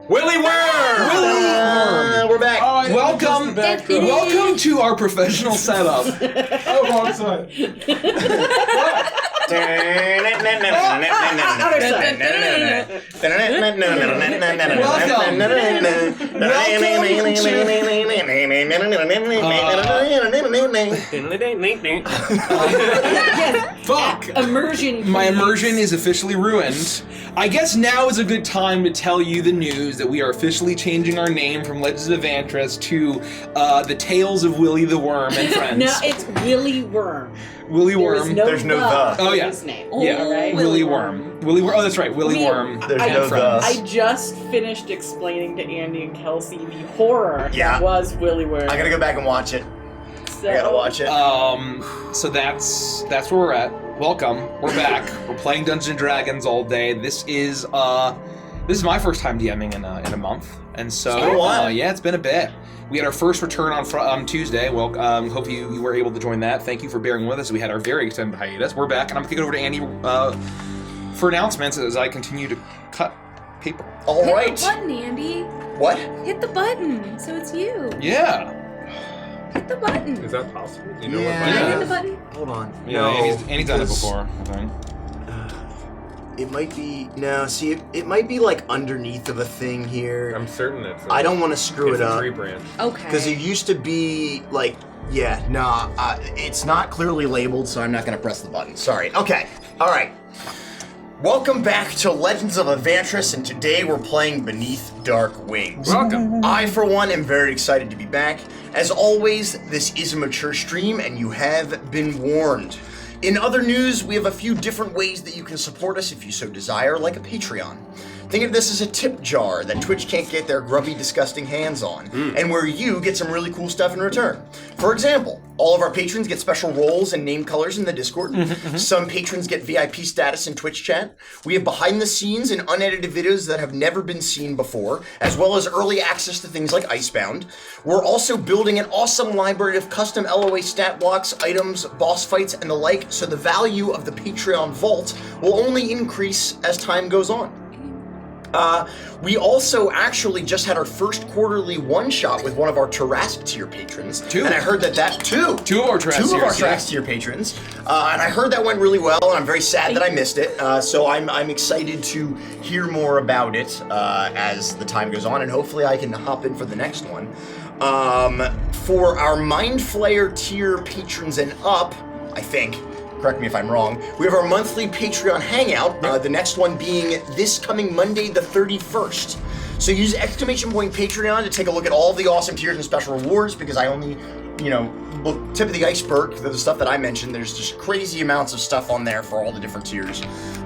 Willy Worm! We're back. Welcome to our professional setup. Oh, wrong side. Other side. Fuck! Immersion. My immersion is officially ruined. I guess now is a good time to tell you the news that we are officially changing our name from Legends of Evantris to The Tales of Willy the Worm and Friends. No, it's Willy Worm. Willy Worm. There's no the. Oh, yeah. His name. Yeah, All right? Willy Worm. Willy Worm. Oh, that's right, Willy Worm. There's I- no the. I just finished explaining to Andy and Kelsey the horror Yeah. that was Willy Worm. I gotta go back and watch it. So, I gotta watch it. So that's where we're at. Welcome. We're back. We're playing Dungeons and Dragons all day. This is my first time DMing in a month, and so It's been a while. yeah, it's been a bit. We had our first return on Tuesday. Well, hope you were able to join that. Thank you for bearing with us. We had our very extended hiatus. We're back, and I'm kicking over to Andy for announcements as I continue to cut paper. All Hit right. the button, Andy. What? Hit the button, so it's you. Yeah. Hit the button. Is that possible? You know Yeah. Can I what hit the button? Hold on. Yeah, No, Andy's done it because before, I think. It might be. No, see, it might be like underneath of a thing here. I'm certain it's. I don't want to screw it's it a up. tree branch. Okay. Because it used to be like, yeah, nah, it's not clearly labeled, so I'm not gonna press the button. Sorry. Okay. All right. Welcome back to Legends of Evantris, and today we're playing Beneath Dark Wings. Welcome. I, for one, am very excited to be back. As always, this is a mature stream, and you have been warned. In other news, we have a few different ways that you can support us if you so desire, like a Patreon. Think of this as a tip jar that Twitch can't get their grubby, disgusting hands on, and where you get some really cool stuff in return. For example, all of our patrons get special roles and name colors in the Discord. Some patrons get VIP status in Twitch chat. We have behind-the-scenes and unedited videos that have never been seen before, as well as early access to things like Icebound. We're also building an awesome library of custom LOA stat blocks, items, boss fights, and the like, so the value of the Patreon vault will only increase as time goes on. We also actually just had our first quarterly one-shot with one of our Tarrasque tier patrons. Two. And I heard that two of our Tarrasque tier patrons. And I heard that went really well, and I'm very sad that I missed it. So I'm excited to hear more about it as the time goes on, and hopefully I can hop in for the next one. For our Mind Flayer tier patrons and up, I think, correct me if I'm wrong, we have our monthly Patreon hangout, the next one being this coming Monday the 31st. So use exclamation point Patreon to take a look at all the awesome tiers and special rewards, because I only, tip of the iceberg, the stuff that I mentioned, there's just crazy amounts of stuff on there for all the different tiers.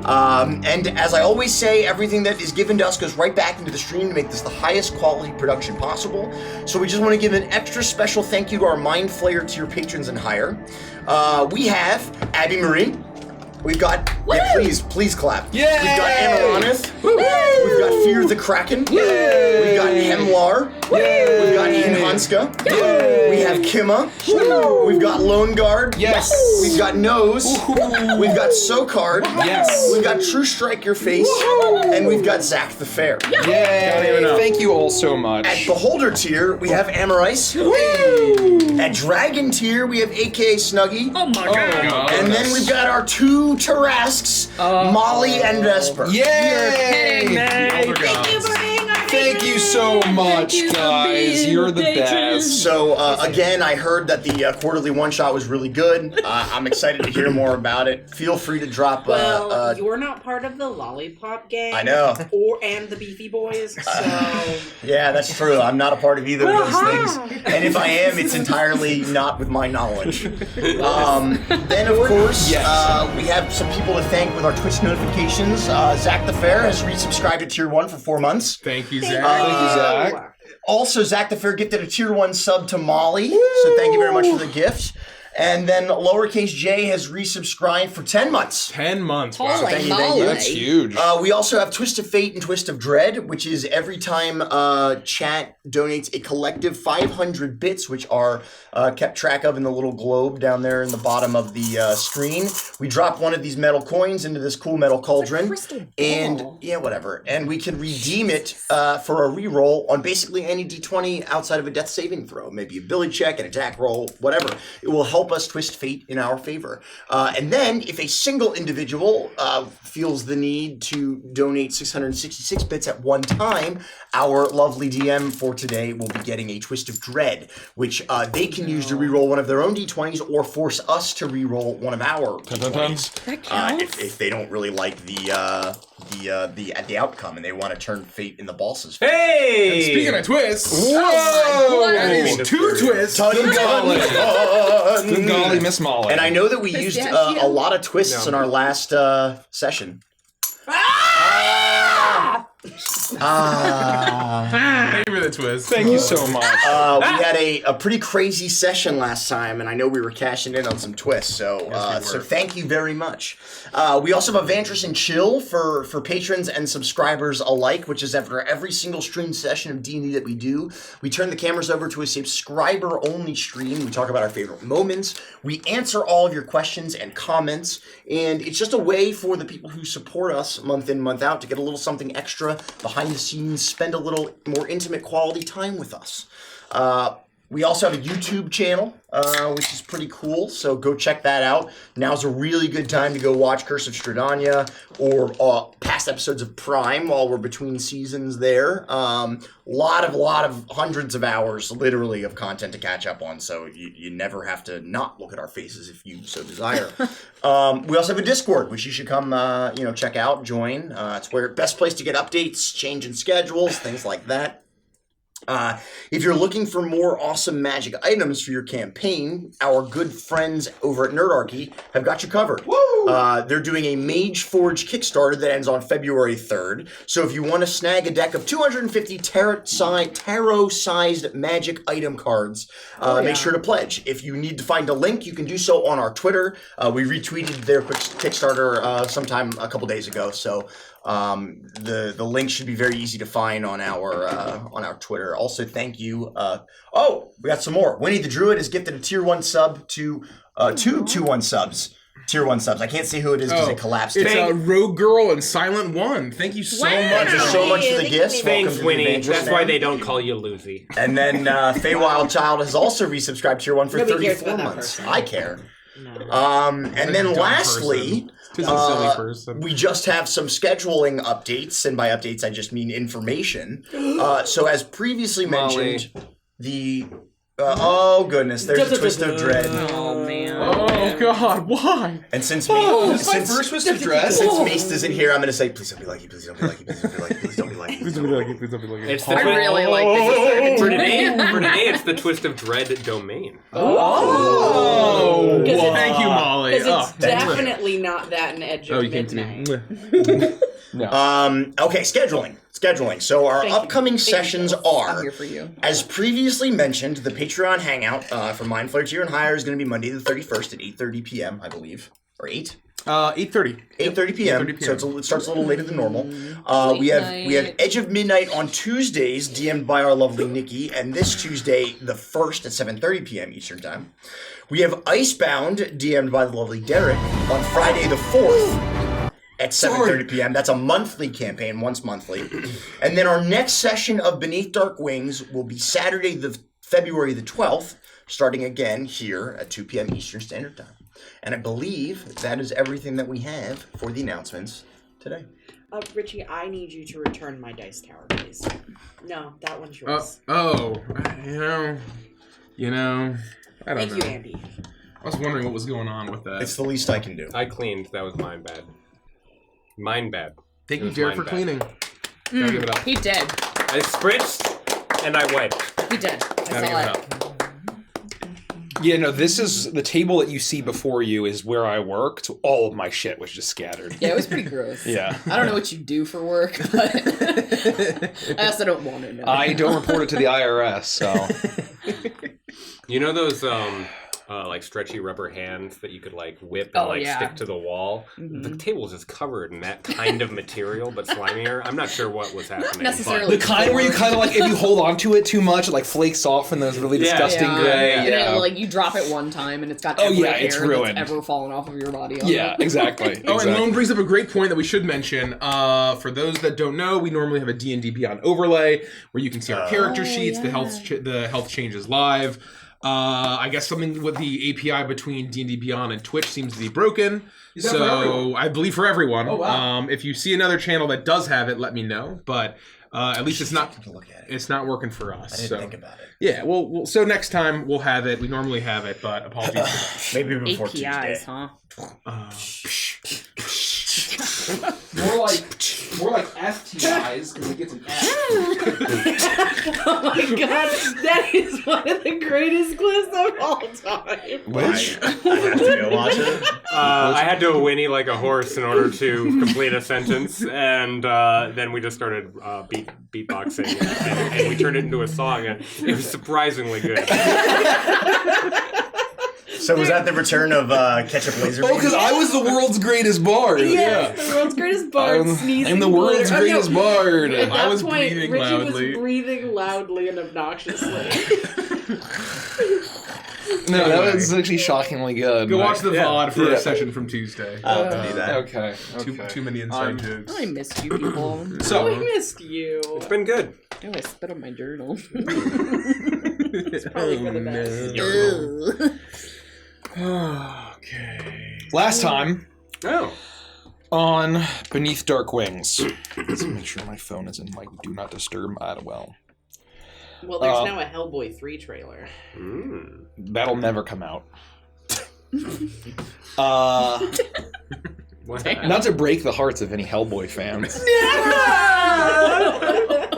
And as I always say, everything that is given to us goes right back into the stream to make this the highest quality production possible. So we just want to give an extra special thank you to our Mind Flayer tier patrons and higher. We have Abby Marie. We've got, please clap. Yay! We've got Amaranth. We've got Fear the Kraken. Yay! We've got Hemlar. Yay! We've got Ian Hanska. Yay! We have Kima. Woo! We've got Lone Guard. Yes! We've got Nose. Woohoo! We've got Socard. Yes! We've got True Strike Your Face. And we've got Zach the Fair. Yay! Thank you all so much. At Beholder tier, we have Amarice. At Dragon tier, we have AKA Snuggy. Oh my god. And then we've got our two Tarrasques, Molly and Vesper. Yay! Thank you gods. for being our Thank you so much, guys. You're the best. So, again, I heard that the quarterly one-shot was really good. I'm excited to hear more about it. Feel free to drop... Well, you're not part of the Lollipop Gang. I know. And the Beefy Boys, so... Yeah, that's true. I'm not a part of either of those things. And if I am, it's entirely not with my knowledge. Then, of course, we have some people to thank with our Twitch notifications. Zach the Fair has resubscribed to Tier 1 for 4 months. Thank you, Thank Zach. Zach. Also, Zach the Fair gifted a Tier 1 sub to Molly, so thank you very much for the gift. And then lowercase j has resubscribed for 10 months. 10 months. Wow. Holy thank you. moly. That's huge. We also have Twist of Fate and Twist of Dread, which is every time chat donates a collective 500 bits, which are kept track of in the little globe down there in the bottom of the screen. We drop one of these metal coins into this cool metal cauldron. crystal ball. And, yeah, whatever. And we can redeem it for a reroll on basically any d20 outside of a death saving throw. Maybe a ability check, an attack roll, whatever. It will help us twist fate in our favor. And then, if a single individual feels the need to donate 666 bits at one time, our lovely DM for today will be getting a Twist of Dread, which they can use to reroll one of their own d20s or force us to reroll one of our d20s. That counts. If they don't really like the outcome and they want to turn fate in the boss's favor. Hey! Speaking of twists, Oh that my is God. 2 twists. Good golly, Miss Molly. And I know that we used Pistachio? a lot of twists in our last session. Thank you for the twist. Thank you so much. We had a pretty crazy session last time, and I know we were cashing in on some twists, so so thank you very much. We also have Avantris and Chill for patrons and subscribers alike, which is after every single stream session of D&D that we do. We turn the cameras over to a subscriber-only stream. We talk about our favorite moments. We answer all of your questions and comments, and it's just a way for the people who support us month in, month out to get a little something extra behind the scenes, spend a little more intimate quality time with us. We also have a YouTube channel, which is pretty cool, so go check that out. Now's a really good time to go watch Curse of Stradania or past episodes of Prime while we're between seasons there. Lot of hundreds of hours, literally, of content to catch up on, so you never have to not look at our faces if you so desire. We also have a Discord, which you should come check out, join. It's where best place to get updates, changing schedules, things like that. If you're looking for more awesome magic items for your campaign, our good friends over at Nerdarchy have got you covered. Woo! They're doing a Mage Forge Kickstarter that ends on February 3rd. So if you want to snag a deck of 250 tarot-sized magic item cards, make sure to pledge. If you need to find a link, you can do so on our Twitter. We retweeted their Kickstarter sometime a couple days ago, so the link should be very easy to find on our Twitter. Also, thank you. We got some more. Winnie the Druid has gifted a tier 1 sub to two 2-1 subs. Tier 1 subs. I can't see who it is because it collapsed. It's Rogue Girl and Silent One. Thank you so much. Thank you so much for the gifts. Thanks, Welcome to the Winnie. Adventures That's why Fan. they don't call you Lucy. And then Feywild Child has also resubscribed tier 1 for Nobody cares 34 about that months. person. I care. No. And then dumb lastly, Just a silly person. we just have some scheduling updates, and by updates I just mean information. So as previously mentioned, the oh goodness, there's a Twist of Dread. Oh man. Oh God, why? And since This is my first Twist of Dread. since Mace isn't here, I'm gonna say, please don't be lucky, please don't be lucky, please don't be lucky, please don't be lucky. Please don't be lucky. Please don't be lucky. It's the I really like this. for today, it's the Twist of Dread domain. Oh, Because it's- thank you, Molly. Because it's thanks. definitely not that in Edge of Oh, you came to Midnight. me. Okay, scheduling. So our Thank you. upcoming sessions are, I'm here for you. as previously mentioned, the Patreon Hangout for Mind Flayer Tier and Higher is going to be Monday the 31st at 8:30 p.m., I believe. Or 8? 8:30. 8:30 p.m. 8:30 So it starts a little later than normal. Late We have night. Edge of Midnight on Tuesdays, DM'd by our lovely Nikki, and this Tuesday, the 1st at 7:30 p.m. Eastern Time. We have Icebound, DM'd by the lovely Derek, on Friday the 4th at 7:30 p.m. That's a monthly campaign, once monthly. And then our next session of Beneath Dark Wings will be Saturday, February the 12th, starting again here at 2 p.m. Eastern Standard Time. And I believe that is everything that we have for the announcements today. Richie, I need you to return my dice tower, please. No, that one's yours. You know, I don't Thank know. you, Andy. I was wondering what was going on with that. It's the least I can do. I cleaned. That was mine bad. Mine bad. Thank It you, was Jared, mine for bad. cleaning. Gotta give it up. He did. I spritzed and I wiped. He did. I Gotta give saw it it. up. Yeah, no, this is the table that you see before you is where I work. So all of my shit was just scattered. Yeah, it was pretty gross. Yeah. I don't know what you do for work, but I also don't want to know. I don't report it to the IRS, so You know those like stretchy rubber hands that you could like whip and stick to the wall. Mm-hmm. The table was just covered in that kind of material, but slimier. I'm not sure what was happening. Not necessarily. The kind where you kind of like, if you hold on to it too much, it like flakes off in those really disgusting gray. And then, like, you drop it one time and it's got every hair it's ruined. that's ever fallen off of your body. Yeah, exactly. Oh, and Lone brings up a great point that we should mention. For those that don't know, we normally have a D&D Beyond overlay where you can see our character sheets, the health changes live. I guess something with the API between D&D Beyond and Twitch seems to be broken. Is that for everyone? I believe for everyone. Oh, wow. If you see another channel that does have it, let me know. But at least it's not working for us. I didn't think about it. Yeah, well, so next time we'll have it. We normally have it, but apologies for Maybe before APIs, Tuesday. huh? More like STIs because it gets an S. Oh my god, that is one of the greatest clips of all time. Which? I have to go watch it. I had to whinny like a horse in order to complete a sentence, and then we just started beatboxing, and we turned it into a song, and it was surprisingly good. So was that the return of Ketchup Laser? Oh, because I was the world's greatest bard. Yes, the world's greatest bard sneezing. I'm the world's glitter. greatest bard. At that I was point, breathing Richie loudly. was breathing loudly and obnoxiously. No, that was actually shockingly good. Go watch the VOD for Yeah. a session from Tuesday. I'll do that. Okay. Too many inside jokes. I missed you, people. So, I missed you. It's been good. Oh, I spit on my journal. It's probably for the best. Ugh. Okay. last time Oh. on Beneath Dark Wings. Let's make sure my phone is in like do not disturb. Well, Well, there's now a Hellboy 3 trailer. Mm. that'll never come out. What? Not to break the hearts of any Hellboy fans.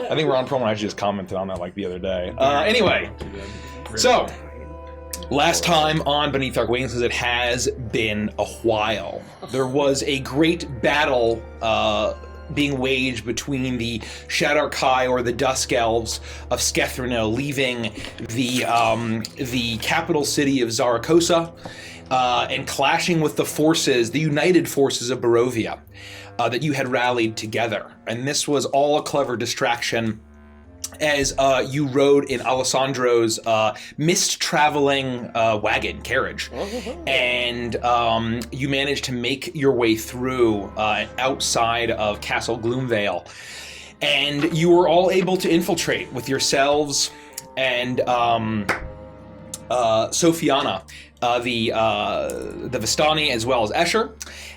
I think Ron Perlman actually just commented on that like the other day. Anyway, so last time on Beneath Dark Wings, because it has been a while, there was a great battle being waged between the Shadar-kai, or the Dusk Elves of Skethrino, leaving the capital city of Zaragoza, and clashing with the forces, the united forces of Barovia, that you had rallied together. And this was all a clever distraction as you rode in Alessandro's mist-traveling wagon carriage. And you managed to make your way through outside of Castle Gloomvale. And you were all able to infiltrate with yourselves and Sophiana, the Vistani, as well as Escher.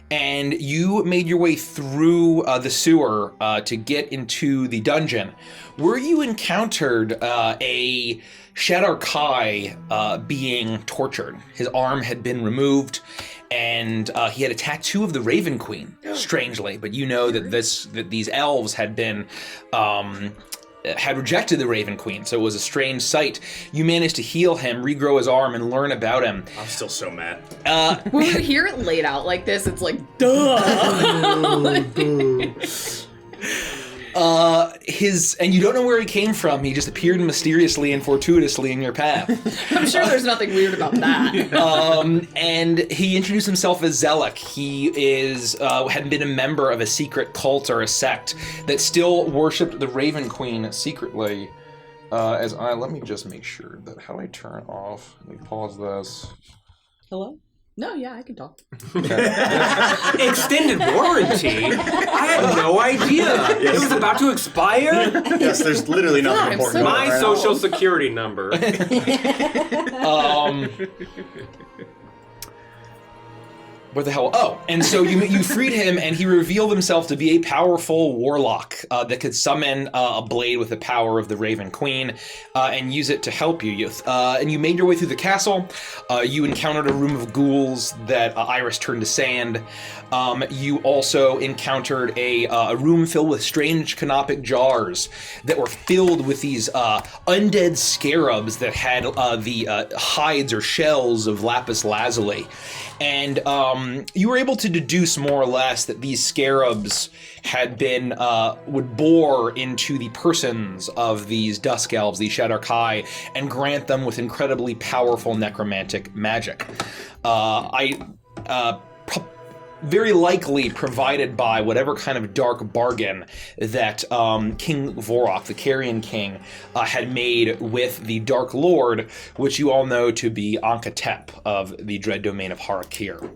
And you made your way through the sewer to get into the dungeon, where you encountered a Shadar-kai being tortured. His arm had been removed, and he had a tattoo of the Raven Queen, strangely. But you know that these elves had been had rejected the Raven Queen, so it was a strange sight. You managed to heal him, regrow his arm, and learn about him. I'm still so mad. When you hear it laid out like this, it's like, duh. And you don't know where he came from. He just appeared mysteriously and fortuitously in your path. I'm sure there's nothing weird about that. And he introduced himself as Zelek. He had been a member of a secret cult or a sect that still worshipped the Raven Queen secretly. Let me just make sure that how I turn off. Let me pause this. Hello? No, yeah, I can talk. Extended warranty? I had no idea. It was about to expire? Yes, there's literally nothing I'm important. so- going on My right now. social security number. What the hell? Oh, and so you freed him, and he revealed himself to be a powerful warlock that could summon a blade with the power of the Raven Queen and use it to help you. And you made your way through the castle. You encountered a room of ghouls that Iris turned to sand. You also encountered a room filled with strange canopic jars that were filled with these undead scarabs that had the hides or shells of lapis lazuli. And you were able to deduce more or less that these scarabs had been, would bore into the persons of these dusk elves, these Shadar-kai, and grant them with incredibly powerful necromantic magic. Very likely provided by whatever kind of dark bargain that King Vorok, the Carrion King, had made with the Dark Lord, which you all know to be Ankh-Tep of the dread domain of Harakir.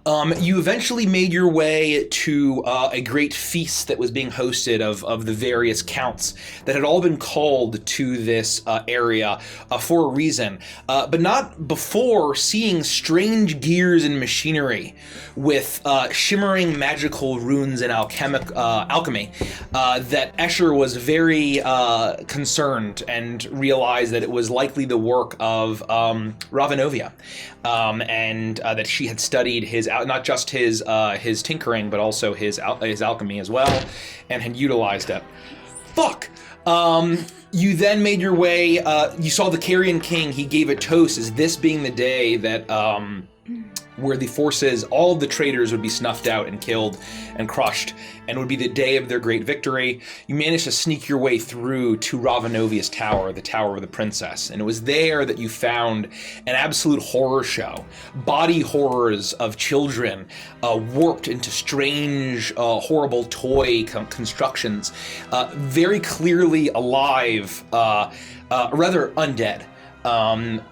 You eventually made your way to a great feast that was being hosted of the various counts that had all been called to this area for a reason, but not before seeing strange gears and machinery with shimmering magical runes and alchemy that Escher was very concerned and realized that it was likely the work of Ravenovia, and that she had studied his not just his tinkering, but also his alchemy as well, and had utilized it. Fuck. You then made your way. You saw the Carrion King. He gave a toast as this being the day that where the forces, all of the traitors would be snuffed out and killed and crushed, and would be the day of their great victory. You managed to sneak your way through to Ravenovia's tower, the Tower of the Princess, and it was there that you found an absolute horror show. Body horrors of children warped into strange, horrible toy constructions, very clearly alive, rather undead.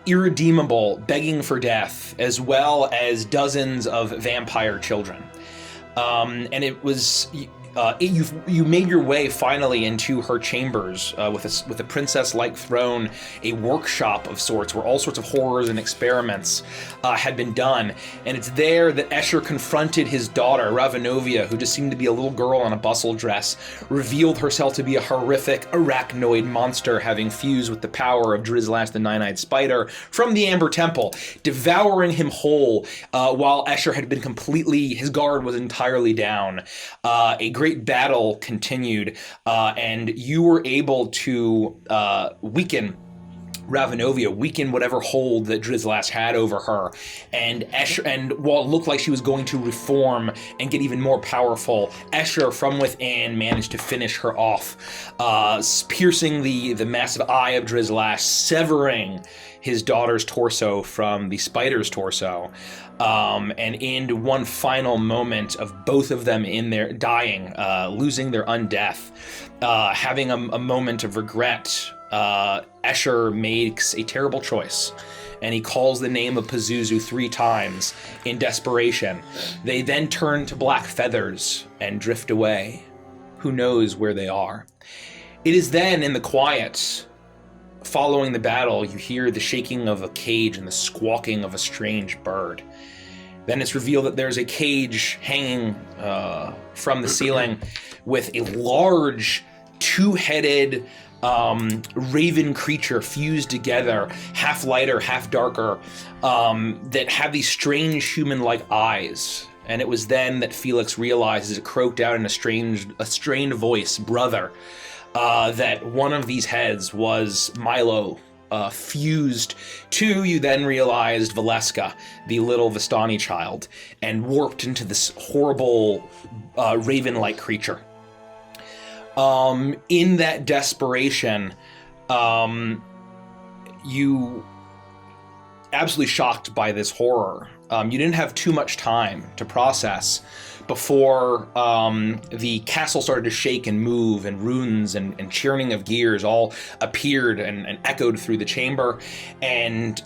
Irredeemable, begging for death, as well as dozens of vampire children. And it was you made your way finally into her chambers with a princess-like throne, a workshop of sorts where all sorts of horrors and experiments had been done. And it's there that Escher confronted his daughter, Ravenovia, who just seemed to be a little girl in a bustle dress, revealed herself to be a horrific arachnoid monster having fused with the power of Drizlash the Nine-Eyed Spider from the Amber Temple, devouring him whole while Escher had been his guard was entirely down. A great battle continued, and you were able to weaken Ravenovia, weaken whatever hold that Drizlash had over her, and while it looked like she was going to reform and get even more powerful, Escher from within managed to finish her off, piercing the massive eye of Drizlash, severing his daughter's torso from the spider's torso, and in one final moment of both of them in their dying, losing their undeath, having a moment of regret, Escher makes a terrible choice, and he calls the name of Pazuzu 3 times in desperation. They then turn to black feathers and drift away. Who knows where they are? It is then in the quiet, following the battle, you hear the shaking of a cage and the squawking of a strange bird. Then it's revealed that there's a cage hanging from the ceiling with a large, two-headed raven creature fused together, half lighter, half darker, that have these strange human-like eyes. And it was then that Felix realized, as it croaked out in a strained voice, "Brother," that one of these heads was Milo, fused to, you then realized, Valeska, the little Vistani child, and warped into this horrible raven-like creature. In that desperation, you absolutely shocked by this horror. You didn't have too much time to process before the castle started to shake and move, and runes and churning of gears all appeared and echoed through the chamber. And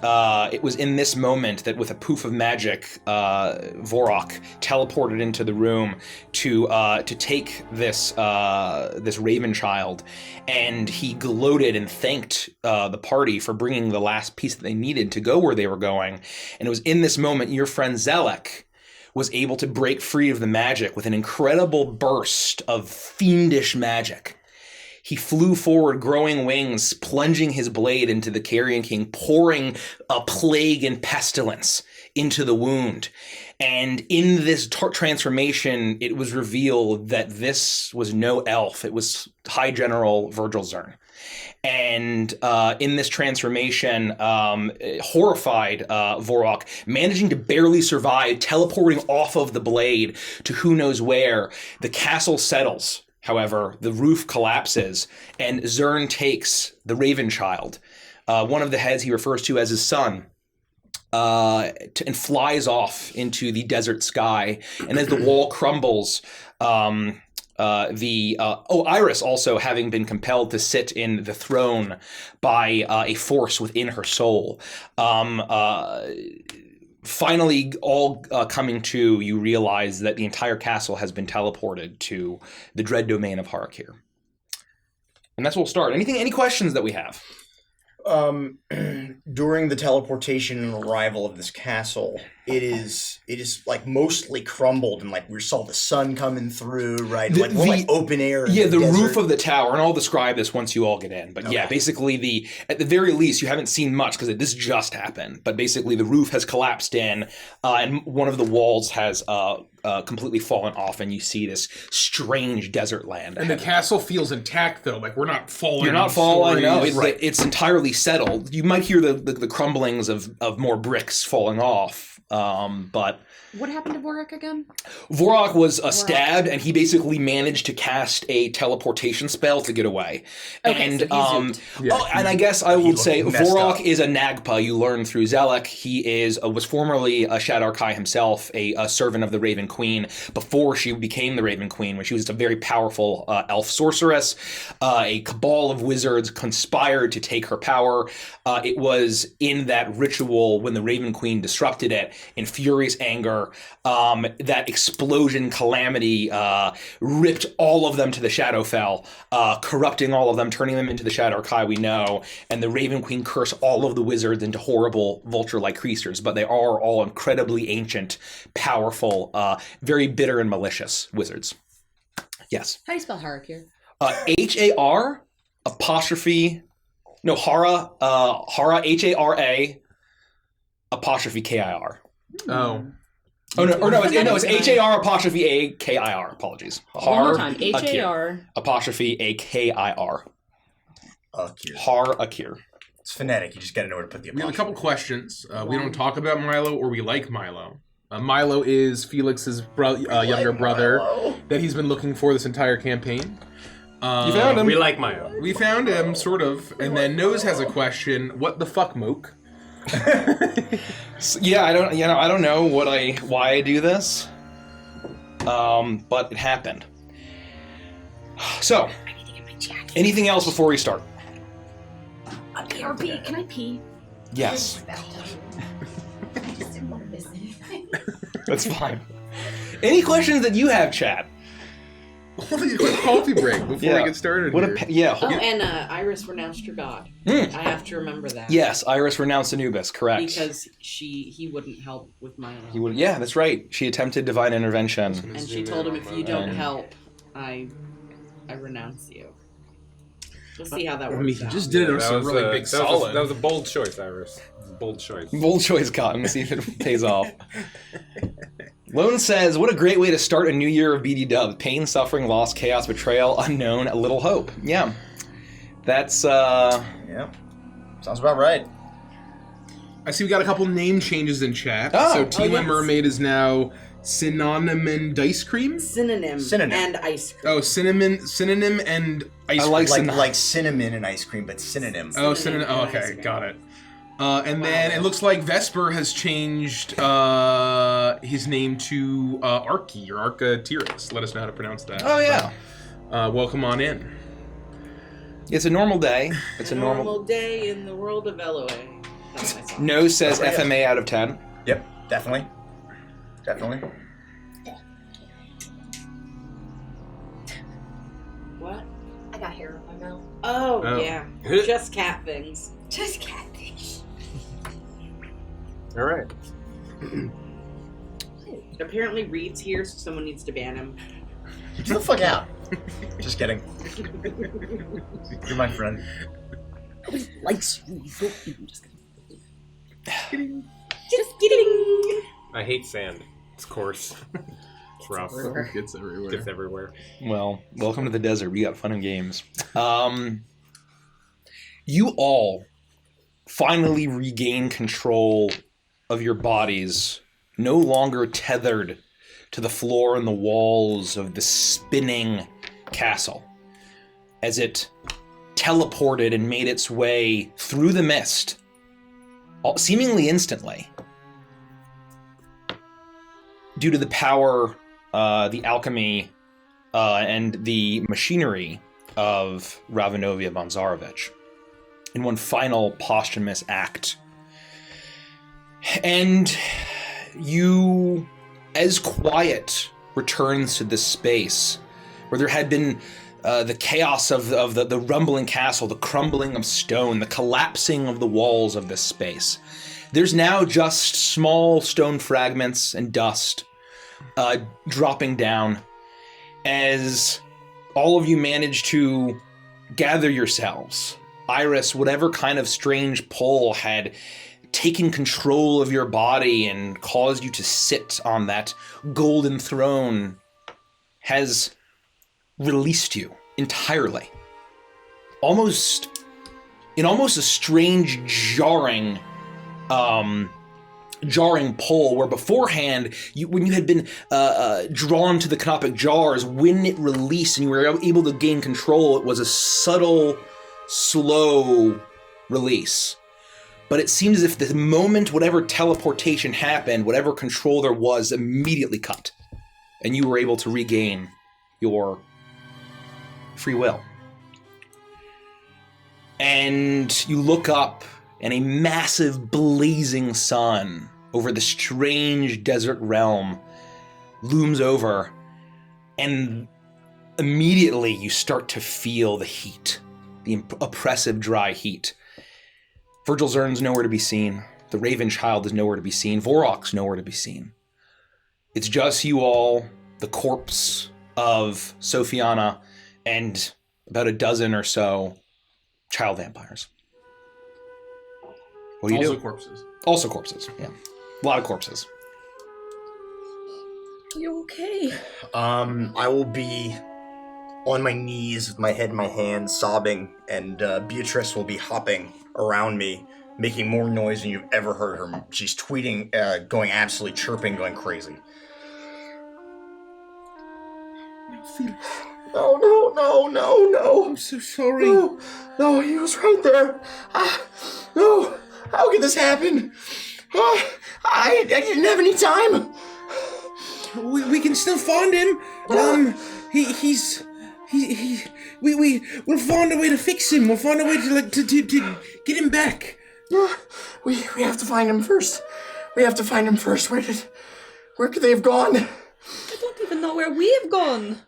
it was in this moment that, with a poof of magic, Vorok teleported into the room to take this raven child, and he gloated and thanked the party for bringing the last piece that they needed to go where they were going. And it was in this moment your friend Zelek was able to break free of the magic with an incredible burst of fiendish magic. He flew forward, growing wings, plunging his blade into the Carrion King, pouring a plague and pestilence into the wound. And in this transformation, it was revealed that this was no elf. It was High General Virgil Zern. And in this transformation, horrified Vorok, managing to barely survive, teleporting off of the blade to who knows where, the castle settles. However, the roof collapses, and Zern takes the Raven Child, one of the heads he refers to as his son, and flies off into the desert sky. And as the wall crumbles, Iris also having been compelled to sit in the throne by a force within her soul. Finally, all coming to, you realize that the entire castle has been teleported to the dread domain of Harakir. And that's where we'll start. Any questions that we have? During the teleportation and arrival of this castle, it is like mostly crumbled, and like we saw the sun coming through, right? Like open air. Yeah, the desert. roof of the tower, and I'll describe this once you all get in. But yeah, basically at the very least, you haven't seen much because this just happened. But basically, the roof has collapsed in, and one of the walls has completely fallen off, and you see this strange desert land. And the castle feels intact, though. Like we're not falling. You're not falling. No, stories. it's entirely settled. You might hear the crumblings of more bricks falling off. But what happened to Vorok again? Vorok was stabbed, and he basically managed to cast a teleportation spell to get away. Okay, and so he and I guess I would say Vorok up. is a Nagpa. You learn through Zelek. He was formerly a Shadarkai himself, a servant of the Raven Queen before she became the Raven Queen, when she was a very powerful elf sorceress. A cabal of wizards conspired to take her power. It was in that ritual when the Raven Queen disrupted it in furious anger. That explosion calamity ripped all of them to the Shadowfell, corrupting all of them, turning them into the Shadarkai we know, and the Raven Queen cursed all of the wizards into horrible vulture-like creatures, but they are all incredibly ancient, powerful, very bitter and malicious wizards. Yes. How do you spell Harakir? Hara apostrophe, no, Hara, Hara, apostrophe K-I-R. Oh. Oh no! It's H-A-R apostrophe A-K-I-R. Apologies. One more time. H-A-R apostrophe A-K-I-R. Harakir. It's phonetic. You just gotta know where to put the apostrophe. We have a couple questions. We don't talk about Milo, or we like Milo. Milo is Felix's younger brother that he's been looking for this entire campaign. You found him. We like Milo. We found him, sort of. And then Nose has a question. What the fuck, Moke? Yeah, I don't know why I do this, but it happened. So, anything else before we start? BRB, can I pee? Yes. That's fine. Any questions that you have, chat? Hold on, a quick coffee break before we get started. And Iris renounced her god. I have to remember that. Yes, Iris renounced Anubis, correct. Because he wouldn't help with Milo. He would. Yeah, that's right. She attempted divine intervention. And she told him, if you don't help, I renounce you. We'll see how that works. I mean, he just did it on some really big solid. That was a bold choice, Iris. Bold choice. Bold choice, Cotton. See if it pays off. Lone says, what a great way to start a new year of BD Dub. Pain, suffering, loss, chaos, betrayal, unknown, a little hope. Yeah. That's, Yeah. Sounds about right. I see we got a couple name changes in chat. Oh. So Tima Mermaid is now Cinnamon Dice Cream? Synonym. And ice cream. Oh, synonym and ice cream. Like cinnamon and ice cream, but synonym. Oh, synonym. Oh, okay, got it. And then it looks like Vesper has changed his name to Arki, or Arca-Tyrus. Let us know how to pronounce that. Oh, yeah. Welcome on in. It's a normal day. It's a normal day in the world of LOA. That's my song. No says FMA out of 10. Yep, definitely. Definitely. What? I got hair in my mouth. Oh, yeah. Just cat things. Just cat things. All right. Apparently Reed's here, so someone needs to ban him. Get the fuck out. Just kidding. You're my friend. Nobody likes you. I'm just kidding. Just kidding. I hate sand. It's coarse. It's rough. It's everywhere. It's everywhere. Well, welcome to the desert. We got fun and games. You all finally regain control of your bodies, no longer tethered to the floor and the walls of the spinning castle, as it teleported and made its way through the mist, seemingly instantly, due to the power, the alchemy, and the machinery of Ravenovia Bonzarovich in one final posthumous act. And you, as quiet returns to this space where there had been the chaos of the rumbling castle, the crumbling of stone, the collapsing of the walls of this space. There's now just small stone fragments and dust dropping down as all of you manage to gather yourselves. Iris, whatever kind of strange pull had taken control of your body and caused you to sit on that golden throne, has released you entirely. Almost a strange, jarring pull, where beforehand, when you had been drawn to the canopic jars, when it released and you were able to gain control, it was a subtle, slow release. But it seemed as if the moment whatever teleportation happened, whatever control there was, immediately cut. And you were able to regain your free will. And you look up, and a massive blazing sun over the strange desert realm looms over, and immediately you start to feel the heat, the oppressive dry heat. Virgil Zern's nowhere to be seen. The Raven Child is nowhere to be seen. Vorok's nowhere to be seen. It's just you all, the corpse of Sophiana, and about a dozen or so child vampires. What do you do? Also corpses. Also corpses, yeah. A lot of corpses. You okay? I will be on my knees with my head in my hands, sobbing, and Beatrice will be hopping around me, making more noise than you've ever heard her. She's tweeting, going absolutely chirping, going crazy. No. I'm so sorry. No, he was right there. No, how could this happen? I didn't have any time. We can still find him. We'll find a way to fix him. We'll find a way to get him back. We have to find him first. Where could they have gone? I don't even know where we've gone.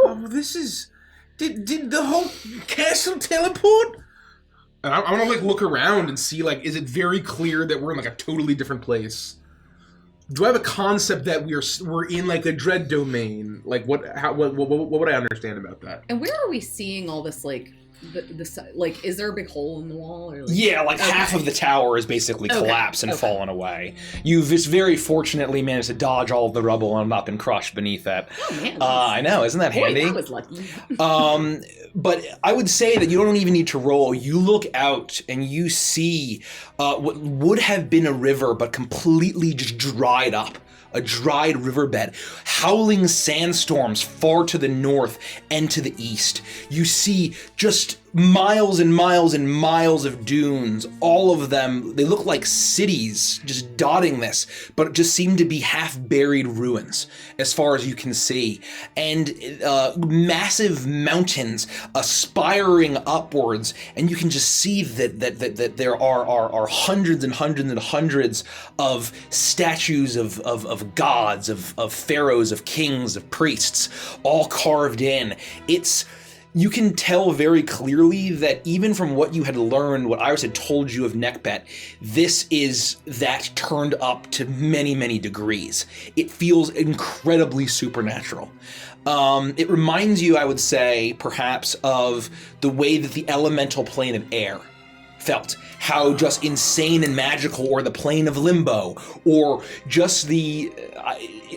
Oh, this is. Did the whole castle teleport? And I want to look around and see, is it very clear that we're in a totally different place? Do I have a concept that we're in a dread domain? What would I understand about that? And where are we seeing all this is there a big hole in the wall? Or half of the tower is basically collapsed and fallen away. You've just very fortunately managed to dodge all of the rubble and have not been crushed beneath it. Oh man. I know, isn't that handy? That was lucky. But I would say that you don't even need to roll. You look out and you see what would have been a river, but completely just dried up. A dried riverbed, howling sandstorms far to the north and to the east. You see just miles and miles and miles of dunes. All of them, they look like cities just dotting this, but just seem to be half-buried ruins as far as you can see. And massive mountains aspiring upwards, and you can just see that there are hundreds and hundreds and hundreds of statues of gods, of pharaohs, of kings, of priests, all carved in. you can tell very clearly that even from what you had learned, what Iris had told you of Nekbet, this is that turned up to many, many degrees. It feels incredibly supernatural. It reminds you, I would say, perhaps of the way that the elemental plane of air felt. How just insane and magical, or the plane of limbo, or just the,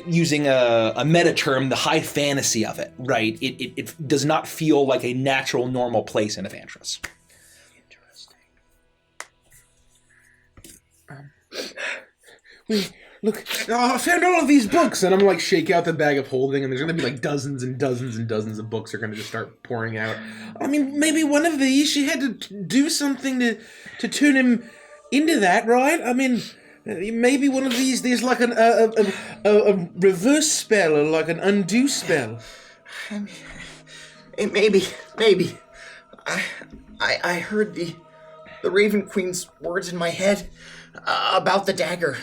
using a meta term, the high fantasy of it, right? It does not feel like a natural, normal place in Evantris. Look, I found all of these books, and I'm like shake out the bag of holding, and there's gonna be like dozens and dozens and dozens of books are gonna just start pouring out. I mean, maybe one of these she had to do something to turn him into that, right? I mean, maybe one of these there's like a reverse spell or like an undo spell. Maybe. I heard the Raven Queen's words in my head. About the dagger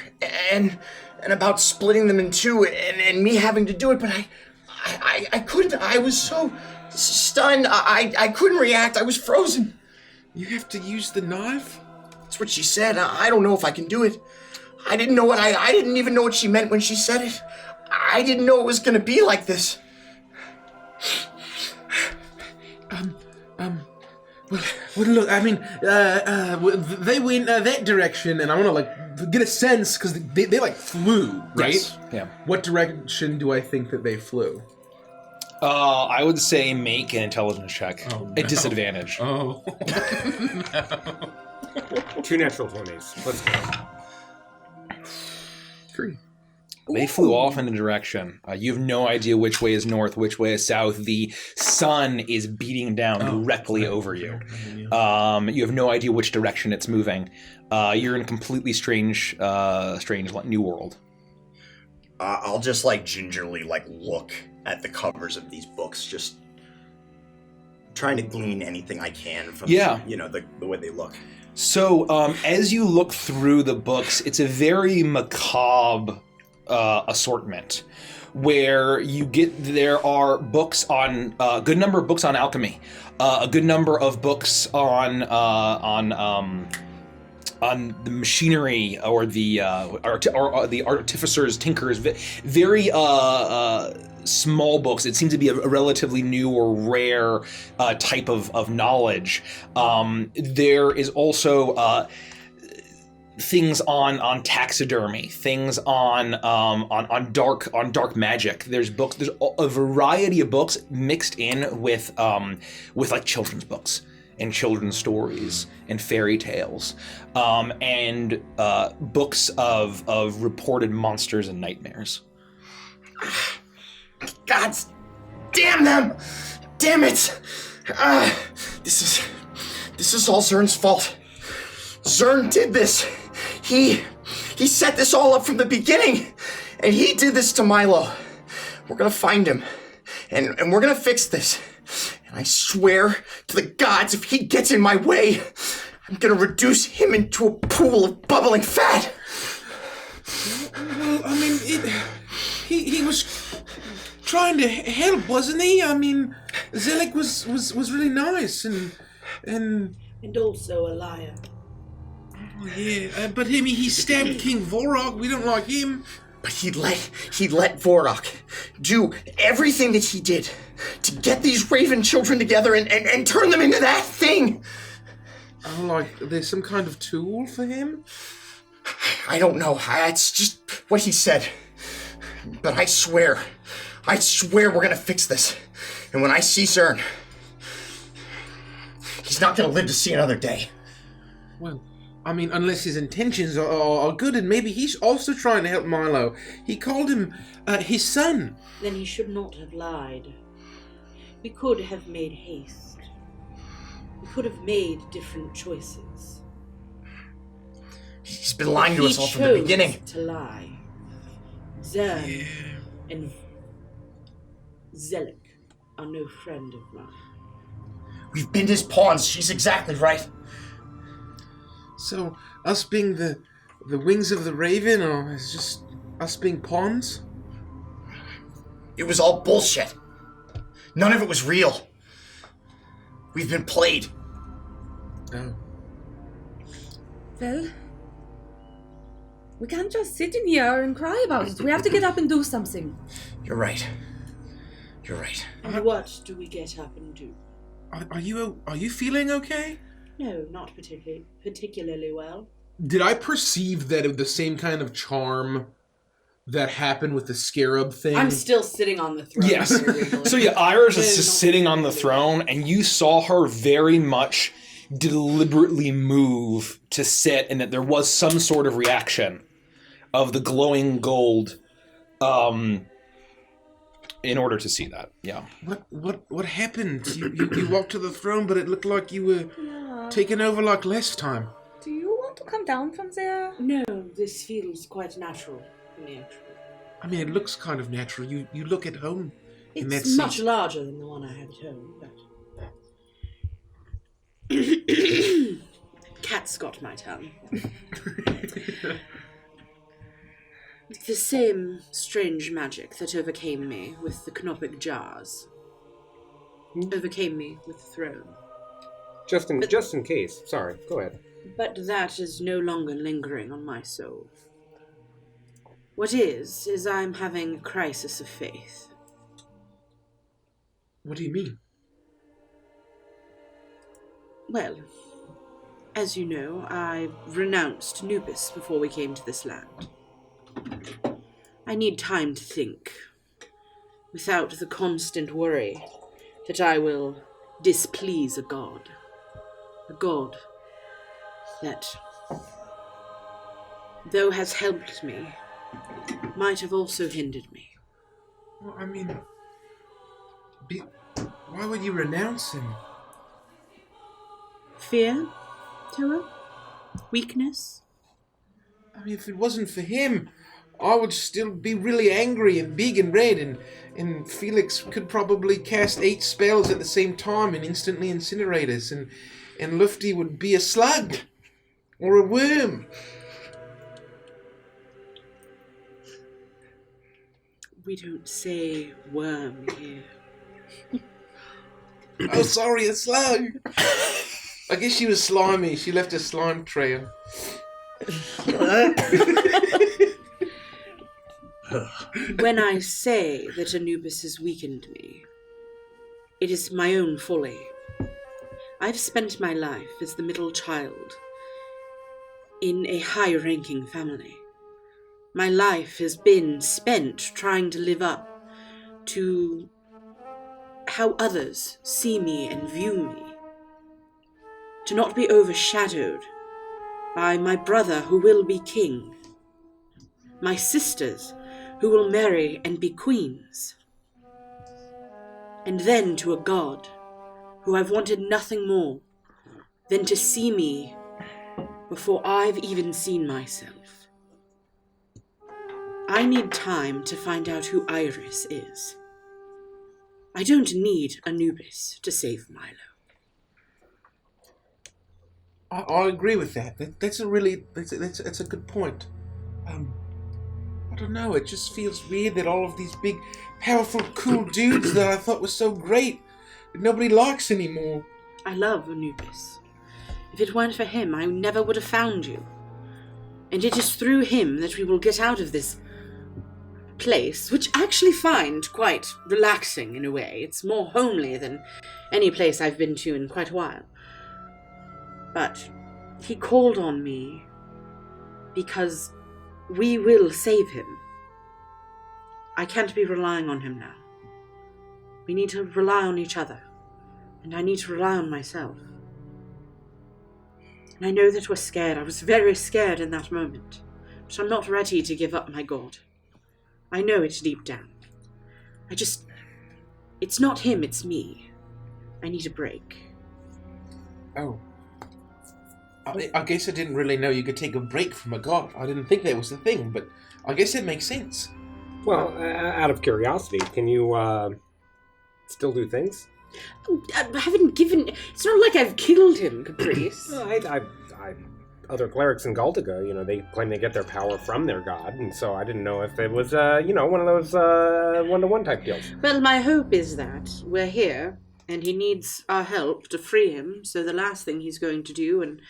and about splitting them in two and me having to do it, but I couldn't. I was so stunned. I couldn't react. I was frozen. You have to use the knife? That's what she said. I don't know if I can do it. I didn't know what I didn't even know what she meant when she said it. I didn't know it was gonna be like this. Well, look, I mean, they went that direction, and I want to, like, get a sense, because they like, flew, right? Yes. Yeah. What direction do I think that they flew? I would say make an intelligence check. Oh, no. At disadvantage. Oh. 2 natural 20s. Let's go. 3. They flew off in a direction. You have no idea which way is north, which way is south. The sun is beating down directly over you. You have no idea which direction it's moving. You're in a completely strange new world. I'll just like gingerly like look at the covers of these books, just trying to glean anything I can from the way they look. So as you look through the books, it's a very macabre assortment, where there are books on a good number of books on alchemy, a good number of books on the machinery or the artificers, tinkers, very small books. It seems to be a relatively new or rare type of knowledge. There is also things on taxidermy, things on dark magic. There's books. There's a variety of books mixed in with like children's books and children's stories and fairy tales, and books of reported monsters and nightmares. God damn them! Damn it! This is all Zern's fault. Zern did this. He set this all up from the beginning, and he did this to Milo. We're gonna find him, and we're gonna fix this. And I swear to the gods, if he gets in my way, I'm gonna reduce him into a pool of bubbling fat. Well, I mean, he was trying to help, wasn't he? I mean, Zelik was really nice and also a liar. Oh, yeah, but he stabbed King Vorok. We don't like him. But he let Vorok do everything that he did to get these Raven children together and turn them into that thing. Oh, like there's some kind of tool for him? I don't know. It's just what he said. But I swear we're gonna fix this. And when I see Zern, he's not gonna live to see another day. Well, I mean, unless his intentions are good, and maybe he's also trying to help Milo. He called him his son. Then he should not have lied. We could have made haste. We could have made different choices. He's been lying to us all from the beginning. He chose to lie. Zern and Zelik are no friend of mine. We've been his pawns. She's exactly right. So, us being the wings of the Raven, or is just us being pawns? It was all bullshit. None of it was real. We've been played. Oh. Well, we can't just sit in here and cry about it. We have to get up and do something. You're right. You're right. And what do we get up and do? Are you feeling okay? No, not particularly well. Did I perceive that the same kind of charm that happened with the scarab thing? I'm still sitting on the throne. Yes. So yeah, Iris is just sitting on the throne, and you saw her very much deliberately move to sit, and that there was some sort of reaction of the glowing gold in order to see that. Yeah. What happened? You walked to the throne, but it looked like you were taken over like last time. Do you want to come down from there? No, this feels quite natural for me, actually. I mean, it looks kind of natural. You look at home in that It's much seat. larger than the one I have at home, but... Cat's got my tongue. The same strange magic that overcame me with the Knopic jars overcame me with the throne. Just in case. Sorry, go ahead. But that is no longer lingering on my soul. What is I'm having a crisis of faith. What do you mean? Well, as you know, I renounced Nubis before we came to this land. I need time to think, without the constant worry that I will displease a god that, though has helped me, might have also hindered me. Well, I mean, why would you renounce him? Fear? Terror? Weakness? I mean, if it wasn't for him, I would still be really angry and big and red, and Felix could probably cast 8 spells at the same time and instantly incinerate us, and Lufty would be a slug or a worm. We don't say worm here. Oh, sorry, a slug. I guess she was slimy. She left a slime trail. When I say that Anubis has weakened me, it is my own folly. I've spent my life as the middle child in a high-ranking family. My life has been spent trying to live up to how others see me and view me. To not be overshadowed by my brother who will be king, my sisters who will marry and be queens, and then to a god who I've wanted nothing more than to see me before I've even seen myself. I need time to find out who Iris is. I don't need Anubis to save Milo. I agree with that. That's a good point. I don't know. It just feels weird that all of these big, powerful, cool dudes that I thought were so great, nobody likes anymore. I love Anubis. If it weren't for him, I never would have found you. And it is through him that we will get out of this place, which I actually find quite relaxing in a way. It's more homely than any place I've been to in quite a while. But he called on me because we will save him. I can't be relying on him now. We need to rely on each other, and I need to rely on myself. And I know that we're scared. I was very scared in that moment, but I'm not ready to give up my God. I know it deep down. It's not him, it's me. I need a break. Oh. I guess I didn't really know you could take a break from a god. I didn't think that was the thing, but I guess it makes sense. Well, out of curiosity, can you still do things? I haven't given... It's not like I've killed him, Caprice. Other clerics in Galtaga, they claim they get their power from their god, and so I didn't know if it was, one of those one-to-one type deals. Well, my hope is that we're here And he needs our help to free him, so the last thing he's going to do, and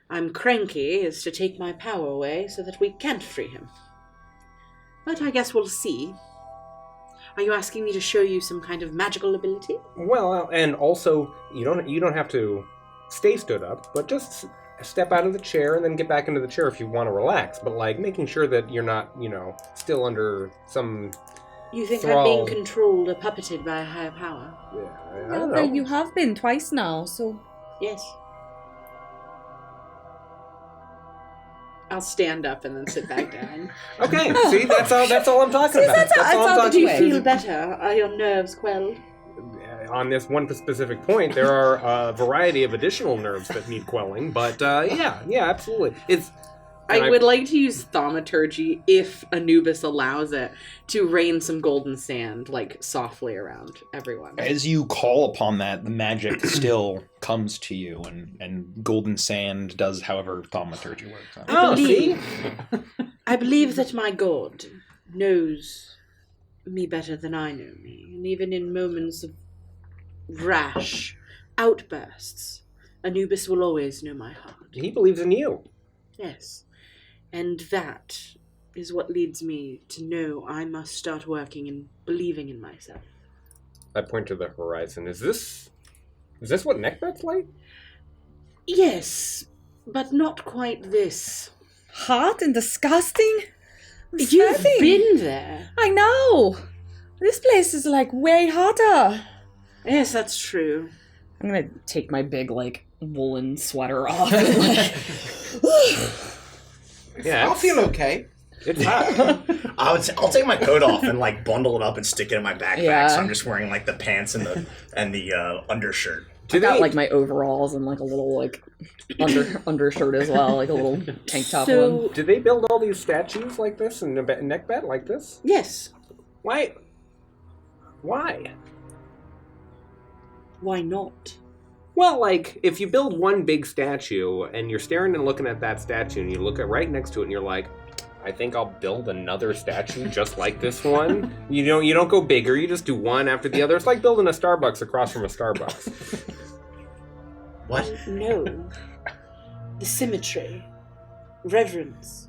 I'm cranky, is to take my power away so that we can't free him. But I guess we'll see. Are you asking me to show you some kind of magical ability? Well, and also, you don't have to stay stood up, but just step out of the chair and then get back into the chair if you want to relax. But, like, making sure that you're not, still under some... You think thrall. I'm being controlled or puppeted by a higher power? Yeah, I Well, don't know. you have been twice now, so... Yes. I'll stand up and then sit back down. Okay, see, that's all I'm talking about. that's all I'm all talking Do about. you feel better? Are your nerves quelled? On this one specific point, there are a variety of additional nerves that need quelling, but yeah, absolutely. I would like to use thaumaturgy, if Anubis allows it, to rain some golden sand, like, softly around everyone. As you call upon that, the magic still comes to you, and golden sand does however thaumaturgy works. I believe that my god knows me better than I know me, and even in moments of rash outbursts, Anubis will always know my heart. He believes in you. Yes. And that is what leads me to know I must start working and believing in myself. I point to the horizon. Is this what Neckbet's like? Yes, but not quite this. Hot and disgusting? You've Sweating. been there. I know! This place is, like, way hotter. Yes, that's true. I'm gonna take my big, like, woolen sweater off and, like... Yeah, I'll feel okay. It's hot. I'll take my coat off and like bundle it up and stick it in my backpack. Yeah. So I'm just wearing like the pants and the undershirt. I got, like, my overalls and, like, a little, like, undershirt as well, like a little tank top one. Did they build all these statues like this and Neckbet like this? Yes. Why? Why? Why not? Well, like, if you build one big statue and you're staring and looking at that statue and you look at right next to it and you're like, I think I'll build another statue just like this one. You don't go bigger, you just do one after the other. It's like building a Starbucks across from a Starbucks. What? No. The symmetry. Reverence.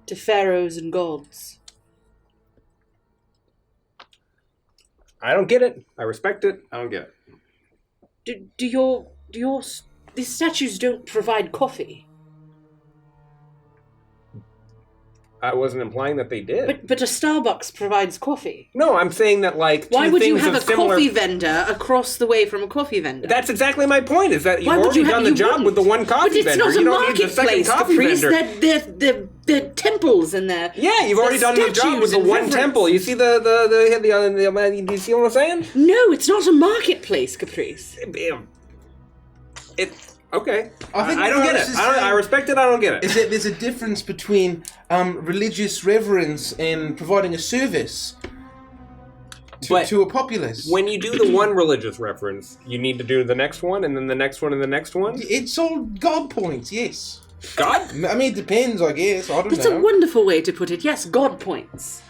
To pharaohs and gods. I don't get it. I respect it. I don't get it. These statues don't provide coffee. I wasn't implying that they did. But a Starbucks provides coffee. No, I'm saying that, like, Why two would you things have of a similar... coffee vendor across the way from a coffee vendor? That's exactly my point, is that you've Why would already you done the you job wouldn't. with the one coffee But it's vendor. not a You don't need the second marketplace, coffee Caprice. vendor. They're temples and they're... Yeah, you've already done the job with the statues one and temple. You see the do you see what I'm saying? No, it's not a marketplace, Caprice. Okay. I I don't get it. I respect it. I don't get it. Is that there's a difference between religious reverence and providing a service to a populace. When you do the one religious reference, you need to do the next one, and then the next one, and the next one. It's all God points, yes. God? I mean, it depends, I guess. I don't That's know. a wonderful way to put it. Yes, God points.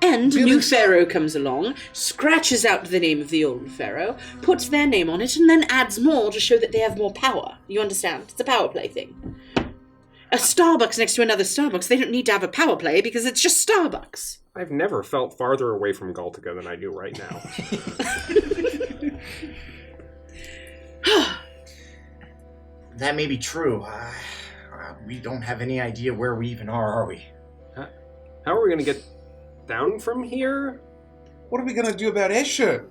And a new pharaoh comes along, scratches out the name of the old pharaoh, puts their name on it, and then adds more to show that they have more power. You understand? It's a power play thing. A Starbucks next to another Starbucks, they don't need to have a power play because it's just Starbucks. I've never felt farther away from Galtica than I do right now. That may be true. We don't have any idea where we even are we? How are we going to get down from here? What are we going to do about Escher?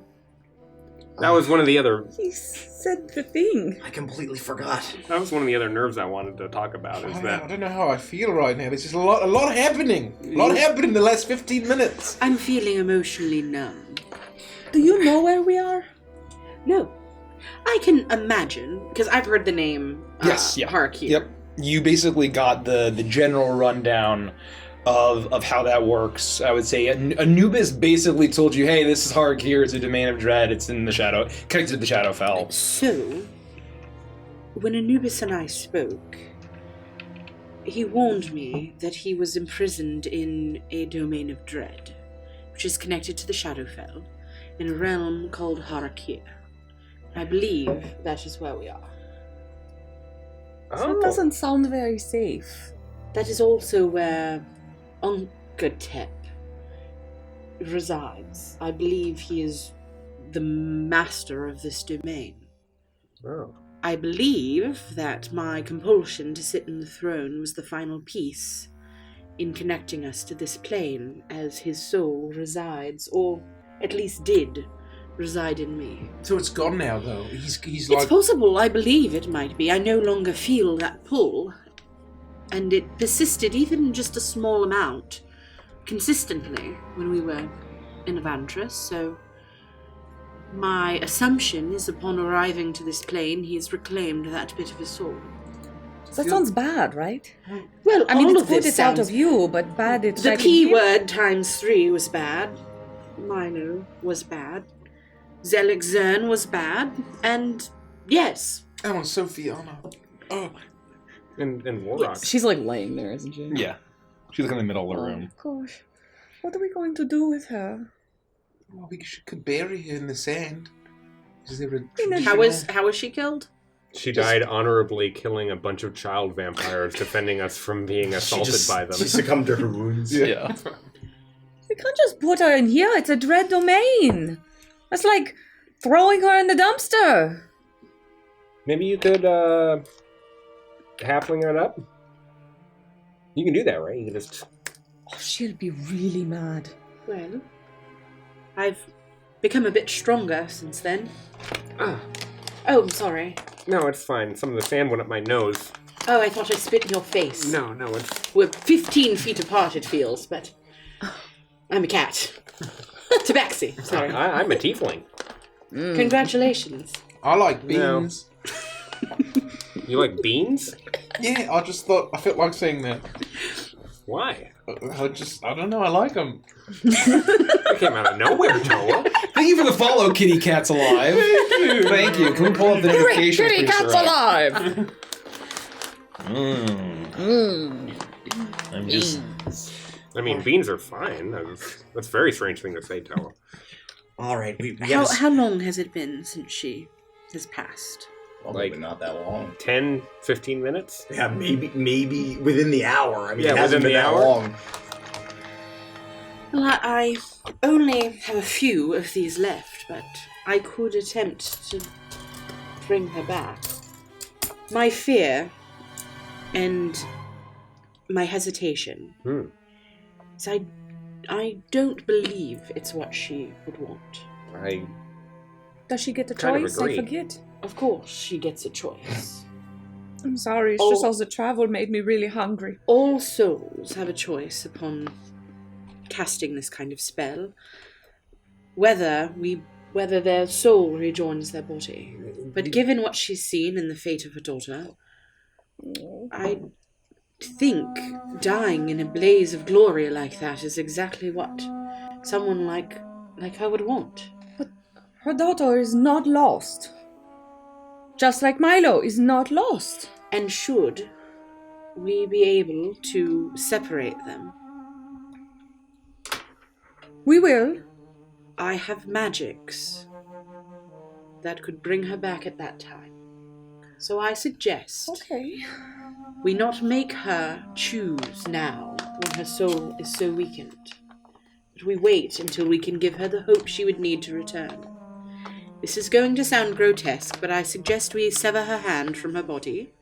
That was one of the other... He said the thing. I completely forgot. That was one of the other nerves I wanted to talk about, is I that... don't know how I feel right now. There's just a lot happening. A lot happened in the last 15 minutes. I'm feeling emotionally numb. Do you know where we are? No. I can imagine, because I've heard the name Harakir. Yep. You basically got the general rundown of how that works. I would say Anubis basically told you, hey, this is Harakir, it's a domain of dread, it's in the shadow, connected to the Shadowfell. So, when Anubis and I spoke, he warned me that he was imprisoned in a domain of dread, which is connected to the Shadowfell, in a realm called Harakir. I believe that is where we are. That doesn't sound very safe. That is also where Unkatep resides. I believe he is the master of this domain. Oh. I believe that my compulsion to sit in the throne was the final piece in connecting us to this plane, as his soul resides, or at least did, reside in me. So it's gone now, though. He's It's like... possible, I believe it might be. I no longer feel that pull, and it persisted even just a small amount, consistently, when we were in Avantris, so my assumption is upon arriving to this plane, he has reclaimed that bit of his soul. That sounds bad, right? Well, I mean, all it's of good this it's out sounds... of you, but bad it's The back in P here. word times 3 was bad. Mino was bad. Zelig Zern was bad. And yes. Oh, and Sophiana. Oh. And Warrock. Yes. She's like laying there, isn't she? Yeah. She's like in the middle of the Oh, room. gosh. What are we going to do with her? Well, we could bury her in the sand. Is there a How was she killed? She died honorably killing a bunch of child vampires, defending us from being assaulted by them. She succumbed to her wounds. Yeah. We can't just put her in here. It's a dread domain. That's like throwing her in the dumpster. Maybe you could, halfling it up? You can do that, right? You can just... Oh, she'll be really mad. Well, I've become a bit stronger since then. Ah, Oh, I'm sorry. no, it's fine. Some of the sand went up my nose. Oh, I thought I spit in your face. No, it's... We're 15 feet apart, it feels, but I'm a cat. Tabaxi, sorry. I'm a tiefling. Congratulations. I like No. beans. You like beans? Yeah, I felt like saying that. Why? I don't know, I like them. That came out of nowhere, Toa. Thank you for the follow, Kitty Cat's Alive. Thank you. Can we pull up the notifications? Kitty cat's alive! I'm just... I mean, beans are fine. That's a very strange thing to say, Toa. All right, we have How long has it been since she has passed? probably not that long. 10, 15 minutes? Yeah, maybe within the hour. I mean, Yeah, it hasn't within been the that hour. long. Well, I only have a few of these left, but I could attempt to bring her back. My fear and my hesitation is I don't believe it's what she would want. Does she get a Kind of choice? agree. I forget. Of course, she gets a choice. I'm sorry, it's just all the travel made me really hungry. All souls have a choice upon casting this kind of spell, whether their soul rejoins their body. But given what she's seen and the fate of her daughter, I think dying in a blaze of glory like that is exactly what someone like her would want. But her daughter is not lost. Just like Milo is not lost. And should we be able to separate them, We will. I have magics that could bring her back at that time. So I suggest Okay. we not make her choose now when her soul is so weakened, but we wait until we can give her the hope she would need to return. This is going to sound grotesque, but I suggest we sever her hand from her body,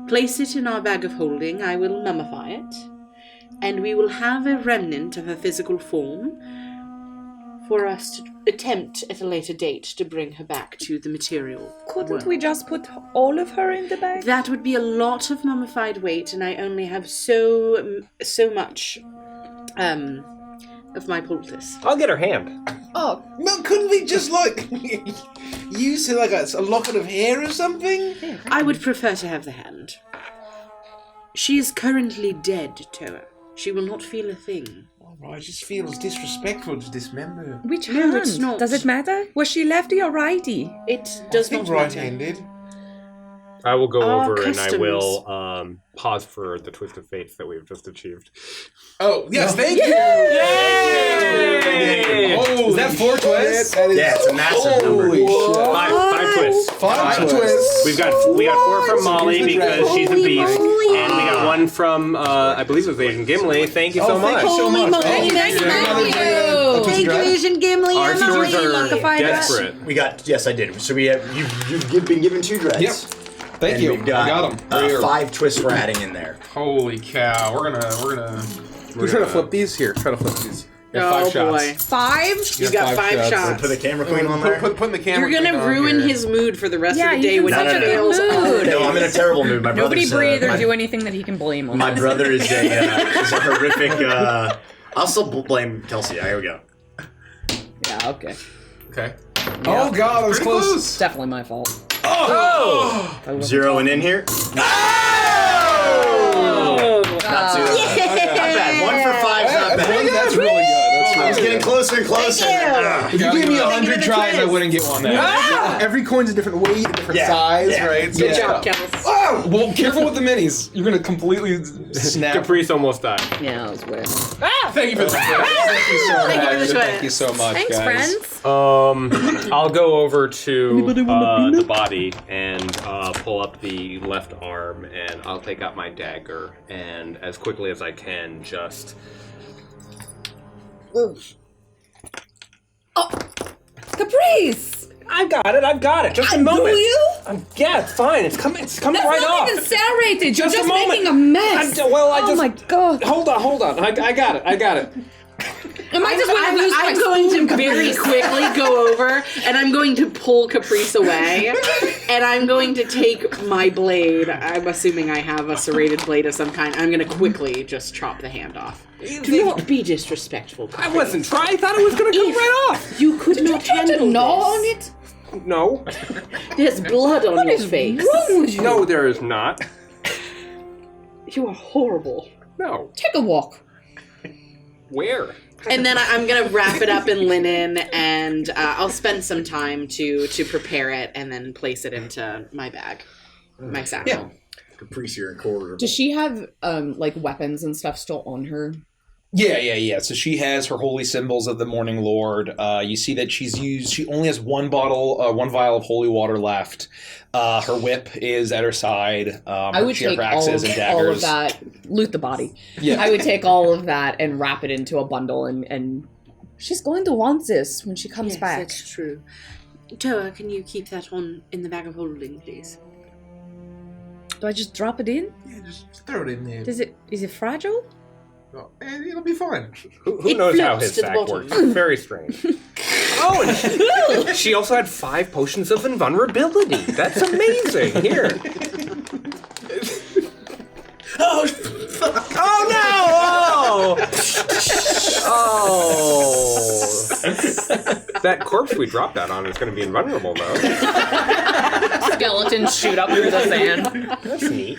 place it in our bag of holding, I will mummify it, and we will have a remnant of her physical form for us to attempt at a later date to bring her back to the material Couldn't world. we just put all of her in the bag? That would be a lot of mummified weight, and I only have so much of my poultice. I'll get her hand. Oh, No, couldn't we just, use like a locket of hair or something? I would prefer to have the hand. She is currently dead, Toa. She will not feel a thing. It just feels disrespectful to dismember. which No, hand? it's not. Does it matter? Was she lefty or righty? It does I think not matter. right-handed. I will go Our over and I customs. will pause for the twist of fates that we've just achieved. Oh, yes, thank you! Yay! Oh, Is that 4 twists? That is Yeah, it's a massive number. Holy shit. Five twists. 5 twists. We got 4 from Molly because she's a beast, and we got 1 from I believe it was Asian Gimli. Thank you so much. Thank you so much. Thank you. Thank you, Asian Gimli. Our and stores Molly. are desperate. We got, yes, I did. So we have, you've been given 2 dreads. Yep. Thank And you. we've got, I got them. 5 twists we're adding in there. Holy cow! We're gonna try to flip these here. Try to flip these. You have 5 Oh shots. boy. 5? You got 5 shots. Put the camera queen on there. Put the camera. You're gonna thing on ruin here. his mood for the rest Yeah, of the day he's in when such he a good fails all mood. day. No, I'm in a terrible mood. My Nobody brother's, breathe or my- do anything that he can blame on. My brother is is a horrific. I'll still blame Kelsey. Here we go. Yeah, okay. Okay. Oh god, that was Pretty close. It's definitely my fault. Oh! Zeroing in here. Oh. Not too not bad. 1 for 5's not That's really bad. good. That's really good. I was getting closer and closer. If you gave me 100 tries, I wouldn't get one there. Every coin's a different weight, a different Yeah, size, yeah. right? So Good job, Kels. Oh! Well, careful with the minis. You're gonna completely snap. Caprice almost died. Yeah, that was weird. Thank you for the Thank you so Thank you for much. the Thank you so much, Thanks, guys. friends. I'll go over to the body and pull up the left arm, and I'll take out my dagger, and as quickly as I can, just Caprice! I've got it. Just a moment. Do you? Yeah, it's fine. It's coming That's right not off. even serrated. You're Just a just moment. making a mess. I oh my god. Hold on. I got it. Am I just going to lose I'm my going spoon, to very Caprice? quickly go over and I'm going to pull Caprice away and I'm going to take my blade. I'm assuming I have a serrated blade of some kind. I'm going to quickly just chop the hand off. Do not be disrespectful, Caprice. I wasn't trying. I thought it was going to come right off. You could not handle Gnaw on this. it? No. There's blood on your face. Wrong with you? No, there is not. You are horrible. No. Take a walk. Where? And then I'm gonna wrap it up in linen, and I'll spend some time to prepare it, and then place it into my bag, my satchel. Yeah. Caprice here in corridor. Does she have like weapons and stuff still on her? Yeah. So she has her holy symbols of the Morning Lord. You see that she only has one vial of holy water left. Her whip is at her side. I would she has take her axes and all daggers. of that, loot the body. Yeah. I would take all of that and wrap it into a bundle, and she's going to want this when she comes Yes, back. that's true. Toa, can you keep that on in the bag of holding, please? Do I just drop it in? Yeah, just throw it in there. Is it fragile? Oh, and it'll be fine. Who It knows how floats his to the sack bottom. works? It's very strange. Oh, and she also had 5 potions of invulnerability. That's amazing. Here. Oh, fuck. Oh no! Oh! That corpse we dropped that on is going to be invulnerable, though. Skeletons shoot up through the sand. That's neat.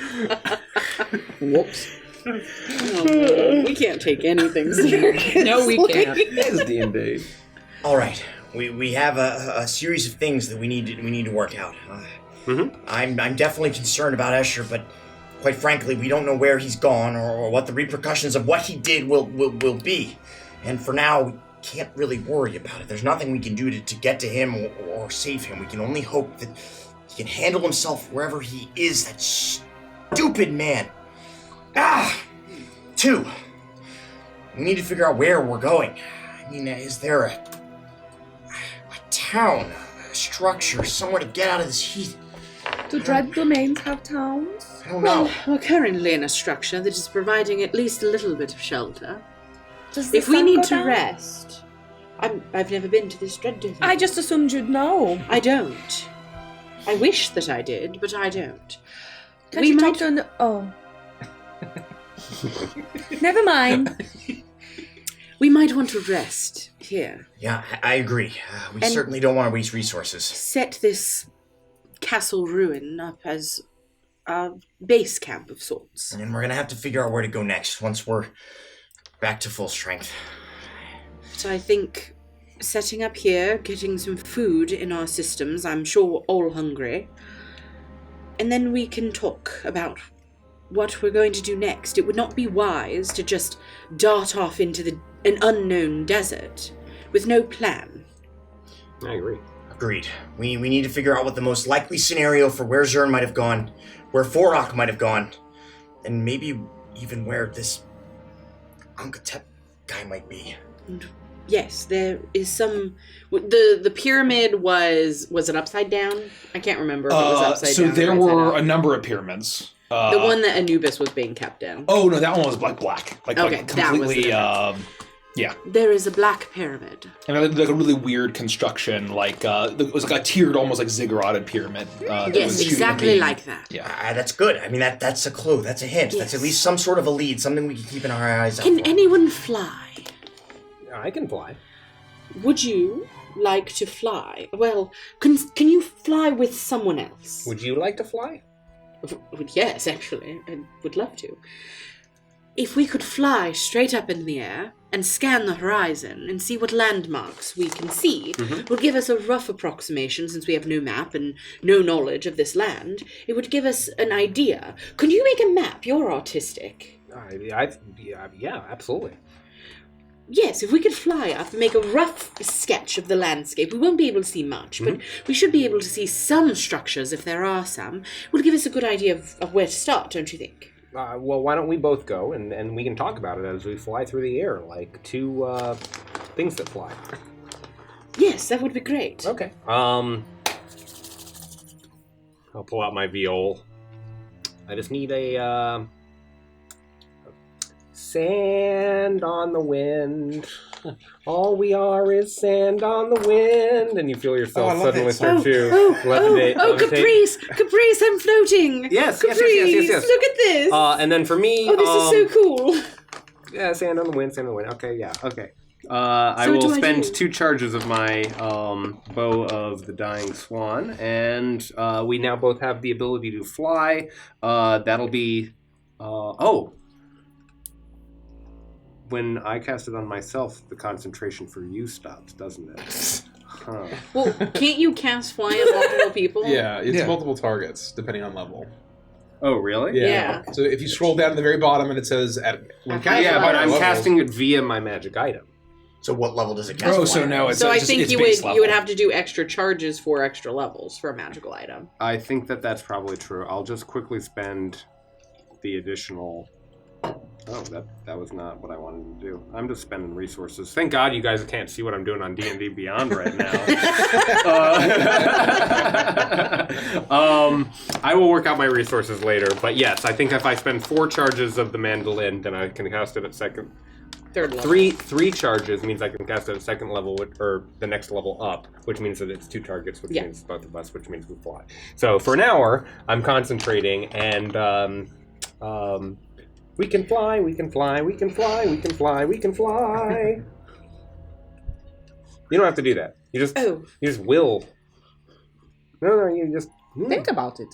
Whoops. Oh, we can't take anything seriously. No, we can't. It's D&D. All right, we have a series of things that we need to work out. I'm definitely concerned about Escher, but quite frankly, we don't know where he's gone or what the repercussions of what he did will be. And for now, we can't really worry about it. There's nothing we can do to get to him or save him. We can only hope that he can handle himself wherever he is. That stupid man. 2. We need to figure out where we're going. I mean, is there a town, a structure, somewhere to get out of this heat? Do dread domains have towns? I don't know. Well, we're currently in a structure that is providing at least a little bit of shelter. Does the If we sun need go to down? rest, I've never been to this dread domain. I just assumed you'd know. I don't. I wish that I did, but I don't. Can't We you might- talk to Oh. Never mind. We might want to rest here. Yeah, I agree. We And- certainly don't want to waste resources. Set this castle ruin up as a base camp of sorts. And we're gonna have to figure out where to go next once we're back to full strength. So I think setting up here, getting some food in our systems, I'm sure we're all hungry, and then we can talk about what we're going to do next. It would not be wise to just dart off into an unknown desert with no plan. I agree. Agreed. We need to figure out what the most likely scenario for where Zern might have gone, where Forok might have gone, and maybe even where this Ankatep guy might be. Yes, there is some. The pyramid was it upside down? I can't remember if it was upside so down. there or were upside a number of pyramids. the one that Anubis was being kept in. Oh no, that one was like black. Okay, Like that was completely. the Yeah, There is a black pyramid. and like a really weird construction. Like it was like a tiered, almost like zigguratted pyramid. That Yes, was shooting exactly a beam. like that. Yeah. That's good. I mean, that's a clue. That's a hint. That's at Yes. least some sort of a lead, something we can keep in our eyes out Can for. anyone fly? I can fly. Would you like to fly? Well, can you fly with someone else? Would you like to fly? Yes, actually, I would love to. If we could fly straight up in the air and scan the horizon and see what landmarks we can see, it would give us a rough approximation, since we have no map and no knowledge of this land. It would give us an idea. Could you make a map? You're autistic. Yeah, absolutely. Yes, if we could fly up and make a rough sketch of the landscape, we won't be able to see much, but we should be able to see some structures if there are some. It would give us a good idea of where to start, don't you think? Well, why don't we both go and we can talk about it as we fly through the air, like two things that fly. Yes, that would be great. Okay. I'll pull out my viol. I just need a sand on the wind. All we are is sand on the wind. And you feel yourself suddenly start to levitate. Caprice! Caprice, I'm floating! Yes, Caprice, yes. look at this! And then for me... this is so cool! Yeah, sand on the wind, sand on the wind. Okay, yeah, okay. I So what will do I spend do? 2 charges of my Bow of the Dying Swan, and we now both have the ability to fly. That'll be... When I cast it on myself, the concentration for you stops, doesn't it? Huh. Well, can't you cast fly at multiple people? Yeah, it's Yeah. multiple targets depending on level. Oh, really? Yeah. So if you scroll down to the very bottom and it says when Okay. Yeah, but I'm levels- casting it via my magic item. So what level does it cast? Oh, fly so at? no, it's So I just, think it's you base would level. have to do extra charges for extra levels for a magical item. I think that's probably true. I'll just quickly spend the additional... Oh, that was not what I wanted to do. I'm just spending resources. Thank God you guys can't see what I'm doing on D&D Beyond right now. I will work out my resources later, but yes, I think if I spend 4 charges of the mandolin, then I can cast it at second. Third level. Three charges means I can cast it at second level, or the next level up, which means that it's 2 targets, which means both of us, which means we fly. So for an hour, I'm concentrating, and we can fly, we can fly, we can fly, we can fly, we can fly. You don't have to do that. You just will. No, you just... Think about it.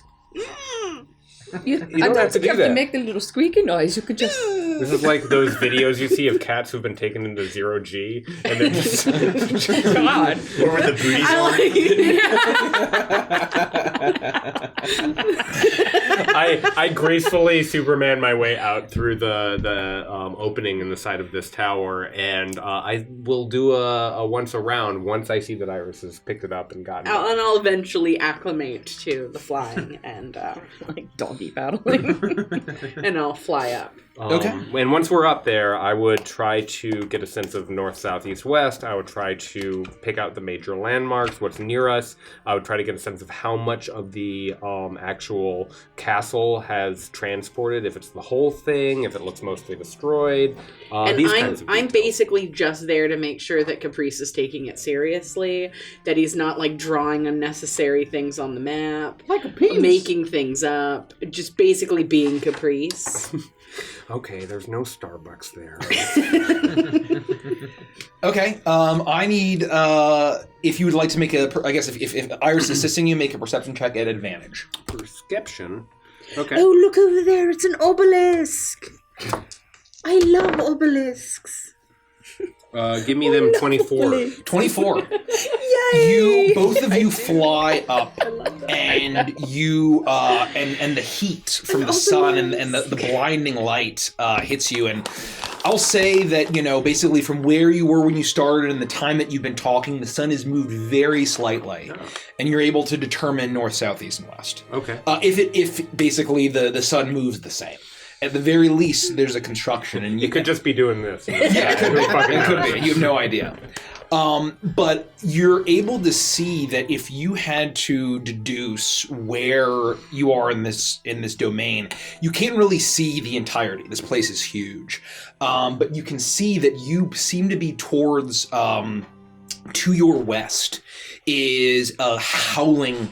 You I don't don't have to think do you have that. to make the little squeaky noise. You could just. This is like those videos you see of cats who've been taken into 0G, and they're just... God. Or with the booties I on. like I gracefully Superman my way out through the opening in the side of this tower, and I will do a once around once I see that Iris has picked it up and gotten it. and I'll eventually acclimate to the flying and Like doggy paddling. and I'll fly up. Okay. And once we're up there, I would try to get a sense of north, south, east, west. I would try to pick out the major landmarks, what's near us. I would try to get a sense of how much of the actual castle has transported, if it's the whole thing, if it looks mostly destroyed. And These kinds of I'm details. basically just there to make sure that Caprice is taking it seriously, that he's not like drawing unnecessary things on the map, Like a piece. making things up, just basically being Caprice. Okay, there's no Starbucks there. Okay. I need if you would like to make I guess if Iris is assisting you, make a perception check at advantage. Perception. Okay. Oh, look over there, it's an obelisk! I love obelisks. Give me them 24. 24. Yay! Both of you fly up, and and the heat from the sun and the blinding light hits you. And I'll say that, basically from where you were when you started and the time that you've been talking, the sun has moved very slightly, and you're able to determine north, south, east, and west. Okay. If basically the sun moves the same. At the very least, there's a construction, and you could just be doing this. Yeah, it could be. It could be. You have no idea. But you're able to see that if you had to deduce where you are in this domain, you can't really see the entirety. This place is huge, but you can see that you seem to be towards to your west is a howling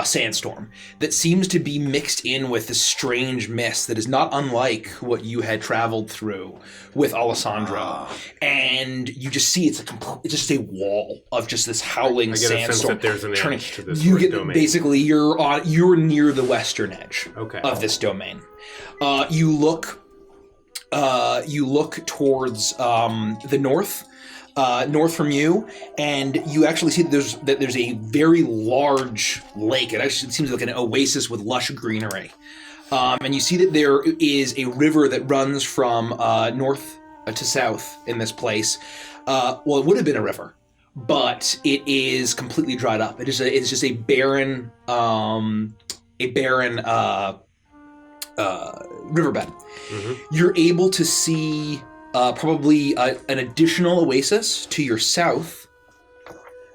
sandstorm that seems to be mixed in with this strange mist that is not unlike what you had traveled through with Alessandro. And you just see it's just a wall of just this howling sandstorm. I get a sense that there's an edge to this domain. Basically, you're near the western edge of this domain. You look towards the north. North from you, and you actually see that there's a very large lake. It actually seems like an oasis with lush greenery. And you see that there is a river that runs from north to south in this place. Well, it would have been a river, but it is completely dried up. It's just a barren riverbed. Mm-hmm. You're able to see probably an additional oasis to your south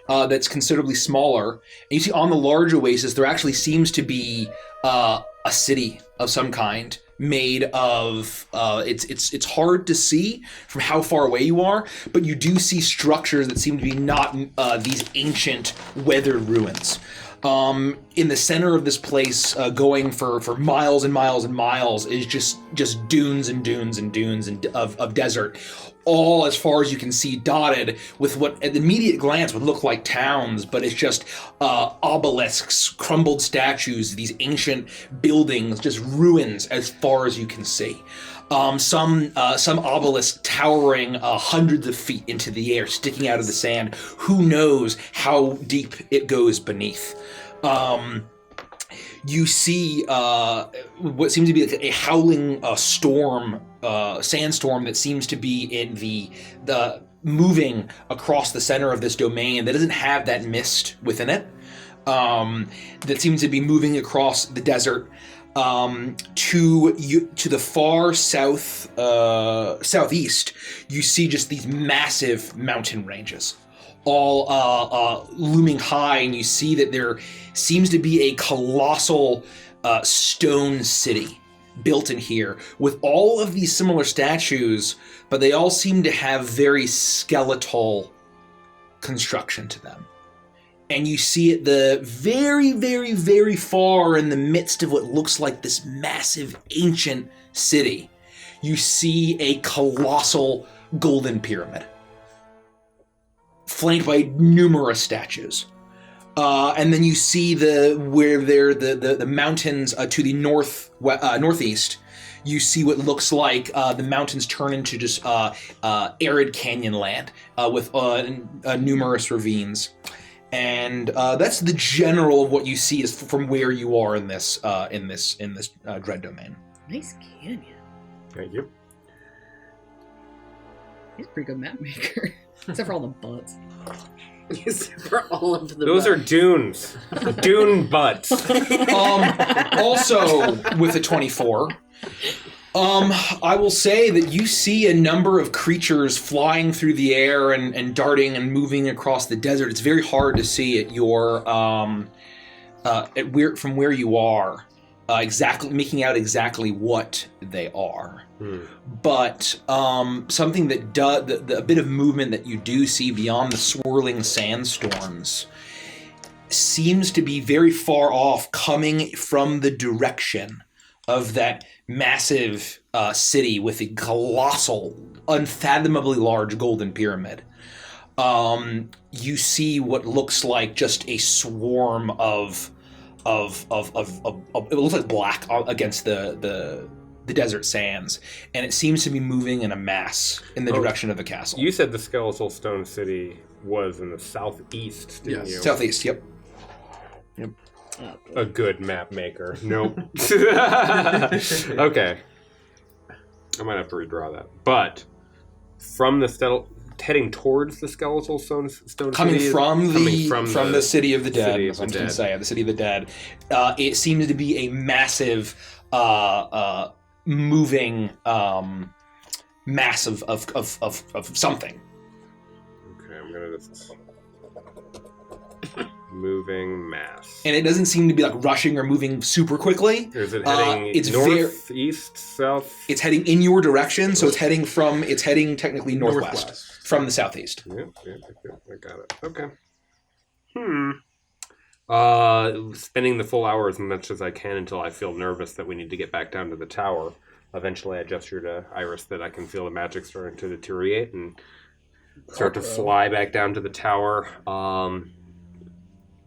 that's considerably smaller. And you see on the large oasis, there actually seems to be a city of some kind made of, it's hard to see from how far away you are, but you do see structures that seem to be not these ancient weathered ruins. In the center of this place, going for miles and miles and miles, is just dunes and dunes and dunes of desert, all as far as you can see, dotted with what at the immediate glance would look like towns, but it's just obelisks, crumbled statues, these ancient buildings, just ruins as far as you can see. Some obelisk towering hundreds of feet into the air, sticking out of the sand. Who knows how deep it goes beneath? You see what seems to be like a howling sandstorm that seems to be in the moving across the center of this domain that doesn't have that mist within it. That seems to be moving across the desert. To the far southeast, you see just these massive mountain ranges, all looming high, and you see that there seems to be a colossal stone city built in here with all of these similar statues, but they all seem to have very skeletal construction to them. And you see at the very, very, very far in the midst of what looks like this massive ancient city, you see a colossal golden pyramid, flanked by numerous statues. And then you see the mountains to the northeast. You see what looks like the mountains turn into just arid canyon land with numerous ravines. And that's the general of what you see is from where you are in this dread domain. Nice canyon. Thank you. He's a pretty good map maker, except for all the butts. Except for all of the Those butts. are dunes. Dune butts. Also, with a 24, I will say that you see a number of creatures flying through the air and darting and moving across the desert. It's very hard to see at your from where you are, making out exactly what they are. But something that the bit of movement that you do see beyond the swirling sandstorms seems to be very far off, coming from the direction of that massive city with a colossal, unfathomably large golden pyramid. You see what looks like just a swarm of it looks like black against the the desert sands, and it seems to be moving in a mass in the direction of the castle. You said the Skeletal Stone City was in the southeast, didn't you? Southeast, yep. A good map maker. Nope. Okay. I might have to redraw that. But from the heading towards the Skeletal Stone Coming City, from the City of the Dead, City of the I was going Dead. to say, the City of the Dead, it seems to be a massive, moving mass of something. Okay, I'm gonna just moving mass. And it doesn't seem to be like rushing or moving super quickly. Is it heading it's north, east, south? It's heading in your direction, so it's heading technically northwest from the southeast. Yep, I got it. Okay. Spending the full hour as much as I can until I feel nervous that we need to get back down to the tower. Eventually, I gesture to Iris that I can feel the magic starting to deteriorate and start to fly back down to the tower.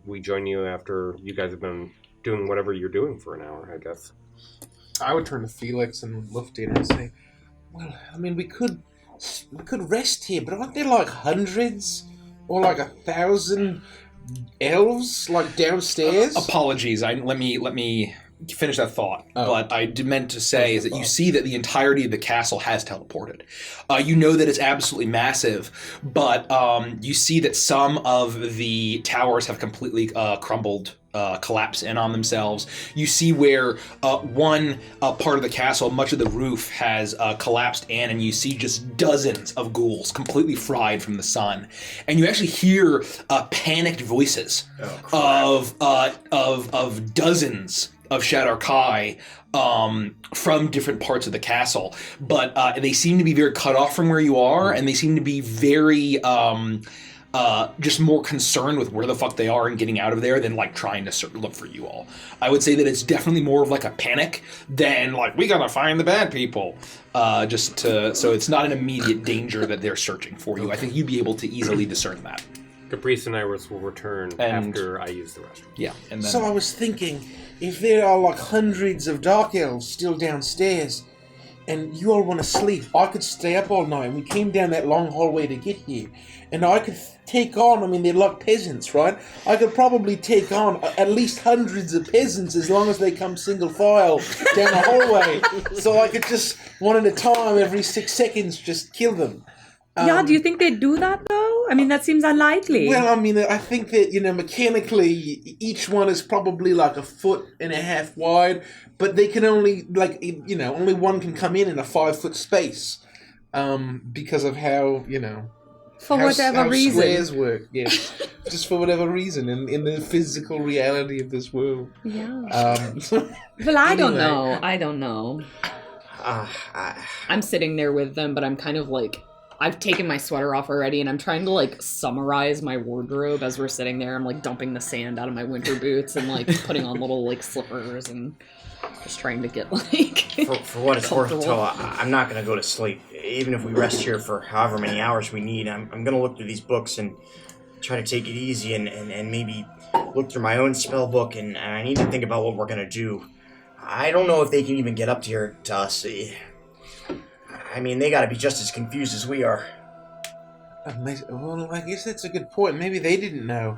We join you after you guys have been doing whatever you're doing for an hour, I guess. I would turn to Felix and Luftin and say, well, I mean, we could rest here, but aren't there like hundreds or like 1,000 elves like downstairs? Apologies. Let me finish that thought. But I meant to say is that you see that the entirety of the castle has teleported. You know that it's absolutely massive, but you see that some of the towers have completely crumbled, collapsed in on themselves. You see where one part of the castle, much of the roof has collapsed in, and you see just dozens of ghouls completely fried from the sun. And you actually hear panicked voices of dozens of Shadar Kai from different parts of the castle, but they seem to be very cut off from where you are, and they seem to be very just more concerned with where the fuck they are and getting out of there than like trying to look for you all. I would say that it's definitely more of like a panic than like we gotta find the bad people. So it's not an immediate danger that they're searching for you. I think you'd be able to easily discern that. Caprice and Iris will return after I use the restroom. Yeah, and then So I was thinking, if there are like hundreds of dark elves still downstairs, and you all want to sleep, I could stay up all night. And we came down that long hallway to get here, and I could take on, I mean, they're like peasants, right? I could probably take on at least hundreds of peasants as long as they come single file down the hallway. So I could just, one at a time, every 6 seconds, just kill them. Yeah, do you think they'd do that though? I mean, that seems unlikely. Well, I mean, I think that, mechanically, each one is probably like 1.5 feet wide, but they can only, only one can come in a 5-foot space, because of how, for whatever reason. Squares work, yes. Just for whatever reason, in the physical reality of this world. Yeah. Well, I don't know. I'm sitting there with them, but I'm kind of like, I've taken my sweater off already, and I'm trying to like summarize my wardrobe as we're sitting there. I'm like dumping the sand out of my winter boots and like putting on little like slippers and just trying to get like For what it's worth, Toa, I'm not going to go to sleep. Even if we rest here for however many hours we need, I'm going to look through these books and try to take it easy and maybe look through my own spell book, and I need to think about what we're going to do. I don't know if they can even get up here to us. I mean, they got to be just as confused as we are. Well, I guess that's a good point. Maybe they didn't know.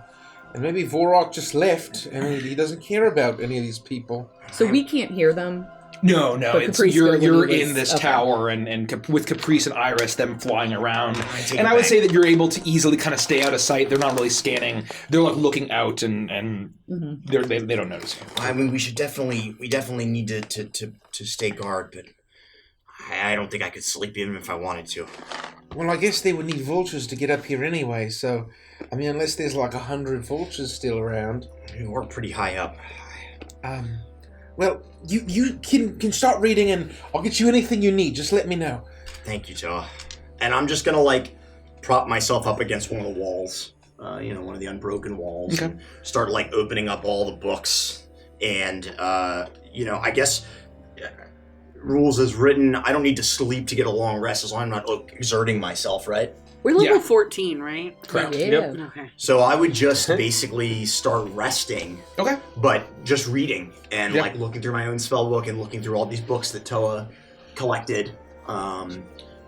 And maybe Vorok just left, and he doesn't care about any of these people. So we can't hear them. No, But it's Caprice you're still in this okay. tower and with Caprice and Iris, them flying around. take And it I would back. say that you're able to easily kind of stay out of sight. They're not really scanning. They're like looking out and they don't notice you. I mean, we definitely need to stay guard, but I don't think I could sleep even if I wanted to. Well, I guess they would need vultures to get up here anyway, so... I mean, unless there's like 100 vultures still around. I mean, we're pretty high up. Well, you can start reading, and I'll get you anything you need. Just let me know. Thank you, Toa. And I'm just gonna, prop myself up against one of the walls. One of the unbroken walls. Okay. And start, opening up all the books. And, I guess... rules as written, I don't need to sleep to get a long rest as long as I'm not exerting myself, right? We're level 14, right? Correct. Yeah. Yep. Okay. So I would just basically start resting, Okay. but just reading and Yep. like looking through my own spell book and looking through all these books that Toa collected,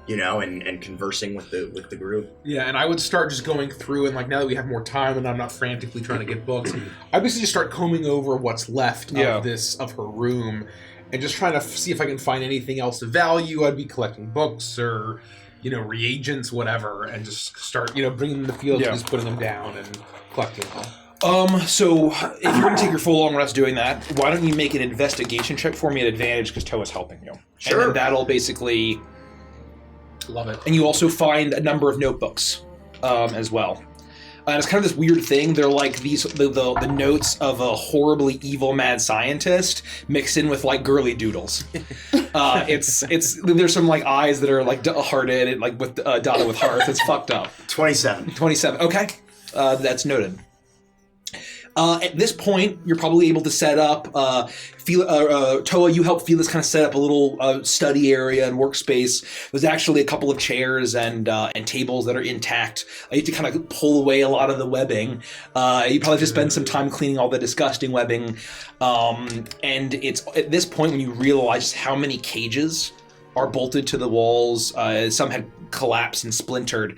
you know, and conversing with the group. Yeah, and I would start just going through and like now that we have more time and I'm not frantically trying to get books, I basically just start combing over what's left of her room and just trying to see if I can find anything else of value. I'd be collecting books or, you know, reagents, whatever, and just start, you know, bringing them to the field and just putting them down and collecting them. So if you're going to take your full long rest doing that, why don't you make an investigation check for me at advantage because Toa's helping you. Sure. And then that'll basically... Love it. And you also find a number of notebooks as well. And it's kind of this weird thing. They're like the notes of a horribly evil mad scientist mixed in with like girly doodles. There's some like eyes that are like hearted and like with dotted with hearts. It's fucked up. 27. 27. Okay, that's noted. At this point, you're probably able to set up. Toa, you help Felix kind of set up a little study area and workspace. There's actually a couple of chairs and tables that are intact. You have to kind of pull away a lot of the webbing. You probably have to spend some time cleaning all the disgusting webbing. And it's at this point when you realize just how many cages are bolted to the walls. Some had collapsed and splintered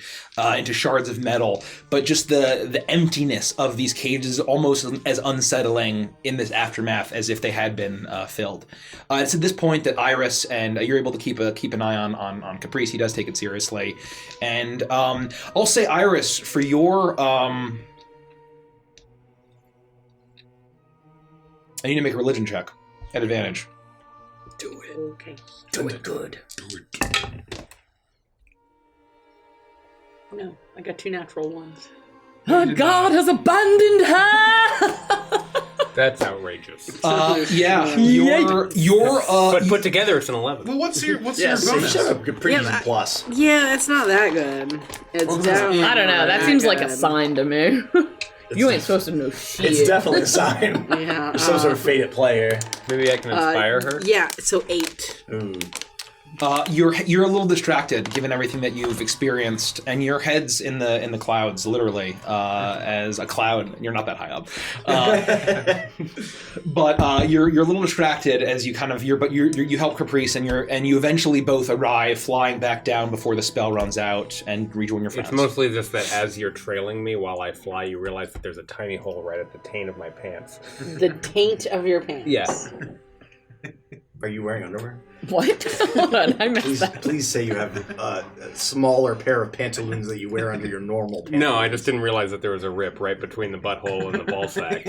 into shards of metal, but just the emptiness of these cages is almost as unsettling in this aftermath as if they had been filled. It's at this point that Iris and you're able to keep an eye on Caprice. He does take it seriously, and I'll say Iris for your. I need to make a religion check at advantage. Do it. Okay. Do it good. No, I got 2 natural ones. Her God has abandoned her! That's outrageous. Yeah, your But put together, it's an 11. Well, what's your Yes, bonus? shut up. Caprice Yeah, plus. Yeah, it's not that good. It's definitely I don't know. not That seems like a good. sign to me. You ain't supposed to know shit. It's definitely a sign. Yeah. There's some sort of fate at play here. Maybe I can inspire her. Yeah, so 8. Ooh. You're a little distracted given everything that you've experienced, and your head's in the clouds, literally, as a cloud. You're not that high up, but you're a little distracted as you kind of you help Caprice, and you eventually both arrive flying back down before the spell runs out and rejoin your friends. It's mostly just that as you're trailing me while I fly, you realize that there's a tiny hole right at the taint of my pants. The taint of your pants. Yes. Are you wearing underwear? What? Hold on, I missed that. Please say you have a smaller pair of pantaloons that you wear under your normal pants. No, I just didn't realize that there was a rip right between the butthole and the ball sack.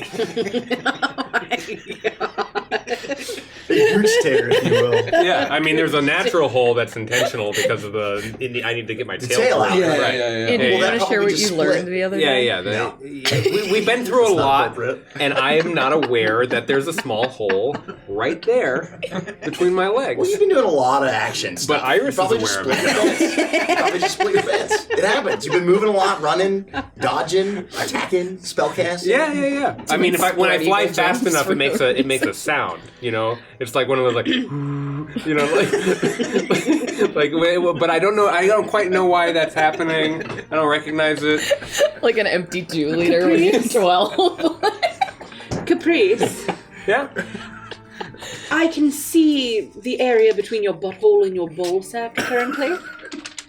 A gooch tear, if you will. Yeah, I mean, there's a natural hole that's intentional because of I need to get my tail tail out. through. Yeah, Right. And Yeah, you yeah. want to share probably what just you split. learned the other day? Yeah. We've been through a It's not lot, appropriate. and I am not aware that there's a small hole right there between my legs. Well, you've been doing a lot of action stuff. But Iris You is aware of it. Probably just split your pants. It happens. You've been moving a lot, running, dodging, attacking, spellcasting. Yeah. I mean, when I fly spread fast eagle enough, it makes a sound. You know, it's like one of those like, you know, like. But I don't know. I don't quite know why that's happening. I don't recognize it. Like an empty 2 liter when you're 12. Caprice, Yeah. I can see the area between your butthole and your ball sack currently.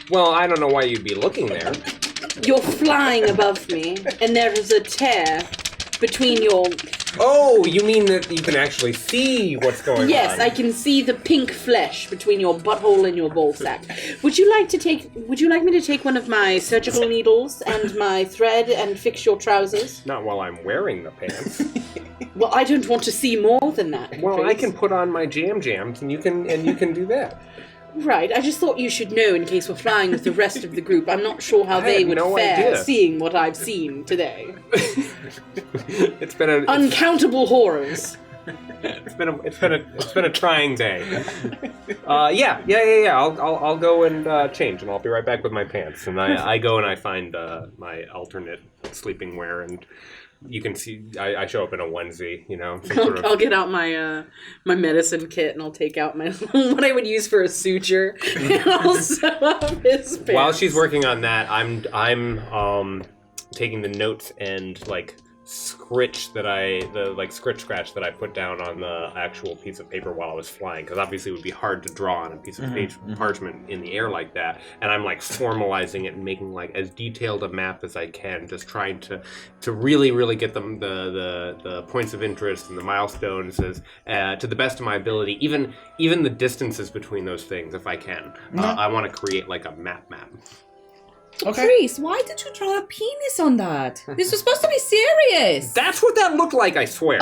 Well, I don't know why you'd be looking there. You're flying above me, and there is a tear between your... Oh, you mean that you can actually see what's going on? Yes, I can see the pink flesh between your butthole and your ball sack. Would you like me to take one of my surgical needles and my thread and fix your trousers? Not while I'm wearing the pants. Well, I don't want to see more than that. Well, I Caprice. can put on my jams, and you can do that. Right, I just thought you should know in case we're flying with the rest of the group. I'm not sure how I they had would no fare idea. seeing what I've seen today. It's been Uncountable horrors. it's been a trying day. Yeah. I'll go and change, and I'll be right back with my pants. And I go and I find my alternate sleeping wear and you can see I show up in a onesie, you know. I'll get out my my medicine kit and I'll take out my what I would use for a suture and I'll sew up his pants. While she's working on that, I'm taking the notes and like scratch scratch that I put down on the actual piece of paper while I was flying, because obviously it would be hard to draw on a piece of parchment in the air like that, and I'm like formalizing it and making like as detailed a map as I can, just trying to really get them the points of interest and the milestones as to the best of my ability, even the distances between those things if I can. I want to create like a map. Okay. Chris, why did you draw a penis on that? This was supposed to be serious. That's what that looked like, I swear.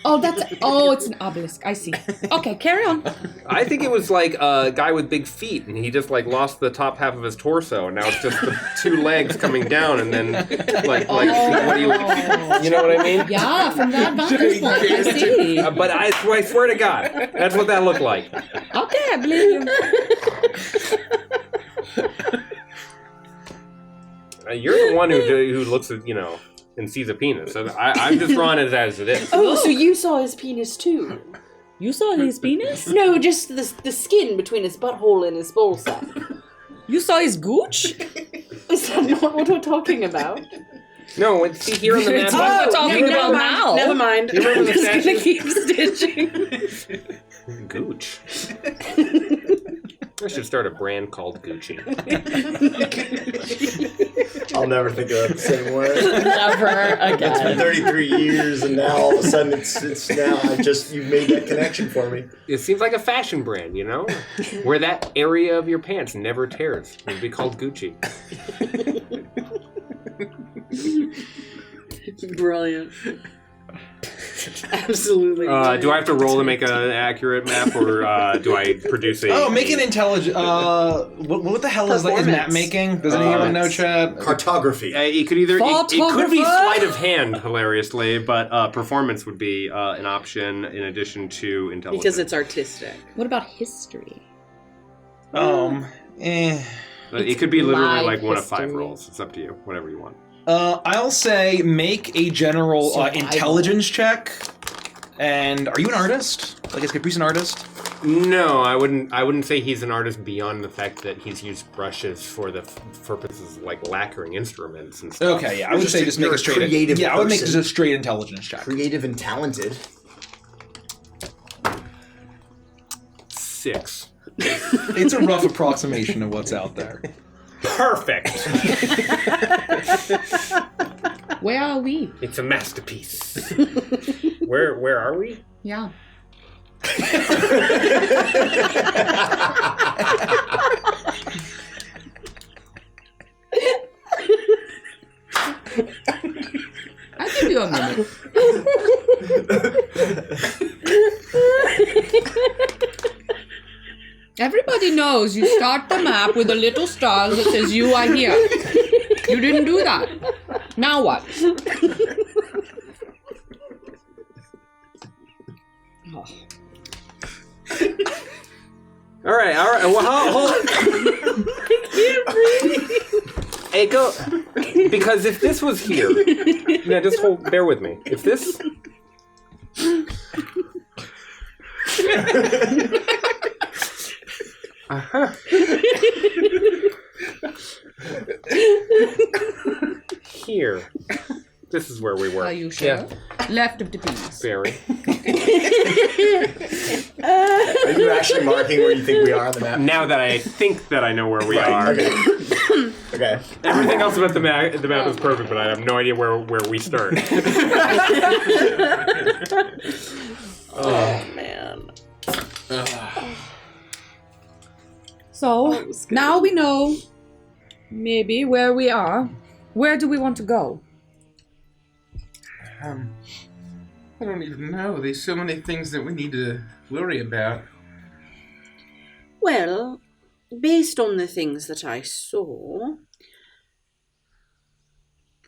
It's an obelisk. I see. Okay, carry on. I think it was like a guy with big feet, and he just like lost the top half of his torso, and now it's just the two legs coming down, and then what do you know what I mean? Yeah, from that vantage point, I see. But I swear to God, that's what that looked like. Okay, I believe you. You're the one who looks at, and sees a penis. So I'm just drawing it as it is. Oh, so you saw his penis too? You saw his penis? No, just the skin between his butthole and his ballsack. You saw his gooch? Is that not what we're talking about? No, see here on the map. That's what we're talking about now. Never mind. You remember the I'm just statue? gonna keep stitching. Gooch. I should start a brand called Gucci. I'll never think of it the same way. Never again. It's been 33 years, and now all of a sudden it's now you've made that connection for me. It seems like a fashion brand, where that area of your pants never tears. It would be called Gucci. Brilliant. Absolutely. Do I have to roll to make an accurate map, or do I produce a... Oh, make an intelligent... what the hell is map making? Does anyone know, Chad? Cartography. It could either... It could be sleight of hand, hilariously, but performance would be an option in addition to intelligence. Because it's artistic. What about history? But it could be literally like one of history. 5 rolls. It's up to you. Whatever you want. I'll say make a general intelligence check. And are you an artist? Like, is Caprice an artist? No, I wouldn't say he's an artist beyond the fact that he's used brushes for the purposes of like lacquering instruments and stuff. Okay, yeah, I would say just make a straight creative. Yeah, I would make person. just a straight intelligence check. Creative and talented. 6. It's a rough approximation of what's out there. Perfect. Where are we? It's a masterpiece. Where are we? Yeah. I'll give you a minute. Everybody knows you start the map with a little star that says you are here. You didn't do that. Now what? Oh. All right. Well, hold. Hey, go. Because if this was here, just bear with me. If this. Here. This is where we were. Are you sure? Yeah. Left of the piece. Very. Are you actually marking where you think we are on the map? Now that I think that I know where we are. Okay. Okay. Everything else about the map is perfect, but I have no idea where we start. Oh, man. So, now we know maybe where we are. Where do we want to go? I don't even know. There's so many things that we need to worry about. Well, based on the things that I saw,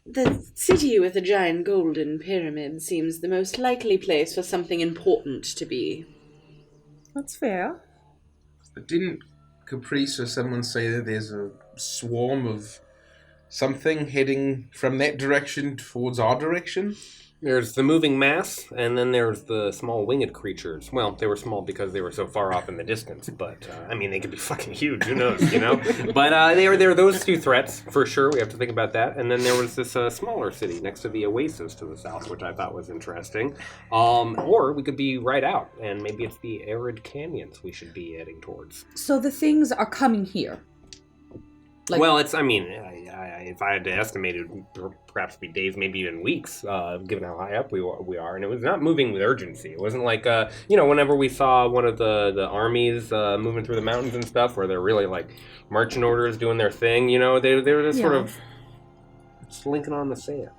the city with the giant golden pyramid seems the most likely place for something important to be. That's fair. But didn't Caprice or someone say that there's a swarm of something heading from that direction towards our direction? There's the moving mass, and then there's the small winged creatures. Well, they were small because they were so far off in the distance, but, I mean, they could be fucking huge, who knows, you know? But there are those two threats, for sure, we have to think about that. And then there was this smaller city next to the oasis to the south, which I thought was interesting. Or we could be right out, and maybe it's the arid canyons we should be heading towards. So the things are coming here. Well, if I had to estimate, it would perhaps be days, maybe even weeks, given how high up we are. And it was not moving with urgency. It wasn't like, whenever we saw one of the armies moving through the mountains and stuff, where they're really like marching orders doing their thing, they were just sort of slinking on the sand.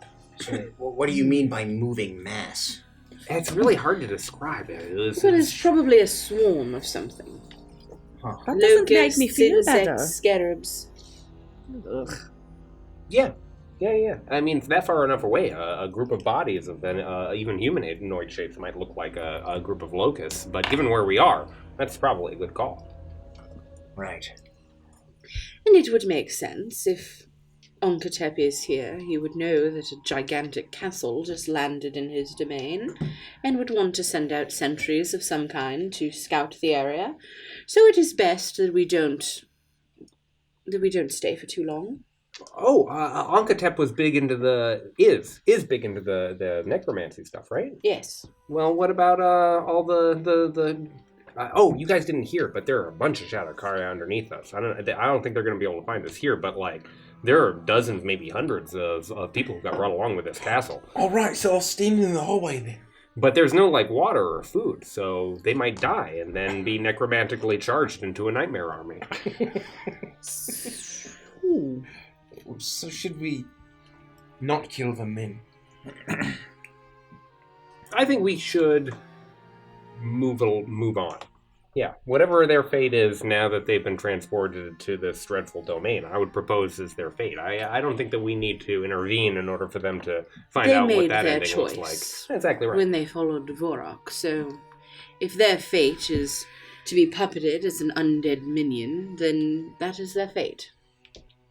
So, what do you mean by moving mass? It's really hard to describe it. But it's probably a swarm of something. Huh. That doesn't make me feel insects, better. scarabs. Ugh. Yeah. I mean, that far enough away, a group of bodies of even humanoid shapes might look like a group of locusts. But given where we are, that's probably a good call. Right. And it would make sense if Onkatep is here. He would know that a gigantic castle just landed in his domain and would want to send out sentries of some kind to scout the area. So it is best that we don't stay for too long. Oh, Onkatep was big into is big into the necromancy stuff, right? Yes. Well, what about all the oh, you guys didn't hear, but there are a bunch of Shadowkari underneath us. I don't think they're going to be able to find us here, but like there are dozens, maybe hundreds of people who got brought along with this castle. All right, so I'll stand in the hallway then. But there's no like water or food, so they might die and then be necromantically charged into a nightmare army. Ooh. So should we not kill them then? I think we should move on. Yeah, whatever their fate is now that they've been transported to this dreadful domain, I would propose is their fate. I don't think that we need to intervene in order for them to find out what that ending looks like. That's exactly right. When they followed Dvorak, so if their fate is to be puppeted as an undead minion, then that is their fate.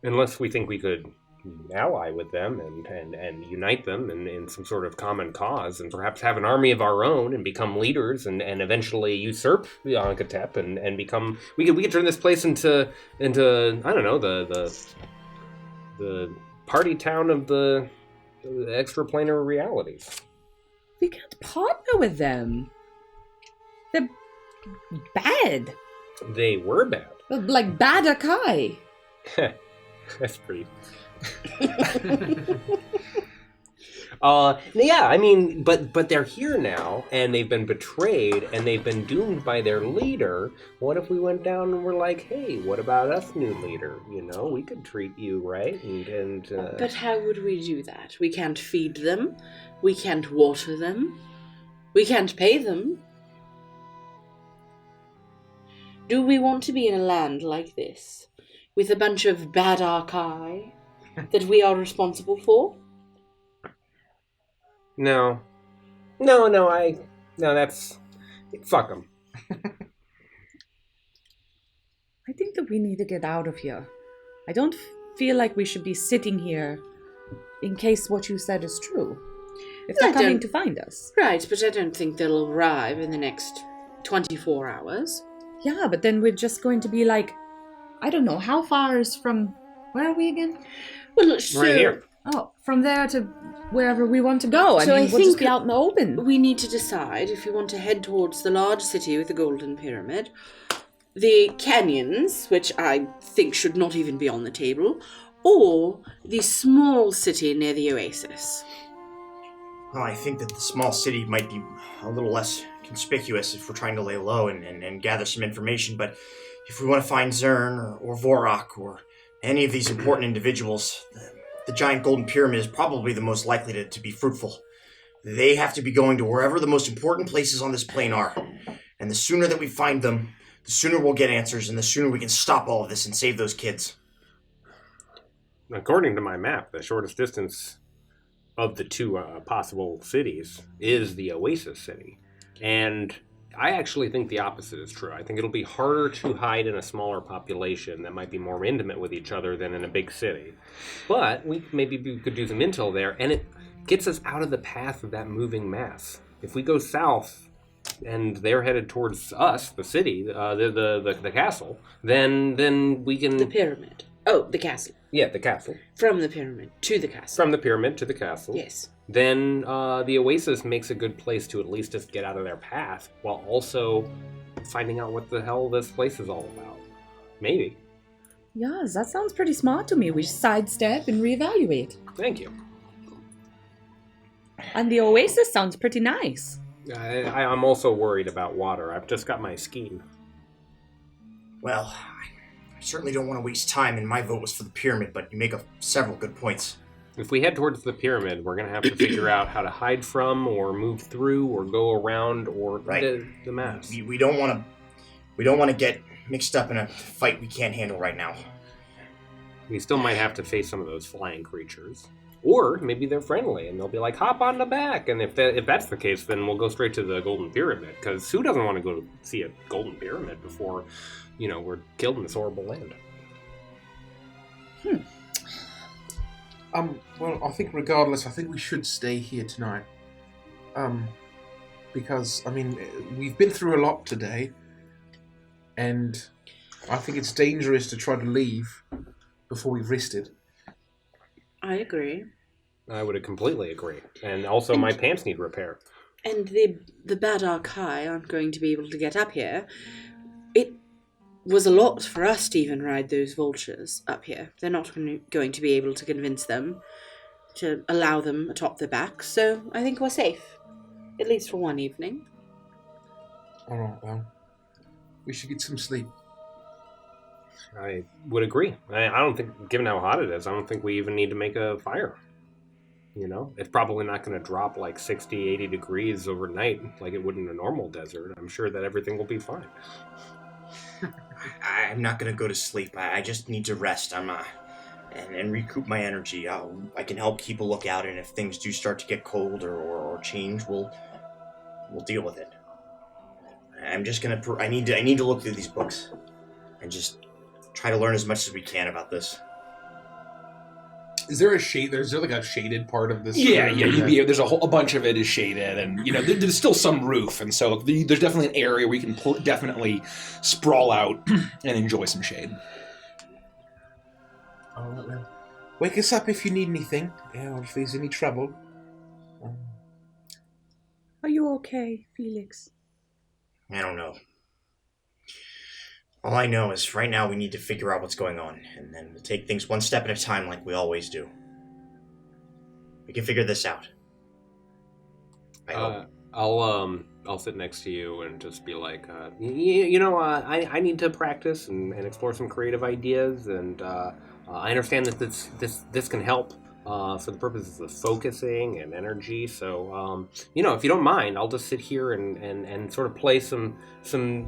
Unless we think we could ally with them and unite them in some sort of common cause and perhaps have an army of our own and become leaders and eventually usurp the Ankatep and become we could turn this place into I don't know the party town of the extraplanar realities. We can't partner with them. They're bad. They were bad. Like bad Akai. That's pretty. Yeah, I mean, but they're here now, and they've been betrayed, and they've been doomed by their leader. What if we went down and were like, hey, what about us, new leader? We could treat you right, and But how would we do that? We can't feed them. We can't water them. We can't pay them. Do we want to be in a land like this, with a bunch of bad Arkai that we are responsible for? No, that's fuck them. I think that we need to get out of here. I don't feel like we should be sitting here in case what you said is true. If they're coming to find us. Right, but I don't think they'll arrive in the next 24 hours. Yeah, but then we're just going to be like, I don't know, how far is from... Where are we again? Well, so right here. Oh, from there to wherever we want to go. So I I mean, we'll just think be out in the open. we need to decide if we want to head towards the large city with the Golden Pyramid, the canyons, which I think should not even be on the table, or the small city near the oasis. Well, I think that the small city might be a little less conspicuous if we're trying to lay low and gather some information, but if we want to find Zern or Vorak or any of these important individuals, the giant golden pyramid is probably the most likely to be fruitful. They have to be going to wherever the most important places on this plane are, and the sooner that we find them, the sooner we'll get answers, and the sooner we can stop all of this and save those kids. According to my map, the shortest distance of the two possible cities is the Oasis City. And I actually think the opposite is true. I think it'll be harder to hide in a smaller population that might be more intimate with each other than in a big city. But we could do some intel there, and it gets us out of the path of that moving mass. If we go south and they're headed towards us, the city, the castle, then we can... The pyramid. Oh, the castle. Yeah, the castle. From the pyramid to the castle. From the pyramid to the castle. Yes. Then the Oasis makes a good place to at least just get out of their path, while also finding out what the hell this place is all about. Maybe. Yes, that sounds pretty smart to me. We sidestep and reevaluate. Thank you. And the Oasis sounds pretty nice. I'm also worried about water. I've just got my scheme. Well, I certainly don't want to waste time, and my vote was for the pyramid, but you make several good points. If we head towards the pyramid, we're going to have to figure out how to hide from, or move through, or go around, or the mass. We don't want to get mixed up in a fight we can't handle right now. We still might have to face some of those flying creatures. Or maybe they're friendly and they'll be like, hop on the back. And if that's the case, then we'll go straight to the Golden Pyramid. Because who doesn't want to go see a Golden Pyramid before, we're killed in this horrible land? Well, I think regardless, I think we should stay here tonight. Because, we've been through a lot today. And I think it's dangerous to try to leave before we've rested. I agree. I would completely agree. And also, my pants need repair. And the bad Archai aren't going to be able to get up here. It was a lot for us to even ride those vultures up here. They're not going to be able to convince them to allow them atop their backs, so I think we're safe. At least for one evening. Alright, well, we should get some sleep. I would agree. I don't think, given how hot it is, I don't think we even need to make a fire. It's probably not going to drop like 60, 80 degrees overnight like it would in a normal desert. I'm sure that everything will be fine. I'm not going to go to sleep. I just need to rest. And recoup my energy. I can help keep a lookout, and if things do start to get cold or change, we'll deal with it. I'm just going to... I need to look through these books and just try to learn as much as we can about this. Is there a shade? Is there like a shaded part of this? Yeah. There's a bunch of it is shaded, and there's still some roof, and so there's definitely an area where you can definitely sprawl out and enjoy some shade. All right, well, wake us up if you need anything, or if there's any trouble. Are you okay, Felix? I don't know. All I know is right now we need to figure out what's going on, and then we'll take things one step at a time like we always do. We can figure this out. I hope. I'll sit next to you and just be like, I need to practice and explore some creative ideas, and I understand that this can help for the purposes of focusing and energy. So, if you don't mind, I'll just sit here and sort of play some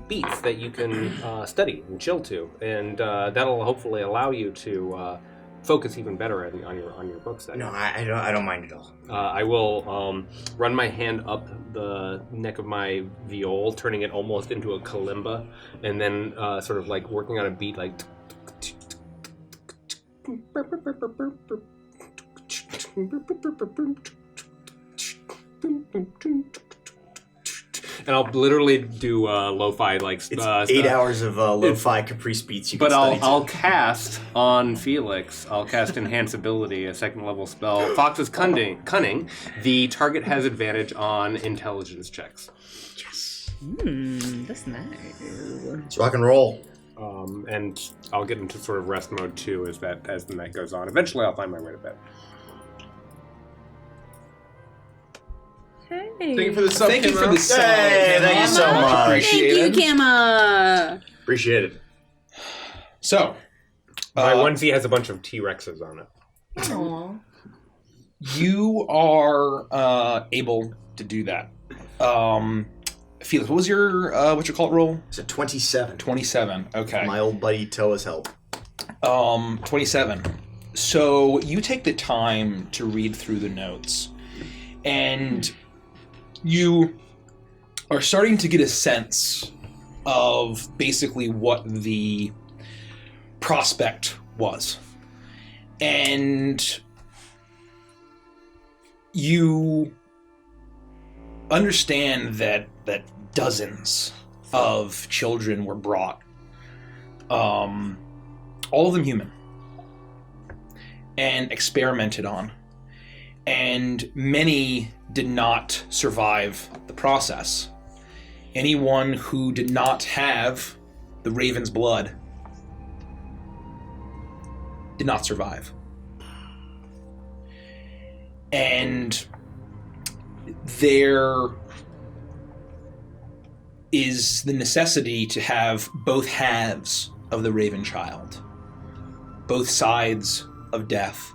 beats that you can study and chill to, and that'll hopefully allow you to focus even better on your book study. No, I don't mind at all. I will run my hand up the neck of my viol, turning it almost into a kalimba, and then sort of like working on a beat like. And I'll literally do lo-fi like it's 8 hours of lo-fi caprice beats. You can but study I'll cast on Felix. I'll cast Enhanceability, a 2nd level spell. Fox's Cunning. The target has advantage on intelligence checks. Yes. That's nice. Let's rock and roll. And I'll get into sort of rest mode too as the night goes on. Eventually, I'll find my way to bed. Hey. Thank you for the sub. Thank you for the sub. Hey, thank you so much. Thank you, Kama. Appreciate it. So, My onesie has a bunch of T-Rexes on it. Aww. you are able to do that. Felix, what was your what you call it roll? It's a 27. 27. Okay. My old buddy Toa's help. 27. So you take the time to read through the notes, and you are starting to get a sense of basically what the prospect was. And you understand that dozens of children were brought, all of them human, and experimented on. And many did not survive the process. Anyone who did not have the raven's blood did not survive. And there is the necessity to have both halves of the Raven Child, both sides of death,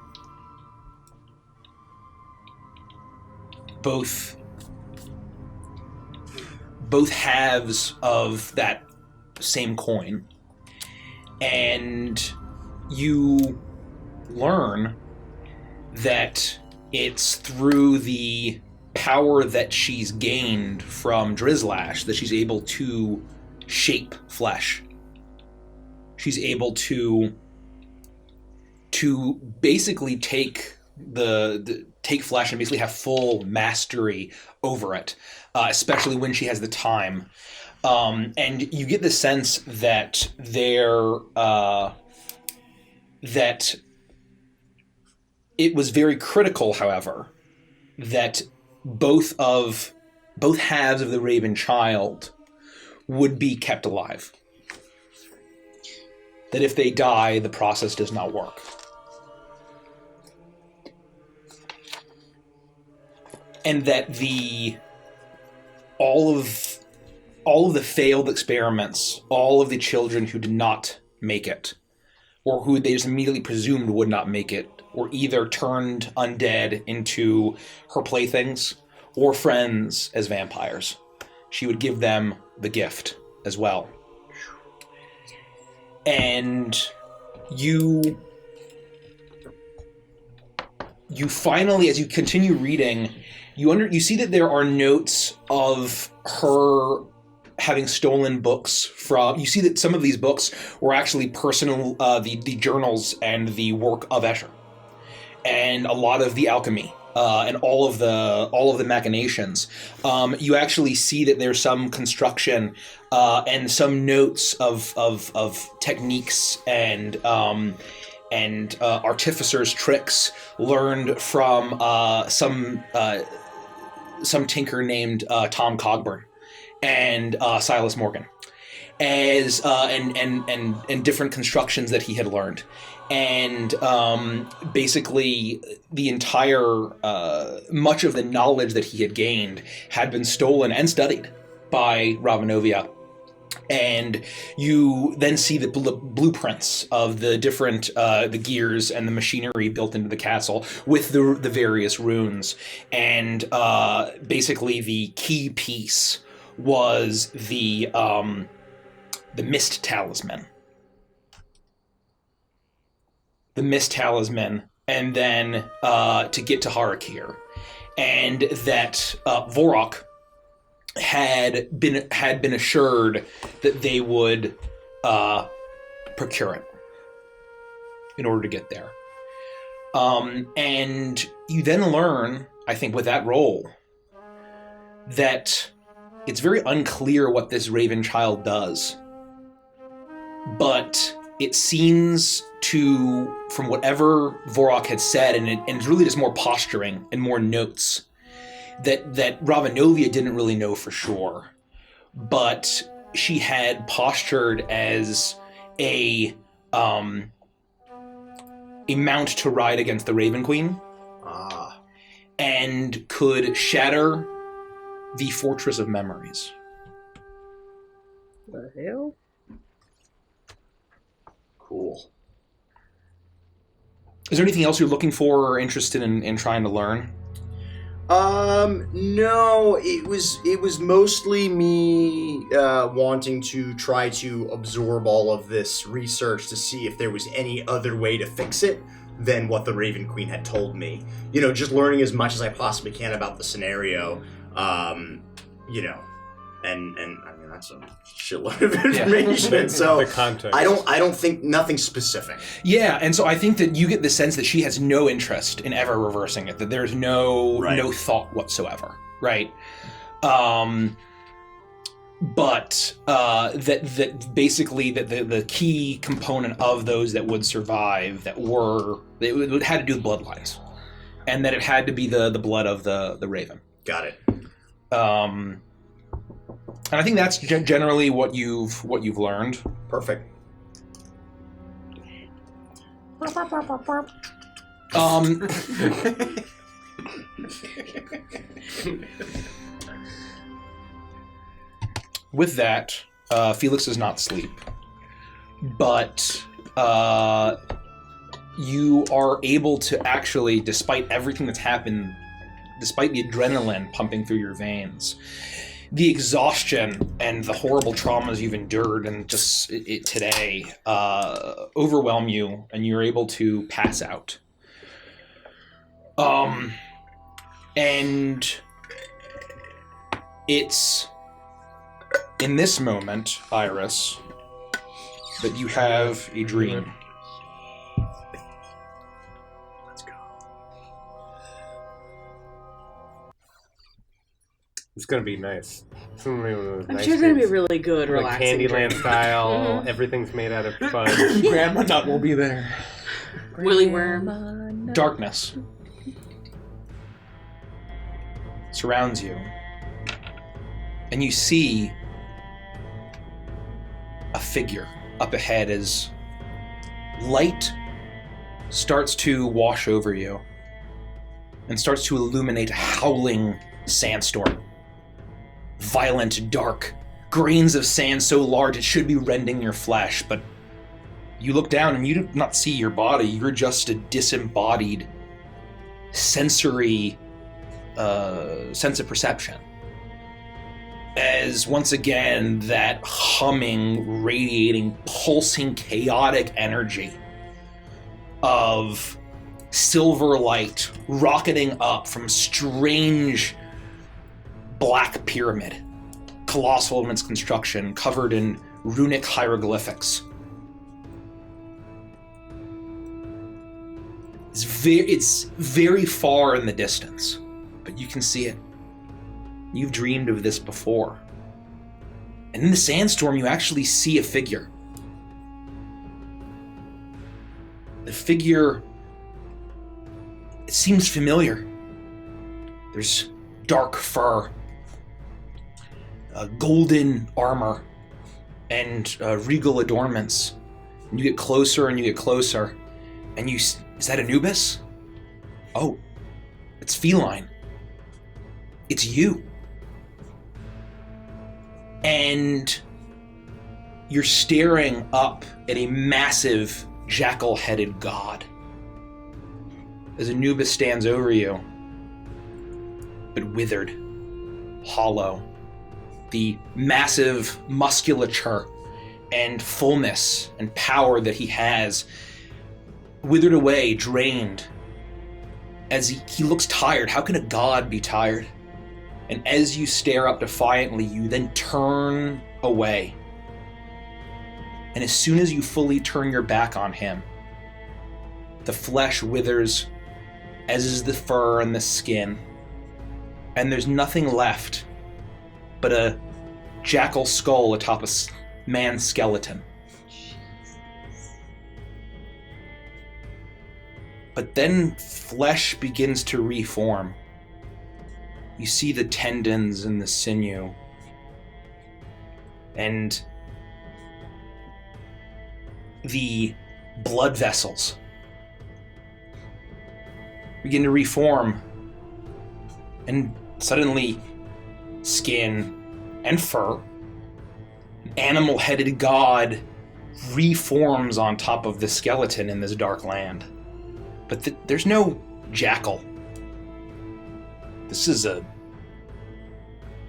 both halves of that same coin. And you learn that it's through the power that she's gained from Drizzlash that she's able to shape flesh. She's able to basically take take flesh and basically have full mastery over it, especially when she has the time. And you get the sense that that it was very critical, however, that both halves of the Raven Child would be kept alive. That if they die, the process does not work. And that all of the failed experiments, all of the children who did not make it, or who they just immediately presumed would not make it, were either turned undead into her playthings or friends as vampires. She would give them the gift as well. And you finally, as you continue reading, you see that there are notes of her having stolen books from. You see that some of these books were actually personal, the journals and the work of Escher, and a lot of the alchemy, and all of the machinations. You actually see that there's some construction and some notes of techniques and artificers' tricks learned from some tinker named Tom Cogburn and Silas Morgan, as and different constructions that he had learned. And basically the entire much of the knowledge that he had gained had been stolen and studied by Ravenovia. And you then see the blueprints of the different the gears and the machinery built into the castle with the various runes. And basically the key piece was the Mist Talisman. The Mist Talisman, and then to get to Harakir. And that Vorok had been assured that they would procure it in order to get there. And you then learn, I think, with that role, that it's very unclear what this Raven Child does. But it seems to, from whatever Vorok had said, and it's really just more posturing and more notes, that Ravenovia didn't really know for sure. But she had postured as a mount to ride against the Raven Queen. And could shatter the Fortress of Memories. The hell? Cool. Is there anything else you're looking for or interested in trying to learn? No, it was mostly me wanting to try to absorb all of this research to see if there was any other way to fix it than what the Raven Queen had told me. Just learning as much as I possibly can about the scenario. And I mean that's a shitload of information. So the context. I don't think nothing specific. Yeah, and so I think that you get the sense that she has no interest in ever reversing it. That there's no thought whatsoever, right? But that basically that the key component of those that would survive it had to do with bloodlines, and that it had to be the blood of the raven. Got it. And I think that's generally what you've learned. Perfect. With that, Felix does not sleep, but you are able to actually, despite everything that's happened, despite the adrenaline pumping through your veins, the exhaustion and the horrible traumas you've endured and just it today overwhelm you, and you're able to pass out. And it's in this moment, Iris, that you have a dream. Let's go. It's gonna be nice. I'm sure it's gonna be really good, like relaxing. Candyland style. Everything's made out of fudge. Grandma Nut will be there. Willy worm. Darkness surrounds you, and you see a figure up ahead as light starts to wash over you and starts to illuminate a howling sandstorm. Violent, dark, grains of sand so large it should be rending your flesh, but you look down and you do not see your body. You're just a disembodied sensory sense of perception. As once again, that humming, radiating, pulsing, chaotic energy of silver light rocketing up from strange black pyramid, colossal in its construction, covered in runic hieroglyphics. It's very far in the distance, but you can see it. You've dreamed of this before. And in the sandstorm, you actually see a figure. The figure, it seems familiar. There's dark fur, golden armor, and regal adornments. And you get closer and you get closer, and is that Anubis? Oh, it's feline. It's you. And you're staring up at a massive jackal-headed god as Anubis stands over you, but withered, hollow. The massive musculature and fullness and power that he has withered away, drained. As he looks tired. How can a god be tired? And as you stare up defiantly, you then turn away. And as soon as you fully turn your back on him, the flesh withers, as is the fur and the skin. And there's nothing left but a jackal skull atop a man's skeleton. But then flesh begins to reform. You see the tendons and the sinew. And the blood vessels begin to reform. And suddenly, skin and fur, an animal-headed god reforms on top of the skeleton in this dark land. But there's no jackal. This is a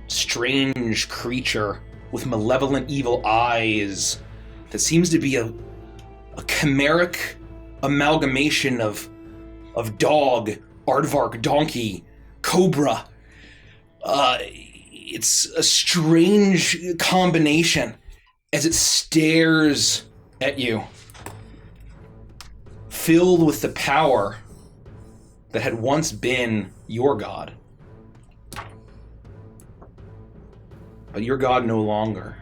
strange creature with malevolent evil eyes that seems to be a chimeric amalgamation of dog, aardvark, donkey, cobra. it's a strange combination as it stares at you, filled with the power that had once been your god. But your god no longer.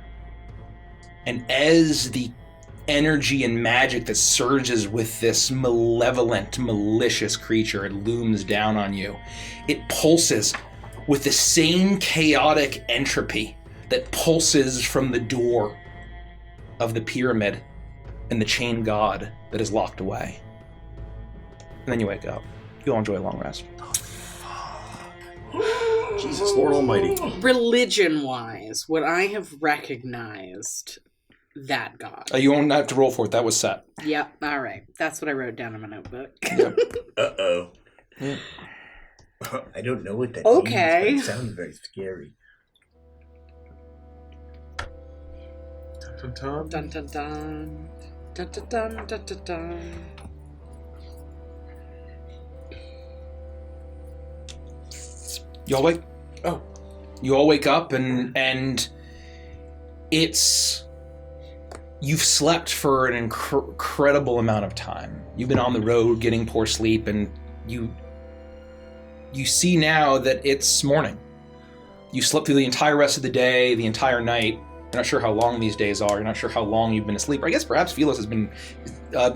And as the energy and magic that surges with this malevolent, malicious creature, it looms down on you, it pulses with the same chaotic entropy that pulses from the door of the pyramid and the chain god that is locked away. And then you wake up. You'll enjoy a long rest. Jesus, Lord Almighty. Religion-wise, would I have recognized that god? You won't have to roll for it. That was set. Yep, all right. That's what I wrote down in my notebook. Yep. Uh-oh. Yeah. I don't know what that Okay. means, but it sounds very scary. Dun, dun, Dun dun dun. Dun dun dun dun dun dun. You all wake. Oh, you all wake up and it's you've slept for an incredible amount of time. You've been on the road getting poor sleep, and you see now that it's morning. You slept through the entire rest of the day, the entire night. You're not sure how long these days are. You're not sure how long you've been asleep. Or I guess perhaps Philos has been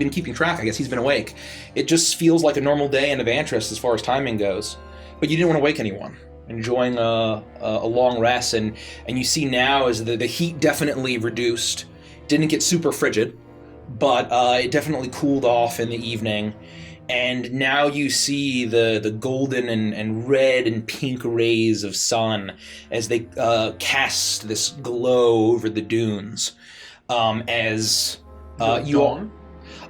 keeping track. I guess he's been awake. It just feels like a normal day in Evantris as far as timing goes. But you didn't want to wake anyone. Enjoying a long rest, and you see now is the heat definitely reduced. Didn't get super frigid, but it definitely cooled off in the evening. And now you see the golden and red and pink rays of sun as they cast this glow over the dunes. As you all,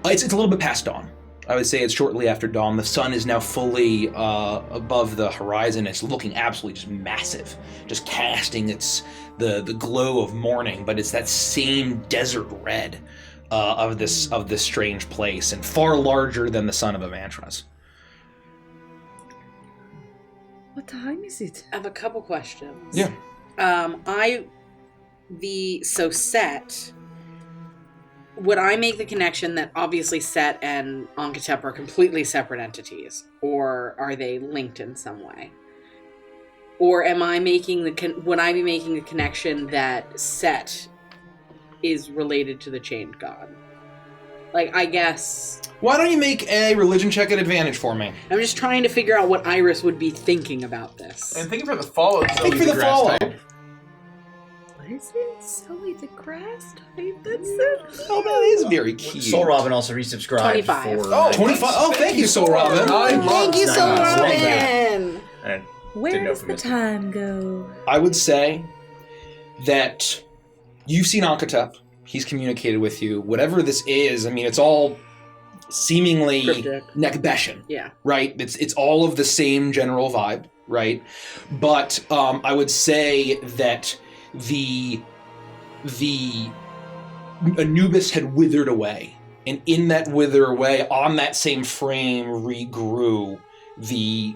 it's a little bit past dawn. I would say it's shortly after dawn. The sun is now fully above the horizon. It's looking absolutely just massive, just casting the glow of morning. But it's that same desert red of this strange place, and far larger than the sun of Evantris. What time is it? I have a couple questions. Yeah. Set. Would I make the connection that obviously Set and Ankatep are completely separate entities, or are they linked in some way? Or am I making would I be making the connection that Set is related to the chained god? Like, I guess... Why don't you make a religion check at advantage for me? I'm just trying to figure out what Iris would be thinking about this. And thinking for the follow. Think for the follow. What is it? Sully the grass type? That's it. Oh, that is very cute. Soul Robin also resubscribed 25. for... Oh, 25. Oh, thank you, Soul Robin. Thank you, Soul Nice. Robin! And Where didn't know does from the this. time go? I would say that you've seen Ankatep. He's communicated with you. Whatever this is, I mean, it's all seemingly Cryptic. Nekbeshan, Yeah. right? It's all of the same general vibe, right? But I would say that the Anubis had withered away, and in that wither away, on that same frame, regrew the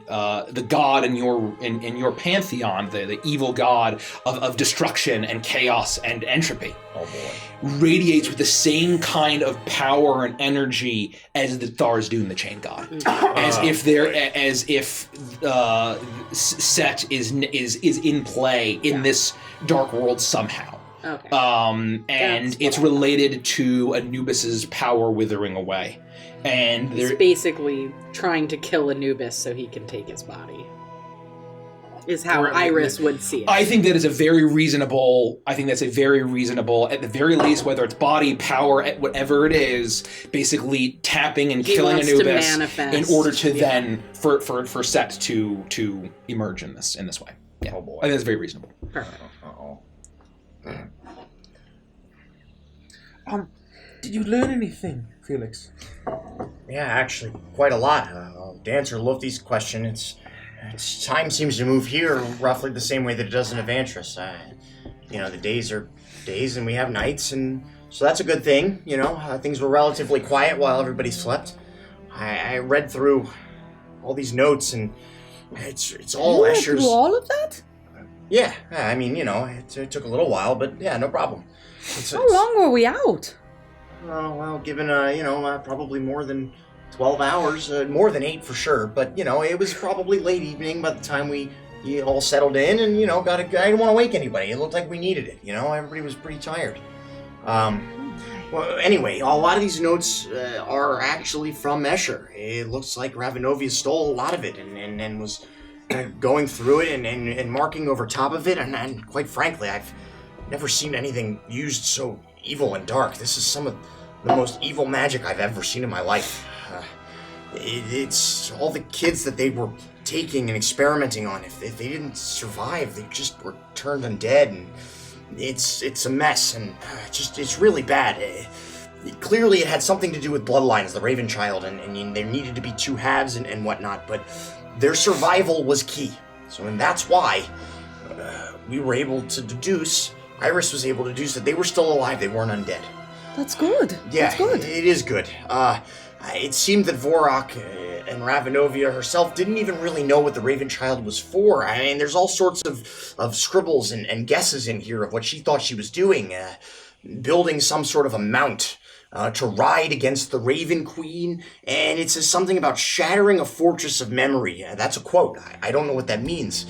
god in your pantheon, the evil god of destruction and chaos and entropy. Oh boy. Radiates with the same kind of power and energy as the Thars-Dûn, the chain god. As if Set is in play in this dark world somehow. Okay. And That's it's what I related to Anubis's power withering away. And He's basically trying to kill Anubis so he can take his body. Is how Or- Iris would see it. I think that is a very reasonable, at the very least, whether it's body, power, whatever it is, basically tapping and He killing wants to Anubis manifest. in order to Yeah. then, for Set to emerge in this way. Yeah. Oh boy. I think that's very reasonable. Perfect. Uh-oh. Did you learn anything, Felix? Yeah, actually, quite a lot. Dancer Lufthy's question, it's time seems to move here roughly the same way that it does in Evantris. The days are days and we have nights, and so that's a good thing. Things were relatively quiet while everybody slept. I read through all these notes, and it's all You read Escher's. through all of that? Yeah, I mean, it took a little while, but yeah, no problem. How long were we out? Well, given, probably more than 12 hours, more than 8 for sure, but, it was probably late evening by the time we all settled in and, I didn't want to wake anybody. It looked like we needed it, everybody was pretty tired. Well, anyway, a lot of these notes are actually from Escher. It looks like Ravenovia stole a lot of it and was going through it and marking over top of it, and quite frankly, I've never seen anything used so evil and dark. This is some of the most evil magic I've ever seen in my life. It's all the kids that they were taking and experimenting on. If they didn't survive, they just were turned undead, and it's a mess, and it's really bad. Clearly, it had something to do with bloodlines, the Raven Child, and there needed to be 2 halves and whatnot, but their survival was key. And that's why we were able to deduce, Iris was able to deduce that they were still alive, they weren't undead. That's good. Yeah, that's good. It is good. It seemed that Vorak and Ravenovia herself didn't even really know what the Raven Child was for. I mean, there's all sorts of scribbles and guesses in here of what she thought she was doing. Building some sort of a mount to ride against the Raven Queen, and it says something about shattering a fortress of memory. That's a quote. I don't know what that means.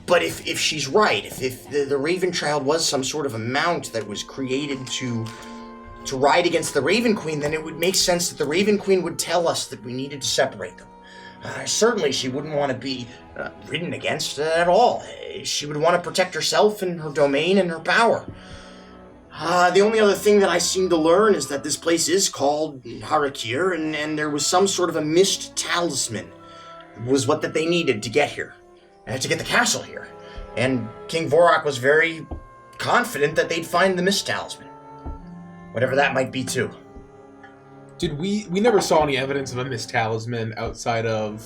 But if she's right, if the Raven Child was some sort of a mount that was created to ride against the Raven Queen, then it would make sense that the Raven Queen would tell us that we needed to separate them. Certainly she wouldn't want to be ridden against at all. She would want to protect herself and her domain and her power. The only other thing that I seem to learn is that this place is called Harakir, and there was some sort of a mist talisman. Was what that they needed to get here. To get the castle here. And King Vorak was very confident that they'd find the mist talisman. Whatever that might be, too. Did we never saw any evidence of a mist talisman outside of...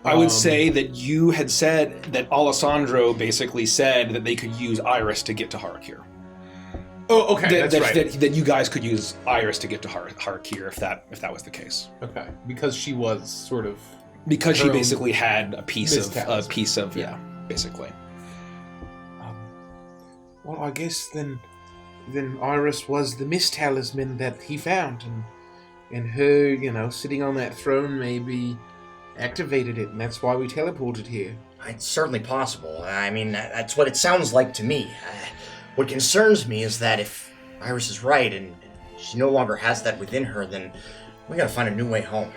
I would say that you had said that Alessandro basically said that they could use Iris to get to Harakir. Oh, okay, that's right. That you guys could use Iris to get to Harakir if that was the case. Okay, because she was sort of... Because she basically had a piece of basically. Well, I guess then Iris was the mist talisman that he found, and her, sitting on that throne maybe activated it, and that's why we teleported here. It's certainly possible. I mean, that's what it sounds like to me. What concerns me is that if Iris is right and she no longer has that within her, then we gotta find a new way home.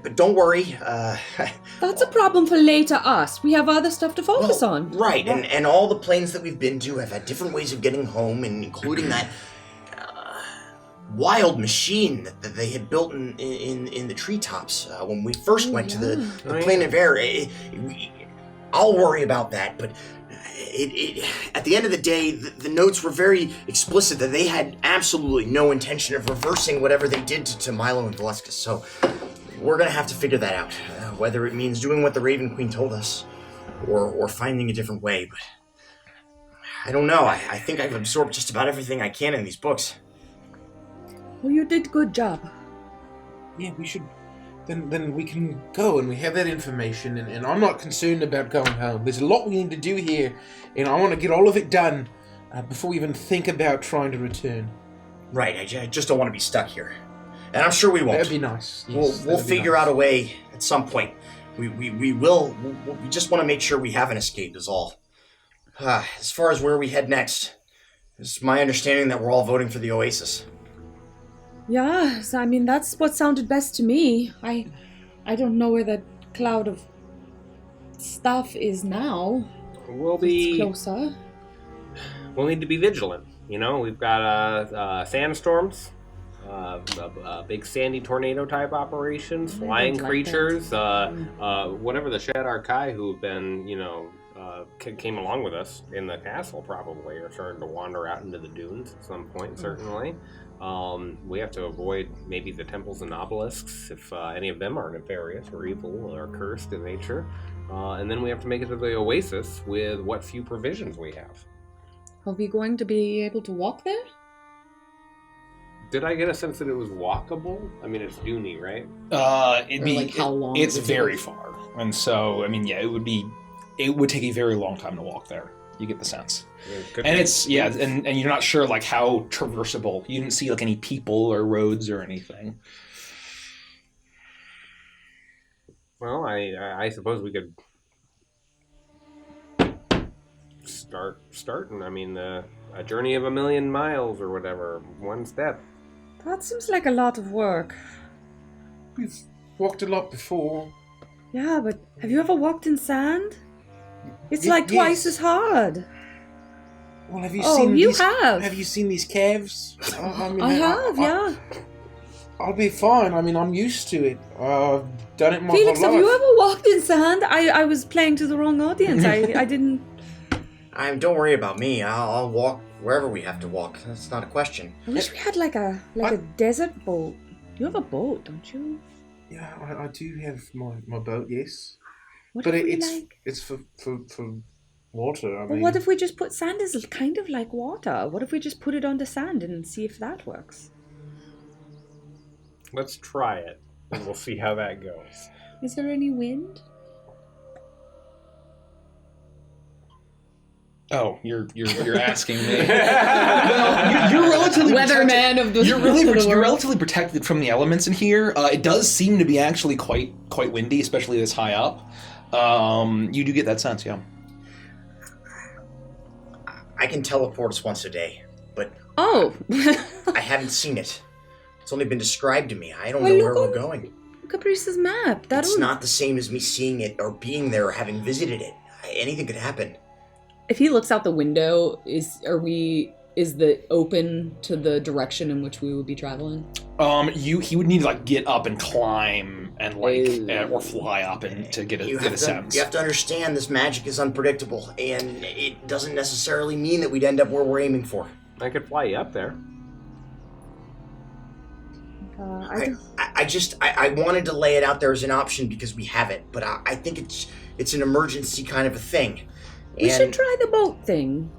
But don't worry. That's a problem for later us. We have other stuff to focus on. Right, and all the planes that we've been to have had different ways of getting home, and including that wild machine that they had built in the treetops when we first went to the plane of air. I'll worry about that, but at the end of the day, the notes were very explicit that they had absolutely no intention of reversing whatever they did to Milo and Valescus. So we're going to have to figure that out, whether it means doing what the Raven Queen told us or finding a different way. But I don't know. I think I've absorbed just about everything I can in these books. Well, you did a good job. Yeah, we should... Then we can go, and we have that information, and I'm not concerned about going home. There's a lot we need to do here, and I want to get all of it done before we even think about trying to return. Right, I just don't want to be stuck here. And I'm sure we won't. That'd be nice. Yes, we'll figure out a way at some point. We will. We just want to make sure we have an escape is all. As far as where we head next, it's my understanding that we're all voting for the Oasis. Yeah, I mean, that's what sounded best to me. I don't know where that cloud of stuff is now. It's closer. We'll need to be vigilant. We've got sandstorms, big sandy tornado type operations, flying creatures, whatever the Shadar Kai who've been, came along with us in the castle probably are starting to wander out into the dunes at some point, certainly. We have to avoid maybe the temples and obelisks if any of them are nefarious or evil or cursed in nature. And then we have to make it to the Oasis with what few provisions we have. Are we going to be able to walk there? Did I get a sense that it was walkable? I mean, it's duney, right? How long? It's very far, and so it would be it would take a very long time to walk there. You get the sense. Yeah, and it's, and you're not sure, like, how traversable. You didn't see, like, any people or roads or anything. Well, I suppose we could start, and I mean, a journey of 1,000,000 miles or whatever, one step. That seems like a lot of work. We've walked a lot before. Yeah, but have you ever walked in sand? It's Y- like twice yes. as hard. Well, have you Oh, seen you these? have. Have you seen these caves? I have, yeah. I'll be fine. I mean, I'm used to it. I've done it my Felix, whole have life. you ever walked in sand? I was playing to the wrong audience. I didn't... Don't worry about me. I'll walk wherever we have to walk. That's not a question. I wish we had like a desert boat. You have a boat, don't you? Yeah, I do have my boat, yes. What But if we, it's for water. I But mean, what if we just put sand as kind of like water? What if we just put it on the sand and see if that works? Let's try it, and we'll see how that goes. Is there any wind? Oh, you're asking me. Well, you're relatively Weatherman of the you're world. relatively protected from the elements in here. It does seem to be actually quite windy, especially this high up. You do get that sense, yeah. I can teleport us once a day, but Oh! I haven't seen it. It's only been described to me. I don't Well, know where look we're going. Caprice's map. It's not the same as me seeing it or being there or having visited it. Anything could happen. If he looks out the window, is the open to the direction in which we would be traveling? He would need to like get up and climb and or fly up and to get a sense. You have to understand this magic is unpredictable, and it doesn't necessarily mean that we'd end up where we're aiming for. I could fly you up there. I wanted to lay it out there as an option because we have it, but I think it's an emergency kind of a thing. We should try the boat thing.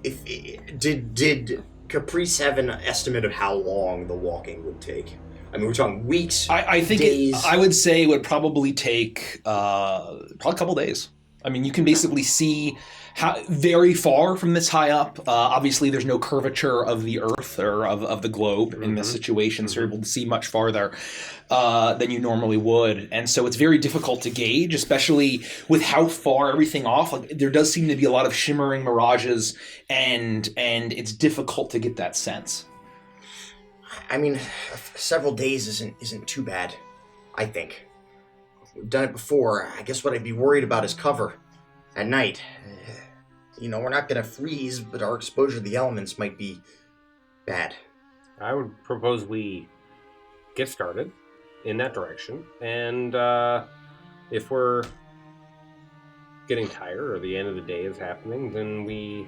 Did Caprice have an estimate of how long the walking would take? I mean, we're talking weeks. I think days. I would say it would probably take probably a couple days. I mean, you can basically see how very far from this high up. Obviously, there's no curvature of the Earth or of the globe in this situation, so you're able to see much farther than you normally would. And so it's very difficult to gauge, especially with how far everything off. Like, there does seem to be a lot of shimmering mirages, and it's difficult to get that sense. I mean, several days isn't too bad, I think. We've done it before. I guess what I'd be worried about is cover at night. You know, we're not going to freeze, but our exposure to the elements might be bad. I would propose we get started in that direction, and if we're getting tired or the end of the day is happening, then we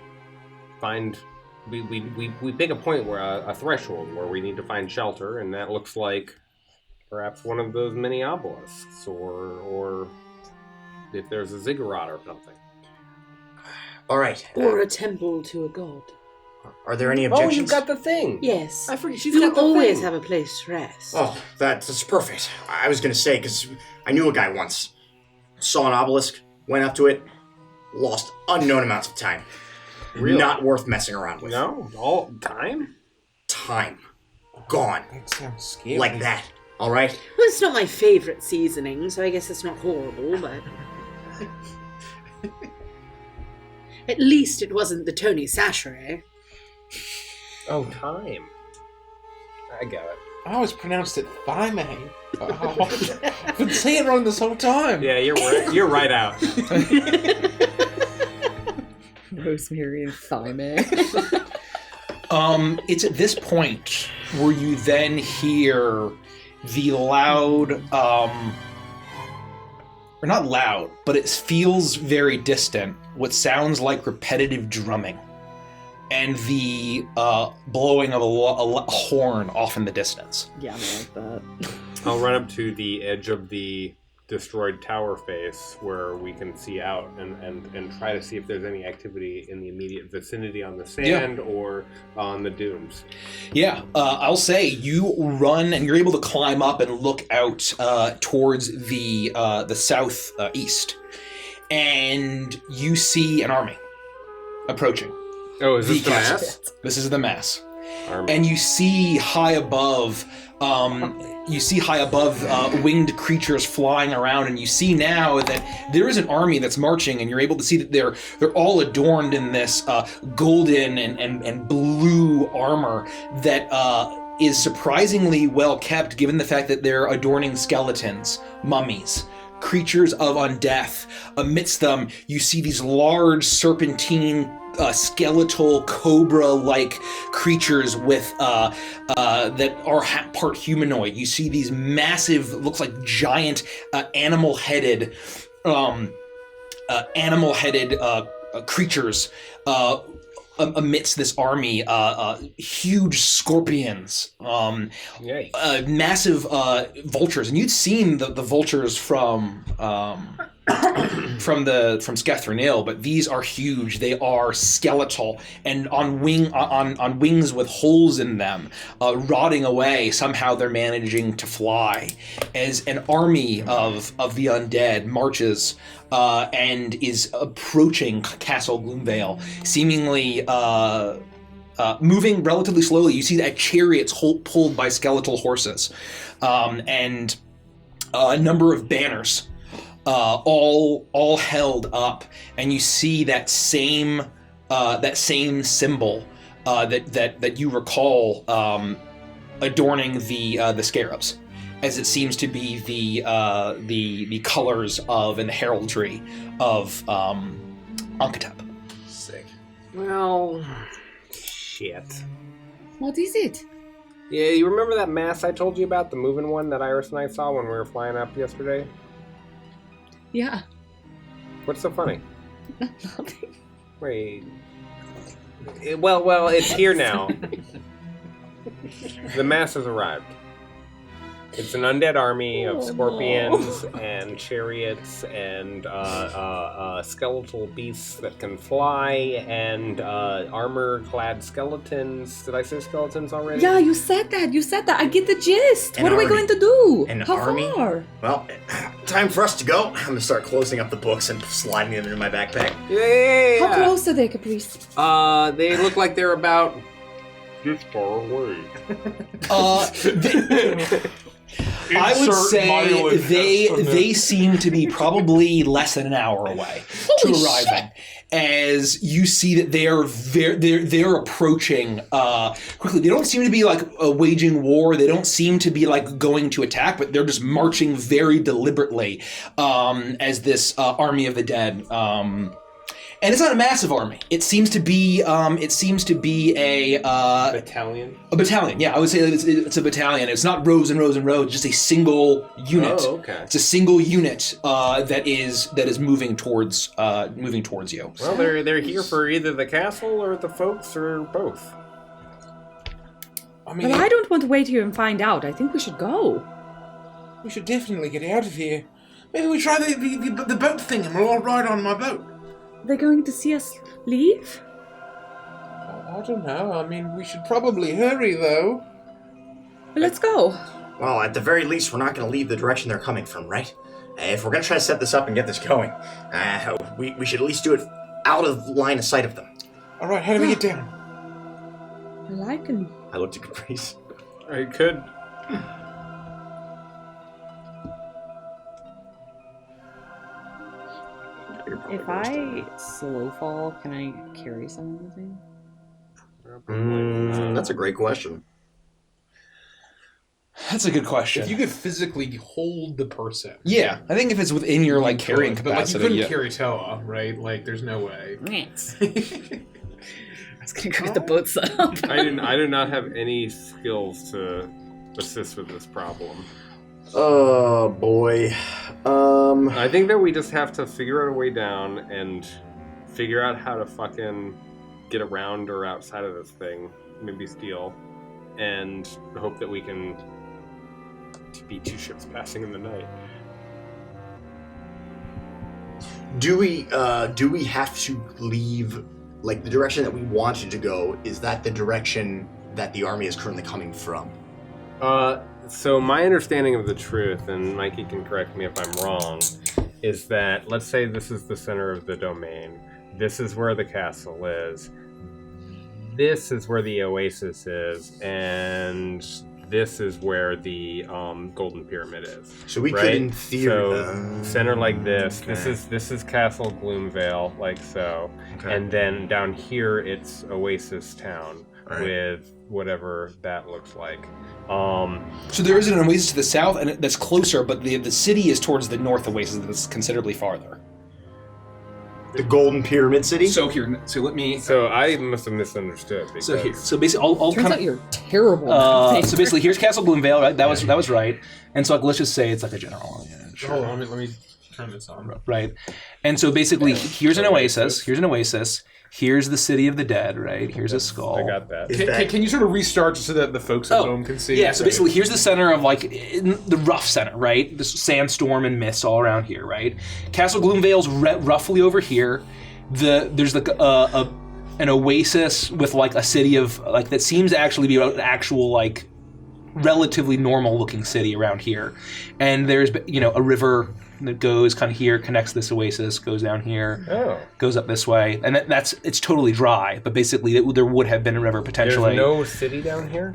pick a point where a threshold where we need to find shelter, and that looks like perhaps one of those mini obelisks, or if there's a ziggurat or something. All right. Or a temple to a god. Are there any Oh, objections? you've got the thing. Yes. I forget. She's You got the always thing. have a place to rest. Oh, that's perfect. I was going to say, because I knew a guy once. Saw an obelisk, went up to it, lost unknown amounts of time. Really? Not worth messing around with. No? All time? Time. Gone. That sounds scary. Like that. All right? Well, it's not my favourite seasoning, so I guess it's not horrible, but... At least it wasn't the Tony Sacheret. Oh, time. I got it. I always pronounced it Thymane. I've been saying it wrong this whole time. Yeah, you're right. You're right out. Rosemary and Thyme. It's at this point where you then hear the loud, or not loud, but it feels very distant, what sounds like repetitive drumming, and the blowing of a horn off in the distance. Yeah, I like that. I'll run up to the edge of the destroyed tower face where we can see out and try to see if there's any activity in the immediate vicinity on the sand or on the dunes. Yeah, I'll say you run and you're able to climb up and look out towards the south east. and you see an army approaching. Oh, is this the castle. mass? This is the mass. Army. And you see high above, winged creatures flying around, and you see now that there is an army that's marching, and you're able to see that they're all adorned in this golden and blue armor that is surprisingly well kept, given the fact that they're adorning skeletons, mummies, creatures of undeath. Amidst them, you see these large serpentine skeletal cobra-like creatures with that are part humanoid. You see these massive, looks like giant animal-headed creatures amidst this army. Huge scorpions, massive vultures, and you'd seen the vultures from Skethrenil, but these are huge. They are skeletal and on wings with holes in them, rotting away. Somehow they're managing to fly as an army of the undead marches and is approaching Castle Gloomvale, seemingly moving relatively slowly. You see that chariots pulled by skeletal horses, and a number of banners, all held up, and you see that same symbol that you recall adorning the scarabs, as it seems to be the colors of and the heraldry of Ankhetep. Sick. Well, shit. What is it? Yeah, you remember that mass I told you about, the moving one that Iris and I saw when we were flying up yesterday? Yeah. What's so funny? Nothing. Wait. Well, it's here now. The mass has arrived. It's an undead army of scorpions and chariots and skeletal beasts that can fly and armor-clad skeletons. Did I say skeletons already? Yeah, you said that. I get the gist. An what are we army. going to do? An How army? far? Well, time for us to go. I'm gonna start closing up the books and sliding them into my backpack. Yeah. How close are they, Caprice? They look like they're about this far away. I would Insert say mileage estimate. they seem to be probably less than an hour away to arriving. As you see that they're approaching quickly. They don't seem to be like waging war. They don't seem to be like going to attack, but they're just marching very deliberately as this army of the dead. And it's not a massive army. It seems to be a Battalion? A battalion. Yeah, I would say that it's a battalion. It's not rows and rows and rows. Just a single unit. Oh, okay. It's a single unit that is moving towards you. Well, they're here for either the castle or the folks or both. I mean, Well, I don't want to wait here and find out. I think we should go. we should definitely get out of here. Maybe we try the boat thing and we'll all ride on my boat. Are they going to see us leave? I don't know. I mean, we should probably hurry, though. Well, let's go. Well, at the very least, we're not gonna leave the direction they're coming from, right? If we're gonna try to set this up and get this going, we should at least do it out of line of sight of them. All right, how do we get down? Well, I can. I looked at Caprice. I could. If I slow fall, can I carry someone with me? That's a great question. That's a good question. If you could physically hold the person. Yeah, I think if it's within your like carrying But like you capacity, couldn't yeah. carry Toa, right? Like there's no way. I was gonna go get the boat set up. I do not have any skills to assist with this problem. Oh boy. I think that we just have to figure out a way down and figure out how to fucking get around or outside of this thing, maybe steal, and hope that we can be two ships passing in the night. Do we have to leave, like, the direction that we wanted to go? Is that the direction that the army is currently coming from? So my understanding of the truth, and Mikey can correct me if I'm wrong, is that, let's say this is the center of the domain. This is where the castle is. This is where the oasis is, and this is where the Golden Pyramid is. So we right? could, in theory, so center like this. Okay. This is Castle Gloomvale, like so, Okay. and then down here it's Oasis Town Right. with whatever that looks like. So there is an oasis to the south, and that's closer, but the city is towards the north oasis that's considerably farther. The Golden Pyramid City? So here, so let me... So I must have misunderstood. Because So here, so basically, I'll Turns kind out you're terrible. so basically, here's Castle Gloomvale, right? That was right. And so like, let's just say it's like a general. Yeah, sure. Hold on, let me turn this on. Right. And so basically, here's an oasis. Here's an oasis. Here's the city of the dead, right? Here's a skull. I got that. Can you sort of restart so that the folks at home can see? Yeah, so basically here's the center of like the rough center, right? This sandstorm and mist all around here, right? Castle Gloomvale's roughly over here. There's like an oasis with like a city of like that seems to actually be an actual like relatively normal looking city around here. And there's a river that goes kind of here, connects this oasis, goes down here, goes up this way, and it's totally dry. But basically, there would have been a river potentially. There's no city down here?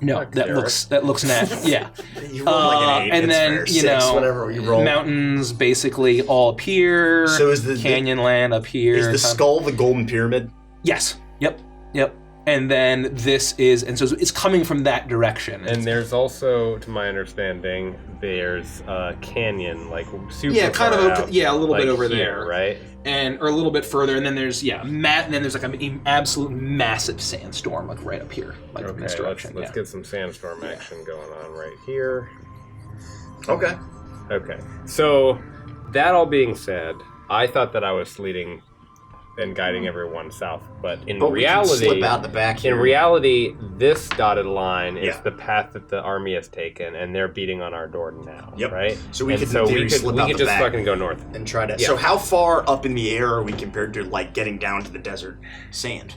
No, that looks nice. Yeah, You roll like an 8, and it's then fair. 6, whatever you roll. mountains basically all up here. So is the canyon land up here? Is the skull the Golden Pyramid? Yes. Yep. And then this is, and so it's coming from that direction. And there's also, to my understanding, there's a canyon, like super kind far of out, a little like bit over here, there, right? Or a little bit further, and then there's then there's like an absolute massive sandstorm like right up here, like in this direction. Let's get some sandstorm action going on right here. Okay. So that all being said, I thought that I was leading and guiding everyone south, but in we can reality, slip out the back here. in reality, this dotted line is Yeah. the path that the army has taken, and they're beating on our door now. Yep. Right. So we And could, in theory, slip out the just back fucking go north. and try to. Yeah. So how far up in the air are we compared to like getting down to the desert sand?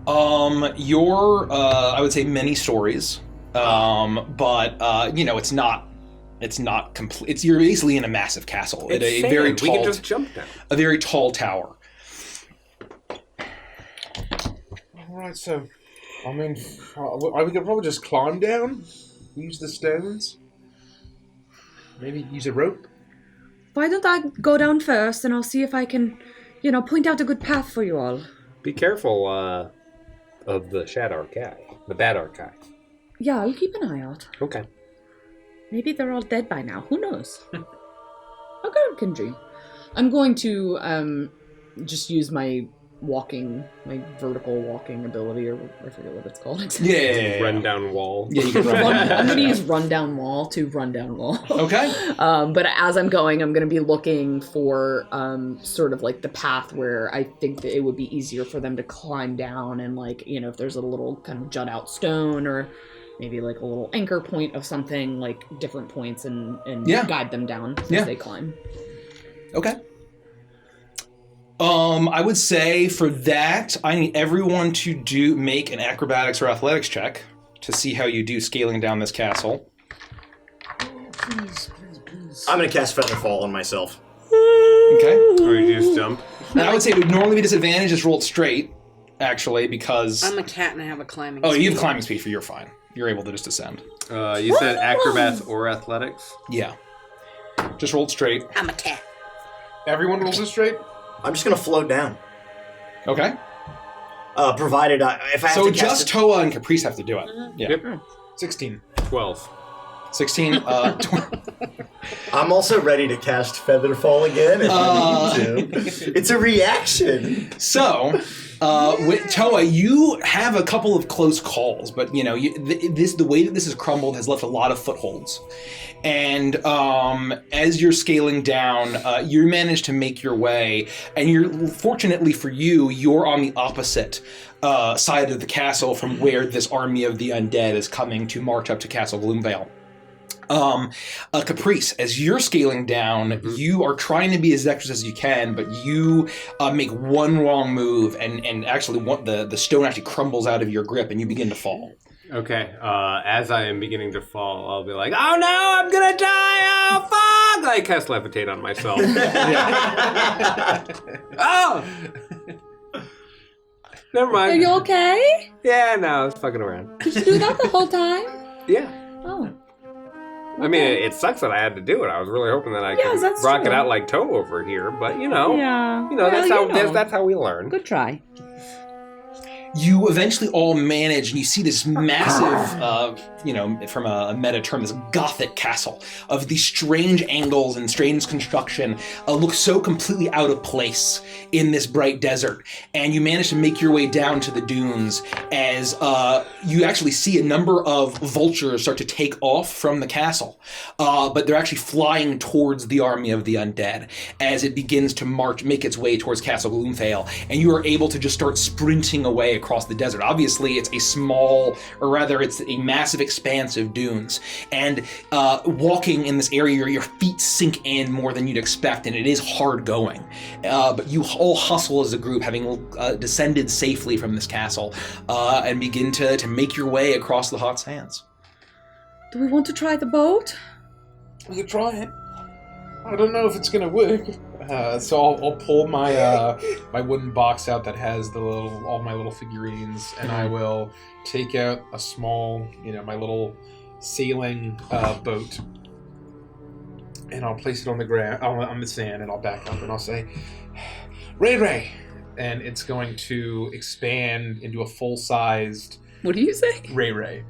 You're I would say many stories, but it's not complete. You're basically in a massive castle. It's a sand. very We tall, can just jump down. a very tall tower. Alright, so, I mean, we could probably just climb down, use the stones, maybe use a rope. Why don't I go down first and I'll see if I can, point out a good path for you all. Be careful of the shadow guy, the bad art guy. Yeah, I'll keep an eye out. Okay. Maybe they're all dead by now. Who knows? A girl can dream. I'm going to just use my vertical walking ability, or I forget what it's called. Yeah. Run down wall. Yeah, you can run. I'm going to use run down wall to run down wall. Okay. But as I'm going, I'm going to be looking for sort of like the path where I think that it would be easier for them to climb down, and like, if there's a little kind of jut out stone, or maybe like a little anchor point of something, like different points, and guide them down as they climb. Okay. I would say for that, I need everyone to make an acrobatics or athletics check to see how you do scaling down this castle. Please. I'm gonna cast Featherfall on myself. Okay. Or you just jump. And I would say it would normally be disadvantage, just rolled straight, actually, because... I'm a cat and I have a climbing Oh, speed. you have climbing speed, you're fine. You're able to just descend. You said acrobats or athletics? Yeah. Just rolled straight. I'm a cat. Everyone rolls it straight? I'm just gonna float down. Okay. Provided if I have So to cast just it. Toa and Caprice have to do it. Yeah. Yep. 16. 12. 16. I'm also ready to cast Featherfall again if I need to. It's a reaction. So, with Toa, you have a couple of close calls, but the way that this has crumbled has left a lot of footholds. And as you're scaling down, you manage to make your way, and fortunately for you, you're on the opposite side of the castle from where this army of the undead is coming to march up to Castle Gloomvale. Caprice, as you're scaling down, you are trying to be as dexterous as you can, but you make one wrong move, and actually the stone actually crumbles out of your grip, and you begin to fall. Okay, as I am beginning to fall, I'll be like, oh no, I'm gonna die! Oh I cast levitate on myself. Oh! Never mind. Are you okay? Yeah, no, I was fucking around. Did you do that the whole time? Yeah. Oh. I mean, it sucks that I had to do it. I was really hoping that I could that's rock it true. out like Toe over here, but you know, Yeah. that's how we learn. Good try. You eventually all manage, and you see this massive, from a meta term, this Gothic castle of these strange angles and strange construction look so completely out of place in this bright desert. And you manage to make your way down to the dunes as you actually see a number of vultures start to take off from the castle. But they're actually flying towards the army of the undead as it begins to make its way towards Castle Gloomvale. And you are able to just start sprinting away across the desert. Obviously, it's it's a massive expanse of dunes. And walking in this area, your feet sink in more than you'd expect, and it is hard going. But you all hustle as a group, having descended safely from this castle, and begin to make your way across the hot sands. Do we want to try the boat? We could try it. I don't know if it's gonna work. So I'll pull my my wooden box out that has all my little figurines, and I will take out a small, my little sailing boat, and I'll place it on the ground, on the sand, and I'll back up, and I'll say, "Ray," and it's going to expand into a full-sized. What do you say? Ray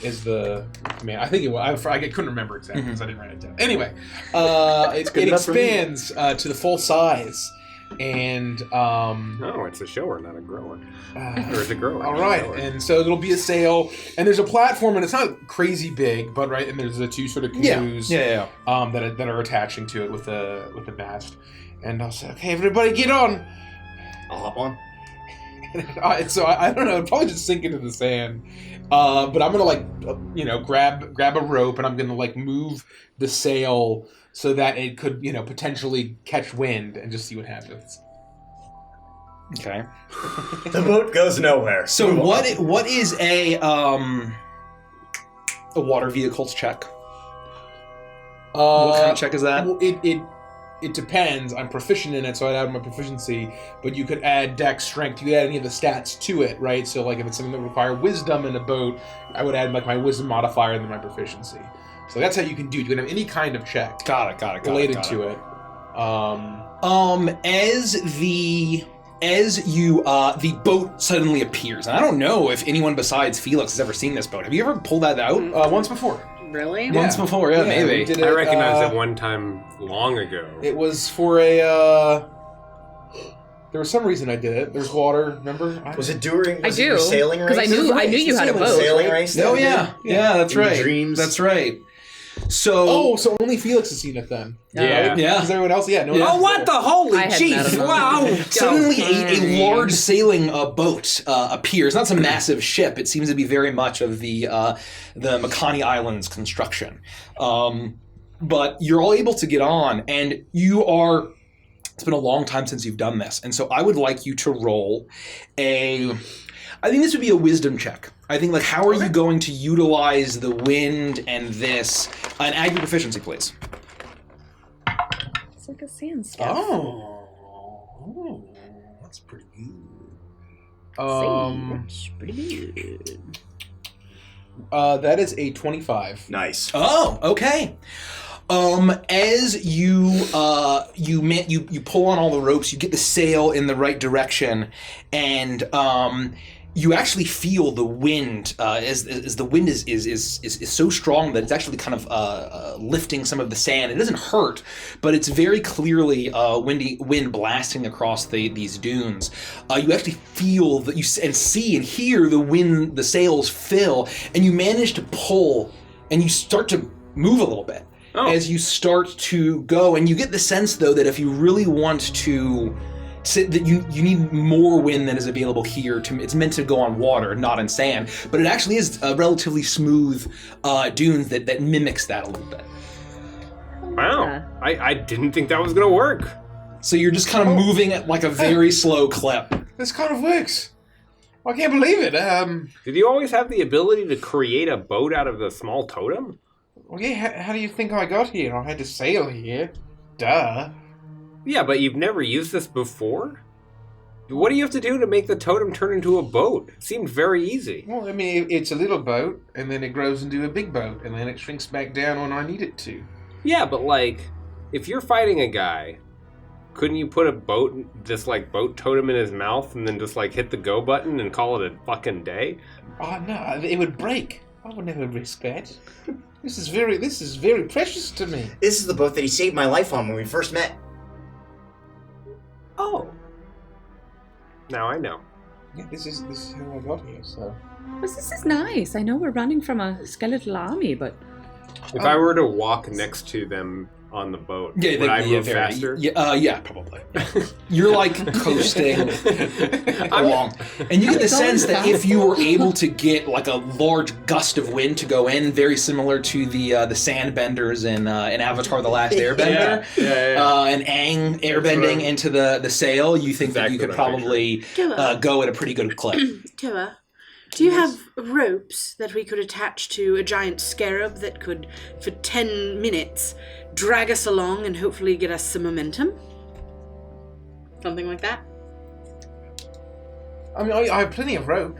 is the command. I think it was. I couldn't remember exactly because I didn't write it down. Anyway, it expands to the full size, and No, it's a shower, not a grower. Or is it grower? all right, and so it'll be a sail, and there's a platform, and it's not crazy big, but right, and there's the two sort of canoes, that are attaching to it with the mast, and I'll say, okay, everybody, get on. I'll hop on. So I don't know, it'll probably just sink into the sand. But I'm gonna grab a rope, and I'm gonna move the sail so that it could potentially catch wind and just see what happens. Okay. The boat goes nowhere. So what is a water vehicles check? What kind of check is that? Well, it depends. I'm proficient in it, so I'd add my proficiency. But you could add dex, strength. You could add any of the stats to it, right? So, if it's something that would require wisdom in a boat, I would add my wisdom modifier and then my proficiency. So that's how you can do it. You can have any kind of check. Got it. Related to it. As the boat suddenly appears, and I don't know if anyone besides Felix has ever seen this boat. Have you ever pulled that out? Once before. Really? Yeah. Once before, yeah, maybe. we did I recognized it one time long ago. It was for there was some reason I did it. There's water, remember? Was it during? I Was do, it your sailing race? because I knew you had a boat. Sailing race. Oh yeah, that's In right. dreams. That's right. So So only Felix has seen it then. Yeah. Because everyone else, no one Yeah. else Oh, what the holy I had jeez! met him. Wow! suddenly a large sailing boat appears. Not some massive ship. It seems to be very much of the Makani Islands construction. But you're all able to get on, and it's been a long time since you've done this, and so I would like you to roll I think this would be a wisdom check. I think, how are you going to utilize the wind and this? And add your proficiency, please. It's like a sand stuff. Oh, that's pretty good. That's pretty good. That is a 25. Nice. Oh, okay. As you pull on all the ropes, you get the sail in the right direction, and you actually feel the wind as the wind is so strong that it's actually kind of lifting some of the sand. It doesn't hurt, but it's very clearly wind blasting across these dunes. You actually feel that and see and hear the sails fill, and you manage to pull, and you start to move a little bit. Oh. As you start to go, and you get the sense though that if you really want to that you need more wind than is available here. It's meant to go on water, not in sand, but it actually is a relatively smooth dunes that mimics that a little bit. Wow. I didn't think that was gonna work. So you're just kind of moving at a very slow clip. This kind of works. I can't believe it. Did you always have the ability to create a boat out of the small totem? Well, yeah, how do you think I got here? I had to sail here. Duh. Yeah, but you've never used this before? What do you have to do to make the totem turn into a boat? It seemed very easy. Well, I mean, it's a little boat, and then it grows into a big boat, and then it shrinks back down when I need it to. Yeah, but like, if you're fighting a guy, couldn't you put a boat totem in his mouth and then just like hit the go button and call it a fucking day? Oh, no, it would break. I would never risk that. This is very precious to me. This is the boat that he saved my life on when we first met. Oh. Now I know. Yeah, this is how I got here, so... This is nice. I know we're running from a skeletal army, but... If I were to walk next to them on the boat, would I move faster? Yeah, probably. You're like coasting along, and you get the sense that if you were able to get like a large gust of wind to go in, very similar to the sand benders in Avatar: The Last Airbender, and Aang airbending into the sail, you think that you could probably go at a pretty good clip. Toa, do you have ropes that we could attach to a giant scarab that could, for 10 minutes, drag us along and hopefully get us some momentum? Something like that? I mean, I have plenty of rope.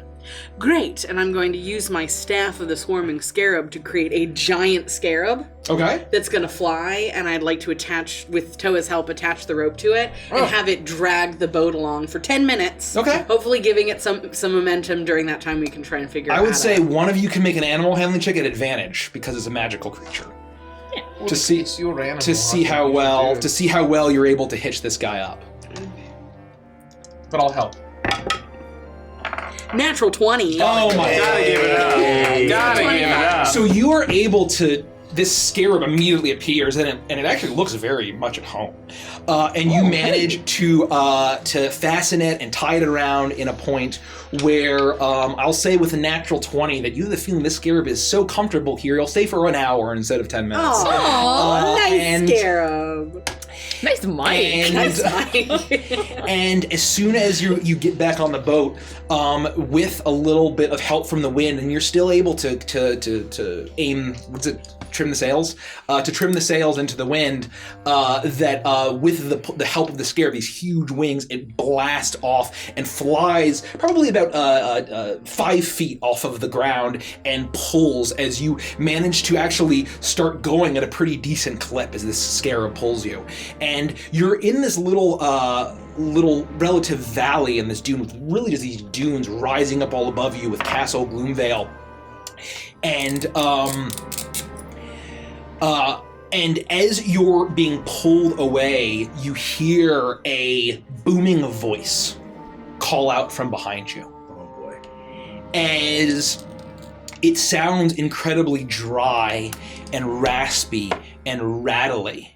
Great, and I'm going to use my staff of the swarming scarab to create a giant scarab. Okay. That's going to fly, and I'd like to attach, with Toa's help, attach the rope to it and have it drag the boat along for 10 minutes. Okay. Hopefully giving it some momentum during that time we can try and figure out I would say one of you can make an animal handling check at advantage because it's a magical creature. Yeah. Well, To see it's your animal. to see how well you're able to hitch this guy up. But I'll help. Natural 20. Oh my Gotta give it up. Gotta give it up. So you are able to. This scarab immediately appears, and it actually looks very much at home. And you manage to fasten it and tie it around in a point where I'll say with a natural 20 that you have the feeling this scarab is so comfortable here, you'll stay for an hour instead of 10 minutes. Oh, nice and- scarab. Nice mic. And as soon as you get back on the boat, with a little bit of help from the wind, and you're still able to aim, trim the sails? To trim the sails into the wind, with the help of the scarab, these huge wings, it blasts off and flies probably about 5 feet off of the ground and pulls as you manage to actually start going at a pretty decent clip as this scarab pulls you. And you're in this little relative valley in this dune with really just these dunes rising up all above you with Castle Gloomvale. And as you're being pulled away, you hear a booming voice call out from behind you. Oh boy. As it sounds incredibly dry and raspy and rattly.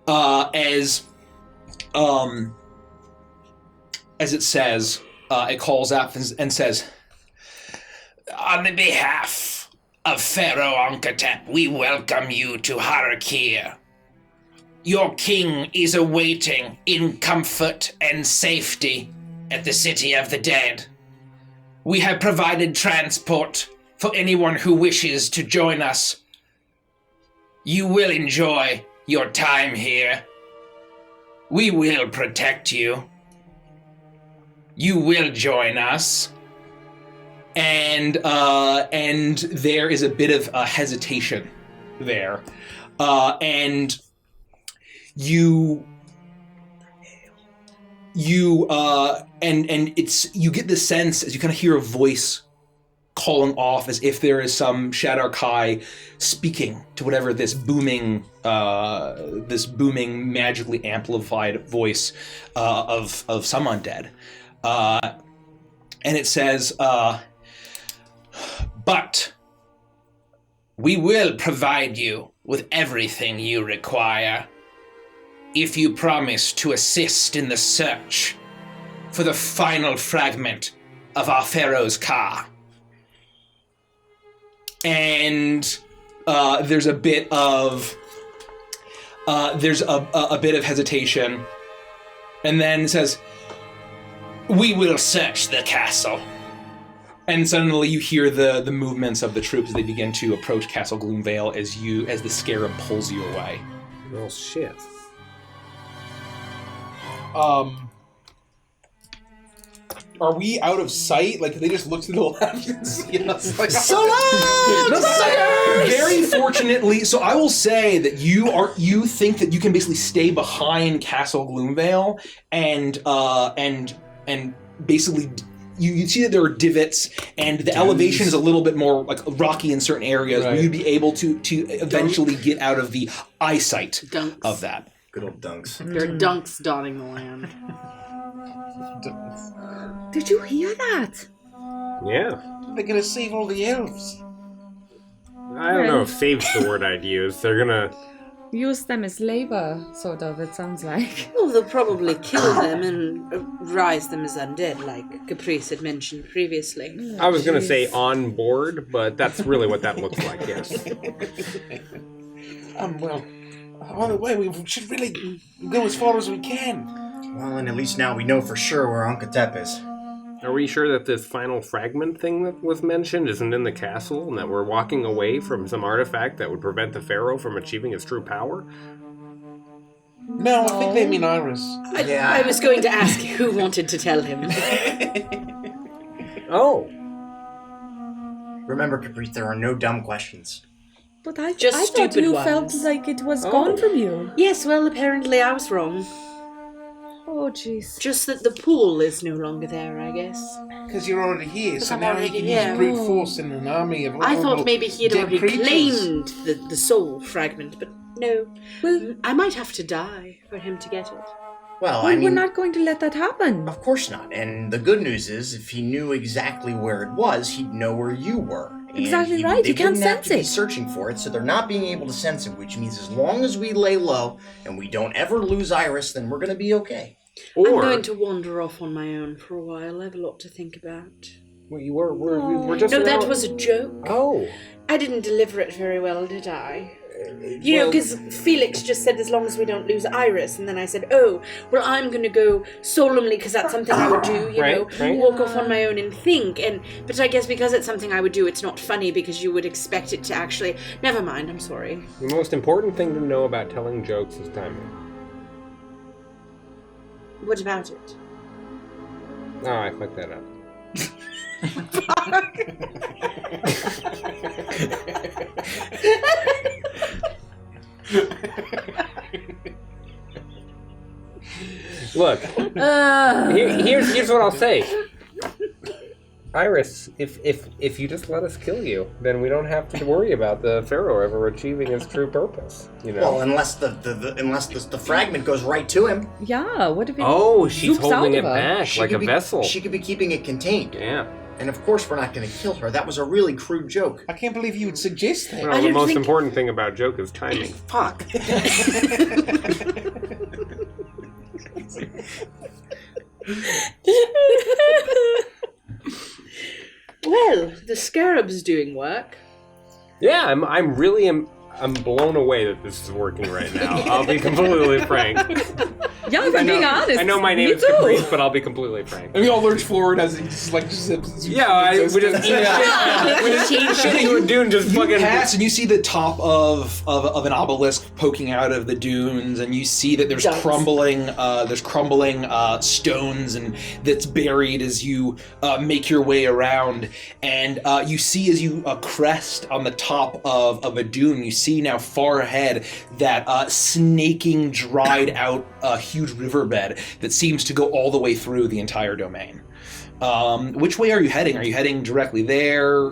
As it says, it calls out and says, "On the behalf of Pharaoh Ankhetep, we welcome you to Harakir. Your king is awaiting in comfort and safety at the City of the Dead. We have provided transport for anyone who wishes to join us. You will enjoy your time here. We will protect you. You will join us." And there is a bit of hesitation there, and you get the sense as you kind of hear a voice calling off as if there is some Shadar Kai speaking to whatever this booming magically amplified voice of some undead, and it says, "But we will provide you with everything you require if you promise to assist in the search for the final fragment of our Pharaoh's car." And there's a bit of hesitation, and then it says, "We will search the castle. And suddenly you hear the movements of the troops as they begin to approach Castle Gloomvale as the scarab pulls you away. Oh shit. Are we out of sight? Like, they just look to the left and see us? Like, Very fortunately, so I will say that you think that you can basically stay behind Castle Gloomvale and basically you see that there are divots and the elevation is a little bit more like rocky in certain areas where you'd be able to eventually get out of the eyesight of that. Good old dunks. There are dunks dotting the land. Did you hear that? Yeah. They're gonna save all the elves. I don't know if save's the word I'd use. They're gonna... Use them as labor, sort of, it sounds like. Well, they'll probably kill them and rise them as undead, like Caprice had mentioned previously. I was gonna say on board, but that's really what that looks like, yes. Well, either way, we should really go as far as we can. Well, and at least now we know for sure where Unkatep is. Are we sure that this final fragment thing that was mentioned isn't in the castle, and that we're walking away from some artifact that would prevent the Pharaoh from achieving his true power? No, I think they mean Iris. I was going to ask who wanted to tell him. Oh. Remember, Caprice, there are no dumb questions. But I Just thought stupid you ones. felt like it was gone from you. Yes, well, apparently I was wrong. Oh, jeez. Just that the pool is no longer there, I guess. Because you're already here, so I'm now already you can here. use brute force in an army of I horrible thought maybe he had dead already creatures. claimed the soul fragment, but no. Well, I might have to die for him to get it. Well, Well, I mean, we're not going to let that happen. of course not. And the good news is, if he knew exactly where it was, he'd know where you were. And Exactly right, They you can't wouldn't have to sense be it. searching for it, so they're not being able to sense it, which means as long as we lay low and we don't ever lose Iris, then we're going to be okay. I'm Or... going to wander off on my own for a while. I have a lot to think about. We're just... No, that was a joke. Oh. I didn't deliver it very well, did I? You know, because Felix just said as long as we don't lose Iris, and then I said, oh, well, I'm going to go solemnly because that's something I would do, you know, walk off on my own and think. But I guess because it's something I would do, it's not funny because you would expect it to actually... Never mind, I'm sorry. The most important thing to know about telling jokes is timing. What about it? Oh, I fucked that up. Look, here's what I'll say. Iris, if you just let us kill you, then we don't have to worry about the Pharaoh ever achieving his true purpose. You know. Well, unless the fragment goes right to him. Yeah, what if it Oh, she's zoops out holding it of her? back She like a could be- vessel. She could be keeping it contained. Yeah. And of course we're not going to kill her. That was a really crude joke. I can't believe you would suggest that. Well, the most important thing about joke is timing. Fuck. Well, the scarab's doing work. Yeah, I'm really blown away that this is working right now. I'll be completely frank. Yeah, if I'm being honest. I know my name me is too. Caprice, but I'll be completely frank. And we all lurch forward as he just like zips. Yeah, we just shit into a dune, just You fucking. pass and you see the top of an obelisk poking out of the dunes, and you see that there's crumbling stones and that's buried as you make your way around, and you see as you crest on the top of a dune, you see now far ahead that snaking, dried out huge riverbed that seems to go all the way through the entire domain. Which way are you heading? Are you heading directly there?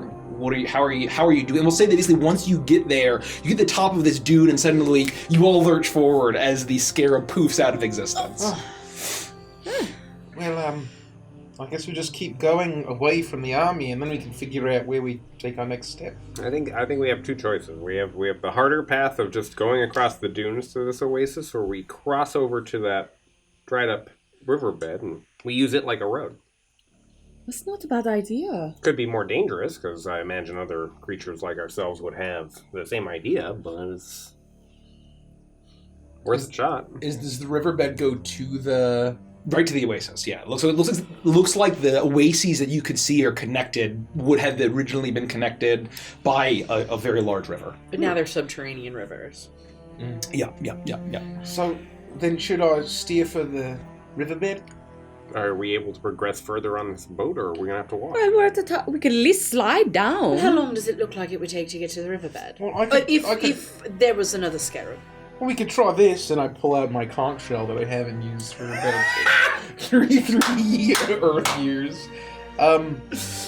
How are you doing? We'll say that basically once you get there, you get the top of this dune and suddenly you all lurch forward as the scarab poofs out of existence. Well, I guess we just keep going away from the army, and then we can figure out where we take our next step. I think we have two choices. We have the harder path of just going across the dunes to this oasis, or we cross over to that dried up riverbed and we use it like a road. That's not a bad idea. Could be more dangerous because I imagine other creatures like ourselves would have the same idea, but it's worth a shot. Does the riverbed go to the Right to the oasis, yeah. Looks like the oases that you could see are connected would have originally been connected by a very large river. But now they're subterranean rivers. Yeah. So then should I steer for the riverbed? Are we able to progress further on this boat, or are we gonna have to walk? Well, we're at the top. We could at least slide down. How long does it look like it would take to get to the riverbed? Well, If there was another scarab. Well, we could try this, and I pull out my conch shell that I haven't used for about 3 Earth years.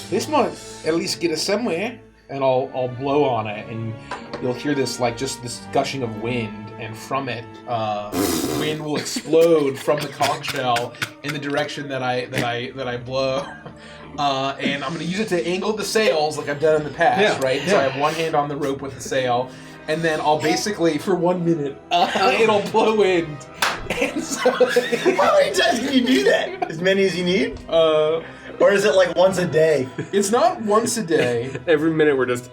This might at least get us somewhere, and I'll blow on it, and you'll hear this just this gushing of wind, and from it, wind will explode from the conch shell in the direction that I blow. And I'm going to use it to angle the sails like I've done in the past, right? So I have one hand on the rope with the sail, and then I'll basically, for 1 minute, it'll blow wind. And so, How many times can you do that? As many as you need? Or is it like once a day? It's not once a day. Every minute we're just.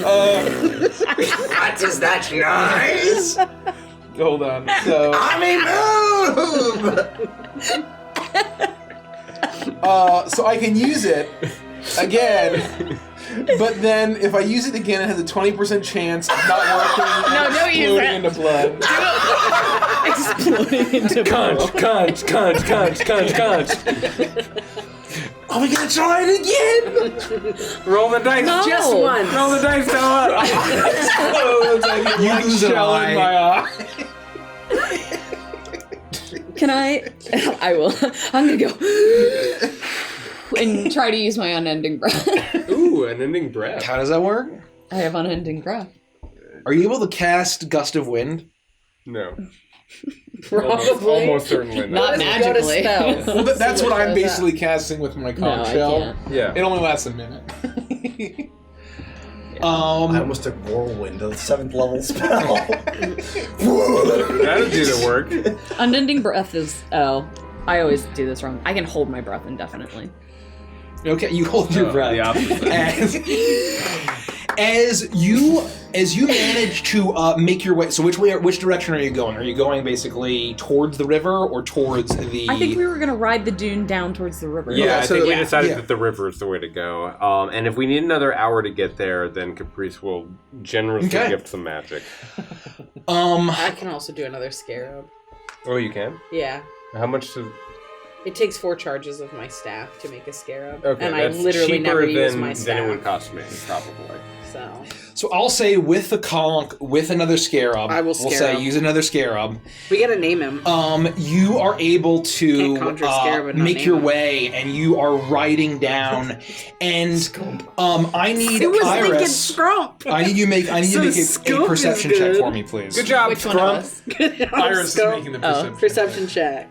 What is that noise? Hold on. So, move! so I can use it again, but then if I use it again, it has a 20% chance of not working and don't use exploding it. into blood. Exploding into Conch. Are we gonna try it again? Roll the dice. No. Just one. Roll the dice, Noah. You lose a eye. In my eye. Can I will. I'm gonna go and try to use my unending breath. Ooh, an ending breath. How does that work? I have unending breath. Are you able to cast Gust of Wind? No. Probably. Almost certainly Not not. Go to magically. spells. Well, that's See what I'm shows up. basically casting with my No, conch I shell. can't. Yeah. It only lasts a minute. I almost took Whirlwind, a 7th level spell. That'll do the work. Unending breath is I always do this wrong. I can hold my breath indefinitely. Okay, you hold your breath. The opposite. As you manage to make your way. So which direction are you going? Are you going basically towards the river or towards the? I think we were gonna ride the dune down towards the river. Yeah, I think we decided yeah. that the river is the way to go. And if we need another hour to get there, then Caprice will generously Okay. gift some magic. I can also do another scarab. Oh, you can? Yeah. How much does... It takes 4 charges of my staff to make a scarab. Okay, and I that's literally cheaper never use than, my than staff. it would cost me, probably. So I'll say with the conch, with another scarab. I will We'll scarab. say use another scarab. We gotta name him. You are able to Can't conjure a scarab and not make name your him. way, and you are riding down. And I need Who was thinking Iris. Scrump? I need you to make a Scump is perception check good. for me, please. Good job, Which one of Scrump. us? Iris is Scump. making the Perception check.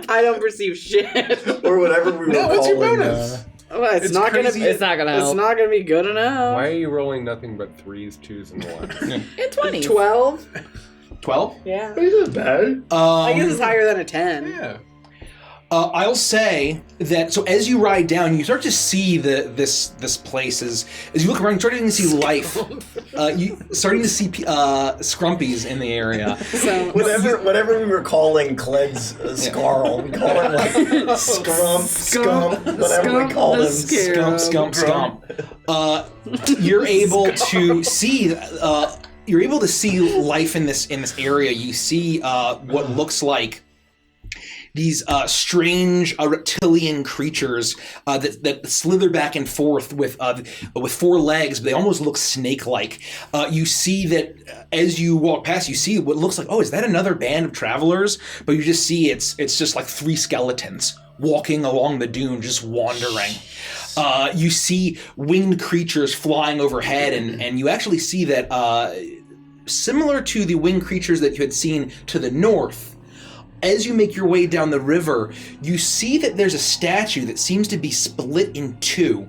I don't perceive shit. Or whatever we were No, what's your calling, bonus? Well, it's not crazy. gonna. It's not gonna It's help. not gonna be good enough. Why are you rolling nothing but 3s, 2s, and 1s? And 20. 12? 12. Yeah. Isn't bad. I guess it's higher than a 10. Yeah. I'll say that. So as you ride down, you start to see this place as you look around. You're starting to see life. You starting to see scrumpies in the area. So Whatever we were calling Clegg's Scarl, we call him like Scump, whatever we call him. Scump. You're able to see. You're able to see life in this area. You see what looks like these strange reptilian creatures that slither back and forth with 4 legs, but they almost look snake-like. You see that as you walk past, you see what looks like, oh, is that another band of travelers? But you just see it's just like 3 skeletons walking along the dune, just wandering. You see winged creatures flying overhead, and you actually see that similar to the winged creatures that you had seen to the north, as you make your way down the river, you see that there's a statue that seems to be split in 2.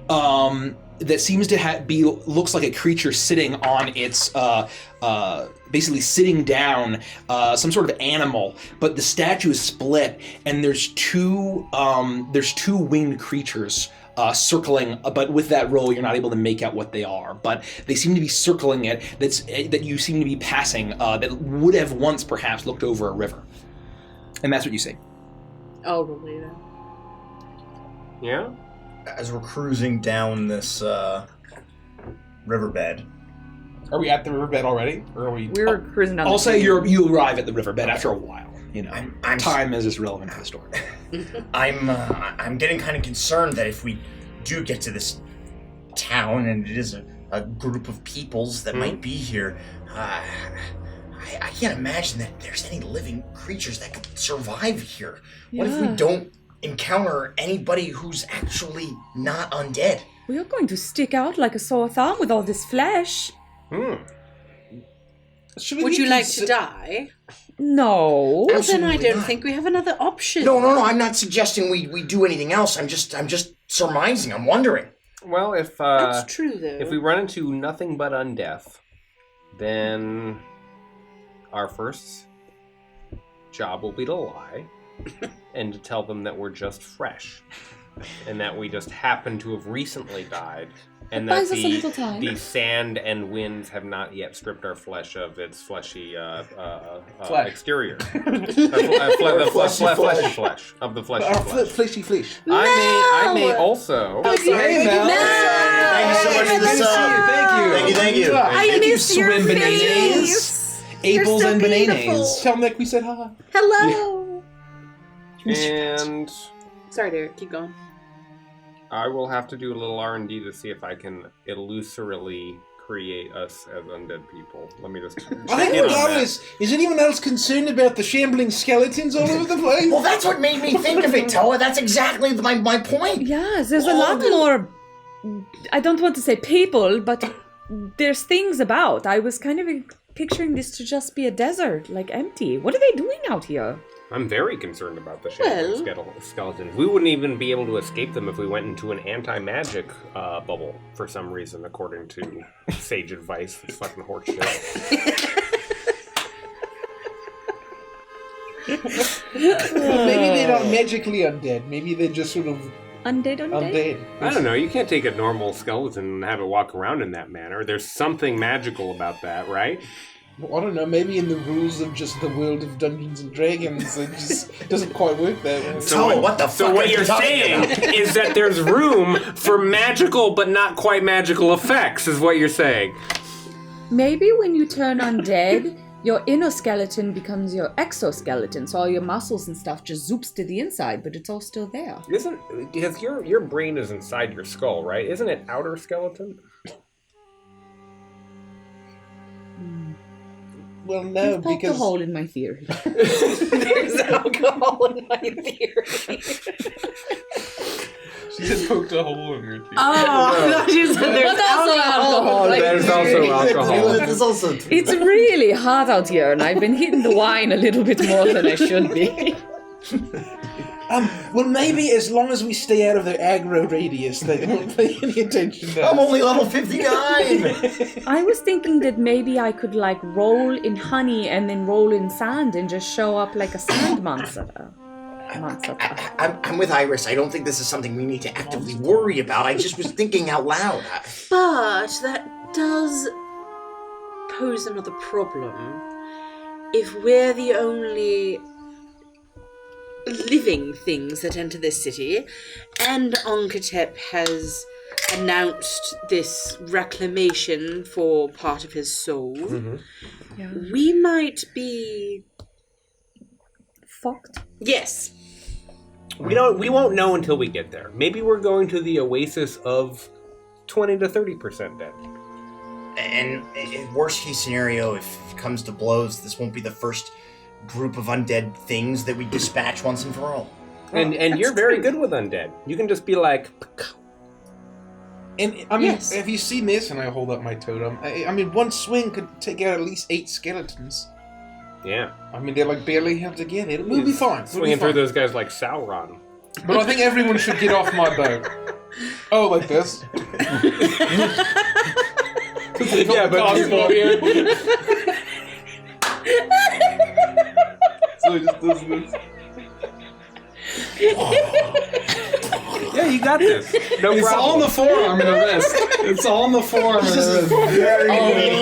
That seems to looks like a creature sitting on its, basically sitting down, some sort of animal. But the statue is split, and there's two winged creatures circling, but with that roll, you're not able to make out what they are. But they seem to be circling it. That you seem to be passing. That would have once perhaps looked over a river, and that's what you see. I'll believe it. Yeah. As we're cruising down this riverbed. Are we at the riverbed already, or are we? We're cruising down. I'll say you arrive at the riverbed after a while. You know, I'm time is just relevant to the story. I'm getting kind of concerned that if we do get to this town and it is a group of peoples that might be here, I can't imagine that there's any living creatures that could survive here. What if we don't encounter anybody who's actually not undead? We are going to stick out like a sore thumb with all this flesh. Would you like to die? No. Well, then I Absolutely don't not. think we have another option. No. I'm not suggesting we do anything else. I'm just surmising. I'm wondering. Well, if That's true, though. if we run into nothing but undeath, then our first job will be to lie and to tell them that we're just fresh and that we just happen to have recently died. And that buys us a little time. the sand and winds have not yet stripped our flesh of its fleshy Flesh. exterior. The fleshy flesh of the fleshy flesh. Fleshy flesh. I may also. Hey, Mel. Thank you so much for this. Thank you. I miss your swim face. Apples so and beautiful. bananas. Tell them like we said hi. Hello. And Sorry, Derek. Keep going. I will have to do a little R&D to see if I can illusorily create us as undead people. Let me just check in on that. Regardless, is anyone else concerned about the shambling skeletons all over the place? Well, that's what made me think of it, Toa. That's exactly my point. Yes, there's a lot more. I don't want to say people, but there's things about. I was kind of picturing this to just be a desert, like empty. What are they doing out here? I'm very concerned about the shambling skeletons. We wouldn't even be able to escape them if we went into an anti-magic bubble for some reason, according to sage advice. It's fucking horseshit. Maybe they're not magically undead. Maybe they're just sort of Undead? I don't know. You can't take a normal skeleton and have it walk around in that manner. There's something magical about that, right? Well, I don't know, maybe in the rules of just the world of Dungeons and Dragons, it just doesn't quite work that way. So what the fuck? So what are you you're talking saying about? is that there's room for magical but not quite magical effects, is what you're saying. Maybe when you turn undead, your inner skeleton becomes your exoskeleton, so all your muscles and stuff just zoops to the inside, but it's all still there. Because your brain is inside your skull, right? Isn't it outer skeleton? Well, no, You've poked a because... hole in my theory. There's alcohol in my theory. She just poked a hole in her teeth. Oh, I thought you said there's alcohol. There's also alcohol. There's also... It's really hot out here, and I've been hitting the wine a little bit more than I should be. Well, maybe as long as we stay out of their aggro radius, they won't pay any attention to us. I'm only level 59! I was thinking that maybe I could, like, roll in honey and then roll in sand and just show up like a sand monster. I'm with Iris. I don't think this is something we need to actively worry about. I just was thinking out loud. But that does pose another problem. If we're the only living things that enter this city, and Onkatep has announced this reclamation for part of his soul, we might be Fucked. Yes. We won't know until we get there. Maybe we're going to the oasis of 20 to 30% dead. And in worst case scenario, if it comes to blows, this won't be the first group of undead things that we dispatch once and for all. And you're very good with undead. You can just be like... And, I mean, Yes. have you seen this? And I hold up my totem. I mean, one swing could take out at least 8 skeletons. Yeah. I mean, they're like barely held together. We'll be fine. Swinging through those guys like Sauron. But I think everyone should get off my boat. Oh, like this? Yeah, but here. So he just does this. Yeah, you got this. No It's problem. all in the forearm and the wrist. It's all in the forearm and the wrist.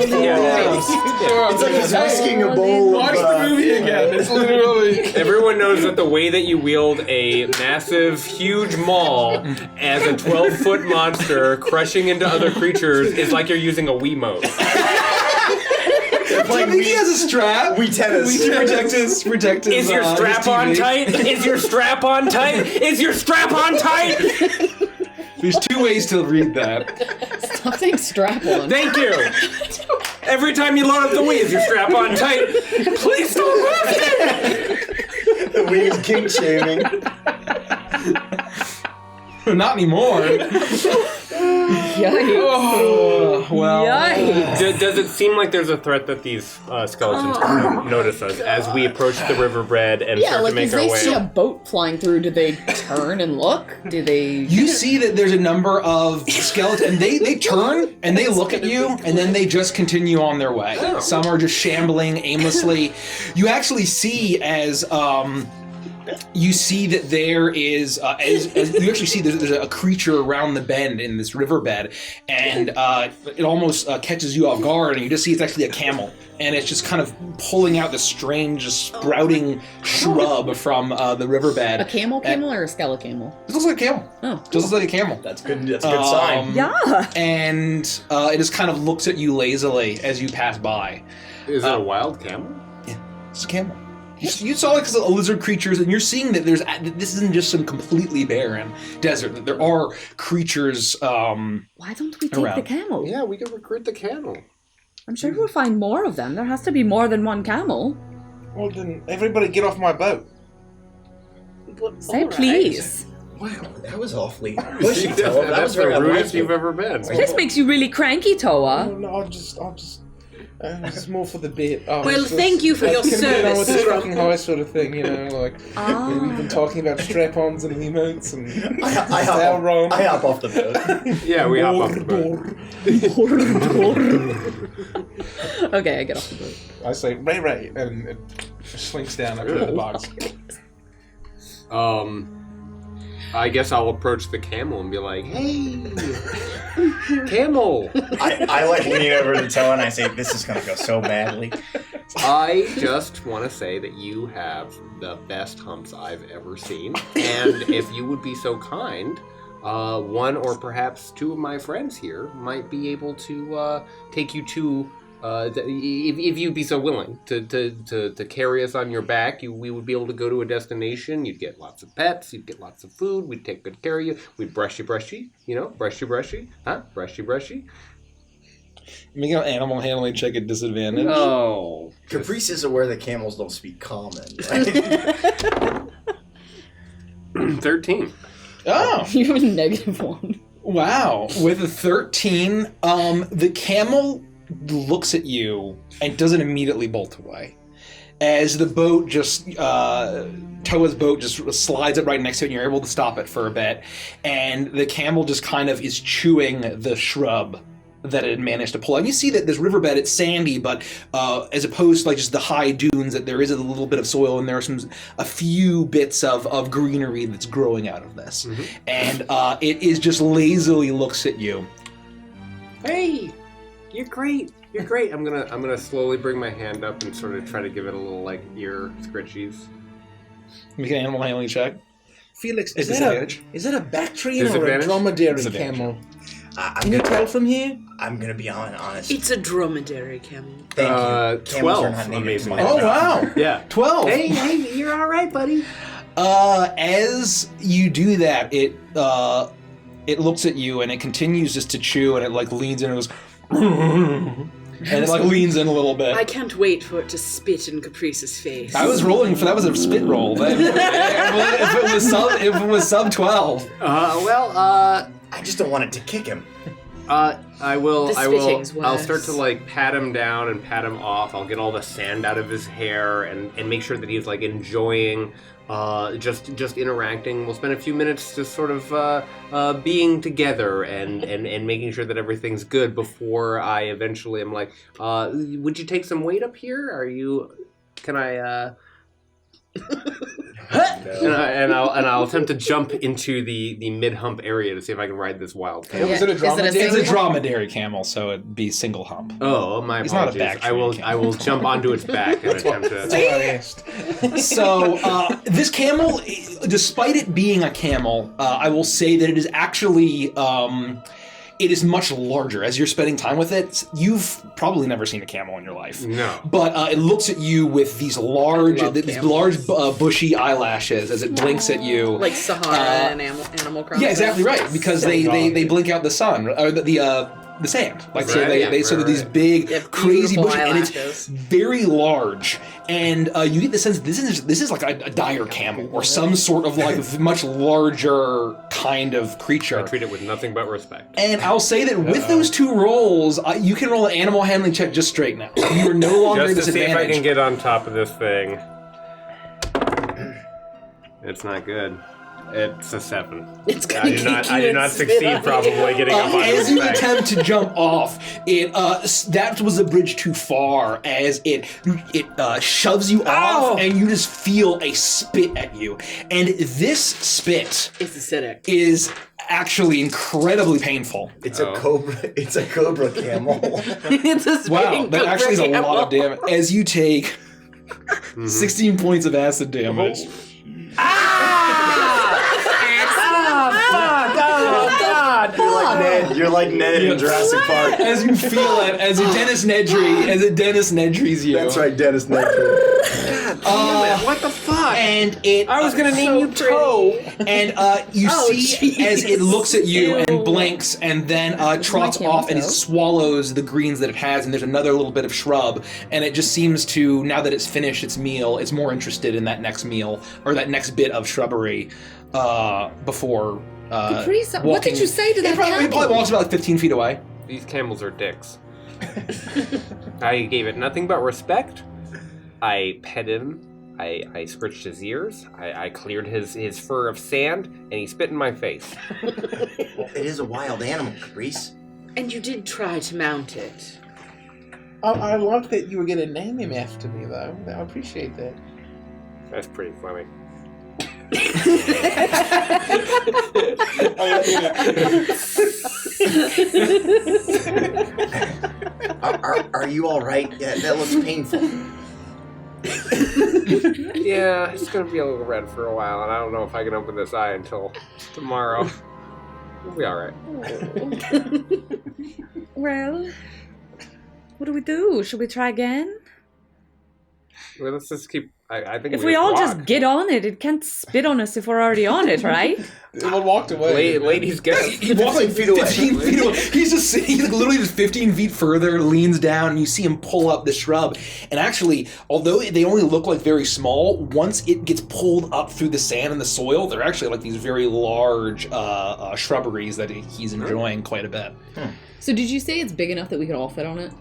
It's like he's whisking a bowl. Watch the movie again. It's literally. Everyone knows that the way that you wield a massive, huge maul as a 12-foot monster crushing into other creatures is like you're using a Wiimote. I think he has a strap. We tennis. We protect his. Is your strap on tight? Is your strap on tight? Is your strap on tight? There's two ways to read that. Stop saying strap on. Thank you. Every time you load up the Wii, is your strap on tight? Please don't lose it. The Wii is king shaming. Not anymore. Yikes. Oh, well. Yikes. Does it seem like there's a threat that these skeletons notice us as we approach the riverbed and Yeah, start like to make as our they way? see a boat flying through, do they turn and look? Do they... You see that there's a number of skeletons, and they turn and they look at you, and then they just continue on their way. Some are just shambling aimlessly. You actually see as you see that there is as you actually see there's a creature around the bend in this riverbed, and it almost catches you off guard, and you just see it's actually a camel, and it's just kind of pulling out this strange sprouting shrub from the riverbed. A camel or a skele-camel? It looks like a camel. Oh. Just looks like a camel. That's good. That's a good sign. Yeah. And it just kind of looks at you lazily as you pass by. Is it a wild camel? It's a camel. You saw like a lizard creatures, and you're seeing that this isn't just some completely barren desert. That there are creatures. Why don't we take Around. the camel? Yeah, we can recruit the camel. I'm sure we'll find more of them. There has to be more than one camel. Well, then everybody get off my boat. Say please. Wow, that was awfully pushy. That's That was very the rudest unlikely. you've ever been. This makes you really cranky, Toa. No, I'll just. It's more for the bit. Oh, Well, it's just- thank you for your can get on with the service. fucking high sort of thing, you know, like we've been talking about strap-ons and emotes and I hop off the boat. Yeah, we hop off the boat. Okay, I get off the boat. I say, Ray, and it slinks down up to the box. I guess I'll approach the camel and be like, "Hey, camel! I like lean over to Toa and I say, "This is gonna go so badly." I just want to say that you have the best humps I've ever seen, and if you would be so kind, one or perhaps two of my friends here might be able to take you to. If you'd be so willing to carry us on your back, we would be able to go to a destination. You'd get lots of pets. You'd get lots of food. We'd take good care of you. We'd brush you, huh? Brushy. Make an animal handling check at disadvantage. Oh, Caprice is aware that camels don't speak common. Right? 13. Oh, You have a -1. wow! With a 13, the camel looks at you and doesn't immediately bolt away. As the boat just, Toa's boat just slides up right next to it, and you're able to stop it for a bit. And the camel just kind of is chewing the shrub that it had managed to pull. And you see that this riverbed, it's sandy, but as opposed to like just the high dunes, that there is a little bit of soil, and there are a few bits of greenery that's growing out of this. Mm-hmm. And it is just lazily looks at you. Hey, you're great. You're great. I'm gonna slowly bring my hand up and sort of try to give it a little like ear scritchies. Make an animal handling check. Felix, Is is that a Bactrian or a Disadvantage? dromedary Disadvantage. camel? I'm Can you gonna, tell from here? I'm gonna be honest. It's a dromedary camel. Thank you. Camels 12, are not native amazingly. to my Oh, mouth. wow. Yeah. 12. Hey, you're all right, buddy. As you do that, it looks at you and it continues just to chew, and it like leans in and goes, and it like leans in a little bit. I can't wait for it to spit in Caprice's face. I was rolling for that was a spit roll. If it was sub 12. I just don't want it to kick him. I will. The I will. spitting's I'll worse. start to like pat him down and pat him off. I'll get all the sand out of his hair and make sure that he's like enjoying just interacting. We'll spend a few minutes just sort of being together and making sure that everything's good before I eventually am like, would you take some weight up here? Can I and I'll attempt to jump into the mid hump area to see if I can ride this wild camel. Is it a dromedary? It's a single- dromedary camel, so it'd be single hump. Oh, my He's not a apologies. back I will jump onto its back and attempt to. That's what I asked. So this camel, despite it being a camel, I will say that it is actually it is much larger. As you're spending time with it, you've probably never seen a camel in your life. No. But it looks at you with these large love bushy eyelashes as it blinks at you. Like Sahara and Animal Crossing. Yeah, exactly right. Because they blink out the sun or the sand. Like so they sort of these big crazy bushes, and it's very large. And you get the sense this is like a dire camel or some sort of like much larger kind of creature. I treat it with nothing but respect. And I'll say that with those 2 rolls, you can roll an animal handling check just straight now. You are no longer at Just to see disadvantage. if I can get on top of this thing. It's not good. It's a 7. It's I did not succeed probably getting up on as this you thing. attempt to jump off, that was a bridge too far as it shoves you off, and you just feel a spit at you. And this spit It's acidic. is actually incredibly painful. It's a cobra. It's a cobra camel. It's a Wow, spitting that actually is a camel. lot of damage. As you take 16 points of acid damage. You're like Ned in Jurassic Park. As you feel it, as Dennis Nedry's you. That's right, Dennis Nedry. What the fuck? And it. I was gonna name you Toe. And you see jeez. as it looks at you and Ew. blinks and then trots camel off and it toe. swallows the greens that it has, and there's another little bit of shrub, and it just seems to, now that it's finished its meal, it's more interested in that next meal or that next bit of shrubbery before Caprice, what walking. did you say to that It probably camel? walks about 15 feet away. These camels are dicks. I gave it nothing but respect. I petted him. I scratched his ears. I cleared his fur of sand, and he spit in my face. It is a wild animal, Caprice. And you did try to mount it. I love that you were going to name him after me, though. I appreciate that. That's pretty funny. Are you all right? Yeah, that looks painful. Yeah, it's gonna be a little red for a while, and I don't know if I can open this eye until tomorrow. We'll be all right. Well, what do we do? Should we try again? Well, let's just keep. I think If we all walk. just get on it, it can't spit on us if we're already on it, right? Everyone walked away. Ladies, get. He walks like 15 feet away. He's just sitting, he's like literally just 15 feet further, leans down, and you see him pull up the shrub. And actually, although they only look like very small, once it gets pulled up through the sand and the soil, they're actually like these very large shrubberies that he's enjoying quite a bit. So did you say it's big enough that we could all fit on it?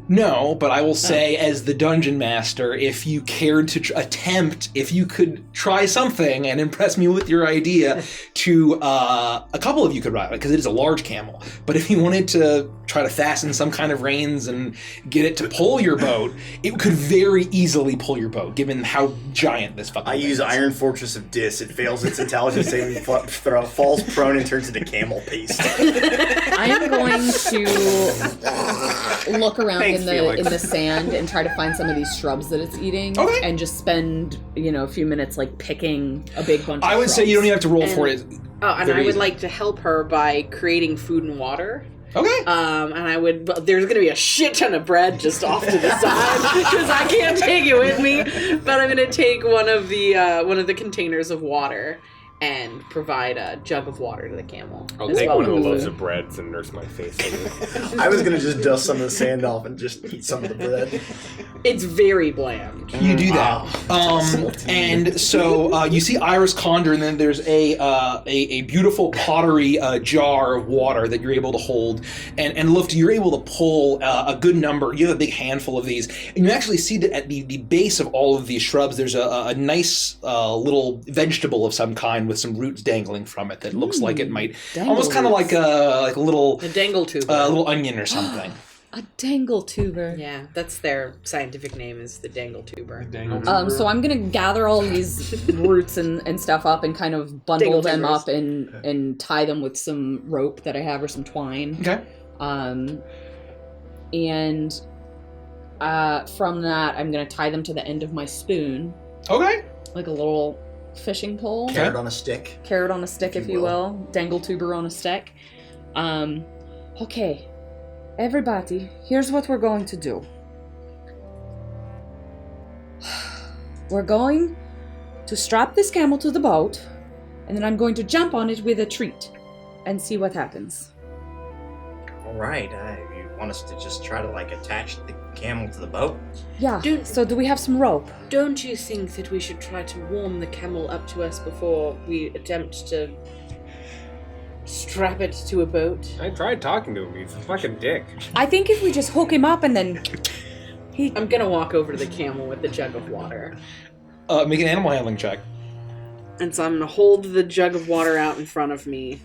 No, but I will say, as the dungeon master, if you cared to attempt, if you could try something and impress me with your idea, to a couple of you could ride it, because it is a large camel. But if you wanted to try to fasten some kind of reins and get it to pull your boat, it could very easily pull your boat, given how giant this fucking I thing use is. Iron Fortress of Dis. It fails its intelligence saving throw, falls prone, and turns into camel paste. I am going to look around Thanks, in the Felix. in the sand and try to find some of these shrubs that it's eating, Okay. and just spend a few minutes like picking a big bunch. I of would say you don't even have to roll for it. Oh, and Very I would easy. like to help her by creating food and water. Okay. And I would. There's going to be a shit ton of bread just off to the side because I can't take it with me. But I'm going to take one of the containers of water and provide a jug of water to the camel. I'll as take well. one of the loaves of breads and nurse my face. I was gonna just dust some of the sand off and just eat some of the bread. It's very bland. You do that. And so you see Iris Condor, and then there's a beautiful pottery jar of water that you're able to hold. And look, you're able to pull a good number. You have a big handful of these. And you actually see that at the base of all of these shrubs, there's a nice little vegetable of some kind with some roots dangling from it that looks like it might, almost kind of like a little A dangle tube. little onion or something. A dangle tuber. Yeah, that's their scientific name is the dangle tuber. So I'm gonna gather all these roots and stuff up and kind of bundle them up and tie them with some rope that I have or some twine. Okay. And from that, I'm gonna tie them to the end of my spoon. Okay. Like a little fishing pole. Carrot on a stick. Carrot on a stick, if you will. Dangle tuber on a stick. Okay. Everybody, here's what we're going to do. We're going to strap this camel to the boat, and then I'm going to jump on it with a treat and see what happens. All right. You want us to just try to attach the camel to the boat? Yeah. So do we have some rope? Don't you think that we should try to warm the camel up to us before we attempt to strap it to a boat? I tried talking to him. He's a fucking dick. I think if we just hook him up and then I'm gonna walk over to the camel with the jug of water. Make an animal handling check. And so I'm gonna hold the jug of water out in front of me.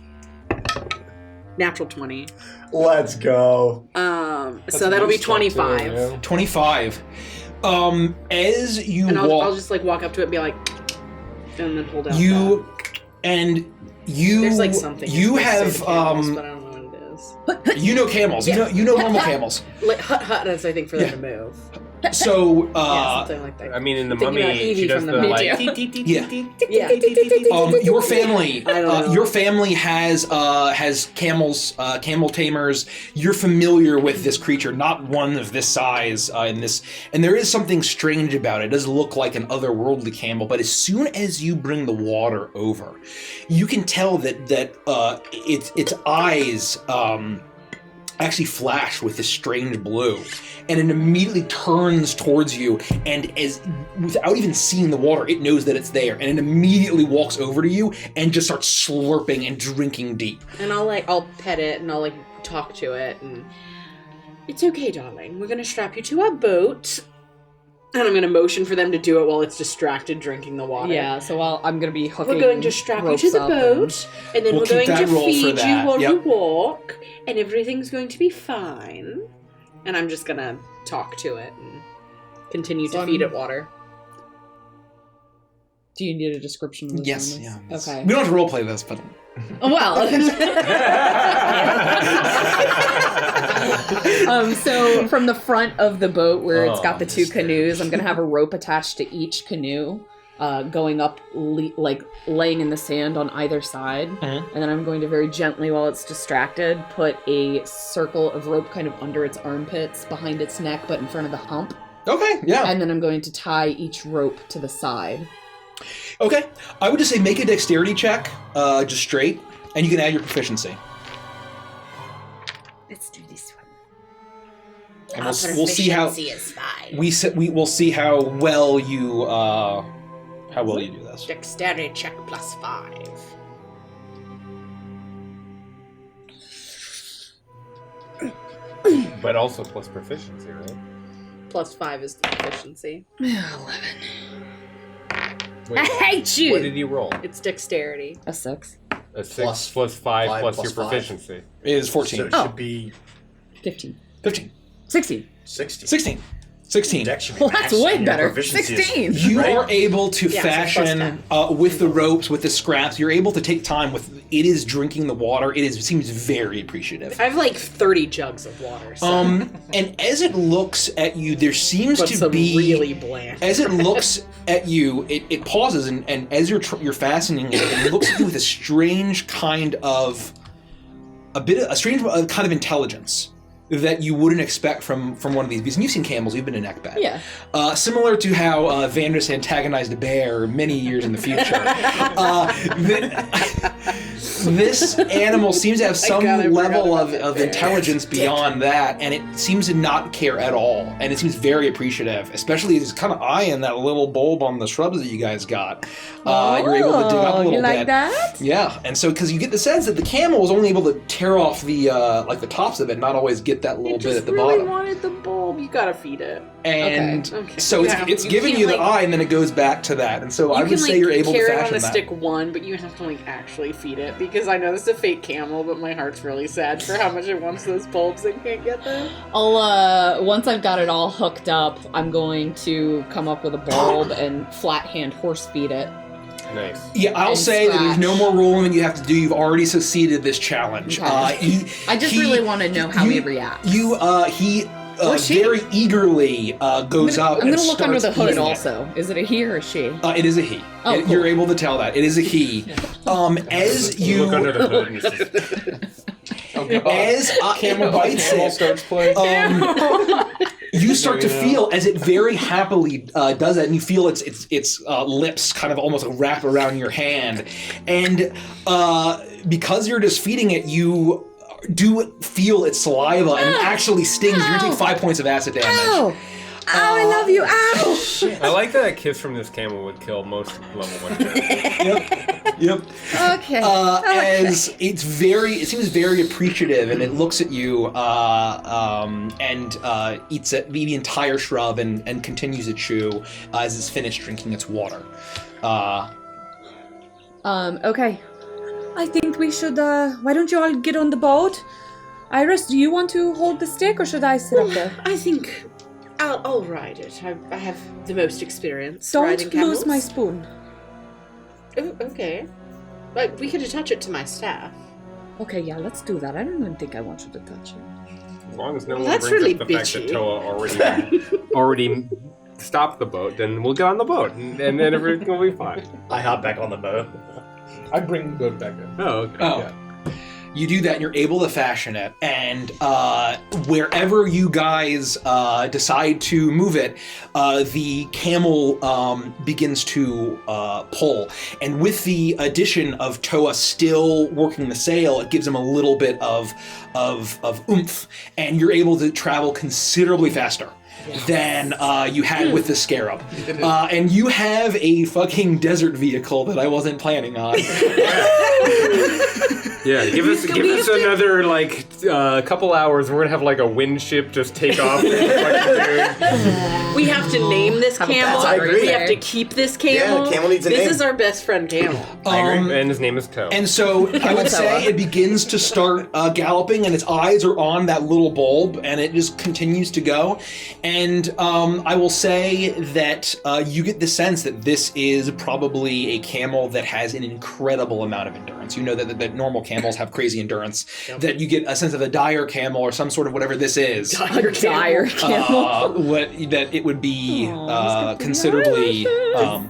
Natural 20. Let's go. So that'll be 25. Yeah. 25. As you And walk, I'll just walk up to it and be like, and then hold out. There's something. You have camels, but I don't know what it is. you know camels. Yeah. You know normal camels. Like hut is I think for them to move. So Yeah, something like that. I mean, in the Thinking about mummy, Evie she does from the the like. Yeah. your family, I don't know. your family has camels, camel tamers. You're familiar with this creature, not one of this size in this, and there is something strange about it. It does look like an otherworldly camel, but as soon as you bring the water over, you can tell that its eyes actually flash with this strange blue, and it immediately turns towards you, and without even seeing the water, it knows that it's there, and it immediately walks over to you and just starts slurping and drinking deep. And I'll pet it and I'll talk to it and it's okay, darling. We're gonna strap you to our boat. And I'm gonna motion for them to do it while it's distracted drinking the water. Yeah, so I'm gonna be hooking. We're going to strap you to the boat, and then We'll we're going keep that to roll for feed you that. while you Yep. walk, and everything's going to be fine. And I'm just gonna talk to it and continue to feed it water. Do you need a description of this? Yes, on this? yeah. Okay. We don't have to roleplay this, but Well. So from the front of the boat where it's got the two canoes, I'm gonna have a rope attached to each canoe, going up, laying in the sand on either side, and then I'm going to very gently, while it's distracted, put a circle of rope kind of under its armpits, behind its neck, but in front of the hump. okay, yeah. And then I'm going to tie each rope to the side. Okay, I would just say make a dexterity check, just straight, and you can add your proficiency. let's do this one. And we'll see how is fine. we'll see how well you do this. Dexterity check +5. But also plus proficiency, right? +5 is the proficiency. 11. Wait, I hate you! what did you roll? It's dexterity. A 6. A 6 Plus plus 5 5 plus plus your 5. proficiency. It is 14. So it should be 15. 15. 16. 60. 16. 16. Dex should be Well, that's maxed, way and your better. proficiency is- 16. You Right? are able to Yeah, so fashion with the ropes, with the scraps. You're able to take time with. It is drinking the water. It seems very appreciative. I have 30 jugs of water. So. And as it looks at you, there seems but to some be really bland. As it looks at you, it pauses, and as you're fastening it, it looks at you with a strange kind of intelligence that you wouldn't expect from one of these beasts. And you've seen camels, you've been in Ekbat. Yeah. Similar to how Vandris antagonized a bear many years in the future. This animal seems to have some level of intelligence beyond that, and it seems to not care at all. And it seems very appreciative, especially it's kind of eyeing that little bulb on the shrubs that you guys got. You're able to dig up a little you bit. like that? Yeah, and so because you get the sense that the camel was only able to tear off the the tops of it, not always get that little bit at the really bottom. wanted the bulb. bulb, you gotta feed it. And Okay. so it's giving you the eye, and then it goes back to that. And so I would say you're able to fashion that. You can carry it on a stick one, but you have to actually feed it, because I know this is a fake camel, but my heart's really sad for how much it wants those bulbs and can't get them. I'll once I've got it all hooked up, I'm going to come up with a bulb and flat hand horse feed it. Nice. Yeah, I'll say that there's no more rolling that you have to do. You've already succeeded this challenge. Okay. I just really want to know how he reacts. He very eagerly goes up. I'm going to look under the hood eating also. Is it a he or a she? It is a he. Oh, cool. You're able to tell that. It is a he. As you look under the hood. As Camel bites it, starts playing. You start to feel as it very happily does that, and you feel its lips kind of almost wrap around your hand, and because you're just feeding it, you do feel its saliva and it actually stings. You're gonna take 5 points of acid damage. Ow! Ow, I love you! Ow! I like that a kiss from this camel would kill most level 1 characters. Yep. Okay. As it seems very appreciative, and it looks at you and eats the entire shrub and continues to chew as it's finished drinking its water. Okay. I think we should, why don't you all get on the boat? Iris, do you want to hold the stick, or should I sit up there? I think I'll ride it. I have the most experience riding Don't camels. lose my spoon. Oh, okay. But we could attach it to my staff. Okay, yeah, let's do that. I don't even think I want you to touch it. As long as no one That's brings really up the fact that bitchy. Toa already stopped the boat, then we'll get on the boat, and then everything will be fine. I hop back on the boat. I bring the boat back in. Oh, okay. Oh. Yeah. You do that and you're able to fashion it, and wherever you guys decide to move it, the camel begins to pull. And with the addition of Toa still working the sail, it gives him a little bit of oomph, and you're able to travel considerably faster than you had with the Scarab. And you have a fucking desert vehicle that I wasn't planning on. Yeah, give us another couple hours, and we're gonna have a wind ship just take off. We have to name this camel. I agree. We have to keep this camel. Yeah, camel needs a name. This is our best friend camel. I agree. And his name is Toe. And so I would say it begins to start galloping, and its eyes are on that little bulb, and it just continues to go. And I will say that you get the sense that this is probably a camel that has an incredible amount of endurance. You know that normal camels have crazy endurance. That you get a sense of a dire camel or some sort of whatever this is. Dire camel. That it would be considerably.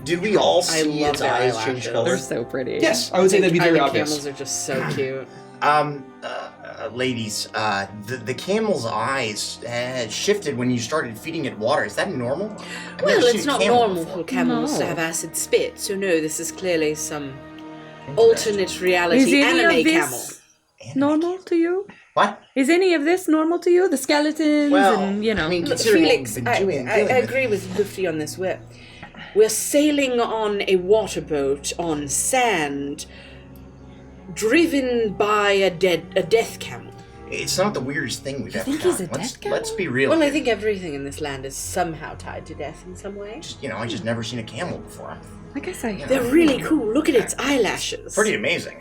Did we all I see love its their eyes eyelashes. change They're colors? so pretty. Yes, I would say that'd be very obvious. Camels are just so cute. Ladies, the camel's eyes shifted when you started feeding it water. Is that normal? I've never Well, seen it's a not camel normal before. for camels to No. have acid spit, so no, this is clearly some alternate reality Is any anime of camel. this normal to you? What? Is any of this normal to you? The skeletons Well, and, you know. I mean, Look, considering Felix, what we've been I dealing with. agree with Lufty on this. We're sailing on a water boat on sand, driven by a death camel. It's not the weirdest thing we've ever think done. he's a death camel? Let's be real. Well, I here. think everything in this land is somehow tied to death in some way. I just never seen a camel before. I guess I. They're really cool. Look at its eyelashes. Pretty amazing.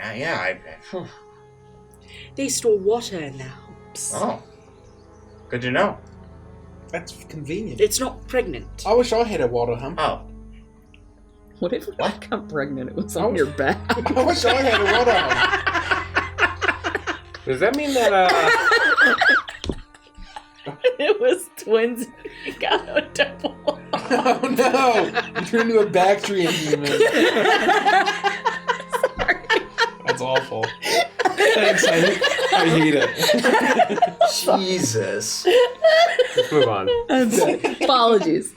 They store water in their humps. Oh, good to know. That's convenient. It's not pregnant. I wish I had a water hump. Oh, What if I What? got pregnant? It was on your back. I wish I had a water hump. Does that mean that It was twins. You got a double. Oh no! You turned into a Bactrian human. That's awful. Thanks, I hate it. Jesus. let's move on. Apologies.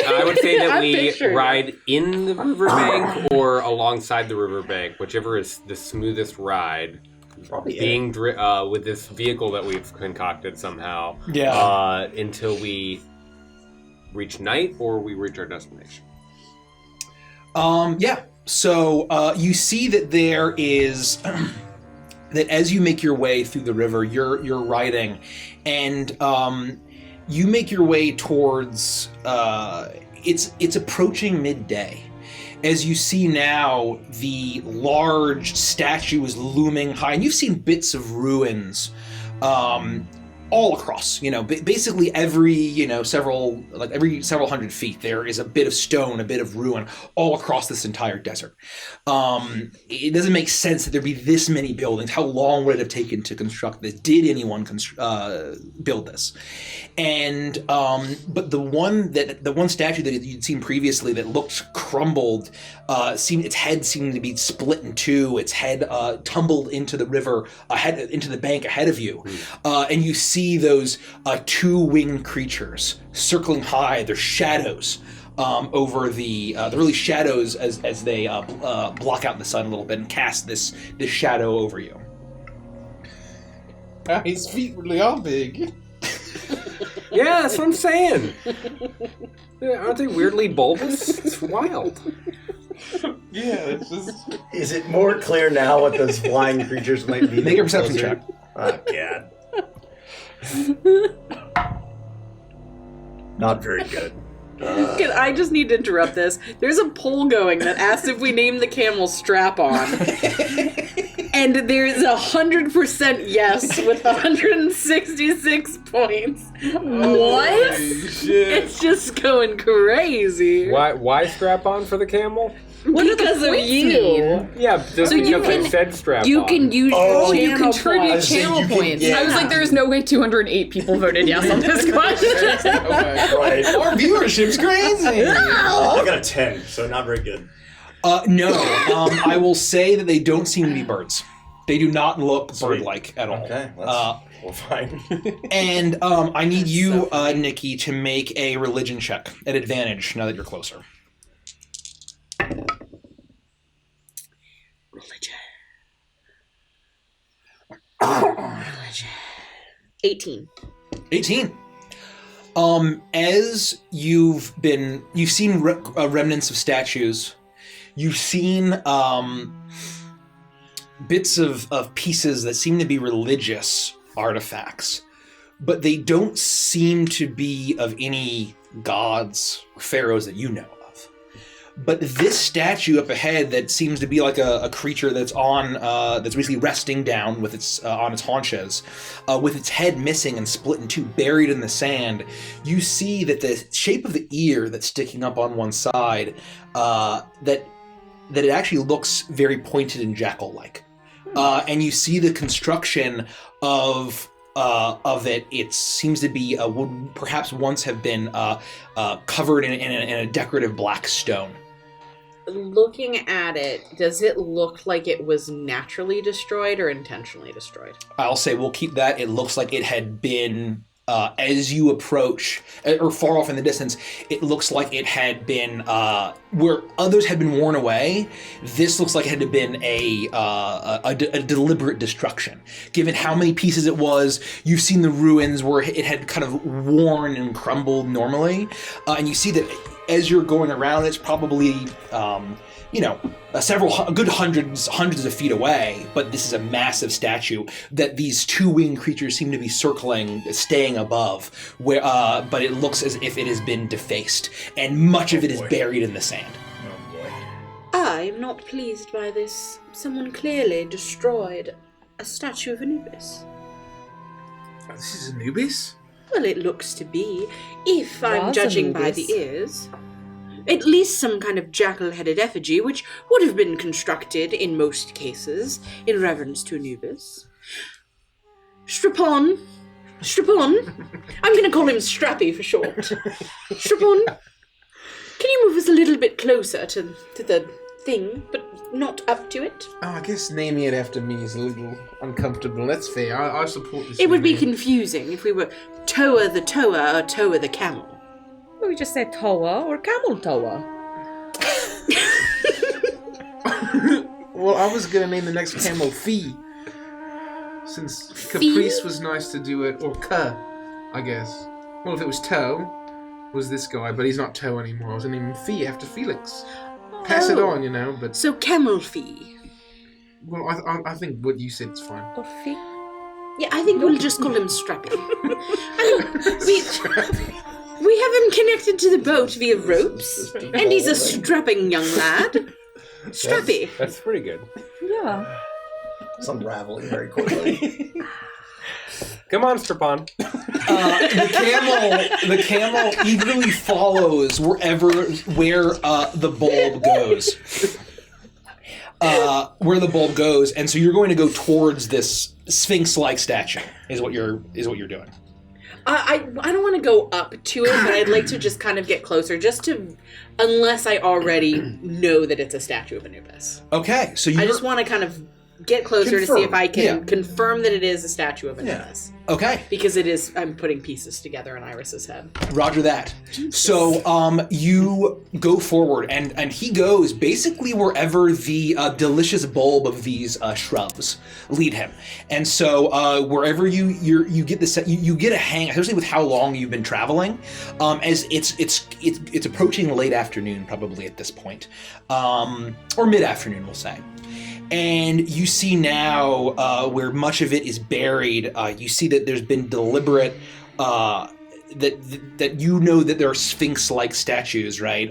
I would say that I'm we picturing ride in the riverbank or alongside the riverbank, whichever is the smoothest ride. Probably Being with this vehicle that we've concocted somehow, until we reach night or we reach our destination. So you see that there is that as you make your way through the river, you're riding, and you make your way towards it's approaching midday. As you see now, the large statue is looming high, and you've seen bits of ruins all across, basically every several hundred feet there is a bit of stone, a bit of ruin all across this entire desert. It doesn't make sense that there'd be this many buildings. How long would it have taken to construct this? Did anyone build this? And but the one statue that you'd seen previously that looked crumbled, its head seemed to be split in two. Its head tumbled into the river, into the bank ahead of you, and you see those two-winged creatures circling high. Their shadows over the really shadows as they block out the sun a little bit and cast this shadow over you. His feet really are big. Yeah, that's what I'm saying. Aren't they weirdly bulbous? It's wild. Yeah, it's just... Is it more clear now what those flying creatures might be? Make a perception check. Oh, God. Not very good. I just need to interrupt this. There's a poll going that asks if we name the camel Strap-On. And there's 100% yes with 166 points. What? Shit. It's just going crazy. Why strap on for the camel? Because of you. Yeah, just So you because I can- said strap You on. can use You channel contribute points. channel you can- points. yeah. I was like, there's no way 208 people voted yes on this question. Okay. Right. Our viewership's crazy. I got a 10, so not very good. No, I will say that they don't seem to be birds. They do not look Sweet. bird-like at all. Okay, well, fine. And I need you, Nikki, to make a religion check at advantage now that you're closer. Religion. 18. 18. As you've seen remnants of statues, you've seen bits of pieces that seem to be religious artifacts, but they don't seem to be of any gods or pharaohs that you know of. But this statue up ahead that seems to be like a creature that's that's basically resting down with its on its haunches, with its head missing and split in two, buried in the sand. You see that the shape of the ear that's sticking up on one side, that it actually looks very pointed and jackal-like. And you see the construction of it. It seems to be would perhaps once have been covered in a decorative black stone. Looking at it, does it look like it was naturally destroyed or intentionally destroyed? I'll say we'll keep that. It looks like it had been, as you approach, or far off in the distance, it looks like it had been, where others had been worn away, this looks like it had been a deliberate destruction. Given how many pieces it was, you've seen the ruins where it had kind of worn and crumbled normally, and you see that as you're going around, it's probably, a good hundreds of feet away, but this is a massive statue that these two-winged creatures seem to be circling, staying above, where, but it looks as if it has been defaced, and much of it is buried in the sand. Oh, boy. I am not pleased by this. Someone clearly destroyed a statue of Anubis. Oh, this is Anubis? Well, it looks to be, if I'm Was judging by Anubis. the ears. At least some kind of jackal-headed effigy, which would have been constructed, in most cases, in reverence to Anubis. Strap-on. Strap-on. I'm going to call him Strappy for short. Strap-on. Can you move us a little bit closer to the thing, but not up to it? Oh, I guess naming it after me is a little uncomfortable. That's fair. I support this. It would be name. confusing if we were Toa the Toa or Toa the Camel. Well, we just say Toa or Camel Toa. Well, I was gonna name the next camel Fee. Since Caprice was nice to do it, or Ka, I guess. Well, if it was Toe, was this guy, but he's not Toe anymore. I was gonna name him Fee after Felix. Pass it on, but... So Camel Fee. Well, I think what you said is fine. Orphy? Yeah, I think we'll just call him Strappy. We have him connected to the boat via ropes, and he's a strapping young lad. Strappy. That's pretty good. Yeah. It's unraveling very quickly. Come on, Strapon. The camel eagerly follows where the bulb goes. Where the bulb goes, and so you're going to go towards this sphinx-like statue. Is what you're doing. I don't want to go up to it, but I'd like to just kind of get closer, unless I already know that it's a statue of Anubis. Okay, so I just want to kind of get closer to see if I can confirm that it is a statue of Anubis. Okay. Because it is, I'm putting pieces together in Iris's head. Roger that. Jesus. So you go forward, and he goes basically wherever the delicious bulb of these shrubs lead him. And so wherever you get the you get a hang, especially with how long you've been traveling, as it's approaching late afternoon probably at this point, or mid afternoon we'll say. And you see now where much of it is buried. You see that there's been deliberate that you know that there are sphinx-like statues, right?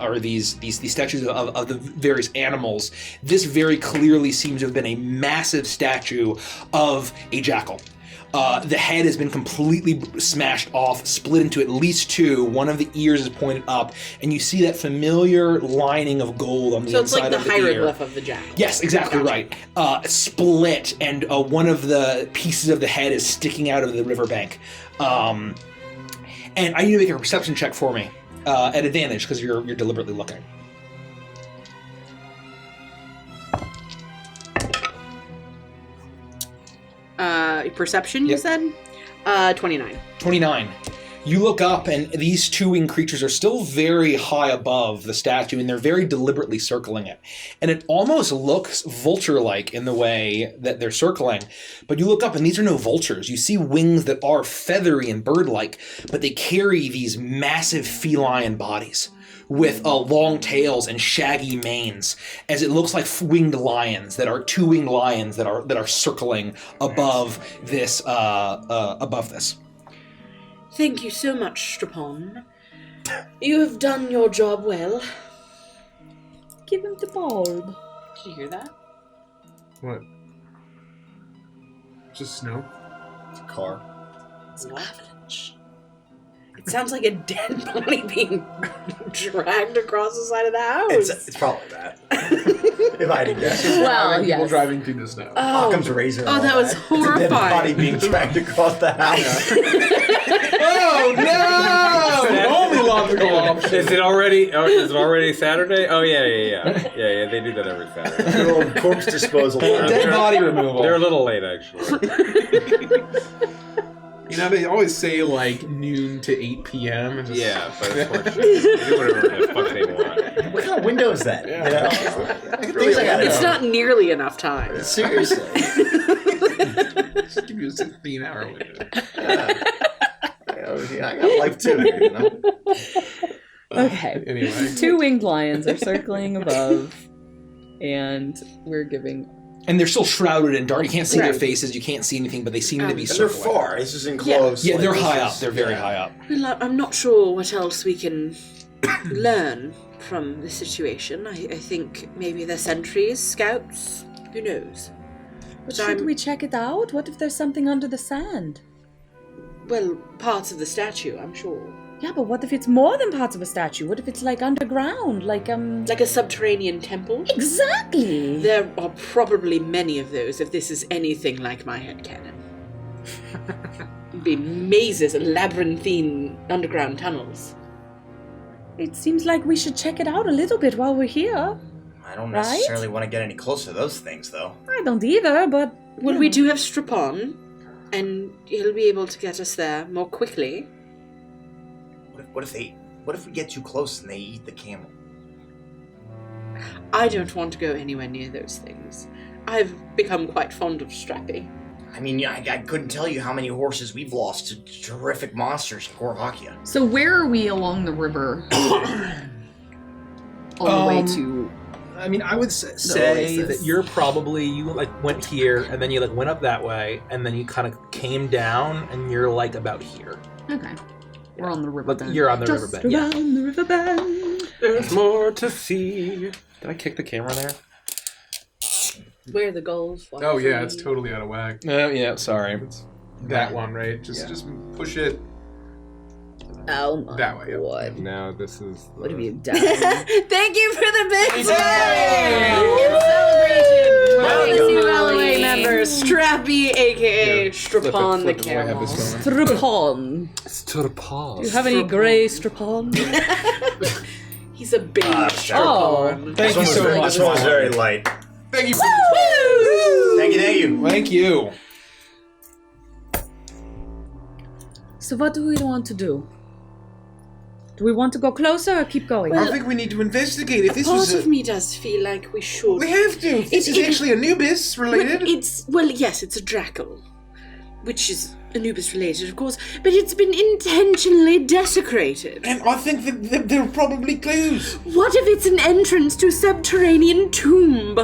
Or these statues of the various animals. This very clearly seems to have been a massive statue of a jackal. The head has been completely smashed off, split into at least two. One of the ears is pointed up, and you see that familiar lining of gold on the inside of the ear. So it's like the hieroglyph of the jackal. Yes, exactly right. Split, and one of the pieces of the head is sticking out of the riverbank. And I need to make a perception check for me at advantage because you're deliberately looking. Perception, you said? 29. 29. You look up, and these two winged creatures are still very high above the statue, and they're very deliberately circling it. And it almost looks vulture-like in the way that they're circling. But you look up, and these are no vultures. You see wings that are feathery and bird-like, but they carry these massive feline bodies with long tails and shaggy manes, as it looks like winged lions that are two-winged lions that are circling above this. Thank you so much, Strapon. You have done your job well. Give him the bulb. Did you hear that? What? Just snow? It's a car. It's an avalanche. It sounds like a dead body being dragged across the side of the house. It's probably that. If I had to guess. Well, People driving through the snow. Occam's razor. Oh, that was horrifying. It's a dead body being dragged across the house. Oh no! Only logical option. Is it already Saturday? Oh yeah. They do that every Saturday. Good old corpse disposal. Dead body removal. They're a little late, actually. You know, they always say like noon to 8 p.m. and just... Yeah, but of course they do whatever the fuck they want. What kind of window is that? Yeah. You know? It's not nearly enough time. Seriously. Just give you a 16-hour window. I got life too, you know? Okay. Anyway. Two winged lions are circling above, and we're giving... And they're still shrouded in dark. You can't see their faces. You can't see anything, but they seem to be And they're circling. far. This is enclosed. Yeah, like, they're this high is- up. They're very high up. Well, I'm not sure what else we can learn from the situation. I think maybe they're sentries, scouts, who knows? But should we check it out? What if there's something under the sand? Well, parts of the statue, I'm sure. Yeah, but what if it's more than parts of a statue? What if it's like underground, like a subterranean temple? Exactly! There are probably many of those, if this is anything like my headcanon. It'd be mazes and labyrinthine underground tunnels. It seems like we should check it out a little bit while we're here. I don't necessarily want to get any closer to those things, though. I don't either, but... Well, we do have Strapon, and he'll be able to get us there more quickly. What if we get too close and they eat the camel? I don't want to go anywhere near those things. I've become quite fond of Strappy. I mean, I couldn't tell you how many horses we've lost to terrific monsters in Korvakia. So where are we along the river? On the way to... I mean, I would say that you're probably, you like went here, and then you like went up that way, and then you kind of came down, and you're like about here. Okay. We're on the river then. You're on the riverbed. Just around the riverbed. There's more to see. Did I kick the camera there? Where the goals? Oh yeah, it's totally out of whack. Yeah, sorry. It's that one, right? Just push it Oh my that way. Yep. God. Now this is. What have you done? Thank you for the big Welcome. new LA member, Strappy, aka Strapon the Camel. Strapon. Strapon. Do you have any grey strapon? He's a big Oh, Strapon. Thank you so much. This one's very light. Thank you. Thank you. Thank you. So what do we want to do? Do we want to go closer or keep going? I think we need to investigate. If this Part was of me does feel like we should. we have to. If this is actually Anubis related. Yes, it's a Drackle, which is Anubis related, of course, but it's been intentionally desecrated. And I think that there are probably clues. What if it's an entrance to a subterranean tomb?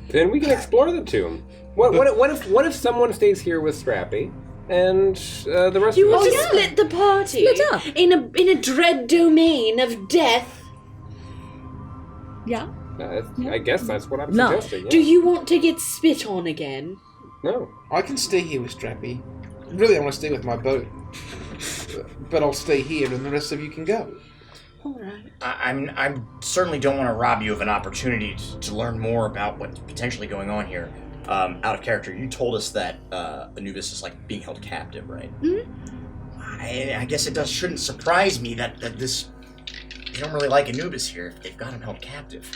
Then we can explore the tomb. What if someone stays here with Strappy, and the rest You of want us? to split the party? Split up. In a dread domain of death? Yeah. I guess that's what I'm No. suggesting. Yeah. Do you want to get spit on again? No. I can stay here with Strappy. Really, I want to stay with my boat. But I'll stay here, and the rest of you can go. All right. I certainly don't want to rob you of an opportunity to learn more about what's potentially going on here. Out of character, you told us that Anubis is like being held captive, right? Mm-hmm. I guess it shouldn't surprise me that this they don't really like Anubis here if they've got him held captive.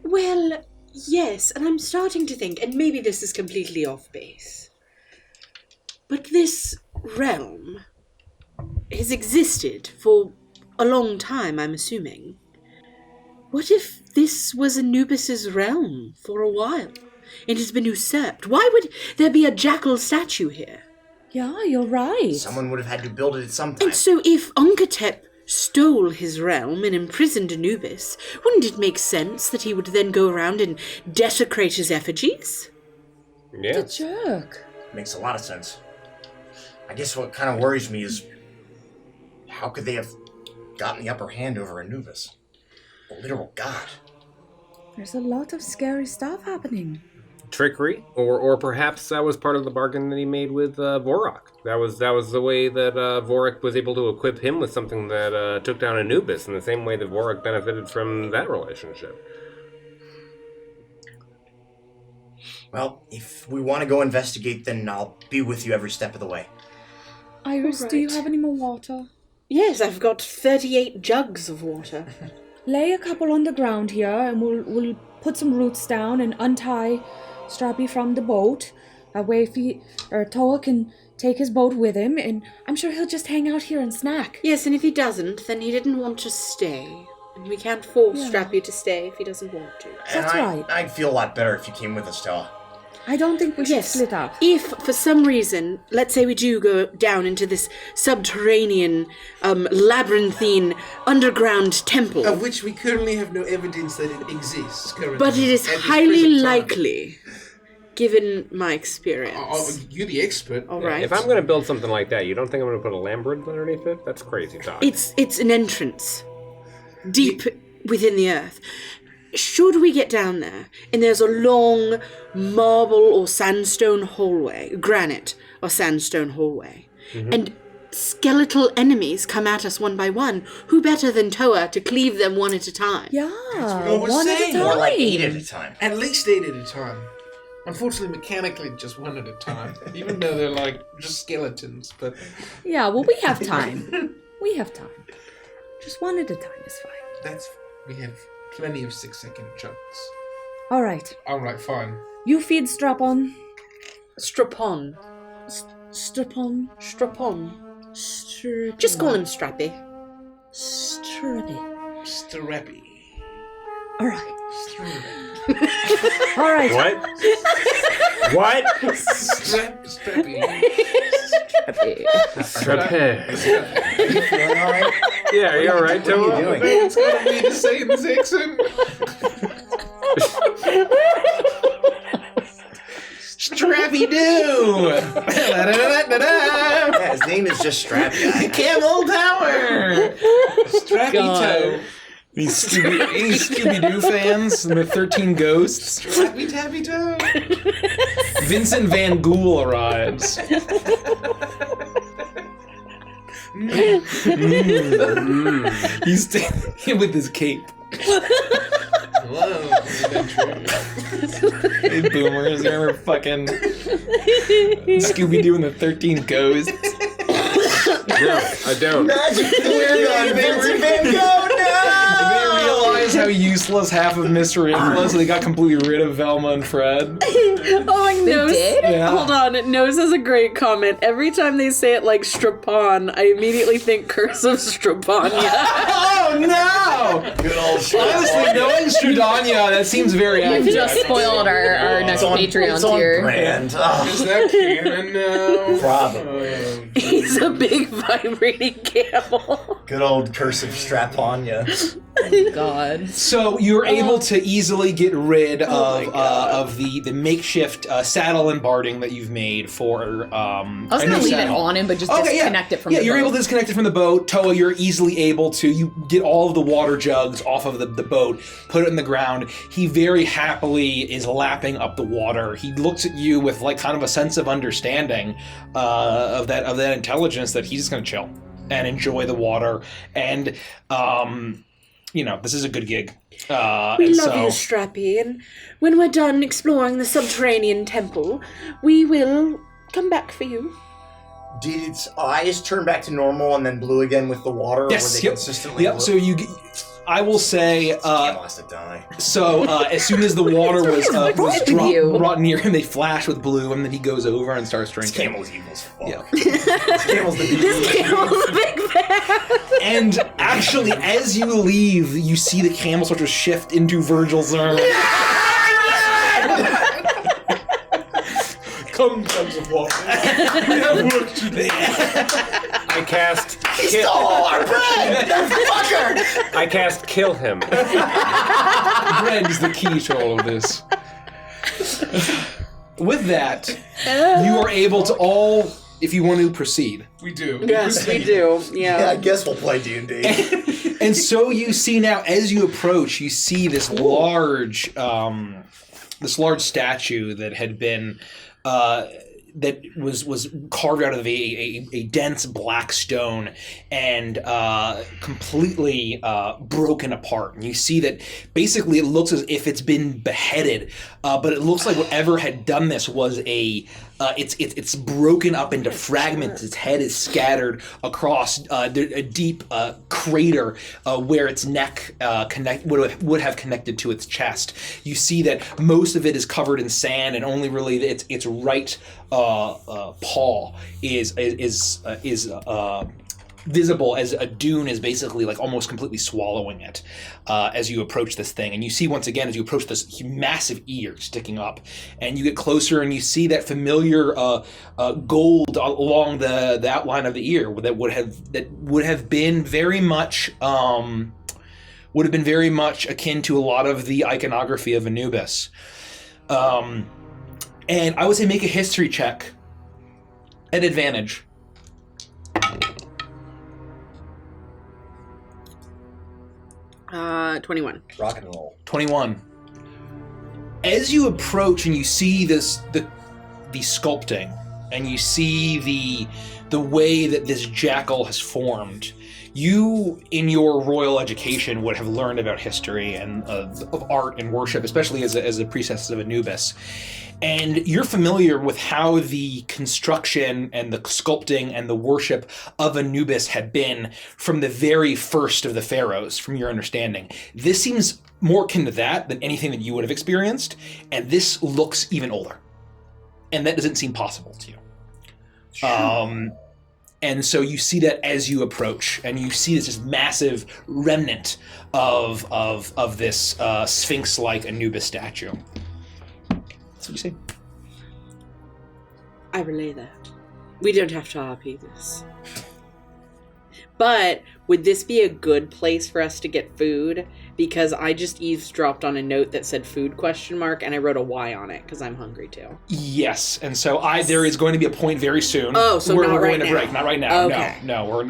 Well, yes, and I'm starting to think, and maybe this is completely off base, but this realm has existed for a long time, I'm assuming. What if this was Anubis's realm for a while, and has been usurped? Why would there be a jackal statue here? Yeah, you're right. Someone would have had to build it at some time. And so if Unkatep stole his realm and imprisoned Anubis, wouldn't it make sense that he would then go around and desecrate his effigies? Yeah. The jerk. Makes a lot of sense. I guess what kind of worries me is how could they have gotten the upper hand over Anubis? A literal god. There's a lot of scary stuff happening. Trickery, or perhaps that was part of the bargain that he made with Vorak. That was the way that Vorak was able to equip him with something that took down Anubis, in the same way that Vorak benefited from that relationship. Well, if we want to go investigate, then I'll be with you every step of the way. Iris, All do you right. have any more water? Yes, I've got 38 jugs of water. Lay a couple on the ground here, and we'll put some roots down and untie Strappy from the boat. That way, Toa can take his boat with him, and I'm sure he'll just hang out here and snack. Yes, and if he doesn't, then he didn't want to stay. And we can't force Strappy to stay if he doesn't want to. That's right. I'd feel a lot better if you came with us, Toa. I don't think we should split up. If, for some reason, let's say we do go down into this subterranean, labyrinthine, underground temple, Of which we currently have no evidence that it exists currently. but it is at this highly present time. likely, given my experience. You're the expert. All right. If I'm going to build something like that, you don't think I'm going to put a labyrinth underneath it? That's crazy talk. It's an entrance, deep within the earth. Should we get down there, and there's a long marble or sandstone hallway, granite or sandstone hallway, and skeletal enemies come at us one by one, who better than Toa to cleave them one at a time? Yeah, what we're one at a saying. time. More like 8 at a time. At least 8 at a time. Unfortunately, mechanically, just 1 at a time. Even though they're like just skeletons, but Yeah, well, we have time. We have time. Just one at a time is fine. that's we have plenty of 6-second chunks. All right. All right, fine. You feed Strapon. Strapon. Strapon. Strapon. Strapon. Just call him Strappy. Strappy. Strappy. All right. All right. What? Strappy. You feeling all right? Yeah, are you all right, What are you Tomo? doing? It's gonna be the same as accent. Strappy Doo! Yeah, his name is just Strappy. Camel Tower! Strappy toe. These Scooby-Doo fans and the 13 Ghosts. Strappy tappy toe. Vincent Van Ghoul arrives. He's standing with his cape. Hello, adventure. Hey, boomers, remember fucking Scooby-Doo and the 13 Ghosts? No, I don't. Magic Kingdom, Vincent Van Gogh, They realized how useless half of Mystery Inc was, so they got completely rid of Velma and Fred. Oh, Nose. did? Yeah. Hold on. Nose has a great comment. Every time they say it like Strapon, I immediately think Curse of Strapania. Oh no! Good old Honestly, knowing Stradania, that seems very You've accurate. just spoiled our next Patreon it's on tier. brand. Oh, Is that canon now? probably. He's a big vibrating camel. Good old Curse of Straponia. God. So you're able to easily get rid of the makeshift saddle and barding that you've made for. I was gonna leave it on him, but just disconnect it from the you're boat. able to disconnect it from the boat. Toa, you're easily able to. You get all of the water jugs off of the boat, put it in the ground. He very happily is lapping up the water. He looks at you with like kind of a sense of understanding of that intelligence that he's just gonna chill and enjoy the water. And this is a good gig. We love you, Strappy, and when we're done exploring the subterranean temple, we will come back for you. Did its eyes turn back to normal and then blue again with the water? Yes, or were they yep. consistently Yep. blue? So I will say. Camel has to die. So as soon as the water was you. brought near him, they flash with blue, and then he goes over and starts This drinking. camel's evil as fuck. Yeah. This camel's the This camel's a big fan. And actually, as you leave, you see the camel start to shift into Virgil's arm. Come, tons of water. We have work to do. I cast He stole all our bread! That fucker! I cast kill him. Bread is the key to all of this. With that, you are able to all, if you want to proceed. We do. Yes, we do. Yeah, I guess we'll play D&D. And so you see now, as you approach, you see this large statue that had been that was carved out of a dense black stone and completely broken apart. And you see that basically it looks as if it's been beheaded, but it looks like whatever had done this was it's broken up into fragments. Its head is scattered across a deep crater where its neck would have connected to its chest. You see that most of it is covered in sand, and only really its right paw is visible as a dune is basically like almost completely swallowing it as you approach this thing. And you see once again as you approach this massive ear sticking up, and you get closer and you see that familiar gold along the outline of the ear that would have been very much akin to a lot of the iconography of Anubis. And I would say make a history check at advantage. 21. Rock and roll. 21. As you approach and you see the sculpting, and you see the way that this jackal has formed, you, in your royal education, would have learned about history and of art and worship, especially as a priestess of Anubis. And you're familiar with how the construction and the sculpting and the worship of Anubis had been from the very first of the pharaohs, from your understanding. This seems more akin to that than anything that you would have experienced, and this looks even older. And that doesn't seem possible to you. And so you see that as you approach, and you see this massive remnant of this Sphinx-like Anubis statue. That's what you see. I relay that. We don't have to RP this. But would this be a good place for us to get food? Because I just eavesdropped on a note that said food ? And I wrote a Y on it because I'm hungry too. Yes, and so there is going to be a point very soon. Oh, so where not we're right going to now. break. Not right now. Okay. No, we're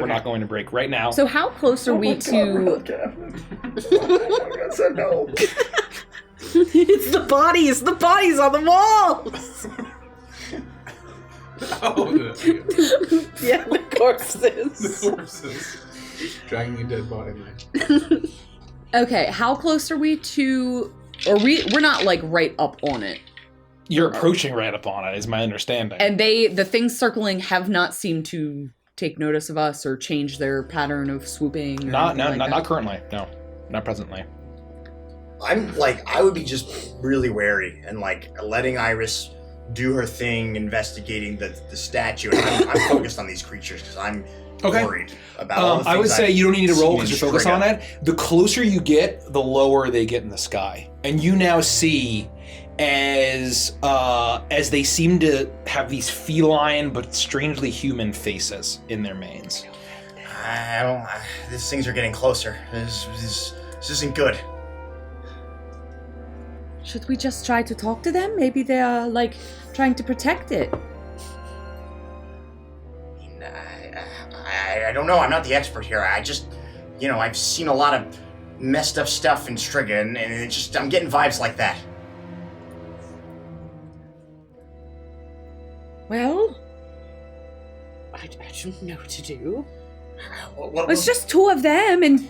not going to break right now. So how close are we to... No. It's the bodies! The bodies on the walls! Oh, Yeah, the corpses. the corpses. Dragging a dead body, man. Okay, how close are we to... Or we're not, like, right up on it. You're approaching right up on it, is my understanding. And the things circling have not seemed to take notice of us or change their pattern of swooping? Or Not that? currently. No, not presently. I'm like, I would be just really wary and like letting Iris do her thing, investigating the statue. And I'm focused on these creatures because I'm worried about all the things I would say you don't need to roll because seen you're focused in on it. The closer you get, the lower they get in the sky. And you now see as they seem to have these feline but strangely human faces in their manes. These things are getting closer. This isn't good. Should we just try to talk to them? Maybe they are, like, trying to protect it. I don't know. I'm not the expert here. I just, I've seen a lot of messed up stuff in Striga, and it's just, I'm getting vibes like that. Well, I don't know what to do. it's just two of them, and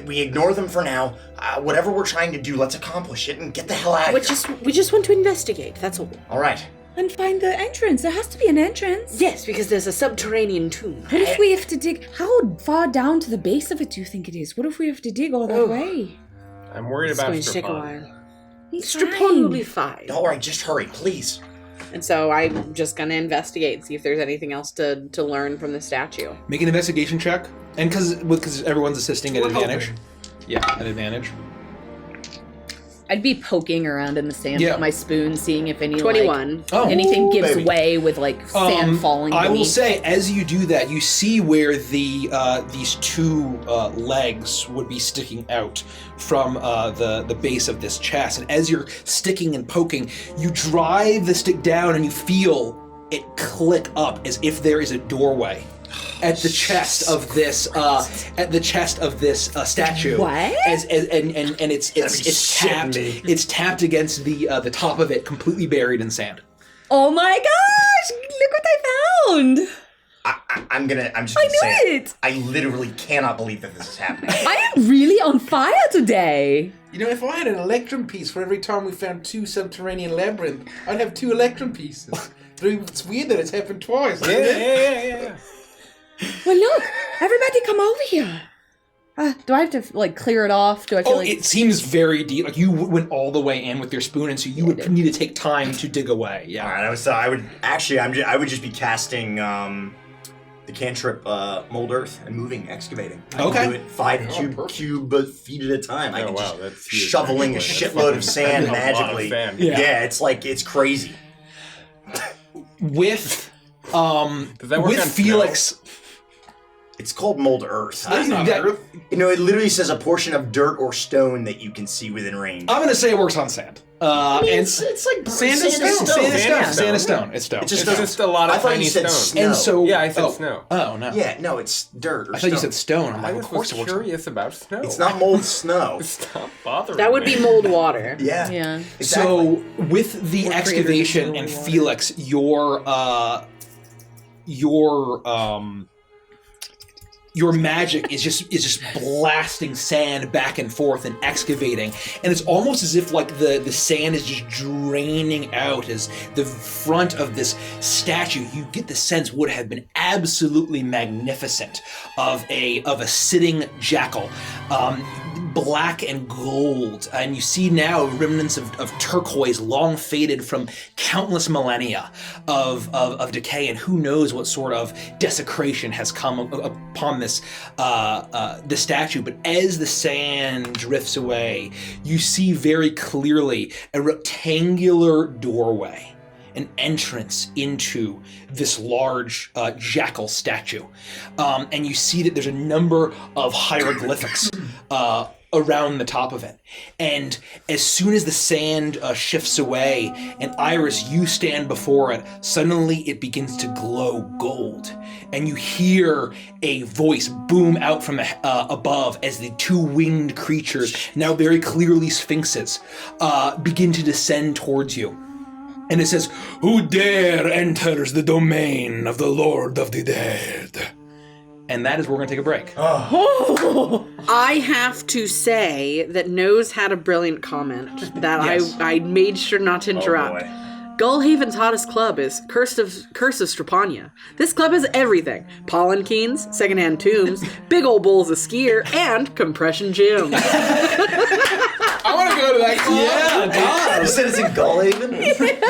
We ignore them for now. Whatever we're trying to do, let's accomplish it and get the hell out of here. We just want to investigate, that's all. All right. and find the entrance. There has to be an entrance. Yes, because there's a subterranean tomb. What if we have to dig? How far down to the base of it do you think it is? What if we have to dig all that way? I'm worried It's about going to take a Strapon. while. He's Strapon will fine. be fine. All right, just hurry, please. And so I'm just going to investigate and see if there's anything else to learn from the statue. Make an investigation check, and because everyone's assisting at We're advantage. hoping. Yeah, at advantage. I'd be poking around in the sand Yeah. with my spoon, seeing if any 21. anything Ooh, gives baby. way with like sand falling. I will beneath. say, as you do that, you see where these two legs would be sticking out from the base of this chest. And as you're sticking and poking, you drive the stick down and you feel it click up as if there is a doorway at the chest of this statue. What? And it's tapped. shitting me. It's tapped against the top of it, completely buried in sand. Oh my gosh! Look what I found! I'm just I gonna say knew it! I literally cannot believe that this is happening. I am really on fire today. You know, if I had an electrum piece for every time we found 2 subterranean labyrinth, I'd have 2 electrum pieces. It's weird that it's happened twice. Isn't it? Yeah. Well, look, everybody come over here. Do I have to like clear it off? Do I feel Oh, like it seems very deep. Like you went all the way in with your spoon, and so you would need to take time to dig away. All Yeah. right, I would just be casting the cantrip Mold Earth and moving, excavating. I Okay. can do it 5 cube feet at a time. I Oh, can wow, just that's huge. shoveling a shitload of sand A lot of magically. sand. Yeah. It's crazy. With Does that work with on Felix. It's called Mold Earth. That's not that- Earth. It literally says a portion of dirt or stone that you can see within range. I'm gonna say it works on sand. it's like Sand is stone. Sand is stone. Sand is stone. It's stone. It's It's just a lot I of thought tiny you said stones. snow. And so Yeah, I said snow. Oh no. Yeah, no, it's dirt or I thought you stone. said stone. I'm I like, of just course was it works. curious about snow. It's not mold snow. Stop bothering That would me. be mold water. Yeah. yeah. Exactly. So with the We're excavation creators and of Felix, your magic is just blasting sand back and forth and excavating, and it's almost as if like the sand is just draining out as the front of this statue. You get the sense would have been absolutely magnificent of a sitting jackal. black and gold, and you see now remnants of turquoise, long faded from countless millennia of decay, and who knows what sort of desecration has come upon this statue. But as the sand drifts away, you see very clearly a rectangular doorway, an entrance into this large jackal statue. And you see that there's a number of hieroglyphics around the top of it. And as soon as the sand shifts away, and Iris, you stand before it, suddenly it begins to glow gold. And you hear a voice boom out from above as the two winged creatures, now very clearly sphinxes, begin to descend towards you. And it says, "Who dare enters the domain of the Lord of the Dead?" And that is where we're going to take a break. I have to say that Nose had a brilliant comment that Yes. I made sure not to interrupt. boy. Gullhaven's hottest club is Curse of Strapania. This club has everything. Pollenkeens, secondhand tombs, big old bowls of skier, and compression gym. I want to go to that club. You said it's in Gullhaven?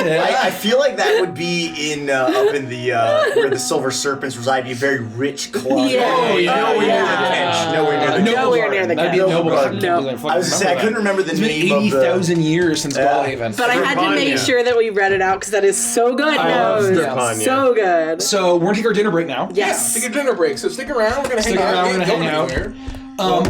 I feel like that would be in up in the where the Silver Serpents reside, be a very rich club. Yeah. Nowhere near the Kench. Nowhere near the Nowhere near the That'd be Kench. Noble Garden. No. I I was gonna say, I couldn't remember the It's been name of the... 80,000 years since Gullhaven. But I had to make sure that we read it out because that is so good, I love Nose. Strapania. So good. So we're going to take our dinner break now. Yes. Take a dinner break, so stick around. We're gonna hang out. We're gonna hang out.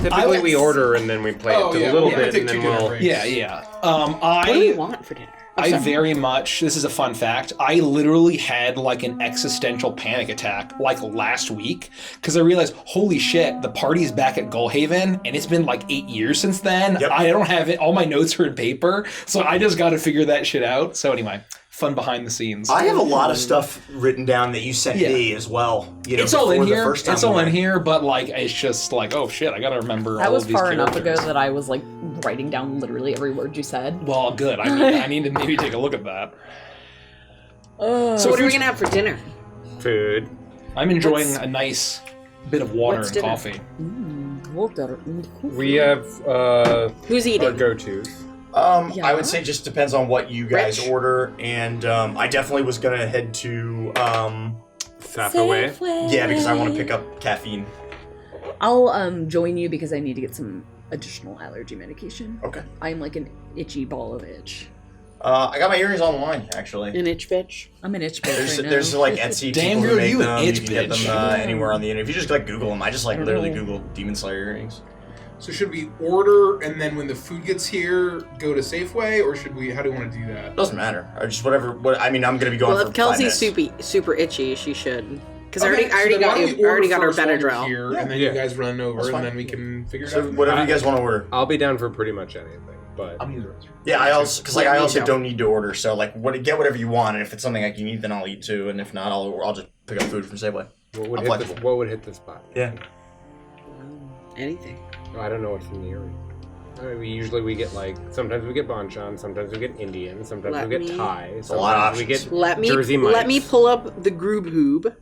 Typically we order and then we play it to a little bit and then we'll... Yeah. What do we want for dinner? I very much, this is a fun fact, I literally had like an existential panic attack like last week because I realized, holy shit, the party's back at Gullhaven and it's been like 8 years since then. Yep. I don't have it, all my notes are in paper, so I just got to figure that shit out. So anyway, fun behind the scenes. I have a lot of stuff written down that you sent me as well. You know, It's all in before the here. first time It's all we in went. here, but like it's just like, oh shit, I gotta remember That all was of these far enough ago characters. that I was like writing down literally every word you said. Well, good. I need to maybe take a look at that. So what are we going to have for dinner? Food. I'm enjoying a nice bit of water What's and dinner? coffee. We have Who's our eating? go-tos. Yeah. I would say just depends on what you guys Rich? order, and I definitely was gonna head to Safaway. yeah, because I want to pick up caffeine. I'll join you because I need to get some additional allergy medication. Okay. I'm like an itchy ball of itch. I got my earrings online actually. An itch bitch. I'm an itch bitch There's right now. there's like Etsy Damn people girl, who make you an them. itch You can get bitch. them anywhere on the internet. If you just like Google them, I just like I don't literally know. Google Demon Slayer earrings. So should we order and then when the food gets here, go to Safeway, or should we? How do we want to do that? Doesn't matter. Or just whatever. What I mean, I'm gonna be going Well, for if Kelsey's 5 minutes. super itchy, she should. Because Okay, I already so then why don't we order got her first while you're Benadryl. here, Yeah. and then Yeah. you guys run over, That's and fine. then we can figure it So out. whatever you guys want to order. I'll be down for pretty much anything, but I'm either. Yeah, I also because like Yeah, I me also too. don't need to order. So like, get whatever you want, and if it's something I can eat, then I'll eat too, and if not, I'll just pick up food from Safeway. what I'm flexible. what would hit the spot? Yeah. Anything. I don't know what's in the area. We get like sometimes we get Bonchon, sometimes we get Indian, sometimes Let we get me- Thai, a lot of sometimes we options. get Let me Jersey let me Mike's. pull up the Groob Hoob.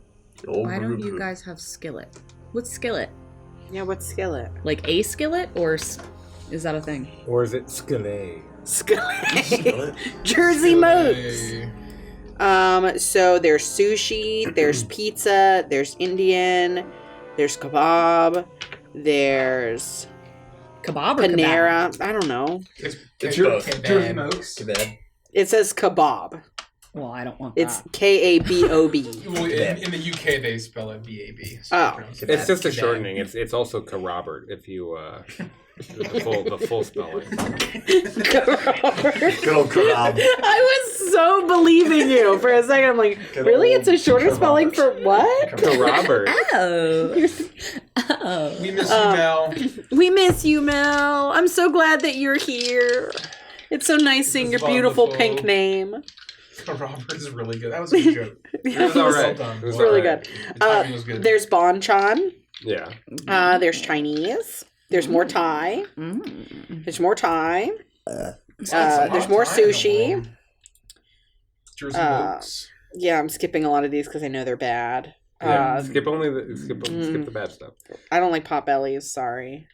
Why don't you guys have skillet? What's skillet? Yeah, what's skillet? Like a skillet, or is that a thing? Or is it Skillet? Skillet. Jersey Mokes. So there's sushi, there's pizza, there's Indian, there's kebab, there's Kebab or kebab? Panera. I don't know. It's both. Jersey Mokes. Too bad. It says kebab. Well, I don't want It's that. KABOB. Well, in the UK they spell it BAB. So Oh. It's just a shortening. It's also Robert if you the full spelling. Good old kebab. I was so believing you for a second. I'm like, Good really? old It's a shorter spelling for what? Robert. Oh. Oh. We miss you, Mel. We miss you, Mel. I'm so glad that you're here. It's so nice seeing your It's beautiful wonderful. pink name. Robert is really good. That was a good joke. It was all right. Well done. It was It's really all right. good. The timing was good. There's Bonchon. Yeah. There's Chinese. There's more Thai. Mm. There's more Thai. It's a lot there's of more time in the sushi. world. Jersey Uh, Mokes. Yeah, I'm skipping a lot of these because I know they're bad. Yeah. Skip the bad stuff. I don't like pot bellies. Sorry.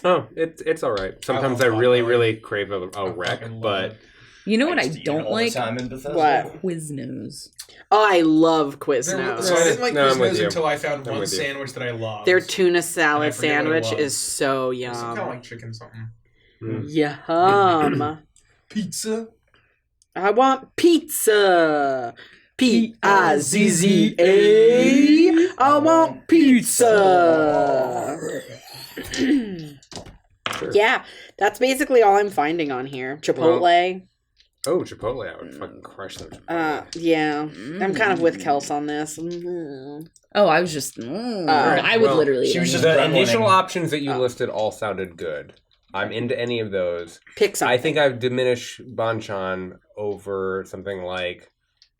Oh, it's all right. Sometimes I love really, Potbelly. really crave a wreck, fucking love but it. You know what I just eat it don't all the like? time in Bethesda. What? Quiznos. Oh, I love So Quiznos. I didn't like No, I'm with Quiznos you. until I found I'm one with you. sandwich that I loved. Their tuna And I salad forget what it sandwich was. is so It was some kind of yum. like chicken something. Yum. Pizza. I want pizza. Pizza. I want pizza. Yeah, that's basically all I'm finding on here. Chipotle. Oh, Chipotle! I would fucking crush them. Chipotle. Yeah, I'm kind of with Kels on this. Oh, I was just. I would well, literally. she was eat just The gremlining. initial options that you listed all sounded good. I'm into any of those. Pick something. I think I've diminished banchan over something like.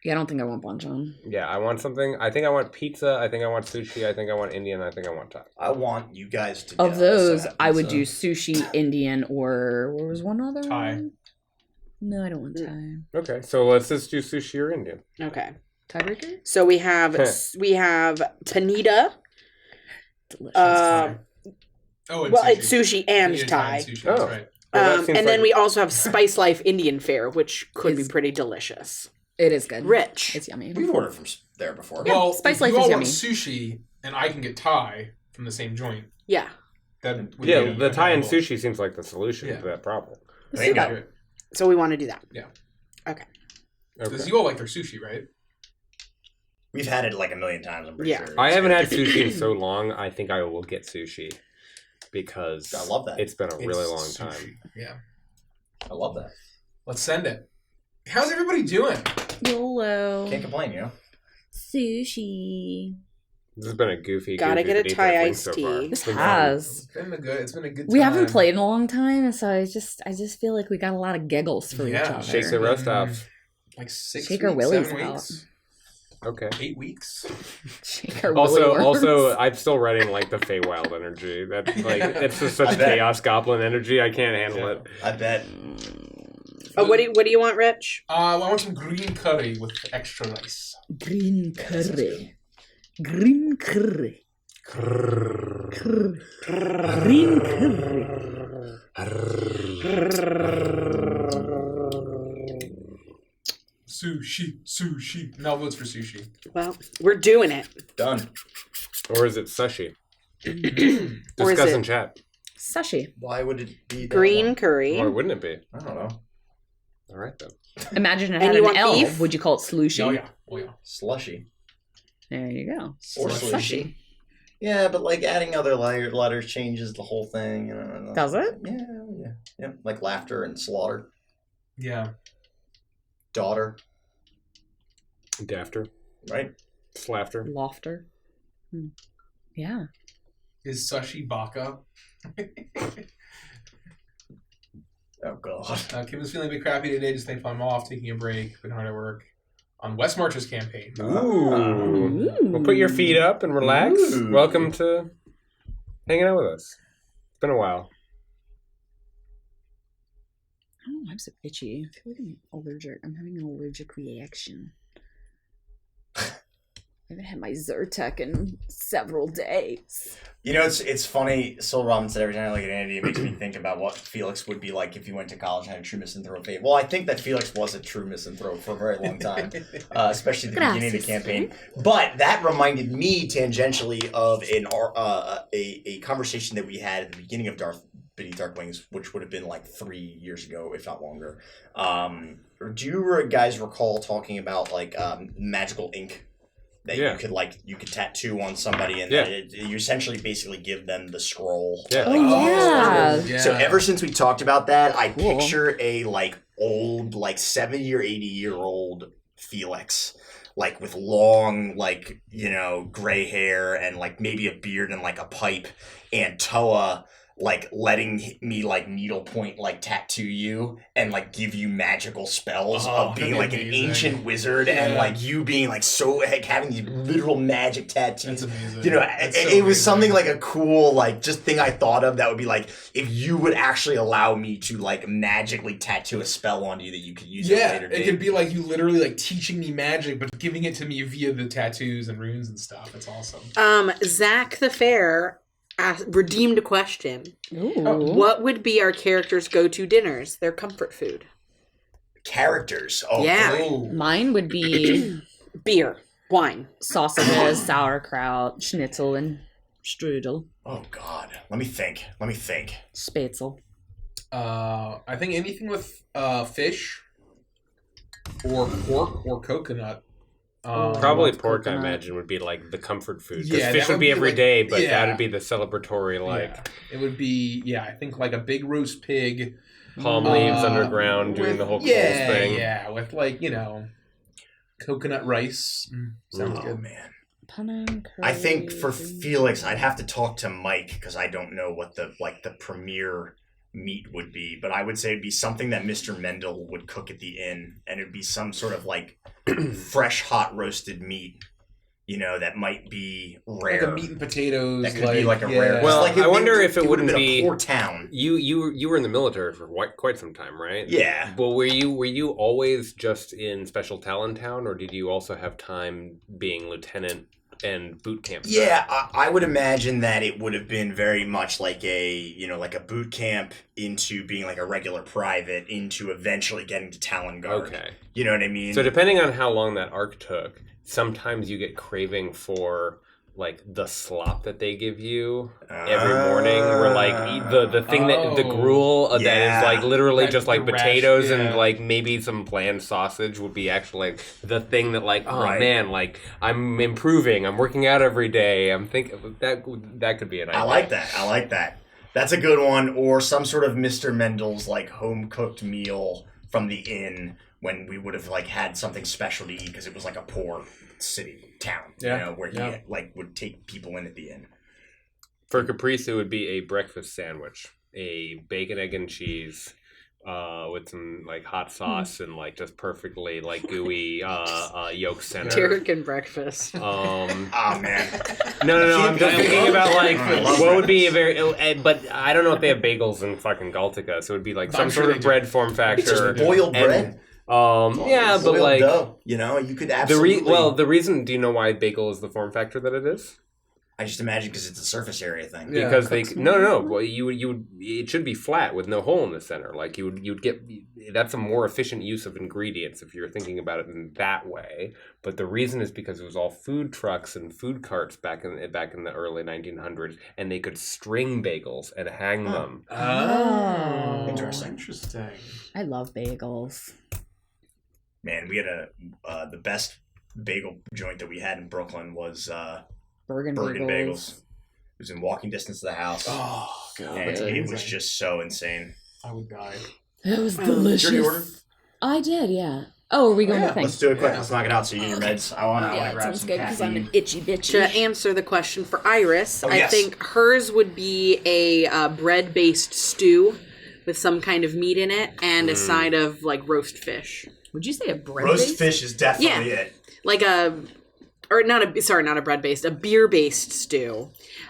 Yeah, I don't think I want banchan. Yeah, I want something. I think I want pizza. I think I want sushi. I think I want Indian. I think I want Thai. I want you guys to Of get those, us a I would do pizza. sushi, Indian, or what was one other Thai. one? No, I don't want Thai. Okay, so let's just do sushi or Indian. Okay, Tiebreaker? so we have panita. Delicious. Oh, and Well, sushi. it's sushi and Yeah, Thai. and sushi, that's Oh. right. Well, that seems And then like- we also have Spice Life Indian Fare, which could be Is- pretty delicious. It is good. Rich. It's yummy. We've ordered from there before. Well, Spice if Life you all is want yummy. sushi, and I can get Thai from the same joint. Yeah. That would Yeah, be the Thai and incredible. sushi seems like the solution Yeah. to that problem. Let's do that. Good. So we want to do that. Okay. Because you all like their sushi, right? We've had it like a million times, I'm pretty Yeah. sure. I It's haven't good. had sushi in so long. I think I will get sushi because I love that. it's been a really It's long sushi. time. Yeah. I love that. Let's send it. How's everybody doing? YOLO. Can't complain, you know? Sushi. This has been a goofy. Gotta goofy get a Beneath Thai Earth iced so tea. far. This It's been has. It's been a good time. We haven't played in a long time, so I just feel like we got a lot of giggles for each Yeah, other. Shake the roast off. Like 6 Shake weeks, our willies 7 out. weeks, Okay. 8 weeks. Shake our Also, willy worms. I'm still writing like the Feywild energy. That like it's just such I bet. chaos goblin energy. I can't handle it. I bet. Oh, what do you want, Rich? I want some green curry with extra rice. Green curry. Green curry. Green curry. Sushi. Mel votes for sushi. Well, we're doing it. Done. Or is it sushi? Or is Discuss it- in chat. Sushi. Why would it be that Green one? curry. Why wouldn't it be? I don't know. All right then. Imagine it And had you an want L. beef? Would you call it slushy? Oh yeah. Slushy. There you go. Or Slushy. slushy. Yeah, but like adding other letters changes the whole thing. You know? Does it? Yeah. Like laughter and slaughter. Yeah. Daughter. Dafter. Right? Slafter. Lofter. Yeah. Is sushi baka? Oh god. Kim is feeling a bit crappy today. Just thankful I'm off, taking a break, been hard at work on West March's campaign. Ooh. Well, put your feet up and relax. Ooh. Welcome to hanging out with us. It's been a while. Oh, I'm so itchy. I feel like I'm allergic. I'm having an allergic reaction. I haven't had my Zyrtec in several days. You know, it's funny. Sil Robin said every time I look at Andy, it makes me think about what Felix would be like if he went to college and had a true misanthrope fate. Well, I think that Felix was a true misanthrope for a very long time, especially at the beginning of the campaign. But that reminded me tangentially of a conversation that we had at the beginning of Beneath Dark Wings, which would have been like 3 years ago, if not longer. Do you guys recall talking about like magical ink? That you could tattoo on somebody, and you essentially basically give them the scroll. Yeah. Oh, yeah. So ever since we talked about that, I Cool. picture a like old, like 70 or 80-year-old Felix, like with long, like, you know, gray hair and like maybe a beard and like a pipe, and Toa like letting me like needlepoint like tattoo you and like give you magical spells of being like an ancient wizard and like you being like so like having these literal magic tattoos. That's amazing. You know, That's so it was amazing. something like a cool like just thing I thought of that would be like if you would actually allow me to like magically tattoo a spell on you that you could use at a later It date. could be like you literally like teaching me magic, but giving it to me via the tattoos and runes and stuff. That's awesome. Zach the Fair redeemed question. Ooh. What would be our characters' go-to dinners? Their comfort food. Characters. Oh, Yeah. cool. Mine would be Beer, wine, sausages, sauerkraut, schnitzel, and strudel. Oh God. Let me think. Spätzle. I think anything with fish or pork or coconut. Probably love pork, coconut. I imagine, would be like the comfort food. Because Yeah, fish that would be every like, day, but yeah. that'd be the celebratory, like Yeah. It would be, I think like a big roast pig. palm leaves underground doing the whole coals thing. Yeah, with coconut rice. Sounds Oh good. man. Panang curry. I think for Felix, I'd have to talk to Mike because I don't know what the premier meat would be, but I would say it'd be something that Mr. Mendel would cook at the inn, and it'd be some sort of like fresh, hot roasted meat. That might be rare. Like a meat and potatoes. That could be like a rare. Well, like I wonder if it would've wouldn't been be a poor town. You were in the military for quite some time, right? Yeah. Well, were you always just in Special Talent Town, or did you also have time being lieutenant and boot camp? Yeah, I would imagine that it would have been very much like like a boot camp into being like a regular private into eventually getting to Talon Guard. Okay. You know what I mean? So depending on how long that arc took, sometimes you get craving for like the slop that they give you every morning, where like the thing that the gruel that is like literally Like just like the potatoes rash, and like maybe some bland sausage would be actually like the thing that like man, like I'm improving, I'm working out every day, I'm thinking that could be an idea. I like that. That's a good one. Or some sort of Mr. Mendel's like home cooked meal from the inn when we would have like had something special to eat because it was like a poor town, where he like would take people in at the inn. For Caprice, it would be a breakfast sandwich, a bacon, egg, and cheese, with some like hot sauce and like just perfectly like gooey yolk center. American breakfast. Oh man. No. I'm just thinking about like what would be a very, but I don't know if they have bagels in fucking Galtica, so it would be like some sort of bread form factor. It's just boiled bread. But like dough, you could absolutely. The reason. Do you know why bagel is the form factor that it is? I just imagine because it's a surface area thing. Yeah, because they no. Well, you would. It should be flat with no hole in the center. Like you'd get. That's a more efficient use of ingredients if you're thinking about it in that way. But the reason is because it was all food trucks and food carts back in the early 1900s, and they could string bagels and hang them. Oh, Interesting. I love bagels. Man, we had the best bagel joint that we had in Brooklyn was Bergen Bagels. It was in walking distance to the house. Oh god, and it was just so insane. I would die. It was delicious. Did you already order? I did, yeah. Oh, are we going to think? Let's do it quick. Let's knock it out so you get your meds. I want to grab sounds some good because I'm caffeine. an itchy bitchy. To answer the question for Iris, I yes. think hers would be a bread-based stew with some kind of meat in it and a side of like roast fish. Would you say a bread? Roast fish is definitely it. Like a beer-based stew,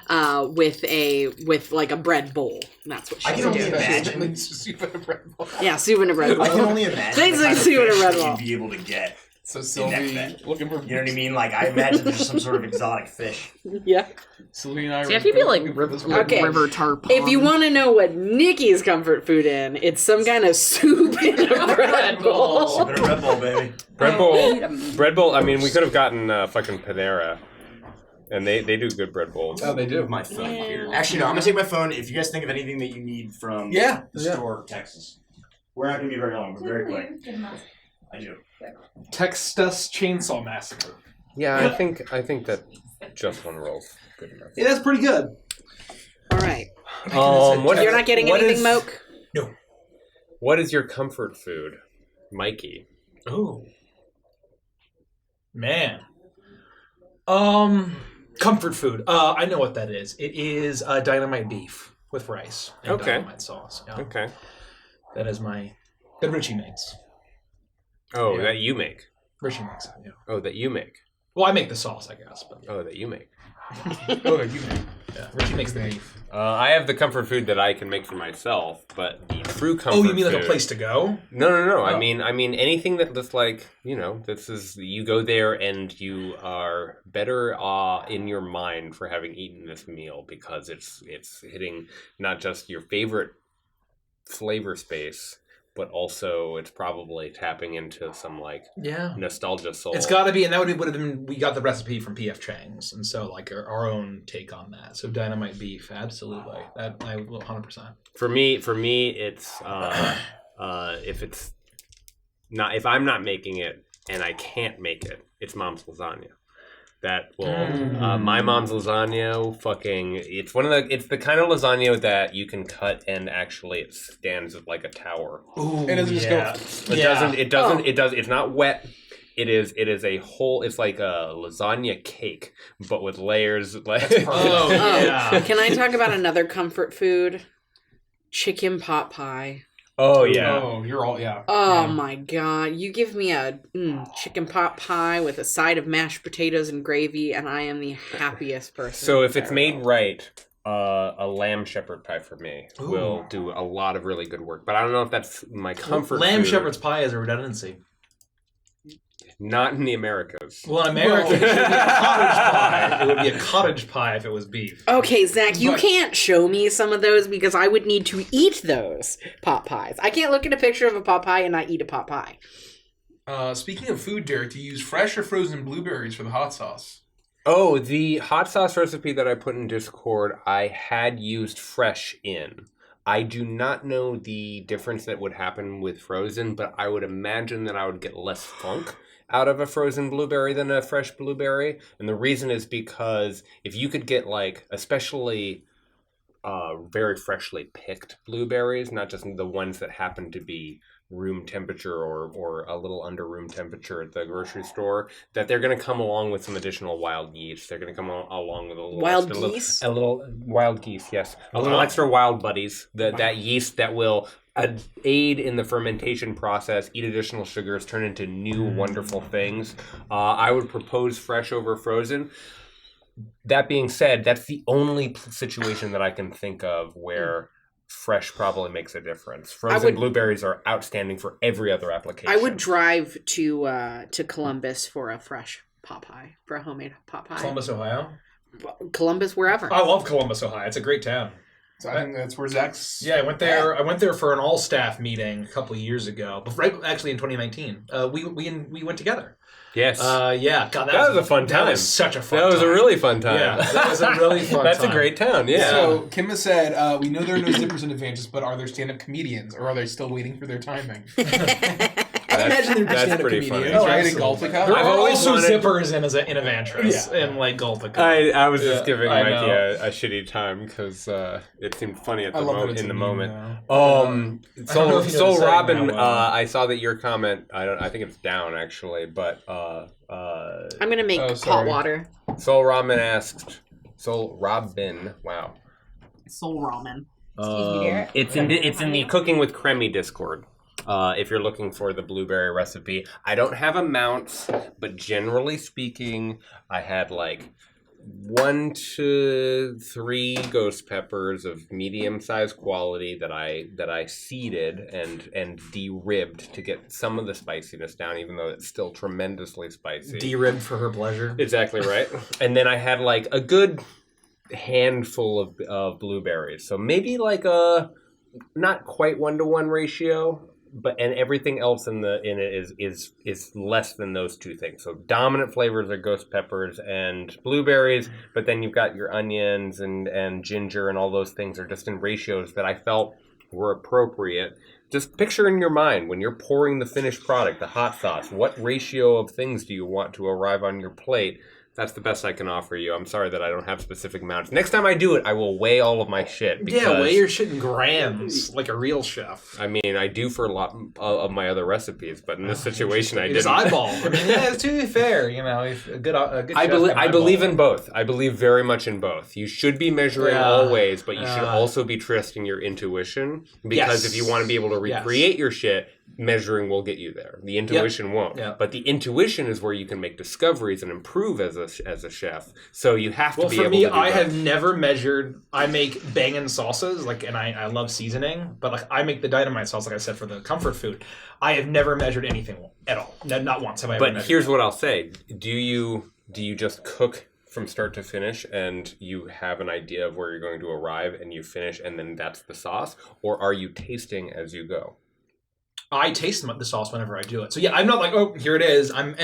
with like a bread bowl. That's what she I can would only do. imagine. Soup in a bread bowl. Yeah, soup in a bread bowl. I can only imagine Basically the kind of soup in a fish bread that bowl. you'd be able to get. So that Sylvie bed. looking for You know what I mean? Like I imagine there's some sort of exotic fish. Yeah. Sylvie and I. See, I feel like Okay. river tarp. If you want to know what Nikki's comfort food in, it's some kind of soup in a bread bowl. Soup in a Red Bull, baby. Bread bowl. I mean, we could have gotten fucking Panera, and they do good bread bowls. Oh, they do. My phone here. Actually, no. I'm gonna take my phone. If you guys think of anything that you need from the store, text us. We're not gonna be very long. We're very quick. I do. Text us Chainsaw Massacre. Yeah, I think that just one roll's good enough. Yeah, that's pretty good. All right. You're not getting anything, Moke? No. What is your comfort food, Mikey? Oh. Man. Comfort food. I know what that is. It is dynamite beef with rice and dynamite sauce. Yeah. Okay. That is that Richie makes. Oh, Yeah. that you make. Richie makes it, yeah. Oh, that you make. Well, I make the sauce, I guess. But... Oh, that you make. Oh, you make. Yeah, Richie makes the beef. I have the comfort food that I can make for myself, but the true comfort food... Oh, you mean like a place to go? No. Oh. I mean anything that looks like, this is, you go there and you are better in your mind for having eaten this meal because it's hitting not just your favorite flavor space, but also it's probably tapping into some nostalgia soul. It's got to be, and that would have been. We got the recipe from P.F. Chang's, and so our own take on that. So dynamite beef, absolutely. That I will 100%. For me, it's if I'm not making it and I can't make it, it's mom's lasagna. That will my mom's lasagna it's the kind of lasagna that you can cut and actually it stands like a tower. Ooh, and it doesn't just go. It's not wet. It is a whole. It's like a lasagna cake, but with layers. Can I talk about another comfort food? Chicken pot pie. Oh yeah. Oh, you're all My god! You give me a chicken pot pie with a side of mashed potatoes and gravy, and I am the happiest person. So if it's made right, a lamb shepherd pie for me will do a lot of really good work. But I don't know if that's my comfort. Lamb food. shepherd's pie is a redundancy. Not in the Americas. Well, in America, it should be a cottage pie. It would be a cottage pie if it was beef. Okay, Zach, you can't show me some of those because I would need to eat those pot pies. I can't look at a picture of a pot pie and not eat a pot pie. Speaking of food, Derek, do you use fresh or frozen blueberries for the hot sauce? Oh, the hot sauce recipe that I put in Discord, I had used fresh in. I do not know the difference that would happen with frozen, but I would imagine that I would get less funk out of a frozen blueberry than a fresh blueberry. And the reason is because if you could get especially very freshly picked blueberries, not just the ones that happen to be room temperature or a little under room temperature at the grocery store, that they're going to come along with some additional wild yeast. They're going to come along with a little wild extra, geese. A little wild geese, yes, a little extra wild buddies. That yeast that will aid in the fermentation process, eat additional sugars, turn into new wonderful things. I would propose fresh over frozen. That being said, that's the only situation that I can think of where fresh probably makes a difference. Frozen blueberries are outstanding for every other application. I would drive to Columbus for a fresh pot pie, for a homemade pot pie. Columbus, Ohio? Columbus, wherever. I love Columbus, Ohio. It's a great town. So I think that's where Zach's... Yeah, I went there. I went there for an all-staff meeting a couple of years ago. Right, actually in 2019. We went together. Yes. Yeah. God, that was a fun time. That was such a fun time. That was a really fun time. Yeah, that was a really fun That's time. a great town, yeah. So, Kim has said, we know there are no zippers in Advantage, but are there stand-up comedians, or are they still waiting for their timing? I imagine they're just stand-up comedians, right? In Galtica. There are also zippers in Evantris in Galtica. I was just giving Mikey a shitty time because it seemed funny at the moment. Soul Robin, I saw that your comment. I think it's down actually, but I'm gonna make hot water. Soul Robin asked. Soul Robin, wow. Soul Ramen. It's in the Cooking with Cremy Discord. If you're looking for the blueberry recipe, I don't have amounts, but generally speaking, I had 1 to 3 ghost peppers of medium-sized quality that I seeded and de-ribbed to get some of the spiciness down, even though it's still tremendously spicy. De-ribbed for her pleasure. Exactly right. And then I had a good handful of blueberries, so maybe a not quite 1-to-1 ratio. And everything else in it is less than those two things. So dominant flavors are ghost peppers and blueberries, but then you've got your onions and ginger and all those things are just in ratios that I felt were appropriate. Just picture in your mind when you're pouring the finished product, the hot sauce, what ratio of things do you want to arrive on your plate? That's the best I can offer you. I'm sorry that I don't have specific amounts. Next time I do it, I will weigh all of my shit. Yeah, weigh your shit in grams, like a real chef. I mean, I do for a lot of my other recipes, but in this situation, I didn't. Just eyeball. I mean, yeah, to be fair, a good I believe in both. I believe very much in both. You should be measuring always, but you should also be trusting your intuition. Because if you want to be able to recreate your shit, measuring will get you there. The intuition won't. Yeah. But the intuition is where you can make discoveries and improve as a chef. So you have to be able to do I both. have never measured. I make bangin' sauces, and I love seasoning, but I make the dynamite sauce, like I said, for the comfort food. I have never measured anything at all. Not once have I ever measured. But here's what I'll say. Do you just cook from start to finish and you have an idea of where you're going to arrive and you finish and then that's the sauce? Or are you tasting as you go? I taste the sauce whenever I do it. So yeah, I'm not like, oh, here it is. I'm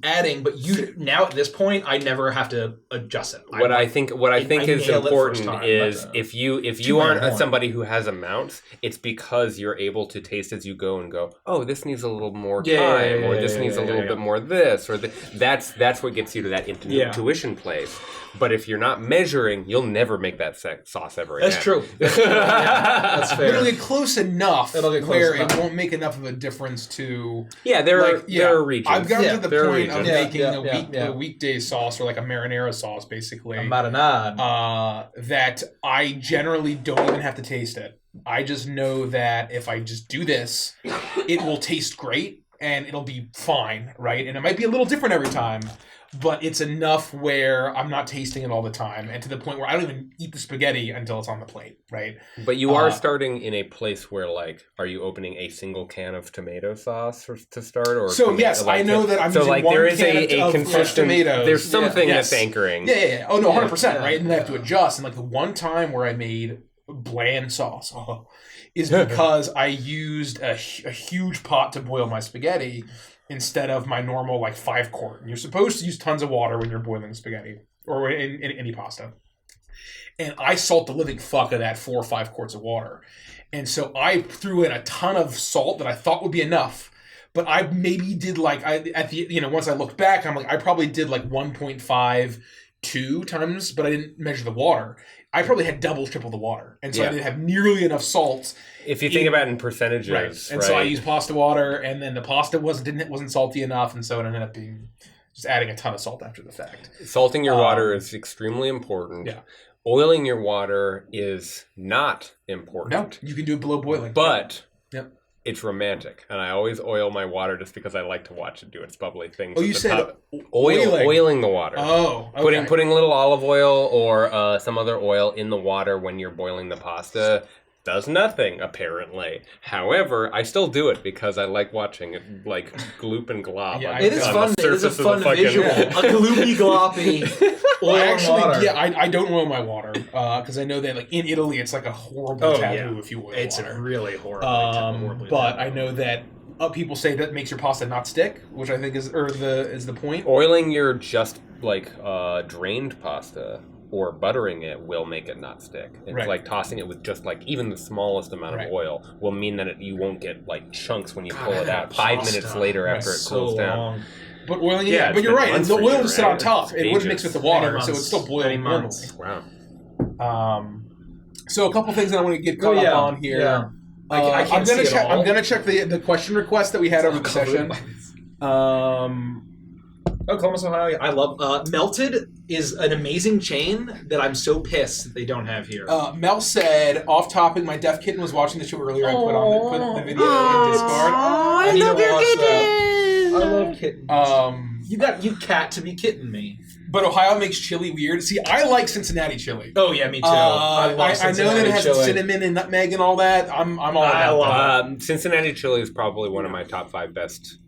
adding, but now at this point, I never have to adjust it. What I think is important is if you aren't somebody who has amounts, it's because you're able to taste as you go and go, oh, this needs a little more time, or this needs a little bit more this, or that's what gets you to that intuition place. But if you're not measuring, you'll never make that sauce ever again. That's true. That's fair. It'll get close enough It'll get close where enough. it won't make enough of a difference to... Yeah, there are regions. I've gotten to the point of making a a weekday sauce, or like a marinara sauce, basically. A marinade. That I generally don't even have to taste it. I just know that if I just do this, it will taste great and it'll be fine, right? And it might be a little different every time, but it's enough where I'm not tasting it all the time, and to the point where I don't even eat the spaghetti until it's on the plate, right? But you are starting in a place where, are you opening a single can of tomato sauce to start? Or I know that I'm using one there is can a of consistent tomatoes. There's something Yes. that's anchoring. Yeah. Oh no, 100%, right? And then I have to adjust. And the one time where I made bland sauce is because I used a huge pot to boil my spaghetti instead of my normal 5-quart. And you're supposed to use tons of water when you're boiling spaghetti or in any pasta. And I salt the living fuck of that 4 or 5 quarts of water. And so I threw in a ton of salt that I thought would be enough. But I maybe did once I looked back, I'm I probably did 1.52 times, but I didn't measure the water. I probably had double, triple the water. And so I didn't have nearly enough salt. If you think about it in percentages, right. And so I used pasta water, and then the pasta wasn't salty enough, and so it ended up being just adding a ton of salt after the fact. Salting your water is extremely important. Yeah. Oiling your water is not important. No, you can do it below boiling. But it's romantic, and I always oil my water just because I like to watch it do its bubbly things. Oh, you said oiling the water. Oh, okay. Putting a little olive oil or some other oil in the water when you're boiling the pasta does nothing, apparently. However, I still do it because I like watching it gloop and glob. Yeah, it is fun. It is a fun visual. A gloopy gloppy oil water. Yeah, I don't oil my water because I know that in Italy it's a horrible taboo if you oil it's water. It's really horrible. But I know that people say that makes your pasta not stick, which I think is the point. Oiling your just drained pasta or buttering it will make it not stick. It's like tossing it with just even the smallest amount of oil will mean that you won't get chunks when you pull it out 5 minutes later after it cools down. But oiling it, but you're right. And the oil would sit on top. It wouldn't mix with the water, so it's still boiling normally. Wow. So a couple things that I want to get caught up on here. Yeah. I can't see it all. I'm gonna check the question request that we had over the session. Columbus, Ohio. I love Melted is an amazing chain that I'm so pissed that they don't have here. Mel said, off topic, my deaf kitten was watching the show earlier. I put the video in Discord. I love your kitten. I love kittens. You got cat to be kitten me. But Ohio makes chili weird. See, I like Cincinnati chili. Oh yeah, me too. I know that it has cinnamon and nutmeg and all that. I'm all about that. Cincinnati chili is probably one of my top 5 best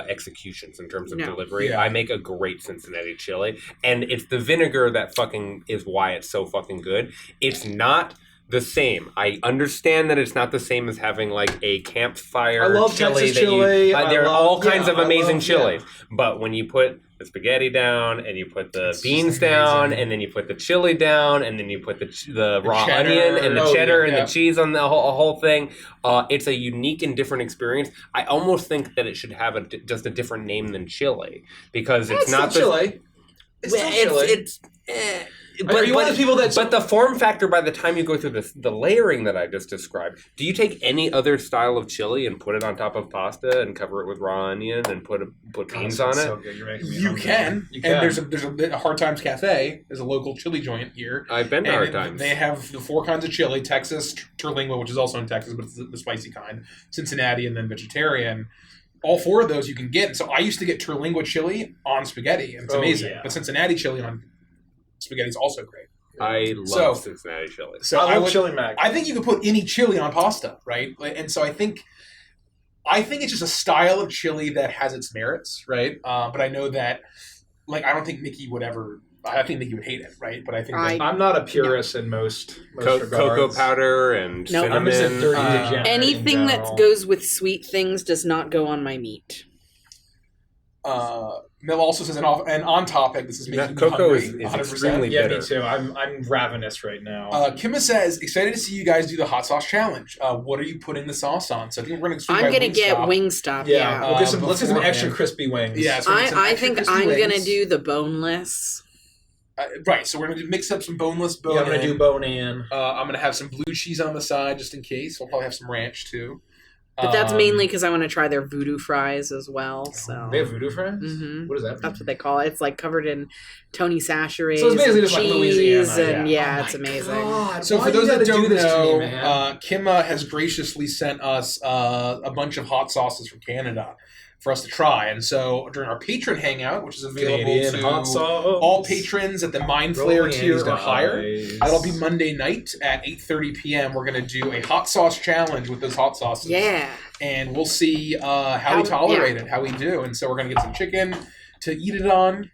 executions in terms of delivery. Yeah. I make a great Cincinnati chili, and it's the vinegar that fucking is why it's so fucking good. It's not the same. I understand that it's not the same as having a campfire I love chili. Texas chili. There are all kinds of amazing chilies, but when you put the spaghetti down and you put the beans down and then you put the chili down and then you put the raw cheddar. onion and the cheddar and yeah. the cheese on the whole thing, it's a unique and different experience. I almost think that it should have just a different name than chili because it's not chili. It's still chili. Are you one of those people that? But the form factor, by the time you go through the layering that I just described, do you take any other style of chili and put it on top of pasta and cover it with raw onion and put beans on it? So good. You're making me You hungry. can. You And can. there's a Hard Times Cafe. There's a local chili joint here. I've been to And Hard Times. They have the 4 kinds of chili: Texas, Terlingua, which is also in Texas, but it's the spicy kind, Cincinnati, and then vegetarian. All 4 of those you can get. And so I used to get Terlingua chili on spaghetti, and it's amazing. Yeah. But Cincinnati chili on spaghetti is also great. I love Cincinnati chili. So I love would- chili mac. I think you could put any chili on pasta, right? And so I think it's just a style of chili that has its merits, right? But I know that, like, I don't think Nikki would ever. I think Nikki would hate it, right? But I think that, I'm not a purist in most Cocoa regards. powder and No, cinnamon. I'm just a dirty degenerate. Anything in that general. goes with sweet things does not go on my meat. Mel also says, and on topic, this is making me cocoa hungry, is 100%. extremely Yeah, bitter. me too. I'm ravenous right now. Kimma says, excited to see you guys do the hot sauce challenge. What are you putting the sauce on? So I think we're going to I'm gonna get Wingstop. yeah, Yeah. we'll get let's get some beforehand. extra crispy wings. Yeah, so we're gonna get some I extra think crispy I'm wings. gonna do the boneless. Right, so we're going to mix up some boneless bone. Yeah, I'm gonna do bone in. I'm going to have some blue cheese on the side just in case. I'll probably have some ranch too. But that's mainly because I want to try their voodoo fries as well. So They have voodoo fries. Mhm. What is that? that's what they call it. It's like covered in Tony Sachere. So it's basically just like cheese, Louisiana, and yeah. it's amazing. God, So why for you those that gotta do don't this to me, know, man? Kimma has graciously sent us a bunch of hot sauces from Canada for us to try. And so during our patron hangout, which is available Canadian to hot sauce. all patrons at the Mind Flare Rolling tier Annie's or higher, eyes. that'll be Monday night at 8:30 p.m. We're going to do a hot sauce challenge with those hot sauces. Yeah. And we'll see how we tolerate it, how we do. And so we're going to get some chicken to eat it on.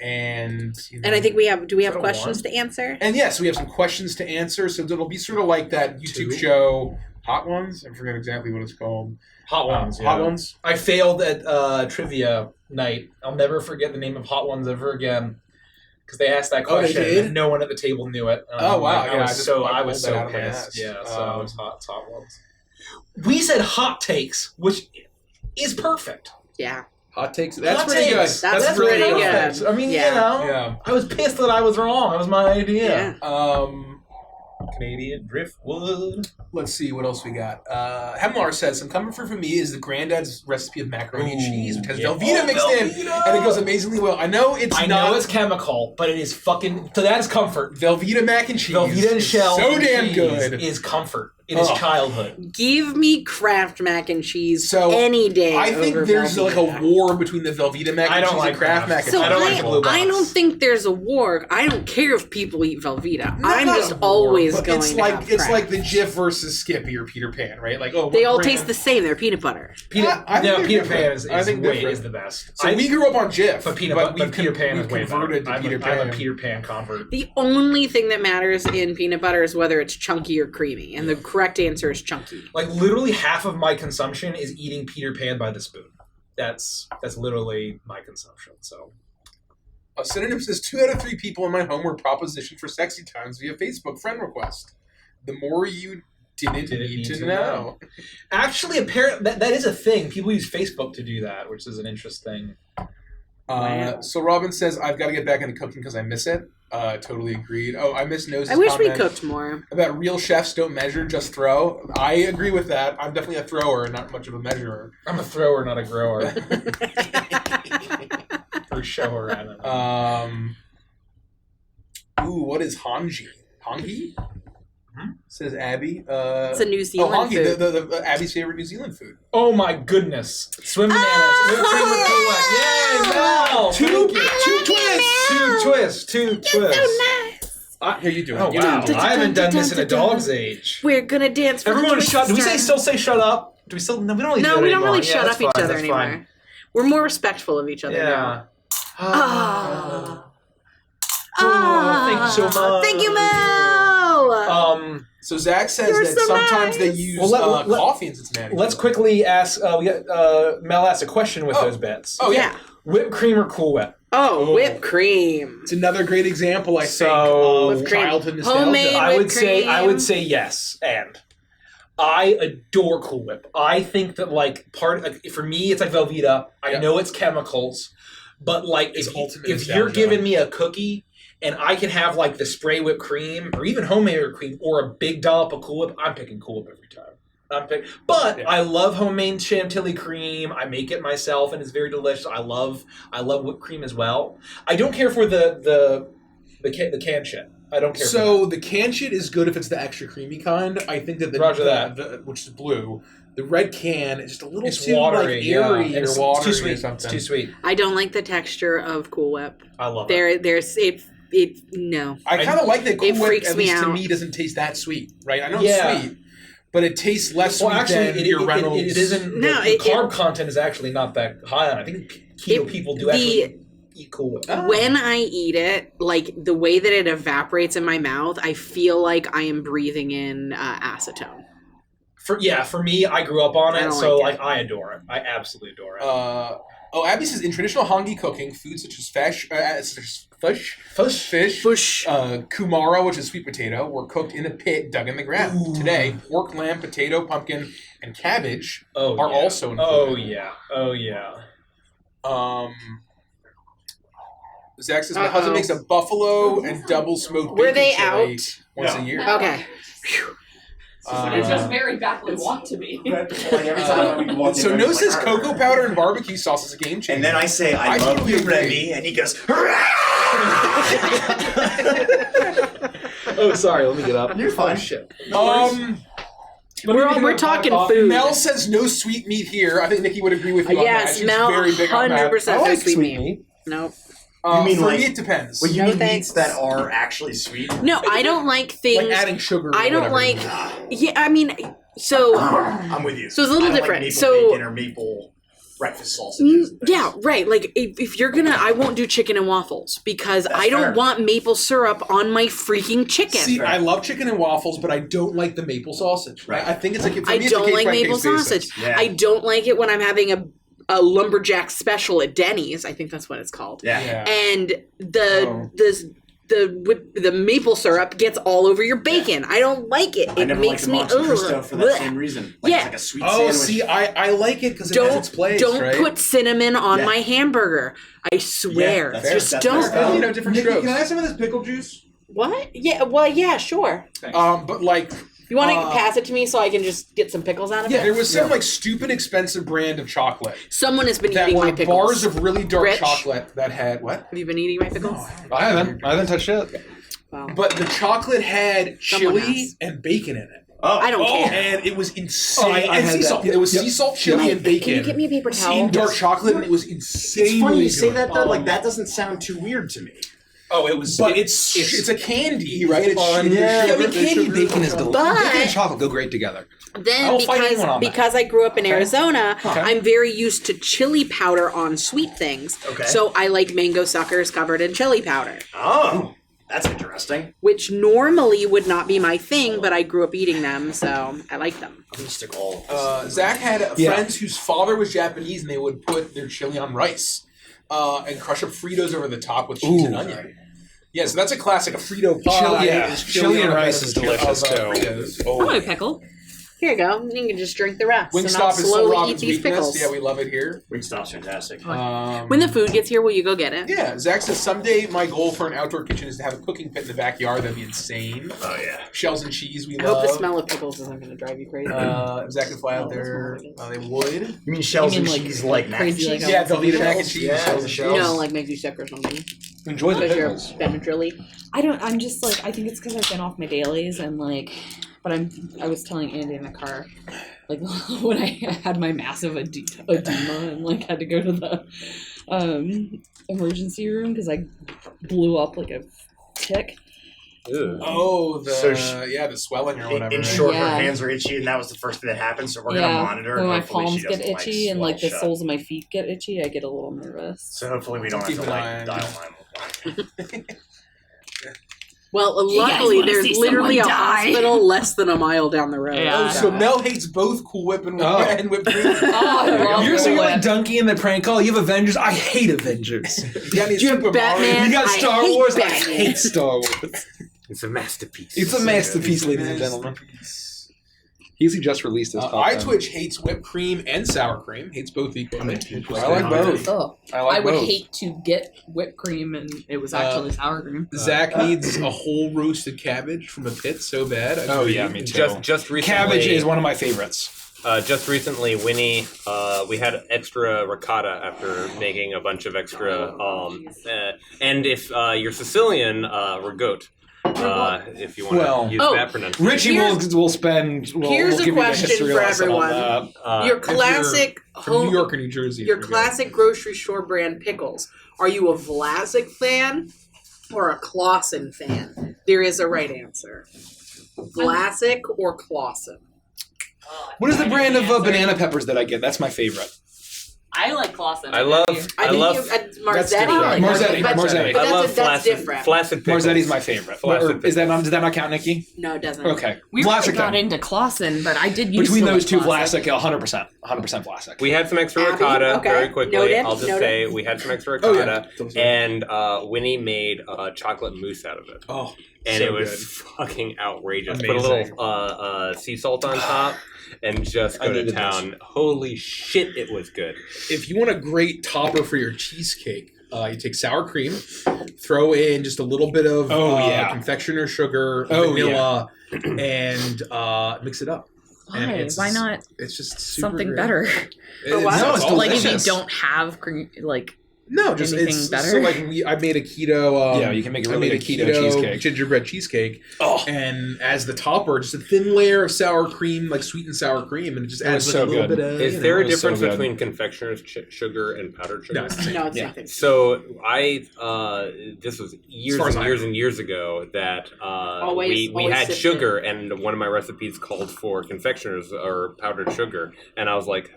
And I think we have. Do we have So questions to answer? And yes, we have some questions to answer. So it'll be sort of like that YouTube Two. show, Hot Ones. I forget exactly what it's called. Hot ones. Yeah. Hot Ones. I failed at trivia night. I'll never forget the name of Hot Ones ever again. Because they asked that Oh, they question, did? and no one at the table knew it. Oh, wow. Yeah, I I was just- so I I was pulled that so out of my pissed. ass. Yeah, so it's hot ones. We said hot takes, which is perfect. Yeah. Hot takes. That's Hot pretty good. takes. That's really pretty good. perfect. I mean, Yeah. you know, Yeah. I was pissed that I was wrong. That was my idea. Yeah. Canadian driftwood. Let's see what else we got. Hemlar says, some comfort food for me is the granddad's recipe of macaroni and cheese, which has yeah. Velveeta Oh, mixed in, Velveeta! and it goes amazingly well. I know it's I not know it's chemical, but it is fucking. So that is comfort. Velveeta mac and cheese. Velveeta and is shell. so and damn cheese good. Is comfort. It is Oh. childhood. Give me Kraft mac and cheese So, any day. I think over there's like a Velveeta. war between the Velveeta mac I and don't cheese like and Kraft Kraft. mac and So cheese. I don't like the blue box. I don't think there's a war. I don't care if people eat Velveeta. Not I'm a just war, always but going it's to like have it's Kraft. like the Jif versus Skippy or Peter Pan, right? Like They what all brand- taste the same. They're peanut butter. Peter, I think no, they're Peter different. Pan is, I think way, different. is the best. So we grew up on Jif, but we've Peter Pan we've is way better. converted to Peter Pan. I'm a Peter Pan convert. The only thing that matters in peanut butter is whether it's chunky or creamy, and the correct answer is chunky. Like literally half of my consumption is eating Peter Pan by the spoon. That's literally my consumption. So A synonym says 2 out of 3 people in my home were propositioned for sexy times via Facebook friend request. The more you didn't need to know. actually, apparently that is a thing. People use Facebook to do that, which is an interesting. So Robin says, I've got to get back into cooking because I miss it. Totally agreed. Oh, I miss Nose's I wish we comment cooked more. about real chefs don't measure, just throw. I agree with that. I'm definitely a thrower, not much of a measurer. I'm a thrower, not a grower. Or shower, rather. Ooh, what is Hanji? Hongi? Says Abby. It's a New Zealand Hongi, food. the Abby's favorite New Zealand food. Oh my goodness! Swim bananas. Whipped cream or Cool Whip. Yay, Mel! Two twists. Here, you do it. Oh You wow! do it. I haven't done this in a dog's age. We're gonna dance. For Everyone, the shut. Do we Twister. still say shut up? Do we still? No, we don't really. No, do it we don't anymore. really Yeah, shut that's up each fine, other that's anymore. fine. We're more respectful of each other now. Yeah. Thank you so much. Thank you, Mel. So Zach says You're that so sometimes they nice. use Well, coffee in Cincinnati. Let's quickly ask. We got Mel asked a question with those bets. Oh, yeah. Whipped cream or Cool Whip? Oh, whipped cream. It's another great example, I think, So- of Whipped cream. childhood nostalgia. Homemade I would whipped say cream. yes, and I adore Cool Whip. I think that for me it's like Velveeta. I know it's chemicals, but like It's ultimate if you're nostalgia. giving me a cookie and I can have like the spray whipped cream or even homemade whipped cream or a big dollop of Cool Whip, I'm picking Cool Whip every time. But I love homemade chantilly cream. I make it myself, and it's very delicious. I love whipped cream as well. I don't care for the canned shit. I don't care. So the canned shit is good if it's the extra creamy kind. I think that the which is blue. The red can is just a little too watery, like airy It's or watery too sweet. or something. It's too sweet. I don't like the texture of Cool Whip. I love it. No. I kind of like that Cool It Whip, freaks at me least to out. me, doesn't taste that sweet, right? I know Yeah. it's sweet, but it tastes less Well, sweet actually, than your Reynolds. it isn't. No, the carb content is actually not that high on it. I think keto people do actually eat Cool Whip. When I eat it, like the way that it evaporates in my mouth, I feel like I am breathing in acetone. For me, I grew up on I it, don't so like it. I adore it. I absolutely adore it. Abby says in traditional Hongi cooking, foods such as fish, kumara, which is sweet potato, were cooked in a pit dug in the ground. Ooh. Today, pork, lamb, potato, pumpkin, and cabbage are yeah. also included. Oh yeah. Zach says my husband makes a buffalo and double smoked Were bacon they chili out? once a year. Okay. It's just very back we want to be. So No says cocoa powder and barbecue sauce is a game changer. And then I say, I love totally you, agree. Remy, and he goes, Oh, sorry. Let me get up. You're fine. Oh, shit. We're talking food. Mel says no sweet meat here. I think Nikki would agree with you on that. Yes, She's Mel, very big on that. 100% I like sweet sweet meat. Nope. You mean for like- me, it depends. Well, you No mean thanks. meats that are actually sweet? No, I don't like things. like adding sugar. Or I don't whatever. like. Yeah, I mean, so I'm with you. So it's a little I don't different. Like maple So- bacon or maple breakfast sausages. yeah, right. Like if you're gonna, I won't do chicken and waffles because I don't fair. want maple syrup on my freaking chicken. See, I love chicken and waffles, but I don't like the maple sausage. Right. I think it's like for I me, it's a don't case like by maple case basis. sausage. Yeah. I don't like it when I'm having a lumberjack special at Denny's. I think that's what it's called. Yeah. And the maple syrup gets all over your bacon. I don't like it. I It never makes liked me the Monte Cristo for that bleh. same reason. Like, Yeah. It's like a sweet Oh, sandwich. see, I like it because it has its place, Don't right? put cinnamon on Yeah. my hamburger. I swear. that's Just fair. don't. That's fair. You know, different Nikki, strokes. can I have some of this pickle juice? What? Yeah. Well, yeah. Sure. But like, You want to pass it to me so I can just get some pickles out of yeah, it? there was some like stupid expensive brand of chocolate Someone has been that eating were my pickles. bars of really dark Rich? chocolate that had what? Have you been eating my pickles? I haven't touched it. Wow. But the chocolate had Someone chili has. and bacon in it. I don't care. And it was insane. Oh, I and had sea that. salt. It was Yep. sea salt, chili, and bacon. Can you get me a paper towel? in dark chocolate, and it was insanely It's funny you say good. that though. Like that doesn't sound too weird to me. Oh, it was. But it's a candy, right? It's fun. sugar, Yeah, I mean, sugar, candy sugar. bacon is delicious. But- Bacon and chocolate go great together. Then I'll fight anyone on that. because I grew up in Arizona, I'm very used to chili powder on sweet things. Okay. So I like mango suckers covered in chili powder, Oh, that's interesting. which normally would not be my thing, but I grew up eating them, so I like them. I'm gonna stick all of this. Zach had Yeah. friends whose father was Japanese, and they would put their chili on rice and crush up Fritos over the top with cheese and Ooh. onion. Yeah, so that's a classic. A Frito pie. Chili- yeah. is Chili and on a rice bed is of delicious, too. Fritos. I want a pickle. Here you go. You can just drink the rest, and I'll Wingstop is still slowly eat Robin's these weakness. pickles. Yeah, we love it here. Wingstop's fantastic. When the food gets here, will you go get it? Yeah, Zach says someday my goal for an outdoor kitchen is to have a cooking pit in the backyard. That'd be insane. Oh yeah. Shells and cheese, we I love. hope the smell of pickles isn't going to drive you crazy. If Zach could fly out there, they would. You mean shells You mean, and like, cheese like mac and crazy, cheese? like, Yeah, they'll eat a mac and Shells? cheese. Yeah, Shells the and shells. No, like makes you sick or something. Enjoy the Because you're pickles. penetrally. I'm just like, I think it's because I've been off my dailies and like, but I was telling Andy in the car, like when I had my massive edema and like had to go to the emergency room because I blew up like a tick. Oh, the So the swelling or whatever. In right? short, Yeah. her hands are itchy, and that was the first thing that happened. So we're gonna monitor. when and my hopefully palms she get doesn't, itchy and like the swell shut. soles of my feet get itchy, I get a little nervous. So hopefully we don't Keep have to an like eye on dial you. 911. Well, You guys luckily, wanna there's see literally a someone die? hospital less than a mile down the road. Yeah. Oh, so Mel hates both Cool Whip and, Oh. and whipped cream. I love You're Cool like Whip. Donkey in the prank call. You have Avengers. I hate Avengers. Yeah, and he's Super Batman. Mario. You got I Star hate Wars. I Batman. hate Star Wars. It's a masterpiece. It's a masterpiece, ladies and gentlemen. He's just released this. iTwitch hates whipped cream and sour cream. Hates both equally. I like both. Oh, I would both. hate to get whipped cream and it was actually sour cream. Zach needs a whole roasted cabbage from a pit so bad. Oh yeah, me too. Just recently, Cabbage is one of my favorites. Just recently, Winnie, we had extra ricotta after making a bunch of extra. And if you're Sicilian, rigotte. If you want to use that pronunciation. Richie will spend. Here's a question for everyone. Your classic from New York or New Jersey. Your classic grocery store brand pickles. Are you a Vlasic fan or a Clausen fan? There is a right answer. Vlasic or Clausen? What is the brand of banana peppers that I get? That's my favorite. I like Clausen. I love Marzetti. Marzetti. But I love that's different. Flaccid pickles. Marzetti's my favorite. Does that not count, Nikki? No, it doesn't. Okay. We Vlasic really got then. into Clausen, but I did use Between those two, Vlasic. Vlasic, 100% Vlasic. We had some extra ricotta very quickly. Noted. I'll just say we had some extra ricotta, and Winnie made chocolate mousse out of it. Oh, and so it was good. fucking outrageous. Amazing. Put a little sea salt on top, and just go to town. Holy shit, it was good. If you want a great topper for your cheesecake, you take sour cream, throw in just a little bit of confectioner sugar, vanilla, and mix it up. Why not? It's just super something great. better. It's Like if delicious. you don't have just anything it's better. So like I made a keto. You can make a really good keto cheesecake, gingerbread cheesecake, and as the topper, just a thin layer of sour cream, like sweet and sour cream, and it just adds a little bit of. Is there a difference between confectioner's sugar and powdered sugar? No, it's nothing. So this was years and years ago that we had sugar, and one of my recipes called for confectioner's or powdered sugar, and I was like,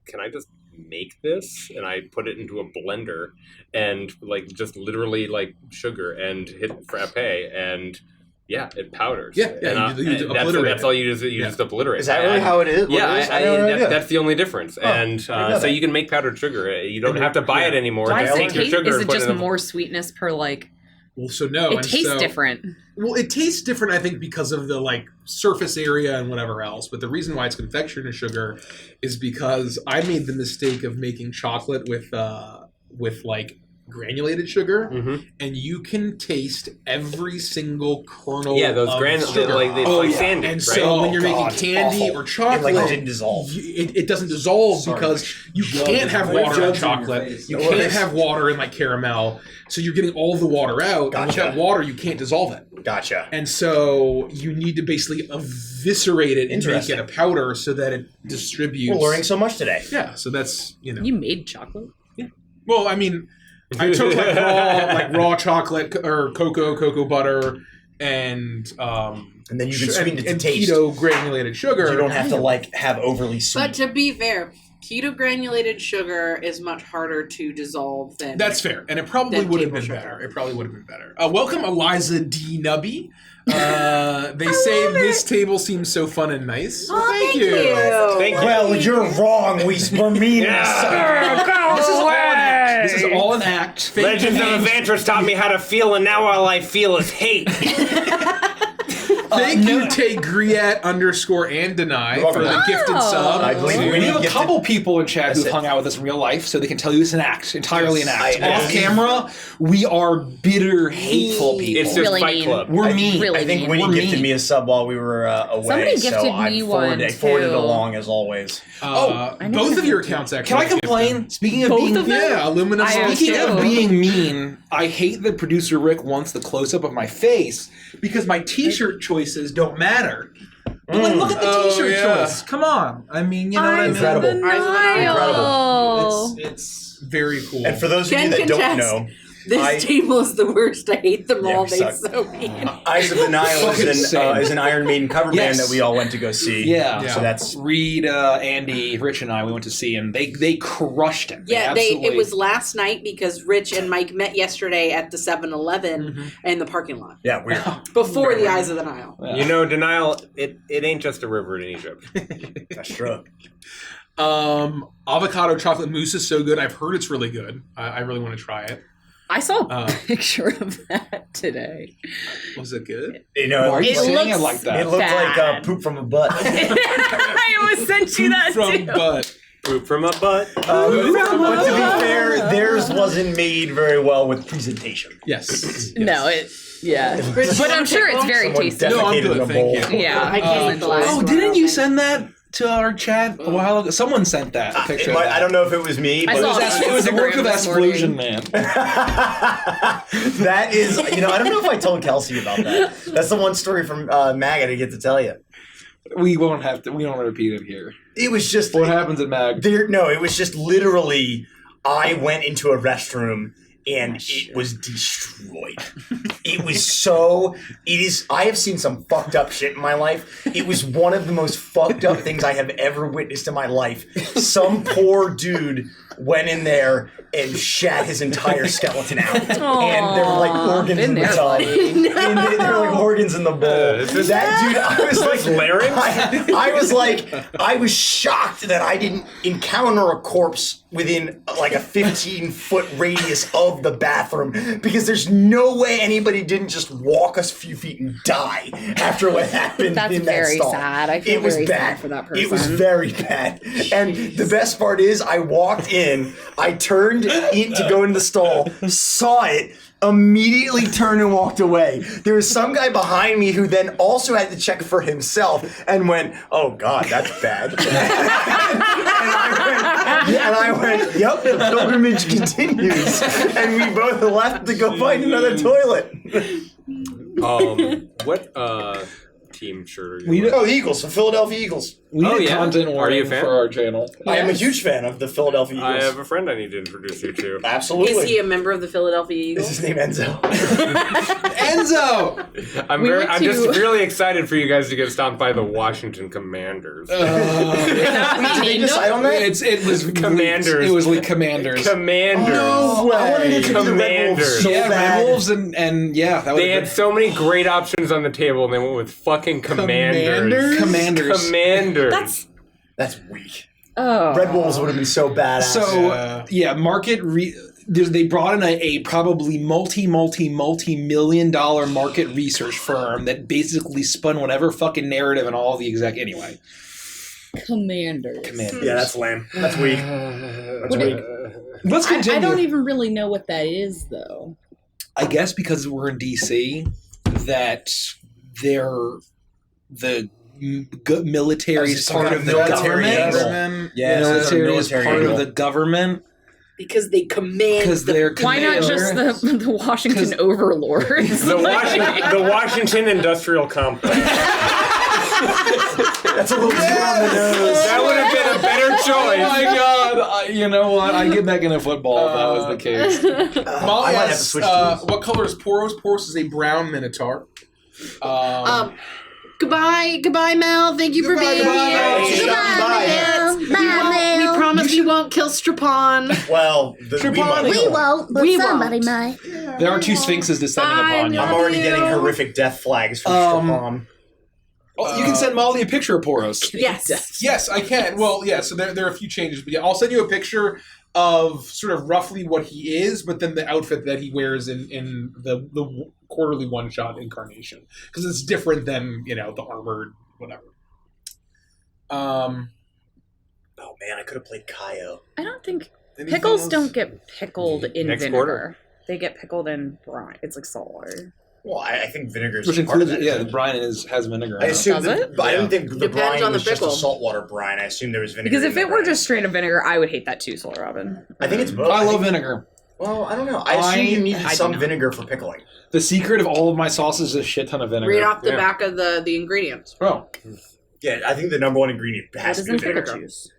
can I just make this? And I put it into a blender and just literally sugar and hit frappe, and it powders. And you obliterate that's all you do. You just obliterate. Is that really how it is? That's the only difference. And so you can make powdered sugar. You don't have to buy it anymore. Why Just does take your sugar. Is and it put just it in more sweetness per Well, so no. It tastes different. Well, it tastes different, I think, because of the surface area and whatever else. But the reason why it's confectioner sugar is because I made the mistake of making chocolate with granulated sugar, and you can taste every single kernel. Yeah, those of granules, sugar. like candy. And right? so when you're making candy or chocolate, it didn't dissolve. It doesn't dissolve because you can't have water in chocolate. You can't have water in caramel. So you're getting all the water out, and with that water, you can't dissolve it. Gotcha. And so you need to basically eviscerate it and make it a powder so that it distributes. We're learning so much today. Yeah, so that's You made chocolate? Yeah. Well, I mean, I took raw chocolate or cocoa butter, and then you can sweeten it to taste. Keto granulated sugar. You don't have to have overly sweet. But to be fair, keto granulated sugar is much harder to dissolve than. That's fair, and it probably would have been better. It probably would have been better. Welcome, Eliza D. Nubby. They say this table seems so fun and nice. Oh, thank you. Thank you. Well, you're wrong. We're mean. This is all an act. Legends of Evantris taught me how to feel, and now all I feel is hate. Thank you, Tay Griat _ and Deny for the gifted sub. I believe We have a couple people in chat who've hung out with us in real life, so they can tell you it's an act, entirely an act. Off camera, we are bitter, hateful people. It's just Fight Club. We're mean. Really I think mean. Winnie We're gifted mean. me a sub while we were away. Somebody gifted so me one, I forwarded too. along as always. Both of your accounts actually. Can I complain? Speaking of Both being of them? Yeah, aluminum. Speaking too. of being mean, I hate that producer Rick wants the close-up of my face. Because my T-shirt choices don't matter. But look at the T-shirt choice. Come on. I mean, you know what I mean? Incredible. Incredible. It's very cool. And for those of you that don't know, This table is the worst. I hate them all. we They suck. so mean. Eyes of the Nile is an Iron Maiden cover Yes. band that we all went to go see. Yeah. So that's Reed, Andy, Rich, and I, we went to see, and they crushed it. Yeah, absolutely- it was last night because Rich and Mike met yesterday at the 7-Eleven in the parking lot. Yeah, weird. Before the Eyes of the Nile. You know, Denial, it ain't just a river in Egypt. That's true. Avocado chocolate mousse is so good. I've heard it's really good. I really want to try it. I saw a picture of that today. Was it good? You know, Why are you It saying it looks like that? it looked like bad. poop from a butt. I almost sent you that From too. butt. Poop from a butt. But to be fair, theirs wasn't made very well with presentation. Yes. No, but I'm sure it's very Someone tasty. No, I'm defecated good, in a thank bowl. you. Yeah, I can't eat the last Oh, one. didn't you send that to our chat a while ago? Someone sent that a picture. I don't know if it was me, I but saw It was the work of Instagram this morning. Explosion Man. that is, I don't know if I told Kelsey about that. That's the one story from Mag I didn't get to tell you. We won't repeat it here. It was just What happens at Mag? it was just literally I went into a restroom and it was destroyed. I have seen some fucked up shit in my life. It was one of the most fucked up things I have ever witnessed in my life. Some poor dude went in there and shat his entire skeleton out. And there were like organs in the tub. And there were like organs in the bowl. That dude, I was like, larynx? I was shocked that I didn't encounter a corpse within like a 15-foot radius of the bathroom, because there's no way anybody didn't just walk a few feet and die after what happened That's in that very stall. sad. I feel It was very bad. sad for that person. It was very bad. And the best part is I walked in, I turned in to go into the stall, saw it, immediately turned and walked away. There was some guy behind me who then also had to check for himself and went, "Oh God, that's bad." and I went, "Yep, the pilgrimage continues." And we both left to go find another toilet. What team shirt are We you wearing? know Eagles, the Philadelphia Eagles. We Oh, did yeah? content Are you a warning fan? for our channel. I am a huge fan of the Philadelphia I Eagles. have a friend I need to introduce you to. Absolutely. Is he a member of the Philadelphia Is Eagles? his name Enzo? Enzo! I'm just really excited for you guys to get stomped by the Washington Commanders. Did they decide on that? It was Commanders. It was like Commanders. Commanders. No way. I wanted it to be the Red Wolves Commanders. so Yeah, bad. Red Wolves and yeah, that They would had so many great options on the table, and they went with fucking Commanders. Commanders. Commanders. That's weak. Oh. Red Wolves would have been so badass. So they brought in a probably multi-million-dollar market research firm that basically spun whatever fucking narrative and all the exec anyway. Commanders. yeah, that's lame. That's weak. That's weak. Let's continue. I don't even really know what that is, though. I guess because we're in DC, that they're the military is part of the government. Yeah, Military is part of the government Because they command. because they're Why not just the Washington overlords? The Washington Industrial Complex. That's a little too on the nose. That would have been a better Oh choice. my god! You know what? I get back into football if that was the case. Molly I might have to asks, switch teams. what color is Poros? Poros is a brown minotaur. Goodbye, Mel. Thank you for being here. Goodbye. We promise we won't kill Strapon. Well, We won't, but We somebody won't. might. There are two sphinxes descending upon you. I'm already getting horrific death flags from Strapon. Oh, you can send Molly a picture of Poros. Yes. Yes, I can. Well, yeah, so there are a few changes. But yeah, I'll send you a picture of sort of roughly what he is, but then the outfit that he wears in the quarterly one-shot incarnation. Because it's different than, the armored whatever. Oh man, I could have played Kaio. I don't think Anything pickles else? don't get pickled in Next vinegar. quarter. They get pickled in brine. It's like salt water. Well, I think vinegar is Which part of includes, that. the brine has vinegar. I in it. assume, Does it? but I didn't think the Depends brine on the was just a pickle. saltwater brine. I assumed there was vinegar. Because in if the it were brine. just straight up vinegar, I would hate that too, Soul Robin. I think it's both. I love vinegar. Well, I don't know. I assumed you needed I some don't. vinegar for pickling. The secret of all of my sauces is a shit ton of vinegar. Read off the Yeah. back of the ingredients. Oh. Yeah, I think the number one ingredient What has is to be in pickle vinegar. juice?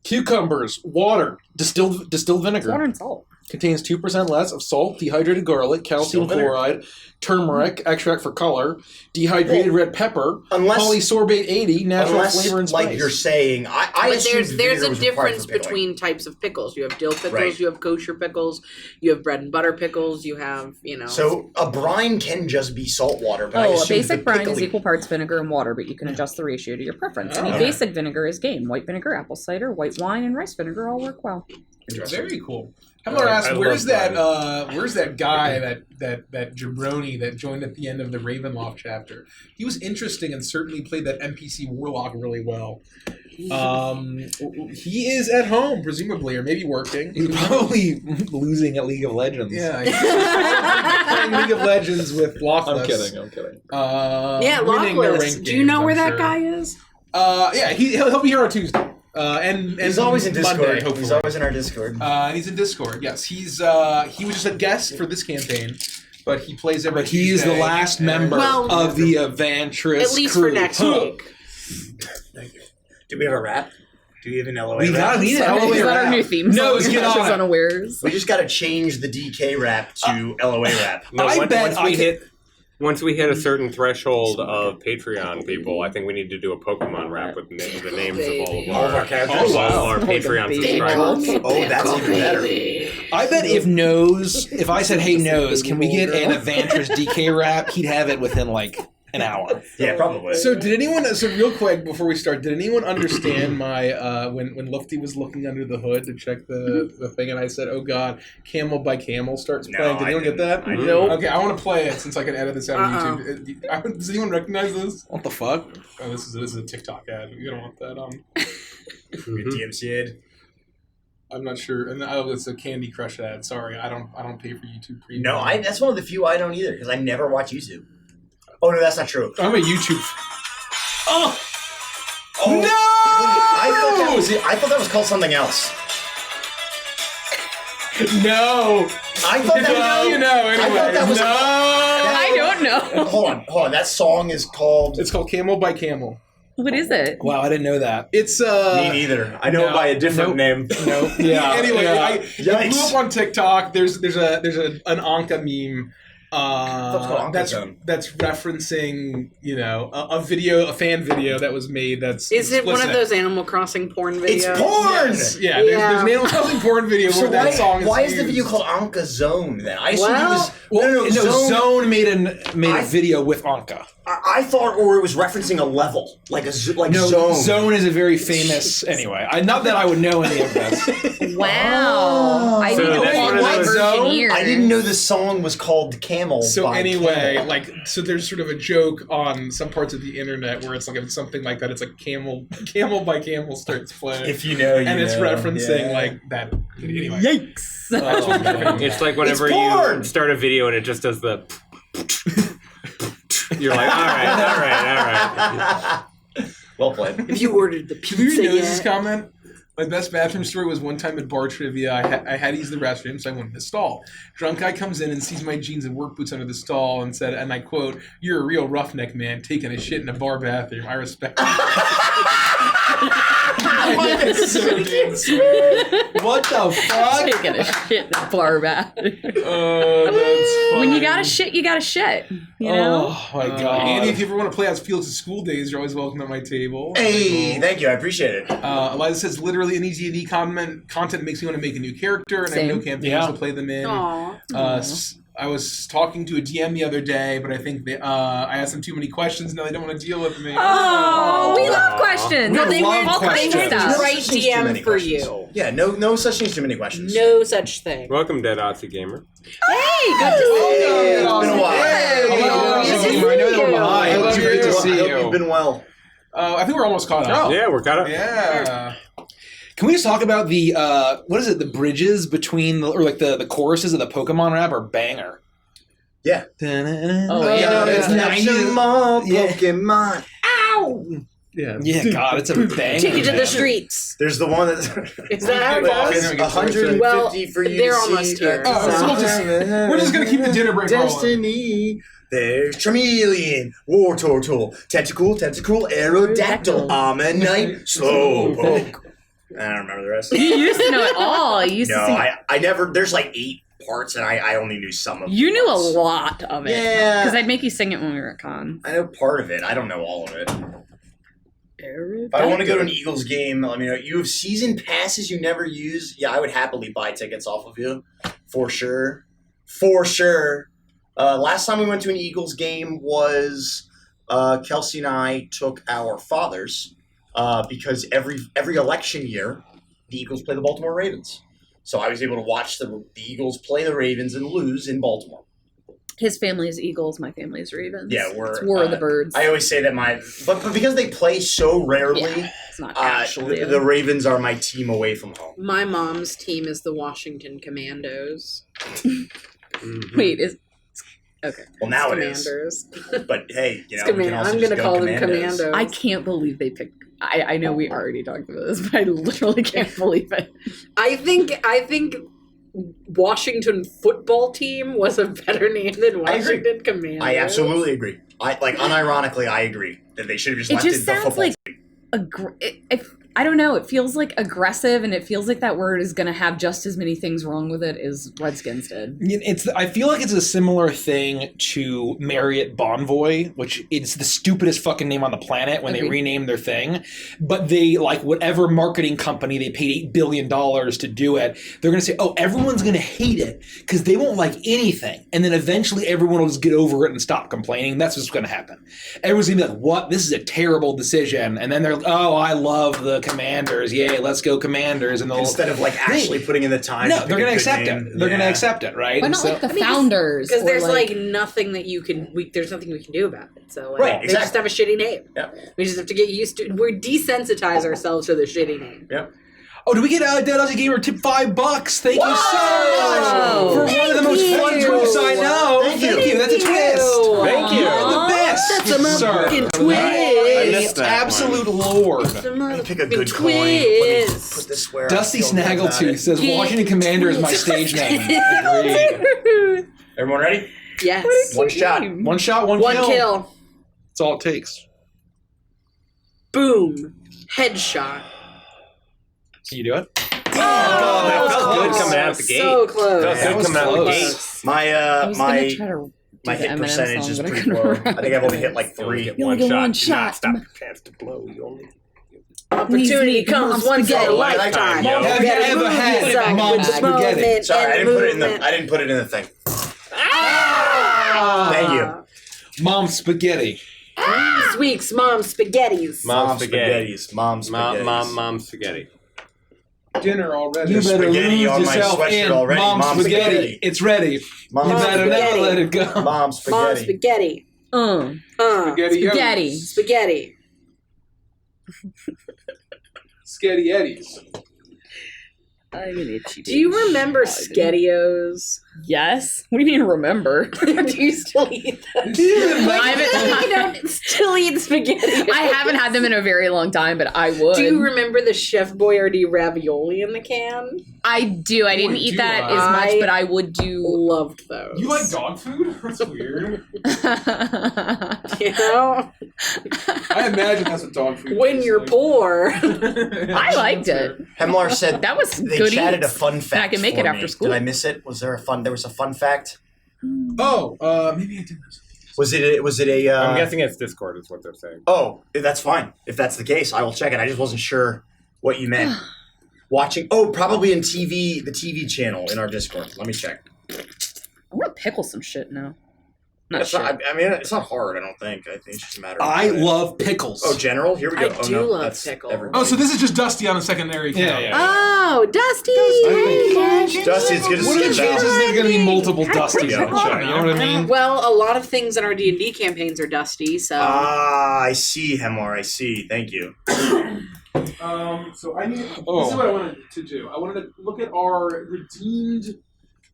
Cucumbers, water, distilled vinegar. Water and salt. Contains 2% less of salt, dehydrated garlic, calcium Still vinegar. chloride, turmeric, extract for color, dehydrated red pepper, Unless- polysorbate 80, natural Unless, flavor and spice. like you're saying, I I But assumed there's vinegar a was required difference for pickling. between types of pickles. You have dill pickles, Right. you have kosher pickles, you have bread and butter pickles, you have, So a brine can just be salt water, but I Oh, a assume basic the brine is pickling- equal parts vinegar and water, but you can adjust the ratio to your preference. Oh. Any basic vinegar is game. White vinegar, apple cider, white wine, and rice vinegar all work well. Very cool. How about I ask, I where's love that guy that jabroni that joined at the end of the Ravenloft chapter? He was interesting and certainly played that NPC warlock really well. He is at home, presumably, or maybe working. He's probably losing at League of Legends. Yeah, he's playing League of Legends with Lockless. I'm kidding. yeah, winning their Lockless. ranked Do you know games, where I'm that sure. guy is? Yeah, he'll be here on Tuesday. And He's always in Discord. Monday, hopefully. He's always in our Discord. And he's in Discord. Yes, he was just a guest for this campaign, but he plays every. But he's the Tuesday, last and- member Well, of the Evantress At least crew. for next week. Thank you. Do we have a rap? Do we have an LOA We rap? need an Is LOA that our rap. new theme No, song? get on it. Unawares. We just got to change the DK rap to LOA rap. No, I bet I could- once we hit a certain threshold of Patreon people, I think we need to do a Pokemon rap with the names of all of our characters. all of our Patreon subscribers. Oh, that's even better. I bet if I said, hey, Nose, can we get an Evantress DK rap? He'd have it within like an hour. Yeah, probably. So did anyone? So real quick before we start, did anyone understand my when Lufty was looking under the hood to check the thing, and I said, "Oh God, Camel by Camel starts No, playing." Did I anyone get that? didn't. No. Okay, I want to play it since I can edit this out on YouTube. Does anyone recognize this? What the fuck? Oh, this is a TikTok ad. You don't want that. DMC ad. I'm not sure. And it's a Candy Crush ad. Sorry, I don't pay for YouTube Premium. No, that's one of the few I don't either because I never watch YouTube. Oh no, that's not true. I'm a YouTube. Oh No! wait, I thought that was called something else. No. I thought that was. You know. Anyway, I thought that was. I don't know. Hold on. That song is called. It's called Camel by Camel. What is it? Wow, I didn't know that. It's Me neither. I know it by a different name. Nope. Yeah. Anyway, yeah. it blew up on TikTok. There's an Anka meme. That's referencing a fan video that was made. That's Is it one of explicit. those Animal Crossing porn videos? It's porn. Yes. Yeah, there's an Animal Crossing porn video So where that song is why is the used. video called Anka Zone then? I assumed Well, it was. No, Zone made a video with Anka. I thought, or it was referencing a level, like Zone. Zone is a very famous. Anyway, not that I would know any of this. Wow. I So need that's a one of full those- version here. I didn't know the song was called Camel. So by anyway, Camel. so there's sort of a joke on some parts of the internet where it's like if it's something like that, it's like Camel by Camel starts playing, if you know, you and it's know. referencing Yeah. like that. Anyway, Yikes. It's like whenever It's porn! you start a video and it just does the. You're like, all right. Well played. Have you ordered the Did you pizza know this yet? comment? My best bathroom story was one time at bar trivia. I had to use the restroom, so I went to the stall. Drunk guy comes in and sees my jeans and work boots under the stall and said, and I quote, "You're a real roughneck, man, taking a shit in a bar bathroom. I respect you." That's so damn sweet. What the fuck? Taking a shit in a bar bath. Oh, that's funny. When you got to shit, you got to shit. You know? Oh my god. Andy, if you ever want to play as Felix's school days, you're always welcome at my table. Hey, thank you. I appreciate it. Eliza says, literally an easy D content makes me want to make a new character, and I have no Same. campaigns to play them in. Aw. I was talking to a DM the other day, but I think I asked them too many questions. Now they don't want to deal with me. Oh, we love questions. No, they love went questions. the No right such thing as too many DM for questions. you. Yeah, no such thing as too many questions. No such thing. Welcome, Dead Otzi Gamer. Hey, good to see you. Hey, it's been a while. Hello, Good to see I know that we're you. behind. Hello, It's great to see I hope you. you've been well. I think we're almost caught up. Oh. Yeah, we're caught up. Yeah. Can we just talk about the what is it? The bridges between the choruses of the Pokemon rap are banger. Yeah. Oh, yeah. It's Yeah. some more Yeah. Pokemon. Ow! Yeah. Yeah, God, it's a banger. Take it to man. the streets. There's the one that's Is that how it goes? 150 Well, for you they're to almost see. here. Oh, so we're just gonna keep the dinner break rolling. Destiny. There's Charmeleon, Wartortle, Tentacle, Aerodactyl, Ammonite, Slowpoke. I don't remember the rest. You used to know it all. You used No, to sing. I never. There's like 8 parts, and I only knew some of. You the knew a parts. lot of it. Yeah. Because I'd make you sing it when we were at cons. I know part of it. I don't know all of it. If I want to go to an Eagles game, let me know. You have season passes you never use. Yeah, I would happily buy tickets off of you, for sure. For sure. Last time we went to an Eagles game was Kelsey and I took our fathers because every election year the Eagles play the Baltimore Ravens. So I was able to watch the Eagles play the Ravens and lose in Baltimore. His family is Eagles, my family is Ravens. Yeah, it's War of the Birds. I always say that but because they play so rarely, it's not actually the Ravens are my team away from home. My mom's team is the Washington Commandos. Wait, okay. Well, now it Commanders. is. But hey, you know, I'm going to call them Commandos. I can't believe they picked. I know we already talked about this, but I literally can't believe it. I think Washington football team was a better name than Washington Commandos. I absolutely agree. Unironically, I agree that they should have just left it the football team. I don't know. It feels like aggressive, and it feels like that word is going to have just as many things wrong with it as Redskins did. I feel like it's a similar thing to Marriott Bonvoy, which it's the stupidest fucking name on the planet when they renamed their thing. But they, like, whatever marketing company they paid $8 billion to do it, they're going to say, oh, everyone's going to hate it because they won't like anything. And then eventually everyone will just get over it and stop complaining. That's what's going to happen. Everyone's going to be like, what? This is a terrible decision. And then they're like, oh, I love the Commanders, yay, let's go Commanders, and instead of like actually putting in the time. No, they're going to accept it. They're going to accept it, right? Why not like the Founders? Because there's like nothing that you can. There's nothing we can do about it. So like, they just have a shitty name. Yeah. We just have to get used to. We desensitize ourselves to the shitty name. Yep. Oh, do we get Dead Aussie Gamer tip $5? Thank you so much for one of the most fun groups I know. Thank you. That's a twist. Thank you. You're the best. That's a motherfucking twist. I missed that Absolute lord. Let me pick a good coin. Let me put this where Dusty Snaggletooth says Washington Commander is my stage name. Agreed. Everyone ready? Yes. One shot. One shot, one kill. That's all it takes. Boom. Headshot. Can you do it? Oh, that felt good coming out the gate. So close. Felt good coming out the gate. My hit percentage is pretty low. I think I've only hit like 3. You only get one shot. Stop your chance to blow. You only. Opportunity comes once in a lifetime. Have you ever had mom's spaghetti? Sorry, I didn't put it in the thing. Thank you. Mom's spaghetti. This week's Mom Spaghettis. Mom spaghetti. Mom spaghetti. Mom spaghetti. Dinner already. You better spaghetti lose on my yourself sweatshirt in already. Mom's spaghetti. It's ready. Mom You better spaghetti. never let it go. Mom Mom spaghetti. Spaghetti. Spaghetti. Spaghetti. Sketty Eddies. Do you remember Skettios? Yes. What do you mean remember? Do you still eat them? I don't still eat spaghetti. I haven't had them in a very long time, but I would. Do you remember the Chef Boyardee ravioli in the can? I do. I didn't eat that as much, but I would do. Loved those. You like dog food? That's weird. You know? I imagine that's what dog food When tastes you're like. poor. I liked it. Hemlar said That was they good chatted eats. a fun fact. I can make for it after me. school. Did I miss it? There was a fun fact? Oh, maybe I did this. Was it a I'm guessing it's Discord is what they're saying. Oh, that's fine. If that's the case, I will check it. I just wasn't sure what you meant. Watching probably in the TV channel in our Discord. Let me check. I want to pickle some shit now. It's not, I mean, it's not hard, I don't think. I think it's just a matter of... I love pickles. Oh, General? Here we go. I do love pickles. Oh, so this is just Dusty on a secondary count. Oh, Dusty! Dusty, it's good to see you. What are the chances there's going to be multiple Dusties on the show? You know what I mean? Well, a lot of things in our D&D campaigns are Dusty, so... I see, Hemlar. I see. Thank you. So I need... This is what I wanted to do. I wanted to look at our redeemed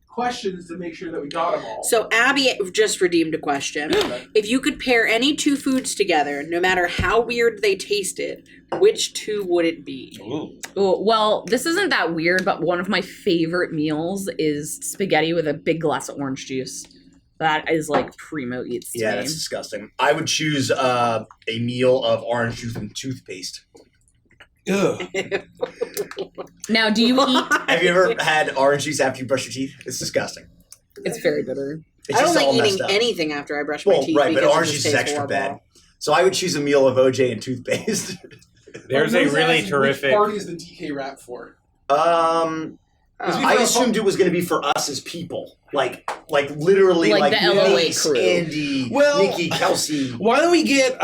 questions to make sure that we got them all. So Abby just redeemed a question. If you could pair any two foods together, no matter how weird they tasted, which two would it be? Oh, well, this isn't that weird, but one of my favorite meals is spaghetti with a big glass of orange juice. That is like primo eats to me. That's disgusting. I would choose a meal of orange juice and toothpaste. Ugh. Now, do you eat... Have you ever had orange juice after you brush your teeth? It's disgusting. It's very bitter. It's I don't just like all eating messed up. anything after I brush my teeth. Right, but because orange it juice just is tastes extra horrible. bad. So I would choose a meal of OJ and toothpaste. There's a really terrific. Which party is the DK rap for? I assumed it was going to be for us as people, like literally, like the LOA Mace, crew. Andy, Nikki, Kelsey. Why don't we get?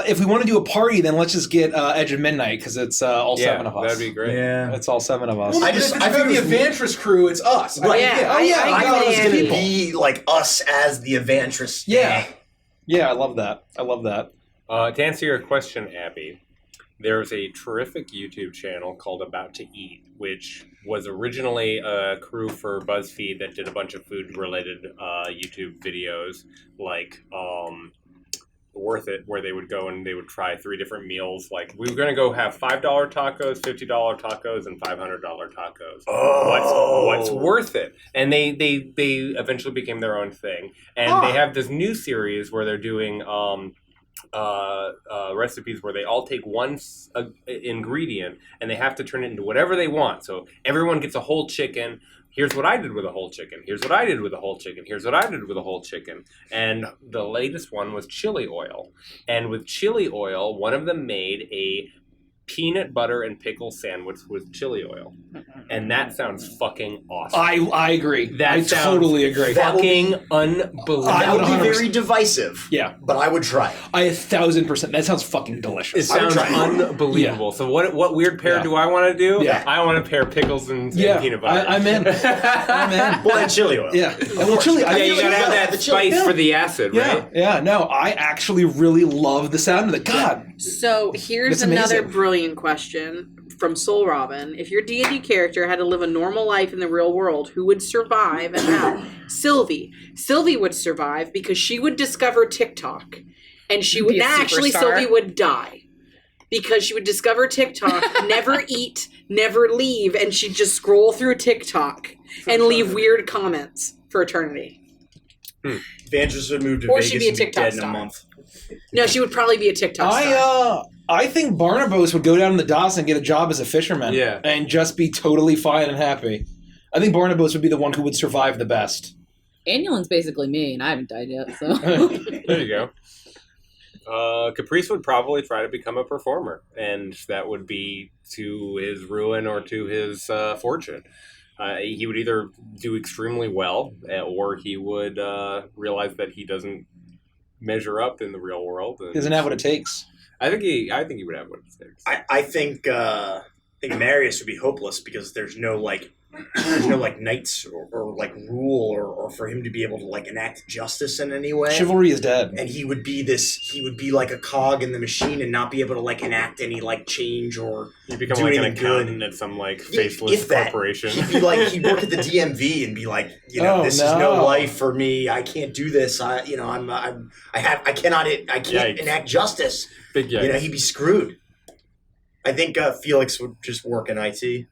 If we want to do a party, then let's just get Edge of Midnight because it's all 7 of us. That'd be great. Yeah, it's all 7 of us. Well, I figured the Evantress crew. It's us. Right. I thought it was going to Andy. be like us as the Evantress. Yeah, I love that. To answer your question, Abby, there's a terrific YouTube channel called About to Eat, which was originally a crew for BuzzFeed that did a bunch of food-related YouTube videos, like Worth It, where they would go and they would try 3 different meals. Like, we were going to go have $5 tacos, $50 tacos, and $500 tacos. What's worth it? And they eventually became their own thing. And they have this new series where they're doing recipes where they all take one ingredient and they have to turn it into whatever they want. So everyone gets a whole chicken. Here's what I did with a whole chicken. Here's what I did with a whole chicken. Here's what I did with a whole chicken. And the latest one was chili oil. And with chili oil, one of them made a peanut butter and pickle sandwich with chili oil. And that sounds fucking awesome. I agree. I totally agree. Fucking unbelievable. That would be very divisive. Yeah. But I would try it. 1000%. That sounds fucking delicious. It sounds unbelievable. So what weird pair do I want to do? Yeah. I want to pair pickles and peanut butter. I'm in. Well, and chili oil. Yeah. Well, chili. Yeah, you gotta have that spice for the acid, right? Yeah. No, I actually really love the sound of it. God. So here's That's another amazing. brilliant question from Soul Robin. If your D&D character had to live a normal life in the real world, who would survive and how? Sylvie. Sylvie would survive because she would discover TikTok. And she would... Be a Actually, superstar. Sylvie would die. Because she would discover TikTok, never eat, never leave, and she'd just scroll through TikTok and leave weird comments for eternity. Evangelist would move to Or Vegas she'd be a and be TikTok dead in a star. month. No, she would probably be a TikTok star. I think Barnabas would go down to the docks and get a job as a fisherman. Yeah. And just be totally fine and happy. I think Barnabas would be the one who would survive the best. Annulin's basically me, and I haven't died yet, so. There you go. Caprice would probably try to become a performer, and that would be to his ruin or to his fortune. He would either do extremely well, or he would realize that he doesn't measure up in the real world. And He doesn't have what it takes. I think he would have what it takes. I think Marius would be hopeless because there's no knights or like rule or for him to be able to like enact justice in any way. Chivalry is dead. And he would be like a cog in the machine and not be able to like enact any like change or You become do like an anything accountant good. at some like Yeah, faceless if that. corporation. He'd work at the DMV and be like, this is no life for me. I can't do this. I cannot Yikes. enact justice. Big yikes. He'd be screwed. I think Felix would just work in IT.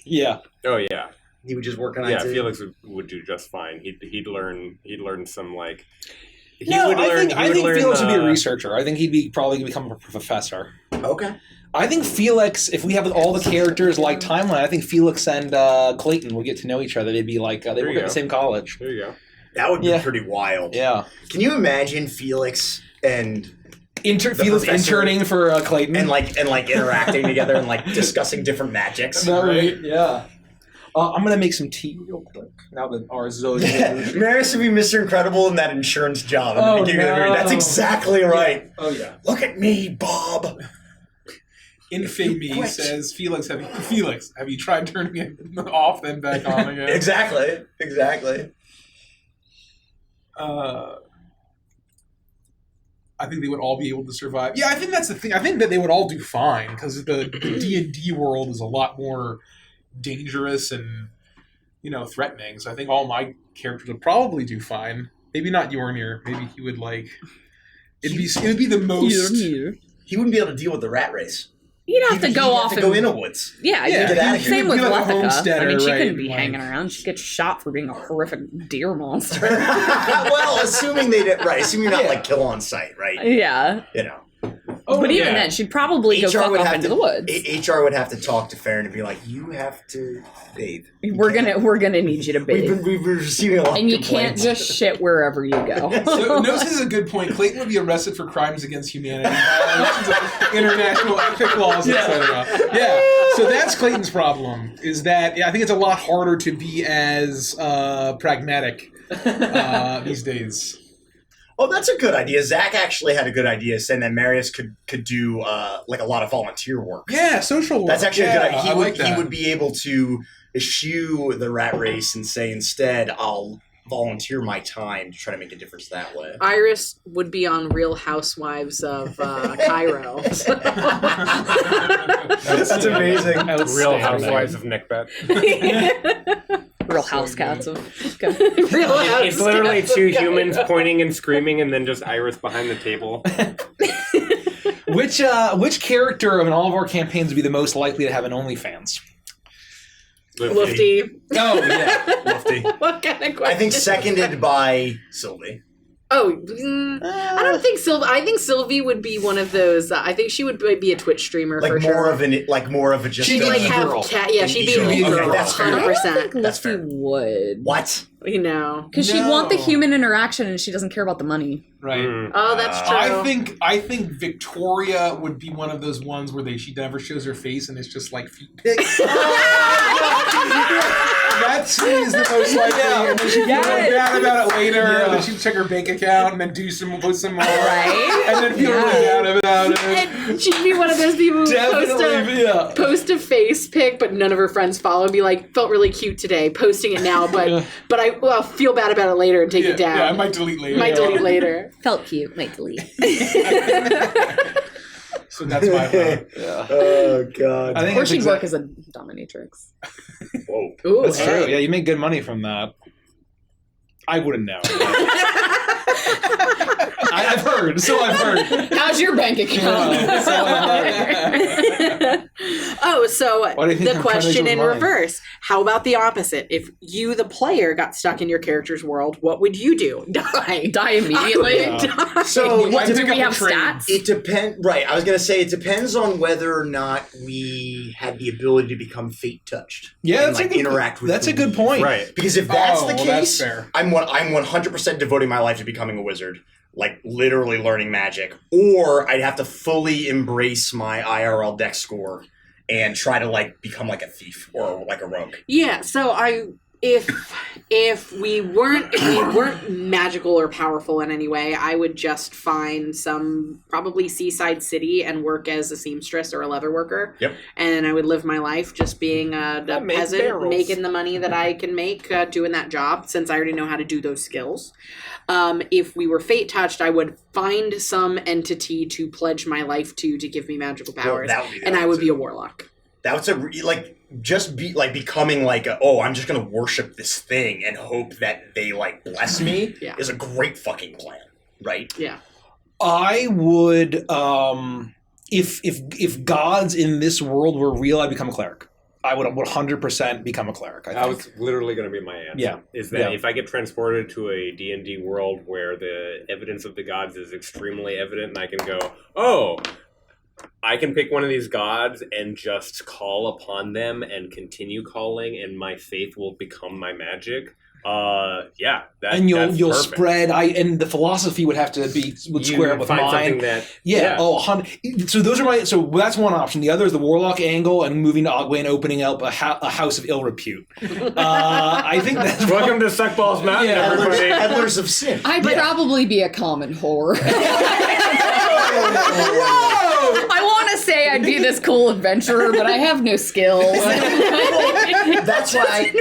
Yeah. Oh yeah. He would just work in Yeah, IT. Felix would do just fine. He'd learn some like. I think Felix would be a researcher. I think he'd probably become a professor. Okay. I think Felix, if we have all the characters like timeline, I think Felix and Clayton would get to know each other. They'd be like they work at the same college. There you go. That would be pretty wild. Yeah. Can you imagine Felix and Felix interning for Clayton and interacting together and like discussing different magics? Right? Yeah. I'm gonna make some tea real quick now that our Zoe. Marius would be Mr. Incredible in that insurance job at the beginning of the movie. That's exactly right. Oh yeah. Look at me, Bob. Infamy says, Felix, have you tried turning it off then back on again? Exactly. I think they would all be able to survive. Yeah, I think that's the thing. I think that they would all do fine because the D&D world is a lot more dangerous and threatening. So I think all my characters would probably do fine. Maybe not Yornir. Maybe he would it would be the most. He wouldn't be able to deal with the rat race. You'd have to go off and go in the woods. Yeah, get out of here. same with You'd be like a Lethica. I homesteader, mean, she right, couldn't be like- hanging around. She'd get shot for being a horrific deer monster. Well, assuming you're not like kill on sight, right? Yeah. but even then, she'd probably go fuck off into the woods. HR would have to talk to Farron and be like, "You have to bathe. We're gonna need you to bathe. We've been receiving a lot and of you can't just shit wherever you go." So Nose is a good point. Clayton would be arrested for crimes against humanity, violations of international ethic laws, etc. Yeah. So that's Clayton's problem. Is that I think it's a lot harder to be as pragmatic these days. Oh, that's a good idea. Zach actually had a good idea, saying that Marius could do like a lot of volunteer work. Yeah, social work. That's actually a good idea. He would would be able to eschew the rat race and say, instead, I'll volunteer my time to try to make a difference that way. Iris would be on Real Housewives of Cairo. That's amazing. Real Housewives of Nickbet. Real house cats of It's literally two humans pointing and screaming, and then just Iris behind the table. Which character in all of our campaigns would be the most likely to have an OnlyFans? Lufty. Oh yeah, Lufty. What kind of question? I think seconded by Sylvie. Oh, I don't think Sylvie. I think Sylvie would be one of those. I think she would be a Twitch streamer Like for more sure. more of a just. She'd like have she'd be an e-girl. That's fair. 100%. That's fair. would. What? You know, because she'd want the human interaction, and she doesn't care about the money. Right. Oh, that's true. I think Victoria would be one of those ones where she never shows her face and it's just like feet pics. That is the most likely. And then she'd feel really bad about it later. And then she'd check her bank account and then post some more. Right. And then feel really bad about it. And she'd be one of those people who post a face pic, but none of her friends follow. And be like, felt really cute today, posting it now, but I'll feel bad about it later and take it down. Yeah, I might delete later. Felt cute, might delete. So that's my vote. Oh god. Or she'd work as a dominatrix. Whoa. Ooh, That's true. Yeah, you make good money from that. I wouldn't know. I've heard. So I've heard. How's your bank account? So the question in mine? reverse. How about the opposite? If you, the player, got stuck in your character's world, what would you do? Die immediately. So do we have stats? It depends. Right. I was gonna say it depends on whether or not we had the ability to become fate touched. Yeah, and, interact with. That's a good point. Right. Because if that's the case, that's fair. I'm 100% devoting my life to becoming a wizard. Like literally learning magic, or I'd have to fully embrace my IRL dex score and try to become like a thief or like a rogue. Yeah, so if we weren't magical or powerful in any way, I would just find some probably seaside city and work as a seamstress or a leather worker. Yep. And I would live my life just being a peasant, making the money that I can make doing that job, since I already know how to do those skills. If we were fate touched, I would find some entity to pledge my life to give me magical powers, and I would be a warlock. That's becoming I'm just gonna worship this thing and hope that they bless me is a great fucking plan, right? Yeah. I would if gods in this world were real, I'd become a cleric. I would 100% become a cleric. That was literally going to be my answer. Yeah. Is that if I get transported to a D&D world where the evidence of the gods is extremely evident, and I can go, I can pick one of these gods and just call upon them and continue calling, and my faith will become my magic. And you'll perfect. spread. And the philosophy would have to square up with find mine. Something that, So those are so that's one option. The other is the warlock angle and moving to Ogway and opening up a house of ill repute. I think that's welcome to Suckballs Mountain, everybody. Peddlers of sin. I'd probably be a common whore. I want to say I'd be this cool adventurer, but I have no skills. That's why.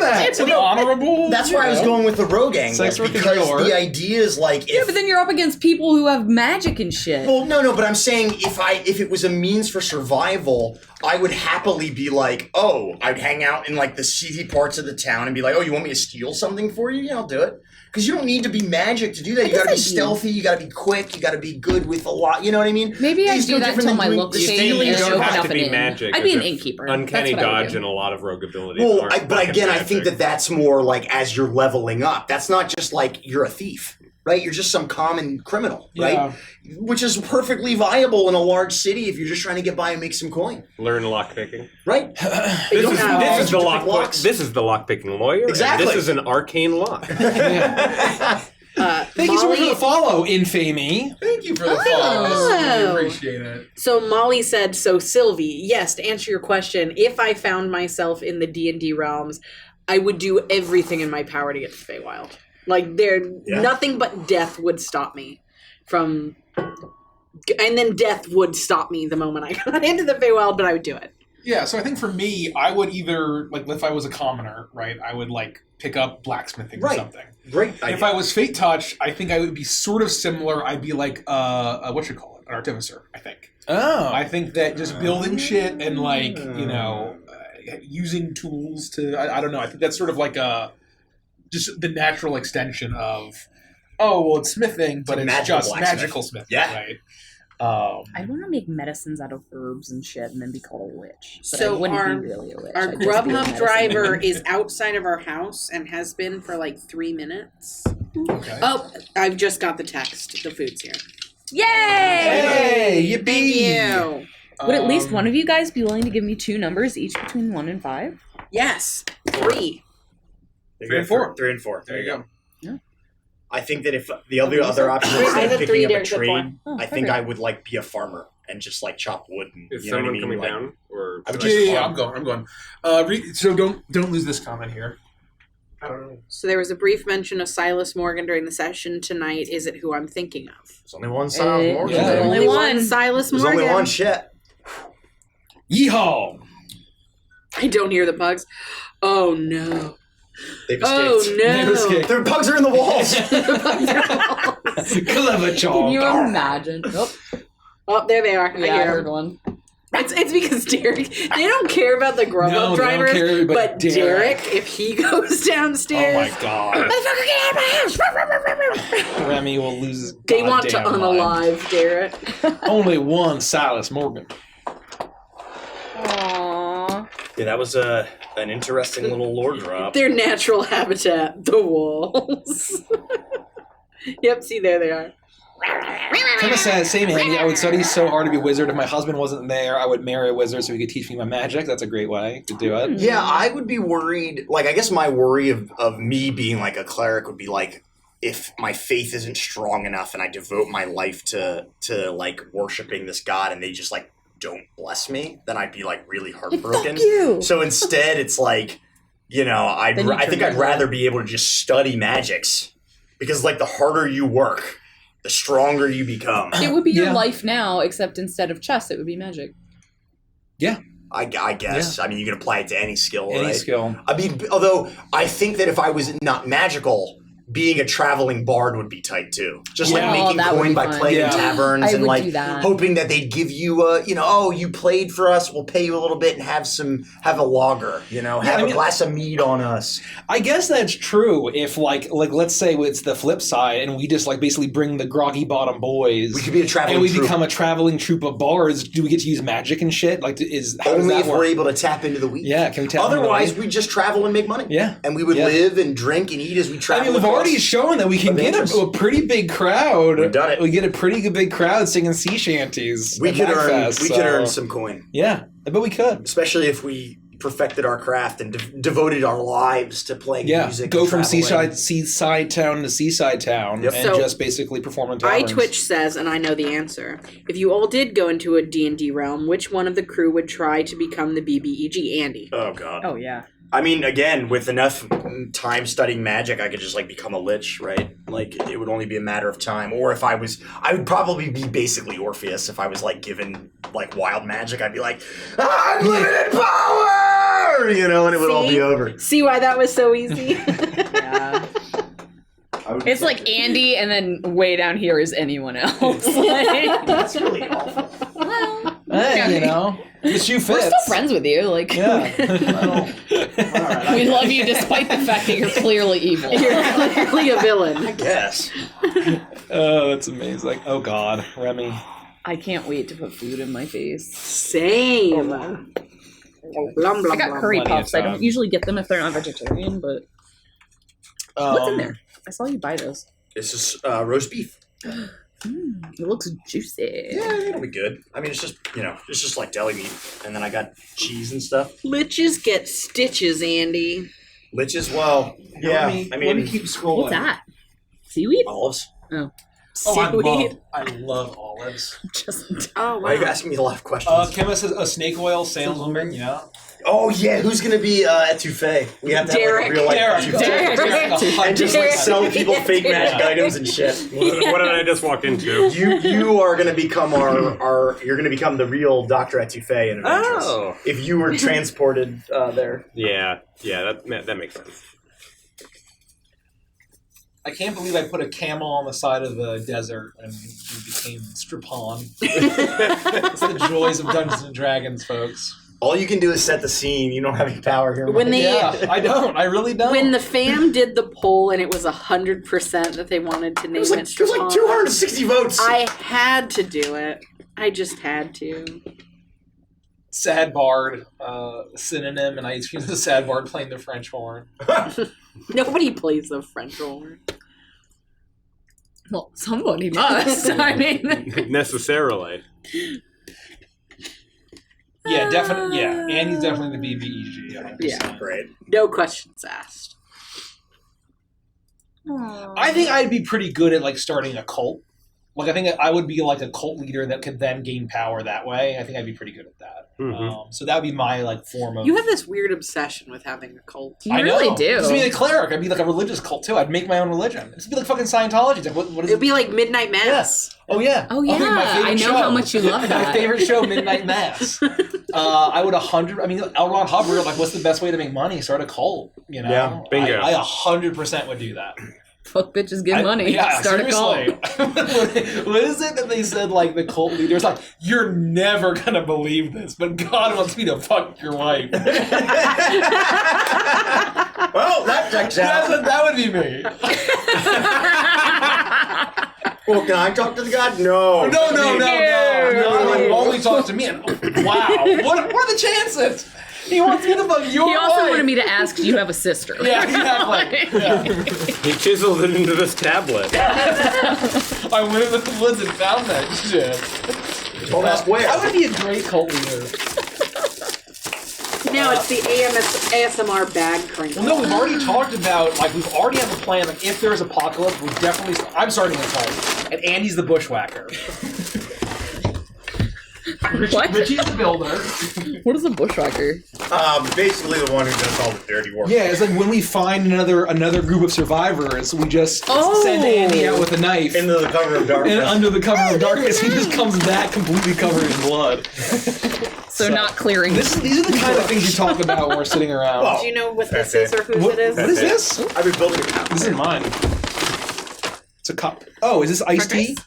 It's an honorable. That's why I was going with the rogue angle, because the idea is but then you're up against people who have magic and shit. Well, no, but I'm saying if it was a means for survival, I would happily be I'd hang out in the seedy parts of the town and be like, you want me to steal something for you? Yeah, I'll do it. Because you don't need to be magic to do that. You gotta be stealthy, you gotta be quick, you gotta be good with a lot, you know what I mean? Maybe I'd do that until my looks change and you don't open have up to an be inn. magic. I'd be an innkeeper. Uncanny dodge and a lot of rogue abilities. Well, but again, I think that's more as you're leveling up. That's not just you're a thief. right? You're just some common criminal, right? Yeah. Which is perfectly viable in a large city if you're just trying to get by and make some coin. Learn lockpicking. Right. This is the lockpicking lawyer. Exactly. And this is an arcane lock. Thank you so much for the follow, Infamy. Thank you for the follow. I appreciate it. So Molly said, so Sylvie, yes, to answer your question, if I found myself in the D&D realms, I would do everything in my power to get to Feywild. Like, nothing but death would stop me from... And then death would stop me the moment I got into the Feywild, but I would do it. Yeah, so I think for me, I would either, like, if I was a commoner, right, I would, like, pick up blacksmithing or something. Great. If I was Fate Touch, I think I would be sort of similar. I'd be like, an artificer, I think. Oh. I think that just building shit and, like, using tools to, I don't know, I think that's sort of like just the natural extension of, it's smithing, but it's just magical smithing, right? I want to make medicines out of herbs and shit and then be called a witch. But So I wouldn't be really a witch. our I'd just be a Grubhub medicine driver man. is outside of our house and has been for like 3 minutes. Okay. Oh, I've just got the text. The food's here. Yay! Hey, yippee! Thank you. Would at least one of you guys be willing to give me 2 numbers, each between 1 and 5? Yes. 3. 3 and 4. 3 and 4. There you go. Yeah. I think that if the other option is I have a picking 3, up a Derek's got trade, 4. Oh, I think perfect. I would like be a farmer and just like chop wood. And, Is you know what I someone mean? coming Like, down? Or I would Yeah, just I'm going. So don't lose this comment here. I don't know. So there was a brief mention of Silas Morgan during the session tonight. Is it who I'm thinking of? There's only one Silas Morgan. yeah. There. Only one. Silas There's Morgan. only one shit. Yeehaw! I don't hear the pugs. Oh no. They've escaped. Oh no. Their pugs are in the walls. Clever Can you job. imagine? Oh, Oh, there they are. yeah, I I hear heard 'em. one. It's because Derek, they don't care about the Grubhub No, they don't drivers, care, but Derek, if he goes downstairs, Oh my god. motherfucker, get out of my house! Remy will lose his They want to goddamn mind. unalive Derek. Only one Silas Morgan. Aww. Yeah, that was an interesting little lore drop. Their natural habitat, the walls. Yep, see, there they are. Kind of sad. Same Andy. I would study so hard to be a wizard. If my husband wasn't there, I would marry a wizard so he could teach me my magic. That's a great way to do it. Yeah, I would be worried. Like, I guess my worry of me being like a cleric would be like, if my faith isn't strong enough and I devote my life to like worshiping this god and they just like don't bless me, then I'd be like really heartbroken. Fuck you. So instead, it's like, I think I'd rather be able to just study magics, because like the harder you work, the stronger you become. It would be your Yeah. life now, except instead of chess, it would be magic. I guess. I mean, you can apply it to any skill, Any right? skill. I mean, although I think that if I was not magical, being a traveling bard would be tight too. Just Yeah. like making that would coin be by fun. playing Yeah. in taverns I and would like do that. hoping that they'd give you you played for us, we'll pay you a little bit and have a lager, have I a mean- glass of mead on us. I guess that's true if like let's say it's the flip side and we just like basically bring the groggy bottom boys We could be a traveling and we troupe. become a traveling troupe of bards. Do we get to use magic and shit? Like, how does Only that if work? we're able to tap into the week. Yeah, can we tap into the Otherwise, week? we'd just travel and make money. Yeah. And we would Yeah. live and drink and eat as we I travel. mean, we've across. already shown that we can get a pretty big crowd. We've done it. We get a pretty good big crowd singing sea shanties. We at could Magfest, earn some coin. Yeah, but we could. Especially if we perfected our craft and devoted our lives to playing Yeah, music. go and from traveling. seaside town to seaside town Yep. and So, just basically perform in taverns. iTwitch says, and I know the answer, if you all did go into a D&D realm, which one of the crew would try to become the BBEG? Andy. Oh god. Oh, yeah. I mean, again, with enough time studying magic, I could just like become a lich, right? Like it would only be a matter of time. Or if I would probably be basically Orpheus if I was like given like wild magic. I'd be like, unlimited power, and it would all See? be over. See why that was so easy? Yeah. It's like Andy, and then way down here is anyone else. Like, That's really awful. well, Hey, the shoe fits. we're still friends with you. Like, Yeah. we love you despite the fact that you're clearly evil. You're clearly a villain. Yes. Oh, that's amazing. Oh God, Remy. I can't wait to put food in my face. Same. Blum, blum, I got blum. curry plenty of puffs. I time. don't usually get them if they're not vegetarian, but what's in there? I saw you buy those. This is roast beef. It looks juicy. Yeah, it'll be good. I mean, it's just like deli meat, and then I got cheese and stuff. Liches get stitches, Andy. Liches, well, yeah. Let me keep scrolling. What's that? Seaweed? Olives. Oh. Seaweed. I love olives. Oh, wow. Why are you asking me a lot of questions? Kim says a snake oil saleswoman, yeah. Oh yeah, who's gonna be etouffee? We have to have like a real life etouffee. And just like sell people fake magic items and shit. What did I just walk into? You are gonna become you're gonna become the real Dr. Etouffee in Adventures. Oh. If you were transported there. Yeah, that makes sense. I can't believe I put a camel on the side of the desert and we became Strapon. It's the joys of Dungeons and Dragons, folks. All you can do is set the scene. You don't have any power here. Yeah, I don't. I really don't. When the fam did the poll and it was 100% that they wanted to name it It was like 260 votes. I had to do it. I just had to. Sad bard, synonym, and I see the sad bard playing the French horn. Nobody plays the French horn. Well, somebody must. I mean, necessarily. Yeah, definitely. Yeah, Annie's definitely the BBEG. Yeah, great. No questions asked. I think I'd be pretty good at like starting a cult. Like I think I would be like a cult leader that could then gain power that way. I think I'd be pretty good at that. Mm-hmm. So that would be my like form of. You have this weird obsession with having a cult. You really do. Just be a cleric. I'd be like a religious cult too. I'd make my own religion. It'd be like fucking Scientology. It's like, what is It'd be like Midnight Mass. Yes. Oh yeah. Oh yeah. my favorite I know show. how much you love that. My favorite show, Midnight Mass. I would 100. I mean, L. Ron Hubbard. Like, what's the best way to make money? Start a cult. You know. Yeah. Bingo. I 100% would do that. Fuck bitches, get money. Yeah, Start seriously. a cult. What is it that they said, like, the cult leaders, like, you're never gonna believe this, but God wants me to fuck your wife. Well, that checks out. That would be me. Well, can I talk to the god? No. No. Like, only talk to me. And, wow. What are the chances? He wants me to fuck your He also wife. wanted me to ask, do you have a sister? Yeah, exactly. Yeah. He chiseled it into this tablet. I went into the woods and found that shit. Don't ask where. I would be a great cult leader. No, it's the ASMR bag crinkle. Well, no, we've already talked about, like, we've already have a plan. Like, if there's apocalypse, we definitely. I'm starting a cult, and Andy's the bushwhacker. Richie's the builder. What is a bushwhacker? Basically the one who does all the dirty work. Yeah, it's like when we find another group of survivors, we just send Andy out with a knife. Into the cover of darkness. And under the cover of darkness, he just comes back completely covered in blood. So not clearing. These are the kind of things you talk about when we're sitting around. Well, Do you know what this is or whose it is? What is this? I've been building a house. This is mine. It's a cup. Oh, is this iced tea?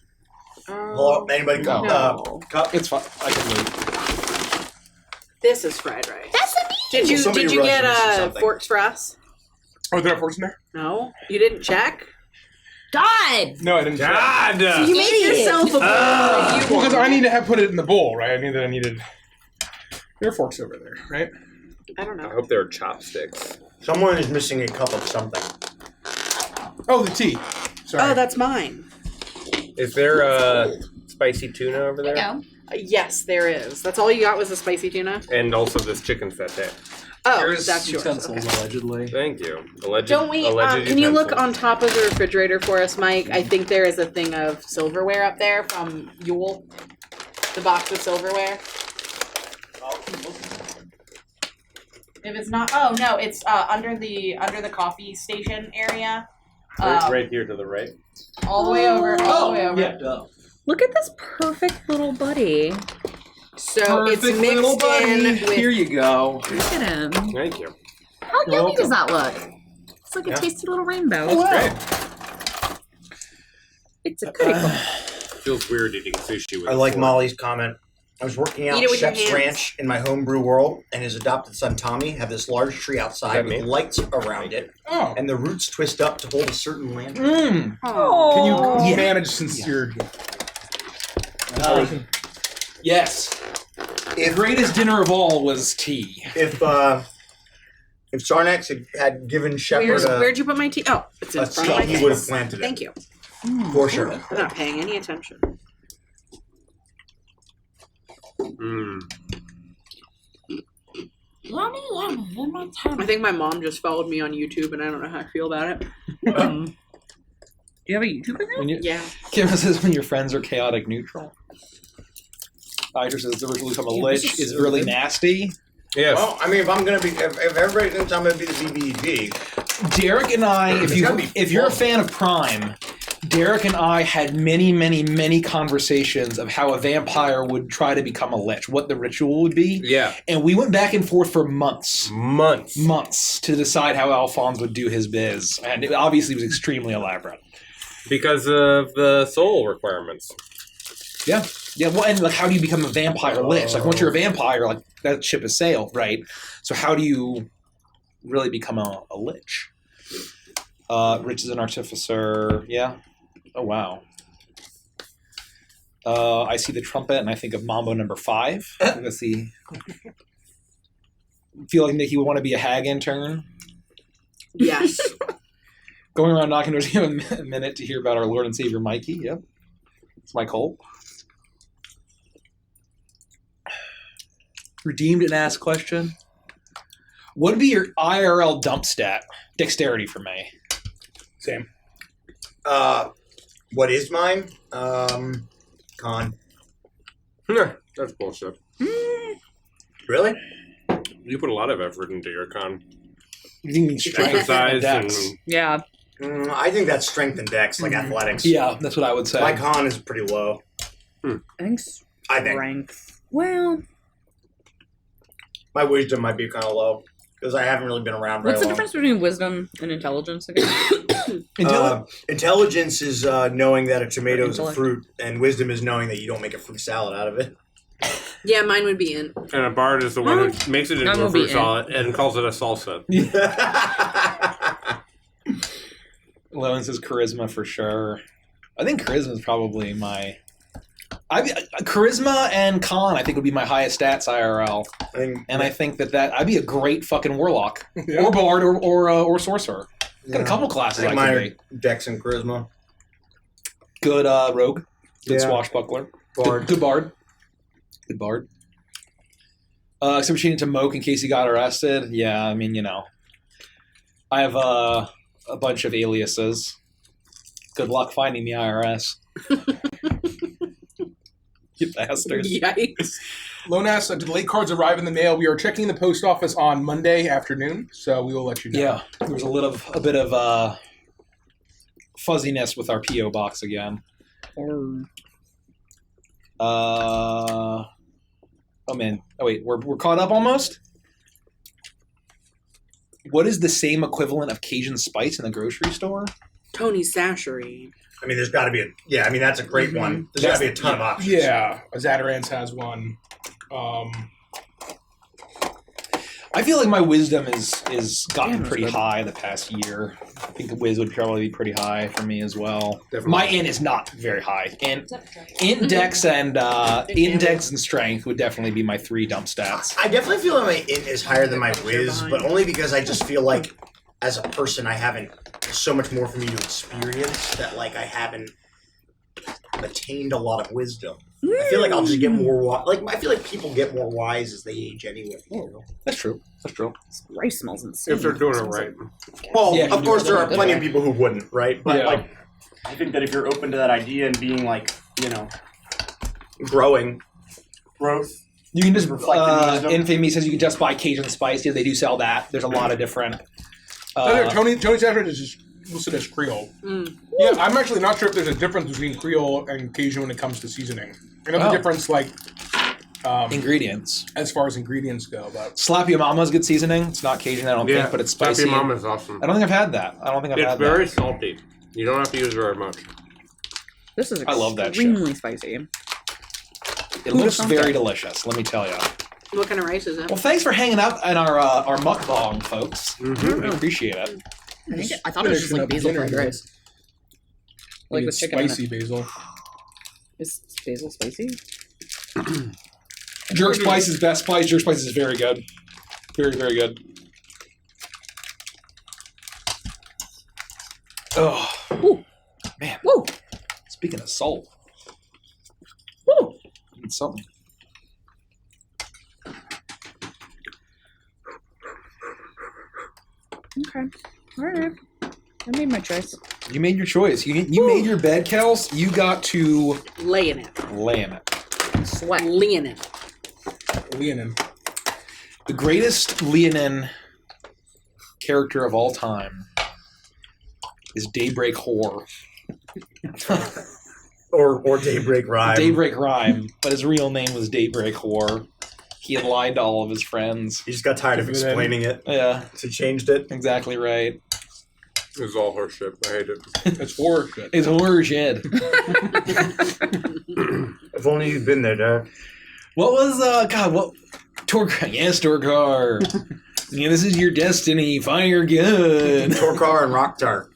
Hello? Anybody come? No. Cup? It's fine. I can wait. This is fried rice. That's the Did you Somebody get Russian or something. forks for us? Oh, did I have forks in there? No, you didn't check. God! No, I didn't. God! You made yourself a bowl that you Well, because I want. need to have put it in the bowl, right? I knew that I needed. There are forks over there, right? I don't I know. hope they're chopsticks. Someone is missing a cup of something. Oh, the tea. Sorry. Oh, that's mine. Is there spicy tuna over there? There you go. Yes, there is. That's all you got was the spicy tuna? And also this chicken satay. Oh, that's yours. utensils, Okay. allegedly. Thank you. Alleged. Don't we? alleged Can you look utensils. on top of the refrigerator for us, Mike? I think there is a thing of silverware up there from Yule. The box of silverware. If it's not, oh no, it's under the coffee station area. Right here to the right. All the way over. All the way over. Yeah, duh. Look at this perfect little buddy. So it's Perfect mixed little buddy. in with. Here you go. Look at him. Thank you. How You're yummy does welcome. that look? It's like a Yeah. tasty little rainbow. Oh, wow. Great. It's a curry. Feels weird eating sushi with I like a fork. Molly's comment. I was working out Eat it with your Chef's hands. Ranch in my homebrew world, and his adopted son Tommy have this large tree outside That with me? lights around it, Oh. and the roots twist up to hold a certain lantern. Mmm. Oh. Can you manage since you're. Yes. The If greatest dinner of all was tea. if Sarnax had given Shepard Where'd you put my tea? Oh, it's in a front of my seed, he would have face. planted it. Thank you. For sure. I'm not paying any attention. I think my mom just followed me on YouTube, and I don't know how I feel about it. Do you have a YouTube account? Yeah. Kim says when your friends are chaotic neutral. Hydra says the original become a lich is really nasty. Yes. Well, I mean, if everybody thinks I'm going to be the BBG, Derek and I, if you're a fan of Prime, Derek and I had many conversations of how a vampire would try to become a lich, what the ritual would be. Yeah. And we went back and forth for months. Months to decide how Alphonse would do his biz. And it obviously was extremely elaborate. Because of the soul requirements. Yeah. Yeah, well, and like, how do you become a vampire lich? Like, once you're a vampire, like, that ship has sailed, right? So how do you really become a lich? Rich is an artificer. Yeah. Oh, wow. I see the trumpet, and I think of Mambo number 5. Let's see. Feel like Nikki would want to be a hag intern? Yes. Going around knocking doors, give him a minute to hear about our Lord and Savior Mikey. Yep. It's Mike Holt. Redeemed and asked question. What would be your IRL dump stat? Dexterity for me. Same. what is mine? Con. That's bullshit. Really? You put a lot of effort into your con. You think strength exercise and and dex? Yeah. I think that's strength and dex, like athletics. Yeah, that's what I would say. My con is pretty low. I think strength. Well, my wisdom might be kind of low because I haven't really been around very what's the long. difference between wisdom and intelligence again? Intelligence is knowing that a tomato is a fruit, and wisdom is knowing that you don't make a fruit salad out of it. Yeah, mine would be in. And a bard is the one who makes it into a fruit salad and calls it a salsa. Lowen says charisma for sure. I think charisma is probably my... charisma and con, I think, would be my highest stats IRL. I think that I'd be a great fucking warlock. Yeah. Or bard or sorcerer. Got a couple classes I could be. Dex and charisma. Good rogue. Good swashbuckler. Bard. Good bard. Good bard. Except she needed to moke in case he got arrested. Yeah, I mean, you know. I have a bunch of aliases. Good luck finding the IRS. You bastards. Yikes. Lone asks, did late cards arrive in the mail? We are checking the post office on Monday afternoon, so we will let you know. Yeah, there was a bit of fuzziness with our P.O. box again. Oh man. Oh wait, we're caught up almost? What is the same equivalent of Cajun spice in the grocery store? Tony's Sashery. I mean, there's got to be that's a great one. There's got to be a ton of options. Yeah, Zatarans has one. I feel like my wisdom is gotten pretty high the past year. I think the Wiz would probably be pretty high for me as well. Definitely. My int is not very high. Index and index and strength would definitely be my 3 dump stats. I definitely feel like my int is higher than my Wiz, but only because I just feel like as a person I haven't so much more for me to experience that like I haven't attained a lot of wisdom. I feel like I'll just get more I feel like people get more wise as they age anyway. That's true. That's true. Rice smells insane. If they're doing it right. Well, of course there are plenty of people who wouldn't, right? But I think that if you're open to that idea and being growth. You can just Infamy says you can just buy Cajun spice. Yeah, they do sell that. There's a lot of different. Tony Sashery is just listed as Creole. Yeah, I'm actually not sure if there's a difference between Creole and Cajun when it comes to seasoning. I know the difference, ingredients. As far as ingredients go, but Slappy Mama's good seasoning. It's not Cajun, I don't think, but it's spicy. Slappy Mama's awesome. I don't think I've had that. It's very salty. You don't have to use very much. This is I love that extremely spicy. It looks very delicious, let me tell you. What kind of rice is it? Well, thanks for hanging out in our mukbang, folks. Mm-hmm. I appreciate it. I thought it was just like basil fried rice. Like with chicken. Spicy basil. Is basil spicy? Jerk spice is best spice. Jerk spice is very good. Very, very good. Oh. Man. Woo. Speaking of salt. Woo. Need something. Okay. All right. I made my choice. You made your choice. You made your bed, Kels. You got to Lay in it. lay in it. Sweat. Lay in it. Leonin. The greatest Leonin character of all time is Daybreak Whore. Or Daybreak Rhyme. Daybreak Rhyme, but his real name was Daybreak Whore. He had lied to all of his friends. He just got tired of explaining it. Yeah. So he changed it. Exactly right. It was all her shit. I hate it. It's horror shit. It's horror shit. If only you'd been there, Dad. What was, what? Torkar. Yes, Torkar. Yeah, this is your destiny. Fire good. Torkar and Rocktar.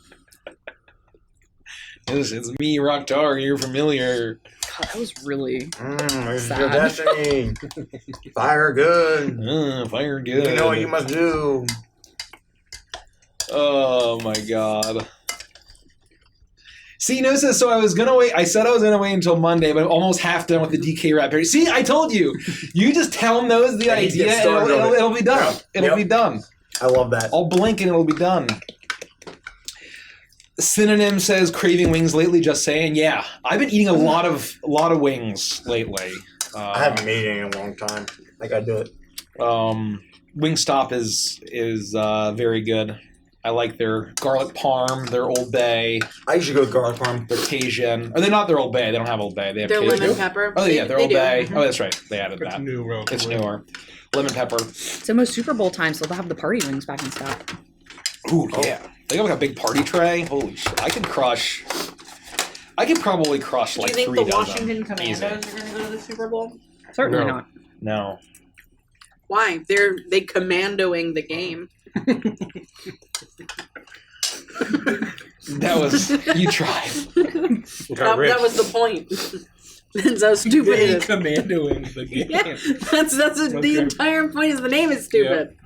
Yes, it's me, Rocktar. You're familiar. God, that was really This is sad. your destiny. Fire good. Fire good. You know what you must do. Oh my god. See, notice this. So I was gonna wait. I said I was gonna wait until Monday, but I'm almost half done with the DK rap period. See, I told you. You just tell those the And he idea, gets and started on it. it'll be done. Yeah. It'll be done. I love that. I'll blink and it'll be done. Synonym says craving wings lately. Just saying. Yeah, I've been eating a lot of wings lately. I haven't made any in a long time. I gotta do it. Wingstop is very good. I like their garlic parm, their Old Bay. I usually go with garlic parm. Their Cajun. Or they're not their Old Bay. They don't have Old Bay. They have Their Cajun. lemon pepper. Oh yeah, their Old do. Bay. Mhm. Oh, that's right. They added that. New, It's newer. Lemon pepper. It's almost Super Bowl time, so they'll have the party wings back in stock. Ooh, yeah. They got like a big party tray. Holy shit. I could probably crush Do like you think 3 the dozen. Washington Easy. Commandos are going to go to the Super Bowl? Certainly No. not. No. Why? They commandoing the game. That was you tried. That was the point. That's how stupid it is. Commandoing the game. Yeah, that's what the entire point is. The name is stupid.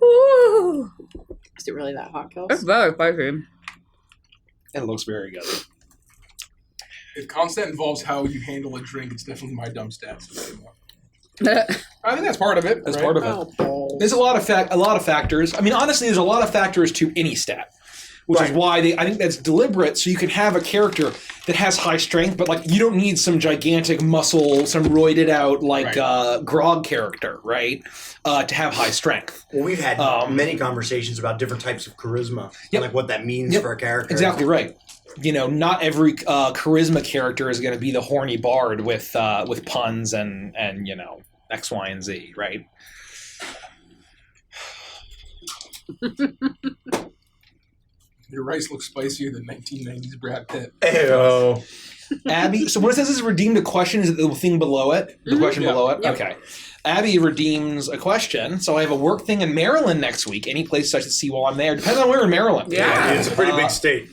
Ooh. Is it really that hot, Kels? It's very spicy. It looks very good. If constant involves how you handle a drink, it's definitely my dumb stats. I think that's part of it. That's right? part of it. There's a lot of factors. I mean, honestly, there's a lot of factors to any stat, which is why I think that's deliberate. So you can have a character that has high strength, but like you don't need some gigantic muscle, some roided out Grog character, right? To have high strength. Well, we've had many conversations about different types of charisma and like what that means for a character. Exactly right. You know, not every charisma character is going to be the horny bard with puns and you know X, Y, and Z, right? Your rice looks spicier than 1990s Brad Pitt. Ayo. Abby, so what it says is redeemed a question. Is it the thing below it? The question below it? Yep. Okay. Abby redeems a question. So I have a work thing in Maryland next week. Any place I should see while I'm there. Depends on where in Maryland. Yeah. It's a pretty big state.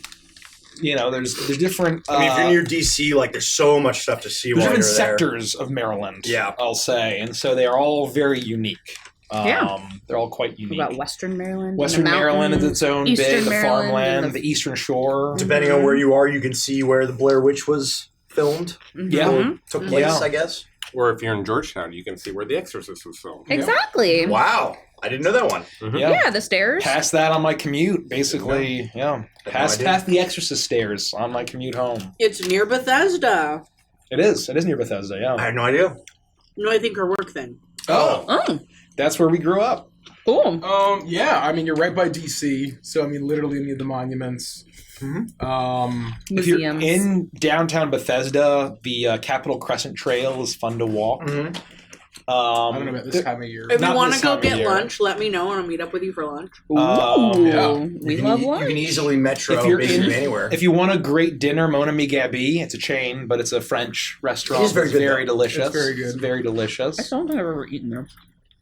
You know, there's different. I mean, if you're near DC, like there's so much stuff to see there's while different you're there. sectors of Maryland. Yeah. I'll say, and so they are all very unique. Yeah. They're all quite unique. What about Western Maryland? Western and the Maryland is mountains, its own Eastern big. The Maryland farmland, and the Eastern Shore. Depending on where you are, you can see where the Blair Witch was filmed. Yeah. Or took place, Yeah. I guess. Or if you're in Georgetown, you can see where The Exorcist was filmed. Exactly. Wow. I didn't know that one. Yeah, the stairs. Past that on my commute, basically. Yeah. Past the Exorcist stairs on my commute home. It's near Bethesda. It is. It is near Bethesda, yeah. I had no idea. No, I think her work thing. Oh, That's where we grew up. cool. Yeah, I mean, you're right by DC, so I mean, literally near the monuments. If you're Museums. in downtown Bethesda, the Capitol Crescent Trail is fun to walk. I don't know about this time of year. If you Not want this to go time of get year. lunch, let me know and I'll meet up with you for lunch. Ooh, yeah. we You love can, lunch. you can easily metro If you're basically in- anywhere. If you want a great dinner, Mon Ami Gabi, it's a chain, but it's a French restaurant. It is very It's good, very though. delicious. It's very good. It's very delicious. I don't think I've ever eaten there.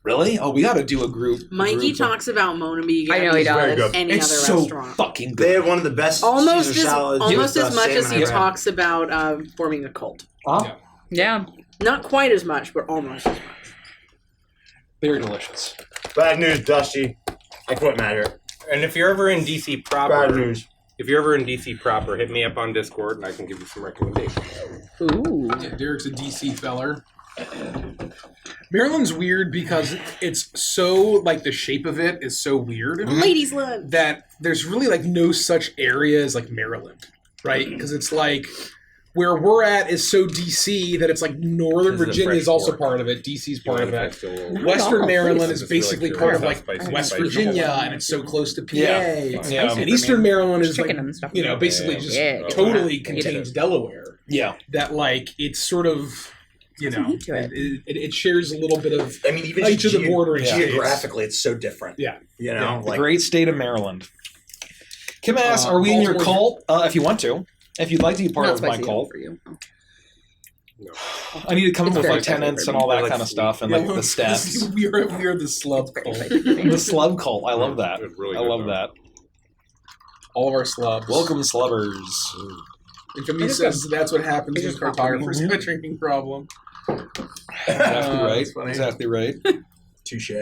Really? Oh, we got to do a group. Mikey talks about Monami I know he very does. good. any It's other so restaurant. fucking They good. have one of the best Almost Caesar as salads almost with, as much as salmon he and bread. talks about forming a cult. Huh? Yeah. Not quite as much, but almost as much. Very delicious. Bad news, Dusty. I quit Matter. And if you're ever in DC Bad proper, news. if you're ever in DC proper, hit me up on Discord and I can give you some recommendations. Ooh. Yeah, Derek's a DC feller. Maryland's weird because it's so, like, the shape of it is so weird. Ladies' lunch. That there's really, like, no such area as, like, Maryland, right? Because it's, like, where we're at is so DC that it's, like, Northern This is a Virginia fresh is also pork. part of it. DC's part of it. Still- Western Maryland is It's really basically curious part of, how like, spicy West spicy Virginia, is. and it's so close to PA. Yeah. And Eastern Maryland is, like, Chicken and stuff. you know, basically just Yeah. totally Yeah. contains Delaware. Yeah. That, like, it's sort of, you know, heat to it. it shares a little bit of I mean, even each of the bordering states. geographically, it's so different. Yeah. You know, The like great state of Maryland. Kim asks, are we in your cult? If you want to. If you'd like to be part Not of my spicy cult. for you. I need to come up It's with very like tenants spicy and all for that me. kind of stuff and Yeah, like the steps. we are the slub cult. The slub cult. I love that. It's really I good, love though. that. All of our slubs. Welcome, slubbers. Infamy says that's what happens when cartographers have a drinking problem. Exactly right. That's funny. Exactly right. touche.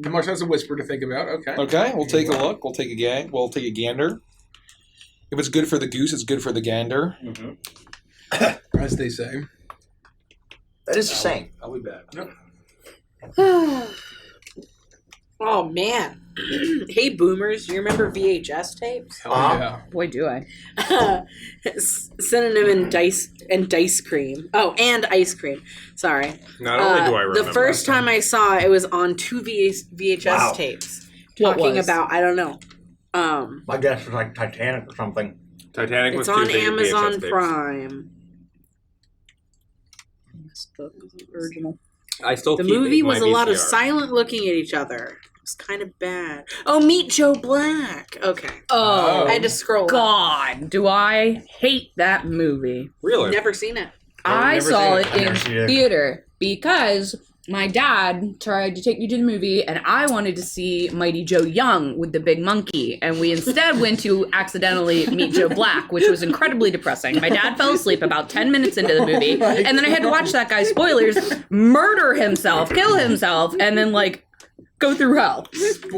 How much has a whisper to think about? Okay. Okay, we'll take a look. We'll take a gang. We'll take a gander. If it's good for the goose, it's good for the gander. As they say. That is the same. I'll be back. Oh man. Hey boomers, you remember VHS tapes? Hell yeah. Boy, do I. Synonym and dice cream. Oh, and ice cream. Sorry. Not only do I remember the first time I saw it was on two VHS Wow. tapes What talking was? about I don't know. My guess was like Titanic or something. Titanic was It's on two Amazon VHS tapes. Prime. Original. I still The keep movie my was a lot of VCR. silent looking at each other. It was kind of bad. Oh, Meet Joe Black. Okay. Oh, I had to scroll. God, do I hate that movie. Really? Never seen it. I never saw seen it I've in never seen it. theater because my dad tried to take me to the movie and I wanted to see Mighty Joe Young with the big monkey. And we instead went to accidentally Meet Joe Black, which was incredibly depressing. My dad fell asleep about 10 minutes into the movie. And then I had to watch that guy, spoilers, murder himself, kill himself, and then like go through hell.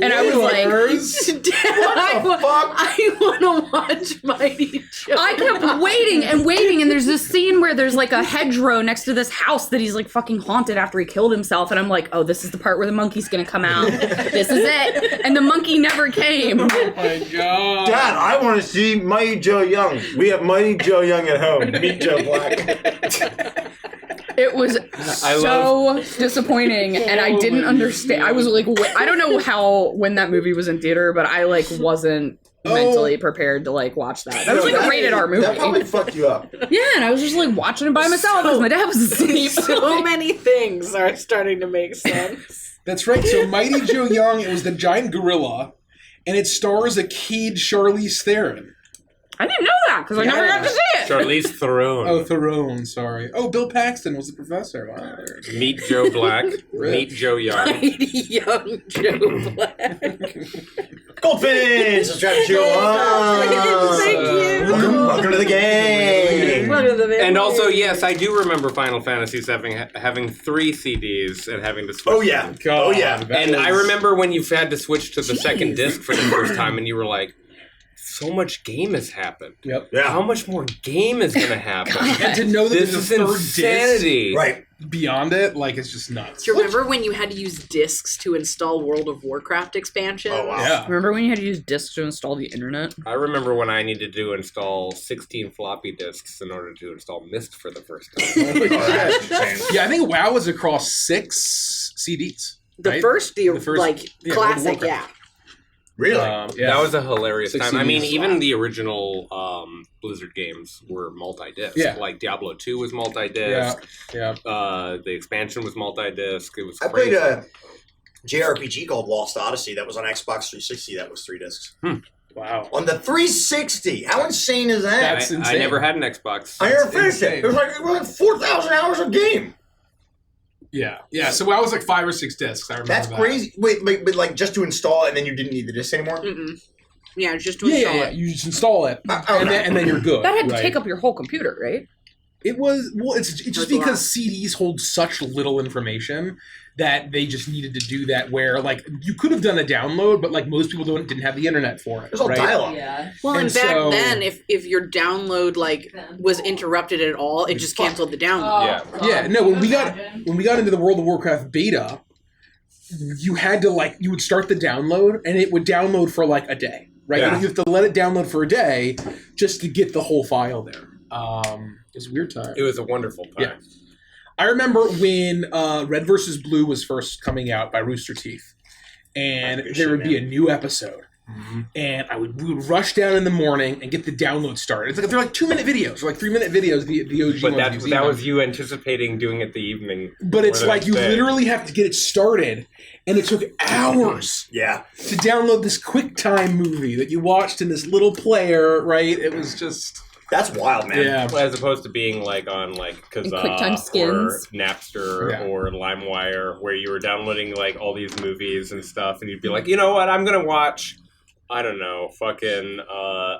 And I was like, Dad, I want to watch Mighty Joe. I kept waiting and waiting, and there's this scene where there's like a hedgerow next to this house that he's like fucking haunted after he killed himself, and I'm like, oh, this is the part where the monkey's gonna come out. This is it. And the monkey never came. Oh my god. Dad, I want to see Mighty Joe Young. We have Mighty Joe Young at home. Meet Joe Black. It was so disappointing, and I didn't understand. I was like, I don't know how when that movie was in theater, but I like wasn't mentally prepared to like watch that. That was like a rated R movie. That probably fucked you up. Yeah, and I was just like watching it by myself because my dad was asleep. So many things are starting to make sense. That's right. So Mighty Joe Young, it was the giant gorilla, and it stars a keyed Charlize Theron. I didn't know that because I never got to see it. Charlize Theron. Oh, Theron, sorry. Oh, Bill Paxton was the professor. Wow. Meet Joe Black. Meet Joe Young. Mighty Young Joe Black. Goldfinch! Subscribe to Joe. Thank you. Welcome to the gang. Welcome to the video. And also, yes, I do remember Final Fantasies having 3 CDs and having to switch. Oh yeah. God, Oh yeah. And I remember when you've had to switch to the second disc for the first time, and you were like, so much game has happened. Yep. Yeah. How much more game is going to happen? And to know that This there's is a third insanity. Right. disc beyond it, like, it's just nuts. Do you remember when you had to use discs to install World of Warcraft expansions? Oh wow. Yeah. Remember when you had to use discs to install the internet? I remember when I needed to install 16 floppy disks in order to install Myst for the first time. Yeah, I think WoW was across 6 CDs. The right? first, The first- like, yeah, classic, World of yeah. Really? Yeah. That was a hilarious 6 time. I mean, CDs. even the original Blizzard games were multi-disc. Yeah. Like Diablo 2 was multi-disc. Yeah. The expansion was multi-disc. It was I crazy. played a JRPG called Lost Odyssey that was on Xbox 360. That was 3 discs. Wow. On the 360. How insane is that? That's I insane. never had an Xbox. I never finished insane. it. It was like 4,000 hours of game. Yeah. So WoW was like 5 or 6 discs. I remember That's that. crazy. Wait, but like just to install it and then you didn't need the disc anymore? Mm-mm. Yeah, just to Yeah, install yeah. it. You just install it, and then you're good. That had to right? take up your whole computer, right? It was it's just because CDs hold such little information that they just needed to do that. Where like you could have done a download, but like most people didn't have the internet for it. There's all dial-up. Yeah. Well, and back then, if your download like was interrupted at all, it just canceled the download. Yeah. No, when we got into the World of Warcraft beta, you had to you would start the download and it would download for like a day, right? Yeah. And you have to let it download for a day just to get the whole file there. It was a weird time. It was a wonderful time. Yeah. I remember when Red vs. Blue was first coming out by Rooster Teeth, and there would be a new episode, and we would rush down in the morning and get the download started. It's like they're like 2-minute videos, or like 3-minute videos. The OG But ones. that was you anticipating doing it the evening. But it's like you literally have to get it started, and it took hours. To download this QuickTime movie that you watched in this little player, right? It was just. That's wild, man. Yeah. As opposed to being like on like Kazaa QuickTime Skins. or Napster or LimeWire, where you were downloading like all these movies and stuff, and you'd be like, you know what, I'm gonna watch, I don't know, fucking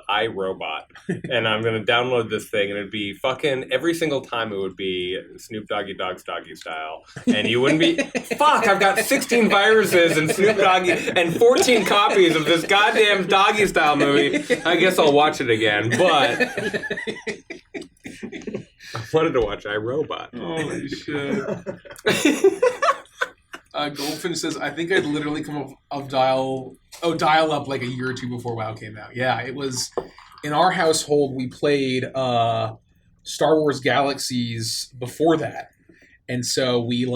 iRobot, and I'm gonna download this thing, and it'd be fucking every single time it would be Snoop Doggy Dogg's Doggy Style, and you wouldn't be fuck. I've got 16 viruses and Snoop Doggy and 14 copies of this goddamn Doggy Style movie. I guess I'll watch it again, but I wanted to watch iRobot. Holy shit. Goldfinch says, I think I'd literally come up of dial up like a year or two before WoW came out. Yeah, it was in our household. We played Star Wars Galaxies before that, and so we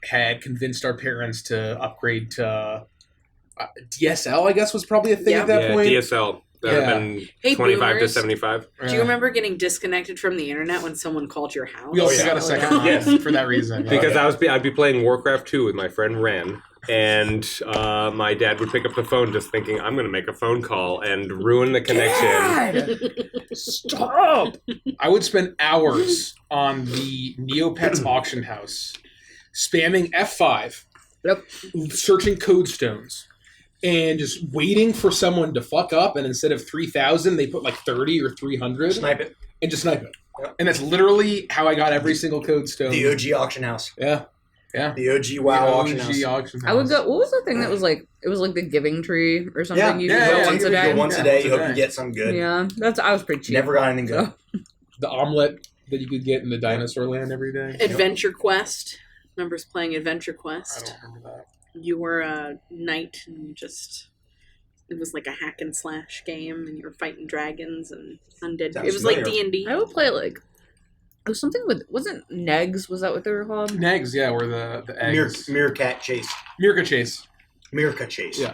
had convinced our parents to upgrade to DSL. I guess was probably a thing at that point. DSL. That would have been 25 to 75. Do you remember getting disconnected from the internet when someone called your house? We also got a second line for that reason. Because I'd be playing Warcraft 2 with my friend Ren, and my dad would pick up the phone just thinking, I'm going to make a phone call and ruin the connection. Stop! I would spend hours on the Neopets auction house, spamming F5, searching code stones, and just waiting for someone to fuck up, and instead of 3,000, they put like 30 or 300. Snipe it. And just snipe it. Yep. And that's literally how I got every single code stone. The OG auction house. Yeah. Yeah. The OG WoW auction house. I would go, what was the thing that was like, it was like the giving tree or something? You could go once a day? Once a day, you hope you get some good. Yeah, I was pretty cheap. Never got anything good. The omelet that you could get in the dinosaur land every day. Adventure Quest. Remember playing Adventure Quest? I don't remember that. You were a knight and it was like a hack and slash game, and you were fighting dragons and undead. It was like D&D. I would play it was something with, wasn't Negs? Was that what they were called? Negs, yeah, were the eggs. Meerkat Chase. Meerkat Chase. Yeah.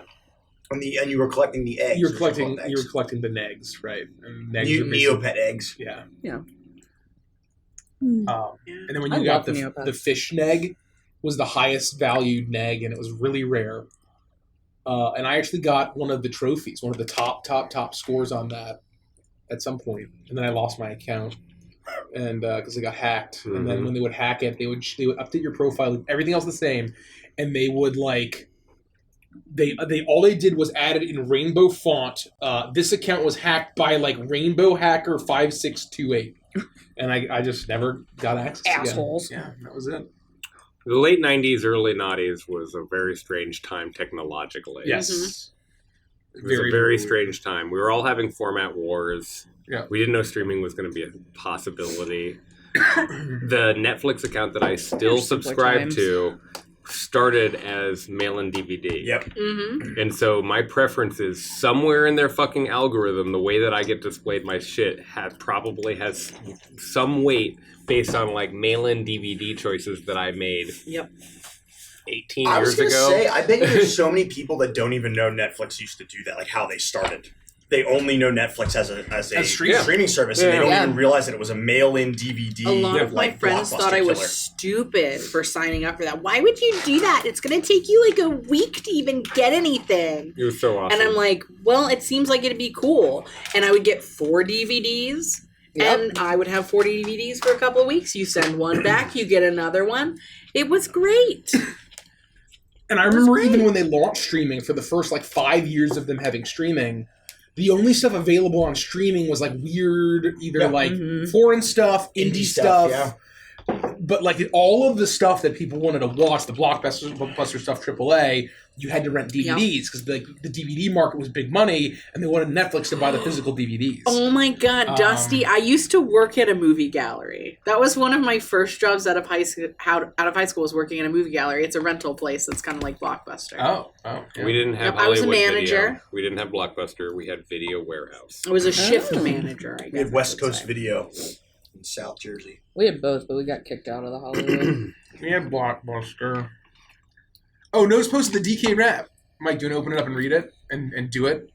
And you were collecting the eggs. You were collecting the negs, right? And negs Neopet eggs. Yeah. Yeah. And then when you got the fish neg, was the highest valued neg, and it was really rare. And I actually got one of the trophies, one of the top scores on that at some point, and then I lost my account, and because it got hacked. And then when they would hack it, they would update your profile, everything else the same, and they would all they did was add it in rainbow font. This account was hacked by Rainbow Hacker 5628, and I just never got access. Assholes. Again. Yeah, that was it. The late 90s, early 90s was a very strange time technologically. Yes. It was a very strange time. We were all having format wars. Yeah. We didn't know streaming was going to be a possibility. The Netflix account that I still subscribe to started as mail-in DVD. Yep. Mm-hmm. And so my preference is somewhere in their fucking algorithm, the way that I get displayed my shit probably has some weight based on mail-in DVD choices that I made. Yep. 18 I years was gonna ago. say, I bet there's so many people that don't even know Netflix used to do that, how they started. They only know Netflix as a streaming service, and they don't even realize that it was a mail-in DVD. A lot of my friends thought I was stupid for signing up for that. Why would you do that? It's going to take you a week to even get anything. It was so awesome. And I'm like, well, it seems like it'd be cool. And I would get 4 DVDs. Yep. And I would have 40 DVDs for a couple of weeks. You send one back, you get another one. It was great. And I remember even when they launched streaming, for the first 5 years of them having streaming, the only stuff available on streaming was like weird, either like foreign stuff, indie stuff. Yeah. But like all of the stuff that people wanted to watch, the blockbuster stuff, AAA, you had to rent DVDs because the DVD market was big money, and they wanted Netflix to buy the physical DVDs. Oh my God, Dusty! I used to work at a movie gallery. That was one of my first jobs out of high school. Was working in a movie gallery. It's a rental place that's kind of like Blockbuster. Oh. Yeah. We didn't have. I was a Hollywood manager. Video. We didn't have Blockbuster. We had Video Warehouse. I was a shift manager. I guess we had West Coast Video in South Jersey. We had both, but we got kicked out of the Hollywood. We had Blockbuster. Oh, notice posted the DK rap. Mike, do you want to open it up and read it and do it?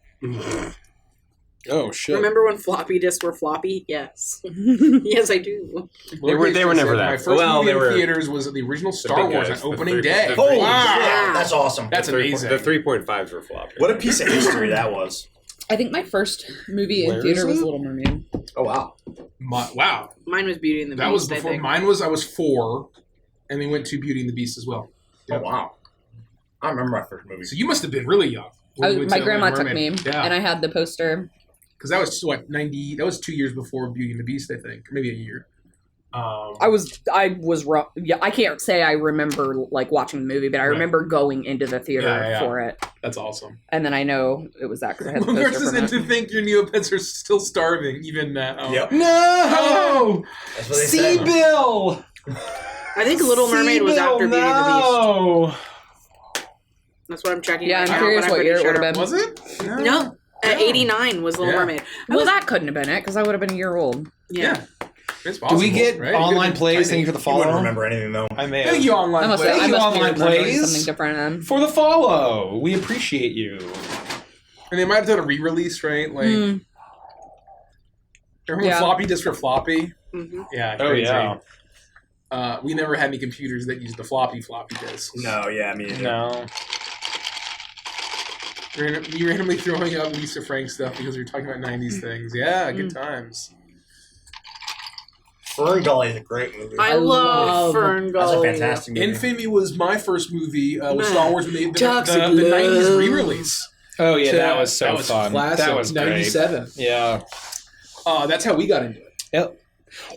Oh shit! Remember when floppy disks were floppy? Yes, yes, I do. They were never that. My first movie in theaters was the original Star Wars on opening day. Holy shit! That's awesome. That's amazing. The 3.5s were floppy. What a piece of history that was. I think my first movie in theater was Little Mermaid. Oh wow! Wow. Mine was Beauty and the Beast. That was before. Mine was. I was 4, and we went to Beauty and the Beast as well. Yep. Oh wow! I remember my first movie. So you must have been really young. My grandma took me, and I had the poster. Because that was what 90. That was 2 years before Beauty and the Beast, I think, maybe a year. I was yeah. I can't say I remember like watching the movie, but I remember going into the theater for it. That's awesome. And then I know it was that because I had the Well, poster versus to think your Neopets are still starving even now. Yep. No. That's what they Sea said. Bill. I think Little Mermaid was after Beauty and the Beast. That's what I'm checking. Yeah, right I'm now, curious but what I'm year it pretty would have been. Was it? No. At 89 was Little Mermaid. Well, that couldn't have been it because I would have been a year old. Yeah. It's possible. Do we get right? online plays? Thank you for the I follow. wouldn't remember anything though. I may. Thank you, online I must plays. Thank you, be online remembering plays. something different then. For the follow. We appreciate you. And they might have done a re-release, right? Like, remember when floppy disks were floppy? Mm-hmm. Yeah. Oh, crazy. yeah. We never had any computers that used the floppy disks. No, yeah, me either. No. You randomly throwing up Lisa Frank stuff because we were talking about 90s things. Yeah, good times. Fern Gully is a great movie. I love Fern That's a Gully. fantastic movie. Infamy was my first movie with Star Wars when they did the Toxic 90s Love. re-release. Oh yeah, So that was so that was fun. classic. That was great. 97. Yeah. That's how we got into it. Yep.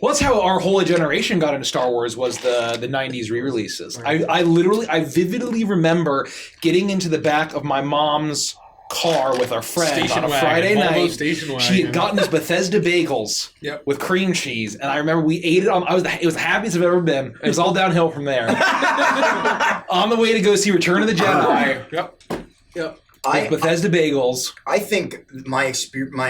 Well, that's how our whole generation got into Star Wars was the 90s re-releases. I vividly remember getting into the back of my mom's car with our friend on a Friday night. She had gotten us Bethesda bagels with cream cheese, and I remember we ate it on. It was the happiest I've ever been. It was all downhill from there. On the way to go see Return of the Jedi. Yep. With Bethesda bagels. I think my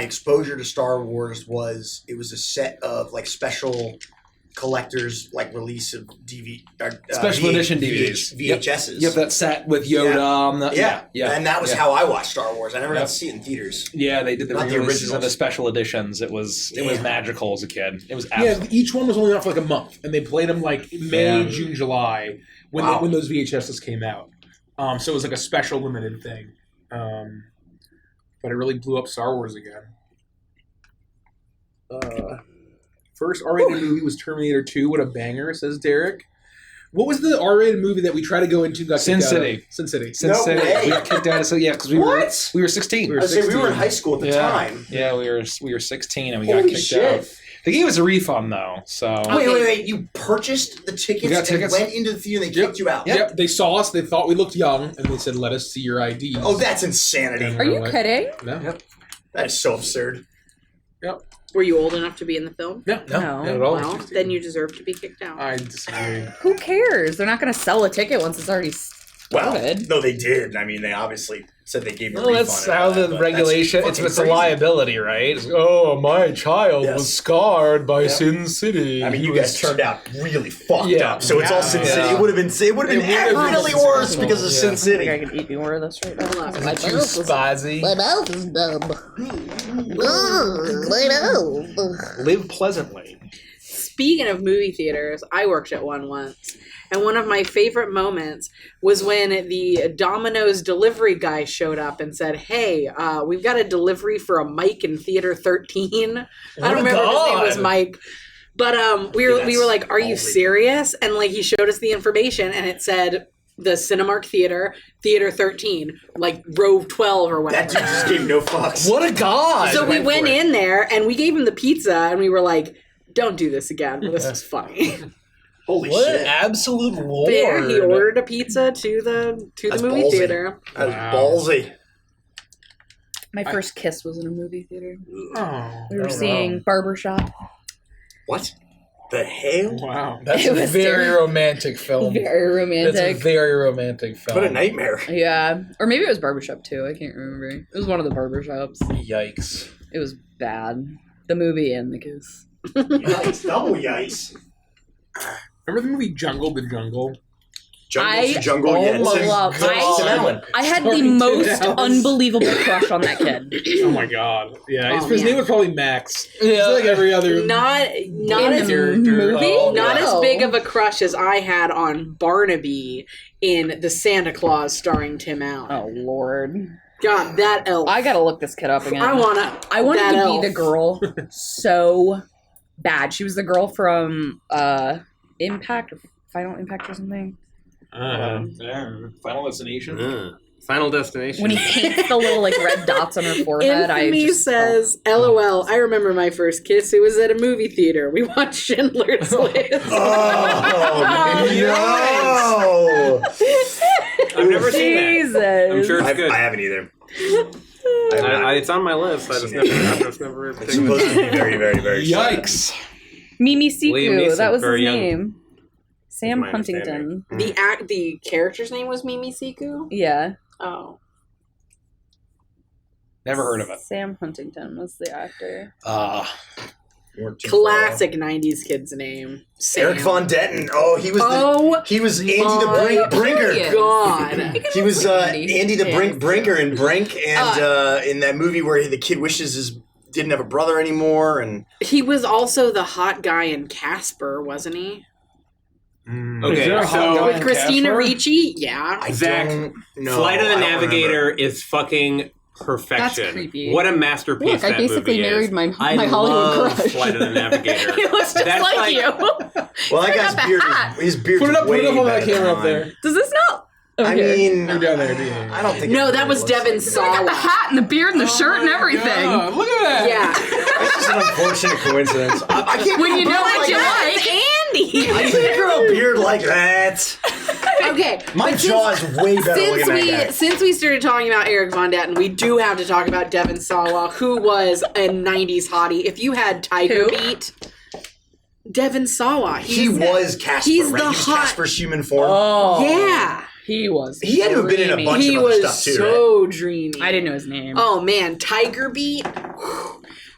exposure to Star Wars was a set of like special collectors like release of Special edition DVDs. VHSs. Yep, that set with Yoda. Yeah. And that was how I watched Star Wars. I never got to see it in theaters. Yeah, they did the Not the re-releases originals. of the special editions. It was magical as a kid. It was Yeah, each one was only out for like a month, and they played them like May, June, July when those VHSs came out. So it was like a special limited thing. But it really blew up Star Wars again. First R-rated movie was Terminator 2. What a banger, says Derek. What was the R-rated movie that we tried to go into? Sin City. Sin City. Sin City. way. We got kicked out of because we were 16. I was saying we were in high school at the time. Yeah, we were 16 and we got Holy kicked shit. out. They gave us a refund though, so Wait! You purchased the tickets, We got tickets. and went into the theater and they kicked you out. Yep. They saw us. They thought we looked young, and they said, "Let us see your IDs." Oh, that's insanity. Are you kidding? No. Yep. That is so absurd. Yep. Were you old enough to be in the film? No. No. not at all. Well, then you deserve to be kicked out. I disagree. Who cares? They're not going to sell a ticket once it's already started. No, they did. I mean, they obviously said they gave a Well, refund. that's and how all that, the but regulation. that's It's a fucking liability, right? It's, oh, my child was scarred by Sin City. I mean, you He guys was- turned out really fucked Yeah. up. So it's all Sin City. Yeah. It would have been infinitely worse because of Sin I City. think I can eat more of this right now. Hold on. My Too mouth is- spicy. My mouth is numb. My mouth. Live pleasantly. Speaking of movie theaters, I worked at one once. And one of my favorite moments was when the Domino's delivery guy showed up and said, "Hey, we've got a delivery for a Mike in Theater 13. I don't remember if his name was Mike. But we were like, "Are you serious?" And like he showed us the information and it said the Cinemark Theater, Theater 13, like row 12 or whatever. That dude just gave no fucks. What a god! So we went in there and we gave him the pizza and we were like, don't do this again. This was funny. Holy What shit. an absolute lord. There, he ordered a pizza to the That's movie ballsy. theater. That's ballsy. My first kiss was in a movie theater. Oh, We were seeing Barbershop. What the hell? wow. That's It a was very terrible. romantic film. Very romantic. That's a very romantic film. What a nightmare. Yeah. Or maybe it was Barbershop too. I can't remember. It was one of the barbershops. Yikes. It was bad. The movie and the kiss. Yikes. Double yikes. Remember the movie Jungle the Jungle? Jungle, yeah. I had the most unbelievable crush on that kid. Oh my god. Yeah, Oh, his man. name was probably Max. Yeah. It's like every other Not In as the character. movie? Oh, not No. as big of a crush as I had on Barnaby in The Santa Claus starring Tim Allen. Oh Lord. God, that elf. I gotta look this kid up again. I wanted to elf. be the girl so bad. She was the girl from Impact or Final Impact or something. Final Destination. Final Destination. When he paints the little like red dots on her forehead, Infamy says, LOL, I remember my first kiss. It was at a movie theater. We watched Schindler's List. Oh, no. I've never seen that. Jesus. I'm sure it's good. I haven't either. It's on my list. I just never It's supposed to be very, very, very Yikes. Mimi Liam Siku, Neeson, that was his very young. name. Sam my Huntington. The character's name was Mimi Siku? Yeah. Oh. Never heard of it. Sam Huntington was the actor. Classic 90s kid's name. Sam. Eric Von Detten. Oh, he was Andy the Brinker. God. He was Andy the Brinker in Brink, and in that movie where the kid wishes his didn't have a brother anymore, and He was also the hot guy in Casper, wasn't he? Okay, so With Christina Ricci? Yeah. Zach, know. Flight of the I don't Navigator is fucking perfection. That's creepy. What a masterpiece Look, I that basically movie married is. my I Hollywood love crush. Flight of the Navigator. He looks just That's like you. well, that guy's beard, his beard. Put it up way on that better camera than up mine. there. Does this not? I mean, You're down there, yeah. I don't think. No, it that really was looks Devin like it. I got the Sawa. hat and the beard and the shirt and everything. God, look at that. Yeah. That's just an unfortunate coincidence. I can't. When you know grow what you that. like. Andy. I can't grow a beard like that. Okay. My but jaw is way better looking than that guy. Since we started talking about Eric Von Detten, we do have to talk about Devin Sawa, who was a 90s hottie. If you had Tiger Who? Beat, Devin Sawa. He was Casper, he's right? the He was hot- Casper's human form. Oh. Yeah. He was. He had to have been in a dreamy. bunch He of other was stuff too, so dreamy. I didn't know his name. Oh man, Tiger Beat.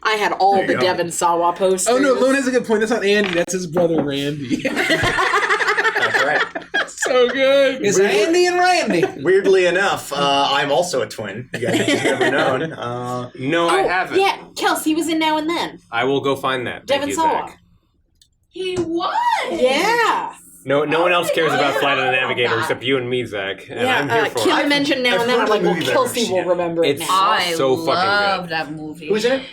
I had all There you the go. Devin Sawa posters. Oh no, Lone has a good point. That's not Andy. That's his brother Randy. That's right. So good. It's Andy and Randy. Weirdly enough, I'm also a twin. You guys have never known. No, I haven't. Yeah, Kelsey was in Now and Then. I will go find that. Thank Devin you, Sawa. Zach. He was. Yeah. No one else cares about Flight of the Navigator except you and me, Zach. And I'm here for Kim it. mentioned Now I've and Then. heard I'm like, the well, movie, but I've Kelsey never will seen it. remember it It's now. I so fucking love good. that movie. Who's in it?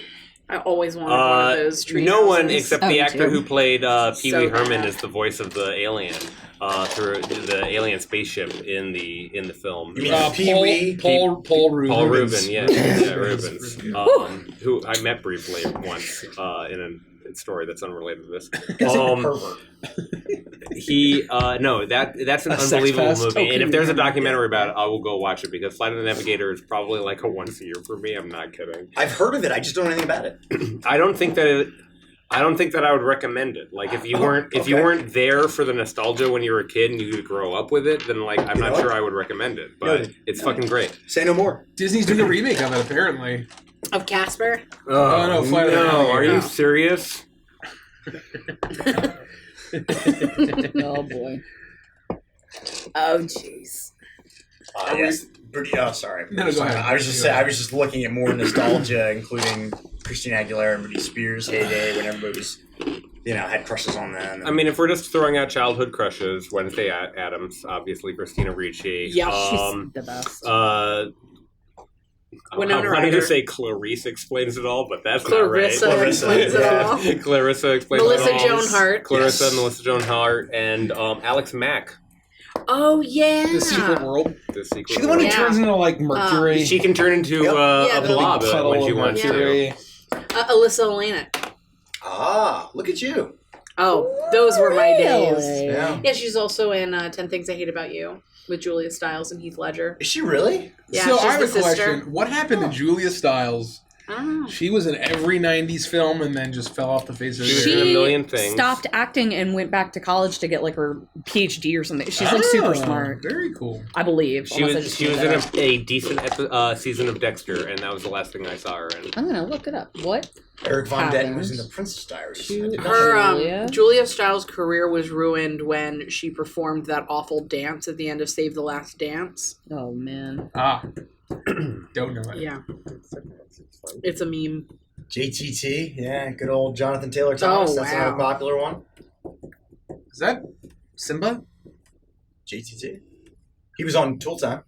I always wanted one of those tree No one houses. except Oh, the me actor too. who played Pee So Wee Herman bad. is the voice of the alien through the alien spaceship in the film. You mean Pee-wee? Paul Rubens. Paul Rubens, yeah, Rubens. Who I met briefly once in a story that's unrelated to this. That's an A sex unbelievable pest? movie. And if there's a documentary about it, I will go watch it because Flight of the Navigator is probably like a once a year for me. I'm not kidding. I've heard of it. I just don't know anything about it. I don't think that I would recommend it. Like if you weren't there for the nostalgia when you were a kid and you could grow up with it, then like I'm You not know sure what? I would recommend it. But it's fucking great. Say no more. Disney's doing a remake of it, apparently. Of Casper? Oh, no, Flight of the Navigator. Are you serious? Oh boy. Oh jeez. Yes. Oh, sorry. No, go Sorry. ahead. I was just looking at more nostalgia, including Christina Aguilera and Britney Spears' heyday when everybody was, had crushes on them. I mean, if we're just throwing out childhood crushes, Wednesday Addams, obviously Christina Ricci. Yeah, She's the best. Winona I wanted Ryder. to say Clarice explains it all, but that's Clarissa not right. explains it all. Clarissa explains Melissa it all. Joan Hart. Clarissa, Yes. Melissa Joan Hart, and Alex Mack. Oh yeah. The secret world. The secret. She's the one who Yeah. turns into like Mercury. She can turn into a blob when she wants to. Alyssa Olenek. Ah, look at you. Oh, those were my days. Yeah. Yeah, she's also in 10 Things I Hate About You with Julia Stiles and Heath Ledger. Is she really? Yeah, so she's I have the a sister. question. What happened to Julia Stiles? Oh. She was in every 90s film and then just fell off the face of the earth. She was in a million things. Stopped acting and went back to college to get like her PhD or something. She's like super smart. Very cool. I believe. She was in a decent season of Dexter, and that was the last thing I saw her in. I'm gonna look it up. What? Eric Von Detten was in the Princess Diaries. Her Julia Stiles' career was ruined when she performed that awful dance at the end of Save the Last Dance. Oh man. Ah. Don't know it. Yeah. It's a meme. JTT, yeah, good old Jonathan Taylor Thomas. That's another popular one. Is that Simba? JTT. He was on Tool Time.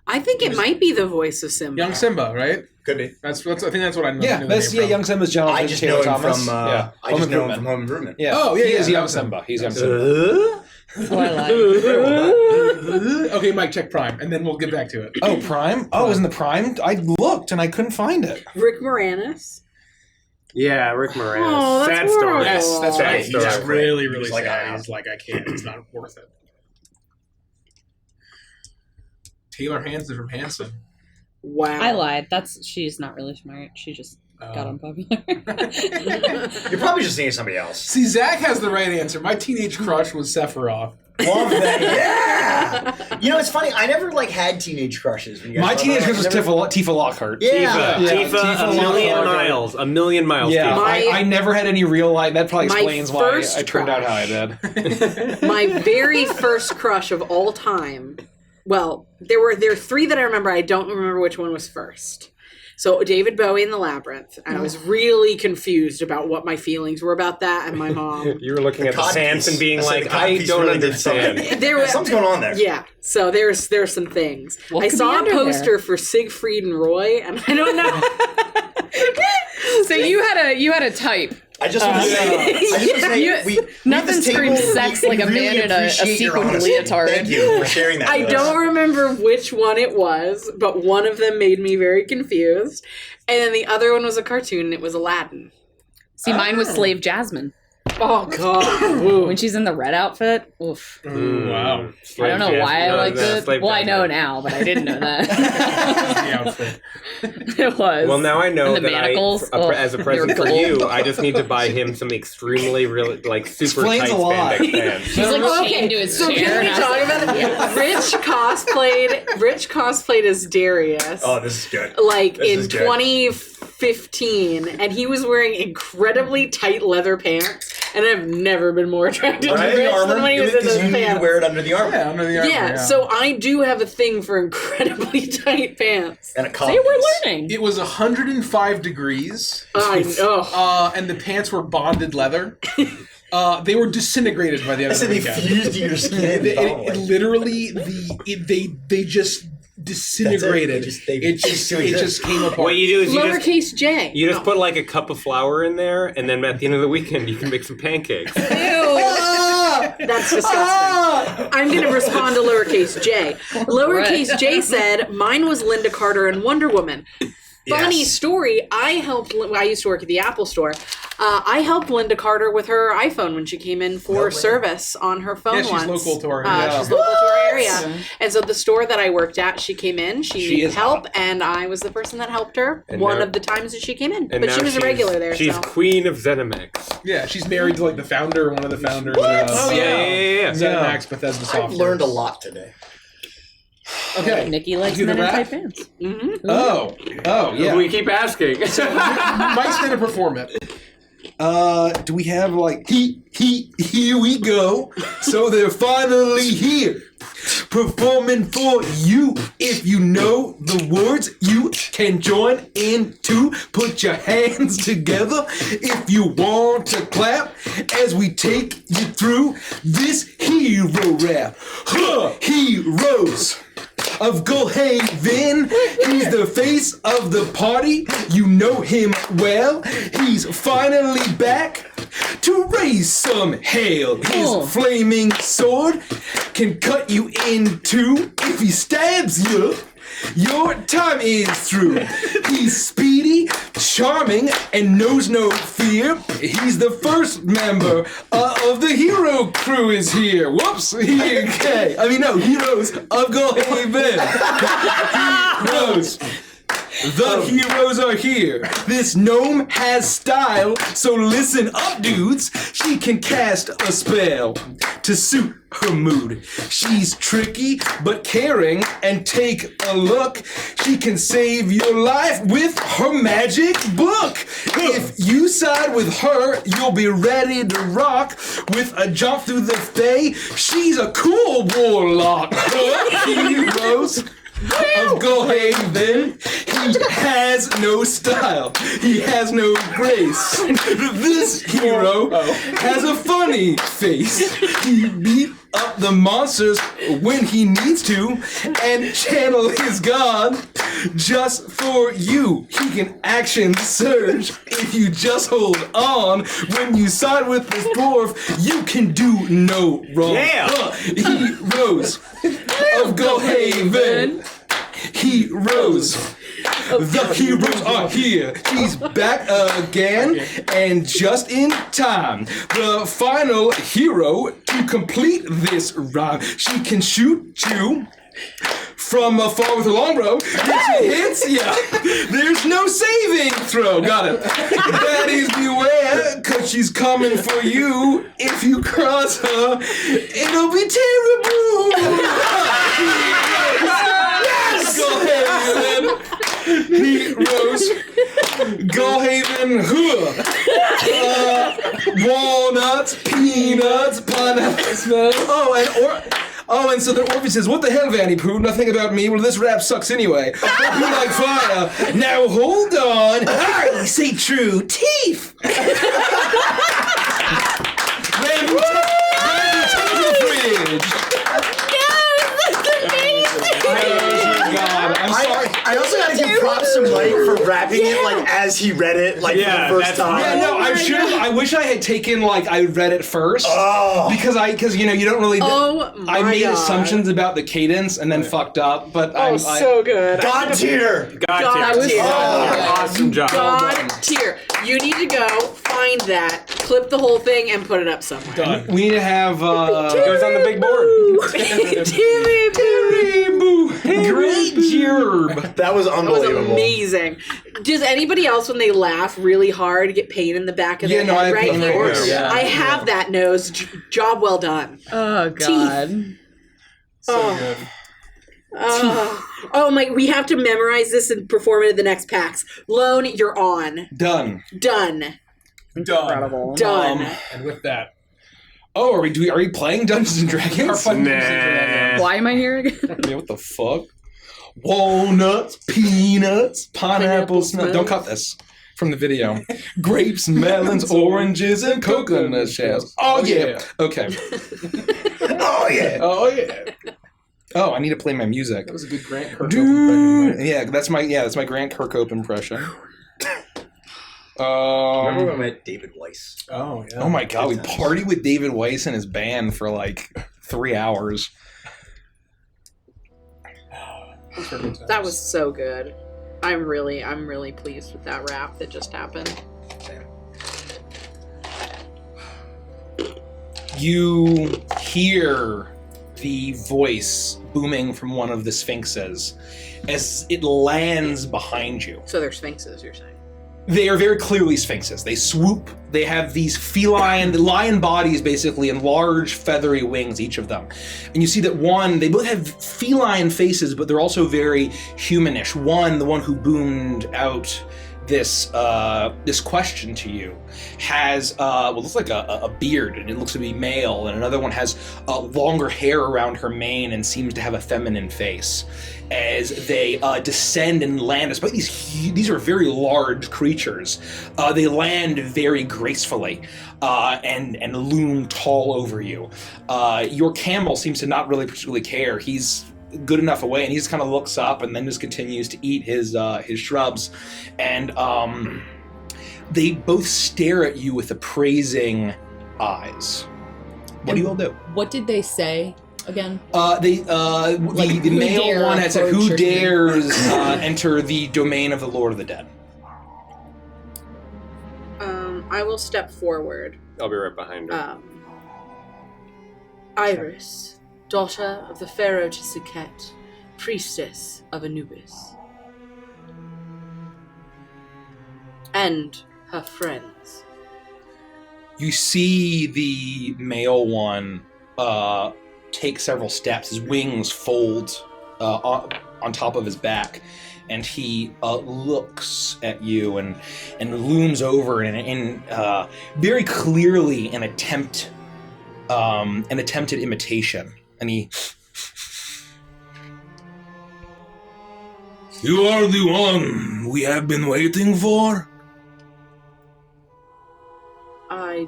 I think it might be the voice of Simba. Young Simba, right? Could be. I think that's what I know. Yeah, that's Young Simba's Jonathan I just Taylor know him Thomas. from yeah. I just know him from Home Improvement. Yeah. Oh, yeah, He is yeah, Young okay. Simba. He's Young Simba. Okay, Mike, check Prime, and then we'll get back to it. Oh, Prime? Oh, it was in the Prime? I looked and I couldn't find it. Rick Moranis. Yeah, Rick Moranis. Oh, that's Sad story. horrible. Yes, that's Sad right. story. He's really, really He's like, sad. He's like, I can't. It's not worth it. Taylor Hanson from Hanson. Wow. I lied. She's not really smart. She just got unpopular. You're probably just thinking of somebody else. See, Zach has the right answer. My teenage crush was Sephiroth. Love that. Yeah. You know, it's funny. I never had teenage crushes. When you guys My talk teenage about crush was it. Tifa Lockhart. Yeah. Tifa, a million miles. Yeah, Tifa. I never had any real life. That probably My explains why first I turned out how I did. My very first crush of all time. Well, there are 3 that I remember. I don't remember which one was first. So David Bowie in the Labyrinth, and I was really confused about what my feelings were about that, and my mom. You were looking at the Sans and being like, the I codpiece don't really did understand. something. Something's going on there. Yeah, so there's some things. What I could saw be a under poster there? for Siegfried and Roy, and I don't know. So you had a type. I just want to say, nothing screams sex like a man in a sequin leotard. Thank you for sharing that. I don't remember which one it was, but one of them made me very confused. And then the other one was a cartoon, and it was Aladdin. See, mine was Slave Jasmine. Oh, God. When she's in the red outfit. Oof. Wow. I don't know why I liked it. Well, I know now, but I didn't know that. It was. Well, now I know And the that manacles. as a present for you, I just need to buy him some extremely, really, super Explains tight a lot. spandex pants. She's like chained to his So chair. can we and I talk was about Rich cosplayed as Darius. Oh, this is good. Like This in is good. 2015, and he was wearing incredibly tight leather pants, and I've never been more attracted to Under the Rich armor, than when he was in because those you need to pants. wear it under the armor. Yeah, under the armor. Yeah, so I do have a thing for incredibly tight pants. And a See, we're learning. It was 105 degrees. I know. And the pants were bonded leather. They were disintegrated by the end of the They weekend. fused to your skin. It literally, they just disintegrated. It just came apart. What you do is Lowercase J. you just put like a cup of flour in there, and then at the end of the weekend, you can make some pancakes. That's disgusting. I'm going to respond to lowercase J. Lowercase J said, mine was Linda Carter and Wonder Woman. Funny Yes. story. I used to work at the Apple store. I helped Linda Carter with her iPhone when she came in for service on her phone Yeah, she's once. local to our area. She's local to our area. And so the store that I worked at, she came in, she She needed is help, and I was the person that helped her And one now- of the times that she came in. And But now she was a she's- regular there. She's so. queen of Zenimax. Yeah, she's married to like the founder, one of the founders. Oh, yeah. Zenimax, Bethesda Software. I've learned a lot today. Okay. Nikki likes Do the men in rap? tight pants. Mm-hmm. Oh, yeah. We keep asking. Mike's gonna perform it. Do we have here we go. So they're finally here. Performing for you. If you know the words, you can join in too. Put your hands together if you want to clap as we take you through this hero rap. Heroes of Goldhaven. He's the face of the party. You know him well. He's finally back. to raise some hail. His flaming sword can cut you in two. If he stabs you, your time is through. He's speedy, charming, and knows no fear. He's the first member of the hero crew is here. Whoops, okay. Heroes of Goldhaven. Heroes. The heroes are here. This gnome has style, so listen up, dudes. She can cast a spell to suit her mood. She's tricky but caring, and take a look. She can save your life with her magic book. If you side with her, you'll be ready to rock with a jump through the fey. She's a cool warlock. The heroes of Goldhaven. He has no style. He has no grace. This hero has a funny face. He beat up the monsters when he needs to and channel his god just for you. He can action surge if you just hold on. When you side with this dwarf, you can do no wrong. Yeah. Heroes of Goldhaven. Heroes. The heroes are here. He's back again, and just in time. The final hero to complete this rhyme. She can shoot you from afar with a longbow. If she hits ya, there's no saving throw. Got it. Baddies beware, cause she's coming for you. If you cross her, it'll be terrible. Yes! Goldhaven. Heroes. Goldhaven. Walnuts, peanuts, pineapples. And so the Orpheus says, what the hell, Vanny Poo? Nothing about me. Well, this rap sucks anyway. Hope you like fire. Now hold on. I say true teeth. Randy, take the fridge. I'm sorry. I also gotta give props to Mike for rapping it like as he read it for the first time. Yeah, no, I wish I had taken I read it first. Oh. Because you don't really. I made assumptions about the cadence and then fucked up. But so good. God tier. God tier. Awesome job. God tier. You need to go find that, clip the whole thing, and put it up somewhere. Done. We need to have. It goes on the big board. Great job. That was unbelievable. That was amazing. Does anybody else, when they laugh really hard, get pain in the back of their head right here? I have that nose. Job well done. Oh, God. Teeth. So good. Oh my! We have to memorize this and perform it at the next PAX. Lone, you're on. Done. Incredible. Done. And with that. Oh, are we playing Dungeons and Dragons? Why am I here again? Yeah, what the fuck? Walnuts, peanuts, pineapples. Don't cut this from the video. Grapes, melons, oranges, and coconut shells. Oh yeah. Okay. Oh yeah. Oh yeah. Oh, I need to play my music. That was a good Grant Kirkhope impression. Yeah, that's my Grant Kirkhope impression. Remember when we met David Weiss? Oh yeah. Oh my god, we partied with David Weiss and his band for 3 hours. That was so good. I'm really pleased with that rap that just happened. You hear the voice booming from one of the sphinxes as it lands behind you. So they're sphinxes, you're saying? They are very clearly sphinxes. They swoop. They have these lion bodies, basically, and large feathery wings, each of them. And you see that they both have feline faces, but they're also very humanish. The one who boomed out this question to you has looks like a beard, and it looks to be male, and another one has longer hair around her mane and seems to have a feminine face. As they descend and land, despite these are very large creatures, they land very gracefully and loom tall over you. Your camel seems to not really particularly care. He's good enough away, and he just kind of looks up and then just continues to eat his shrubs. And they both stare at you with appraising eyes. What do you all do? What did they say again? The male one had said, "Who dares enter the domain of the Lord of the Dead?" I will step forward. I'll be right behind her. Iris, daughter of the Pharaoh Tisiket, priestess of Anubis. And her friends. You see the male one take several steps. His wings fold on top of his back, and he looks at you and looms over and very clearly an attempted imitation. And he, "You are the one we have been waiting for? I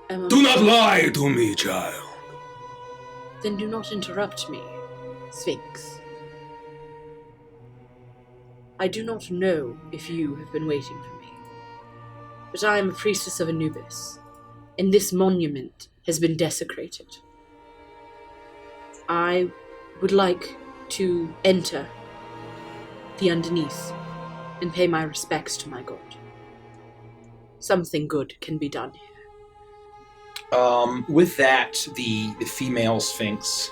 am. Do not lie to me, child." Then do not interrupt me, Sphinx. I do not know if you have been waiting for me, but I am a priestess of Anubis, and this monument has been desecrated. I would like to enter the underneath and pay my respects to my god. Something good can be done here. With that, the female Sphinx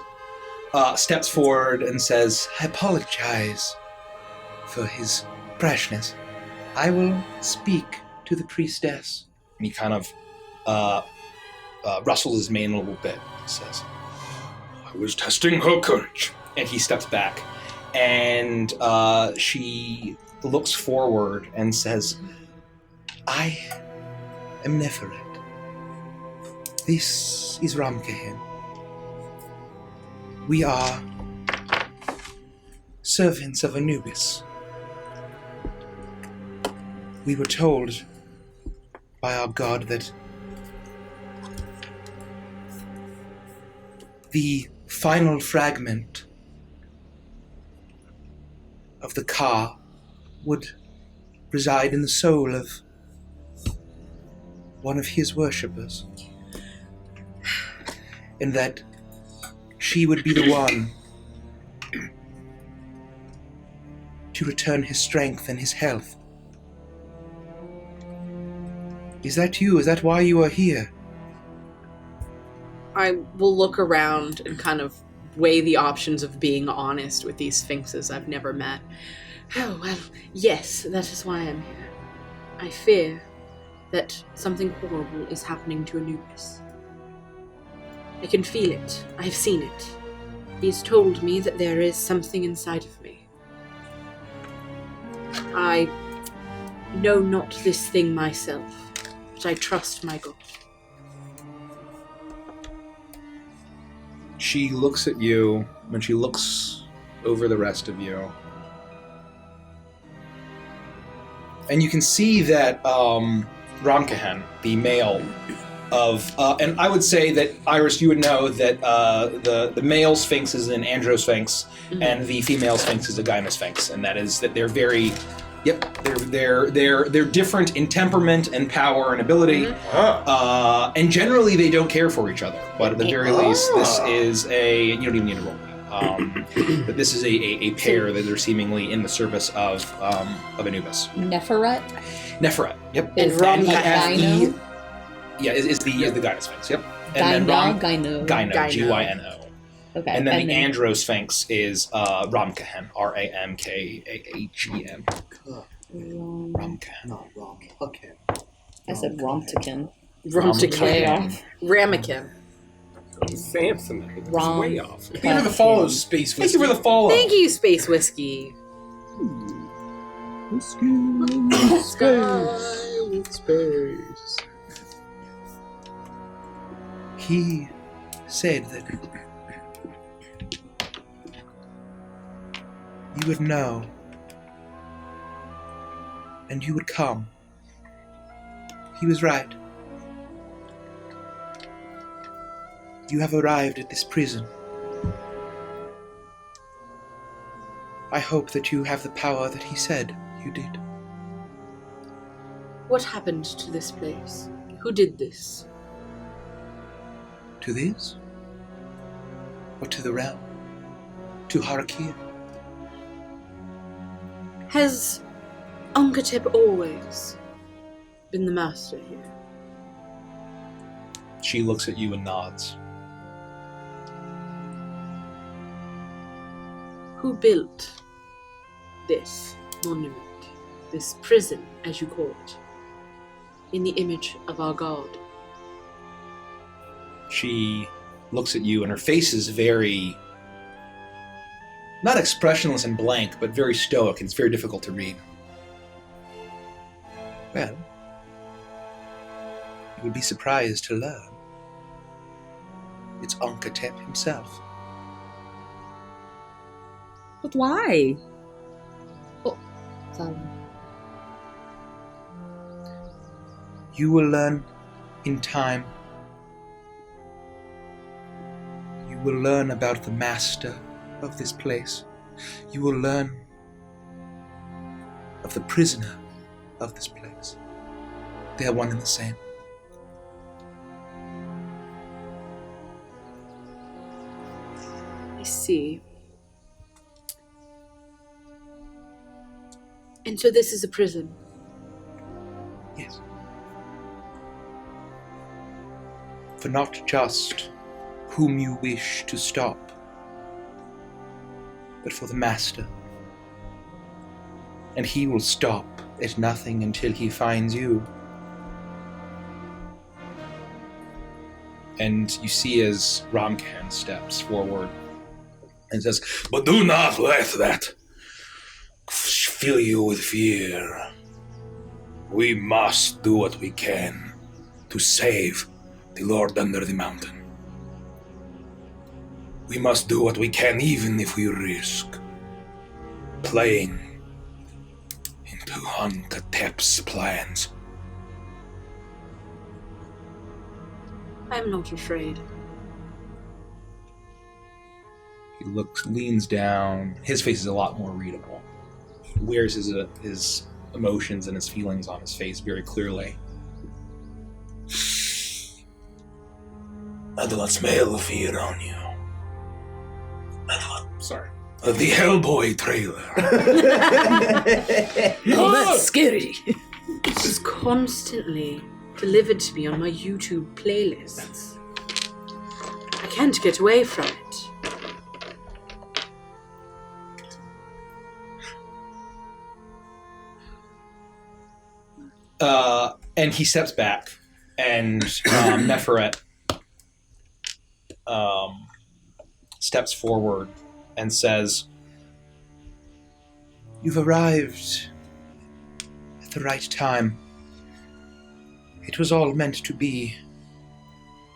steps forward and says, "I apologize for his brashness. I will speak to the priestess." And he kind of rustles his mane a little bit and says, "I was testing her courage." And he steps back, and she looks forward and says, "I am Neferet. This is Ramkehen. We are servants of Anubis. We were told by our god that the final fragment of the Ka would reside in the soul of one of his worshippers, and that she would be the one to return his strength and his health. Is that you? Is that why you are here?" I will look around and kind of weigh the options of being honest with these sphinxes I've never met. Oh, well, yes, that is why I'm here. I fear that something horrible is happening to Anubis. I can feel it. I've seen it. He's told me that there is something inside of me. I know not this thing myself, but I trust my God. She looks at you when she looks over the rest of you. And you can see that Ramkehen, the male of, and I would say that, Iris, you would know that the male sphinx is an androsphinx, and the female sphinx is a gynosphinx, and that is that they're very, they're different in temperament and power and ability, and generally they don't care for each other. But at the very least, this is you don't even need to roll that. But this is a pair that are seemingly in the service of Anubis. Neferet? Neferet, yep. And Ramkehen. Yeah, is the gynosphinx, yep. And then Gyno. Gyno, G-Y-N-O. Okay. And then the androsphinx is Ramkehen, R-A-M-K-A-H-E-N. Ramkehen. Not Ramkehen. I said Romtikin. Ramekin. Samson, it's way off. Thank you for the follows, Space Whiskey. Thank you for the follow. Thank you, Space Whiskey. Space. He said that you would know, and you would come. He was right. You have arrived at this prison. I hope that you have the power that he said you did. What happened to this place? Who did this? To this? Or to the realm? To Harakir? Has Unkatep always been the master here? She looks at you and nods. Who built this monument, this prison, as you call it, in the image of our god? She looks at you and her face is very, not expressionless and blank, but very stoic, and it's very difficult to read. Well, you would be surprised to learn it's Unkatep himself. But why? Oh, sorry. You will learn in time. You will learn about the master of this place. You will learn of the prisoner of this place. They are one and the same. I see. And so this is a prison? Yes. For not just whom you wish to stop, but for the master. And he will stop at nothing until he finds you. And you see as Ramkhan steps forward and says, "But do not let that fill you with fear. We must do what we can to save the Lord under the mountain. We must do what we can even if we risk playing into Unkatep's plans." I'm not afraid. He leans down. His face is a lot more readable. He wears his emotions and his feelings on his face very clearly. I do not smell fear on you. Sorry. The Hellboy trailer. Oh, that's scary. It's just constantly delivered to me on my YouTube playlists. I can't get away from it. And he steps back, and Neferet steps forward and says, "You've arrived at the right time. It was all meant to be.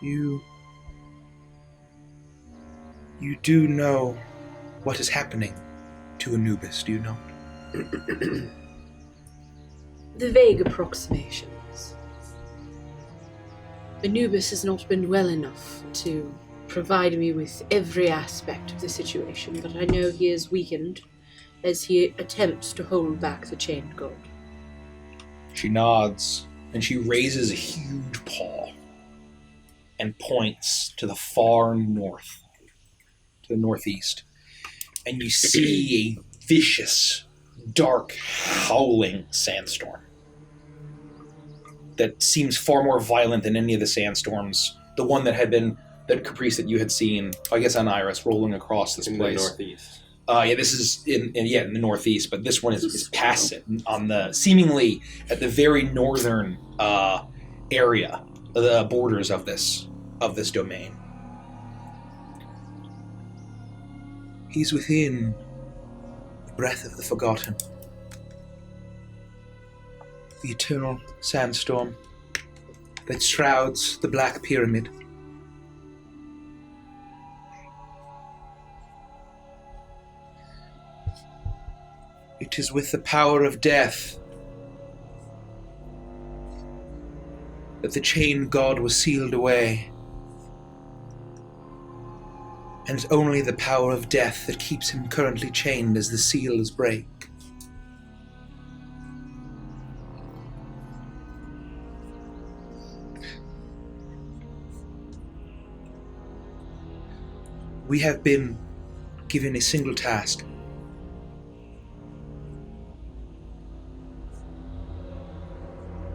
You do know what is happening to Anubis, do you not?" The vague approximations. Anubis has not been well enough to provide me with every aspect of the situation, but I know he is weakened as he attempts to hold back the chained god. She nods, and she raises a huge paw and points to the far north, to the northeast. And you see a vicious, dark, howling sandstorm that seems far more violent than any of the sandstorms. The one that had been, that Caprice that you had seen, I guess on Iris, rolling across this place. In the northeast. Yeah, this is in the northeast, but this one is past it, on the seemingly at the very northern area, the borders of this domain. He's within the breath of the forgotten, the eternal sandstorm that shrouds the Black Pyramid. It is with the power of death that the chained god was sealed away. And it's only the power of death that keeps him currently chained as the seal is break. We have been given a single task.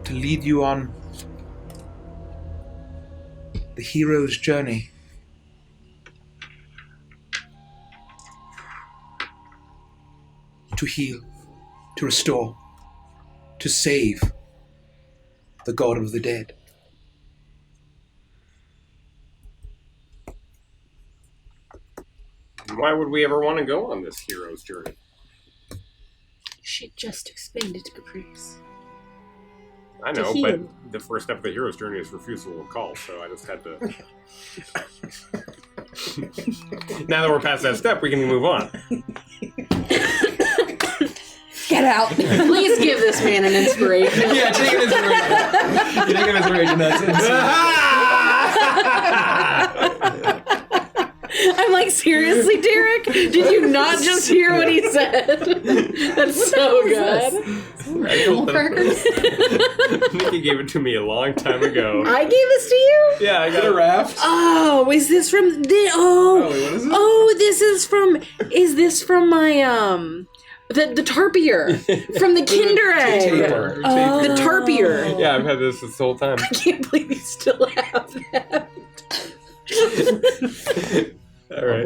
To lead you on the hero's journey. To heal, to restore, to save the God of the dead. Why would we ever want to go on this hero's journey? She just explained it to Caprice. I To know, heal. but the first step of the hero's journey is refusal of call, so I just had to... Now that we're past that step, we can move on. Get out. Please give this man an inspiration. Yeah, take an inspiration. You take an inspiration, that's it. I'm like, seriously, Derek? Did you not just hear what he said? That's so good. Animal crackers? Nikki gave it to me a long time ago. I gave this to you? Yeah, I got a raft. Oh, is this from the Oh, wait, what is it? Oh, is this from my the tarpier from the Kinder Egg? The tarpier. Yeah, I've had this whole time. I can't believe you still have that. All right.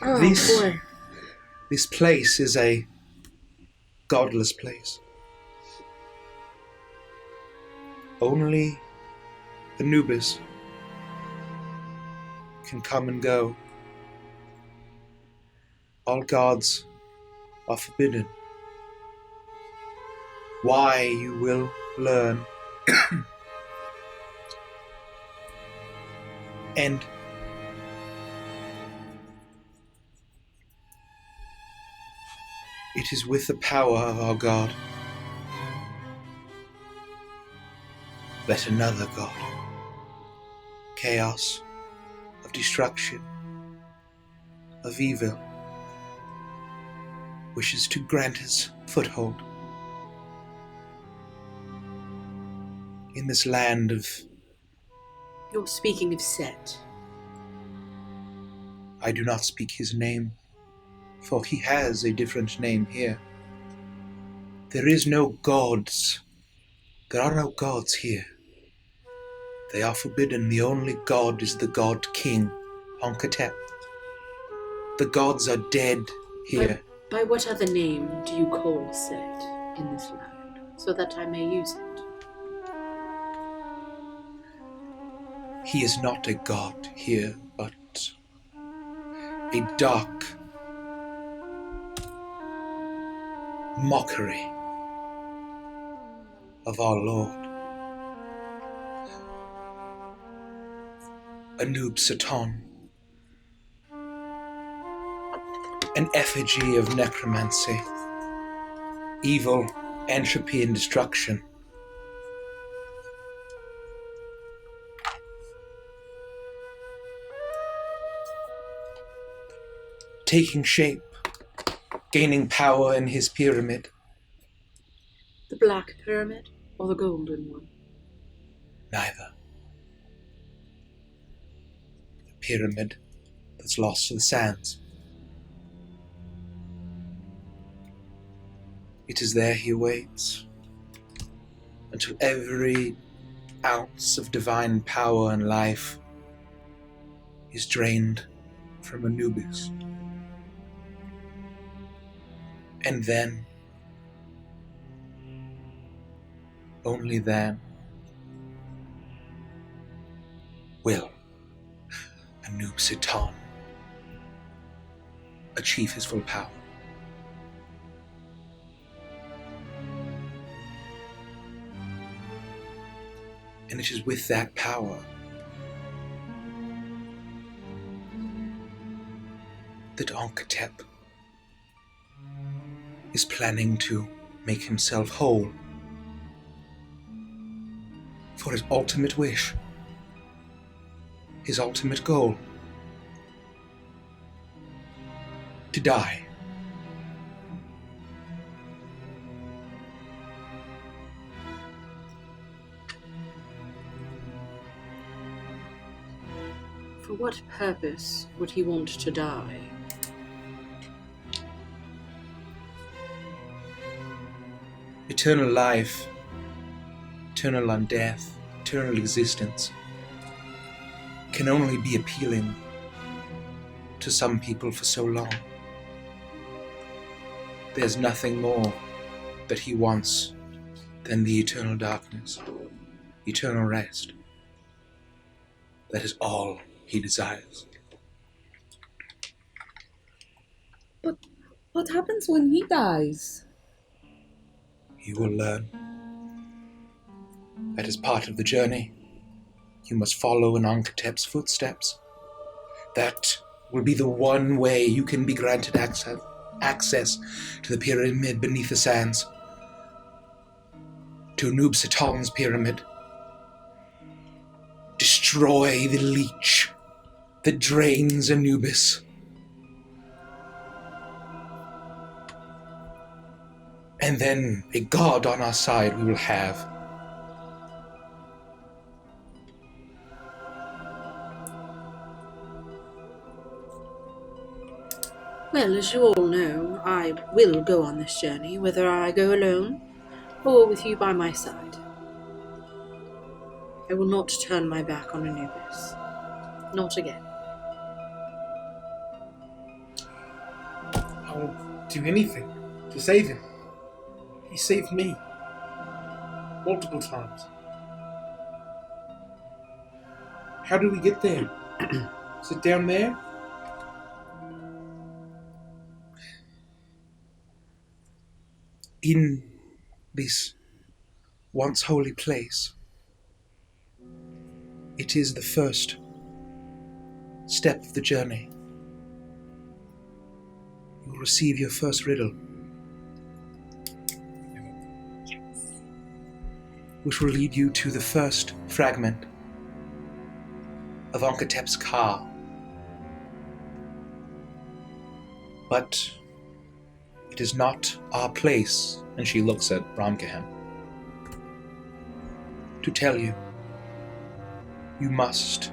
Oh, This- boy. This place is a godless place. Only Anubis can come and go. All gods are forbidden. Why, you will learn. And it is with the power of our God that another God, chaos, of destruction, of evil, wishes to grant us foothold in this land of... You're speaking of Set. I do not speak his name, for he has a different name here. There is no gods. There are no gods here. They are forbidden. The only god is the god king, Ankh-Tep. The gods are dead here. By what other name do you call Set in this land, so that I may use it? He is not a god here, but a dark mockery of our Lord. Anub Satan, an effigy of necromancy, evil, entropy, and destruction. Taking shape, gaining power in his pyramid. The Black Pyramid or the Golden one? Neither. The pyramid that's lost to the sands. It is there he awaits, until every ounce of divine power and life is drained from Anubis. And then, only then, will Anub Satan achieve his full power. And it is with that power that Ankh-Tep is planning to make himself whole for his ultimate wish, his ultimate goal, to die. For what purpose would he want to die? Eternal life, eternal undeath, eternal existence can only be appealing to some people for so long. There's nothing more that he wants than the eternal darkness, eternal rest. That is all he desires. But what happens when he dies? You will learn. That is part of the journey. You must follow in Ankhetep's footsteps. That will be the one way you can be granted access to the pyramid beneath the sands. To Anub-Saton's pyramid. Destroy the leech that drains Anubis. And then a god on our side we will have. Well, as you all know, I will go on this journey, whether I go alone or with you by my side. I will not turn my back on Anubis. Not again. I'll do anything to save him. He saved me. Multiple times. How do we get there? Is it down there? In this once holy place, it is the first step of the journey. You will receive your first riddle, which will lead you to the first fragment of Ankhetep's Ka. But it is not our place, And she looks at Ramkahan. to tell you. You must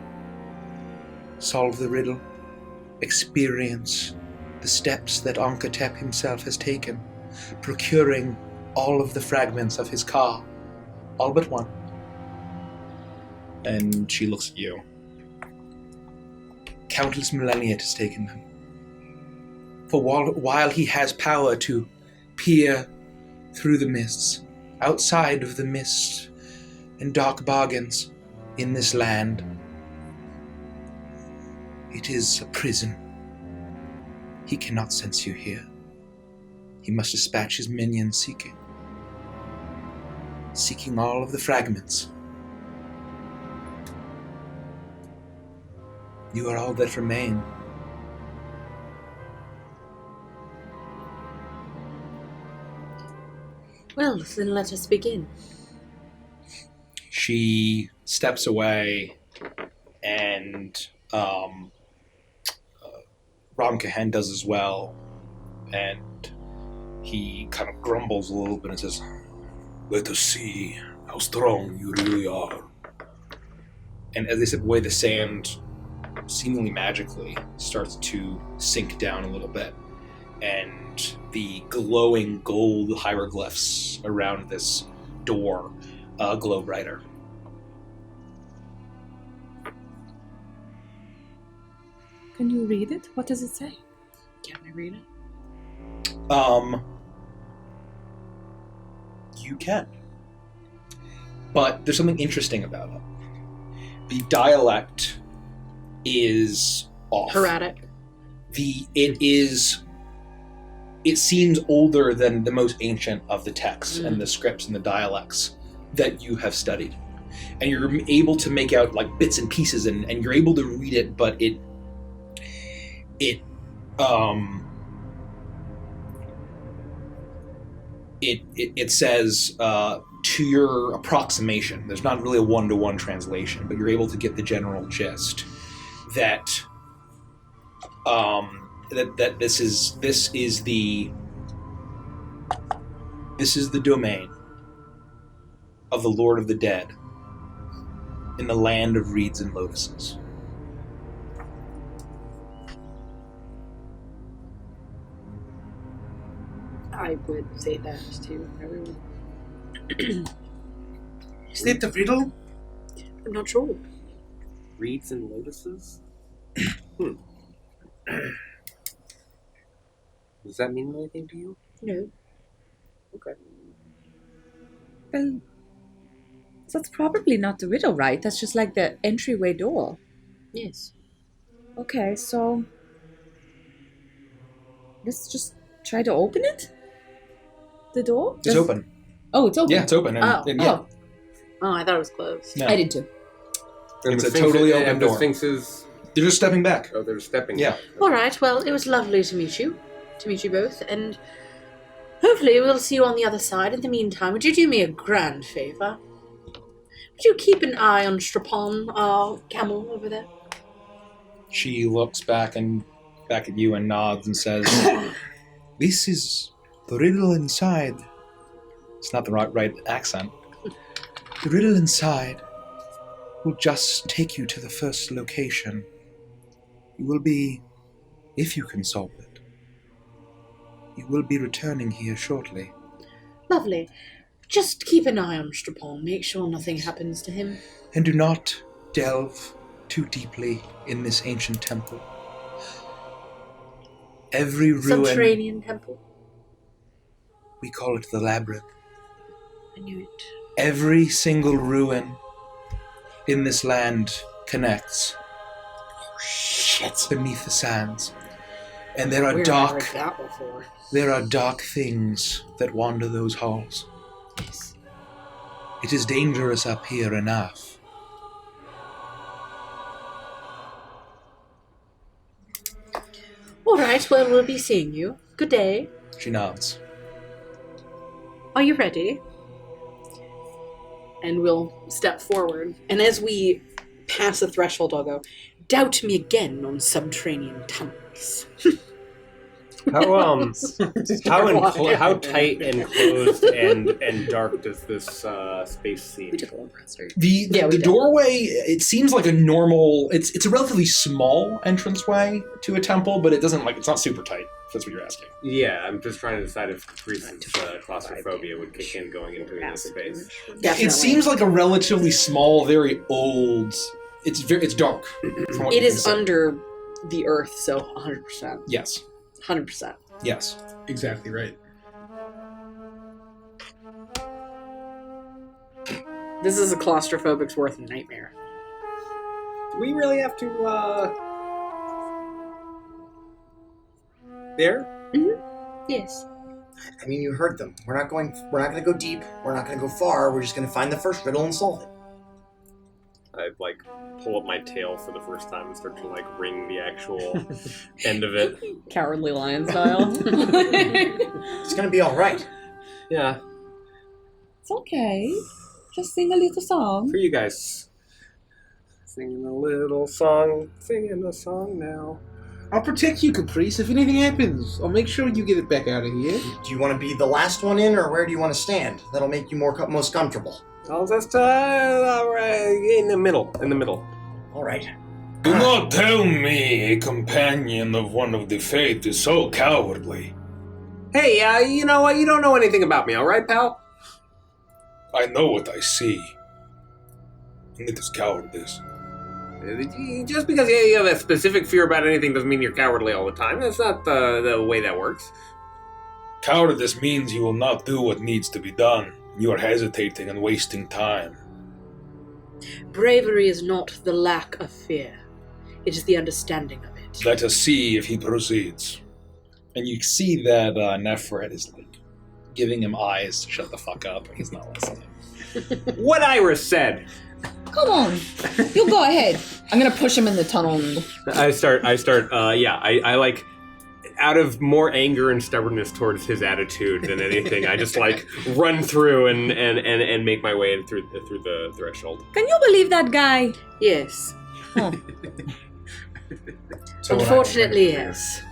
solve the riddle, experience the steps that Ankhetep himself has taken, procuring all of the fragments of his Ka, all but one. And she looks at you. Countless millennia it has taken them. For while he has power to peer through the mists, outside of the mist and dark bargains in this land, it is a prison. He cannot sense you here. He must dispatch his minions seeking all of the fragments. You are all that remain. Well, then let us begin. She steps away, and Ramkahan does as well, and he kind of grumbles a little bit and says, Let us see how strong you really are. and as they step away, the sand seemingly magically starts to sink down a little bit, and the glowing gold hieroglyphs around this door glow brighter. Can you read it? What does it say? Can I read it? You can. But there's something interesting about it. The dialect is off. Hieratic. It seems older than the most ancient of the texts and the scripts and the dialects that you have studied. And you're able to make out like bits and pieces and you're able to read it, but it says to your approximation. There's not really a one-to-one translation, but you're able to get the general gist that that this is the domain of the Lord of the Dead in the land of reeds and lotuses. I would say that to everyone. Is that the riddle? I'm not sure. Reeds and lotuses? Does that mean anything to you? No. Okay. Well, that's probably not the riddle, right? That's just like the entryway door. Yes. Okay, so let's just try to open it? The door? It's open. Oh, it's open. Yeah, it's open. And yeah. Oh, I thought it was closed. No. I did too. And It's the a Sphinx- totally open and door. The Sphinx is... They're just stepping back. Oh, they're stepping Yeah. back. All right. Well, it was lovely to meet you both, and hopefully we'll see you on the other side. In the meantime, would you do me a grand favor? Would you keep an eye on Strapon, our camel over there? She looks back at you and nods and says, "This is the riddle inside." It's not the right accent. The riddle inside will just take you to the first location. You will be, if you can solve it, you will be returning here shortly. Lovely. Just keep an eye on Strapon. Make sure nothing happens to him. And do not delve too deeply in this ancient temple. Every ruin... Subterranean temple. We call it the labyrinth. I knew it. Every single ruin in this land connects. Oh, shit. Beneath the sands. And there are Where dark... have I read that before? There are dark things that wander those halls. Yes. It is dangerous up here enough. All right, well, we'll be seeing you. Good day. She nods. Are you ready? And we'll step forward. And as we pass a threshold, I'll go, doubt me again on subterranean tunnels. How how tight and closed and dark does this space seem? We took a long rest, right? The doorway, it seems like a normal, it's a relatively small entranceway to a temple, but it's not super tight, if that's what you're asking. Yeah, I'm just trying to decide if Caprice's claustrophobia would kick in going into this space. Definitely. It seems like a relatively small, very old, it's dark. From what It you is can see. under the earth, so 100%. Yes. 100%. Yes. Exactly right. This is a claustrophobic's worth nightmare. Do we really have to, There? Mm-hmm. Yes. I mean, you heard them. We're not going to go deep. We're not going to go far. We're just going to find the first riddle and solve it. I pull up my tail for the first time and start to wring the actual end of it. Cowardly lion style. It's going to be all right. Yeah, It's okay. Just sing a little song. for you guys. Singing a little song, singing a song now. I'll protect you, Caprice. If anything happens, I'll make sure you get it back out of here. Do you want to be the last one in, or where do you want to stand? That'll make you most comfortable. I'll just in the middle. All right. Do not tell me a companion of one of the faith is so cowardly. Hey, you know what? You don't know anything about me, all right, pal? I know what I see. And it is cowardice. Just because you have a specific fear about anything doesn't mean you're cowardly all the time. That's not the way that works. Cowardice means you will not do what needs to be done. You are hesitating and wasting time. Bravery is not the lack of fear. It is the understanding of it. Let us see if he proceeds. And you see that Nefret is giving him eyes to shut the fuck up, and he's not listening. What Iris said. Come on. You go ahead. I'm going to push him in the tunnel. I start, I out of more anger and stubbornness towards his attitude than anything, I just run through and make my way through the threshold. Can you believe that guy? Yes. Huh. Unfortunately, yes.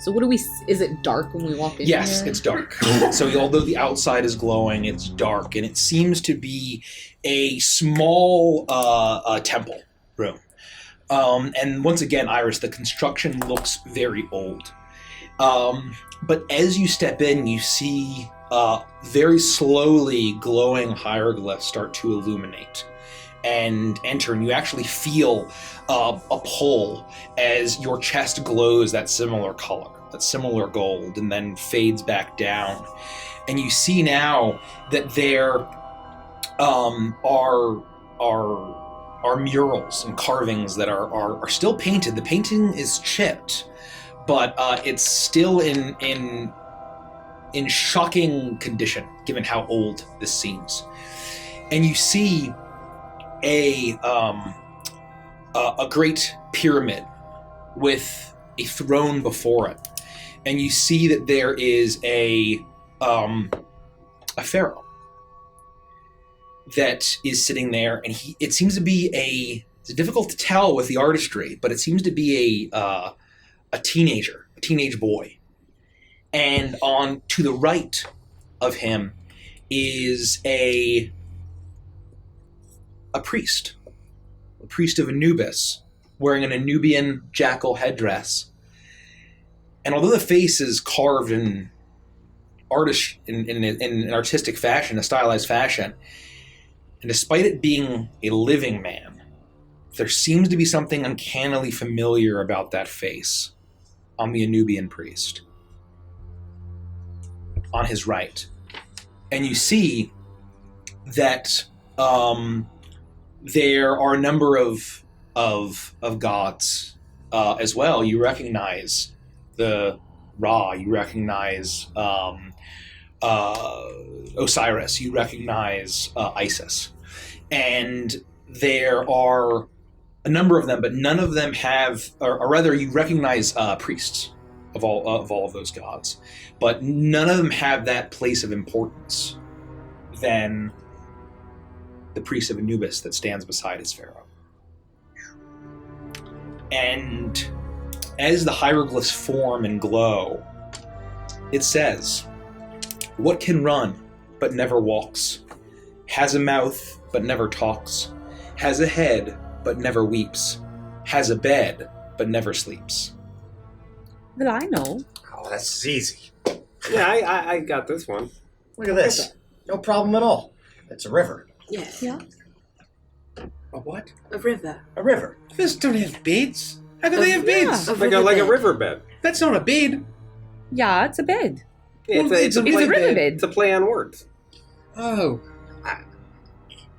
So what do is it dark when we walk in Yes, here? it's dark. So although the outside is glowing, it's dark, and it seems to be a small temple room. And once again, Iris, the construction looks very old. But as you step in, you see very slowly glowing hieroglyphs start to illuminate and enter, and you actually feel a pull as your chest glows that similar color, that similar gold, and then fades back down. And you see now that there are murals and carvings that are still painted. The painting is chipped, but it's still in shocking condition, given how old this seems. And you see a great pyramid with a throne before it, and you see that there is a pharaoh that is sitting there, and it seems to be it's difficult to tell with the artistry, but it seems to be a teenage boy. And on to the right of him is a priest of Anubis, wearing an Anubian jackal headdress. And although the face is carved in an artistic fashion, a stylized fashion, and despite it being a living man, there seems to be something uncannily familiar about that face on the Anubian priest on his right. And you see that there are a number of gods as well. You recognize the Ra, you recognize Osiris, you recognize Isis. And there are a number of them, but none of them have, or rather you recognize priests of all of those gods, but none of them have that place of importance than the priest of Anubis that stands beside his pharaoh. And as the hieroglyphs form and glow, it says, "What can run but never walks, has a mouth but never talks, has a head but never weeps, has a bed but never sleeps." Well, I know. Oh, that's easy. Yeah, I got this one. Look at this. No problem at all. It's a river. Yes. Yeah. A what? A river. A river. Rivers don't have beds. How can they have beds? A Like a riverbed. riverbed. That's not a bed. Yeah, it's a bed. Yeah, it's a It's play, a riverbed. It's a play on words. Oh.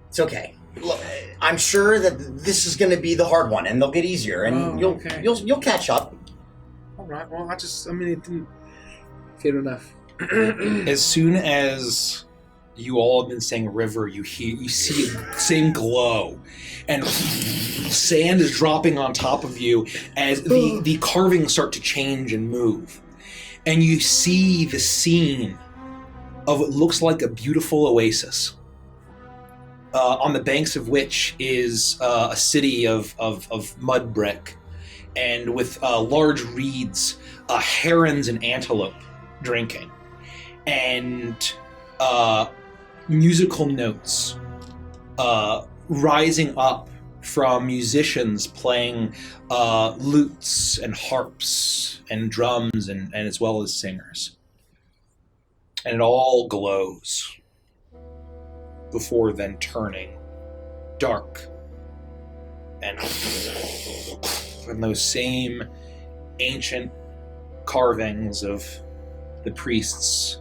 It's okay. Look, I'm sure that this is going to be the hard one, and they'll get easier, and okay. you'll catch up. All right. Well, it didn't. Fair enough. As soon as you all have been saying river, you see the same glow, and sand is dropping on top of you as the carvings start to change and move, and you see the scene of what looks like a beautiful oasis, on the banks of which is a city of mud brick, and with large reeds, herons and antelope drinking, and musical notes rising up from musicians playing lutes and harps and drums and as well as singers. And it all glows before then turning dark and those same ancient carvings of the priests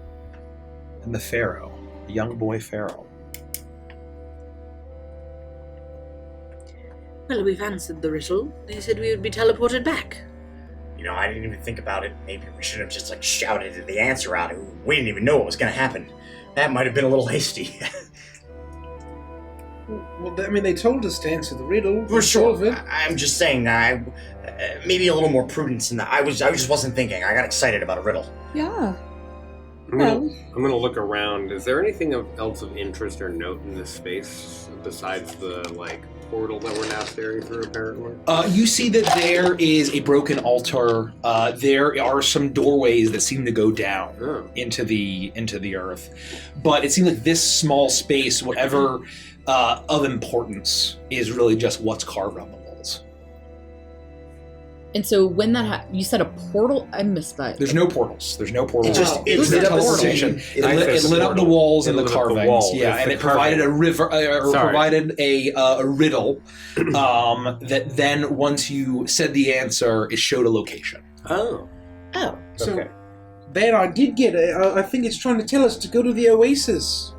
and the pharaoh, the young boy pharaoh. Well, we've answered the riddle. They said we would be teleported back. You know, I didn't even think about it. Maybe we should have just shouted the answer out. We didn't even know what was going to happen. That might have been a little hasty. Well, they told us to answer the riddle. For sure. I'm just saying, maybe a little more prudence in that. I just wasn't thinking. I got excited about a riddle. Yeah. I'm gonna look around. Is there anything else of interest or note in this space besides the portal that we're now staring through? Apparently, you see that there is a broken altar. There are some doorways that seem to go down into the earth, but it seems like this small space, whatever of importance, is really just what's carved on the walls. And so when that you said a portal, I missed that. There's no portals. There's no portals. It lit up the station. It lit up the walls and the carvings. Yeah, and it provided a river, provided a riddle that then once you said the answer, it showed a location. Oh. Oh. So, Okay. that I did get it. I think it's trying to tell us to go to the Oasis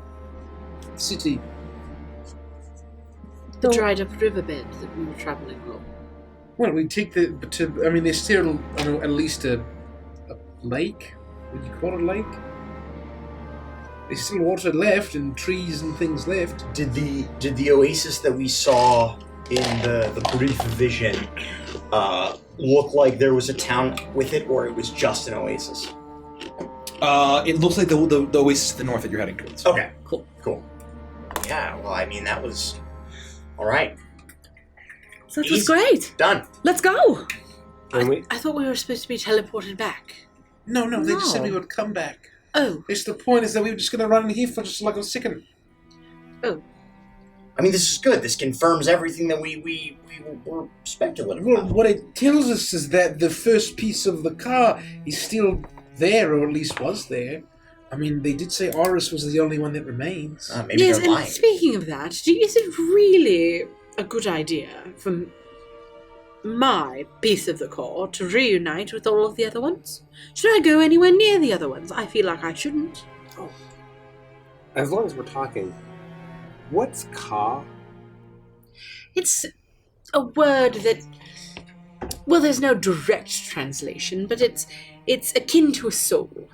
city. The dried up riverbed that we were traveling along. Well, we take there's still at least a lake. Would you call it a lake? There's still water left and trees and things left. Did the oasis that we saw in the brief vision look like there was a town with it, or it was just an oasis? It looks like the oasis to the north that you're heading towards. Okay, cool. Yeah, well, I mean, that was... All right. So that was great. Done. Let's go. I thought we were supposed to be teleported back. No, they just said we would come back. Oh. It's the point is that we were just going to run in here for just like a second. Oh. I mean, this is good. This confirms everything that we were speculating Well, about. what it tells us is that the first piece of the car is still there, or at least was there. I mean, they did say Oris was the only one that remains. Maybe yes, they're and lying. speaking of that, is it really a good idea for my piece of the core to reunite with all of the other ones? Should I go anywhere near the other ones? I feel like I shouldn't. Oh. As long as we're talking, what's Ka? It's a word that... Well, there's no direct translation, but it's akin to a soul.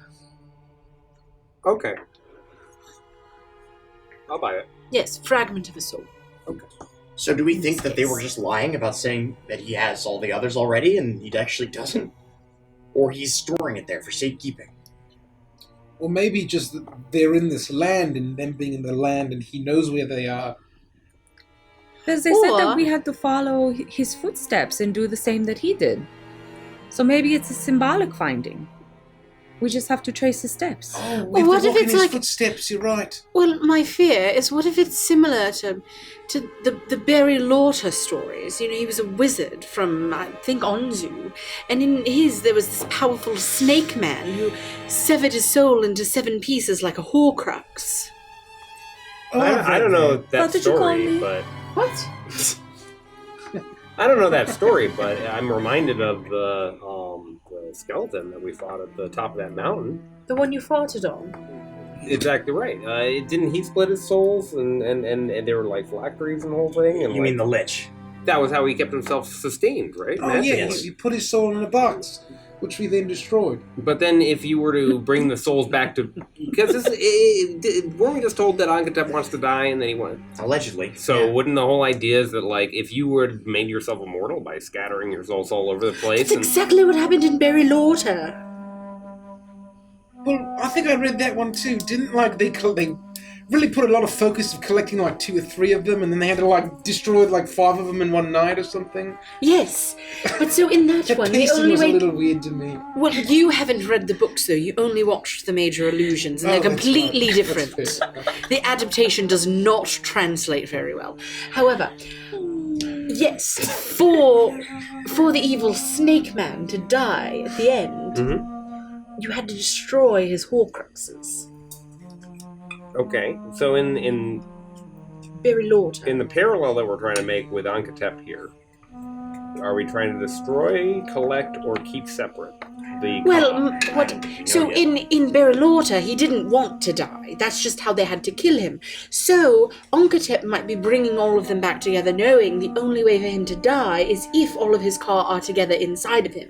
Okay. I'll buy it. Yes, fragment of a soul. Okay. So do we think that they were just lying about saying that he has all the others already and he actually doesn't? Or he's storing it there for safekeeping? Or maybe just that they're in this land and them being in the land and he knows where they are. Because they said that we had to follow his footsteps and do the same that he did. So maybe it's a symbolic finding. We just have to trace his steps. Oh, we have to walk in his footsteps, you're right. Well, my fear is what if it's similar to the Barry Lauter stories? You know, he was a wizard from, I think, Onzu. And in his, there was this powerful snake man who severed his soul into 7 pieces like a Horcrux. I don't know that story, but... What? I don't know that story, but I'm reminded of the skeleton that we fought at the top of that mountain. The one you farted on? Exactly right. Didn't he split his souls and there were like phylacteries and the whole thing? And You mean the Lich? That was how he kept himself sustained, right? Oh yeah, he put his soul in a box, which we then destroyed. But then if you were to bring the souls back to... Because weren't we just told that Ankatep wants to die and then he went... Allegedly. So wouldn't the whole idea is that, like, if you were made yourself immortal by scattering your souls all over the place... That's exactly what happened in Barry Lauter. Well, I think I read that one too. Didn't they really put a lot of focus of collecting like 2 or 3 of them, and then they had to like destroy like 5 of them in one night or something? Yes, but so in that one, the pacing only was way... a little weird to me. Well, you haven't read the books, though. You only watched The Major Illusions, and they're completely different. The adaptation does not translate very well. However, yes, for the evil snake man to die at the end, you had to destroy his Horcruxes. Okay, so in Barry Lauter. In the parallel that we're trying to make with Ankatep here, are we trying to destroy, collect, or keep separate? In Barry Lauter, he didn't want to die. That's just how they had to kill him. So, Ankatep might be bringing all of them back together, knowing the only way for him to die is if all of his car are together inside of him.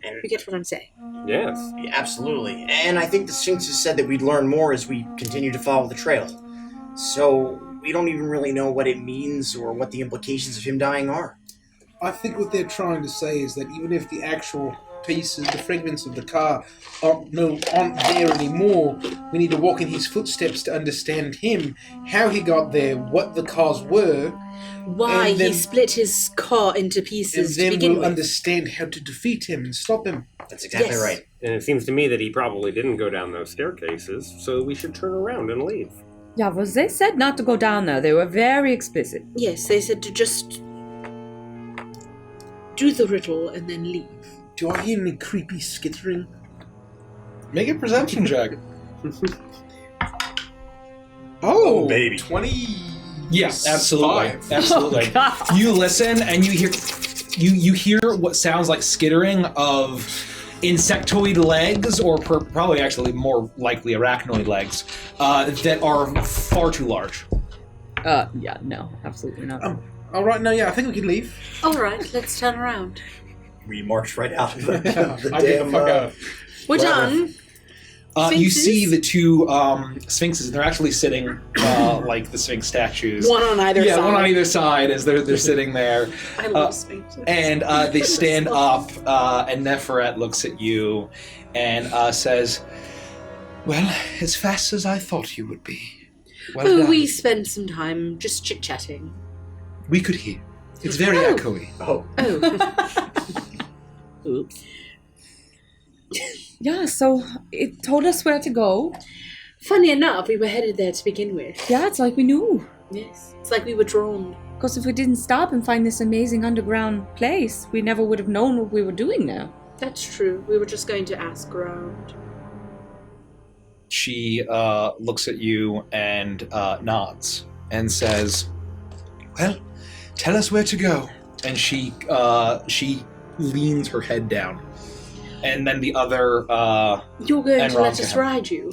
You get what I'm saying? Yes. Yeah, absolutely. And I think the Sphinx has said that we'd learn more as we continue to follow the trail. So, we don't even really know what it means or what the implications of him dying are. I think what they're trying to say is that even if the actual pieces, the fragments of the car aren't there anymore, we need to walk in his footsteps to understand him, how he got there, what the cars were, why he split his car into pieces to begin and then we'll with. understand how to defeat him and stop him. That's exactly right. And it seems to me that he probably didn't go down those staircases, so we should turn around and leave. Yeah, well, they said not to go down there. They were very explicit. Yes, they said to just do the riddle, and then leave. Do I hear any creepy skittering? Make a perception check. Oh, baby. 20. Yeah, absolutely. Five. Absolutely. Oh, God. You listen and you hear what sounds like skittering of insectoid legs, or probably actually more likely arachnoid legs, that are far too large. Yeah, no, absolutely not. All right, no, yeah, I think we can leave. All right, let's turn around. We marched right out of the I get the damn. fuck out. We're done. You Sphinxes? see the two sphinxes, and they're actually sitting like the sphinx statues. One on either Yeah, side. one on either side as they're sitting there. I love sphinxes. And they stand up, and Neferet looks at you and says, "Well, as fast as I thought you would be. Well Oh, done. we spent some time just chit-chatting. We could hear. It's very Oh. echoey." Oh. Oops. Yeah, so it told us where to go. Funny enough, we were headed there to begin with. Yeah, it's like we knew. Yes. It's like we were drawn. Because if we didn't stop and find this amazing underground place, we never would have known what we were doing there. That's true. We were just going to ask around. She looks at you and nods and says, "Well, tell us where to go." And she leans her head down. And then the other You're going and to let us Ronka. ride you.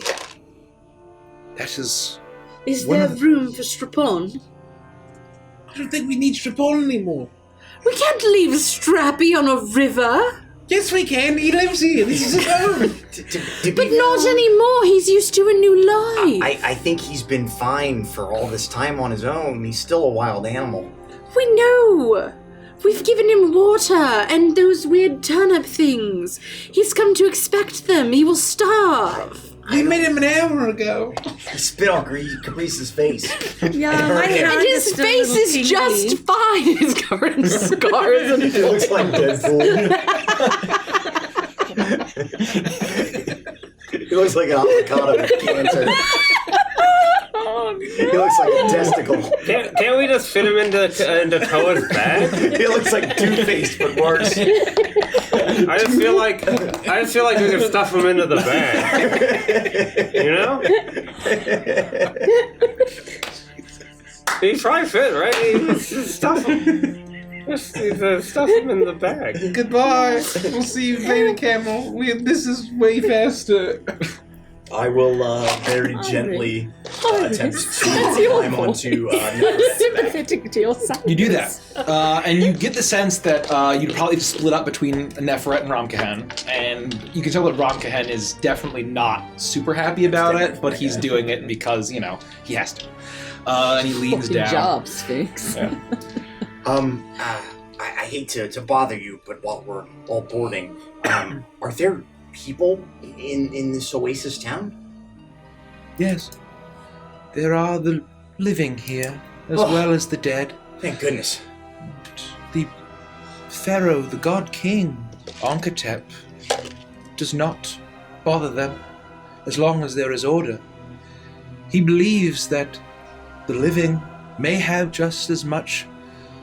That is Is one there of the- room for strap-on? I don't think we need strap-on anymore. We can't leave Strappy on a river. Yes, we can. He lives here. This is his home. But not anymore. He's used to a new life. I think he's been fine for all this time on his own. He's still a wild animal. We know. We've given him water and those weird turnip things. He's come to expect them. He will starve. We met him an hour ago. He spit on Caprice's face. Yeah, It hurt my him. And his face is just fine. He's covered in scars and He looks like Deadpool. He looks like an avocado with cancer. He looks like a testicle. Can't we just fit him into Toa's bag? He looks like Two-Faced, but worse. I just feel like we could stuff him into the bag. You know? He's probably fit, right? Just stuff him. Just stuff him in the bag. Goodbye. We'll see you later, Camel. This is way faster. I will very gently attempt to climb onto Sympathetic to your side. You do that, and you get the sense that you'd probably just split up between Neferet and Ramkahen, and you can tell that Ramkahen is definitely not super happy about it, but he's doing it because, he has to. And he leans Fucking down. job, Sphinx. Yeah. I hate to bother you, but while we're all boarding, are there people in this oasis town? Yes. There are the living here, as well as the dead. Thank goodness. The Pharaoh, the God King, Onkatep, does not bother them as long as there is order. He believes that the living may have just as much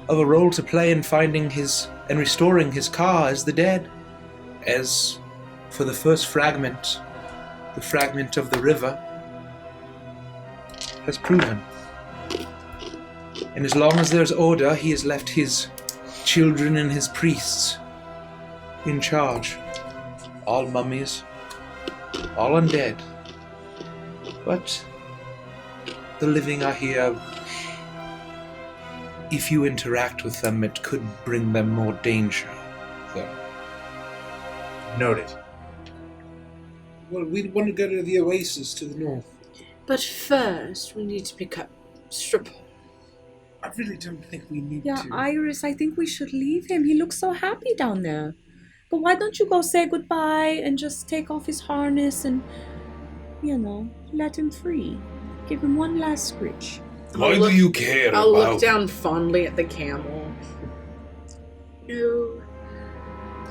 of a role to play in finding his and restoring his car as the dead. As for the first fragment, the fragment of the river, has proven. And as long as there's order, he has left his children and his priests in charge. All mummies, all undead. But the living are here. If you interact with them, it could bring them more danger, though. Noted. Well, we want to go to the oasis to the north. But first, we need to pick up Strip. I really don't think we need Yeah, to. Iris, I think we should leave him. He looks so happy down there. But why don't you go say goodbye and just take off his harness and, let him free? Give him one last scritch. Why do you care I'll about... look down fondly at the camel. No,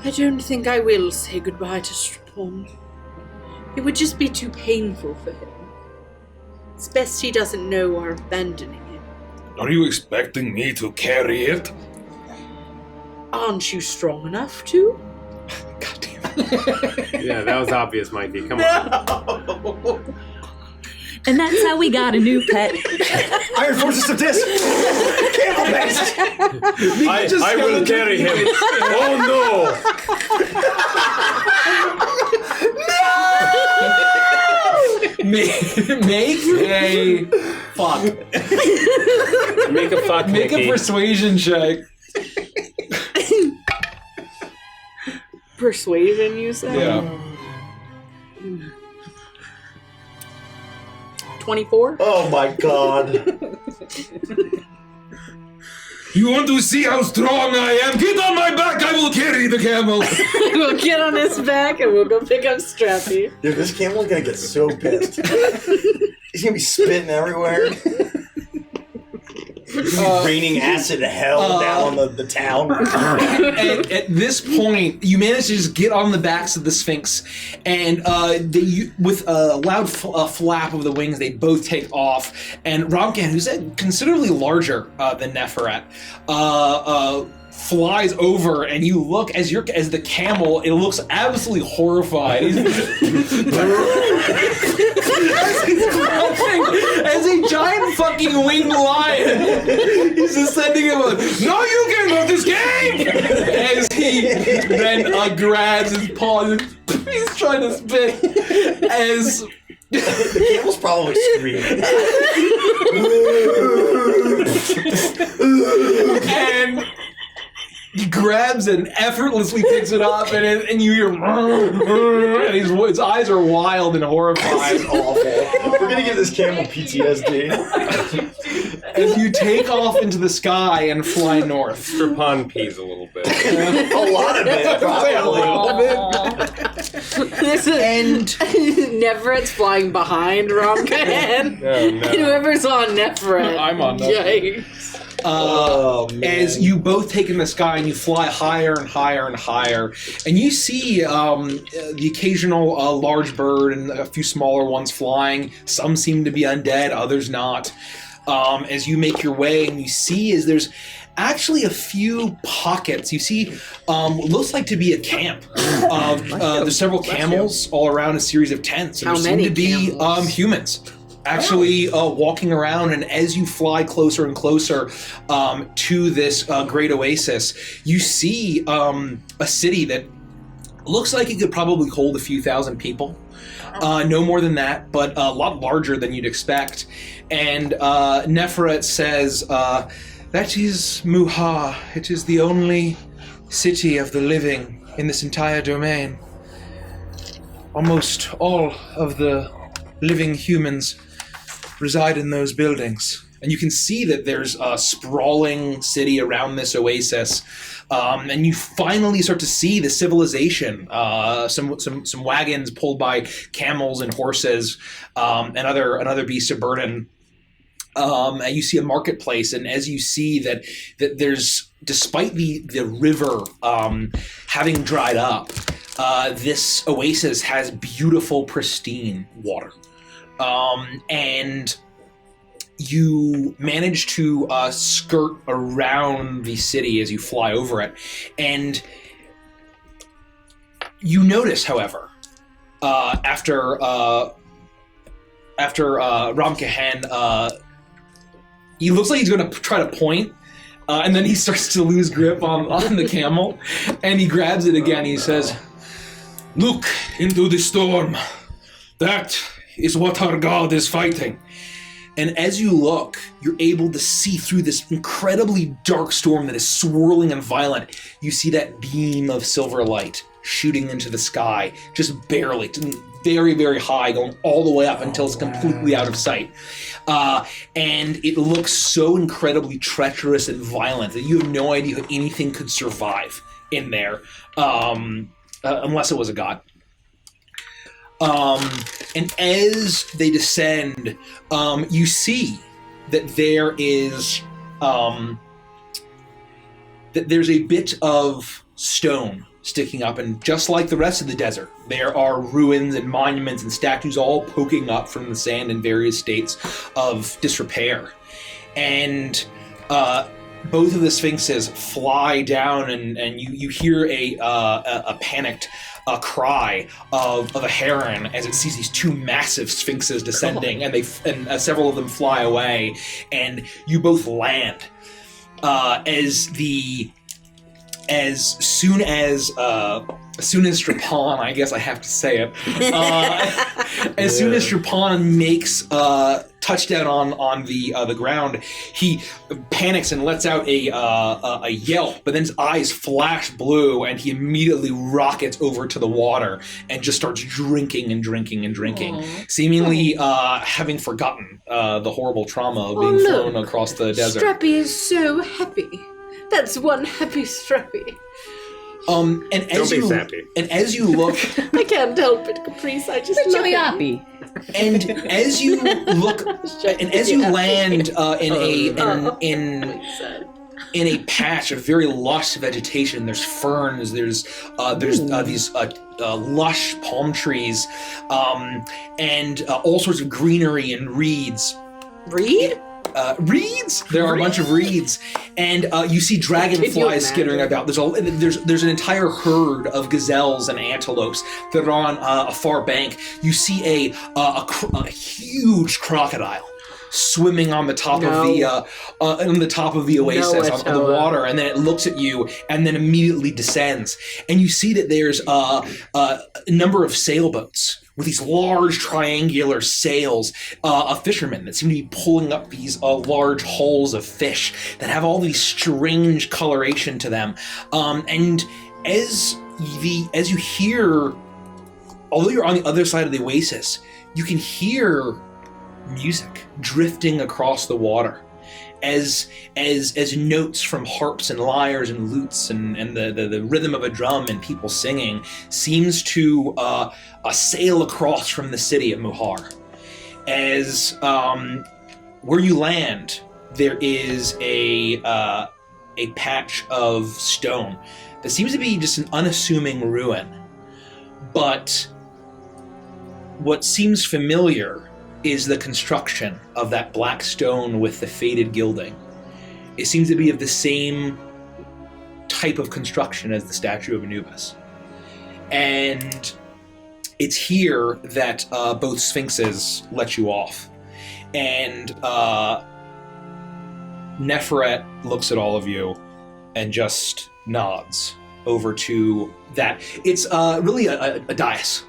I don't think I will say goodbye to Stripon. It would just be too painful for him. It's best he doesn't know we're abandoning him. Are you expecting me to carry it? Aren't you strong enough to? God damn Yeah, that was obvious, Mikey. Come on. And that's how we got a new pet. Iron Forces of Disc! Camel based! I will carry him. Oh no! Make a fuck. Make a fuck. Make Mickey. a persuasion check. Persuasion, you said? Yeah. 24? Oh my god. You want to see how strong I am? Get on my back, I will carry the camel. We'll get on his back and we'll go pick up Strappy. Dude, this camel's gonna get so pissed. He's gonna be spitting everywhere. He's gonna be raining acid hell down on the town. At this point, you manage to just get on the backs of the Sphinx, and with a loud flap of the wings, they both take off. And Romkan, who's considerably larger than Neferet, flies over, and you look as the camel. It looks absolutely horrified. As a giant fucking winged lion, he's descending him. No, you can go this game. As he then grabs his paw, and he's trying to spit. As the camel's probably screaming. And he grabs and effortlessly picks it up, and you hear, and his eyes are wild and horrified. This is awful. We're gonna give this camel PTSD. As you take off into the sky and fly north. Strapon pees a little bit. A lot of it, probably. And Neferet's flying behind Romkan. No. And whoever's on Neferet. I'm on Neferet. Yikes. As you both take in the sky and you fly higher and higher and higher, and you see the occasional large bird and a few smaller ones flying. Some seem to be undead, others not. As you make your way, and you see there's actually a few pockets. You see what looks like to be a camp. There's several camels all around a series of tents. And How there seem many to be humans. Actually walking around, and as you fly closer and closer to this great oasis, you see a city that looks like it could probably hold a few thousand people. No more than that, but a lot larger than you'd expect. And Neferet says, that is Muha. It is the only city of the living in this entire domain. Almost all of the living humans reside in those buildings. And you can see that there's a sprawling city around this oasis. And you finally start to see the civilization. Some wagons pulled by camels and horses, and other beasts of burden. And you see a marketplace, and as you see that there's, despite the river having dried up, this oasis has beautiful, pristine water. And you manage to skirt around the city as you fly over it. And you notice, however, after Ramkahan, he looks like he's going to try to point, and then he starts to lose grip on the camel, and he grabs it again. He says, "Look into the storm. That is what our god is fighting." And as you look, you're able to see through this incredibly dark storm that is swirling and violent. You see that beam of silver light shooting into the sky, just barely, very, very high, going all the way up until it's completely out of sight. And it looks so incredibly treacherous and violent that you have no idea how anything could survive in there, unless it was a god. And as they descend, you see that there is that there's a bit of stone sticking up, and just like the rest of the desert, there are ruins and monuments and statues all poking up from the sand in various states of disrepair. And both of the sphinxes fly down, and you hear a panicked cry of a heron as it sees these two massive sphinxes descending, and several of them fly away, and you both land as soon as Strapan, I guess I have to say it, as soon as Strapan makes touchdown on the ground, he panics and lets out a yelp, but then his eyes flash blue, and he immediately rockets over to the water and just starts drinking and drinking and drinking, seemingly having forgotten the horrible trauma of being thrown across the desert. Strappy is so happy. That's one happy Strappy. And as you look, I can't help it, Caprice. I just love it. happy. And as you look, and as you land in a patch of very lush vegetation, there's ferns, there's these lush palm trees, and all sorts of greenery and reeds. Reed? Reeds. There are a bunch of reeds, and you see dragonflies skittering about. There's an entire herd of gazelles and antelopes that are on a far bank. You see a huge crocodile swimming on the top of the oasis on the water, and then it looks at you and then immediately descends. And you see that there's a number of sailboats with these large triangular sails of fishermen that seem to be pulling up these large hulls of fish that have all these strange coloration to them. And as you hear, although you're on the other side of the oasis, you can hear music drifting across the water as notes from harps and lyres and lutes and the rhythm of a drum and people singing seems to sail across from the city of Muhar. As where you land, there is a patch of stone that seems to be just an unassuming ruin, but what seems familiar is the construction of that black stone with the faded gilding. It seems to be of the same type of construction as the statue of Anubis. And it's here that both sphinxes let you off. And Neferet looks at all of you and just nods over to that. It's really a dais.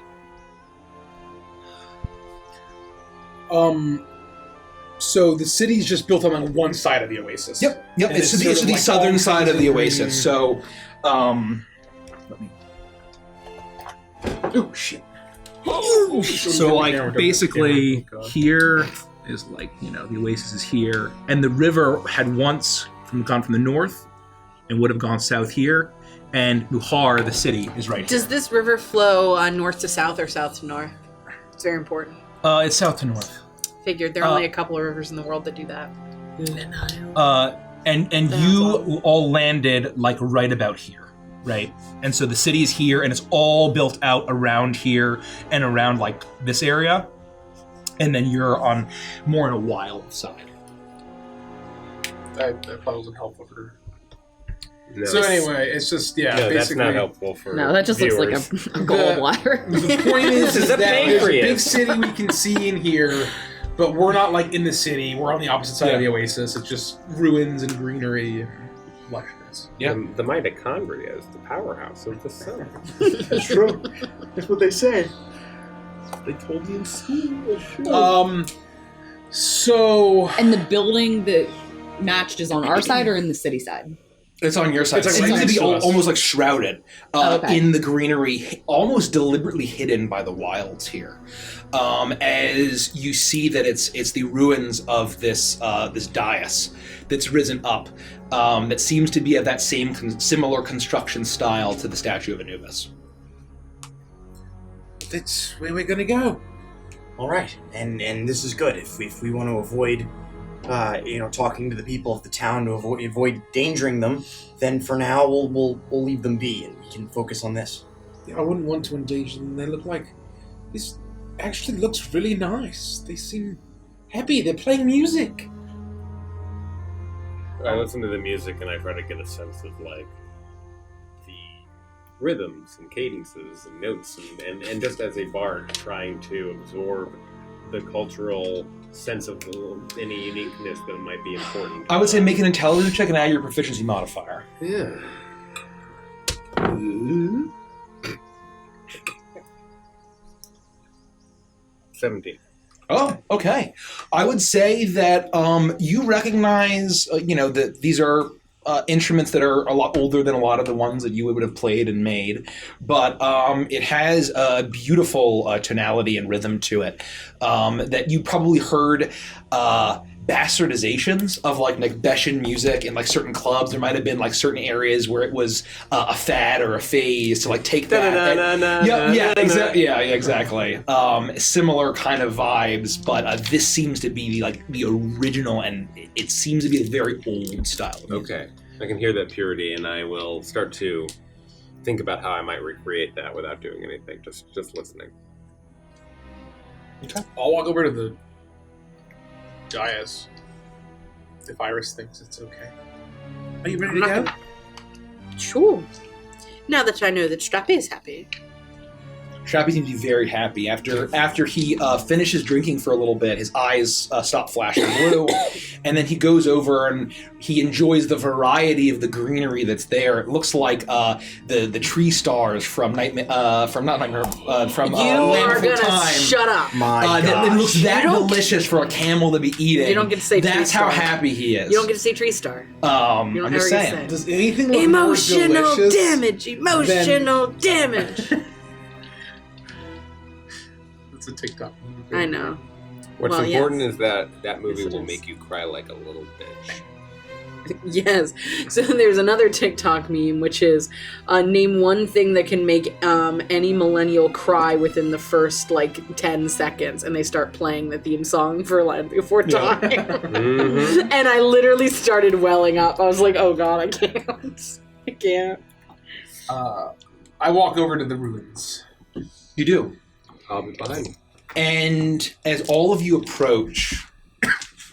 So the city's just built on like one side of the oasis. Yep. And It's the like southern side of the oasis. So, let me. Oh shit. So like basically here is like, the oasis is here, and the river had once gone from the north and would have gone south here, and Muhar, the city, is right here. Does this river flow north to south or south to north? It's very important. It's south to north. Figured there are only a couple of rivers in the world that do that. And you all landed like right about here, right? And so the city is here, and it's all built out around here and around like this area, and then you're on more on a wild side. That probably wasn't helpful for her. No. So anyway, it's just basically. That's not helpful for. No, that just viewers. looks like a gallbladder. The point is that there's a big pancreas. city we can see in here, but we're not like in the city. We're on the opposite side of the oasis. It's just ruins and greenery and lushness. Yeah, the mitochondria is the powerhouse of the sun. That's true. That's what they say. They told me in school. So. And the building that matched is on our side or in the city side? It's on your side. It's It like seems right to be next to us. almost like shrouded Okay. in the greenery, almost deliberately hidden by the wilds here. As you see that it's the ruins of this dais that's risen up, that seems to be of that same similar construction style to the statue of Anubis. That's where we're gonna go. All right, and this is good if we want to avoid, talking to the people of the town to avoid endangering them. Then for now we'll leave them be, and we can focus on this. I wouldn't want to engage them. They look like this. Actually, looks really nice. They seem happy. They're playing music. I listen to the music and I try to get a sense of like the rhythms and cadences and notes and just as a bard trying to absorb the cultural sense of any uniqueness that might be important. I would say make an intelligence check and add your proficiency modifier. Yeah. 17. Oh, okay. I would say that you recognize, that these are instruments that are a lot older than a lot of the ones that you would have played and made, but it has a beautiful tonality and rhythm to it that you probably heard bastardizations of like Nagbeshian music in like certain clubs. There might have been like certain areas where it was a fad or a phase to like take that. Exactly. Similar kind of vibes, but this seems to be the original, and it seems to be a very old style. Okay, I can hear that purity, and I will start to think about how I might recreate that without doing anything, just listening. Okay. I'll walk over to the dais if Iris thinks it's okay. Are you ready to go? Sure. Now that I know that Strappy is happy. Strappy seems to be very happy. After he finishes drinking for a little bit, his eyes stop flashing blue, and then he goes over and he enjoys the variety of the greenery that's there. It looks like the tree stars from Landful Time. Shut up. It looks that delicious for a camel to be eating. You don't get to say That's tree how star. happy he is. You don't get to say tree star. I'm just saying. Say. Does anything look Emotional more delicious damage. Emotional damage. It's a TikTok. I know. What's important is that movie will make you cry like a little bitch. Yes. So there's another TikTok meme, which is name one thing that can make any millennial cry within the first 10 seconds, and they start playing the theme song for time. Mm-hmm. And I literally started welling up. I was like, oh god, I can't. I can't. I walk over to the ruins. You do. I'll be behind. And as all of you approach,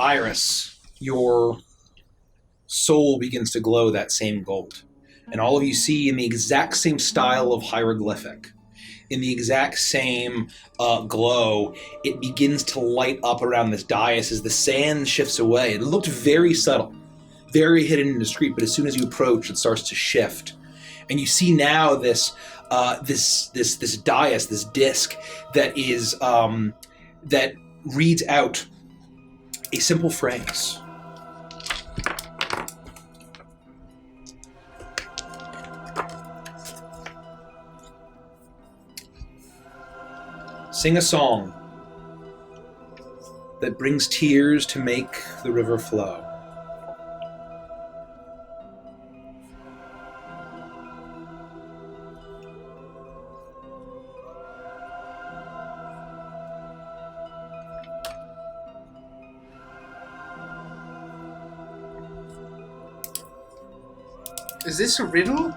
Iris, your soul begins to glow that same gold. And all of you see in the exact same style of hieroglyphic, in the exact same glow, it begins to light up around this dais as the sand shifts away. It looked very subtle, very hidden and discreet, but as soon as you approach, it starts to shift. And you see now this dais, this disc that is that reads out a simple phrase. Sing a song that brings tears to make the river flow. Is this a riddle?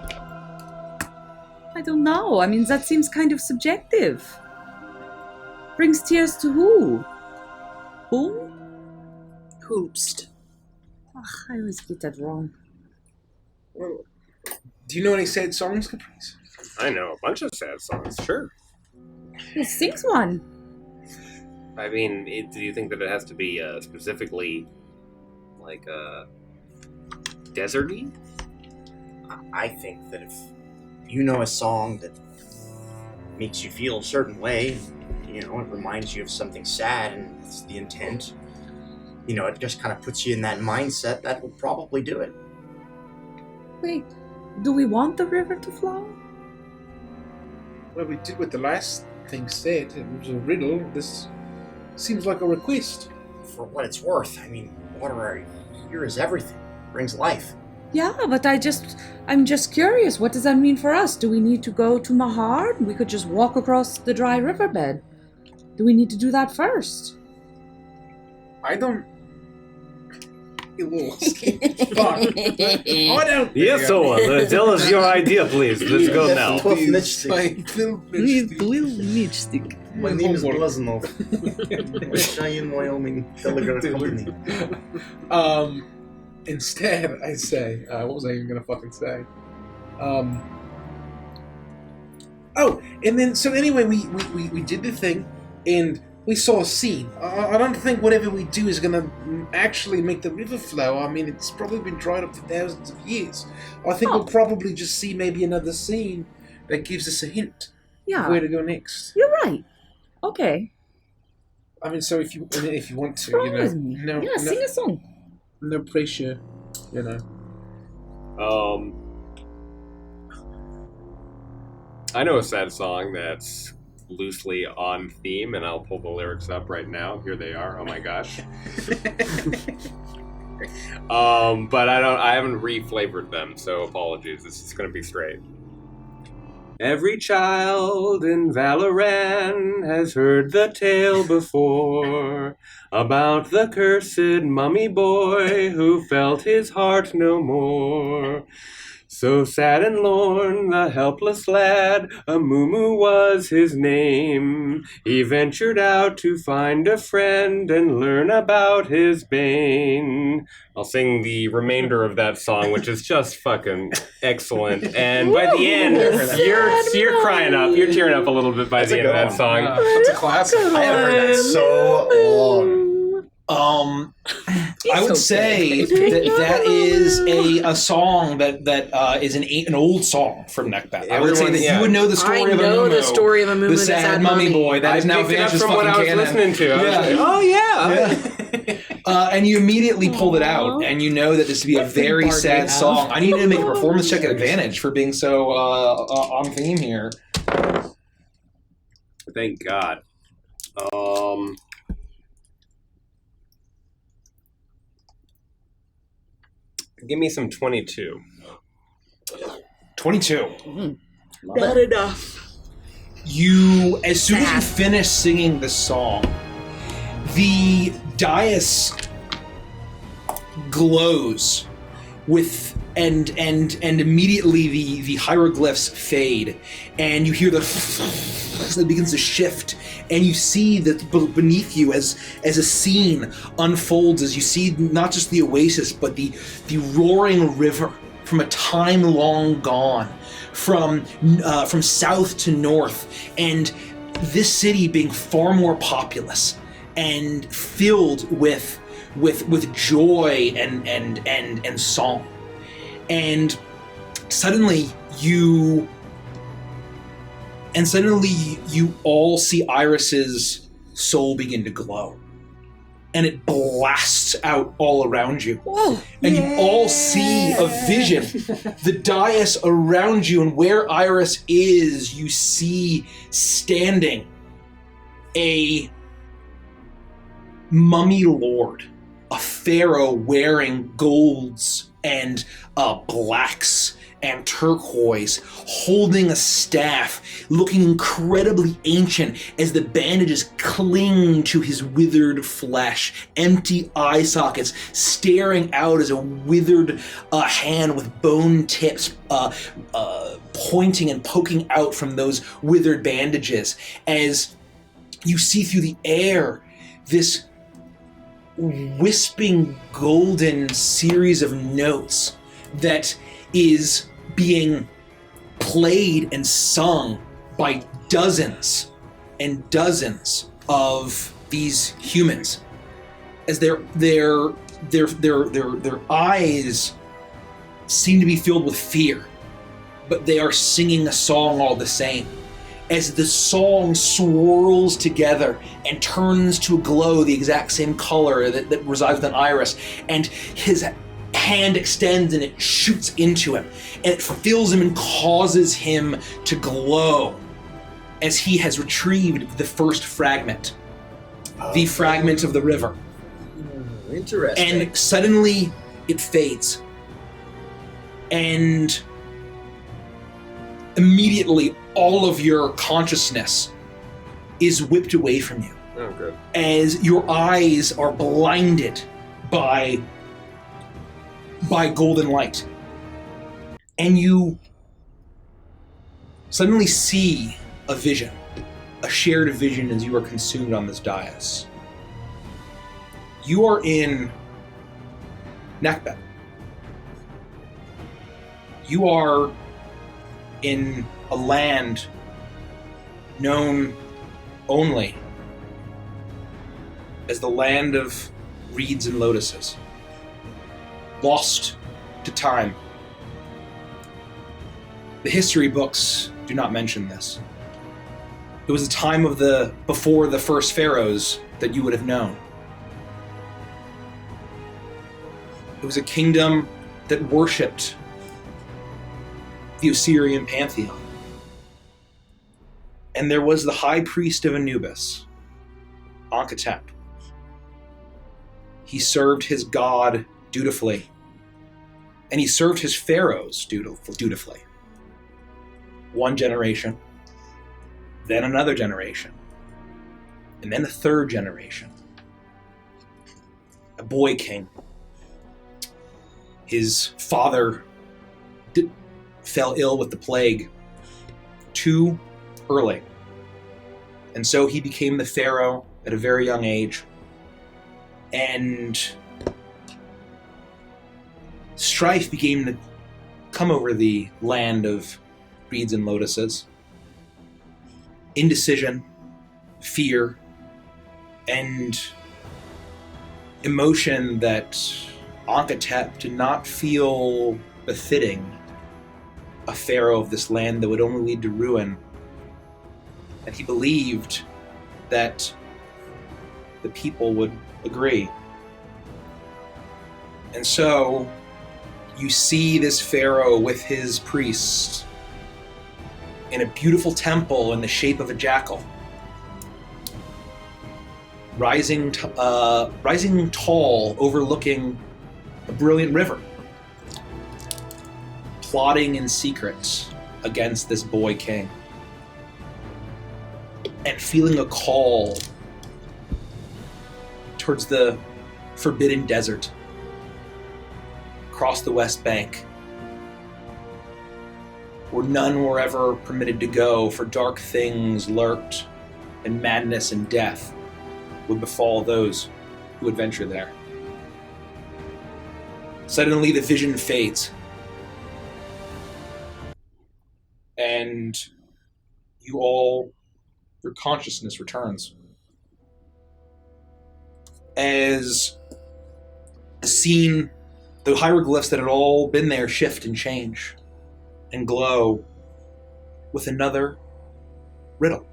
I don't know. I mean, that seems kind of subjective. Brings tears to who? Whom? Hoopst. Ugh, I always get that wrong. Well, do you know any sad songs, Caprice? I know a bunch of sad songs, sure. Well, sings one. I mean, do you think that it has to be specifically, deserty? I think that if you know a song that makes you feel a certain way, it reminds you of something sad and it's the intent, it just kind of puts you in that mindset, that will probably do it. Wait, do we want the river to flow? Well, we did what the last thing said. It was a riddle. This seems like a request. For what it's worth, I mean, water here is everything. It brings life. Yeah, but I'm just curious. What does that mean for us? Do we need to go to Mahar? We could just walk across the dry riverbed. Do we need to do that first? I don't... You little fuck. I don't... Yes, so tell us your idea, please. Let's go now. My name is Blaznov. Cheyenne, Wyoming Telegraph Company. Instead, I say, what was I even gonna fucking say? Oh, and then so anyway, we did the thing, and we saw a scene. I don't think whatever we do is gonna actually make the river flow. I mean, it's probably been dried up for thousands of years. I think we'll probably just see maybe another scene that gives us a hint of where to go next. You're right. Okay. I mean, so if you want to, Promise me. Sing a song. No pressure, I know a sad song that's loosely on theme, and I'll pull the lyrics up right now. Here they are. Oh my gosh. But I haven't reflavored them, so apologies. This is going to be straight. Every child in Valoran has heard the tale before about the cursed mummy boy who felt his heart no more. So sad and lorn, the helpless lad, Amumu was his name. He ventured out to find a friend and learn about his bane. I'll sing the remainder of that song, which is just fucking excellent. And by the end, you're crying up, you're tearing up a little bit by the end of that song. That's a classic. I haven't heard that so long. I would say that is a song that is an old song from Neckbat. I would say that you would know the story of Amumu. I know the story of Amumu, the sad mummy boy that is now vanished as from fucking what I was canon. listening to. Oh yeah. And you immediately pulled it out, and you know that this would be a very sad song. I need to make a performance check at advantage for being so on theme here. Thank God. Give me some 22. 22. Not enough. You, as soon as you finish singing the song, the dais glows with and immediately the hieroglyphs fade, and you hear it begins to shift, and you see that beneath you as a scene unfolds, as you see not just the oasis but the roaring river from a time long gone, from south to north, and this city being far more populous and filled with joy and song. And suddenly you all see Iris's soul begin to glow, and it blasts out all around you. Whoa. And you all see a vision. The dais around you, and where Iris is, you see standing a mummy lord, a pharaoh wearing golds and blacks and turquoise, holding a staff, looking incredibly ancient as the bandages cling to his withered flesh, empty eye sockets staring out as a withered hand with bone tips pointing and poking out from those withered bandages. As you see through the air this wisping golden series of notes that is being played and sung by dozens and dozens of these humans, as their eyes seem to be filled with fear, but they are singing a song all the same. As the song swirls together and turns to a glow the exact same color that resides within Iris, and his hand extends and it shoots into him, and it fills him and causes him to glow as he has retrieved the first fragment, the fragment of the river. Interesting. And suddenly it fades, and immediately all of your consciousness is whipped away from you. Oh, good. As your eyes are blinded by golden light. And you suddenly see a vision, a shared vision as you are consumed on this dais. You are in Neckbat. You are in a land known only as the land of reeds and lotuses, lost to time. The history books do not mention this. It was a time of before the first pharaohs that you would have known. It was a kingdom that worshipped the Osirian pantheon. And there was the high priest of Anubis, Ankhetep. He served his god dutifully, and he served his pharaohs dutifully. One generation, then another generation, and then a third generation. A boy king. His father fell ill with the plague too early, and so he became the pharaoh at a very young age, and strife began to come over the land of reeds and lotuses. Indecision, fear, and emotion that Ankhetep did not feel befitting a pharaoh of this land that would only lead to ruin. And he believed that the people would agree. And so you see this pharaoh with his priests in a beautiful temple in the shape of a jackal, rising tall, overlooking a brilliant river, plotting in secret against this boy king, and feeling a call towards the forbidden desert across the West Bank, where none were ever permitted to go, for dark things lurked, and madness and death would befall those who would venture there. Suddenly the vision fades, and your consciousness returns. As the scene, the hieroglyphs that had all been there shift and change and glow with another riddle.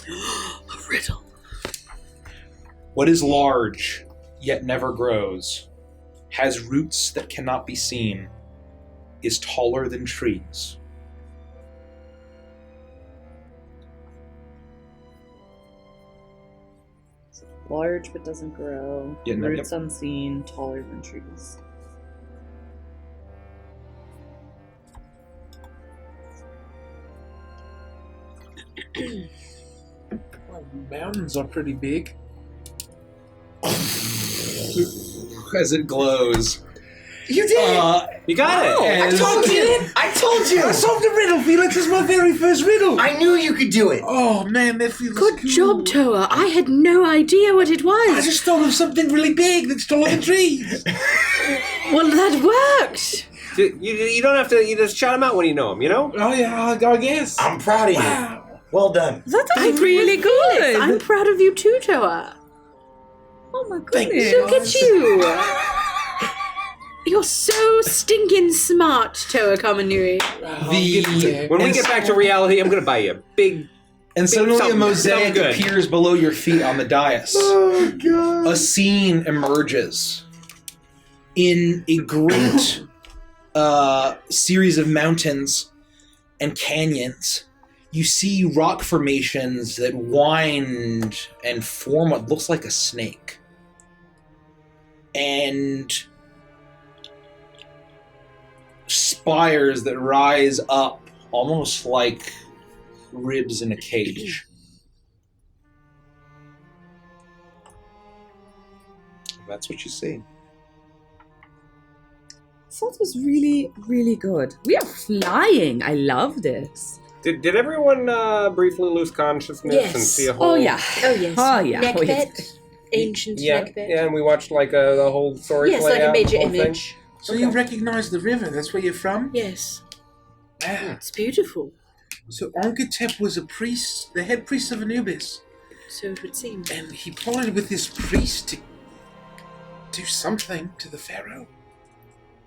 A riddle. What is large, yet never grows, has roots that cannot be seen, is taller than trees. Large but doesn't grow. Yeah, no, Roots unseen, taller than trees. Well, mountains are pretty big. As it glows. You did! You got it! I told you! I told you! I solved the riddle, Felix. It's my very first riddle. I knew you could do it! Oh, man, that feels Good cool. job, Toa. I had no idea what it I was. just thought of something really big that's taller than trees. Well, that worked. You don't have to. You just shout them out when you know them. You know. Oh, yeah, I guess. I'm proud of you. Wow. Well done. That's really good. I'm proud of you too, Toa. Oh my Thank goodness. Look at you. You're so stinking smart, Toa Kamanui. When we get back to reality, I'm gonna buy you a big. And suddenly a something mosaic good. appears below your feet on the dais. Oh, God. A scene emerges in a great series of mountains and canyons. You see rock formations that wind and form what looks like a snake. And spires that rise up almost like ribs in a cage. That's what you see. That was really, really good. We are flying. I love this. Did everyone briefly lose consciousness Yes. and see a whole? Oh yeah. Oh, yes. Oh yeah. Neckbet. Ancient Yeah, neckbet. yeah, and we watched like the whole story Yes, play like a out, major the whole image. thing. So you recognize the river? That's where you're from? Yes. Ah. It's beautiful. So Onkatep was a priest, the head priest of Anubis. So it would seem. And he plotted with this priest to do something to the pharaoh.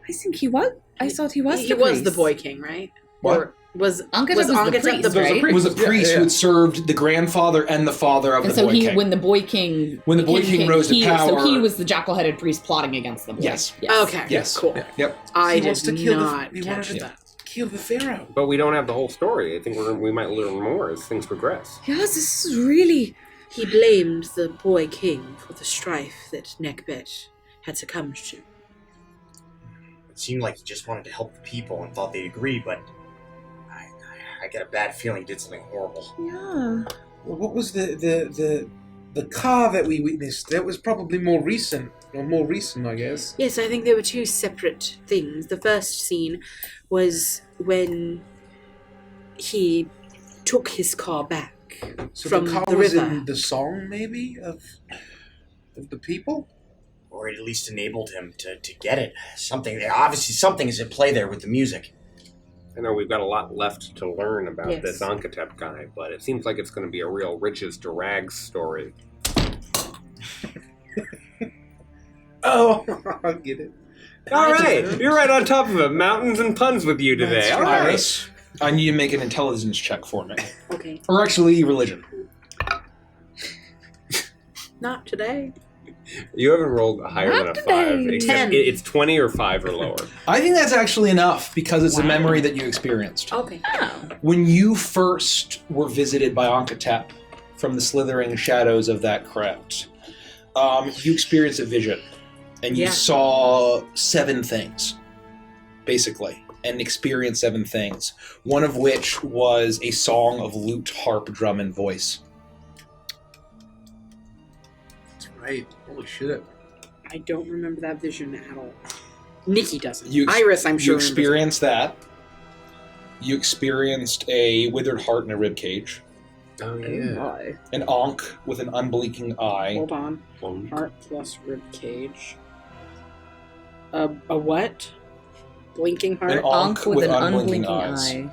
I think he was. I thought he was. He the was priest. the boy king, right? What? Or was Ankatep was the Ankatep priest, right? It was a priest who had served the grandfather and the father of And the so boy he, king. when the boy king, When the boy king rose to he, power- so he was the jackal-headed priest plotting against the boy. Yes. Okay. Yes. Cool. Yep. I He did wants to kill not he catch wanted that. to kill the pharaoh. But we don't have the whole story. I think we might learn more as things progress. Yes, this is really. He blamed the boy king for the strife that Nekbet had succumbed to. It seemed like he just wanted to help the people and thought they'd agree, but I get a bad feeling he did something horrible. Yeah. Well, what was the car that we witnessed? That was probably more recent, I guess. Yes, I think there were two separate things. The first scene was when he took his car back So from the car the was river. in the song, maybe, of the people? Or it at least enabled him to get it. Obviously something is at play there with the music. I know we've got a lot left to learn about Yes. this Onkatep guy, but it seems like it's going to be a real riches to rags story. Oh, I get it. All right, you're right on top of it. Mountains and puns with you today. That's All right. Iris, I need you to make an intelligence check for me. Okay. Or actually, religion. Not today. You haven't rolled higher Not than a 5. today. Except 10. it's 20 or 5 or lower. I think that's actually enough because it's a memory that you experienced. Okay. When you first were visited by Onkatep from the slithering shadows of that crypt, you experienced a vision. And you Yeah. saw 7 things, basically, and experienced 7 things. One of which was a song of lute, harp, drum, and voice. That's right. Holy shit. I don't remember that vision at all. Nikki doesn't. You ex- Iris, I'm sure. You experienced that. You experienced a withered heart and a rib cage. Oh, remembers. An Ankh with an unblinking eye. Hold on. Heart plus rib cage. A what? Blinking heart. An Ankh with an unblinking unblinking eyes. eye.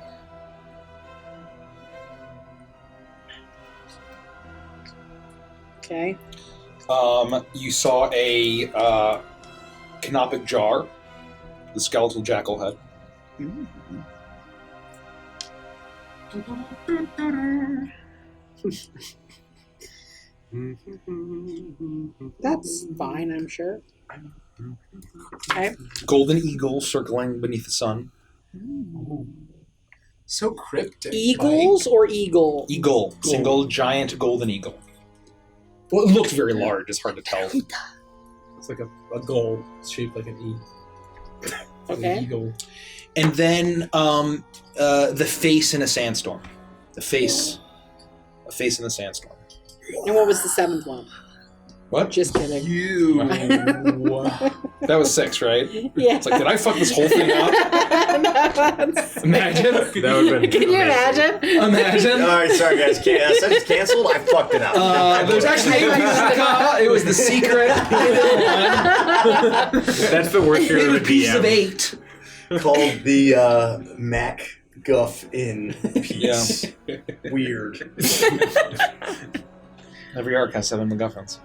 Okay. You saw a canopic jar, the skeletal jackal head. That's fine, I'm sure. Okay. Golden eagle circling beneath the sun. So cryptic. Eagles or eagle? Eagle. Single giant golden eagle. Well, it looked very large. It's hard to tell. It's like a goal shaped like an E. Okay. An eagle. And then the face in a sandstorm. A face in a sandstorm. And what was the 7th one? What? Just kidding. You. That was 6, right? Yeah. It's like, did I fuck this whole thing up? Imagine. That would have been Can you imagine? Imagine. All right, sorry guys. Since it's canceled, I fucked it up. There's actually it was the secret. That's the worst fear of a piece of DM. 8. Called the Mac Guff in piece. Yeah. Weird. Every arc has 7 MacGuffins.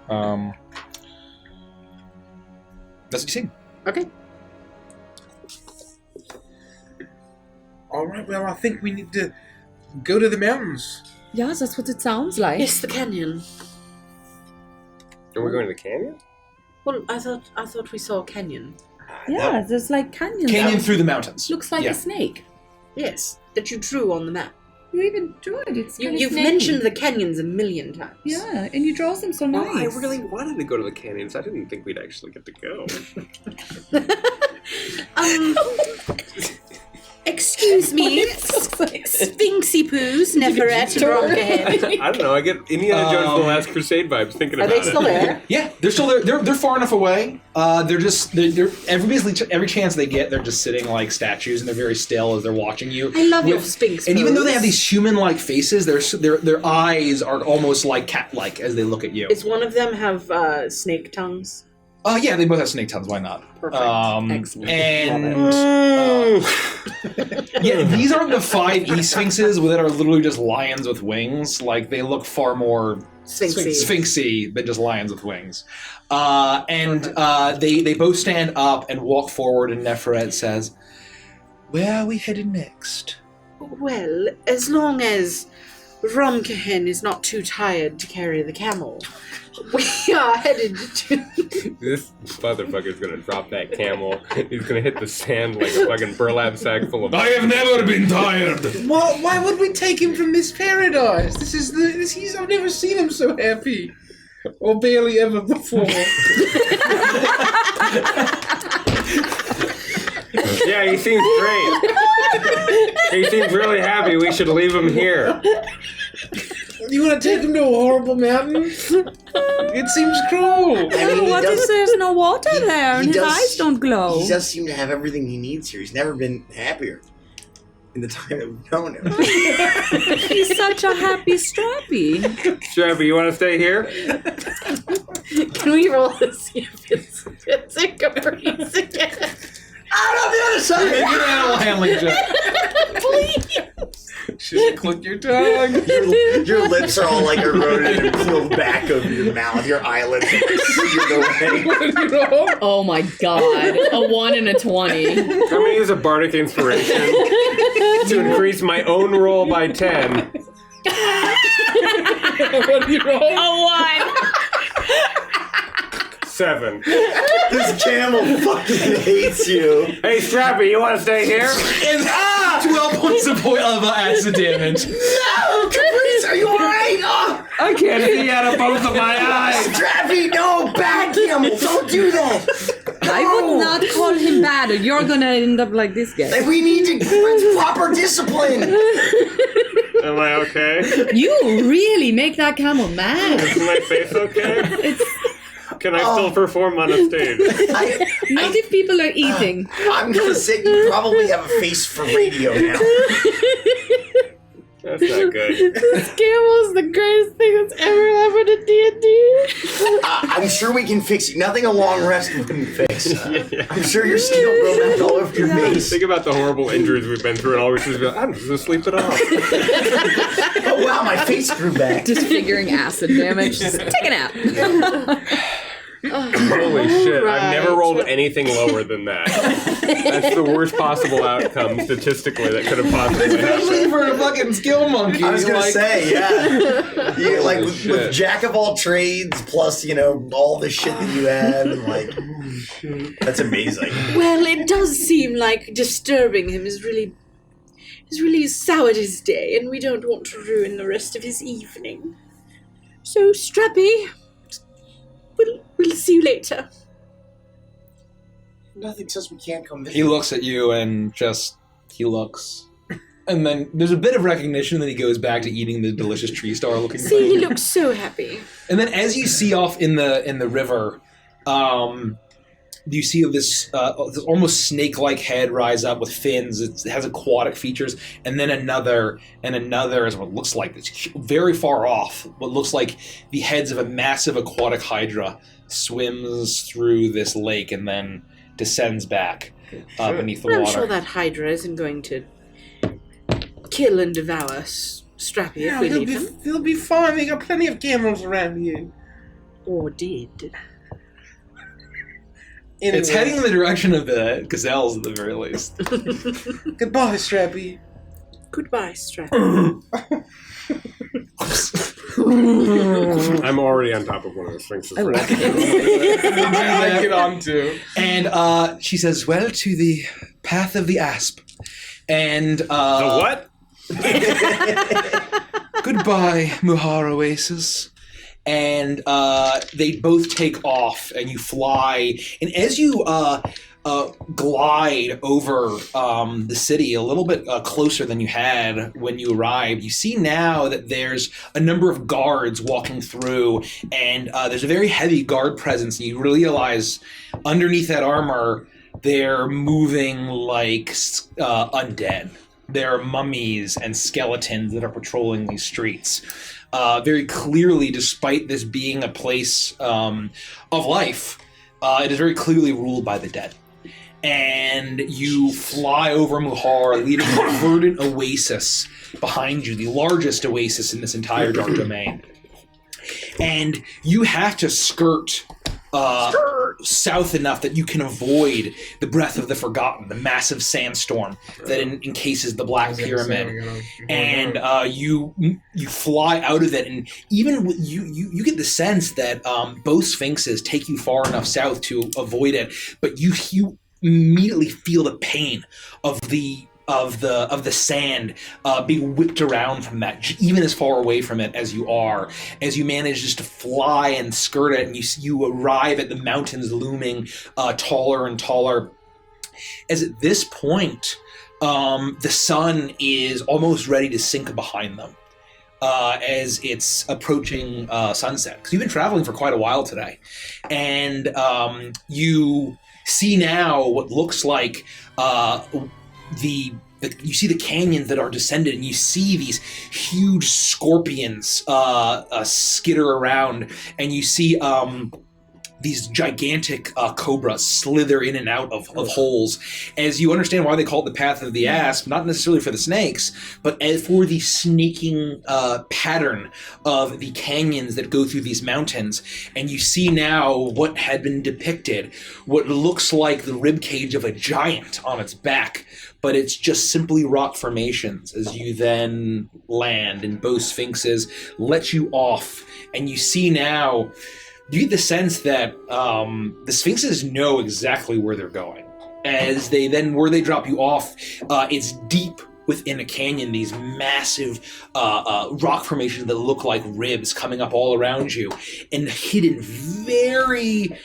That's what you see. Okay. All right, well, I think we need to go to the mountains. Yes, that's what it sounds like. Yes, the canyon. Are we going to the canyon? Well, I thought we saw a canyon. Yeah, there's like canyons. Canyon through the mountains. Looks like Yeah. a snake. Yes, that you drew on the map. You even drew it. It's kind of You've snaky. mentioned the canyons a million times. Yeah, and you draw them so Well, nice. I really wanted to go to the canyons. I didn't think we'd actually get to go. Excuse me, Sphinxy Poos, Neferet, Broncahead. I don't know. I get Indiana Jones: The Last Crusade vibes thinking Are about it. they still there? Yeah, they're still there. They're far enough away. They're every chance they get, they're just sitting like statues, and they're very still as they're watching you. I love your Sphinx. And even though they pose. have these human-like faces, their eyes are almost like cat-like as they look at you. Does one of them have snake tongues? Yeah, they both have snake tongues. Why not? Perfect. Excellent. And yeah, these aren't the 5 e-sphinxes that are literally just lions with wings. Like, they look far more sphinxy than just lions with wings. They both stand up and walk forward, and Neferet says, "Where are we headed next?" Well, as long as Rumkahen is not too tired to carry the camel, we are headed to... This motherfucker's gonna drop that camel. He's gonna hit the sand like a fucking burlap sack full of... I have never been tired! Why would we take him from this paradise? I've never seen him so happy. Or barely ever before. Yeah, he seems great. He seems really happy. We should leave him here. You want to take him to a horrible mountain? It seems cruel. I mean, What if there's no water there and his eyes don't glow? He does seem to have everything he needs here. He's never been happier in the time that we've known him. He's such a happy Strappy. Strappy, you want to stay here? Can we roll to see if it's a caprice again? Out on the other side! Make an animal handling check. Please. Should click your tongue. Your lips are all like eroded and pulled back of your mouth. Your eyelids are seared away. Oh my god. A 1 and a 20. I'm gonna use a bardic inspiration to increase my own roll by 10. What do you roll? A 7. This camel fucking hates you. Hey, Strappy, you want to stay here? And 12 points of acid damage. No, Caprice, are you alright? Oh, I can't see out of both of my eyes. Strappy, no, bad camel, don't do that. I would not call him bad, or you're gonna end up like this guy. Like, we need proper discipline. Am I okay? You really make that camel mad. Is my face okay? Can I still perform on a stage? Not if people are eating. I'm gonna say you probably have a face for radio now. That's not good. This camel's the greatest thing that's ever happened to D&D. I'm sure we can fix it. Nothing a long rest wouldn't fix. I'm sure your skin will grow back all over your face. Think about the horrible injuries we've been through, and all we should be like, I'm just gonna sleep it off. Oh wow, my face grew back. Disfiguring acid damage. Just take a nap. Holy shit, I've never rolled anything lower than that. That's the worst possible outcome statistically that could have possibly Especially happened. for a fucking skill monkey. I was gonna say, yeah. You, like Holy with jack of all trades plus, all the shit that you have, and like that's amazing. Well, it does seem like disturbing him is really soured his day, and we don't want to ruin the rest of his evening. So, Strappy, we'll see you later. Nothing says we can't come visit. He looks at you and he looks. And then there's a bit of recognition, then he goes back to eating the delicious tree star looking See, thing. he looks so happy. And then as you see off in the river, you see this almost snake-like head rise up with fins. It has aquatic features, and then another is what looks like it's very far off. What looks like the heads of a massive aquatic hydra swims through this lake and then descends back beneath the I'm water. sure that Hydra isn't going to kill and devour Strappy if we leave him. He'll be fine. They got plenty of camels around here. Or did. Anyway. It's heading in the direction of the gazelles at the very least. Goodbye, Strappy. Goodbye, Strappy. I'm already on top of one of the sphinxes. I right like now. I get on to. And she says, "Well, to the path of the asp." And The what? goodbye, Muhar Oasis. And they both take off, and you fly. And as you glide over the city a little bit closer than you had when you arrived, you see now that there's a number of guards walking through, and there's a very heavy guard presence. And you realize underneath that armor, they're moving like undead. There are mummies and skeletons that are patrolling these streets. Very clearly, despite this being a place of life, It is very clearly ruled by the dead. And you fly over Muhar, leaving a verdant oasis behind you, the largest oasis in this entire dark domain. And you have to skirt south enough that you can avoid the breath of the Forgotten, the massive sandstorm that encases the Black Pyramid. And you fly out of it, and even you get the sense that both sphinxes take you far enough south to avoid it, but you immediately feel the pain of the sand being whipped around from that, even as far away from it as you are, as you manage just to fly and skirt it, and you arrive at the mountains looming taller and taller. As at this point, the sun is almost ready to sink behind them as it's approaching sunset. Because you've been traveling for quite a while today, and you see now what looks like you see the canyons that are descended, and you see these huge scorpions skitter around, and you see these gigantic cobras slither in and out of holes. As you understand why they call it the Path of the Asp, not necessarily for the snakes, but for the snaking pattern of the canyons that go through these mountains. And you see now what had been depicted, what looks like the ribcage of a giant on its back, but it's just simply rock formations. As you then land, and both sphinxes let you off, and you see now, you get the sense that the sphinxes know exactly where they're going. As where they drop you off, it's deep within a canyon, these massive rock formations that look like ribs coming up all around you, and hidden very,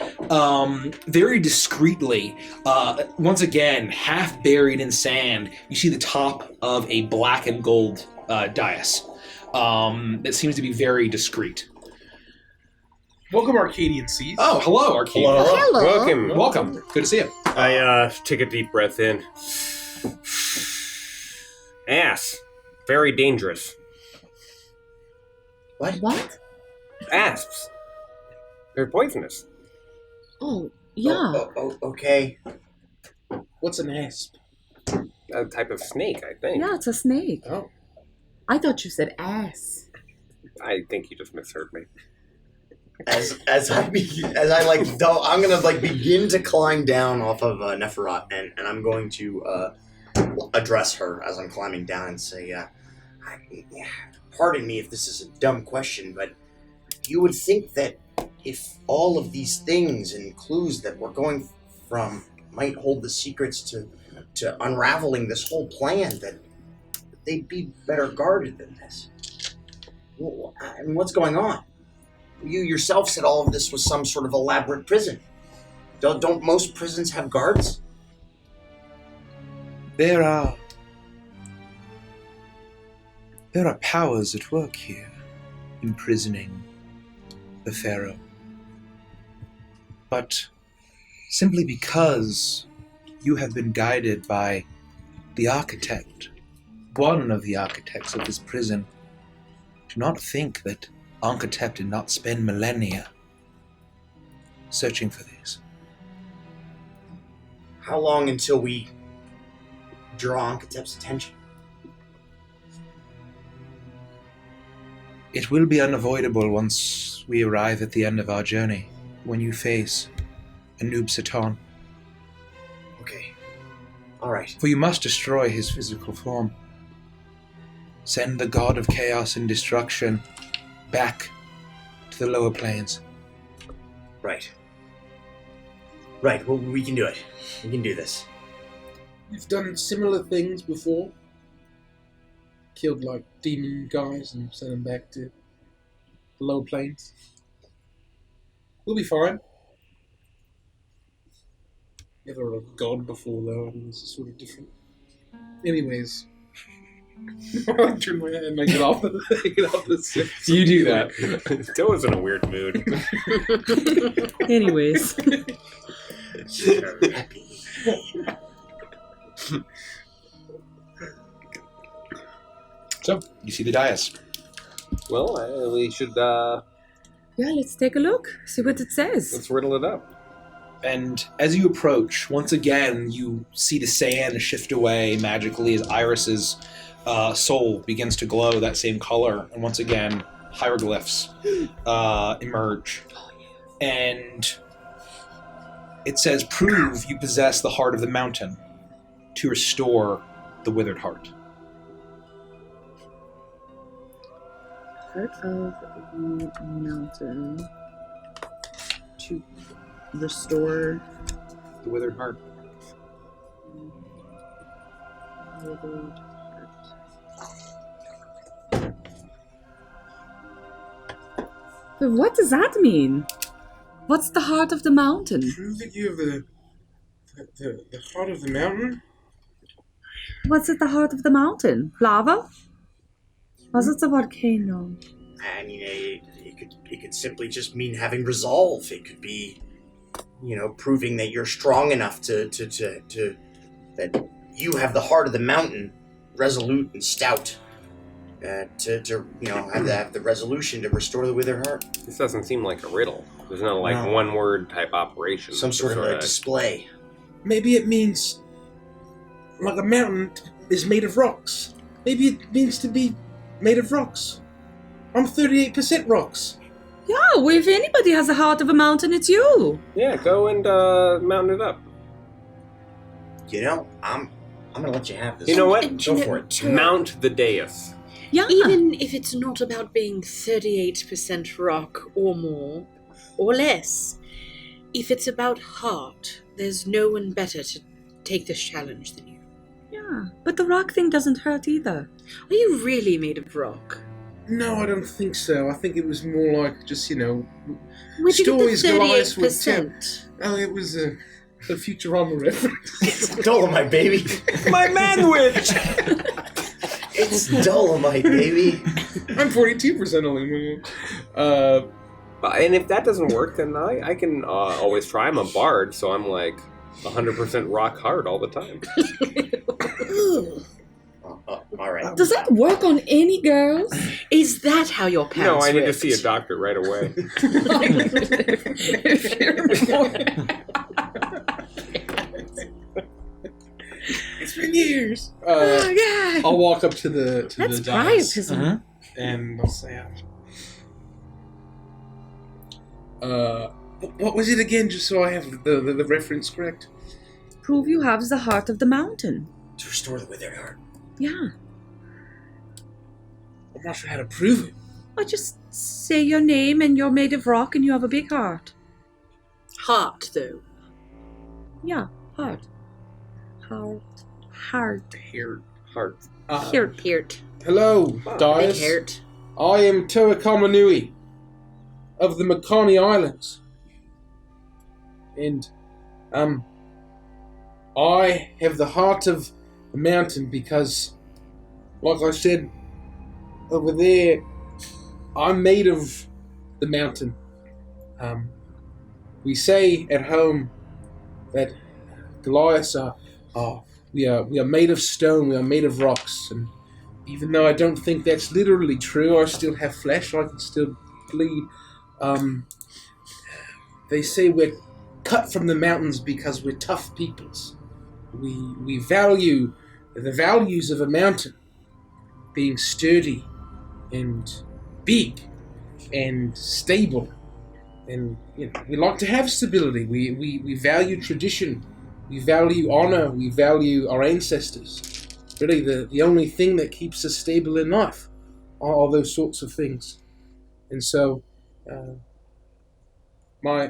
very discreetly, once again, half buried in sand, you see the top of a black and gold dais that seems to be very discreet. Welcome, Arcadian Seas. Oh, hello, Arcadian. Hello. Welcome. Good to see you. I take a deep breath in. Ass. Very dangerous. What? Asps. They're poisonous. Oh, yeah. Okay. What's an asp? A type of snake, I think. Yeah, it's a snake. Oh. I thought you said ass. I think you just misheard me. I'm gonna begin to climb down off of Neferat, and I'm going to address her as I'm climbing down and say, pardon me if this is a dumb question, but you would think that if all of these things and clues that we're going from might hold the secrets to unraveling this whole plan, that they'd be better guarded than this. I mean, what's going on? You yourself said all of this was some sort of elaborate prison. Don't most prisons have guards? There are powers at work here, imprisoning the Pharaoh. But simply because you have been guided by the architect, one of the architects of this prison, do not think that Ankhetep did not spend millennia searching for these. How long until we draw Ankhetep's attention? It will be unavoidable once we arrive at the end of our journey, when you face Anub Satan. Okay. Alright. For you must destroy his physical form. Send the god of chaos and destruction back to the lower planes. Right. Right, well, we can do it. We can do this. You've done similar things before? Killed, demon guys and sent them back to the lower planes? We'll be fine. Never a god before, though. I mean, this is sort of different. Anyways. I turn my head and I get off the ship. You do that. Joe was in a weird mood. Anyways. So, you see the dais. Well, we should, Yeah, let's take a look. See what it says. let's riddle it up. And as you approach, once again, you see the sand shift away magically as Iris's soul begins to glow that same color. And once again, hieroglyphs emerge. And it says, "Prove you possess the heart of the mountain to restore the withered heart." Heart of the mountain to restore the withered heart. Withered heart. But what does that mean? What's the heart of the mountain? Prove that you have the heart of the mountain? What's at the heart of the mountain? Lava? Was it a volcano? I mean, it could simply just mean having resolve. It could be, proving that you're strong enough to that you have the heart of the mountain, resolute and stout, to have the resolution to restore the withered heart. This doesn't seem like a riddle. There's no one word type operation. Some sort of a display. Maybe it means like a mountain is made of rocks. Maybe it means to be made of rocks. I'm 38% rocks. Yeah, well, if anybody has the heart of a mountain, it's you. Yeah, go and mountain it up. I'm gonna let you have this. You know what? Go for it. Mount the dais. Yeah. Even if it's not about being 38% rock or more, or less, if it's about heart, there's no one better to take this challenge than you. Yeah, but the rock thing doesn't hurt either. Are you really made of rock? No, I don't think so. I think it was more like just, Where'd you stories get the Goliath would tell. 38%? Oh, it was a Futurama reference. It's Dolomite, baby. My manwich! It's Dolomite, baby. I'm 42% only. And if that doesn't work, then I can always try. I'm a bard, so I'm like 100% rock hard all the time. All right. Does that work on any girls? Is that how your pants No, I need to ripped? see a doctor right away. It's been years. Oh, God. I'll walk up to the That's dais, priapism. and I'll say, what was it again? Just so I have the reference correct. Prove you have the heart of the mountain. To restore the withered heart. Yeah. I'm not sure how to prove it. Or just say your name and you're made of rock and you have a big heart. Heart, though. Yeah, heart. Heart. Heart. Heart. Heart. Hello, Big Dias. heart. I am Tuakamanui of the Makani Islands. And, I have the heart of the mountain because, like I said, over there, I'm made of the mountain. We say at home that Goliaths we are made of stone, we are made of rocks, and even though I don't think that's literally true, I still have flesh, I can still bleed. They say we're cut from the mountains because we're tough peoples. We value the values of a mountain, being sturdy and big and stable, and we like to have stability. We value tradition, we value honor, we value our ancestors. Really, the only thing that keeps us stable in life are all those sorts of things. And so, my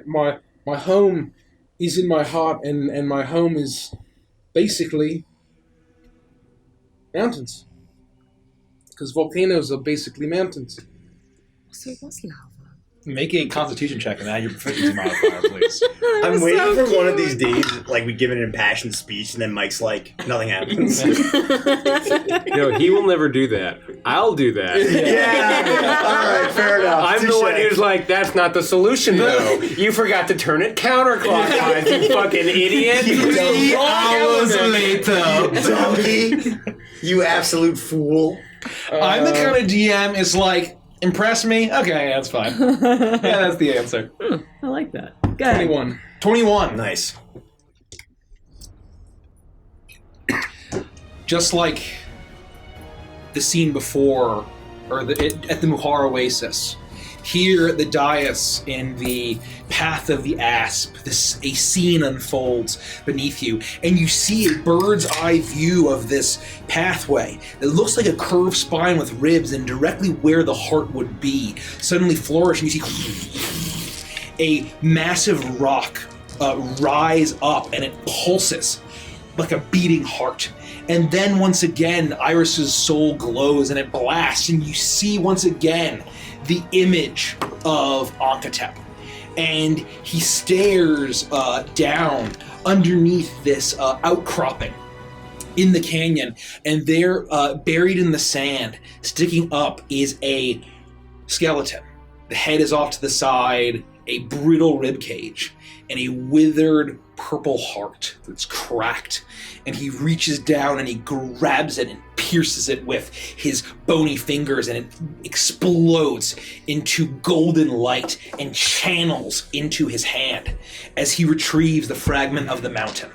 home is in my heart, and my home is basically mountains. Because volcanoes are basically mountains. So it was lava. Make a constitution check and add your proficiency modifier, please. I'm waiting for one of these days, like we give an impassioned speech, and then Mike's like, nothing happens. No, he will never do that. I'll do that. Yeah. All right, fair enough. I'm the one who's like, that's not the solution, though. You forgot to turn it counterclockwise, you fucking idiot. 3 hours later. Donkey. You absolute fool. I'm the kind of DM is like, impress me? Okay, that's fine. Yeah, that's the answer. I like that. Good. 21. 21. Nice. Just like the scene before, or at the Muhar Oasis, here at the dais in the Path of the Asp, a scene unfolds beneath you, and you see a bird's eye view of this pathway that looks like a curved spine with ribs, and directly where the heart would be suddenly flourish, and you see a massive rock rise up, and it pulses like a beating heart. And then once again, Iris's soul glows and it blasts, and you see once again the image of Ankatep. And he stares down underneath this outcropping in the canyon, and there, buried in the sand, sticking up, is a skeleton. The head is off to the side, a brittle rib cage, and a withered purple heart that's cracked. And he reaches down and he grabs it and pierces it with his bony fingers, and it explodes into golden light and channels into his hand as he retrieves the fragment of the mountain.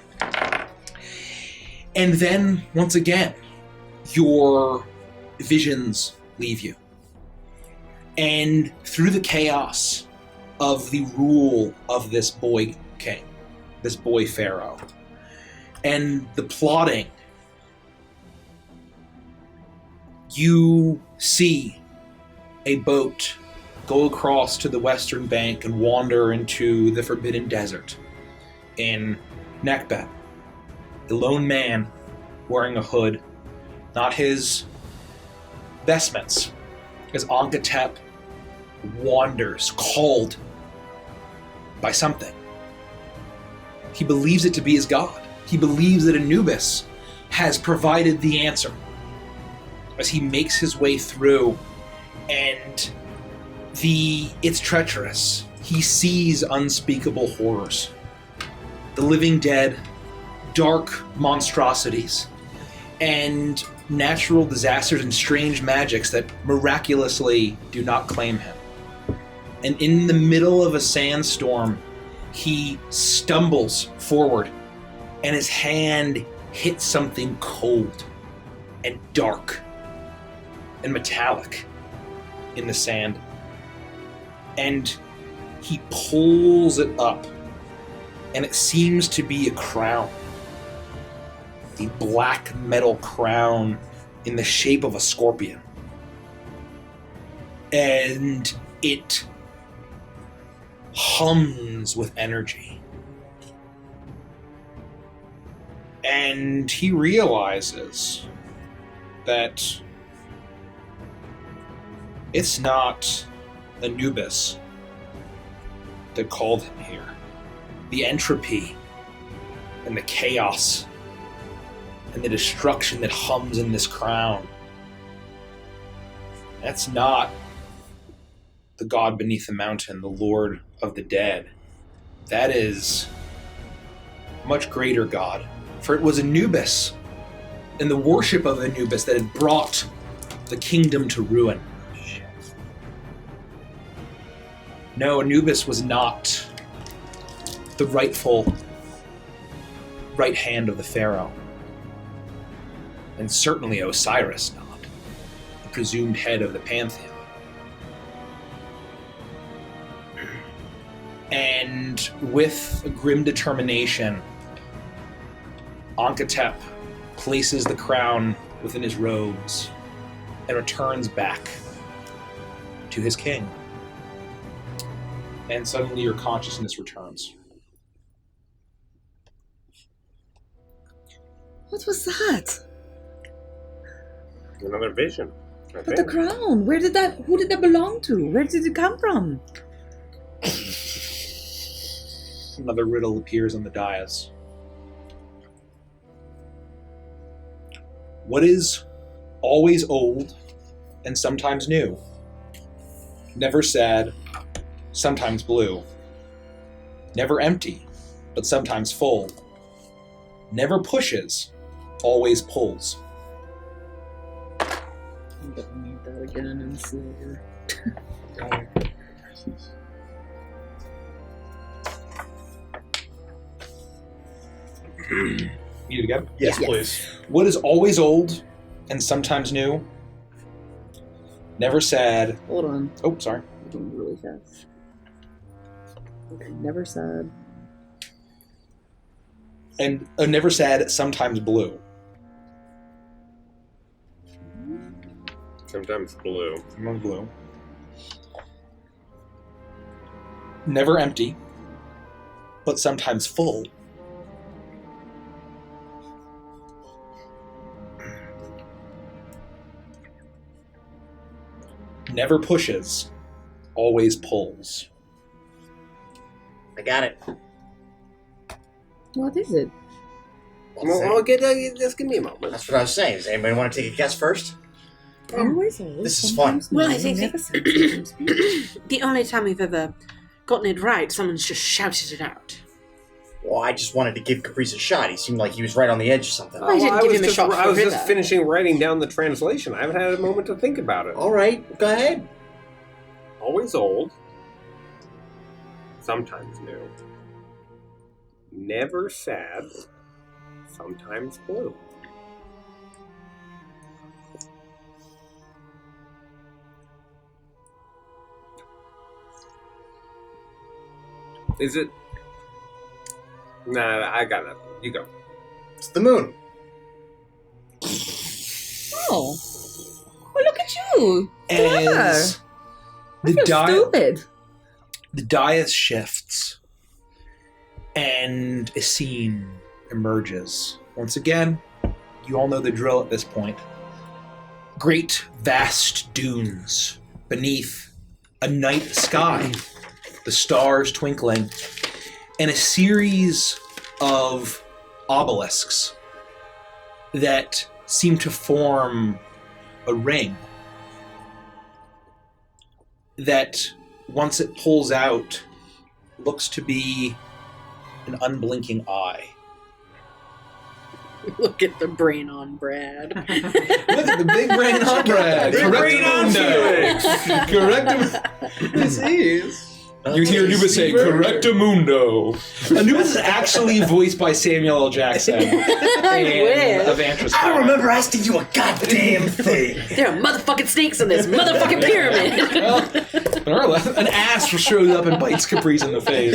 And then, once again, your visions leave you. And through the chaos of the rule of this boy king, this boy pharaoh, and the plotting, you see a boat go across to the western bank and wander into the forbidden desert in Nekbet. The lone man wearing a hood, not his vestments, as Ankatep wanders, called by something. He believes it to be his god. He believes that Anubis has provided the answer. As he makes his way through, and it's treacherous. He sees unspeakable horrors. The living dead, dark monstrosities, and natural disasters and strange magics that miraculously do not claim him. And in the middle of a sandstorm, he stumbles forward, and his hand hits something cold and dark and metallic in the sand. And he pulls it up, and it seems to be a crown. A black metal crown in the shape of a scorpion. And it hums with energy. And he realizes that it's not Anubis that called him here. The entropy and the chaos and the destruction that hums in this crown, that's not the god beneath the mountain, the Lord of the dead. That is a much greater god. For it was Anubis and the worship of Anubis that had brought the kingdom to ruin. No, Anubis was not the rightful right hand of the pharaoh. And certainly Osiris not, the presumed head of the pantheon. And with a grim determination, Ankatep places the crown within his robes and returns back to his king. And suddenly your consciousness returns. What was that? Another vision. But the crown, who did that belong to? Where did it come from? Another riddle appears on the dais. What is always old and sometimes new, never sad, sometimes blue, never empty, but sometimes full, never pushes, always pulls. I'm gonna need that again in silver. Need it again? Yes, please. What is always old and sometimes new? Never sad. Hold on. Oh, sorry. Going really fast. Okay, never sad. And never sad, sometimes blue. Sometimes blue. Sometimes blue. Never empty, but sometimes full. Never pushes, always pulls. I got it. What is it? Well, just give me a moment. That's what I was saying. Does anybody want to take a guess first? Always old. This is fun. Well, I think the only time we've ever gotten it right, someone's just shouted it out. Well, I just wanted to give Caprice a shot. He seemed like he was right on the edge of something. I didn't give him a shot for I was River. just finishing writing down the translation. I haven't had a moment to think about it. All right, go ahead. Always old. Sometimes new. Never sad. Sometimes blue. Is it? Nah, I got nothing. You go. It's the moon. Oh. Oh, look at you. As the Stupid. the dais shifts and a scene emerges. Once again, you all know the drill at this point. Great, vast dunes beneath a night sky, the stars twinkling, and a series of obelisks that seem to form a ring that, once it pulls out, looks to be an unblinking eye. Look at the brain on Brad. Look at the big brain on Brad. Big brain on Felix. Correct. This is. You hear Anubis say, "Correctamundo." Anubis is actually voiced by Samuel L. Jackson in Avantris. I don't remember asking you a goddamn thing. There are motherfucking snakes in this motherfucking pyramid. Well, an ass shows up and bites Caprice in the face.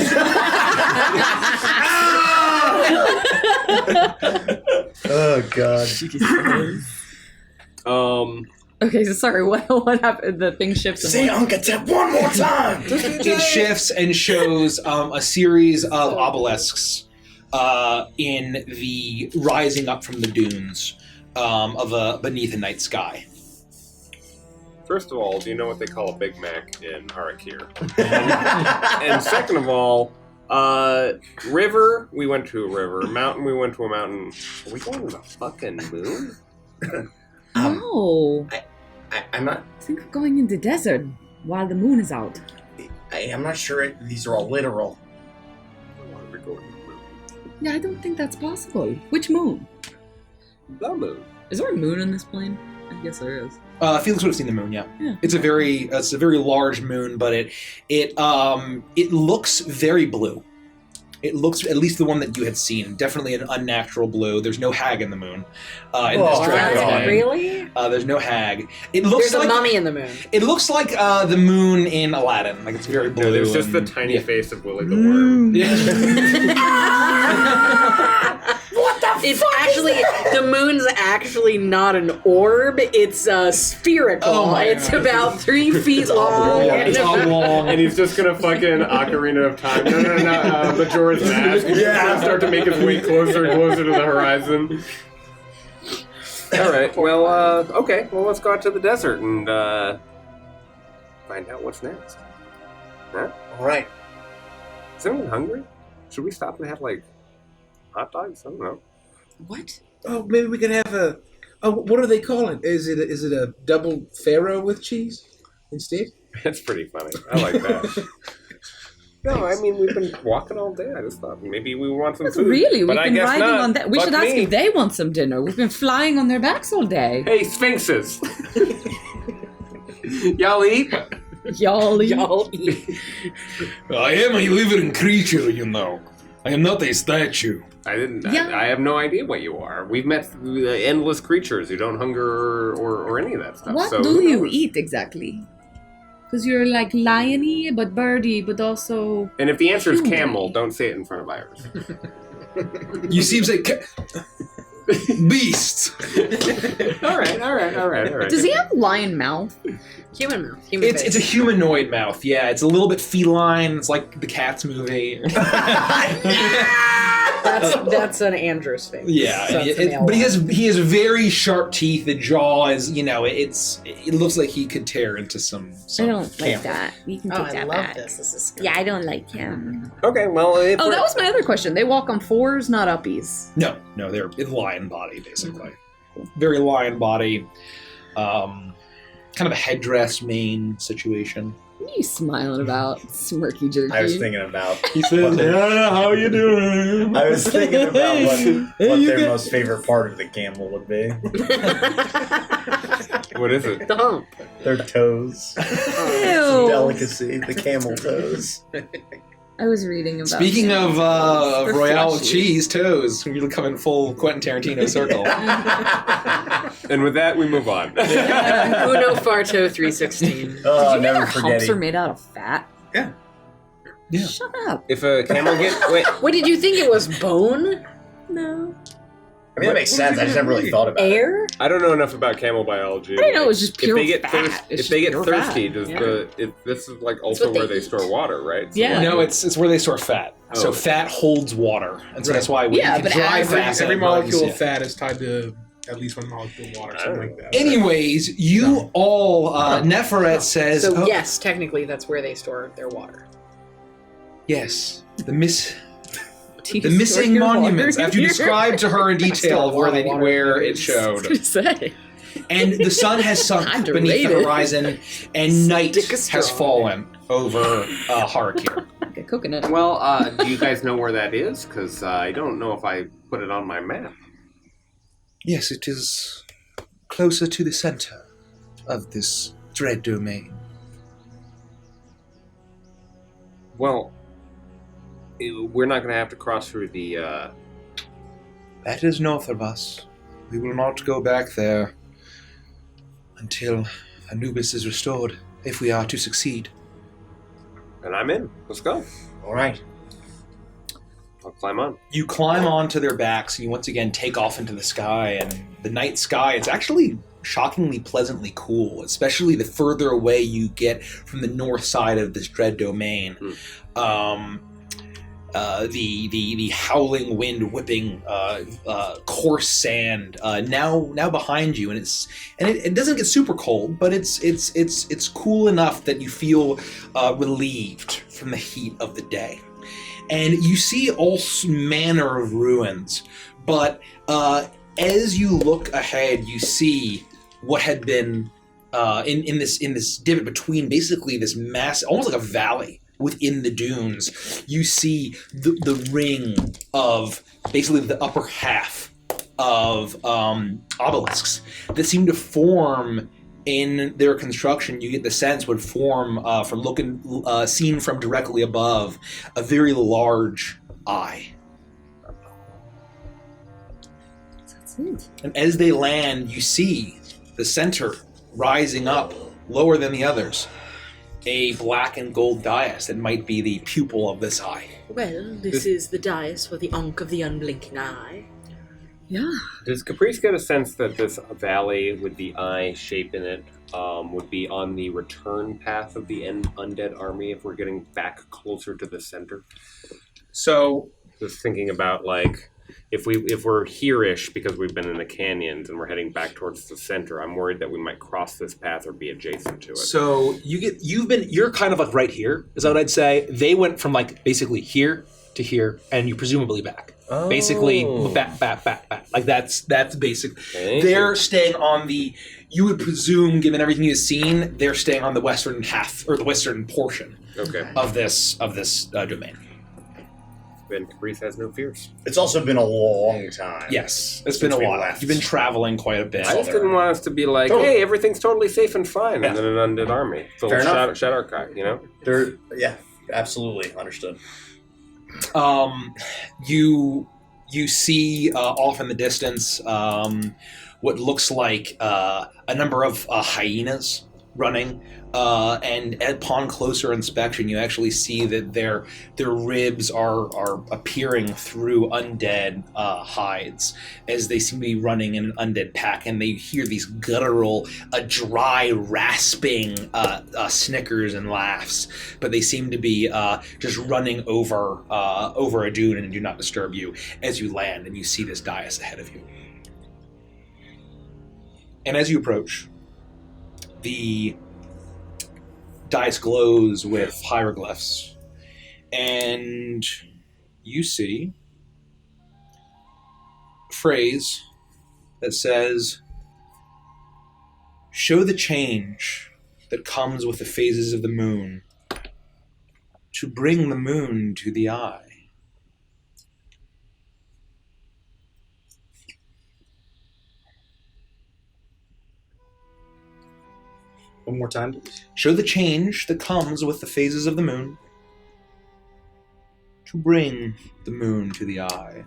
Oh God. Okay, so sorry, what happened? The thing shifts. Say Unkatep one more time! It shifts and shows a series of obelisks in the rising up from the dunes beneath a night sky. First of all, do you know what they call a Big Mac in Harakir? And second of all, river, we went to a river. Mountain, we went to a mountain. Are we going to the fucking moon? No. I'm not. I think we're going in the desert while the moon is out. I'm not sure these are all literal. Yeah, I don't think that's possible. Which moon? The moon. Is there a moon on this plane? I guess there is. Felix would have seen the moon. Yeah. It's a very large moon, but it looks very blue. It looks, at least the one that you had seen, definitely an unnatural blue. There's no hag in the moon. In this dragon. Really? There's no hag. It looks There's like a mummy in the moon. It looks like the moon in Aladdin. Like it's very blue. No, there's just the tiny face of Willy the Worm. What the it's actually the moon's actually not an orb, it's spherical. Oh my it's God. about 3 feet long. It's long, and he's just gonna fucking Ocarina of Time. No, Majora's Mask. He's just gonna start to make his way closer and closer to the horizon. All right. Well, okay. Well, let's go out to the desert and find out what's next. Huh? All right. Is anyone hungry? Should we stop and have like hot dogs? I don't know. What? Oh, maybe we could have a. Oh, what do they call it? Is it a double Pharaoh with cheese instead? That's pretty funny. I like that. No, I mean we've been walking all day. I just thought maybe we want some food. Really? We've but I been guess riding not. on that. We Fuck should ask me. if they want some dinner. We've been flying on their backs all day. Hey, sphinxes! Y'all eat? Y'all eat. Y'all eat. I am a living creature, you know. I am not a statue. I didn't. Yeah. I have no idea what you are. We've met endless creatures who don't hunger or any of that stuff. What so do who you knows? eat exactly? Because you're like liony, but birdy, but also. And if the answer is human. camel, don't say it in front of Iris. You seem to say beast. all right. Does he have lion mouth? Human mouth. Human It's face. a humanoid mouth. Yeah, it's a little bit feline. It's like the Cats movie. That's an Andrew's face. Yeah, So it's a male but he one. has very sharp teeth. The jaw is, it looks like he could tear into some I don't like camel. that. You can Oh, take I that love back. this. This is Yeah, I don't like him. Okay, well, if Oh, we're- that was my other question. They walk on fours, not uppies. No, they're lion body basically. Very lion body. Kind of a headdress mane situation. What are you smiling about, smirky jerky? I was thinking about. He says, "How you doing?" I was thinking about what their most favorite part of the camel would be. what is it? The hump. Their toes. It's a delicacy. The camel toes. I was reading about. Speaking of They're Royale fleshy. cheese toes, we really come in full Quentin Tarantino circle. And with that, we move on. Uno Farto 316. Oh, Did you know never our humps forgetting. are made out of fat? Yeah. Shut up. If a camel wait, What did you think it was? Bone? No. I mean, that makes sense. I just never really thought about it. Air? I don't know enough about camel biology. I didn't know it was just pure if they get fat. It's if they just get pure thirsty, fat. does Yeah. this is like also what they where they eat. store water, right? So Yeah. No, it's where they store fat. So Oh. fat holds water, and so that's why we Yeah, can but dry every- fat. Every that molecule runs, of fat is tied to at least one molecule of water, something like that. Anyways, you all, Neferet says, So, oh, yes, technically that's where they store their water. yes, the Do you the store missing your water monuments. in After you here? described to her in detail of where it I showed. was gonna say. And the sun has sunk beneath the Underrated. horizon, and night Stick a straw has fallen over Harakir. Okay, coconut. Well, do you guys know where that is? Because I don't know if I put it on my map. Yes, it is closer to the center of this dread domain. Well, we're not going to have to cross through the. That is north of us. We will not go back there until Anubis is restored, if we are to succeed. And I'm in. Let's go. All right. I'll climb on. You climb onto their backs, and you once again take off into the sky, and the night sky, it's actually shockingly pleasantly cool, especially the further away you get from the north side of this dread domain. The howling wind whipping coarse sand now behind you, and it doesn't get super cold, but it's cool enough that you feel relieved from the heat of the day. And you see all manner of ruins, but as you look ahead, you see what had been in this divot between basically this mass, almost like a valley within the dunes. You see the ring of basically the upper half of obelisks that seem to form in their construction. You get the sense would form from looking seen from directly above a very large eye. That's it. And as they land, you see the center rising up lower than the others. A black and gold dais that might be the pupil of this eye. Well, this is the dais for the Ankh of the Unblinking Eye. Yeah. Does Caprice get a sense that this valley with the eye shape in it would be on the return path of the undead army if we're getting back closer to the center? So, just thinking about like if we're here-ish because we've been in the canyons and we're heading back towards the center, I'm worried that we might cross this path or be adjacent to it. So you're kind of like right here, is that what I'd say? They went from like basically here to here, and you presumably back. Oh. Basically back. Like that's basic. Thank They're you. staying on the. You would presume, given everything you've seen, they're staying on the western half or the western portion Okay. of this domain. Then Caprice has no fears. It's also been a long time. Yes, it's been a Since we while. left. You've been traveling quite a bit. I just didn't want us to be like, Totally. hey, everything's totally safe and fine, Yeah. and then an undead army. Full Fair enough. Shadow Archive, you know? Yeah, absolutely understood. You see off in the distance what looks like a number of hyenas running, and upon closer inspection, you actually see that their ribs are appearing through undead hides as they seem to be running in an undead pack, and they hear these guttural, dry, rasping snickers and laughs, but they seem to be just running over a dune and do not disturb you as you land, and you see this dais ahead of you. And as you approach, the dais glows with hieroglyphs, and you see a phrase that says, "Show the change that comes with the phases of the moon to bring the moon to the eye." One more time, please. Show the change that comes with the phases of the moon to bring the moon to the eye.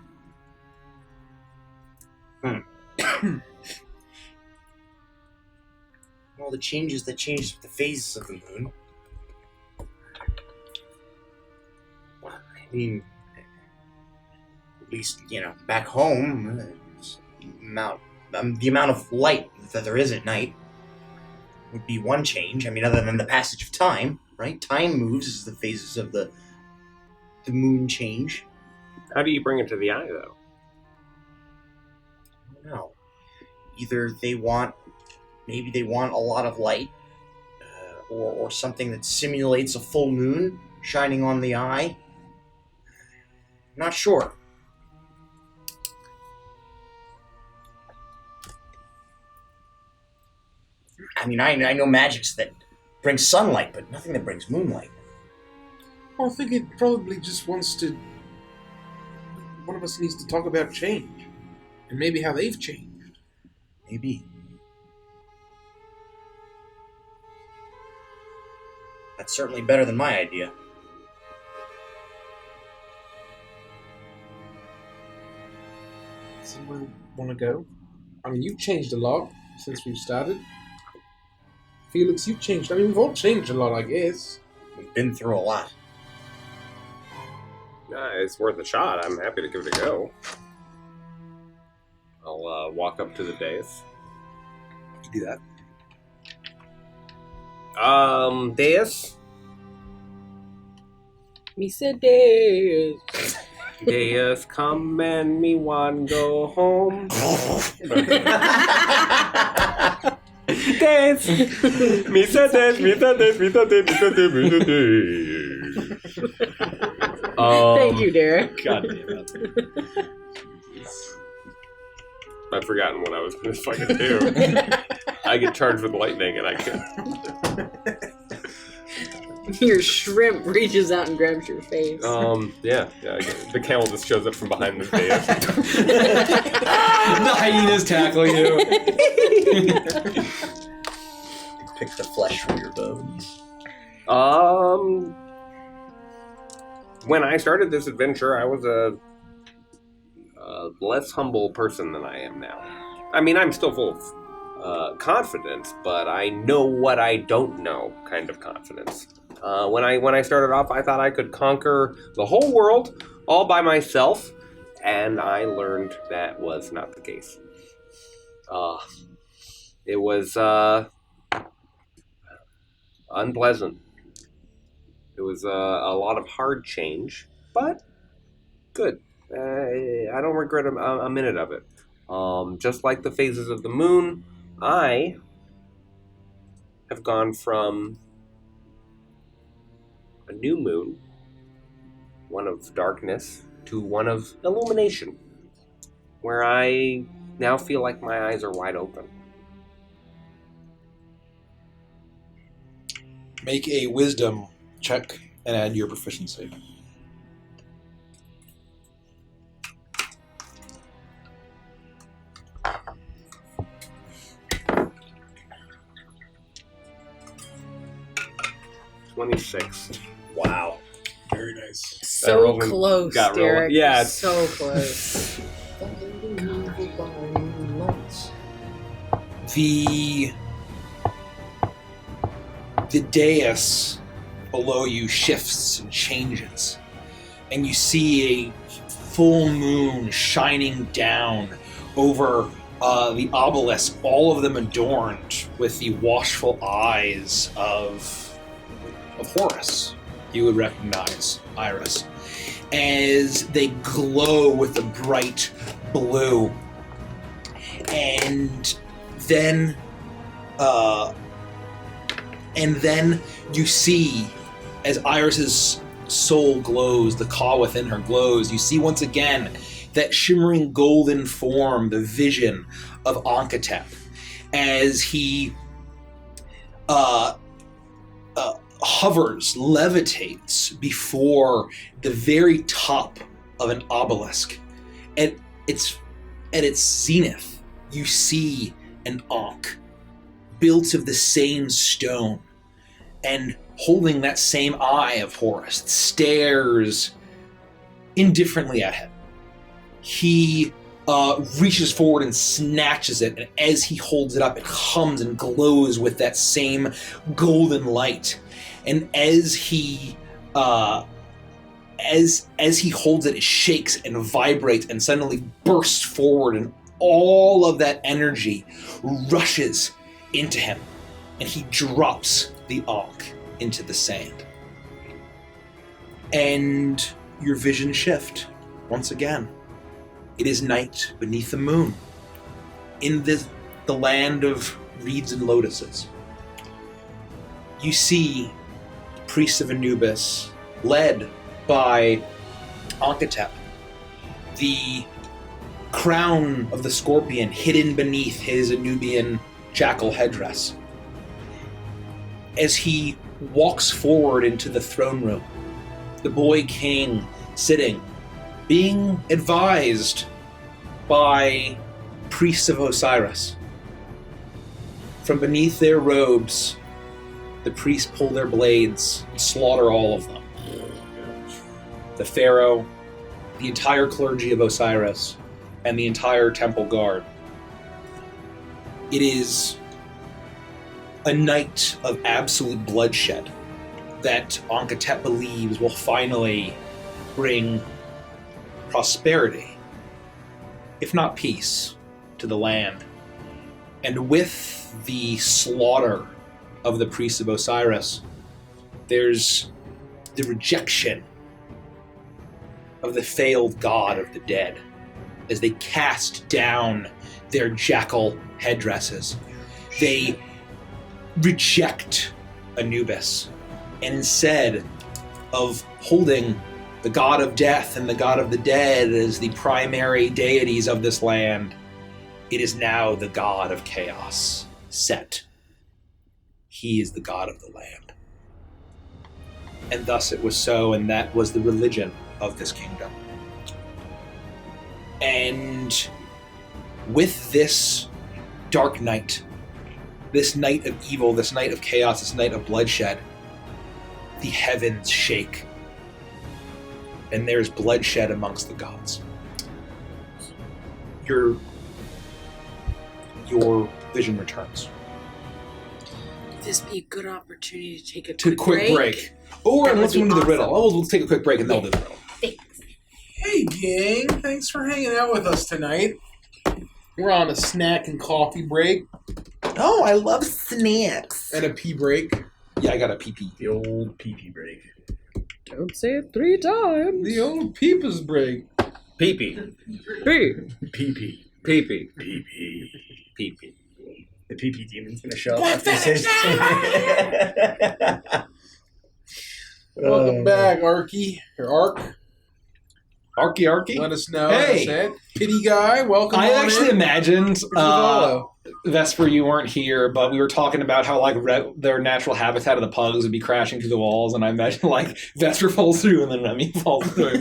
All the changes that change the phases of the moon. Well, I mean, at least, back home, the amount of light that there is at night would be one change. I mean, other than the passage of time, right? Time moves as the phases of the moon change. How do you bring it to the eye, though? I don't know. Either maybe they want a lot of light, or something that simulates a full moon shining on the eye. Not sure. I mean, I know magics that bring sunlight, but nothing that brings moonlight. I think it probably just wants to... One of us needs to talk about change. And maybe how they've changed. Maybe. That's certainly better than my idea. Somewhere want to go? I mean, you've changed a lot since we've started. Felix, you've changed. I mean, we've all changed a lot, I guess. We've been through a lot. It's worth a shot. I'm happy to give it a go. I'll walk up to the dais. You do that. Dais? Me said Dais. Dais, come and me one go home. Dais! Me said Dais, me said Dais, me said Dais, me said Dais, me said Dais. Thank you, Derek. God damn it. I've forgotten what I was going to fucking do. I get charged with lightning and I can't. Your shrimp reaches out and grabs your face. Yeah. The camel just shows up from behind the dais. The hyenas tackle you. Pick the flesh from your bones. When I started this adventure, I was a less humble person than I am now. I mean, I'm still full of confidence, but I know what I don't know kind of confidence. When I started off, I thought I could conquer the whole world all by myself, and I learned that was not the case. It was unpleasant. It was a lot of hard change, but good. I don't regret a minute of it. Just like the phases of the moon, I have gone from a new moon, one of darkness, to one of illumination, where I now feel like my eyes are wide open. Make a wisdom check and add your proficiency. $26. Wow. Very nice. So close, got real- Derek. yeah. So close. The dais below you shifts and changes, and you see a full moon shining down over the obelisk, all of them adorned with the watchful eyes of Horus. You would recognize Iris, as they glow with a bright blue. And then you see, as Iris's soul glows, the Ka within her glows, you see once again that shimmering golden form, the vision of Ankhetep, as he hovers, levitates before the very top of an obelisk. At its zenith, you see an Ankh built of the same stone, and holding that same eye of Horus, stares indifferently at him. He reaches forward and snatches it, and as he holds it up, it hums and glows with that same golden light. And as he holds it, it shakes and vibrates and suddenly bursts forward, and all of that energy rushes into him, and he drops the Ankh into the sand. And your vision shift once again. It is night beneath the moon, in the land of reeds and lotuses. You see the priests of Anubis, led by Ankhetep, the crown of the scorpion hidden beneath his Anubian jackal headdress. As he walks forward into the throne room, the boy king sitting, being advised by priests of Osiris. From beneath their robes, the priests pull their blades and slaughter all of them. The pharaoh, the entire clergy of Osiris, and the entire temple guard. It is a night of absolute bloodshed that Ankhetep believes will finally bring prosperity, if not peace, to the land. And with the slaughter of the priests of Osiris, there's the rejection of the failed god of the dead, as they cast down their jackal headdresses. They reject Anubis, and instead of holding the god of death and the god of the dead as the primary deities of this land, it is now the god of chaos, Set. He is the god of the land. And thus it was so, and that was the religion of this kingdom. And with this dark night, this night of evil, this night of chaos, this night of bloodshed, the heavens shake. And there's bloodshed amongst the gods. Your vision returns. Would this be a good opportunity to take a Quick break. Or That unless would we be want to do the awesome. riddle. We'll take a quick break and then we'll do the riddle. Hey, gang. Thanks for hanging out with us tonight. We're on a snack and coffee break. Oh, I love snacks. And a pee break. Yeah, I got a pee-pee. The old pee-pee break. Don't say it 3 times. The old peepers break. Pee-pee. Hey. Pee-pee. Pee-pee. Pee-pee. Pee-pee. The pee-pee demon's gonna show up. What after this. Welcome back, Arky. Or Ark. Arky. Let us know. Hey. That's it. Pity guy, welcome I on actually in. imagined, follow. Vesper, you weren't here, but we were talking about how like their natural habitat of the pugs would be crashing through the walls, and I imagine like Vesper falls through and then Remy falls through.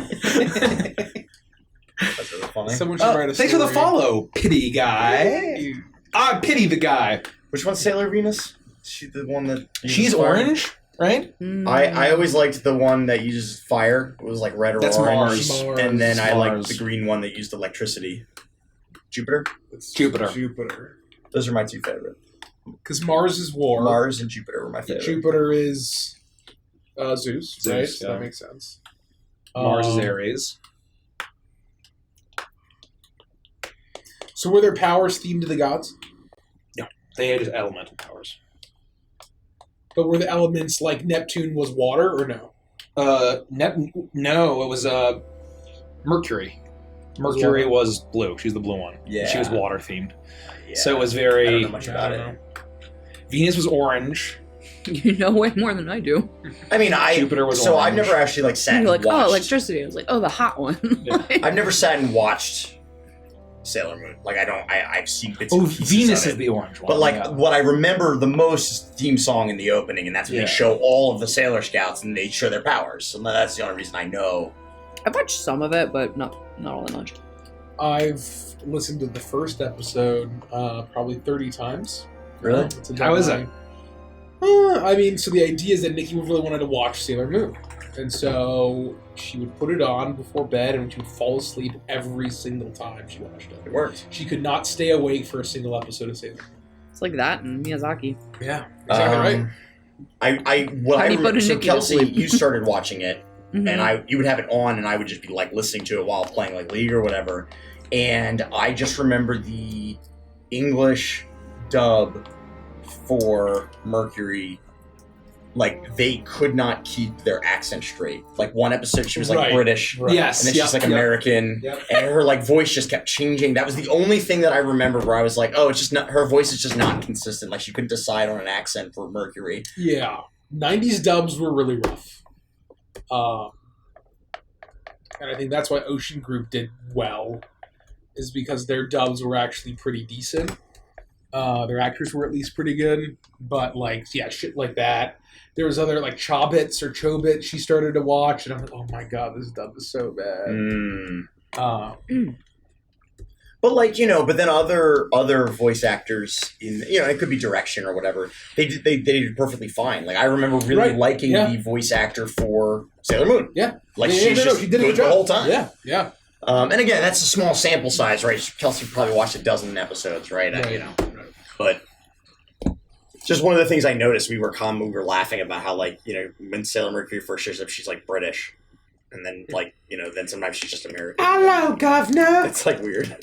That's really funny. Someone should write a Thanks for the story. follow, pity guy. I pity the guy. Which one's Sailor Venus? She the one that She's orange. right? I always liked the one that used fire. It was like red or That's orange. Mars. And then I liked Mars. the green one that used electricity. Jupiter? It's Jupiter. Jupiter. Those are my two favorite. Because Mars is war. Mars and Jupiter were my favorite. Jupiter is Zeus, right? Zeus, So yeah. that makes sense. Mars is Aries. So were their powers themed to the gods? No, they had just elemental powers. But were the elements like Neptune was water or no? No, it was Mercury. Mercury was blue. She was the blue one. Yeah. She was water themed. Yeah. So it was I very. don't know much about it. Venus was orange. You know way more than I do. I mean, Jupiter was so orange. I've never actually like sat and You're like, watched. oh, electricity. I was like, oh, the hot one. I've never sat and watched Sailor Moon. Like I've seen bits Oh, and pieces Venus of is it. the orange one. But like yeah. what I remember the most is the theme song in the opening, and that's when Yeah. they show all of the Sailor Scouts and they show their powers. So that's the only reason I know. I've watched some of it, but not all that much. I've listened to the first episode probably 30 times. Really? It's a How is it? deadline. I mean, so the idea is that Nikki really wanted to watch Sailor Moon. And so she would put it on before bed and she would fall asleep every single time she watched it. It worked. She could not stay awake for a single episode of Sailor Moon. It's like that and Miyazaki. Yeah, exactly right. How do you put a so Nikki to Kelsey, sleep? you started watching it, Mhm. and you would have it on, and I would just be like listening to it while playing like League or whatever. And I just remember the English dub for Mercury. Like they could not keep their accent straight. Like one episode, she was like Right. British, Right. Yes. and then she's like yep. American, Yep. and her like voice just kept changing. That was the only thing that I remember where I was like, oh, it's just not her voice is just not consistent. Like she couldn't decide on an accent for Mercury. Yeah, 90s dubs were really rough. And I think that's why Ocean Group did well, is because their dubs were actually pretty decent. Their actors were at least pretty good, but like, yeah, shit like that. There was other like Chobits or Chobit she started to watch, and I'm like, oh my god, this dub is so bad. But like but then other voice actors in it could be direction or whatever. They did perfectly fine. Like I remember really Right. liking Yeah. the voice actor for Sailor Moon. Yeah, Like Yeah, she's no, just she did a good good the job whole time. Yeah. And again, that's a small sample size, right? Kelsey probably watched a dozen episodes, right? Right. But just one of the things I noticed, we were laughing about how like when Sailor Mercury first shows up, she's like British, and then like then sometimes she's just American. Hello, governor. It's like weird.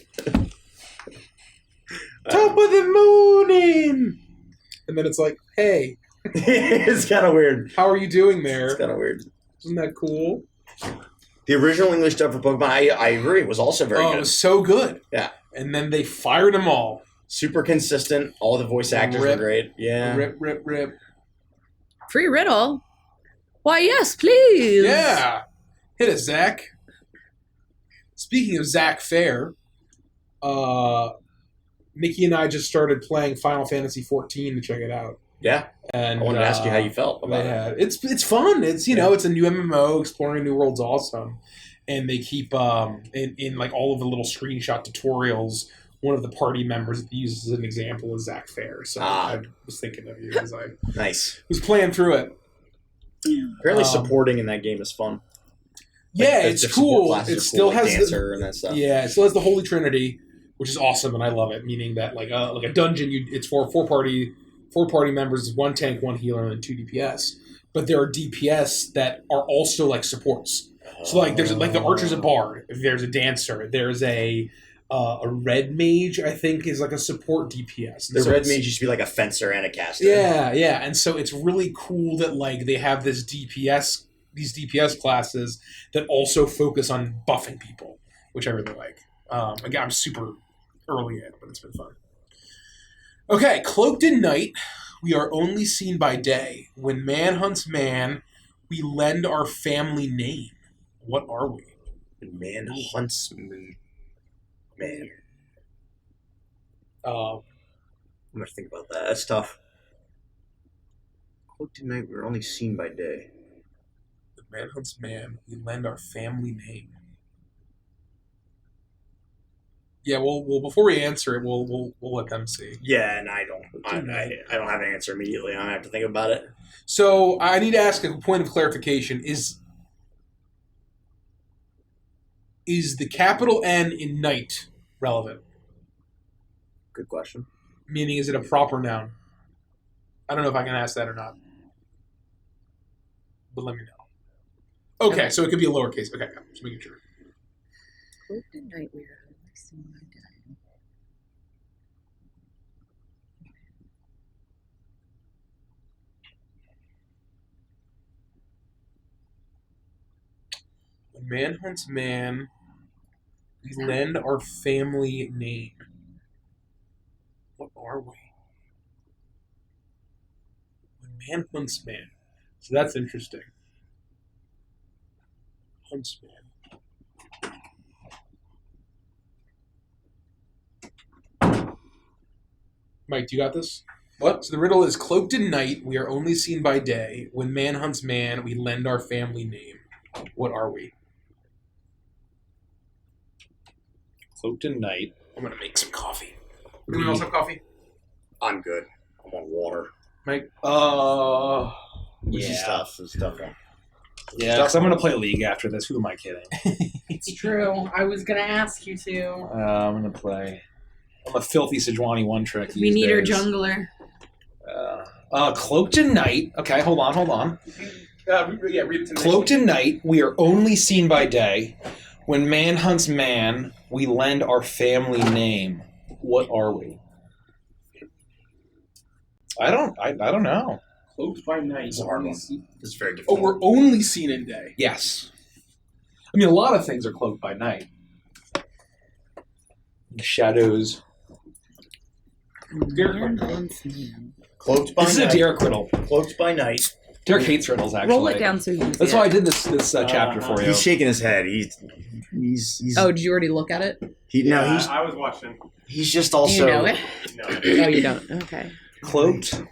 Top of the morning. And then it's like, hey, It's kind of weird. how are you doing It's there? kind of weird. Isn't that cool? The original English dub for Pokemon, I agree, was also very It good. was so good. Yeah. And then they fired them all. Super consistent. All the voice actors Rip. were great. Yeah. Rip. Free riddle? Why, yes, please. Yeah. Hit it, Zach. Speaking of Zach Fair, Nikki and I just started playing Final Fantasy XIV to check it out. Yeah. And I wanted to ask you how you felt about it. It's fun. It's it's a new MMO. Exploring a new world's awesome, and they keep in like all of the little screenshot tutorials. One of the party members that they use as an example is Zach Fair. So I was thinking of you as I Nice. was playing through it. Apparently, supporting in that game is fun. Yeah, the it's support cool. classes It are still cool, like has Dancer and that stuff. Yeah, it still has the Holy Trinity, which is awesome, and I love it. Meaning that like a dungeon, it's for four party members, one tank, one healer, and then 2 DPS. But there are DPS that are also like supports. So like there's like the archer's a bard. There's a dancer. There's a red mage, I think, is like a support DPS. And The so red it's- mage used to be like a fencer and a caster. Yeah, and so it's really cool that like they have these DPS classes that also focus on buffing people, which I really like. Again, I'm super early in, but it's been fun. Okay, cloaked in night, we are only seen by day. When man hunts man, we lend our family name. What are we? Man hunts man. Uh, I'm gonna think about that. That's tough. Cloaked in night, we're only seen by day. When man hunts man, we lend our family name. Yeah, well, before we answer it, we'll let them see. Yeah, and I don't have an answer immediately. I have to think about it. So I need to ask a point of clarification: Is the capital N in knight relevant? Good question. Meaning, is it a proper noun? I don't know if I can ask that or not, but let me know. Okay, so it could be a lowercase. Okay, just making sure. When man hunts man, we lend our family name. What are we? When man hunts man. So that's interesting. Hunts man. Mike, do you got this? What? So the riddle is, cloaked in night, we are only seen by day. When man hunts man, we lend our family name. What are we? Cloaked in night. I'm going to make some coffee. Anyone else have coffee? I'm good. I want water. Mike? This is tough. This is tough one. Yeah, because I'm going to play League after this. Who am I kidding? It's true. I was going to ask you to. I'm going to play... I'm a filthy Sejuani one-trick We need our days. jungler. Cloaked in night. Okay, hold on. Yeah, read it to me. Cloaked in night, we are only seen by day. When man hunts man, we lend our family name. What are we? I don't know. Cloaked by night. It's a hard one. It's very difficult. Oh, we're only seen in day. Yes. I mean, a lot of things are cloaked by night. The shadows. Cloaked by This is night. a Derek riddle. Cloaked by night. Derek hates riddles, actually. Roll it down so you can see That's it. why I did this chapter for you. He's shaking his head. He's. Oh, did you already look at it? I was watching. He's just Do also. you know it? No. Oh, you don't. Okay. Cloaked.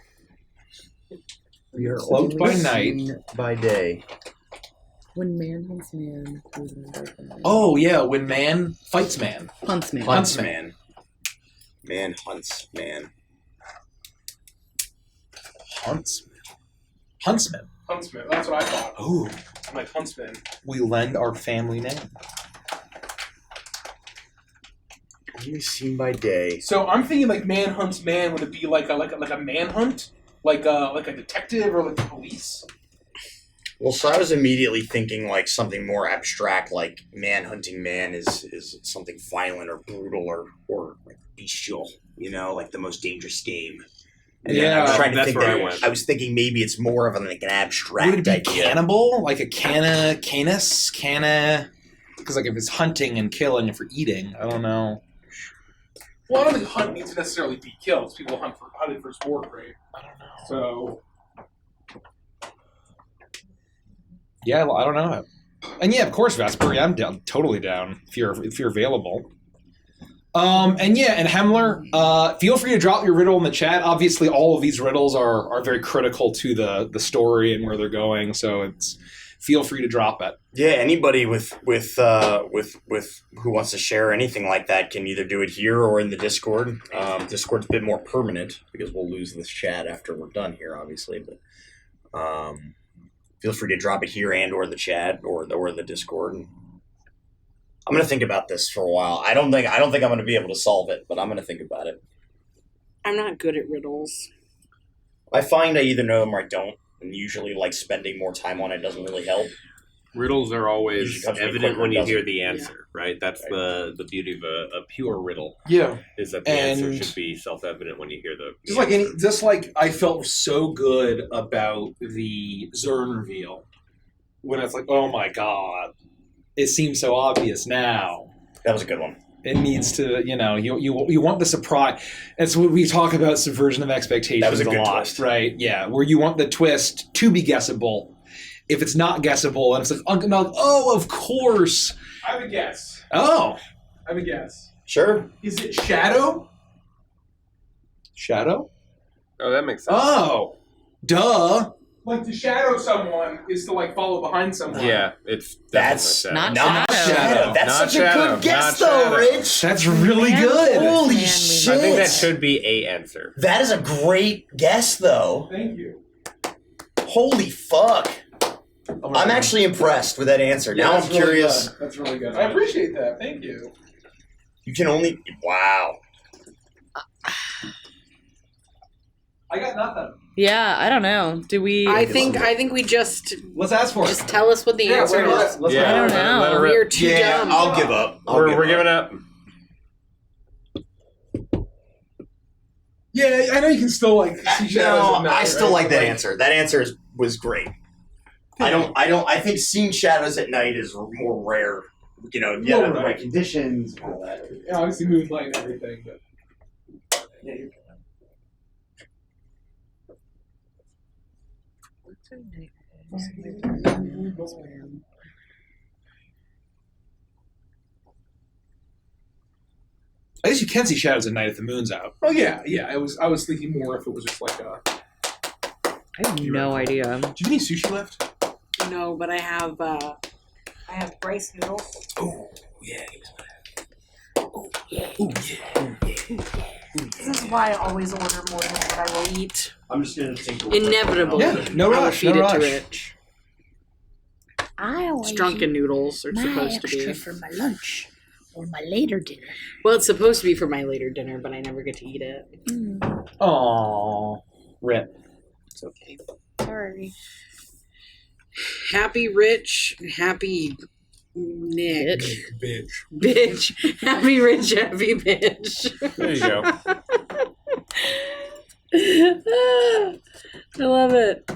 We are cloaked by night. By day. When man hunts man. Oh, yeah, when man fights man. Hunts man. Hunts man. Man hunts man. Huntsman. Huntsman. That's what I thought. Ooh. I'm like, huntsman. We lend our family name. Only seen by day. So I'm thinking like man hunts man. Would it be like a manhunt? Like a detective or like the police? Well, so I was immediately thinking like something more abstract, like man hunting man is something violent or brutal or like bestial, like the most dangerous game. And then I was trying to that's think where I that went. I was thinking maybe it's more of like an abstract Would it be idea. cannibal? Like a canis? Because like if it's hunting and killing for eating, I don't know. Well, I don't think hunt needs to necessarily be killed. People hunted for sport, right? I don't know. So Yeah, well, I don't know. And yeah, of course, Vesper. Yeah, I'm down, totally down if you're available. And Hemler, feel free to drop your riddle in the chat. Obviously, all of these riddles are very critical to the story and where they're going. So feel free to drop it. Yeah, anybody with who wants to share anything like that can either do it here or in the Discord. Discord's a bit more permanent because we'll lose this chat after we're done here, obviously. But feel free to drop it here and or the chat or the Discord. And I'm gonna think about this for a while. I don't think I'm gonna be able to solve it, but I'm gonna think about it. I'm not good at riddles. I find I either know them or I don't, and usually like spending more time on it doesn't really help. Riddles are always Usually comes really evident quick when you when it hear doesn't. the answer, right? That's the beauty of a pure riddle. Yeah. Is that the answer And- should be self-evident when you hear the Just like I felt so good about the Zern reveal when it's like, oh my god, it seems so obvious now. That was a good one. It needs to, you want the surprise. It's what we talk about subversion of expectations That was a good lot, twist. right? Yeah, where you want the twist to be guessable. If it's not guessable, and it's like, oh, of course. I have a guess. Oh, I have a guess. Sure. Is it Shadow? Shadow? Oh, that makes sense. Oh, duh. Like to shadow someone is to like follow behind someone. Yeah, it's That's definitely Not shadow. That's Not such shadow, a good guess, not though, shadow. Rich. That's really good. Holy Man, shit! I think that should be a answer. That is a great guess, though. Thank you. Holy fuck! I'm actually impressed with that answer. Yeah, Now I'm that's really curious. good. That's really good. I appreciate that. Thank you. You can only wow. I got nothing. Yeah, I don't know. Do we? I think we just Let's ask for it. just tell us what the answer is. Let's Yeah, I don't let it know. rip. We're too Yeah, dumb. I'll give up. We're giving up. Yeah, I know you can still like see shadows. No, at night, I still right? like that answer. That answer was great. I think seeing shadows at night is more rare. You know, Yeah, the right. right conditions and all that. Yeah, obviously moonlight and everything, but I guess you can see shadows at night if the moon's out. oh yeah. I was thinking more if it was just like a. I have no idea. Do you have any sushi left? No, but I have rice noodles. Oh, yeah. This is why I always order more than what I will eat. I'm just gonna take Inevitably, Yeah, no I will rush, feed no it to rush. Rich. I always It's drunken noodles are my supposed to extra be. for my lunch or my later dinner. Well, it's supposed to be for my later dinner, but I never get to eat it. Aww. Rip. It's okay. Sorry. Happy Rich, happy Nick. Bitch. Bitch. Happy Rich, happy bitch. There you go. I love it.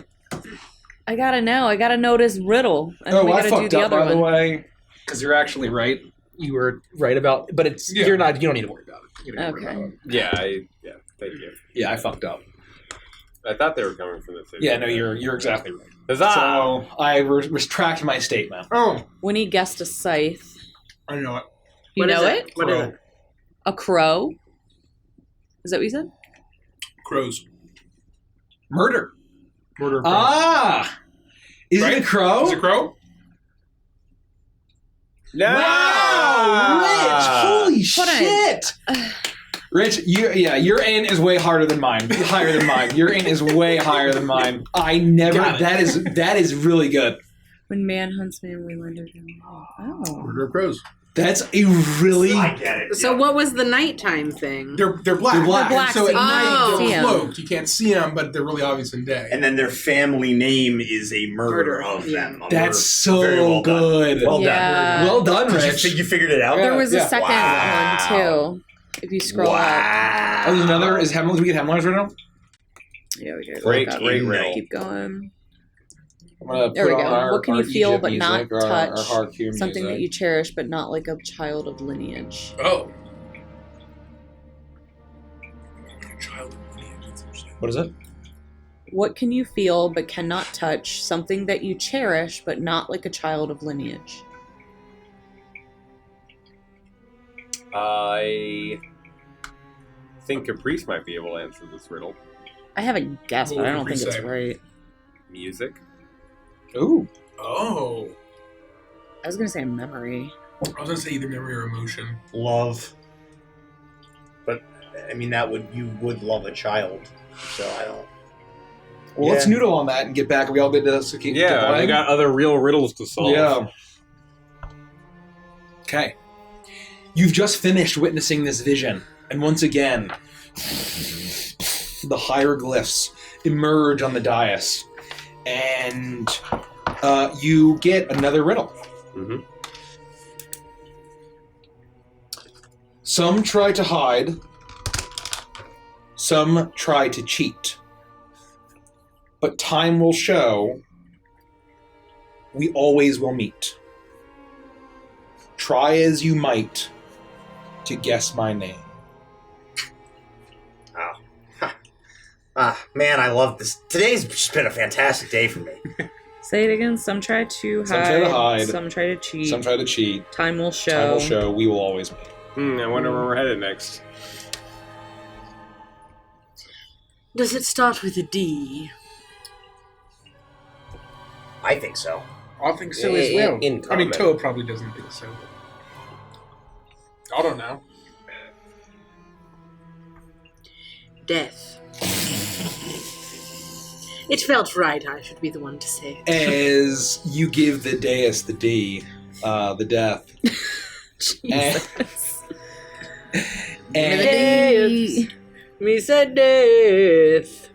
I gotta know. I gotta know this riddle, and then we I gotta do fucked the up, other by the one. way. Because you're actually right. You were right about, but it's Yeah. you're not. You don't need to worry about it. You don't need to worry Okay. about it. Yeah, thank you. Yeah, I fucked up. I thought they were coming from the city. Yeah, no, you're exactly right. Huzzah! So I retract my statement. Oh, When he guessed a scythe, I know it. you What know is it? What is it? A crow. Is that what you said? Crows. Murder. Murder of crows. Ah! Is Right? it a crow? Is it crow? No! Wow! Rich! Holy Hold on. shit! Rich, your in is way harder than mine. Higher than mine. Your in is way higher than mine. I never. Got it. That is really good. When man hunts man, we learn to do. Oh. Murder of crows. That's a really. I get it. So what was the nighttime thing? They're black. They're black. They're black, So so at you night can't they're see 'em. cloaked. You can't see them, but they're really obvious in day. And then their family name is a murder Murder, of yeah. them. That's Very so well done. good. Well Yeah. done. Well done, Did Rich. you figured it out? There was a Yeah. second Wow. one too. If you scroll up. Wow. Oh, there's another. Is Hemlock? Do we get Hemlock right now? Yeah, we did. Great, Look up. great riddle. Keep going. I'm gonna There we put go. on our- What can our you feel Egypt but not music, our touch? Harku Something that music. you cherish but not like a child of lineage. Oh. Child of lineage, that's interesting. What is it? What can you feel but cannot touch? Something that you cherish but not like a child of lineage. I think Caprice might be able to answer this riddle. I have a guess, but I don't What would think you it's say? right. Music. Ooh. Oh. I was gonna say memory. I was gonna say either memory or emotion. Love. But I mean, you would love a child. So I don't. Well, let's Yeah. noodle on that and get back. Are we all good to keep Yeah, playing? we got other real riddles to solve. Yeah. Okay. You've just finished witnessing this vision, and once again, the hieroglyphs emerge on the dais, and you get another riddle. Mhm. Some try to hide, some try to cheat, but time will show we always will meet. Try as you might to guess my name. Man, I love this. Today's just been a fantastic day for me. Say it again. Some try to Some try to hide. Some try to cheat. Some try to cheat. Time will show. Time will show we will always meet. I wonder where we're headed next. Does it start with a D? I think so. I think so as well. In I mean, common. Toa probably doesn't think so. I don't know. Death. It felt right. I should be the one to say it. As you give the dais the D, the death. Jesus. And Death. Me said death.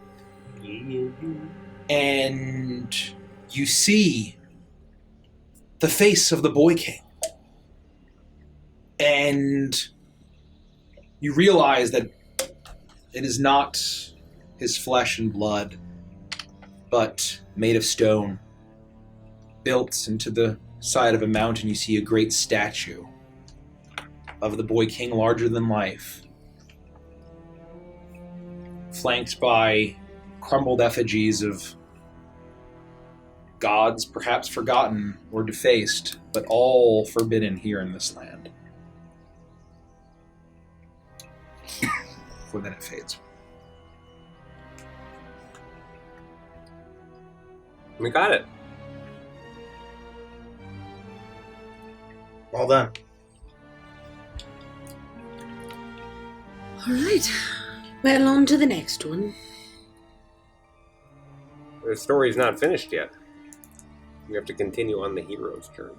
and you see the face of the Boy King. And you realize that it is not his flesh and blood, but made of stone. Built into the side of a mountain, you see a great statue of the Boy King, larger than life, flanked by crumbled effigies of gods perhaps forgotten or defaced, but all forbidden here in this land. For then it fades. We got it. Well done. All right. Well, on to the next one. The story's not finished yet. We have to continue on the hero's journey.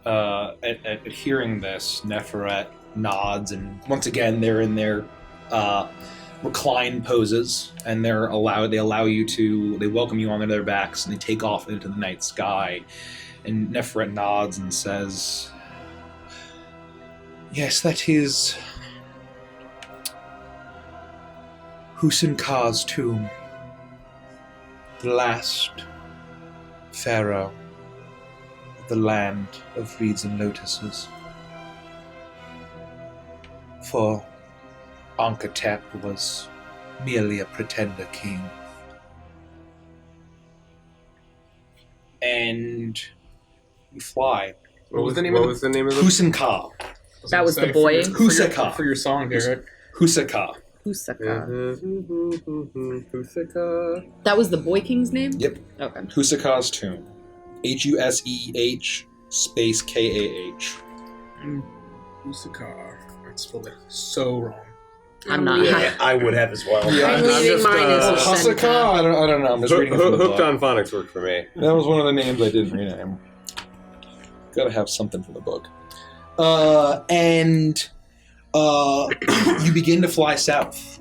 At hearing this, Neferet nods, and once again they're in their recline poses, and they welcome you onto their backs, and they take off into the night sky. And Neferet nods and says, "Yes, that is Husin-Ka's tomb, the last pharaoh of the land of reeds and lotuses. For Ankh-Tep was merely a pretender king." And you fly. What was the name of the Husin-Ka. That was the boy. Husaka. For your song, Derek. Husaka. Husaka. Husaka. That was the Boy King's name? Yep. Okay. Husaka's tomb. Huseh space Kah. Usakar. I spelled it so wrong. I'm not. Yeah, I would have as well. Yeah, I'm leaving mine as Husaka? I don't know. I'm just reading it from the Hooked book. on Phonics worked for me. That was one of the names I didn't rename. Gotta have something for the book. And you begin to fly south.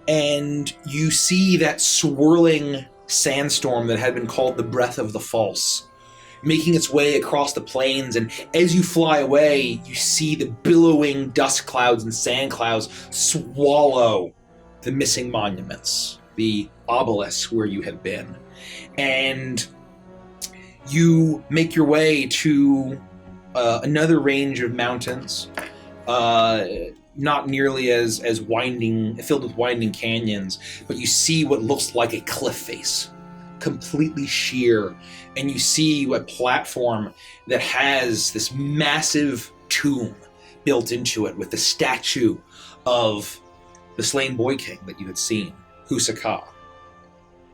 And you see that swirling sandstorm that had been called the Breath of the False, making its way across the plains. And as you fly away, you see the billowing dust clouds and sand clouds swallow the missing monuments, the obelisks where you have been. And you make your way to another range of mountains, not nearly as winding, filled with winding canyons, but you see what looks like a cliff face, completely sheer, and you see a platform that has this massive tomb built into it with the statue of the slain Boy King that you had seen, Husaka.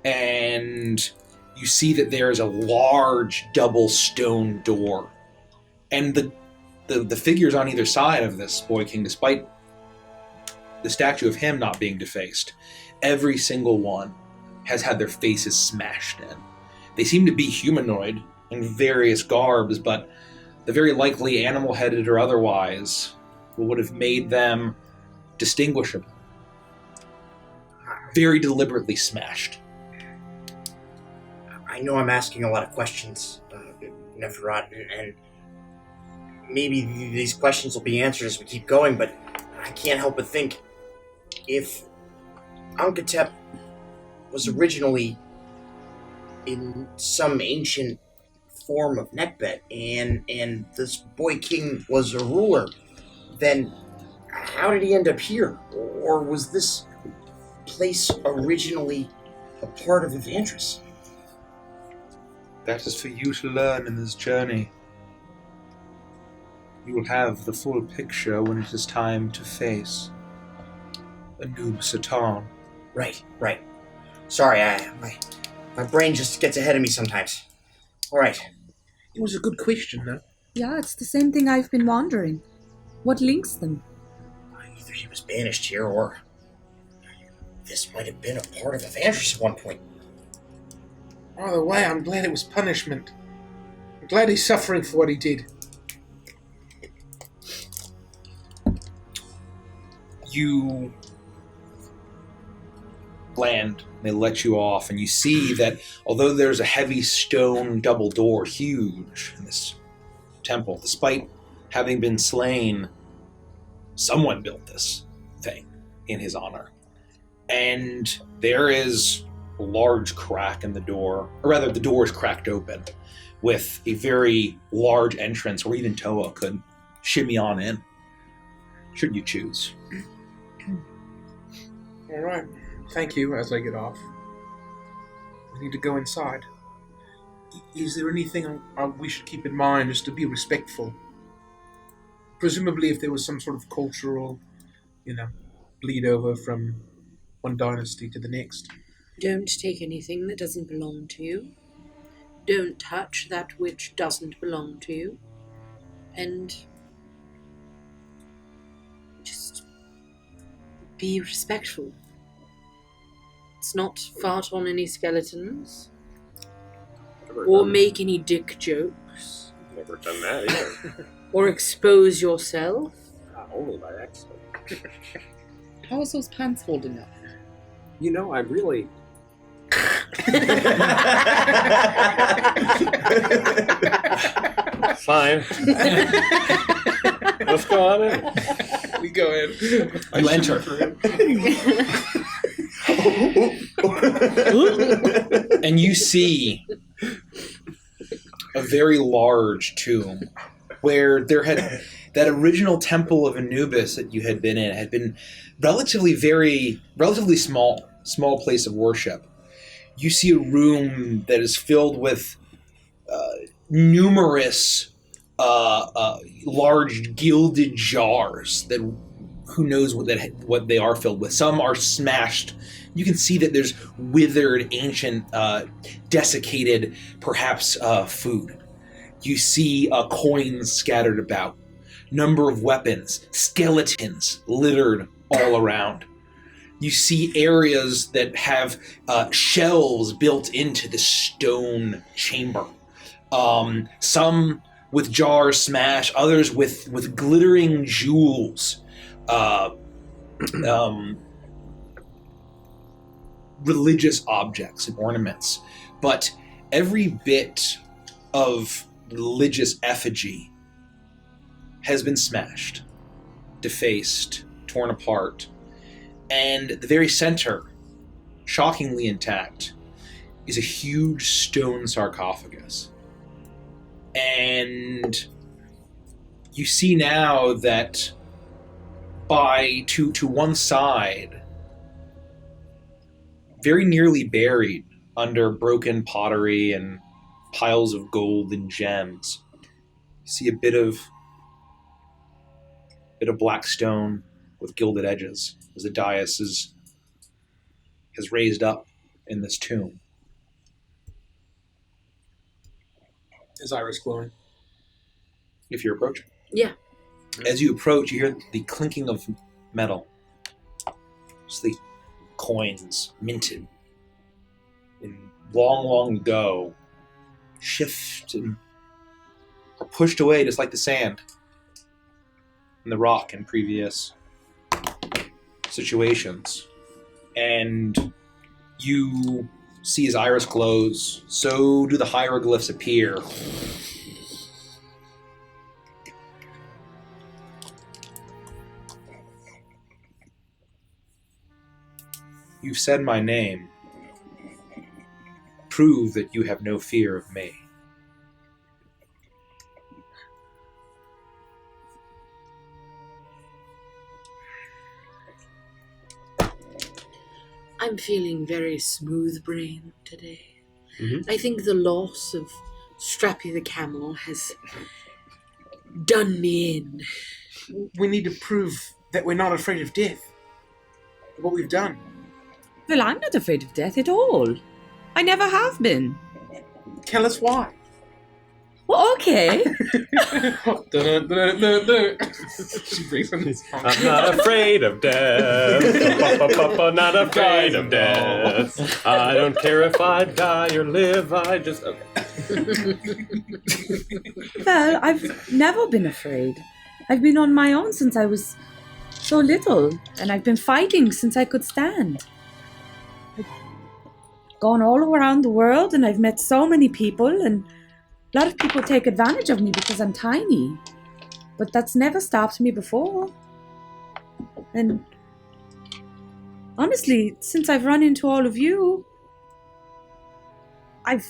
And you see that there is a large double stone door. And the figures on either side of this Boy King, despite the statue of him not being defaced, every single one has had their faces smashed in. They seem to be humanoid in various garbs, but the very likely animal-headed or otherwise would have made them distinguishable. Very deliberately smashed. I know I'm asking a lot of questions, Neferat, and maybe these questions will be answered as we keep going, but I can't help but think, if Ankh-Tep was originally in some ancient form of Nekbet, and this Boy King was a ruler, then how did he end up here? Or was this place originally a part of Evantris? That is for you to learn in this journey. You will have the full picture when it is time to face Anub Satan. Right. Sorry, my brain just gets ahead of me sometimes. All right. It was a good question, though. Yeah, it's the same thing I've been wondering. What links them? Either he was banished here, or this might have been a part of Evandris at one point. Either way, I'm glad it was punishment. I'm glad he's suffering for what he did. You land, they let you off, and you see that although there's a heavy stone double door, huge, in this temple, despite having been slain, someone built this thing in his honor. And there is a large crack in the door, or rather the door is cracked open, with a very large entrance where even Toa could shimmy on in, should you choose. All right. Thank you, as I get off. We need to go inside. Is there anything we should keep in mind just to be respectful? Presumably if there was some sort of cultural, bleed over from one dynasty to the next. Don't take anything that doesn't belong to you. Don't touch that which doesn't belong to you. And just be respectful. Let's not fart on any skeletons. Or make any dick jokes. Never done that either. Or expose yourself. Only by accident. How is those pants holding up? I really... Fine. Let's go on in. We go in. You enter. And you see a very large tomb where there had that original temple of Anubis that you had been in had been relatively small place of worship. You see a room that is filled with numerous large gilded jars that who knows what they are filled with. Some are smashed. You can see that there's withered, ancient, desiccated, perhaps food. You see coins scattered about, number of weapons, skeletons littered all around. You see areas that have shelves built into the stone chamber. Some with jars smashed, others with glittering jewels. Religious objects and ornaments, but every bit of religious effigy has been smashed, defaced, torn apart, and the very center, shockingly intact, is a huge stone sarcophagus. And you see now that to one side, very nearly buried under broken pottery and piles of gold and gems, you see a bit of black stone with gilded edges as the dais has raised up in this tomb. Is Iris glowing? If you're approaching. Yeah. As you approach, you hear the clinking of metal. It's the coins minted in long ago shift and are pushed away just like the sand and the rock in previous situations. And you see his iris glows, so do the hieroglyphs appear. You've said my name. Prove that you have no fear of me. I'm feeling very smooth-brained today. Mm-hmm. I think the loss of Strappy the Camel has done me in. We need to prove that we're not afraid of death. What we've done. Well, I'm not afraid of death at all. I never have been. Tell us why. Well, okay. She brings in this song. I'm not afraid of death. Not afraid of death. I don't care if I die or live. I just okay. Well, I've never been afraid. I've been on my own since I was so little, and I've been fighting since I could stand. I've gone all around the world, and I've met so many people, and a lot of people take advantage of me because I'm tiny. But that's never stopped me before. And honestly, since I've run into all of you, I've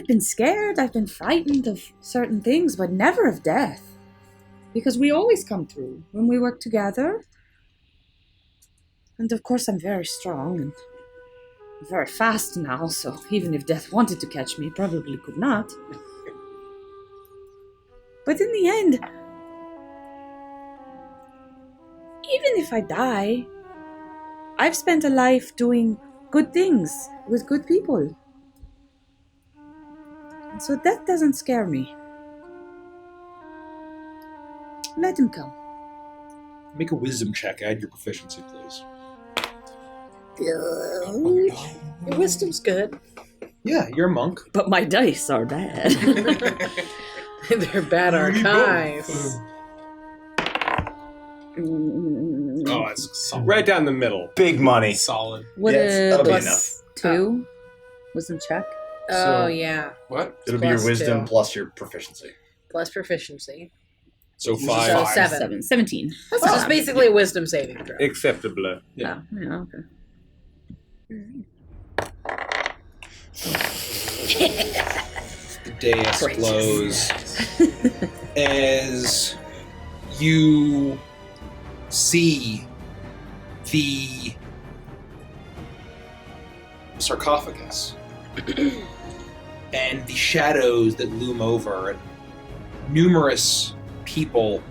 been scared, I've been frightened of certain things, but never of death. Because we always come through when we work together. And of course I'm very strong and very fast now, so even if death wanted to catch me, it probably could not. But in the end, even if I die, I've spent a life doing good things with good people. And so death doesn't scare me. Let him come. Make a wisdom check. Add your proficiency, please. Good. Your wisdom's good. Yeah, you're a monk. But my dice are bad. They're bad archives. Oh, it's solid. Right down the middle. Big money. Solid. What that'll be plus enough. 2? Wisdom check? Oh, yeah. What? It'll be your Plus wisdom 2. plus your proficiency. Plus proficiency. So So 5. 7. 17. So it's basically a wisdom saving throw. Acceptable. Yeah. Yeah, okay. The day explodes as you see the sarcophagus and the shadows that loom over it. Numerous people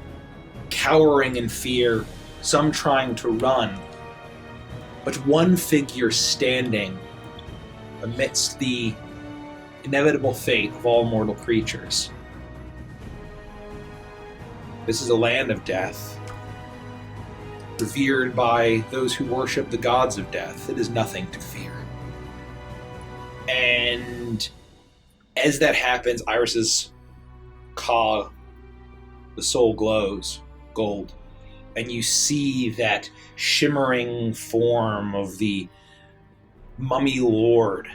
cowering in fear, some trying to run, but one figure standing amidst the inevitable fate of all mortal creatures. This is a land of death, revered by those who worship the gods of death. It is nothing to fear. And as that happens, Iris's Ka, the soul glows gold, and you see that shimmering form of the mummy lord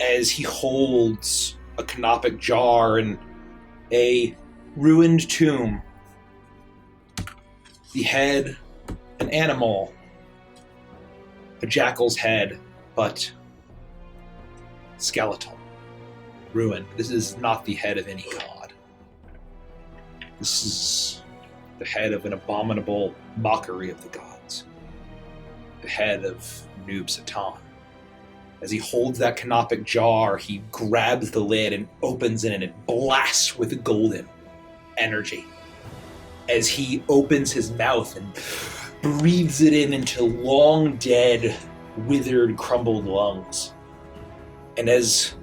as he holds a canopic jar in a ruined tomb. The head, an animal, a jackal's head, but skeletal, ruined. This is not the head of any god. This is the head of an abominable mockery of the gods. The head of Noob Satan. As he holds that canopic jar, he grabs the lid and opens it, and it blasts with golden energy. As he opens his mouth and breathes it in into long dead, withered, crumbled lungs. And as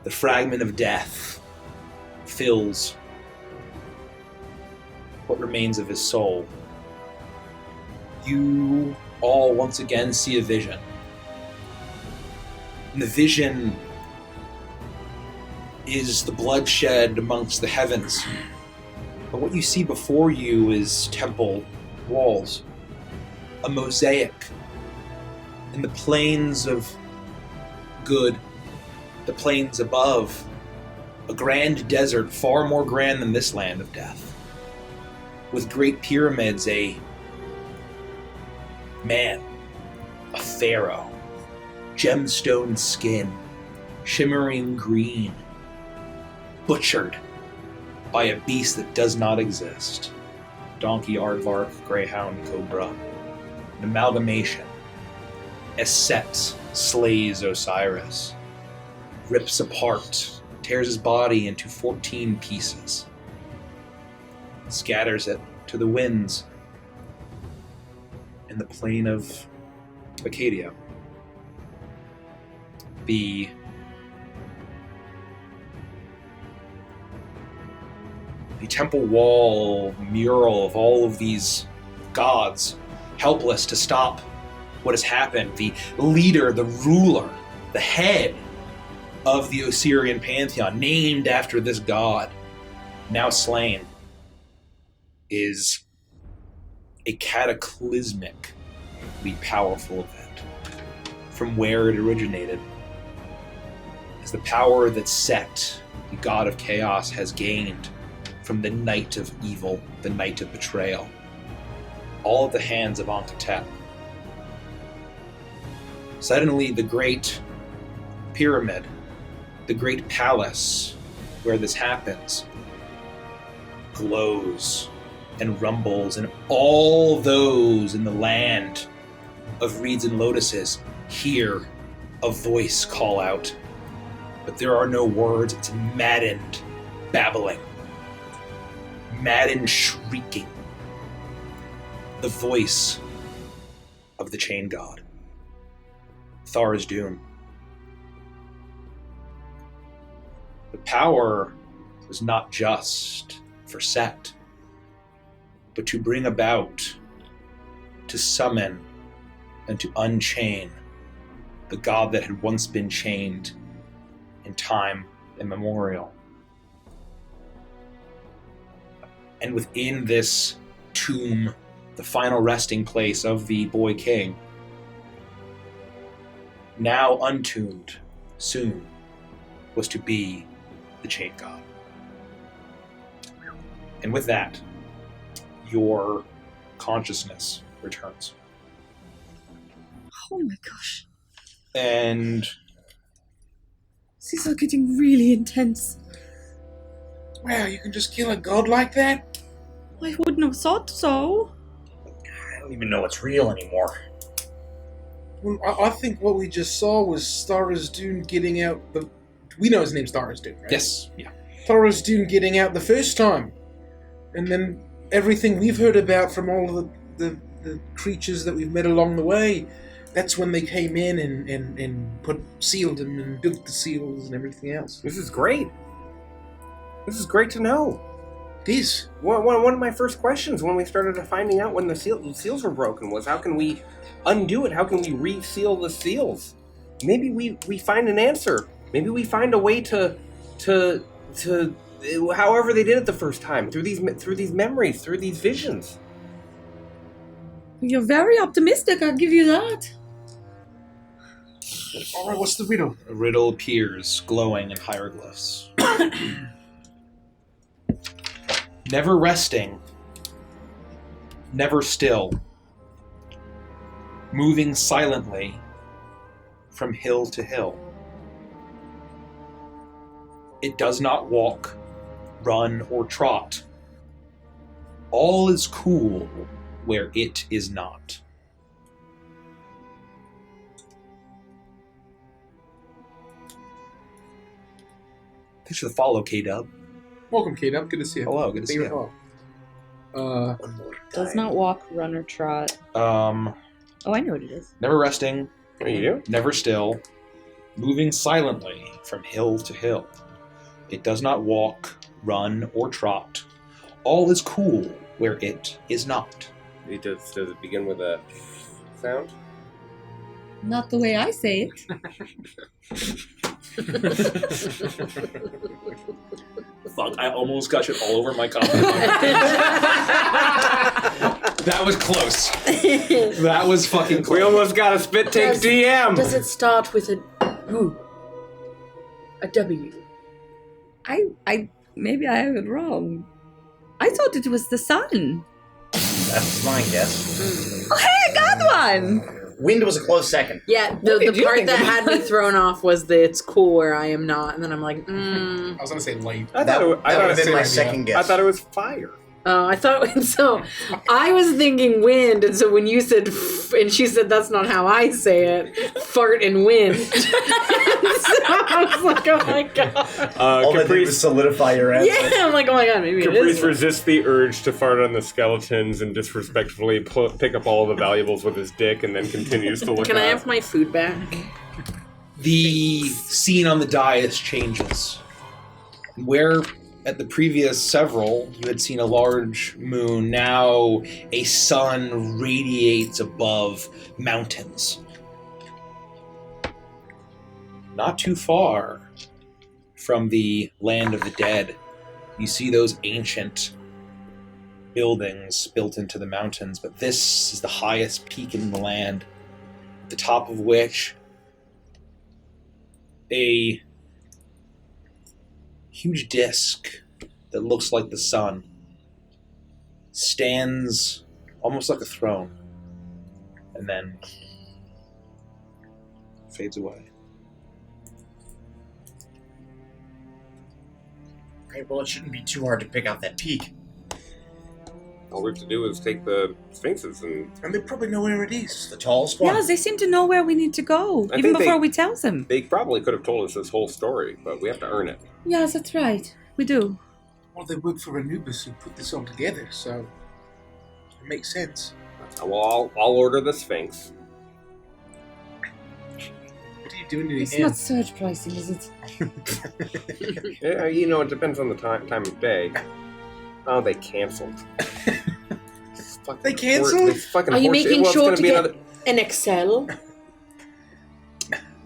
the fragment of death fills what remains of his soul, you all once again see a vision. And the vision is the bloodshed amongst the heavens. But what you see before you is temple walls, a mosaic in the plains of good, the plains above, a grand desert far more grand than this land of death, with great pyramids, a man, a pharaoh, gemstone skin, shimmering green, butchered by a beast that does not exist. Donkey, aardvark, greyhound, cobra. An amalgamation. As Set slays Osiris, rips apart, tears his body into 14 pieces, scatters it to the winds in the plain of Acadia. The temple wall mural of all of these gods, helpless to stop what has happened. The leader, the ruler, the head of the Osirian pantheon, named after this god, now slain, is a cataclysmically powerful event. From where it originated, as the power that Set, the god of chaos, has gained from the night of evil, the night of betrayal, all at the hands of Ankh-Tep. Suddenly, the great pyramid, the great palace where this happens, glows and rumbles, and all those in the land of reeds and lotuses hear a voice call out. But there are no words, it's maddened babbling, maddened shrieking. The voice of the chain god, Thara's Doom. The power was not just for Set, but to bring about, to summon, and to unchain the god that had once been chained in time immemorial. And within this tomb, the final resting place of the boy king, now untuned, soon, was to be the chain god. And with that, your consciousness returns. Oh my gosh. And These are getting really intense. Wow, you can just kill a god like that? I wouldn't have thought so. I don't even know what's real anymore. Well, I think what we just saw was Thara's Dune getting out the... We know his name's Thara's Dune, right? yes, yeah. Thara's Dune getting out the first time. And then everything we've heard about from all of the creatures that we've met along the way, that's when they came in and sealed them and built the seals and everything else. This is great. This is great to know. It is. One of my first questions when we started finding out when the seals were broken was, how can we undo it? How can we reseal the seals? Maybe we find an answer. Maybe we find a way to however they did it the first time, through these memories, through these visions. You're very optimistic, I'll give you that. Alright, what's the riddle? A riddle appears, glowing in hieroglyphs. Never resting, never still, moving silently from hill to hill. It does not walk, run, or trot. All is cool where it is not. Thanks for the follow, K-Dub. Welcome, K-Dub. Good to see you. Hello, good to see you. Hello. Does not walk, run, or trot. Oh, I know what it is. Never resting. What you do? Never still. Moving silently from hill to hill. It does not walk, run, or trot. All is cool where it is not. Does it begin with a sound? Not the way I say it. Fuck, I almost got shit all over my copy. That was close. That was fucking close. We almost got a spit take DM. Does it start with a W? I maybe I have it wrong. I thought it was the sun. That was my guess. Oh, hey, I got one! Wind was a close second. Yeah, the part that had me thrown off was the it's cool where I am not, and then I'm like, I was gonna say light. That would have been my second guess. I thought it was fire. Oh, I thought so. I was thinking wind, and so when you said and she said that's not how I say it, fart and wind. So I was like, oh my god. All that did was solidify your answer. Yeah, I'm like, oh my god, maybe it Caprice is. resists the urge to fart on the skeletons and disrespectfully pick up all the valuables with his dick, and then continues to look. Can I have my food back? The scene on the dais changes. Where at the previous several, you had seen a large moon. Now a sun radiates above mountains. Not too far from the land of the dead, you see those ancient buildings built into the mountains, but this is the highest peak in the land, at the top of which a huge disc that looks like the sun stands almost like a throne and then fades away. Right, well, it shouldn't be too hard to pick out that peak. All we have to do is take the sphinxes And they probably know where it is. The tallest one. Yes, they seem to know where we need to go, I even think before we tell them. They probably could have told us this whole story, but we have to earn it. Yes, that's right. We do. Well, they work for Anubis who put this all together, so it makes sense. Well, I'll order the sphinx. What are you doing to your It's hand? not surge pricing, is it? Yeah, you know, it depends on the time of day. Oh, they canceled. They canceled? Are you making sure to get an Excel?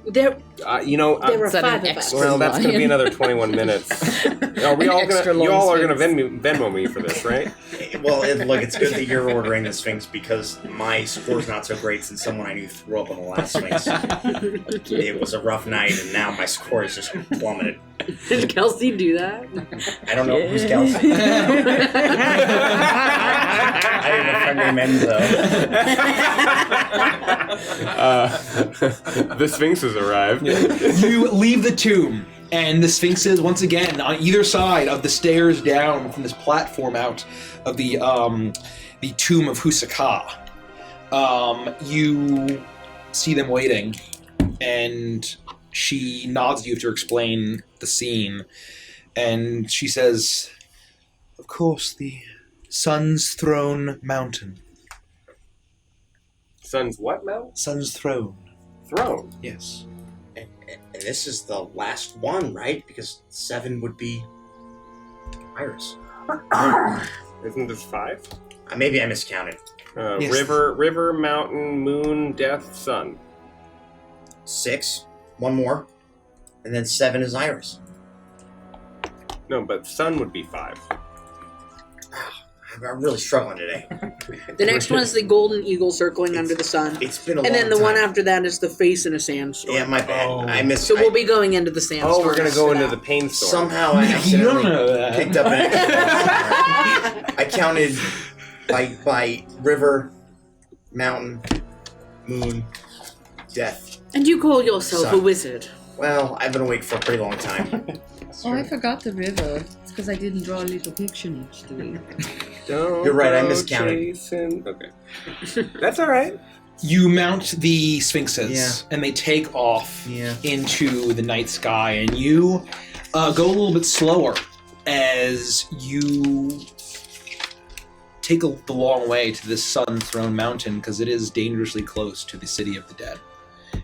There were 5 of us. Well, that's going to be another 21 minutes. Are we all gonna? You all are going to Venmo me for this, right? Well, look, it's good that you're ordering the Sphinx because my score's not so great since someone I knew threw up on the last Sphinx. It was a rough night, and now my score is just plummeted. Did Kelsey do that? I don't know who's Kelsey. I have a friend named Enzo. The Sphinx has arrived. You leave the tomb, and the Sphinx is once again on either side of the stairs down from this platform out of the tomb of Husaka. You see them waiting, and she nods you to explain the scene, and she says, "Of course, the Sun's Throne Mountain." Sun's what mountain? Sun's Throne. Throne? Yes. And this is the last one, right? Because 7 would be Iris. Isn't this 5? Maybe I miscounted. Yes. River, mountain, moon, death, sun. 6, one more, and then 7 is Iris. No, but sun would be 5. I'm really struggling today. The next one is the golden eagle circling under the sun. It's been a long And then the time. one after that is the face in a sandstorm. Yeah, my bad. I missed. So we'll be going into the sandstorm. Oh, we're going to go after into that. the pain storm. Somehow I accidentally picked up an extra. I counted by river, mountain, moon, death. And you call yourself Sun. a wizard. Well, I've been awake for a pretty long time. Oh, I forgot the river. It's because I didn't draw a little picture next to it. You're right, I miscounted. Chasing. Okay. That's all right. You mount the Sphinxes, Yeah. and they take off Yeah. into the night sky, and you go a little bit slower as you take the long way to this sun-throned mountain, because it is dangerously close to the city of the dead.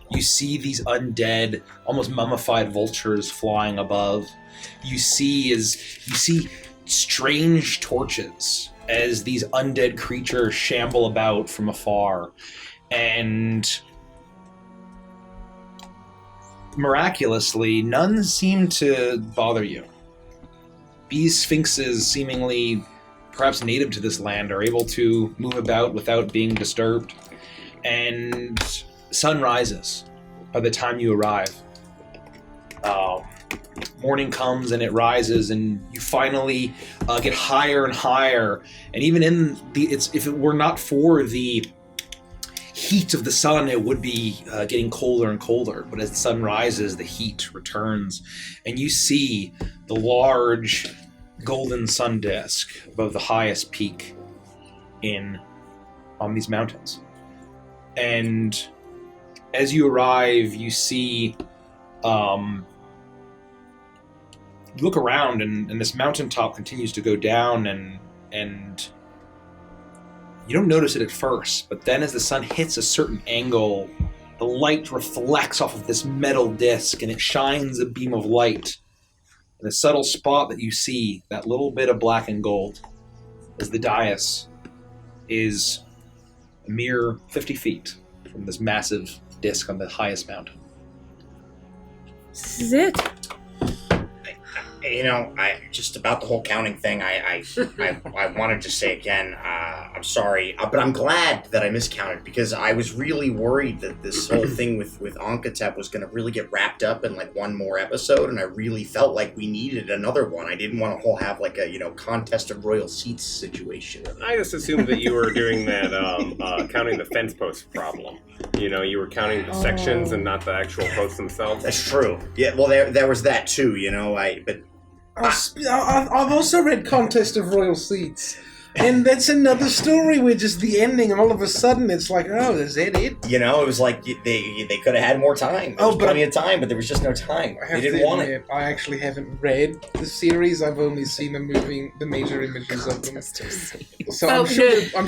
You see these undead, almost mummified vultures flying above. You see strange torches as these undead creatures shamble about from afar. And miraculously, none seem to bother you. These sphinxes, seemingly perhaps native to this land, are able to move about without being disturbed. And sun rises by the time you arrive. Morning comes and it rises, and you finally get higher and higher. And even if it were not for the heat of the sun, it would be getting colder and colder. But as the sun rises, the heat returns, and you see the large golden sun disk above the highest peak on these mountains. And as you arrive, you see, you look around, and this mountaintop continues to go down, and you don't notice it at first, but then as the sun hits a certain angle, the light reflects off of this metal disc, and it shines a beam of light. And the subtle spot that you see, that little bit of black and gold, as the dais is a mere 50 feet from this massive disc on the highest mountain. This is it. You know, just about the whole counting thing, I wanted to say again, I'm sorry, but I'm glad that I miscounted, because I was really worried that this whole thing with Onkatep was going to really get wrapped up in like one more episode, and I really felt like we needed another one. I didn't want to have like a, contest of royal seats situation. I just assumed that you were doing that, counting the fence post problem. You were counting the sections and not the actual posts themselves. That's true. Yeah, well, there was that too, I've also read Contest of Royal Seats, and that's another story where just the ending, all of a sudden, it's like, oh, is that it? It was like they could have had more time. There was plenty of time, but there was just no time. They didn't want it. I actually haven't read the series. I've only seen the major images of them. So I'm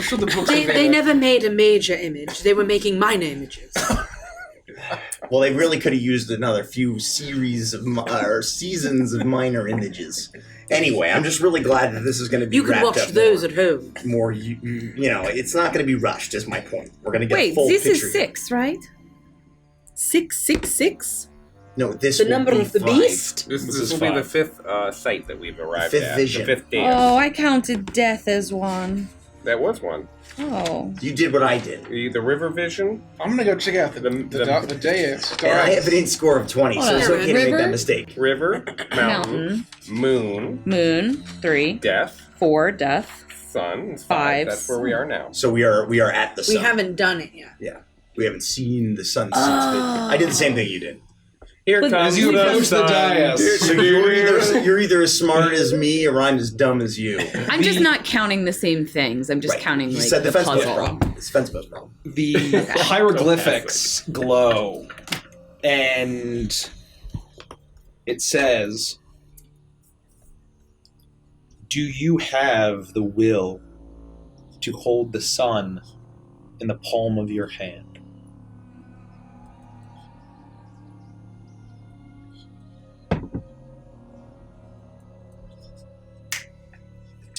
sure the books. They never made a major image. They were making minor images. Well, they really could have used another few seasons of minor images. Anyway, I'm just really glad that this is going to be You can wrapped watch up those at home. more, it's not going to be rushed, is my point. We're going to get a Wait, full this picture. is 6, right? 666? No, this The will number be of the 5. beast? This is will be the 5. 5th site that we've arrived Fifth at. vision. The 5th dance. Oh, I counted death as one. That was one. Oh. You did what I did. The river vision. I'm gonna go check out the dais. And I have an int score of 20, so it's okay to make that mistake. River, mountain, moon, 3, death, 4, death, sun, 5. That's where we are now. So we are at the sun. We haven't done it yet. Yeah. We haven't seen the sun since. I did the same thing you did. Here But comes as you approach the dais. So you're either as smart as me or I'm as dumb as you. I'm just not counting the same things. I'm just counting You like said the fence post puzzle. problem. It's fence post problem. The hieroglyphics glow, and it says, "Do you have the will to hold the sun in the palm of your hand?"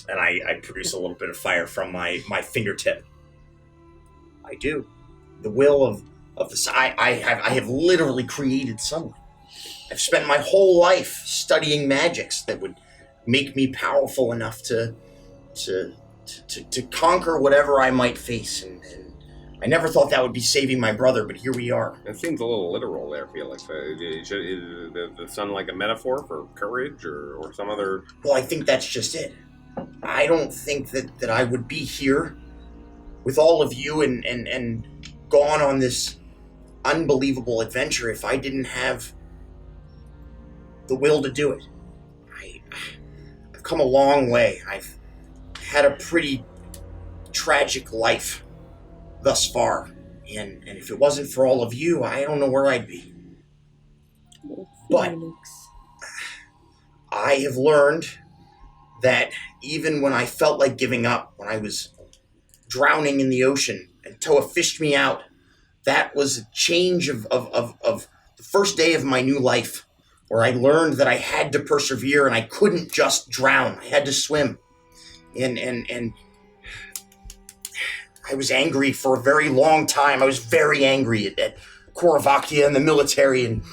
And I produce a little bit of fire from my fingertip. I do. The will of the sun. I have literally created sunlight. I've spent my whole life studying magics that would make me powerful enough to conquer whatever I might face. And I never thought that would be saving my brother, but here we are. It seems a little literal there, Felix. Is the sun like a metaphor for courage or some other... Well, I think that's just it. I don't think that I would be here with all of you and gone on this unbelievable adventure if I didn't have the will to do it. I've come a long way. I've had a pretty tragic life thus far. And if it wasn't for all of you, I don't know where I'd be. But I have learned that even when I felt like giving up, when I was drowning in the ocean and Toa fished me out, that was a change of the first day of my new life, where I learned that I had to persevere and I couldn't just drown. I had to swim. And I was angry for a very long time. I was very angry at Koravakia and the military, and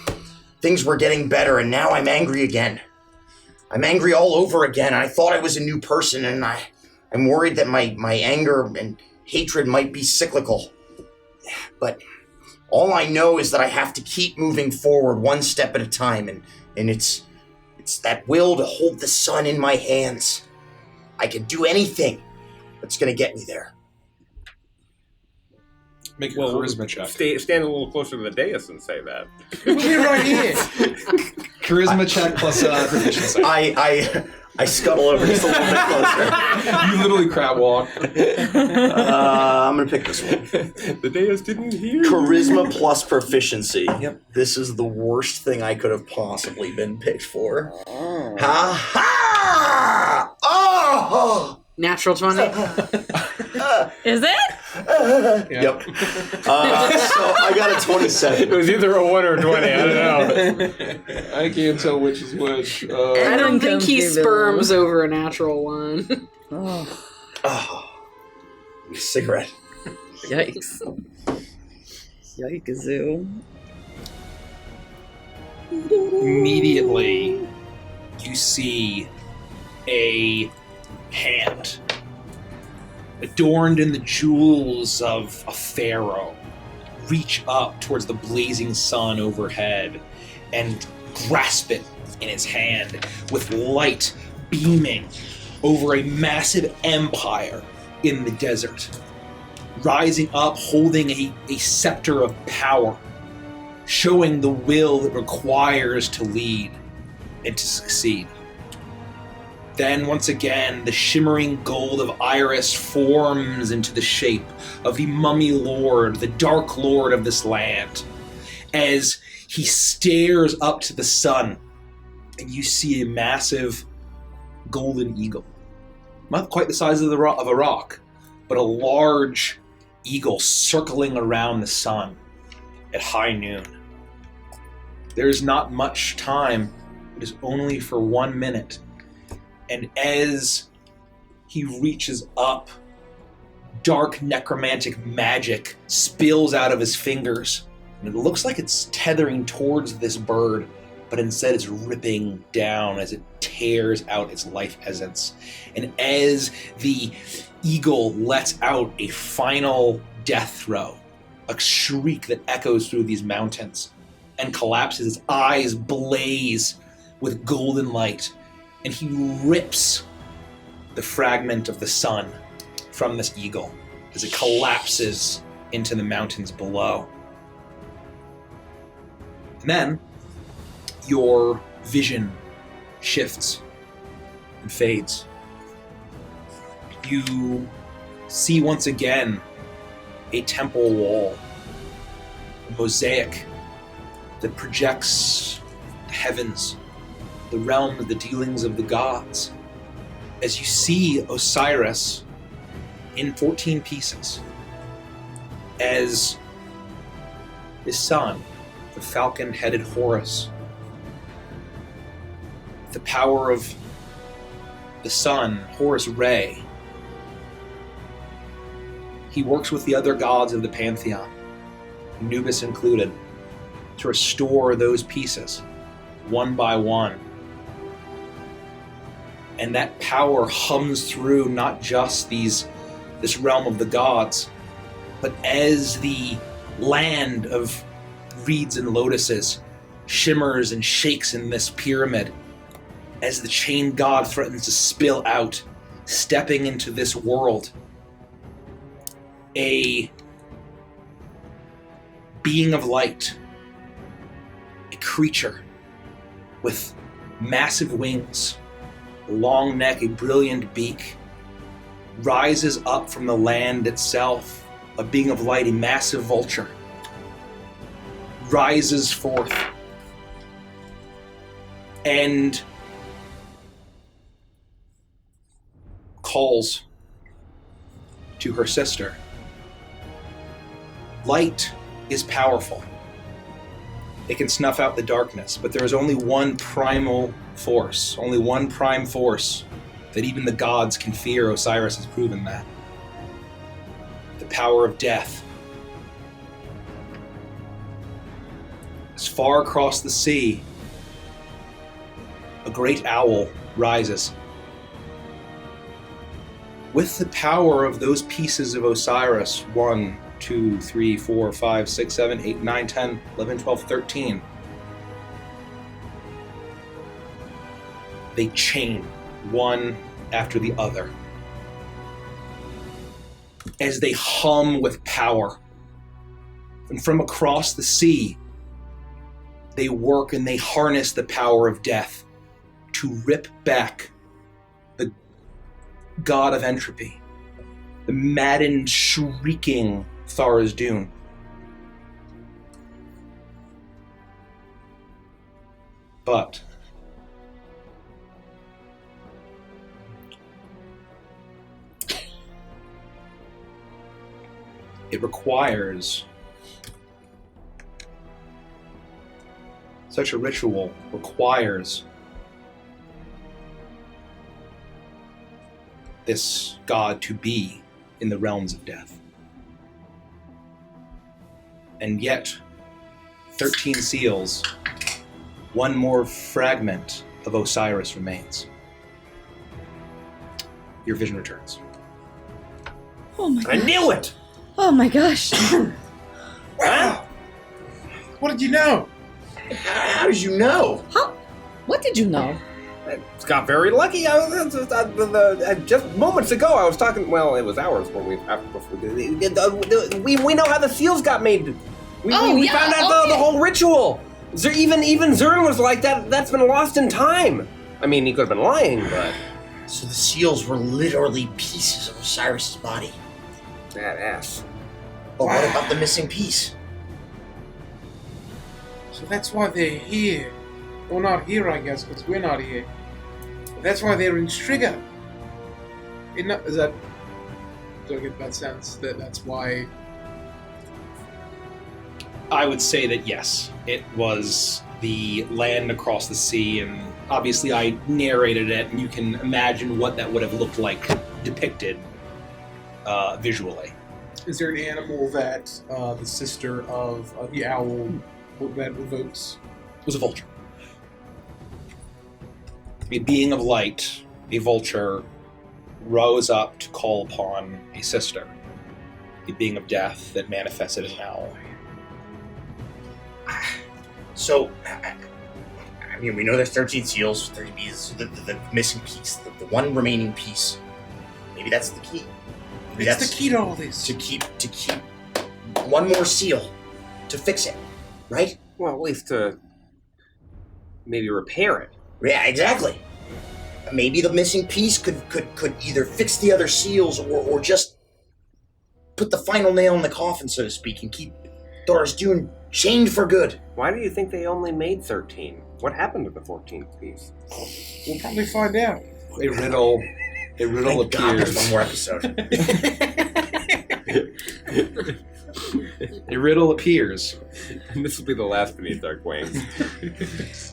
things were getting better, and now I'm angry again. I'm angry all over again. I thought I was a new person, and I'm worried that my anger and hatred might be cyclical. But all I know is that I have to keep moving forward one step at a time, and it's that will to hold the sun in my hands. I can do anything that's going to get me there. Make a charisma check. Stand a little closer to the dais and say that. We're right here. Charisma check plus proficiency. I scuttle over just a little bit closer. You literally crab walk. I'm gonna pick this one. The Deus didn't hear. Charisma plus proficiency. Yep. This is the worst thing I could have possibly been picked for. Ha ha! Oh! Natural 20. Is it? Yep. So I got a 27. It was either a 1 or a 20. I don't know. I can't tell which is which. I don't think he sperms over a natural one. Oh. Cigarette. Yikes. Yikes-oo. Immediately, you see a hand adorned in the jewels of a pharaoh reach up towards the blazing sun overhead and grasp it in his hand with light beaming over a massive empire in the desert, rising up holding a scepter of power, showing the will it requires to lead and to succeed. Then once again, the shimmering gold of Iris forms into the shape of the mummy lord, the dark lord of this land, as he stares up to the sun, and you see a massive golden eagle. Not quite the size of a rock, but a large eagle circling around the sun at high noon. There's not much time. It is only for 1 minute. And as he reaches up, dark necromantic magic spills out of his fingers. And it looks like it's tethering towards this bird, but instead it's ripping down as it tears out its life essence. And as the eagle lets out a final death throw, a shriek that echoes through these mountains and collapses, its eyes blaze with golden light, and he rips the fragment of the sun from this eagle as it collapses into the mountains below. And then your vision shifts and fades. You see once again a temple wall, a mosaic that projects the heavens, the realm of the dealings of the gods, as you see Osiris in 14 pieces, as his son, the falcon-headed Horus, the power of the sun, Horus Re. He works with the other gods of the pantheon, Anubis included, to restore those pieces, one by one. And that power hums through not just this realm of the gods, but as the land of reeds and lotuses shimmers and shakes in this pyramid, as the chain god threatens to spill out, stepping into this world, a being of light, a creature with massive wings, a long neck, a brilliant beak, rises up from the land itself, a being of light, a massive vulture, rises forth and calls to her sister. Light is powerful. It can snuff out the darkness, but there is only one primal force, only one prime force that even the gods can fear. Osiris has proven that. The power of death. As far across the sea, a great owl rises. With the power of those pieces of Osiris, 1, 2, 3, 4, 5, 6, 7, 8, 9, 10, 11, 12, 13. They chain one after the other as they hum with power. And from across the sea, they work and they harness the power of death to rip back god of entropy, the maddened, shrieking Tharizdun. But it requires such a ritual requires this god to be in the realms of death. And yet, 13 seals, one more fragment of Osiris remains. Your vision returns. Oh my I gosh. knew it! Oh my gosh. Wow! What did you know? How did you know? What did you know? I got very lucky. Just moments ago, I was talking. Well, it was hours when we know how the seals got made. We found out the whole ritual. Even Zern was like that. That's been lost in time. I mean, he could have been lying, but So the seals were literally pieces of Osiris's body. badass. But what about the missing piece? So that's why they're here. Well, not here, I guess, because we're not here. But that's why they're in Striga. Is that... Do I get that sense that that's why... I would say that yes, it was the land across the sea, and obviously I narrated it, and you can imagine what that would have looked like depicted visually. Is there an animal that the sister of the owl that evokes? It was a vulture. A being of light, a vulture, rose up to call upon a sister, a being of death that manifested as an owl. So, I mean, we know there's 13 seals, 30 bees, the missing piece, the one remaining piece. Maybe that's the key. Maybe It's that's the key to all this. To keep one more seal to fix it, right? Well, at least to maybe repair it. Yeah, exactly. Maybe the missing piece could either fix the other seals or just put the final nail in the coffin, so to speak, and keep Tharizdun chained for good. Why do you think they only made 13? What happened to the 14th piece? We'll probably find out. A riddle Thank God appears. there's one more episode. A riddle appears. And this will be the last Beneath Dark Wings.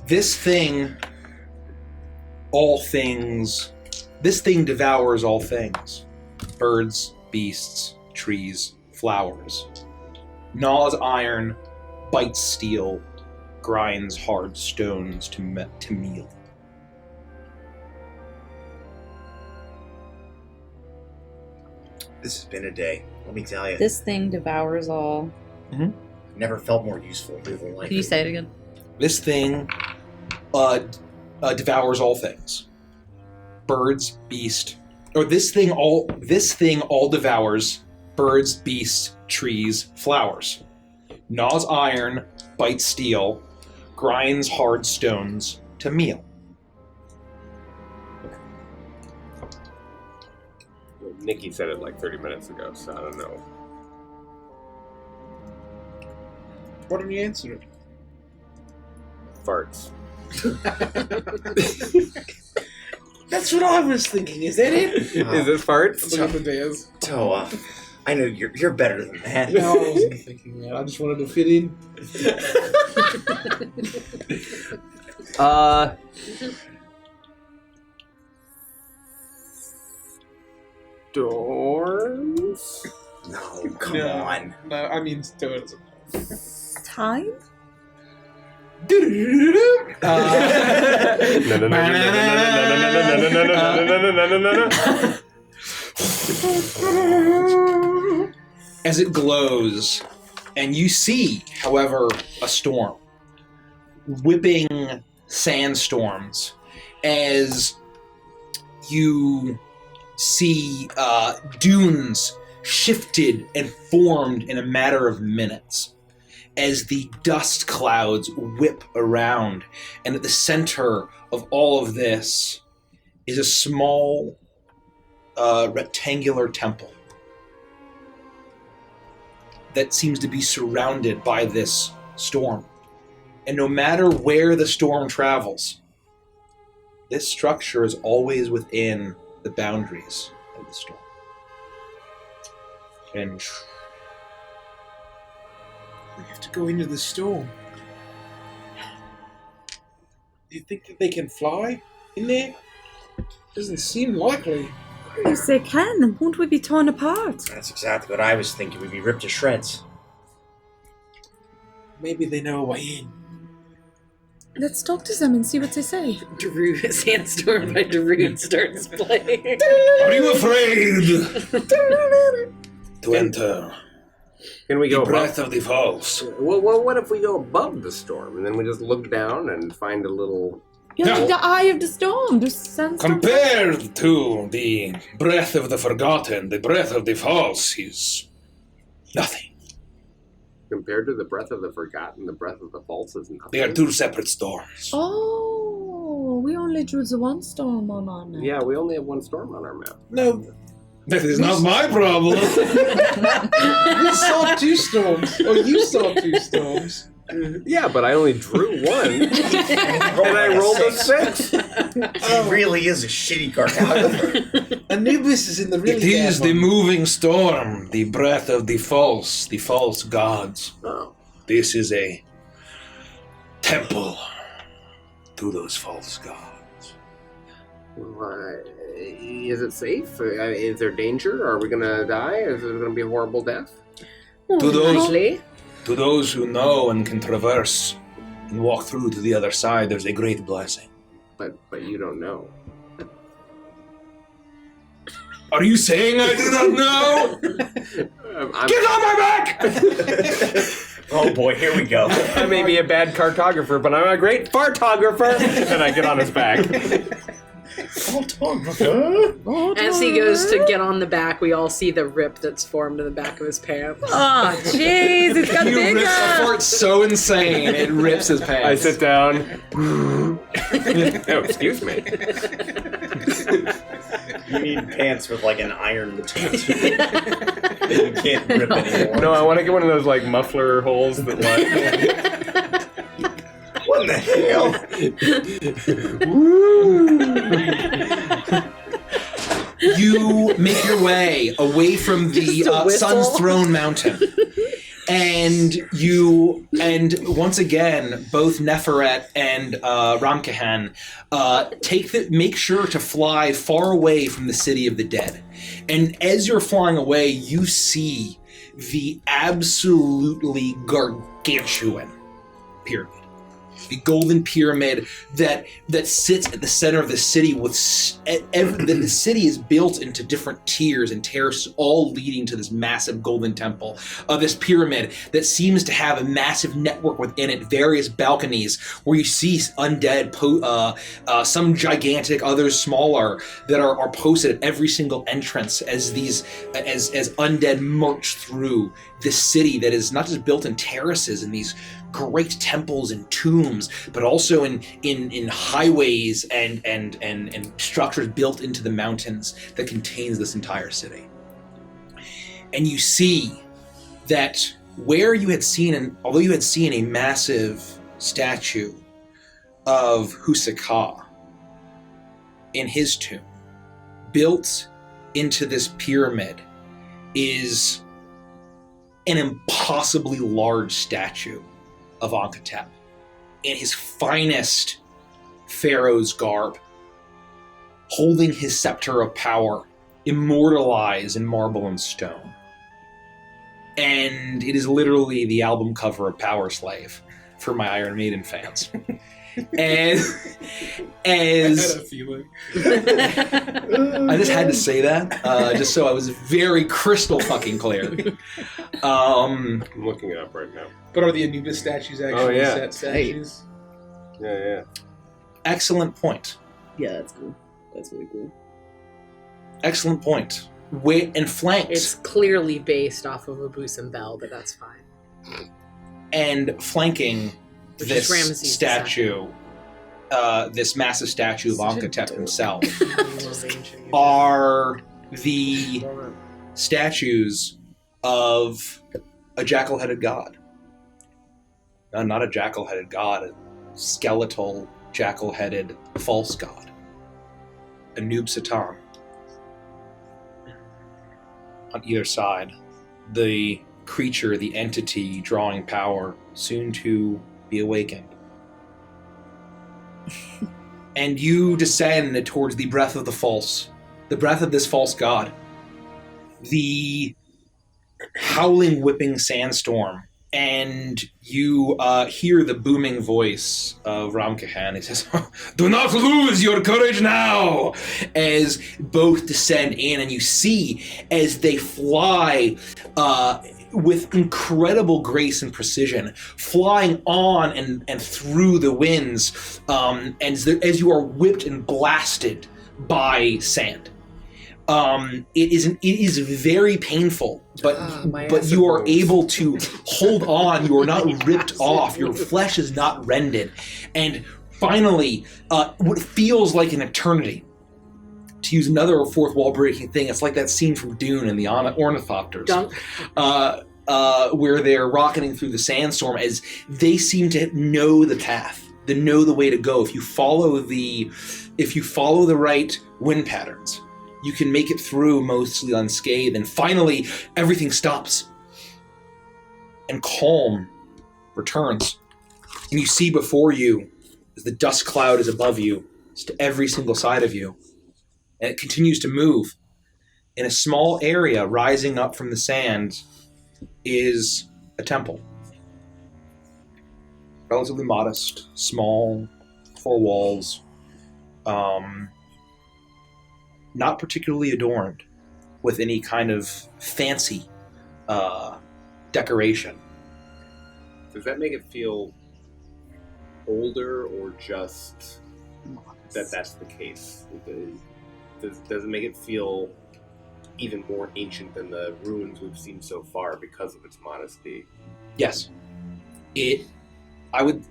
This thing devours all things. Birds, beasts, trees, flowers. Gnaws iron, bites steel, grinds hard stones to meal. This has been a day, let me tell you. This thing devours all. Never felt more useful in my life. Can you say it again? This thing devours all things. Birds, beast, or this thing all devours birds, beasts, trees, flowers. Gnaws iron, bites steel, grinds hard stones to meal. Nikki said it like 30 minutes ago, so I don't know. Why don't you answer it? Farts. That's what I was thinking. Is that it? Is it farts? Look at the days. Toa, I know you're better than that. No, I wasn't thinking that. I just wanted to fit in. Doors? No, come on. No, I mean, Toa doesn't. Time? As it glows, and you see, however, a storm. Whipping sandstorms as you see dunes shifted and formed in a matter of minutes as the dust clouds whip around, and at the center of all of this is a small rectangular temple that seems to be surrounded by this storm. And no matter where the storm travels, this structure is always within the boundaries of the storm. And We have to go into the storm. Do you think that they can fly in there? Doesn't seem likely. Yes, they can. Won't we be torn apart? That's exactly what I was thinking. We'd be ripped to shreds. Maybe they know a way in. Let's talk to them and see what they say. Darude, Sandstorm by Darude starts playing. Are you afraid to enter Can we the go breath above? of the falls? Well, what if we go above the storm and then we just look down and find a little? You're No. like the eye of the storm. The sandstorm. Compared to the breath of the forgotten, the breath of the false is nothing. Compared to the breath of the forgotten, the breath of the false is nothing. They are two separate storms. Oh, we only drew the one storm on our map. Yeah, we only have one storm on our map. No, That is not my problem. we saw two storms. Or you saw two storms. Yeah, but I only drew one, and I rolled a 6. He really is a shitty cartographer. Anubis is in the really It is bad the one. moving storm, the breath of the false gods. Oh. This is a temple to those false gods. Is it safe? Is there danger? Are we gonna die? Is it gonna be a horrible death? To those, Likely. to those who know and can traverse and walk through to the other side, there's a great blessing. But you don't know. Are you saying I do not know? Get on my back! Oh boy, here we go. I may be a bad cartographer, but I'm a great fartographer. And I get on his back. As he goes to get on the back, we all see the rip that's formed in the back of his pants. Oh, jeez, it's got He bigger. rips a fart so insane, it rips his pants. I sit down. Oh, excuse me. You need pants with like an iron taint. You can't rip anymore. No, I want to get one of those like muffler holes that like. What in the hell? You make your way away from the Just a whistle. Sun's Throne Mountain. And once again, both Neferet and Ramkahan make sure to fly far away from the city of the dead. And as you're flying away, you see the absolutely gargantuan pyramid. The golden pyramid that sits at the center of the city. The city is built into different tiers and terraces, all leading to this massive golden temple. This pyramid that seems to have a massive network within it, various balconies where you see undead, some gigantic, others smaller, that are posted at every single entrance as undead march through this city that is not just built in terraces and these great temples and tombs, but also in highways and structures built into the mountains that contains this entire city. And you see that where you had seen, although you had seen a massive statue of Husaka in his tomb, built into this pyramid is an impossibly large statue of Ankhetep in his finest pharaoh's garb, holding his scepter of power, immortalized in marble and stone. And it is literally the album cover of Power Slave for my Iron Maiden fans. And as I had a feeling. I just had to say that, just so I was very crystal fucking clear. I'm looking it up right now. But are the Anubis statues actually yeah. set statues? Yeah. Excellent point. Yeah, that's cool. That's really cool. Excellent point. And flanked. It's clearly based off of a Boos and Bell, but that's fine. And flanking Which this is Ramesses statue, this massive statue of Ankhetep himself, I love ancient Egypt. are the statues of a jackal-headed god. Not a jackal-headed god, a skeletal, jackal-headed false god. Anub Satan. On either side, the creature, the entity drawing power, soon to be awakened. And you descend towards the breath of the breath of this false god. The howling, whipping sandstorm. And you hear the booming voice of Ramkahan. He says, "Do not lose your courage now!" As both descend in, and you see as they fly with incredible grace and precision, flying on and through the winds, as you are whipped and blasted by sand. It is very painful, but you are able to hold on. You are not ripped off. Your flesh is not rended, and finally, what feels like an eternity. To use another fourth wall breaking thing, it's like that scene from Dune and the Ornithopters, where they're rocketing through the sandstorm as they seem to know the path, they know the way to go. If you follow the right wind patterns, you can make it through mostly unscathed, and finally everything stops and calm returns, and you see before you, as the dust cloud is above you, it's to every single side of you, and it continues to move. In a small area rising up from the sand is a temple. Relatively modest, small, 4 walls, not particularly adorned with any kind of fancy decoration. Does that make it feel older, or just that's the case? Does it make it feel even more ancient than the ruins we've seen so far because of its modesty? Yes.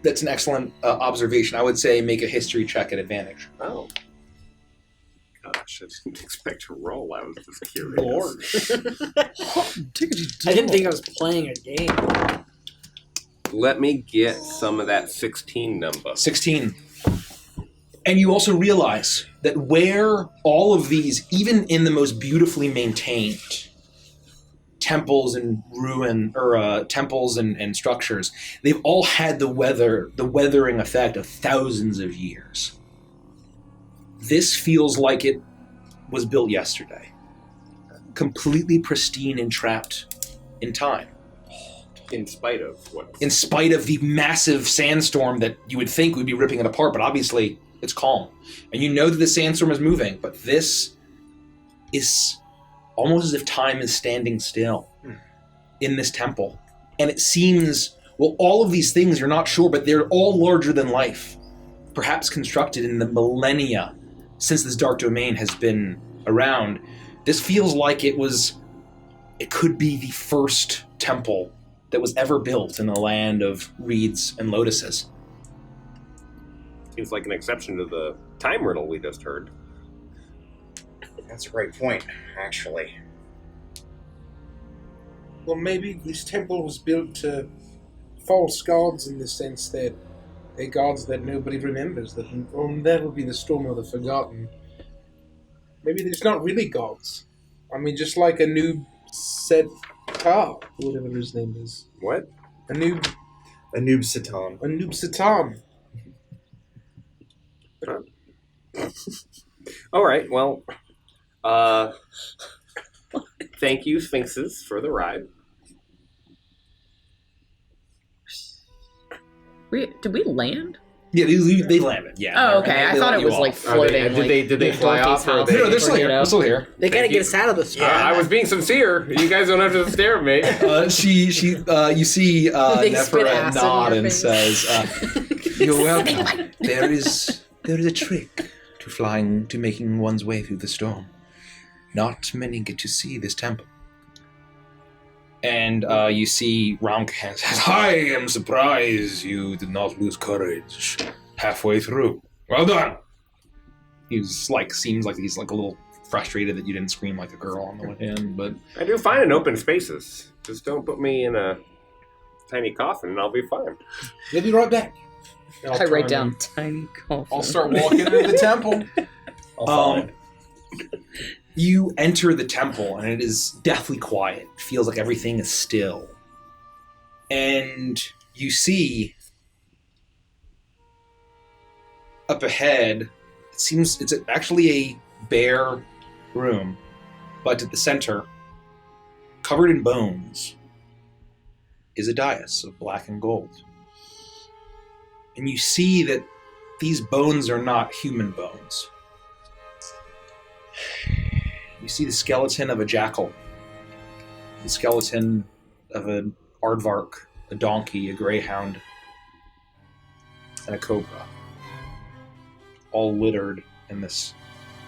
That's an excellent observation. I would say make a history check at advantage. Oh. Gosh, I didn't expect to roll. I was just curious. I didn't think I was playing a game. Let me get some of that 16 number. 16. And you also realize that where all of these, even in the most beautifully maintained temples and temples and structures, they've all had the weathering effect of thousands of years. This feels like it was built yesterday. Completely pristine and trapped in time. In spite of what? In spite of the massive sandstorm that you would think would be ripping it apart, but obviously it's calm. And you know that the sandstorm is moving, but this is almost as if time is standing still in this temple. And it seems, well, all of these things, you're not sure, but they're all larger than life. Perhaps constructed in the millennia since this dark domain has been around. This feels like it could be the first temple that was ever built in the land of reeds and lotuses. Seems like an exception to the time riddle we just heard. That's a great point, actually. Well, maybe this temple was built to false gods in the sense that they're gods that nobody remembers. That would be the Storm of the Forgotten. Maybe there's not really gods. I mean, just like Anub Satan, whatever his name is. What? Anub Satan. Anub Satan. All right, well, thank you, Sphinxes, for the ride. Did we land? Yeah, they landed. Yeah. Oh, okay. I thought it was like floating. Did they fly off? Or No, they're still here. They're still here. They gotta get us out of this. I was being sincere. You guys don't have to stare at me. You see Nephra nod and says, "You're welcome. There is a trick to making one's way through the storm. Not many get to see this temple." And you see Ramkhan says, "I am surprised you did not lose courage halfway through. Well done." Seems like he's like a little frustrated that you didn't scream like a girl on the way in, but I do fine in open spaces. Just don't put me in a tiny coffin and I'll be fine. We'll be right back. I write down tiny coffin. I'll start walking into the temple. You enter the temple and it is deathly quiet. It feels like everything is still. And you see up ahead, it's actually a bare room, but at the center, covered in bones, is a dais of black and gold. And you see that these bones are not human bones. You see the skeleton of a jackal, the skeleton of an aardvark, a donkey, a greyhound, and a cobra, all littered in this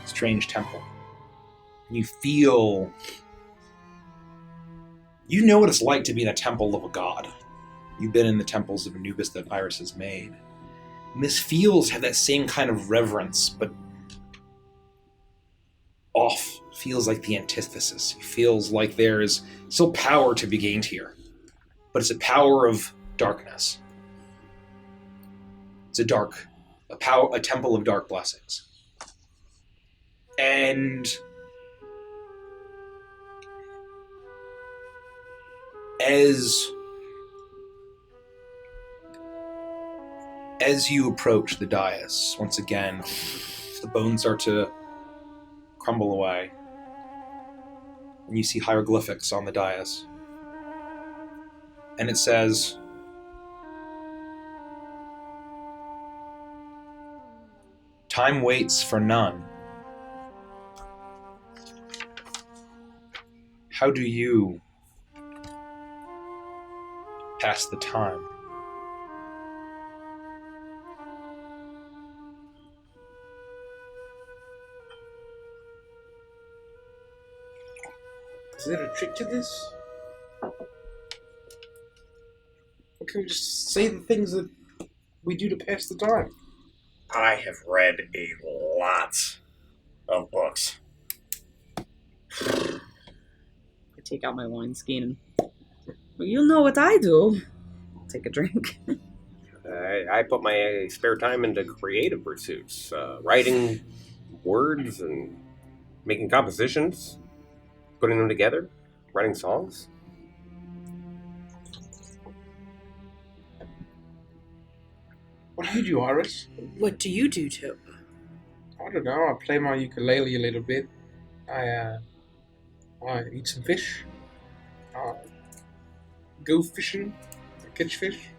strange temple. You feel... You know what it's like to be in a temple of a god. You've been in the temples of Anubis that Iris has made. And this have that same kind of reverence, but off. Feels like the antithesis. It feels like there is still power to be gained here. But it's a power of darkness. It's a temple of dark blessings. And as you approach the dais, once again, the bones start to crumble away. And you see hieroglyphics on the dais. And it says, "Time waits for none. How do you pass the time?" Is there a trick to this? Or can we just say the things that we do to pass the time? I have read a lot of books. I take out my wine skin and... Well, you know what I do. I'll take a drink. I put my spare time into creative pursuits, writing words and making compositions, putting them together, writing songs. What do you do, Iris? What do you do, Tope? I don't know. I play my ukulele a little bit. I eat some fish. Go fishing. Catch fish.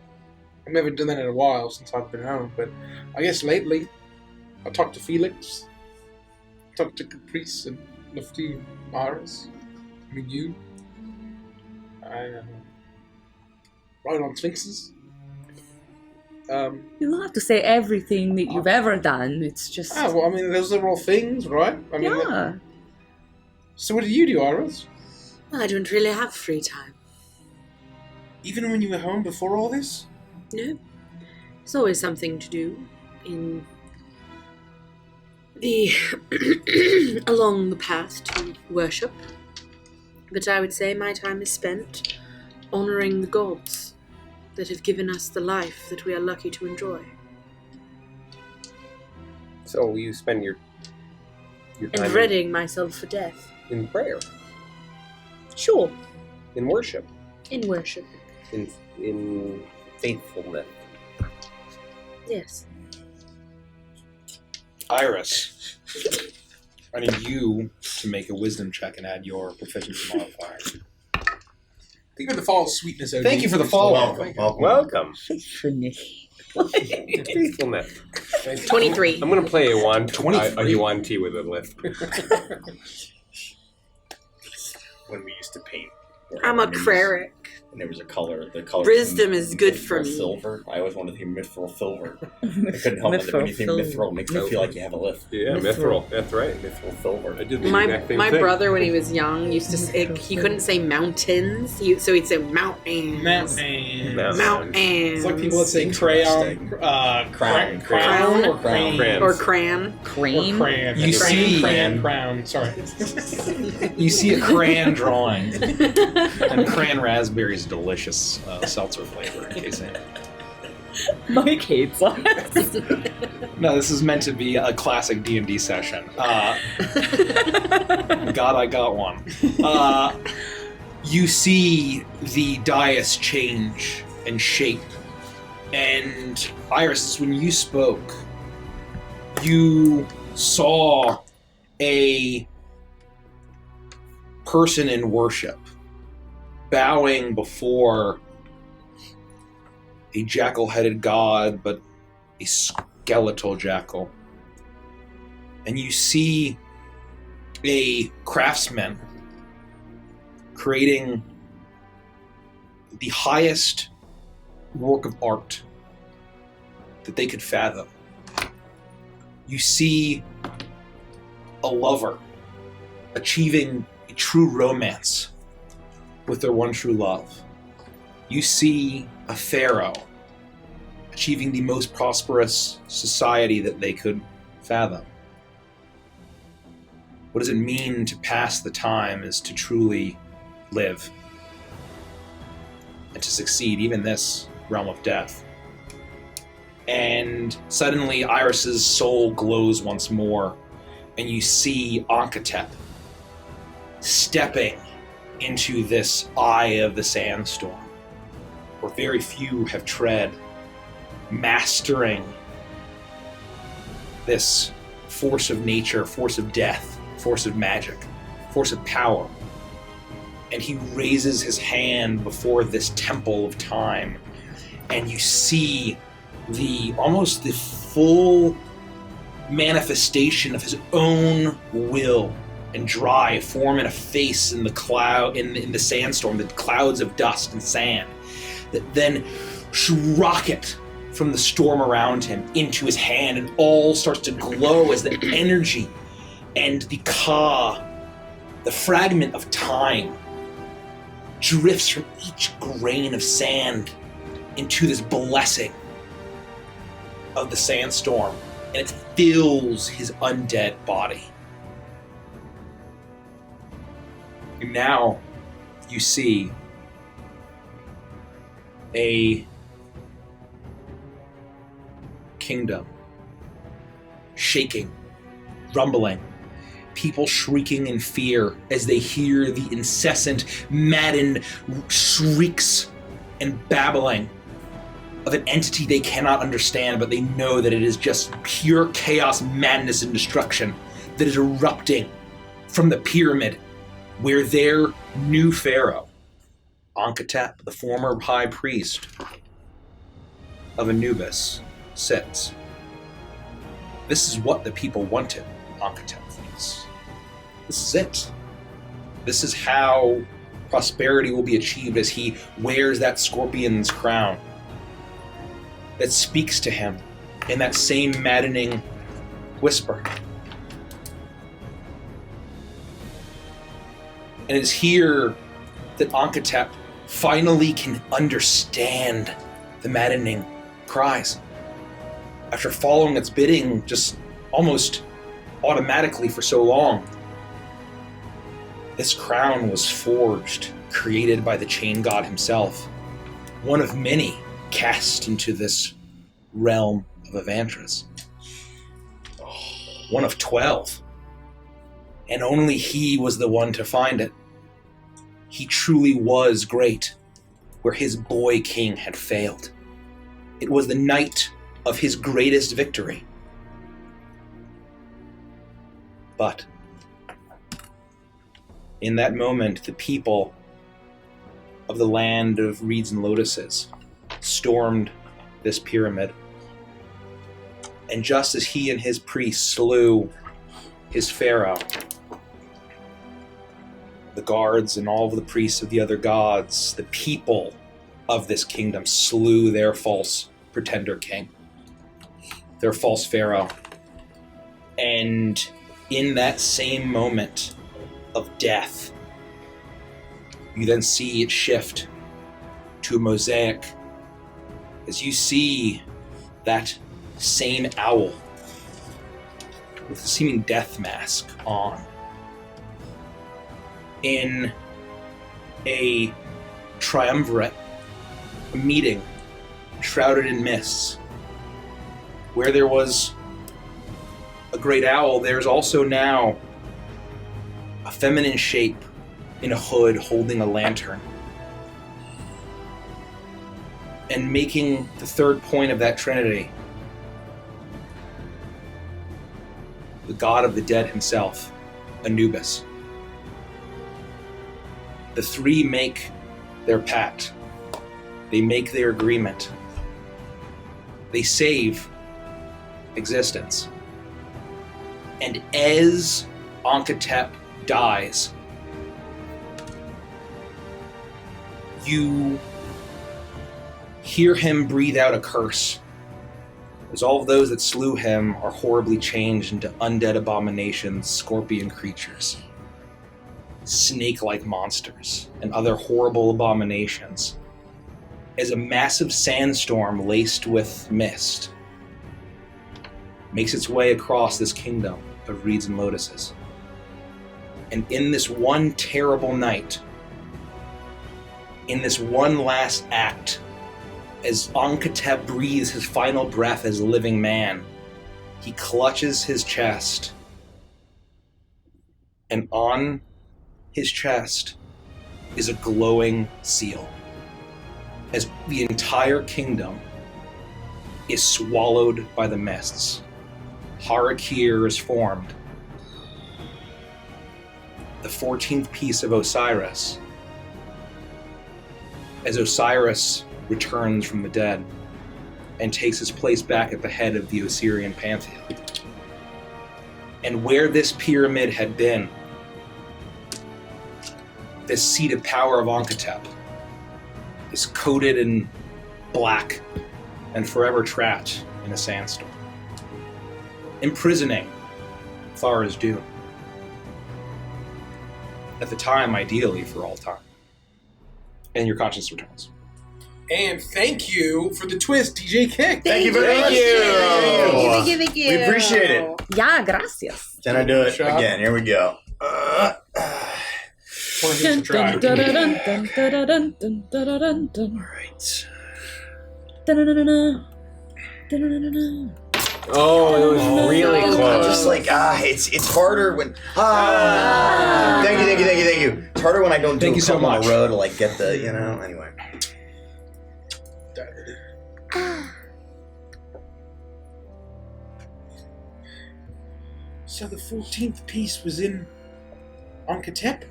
I haven't done that in a while since I've been home, but I guess lately I talked to Felix, talked to Caprice and Lufty and Iris, and you. I ride on sphinxes. You don't have to say everything that you've ever done. It's just... Well, I mean, those are all things, right? I mean, yeah. So what do you do, Iris? I don't really have free time. Even when you were home before all this? No. There's always something to do in the along the path to worship. But I would say my time is spent honoring the gods that have given us the life that we are lucky to enjoy. So you spend your time and readying myself for death. in prayer, Sure. in worship, In worship. in faithfulness. Yes. Iris, I need you to make a wisdom check and add your proficiency modifier. Think of the fall sweetness. Thank you for the follow. Welcome. Faithfulness. Faithfulness. 23. I'm going to play a Yuan 23. Yuan T with a lisp. When we used to paint I'm a cleric. And there was a color. The color. Wisdom is good for me. Silver. I always wanted to think mithril silver. I couldn't help it. When you think mithril, it makes me feel like you have a lift. Yeah, mithril. That's right. Mithril silver. I did the exact same My thing. brother, when he was young, used to say he couldn't say mountains, so he'd say mountains. Mountains. It's like people that say crayon, crown, or crane, or cran. Crane. You see, crown. Sorry. You see a crayon drawing, and crayon raspberry is delicious seltzer flavor. In case Mike hates us. No, this is meant to be a classic D&D session. God, I got one. You see the dais change and shape, and Iris, when you spoke, you saw a person in worship bowing before a jackal-headed god, but a skeletal jackal. And you see a craftsman creating the highest work of art that they could fathom. You see a lover achieving a true romance with their one true love. You see a pharaoh achieving the most prosperous society that they could fathom. What does it mean to pass the time is to truly live and to succeed, even this realm of death. And suddenly Iris's soul glows once more, and you see Ankatep stepping into this eye of the sandstorm, where very few have tread, mastering this force of nature, force of death, force of magic, force of power. And he raises his hand before this temple of time, and you see almost the full manifestation of his own will and drive form in a face in the cloud, in the sandstorm, the clouds of dust and sand that then rocket from the storm around him into his hand, and all starts to glow as the energy and the fragment of time drifts from each grain of sand into this blessing of the sandstorm, and it fills his undead body. And now you see a kingdom shaking, rumbling, people shrieking in fear as they hear the incessant, maddened shrieks and babbling of an entity they cannot understand, but they know that it is just pure chaos, madness, and destruction that is erupting from the pyramid where their new pharaoh, Ankatep, the former high priest of Anubis, sits. This is what the people wanted, Ankatep thinks. This is it. This is how prosperity will be achieved as he wears that scorpion's crown that speaks to him in that same maddening whisper. And it's here that Ankatep finally can understand the maddening cries. After following its bidding just almost automatically for so long, this crown was forged, created by the chain god himself, one of many cast into this realm of Evantris. One of 12. And only he was the one to find it. He truly was great, where his boy king had failed. It was the night of his greatest victory. But in that moment, the people of the land of reeds and lotuses stormed this pyramid. And just as he and his priests slew his pharaoh, the guards and all of the priests of the other gods, the people of this kingdom, slew their false pretender king, their false pharaoh. And in that same moment of death, you then see it shift to a mosaic as you see that same owl with a seeming death mask on in a triumvirate, a meeting shrouded in mists. Where there was a great owl, there's also now a feminine shape in a hood holding a lantern. And making the third point of that trinity, the god of the dead himself, Anubis. The three make their pact. They make their agreement. They save existence. And as Ankhetep dies, you hear him breathe out a curse, as all of those that slew him are horribly changed into undead abominations, scorpion creatures, snake-like monsters, and other horrible abominations, as a massive sandstorm laced with mist makes its way across this kingdom of reeds and lotuses. And in this one terrible night, in this one last act, as Ankhetep breathes his final breath as a living man, he clutches his chest, and on his chest is a glowing seal, as the entire kingdom is swallowed by the mists. Harakir is formed. The 14th piece of Osiris, as Osiris returns from the dead and takes his place back at the head of the Osirian pantheon. And where this pyramid had been, this seat of power of Ankhetep is coated in black and forever trapped in a sandstorm, imprisoning Thara's Dune. At the time, ideally for all time. And your conscience returns. And thank you for the twist, DJ Kick. Thank you very much. Thank you. We appreciate it. Yeah, gracias. Can I do it again? Here we go. Dun, dun, dun, dun, dun, dun, dun, dun, dun, dun, dun. All right. Oh, it was really close. Just like it's harder when Thank you. It's harder when I don't do Thank a you so couple on much. a row to like get the anyway. So the 14th piece was in Ankhetep?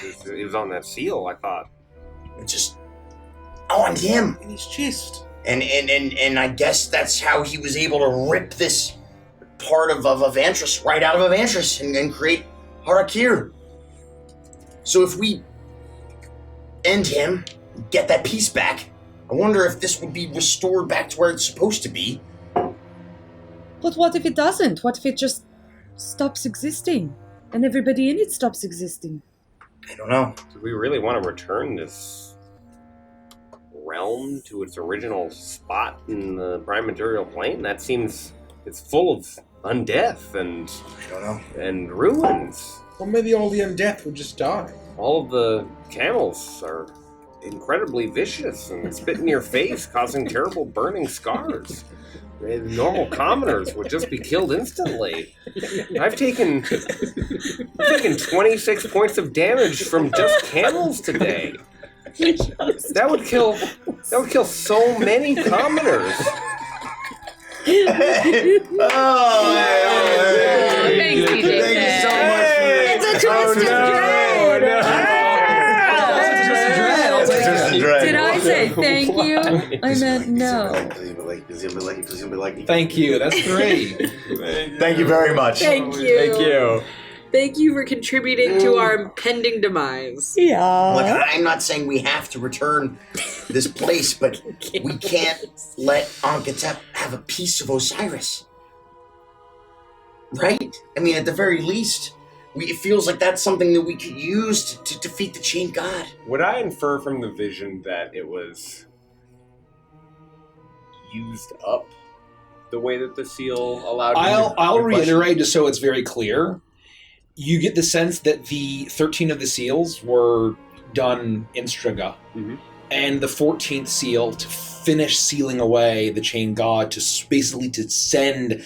It was on that seal, I thought. Just on him. In his chest. And I guess that's how he was able to rip this part of Avantris right out of Avantris and create Harakir. So if we end him, get that piece back, I wonder if this would be restored back to where it's supposed to be. But what if it doesn't? What if it just stops existing? And everybody in it stops existing? I don't know. Do we really want to return this realm to its original spot in the prime material plane? That seems... it's full of undeath and... I don't know. And ruins. Well, maybe all the undeath would just die. All of the camels are incredibly vicious and spit in your face, causing terrible burning scars. Normal commoners would just be killed instantly. I've taken 26 points of damage from just camels today. That would kill so many commoners. Thanks, DJ. Thank you so much for It's a twist of dread! Did I say thank you? I meant no. Thank you. That's great. Thank you very much. Thank you. Thank you. Thank you for contributing to our impending demise. Yeah. Look, I'm not saying we have to return this place, but we can't let Ankhetep have a piece of Osiris. Right? I mean, at the very least, it feels like that's something that we could use to defeat the Chain God. Would I infer from the vision that it was used up the way that the seal allowed you to I'll request? reiterate just so it's very clear. You get the sense that the 13 of the seals were done in Striga, and the 14th seal to finish sealing away the Chain God, to basically to send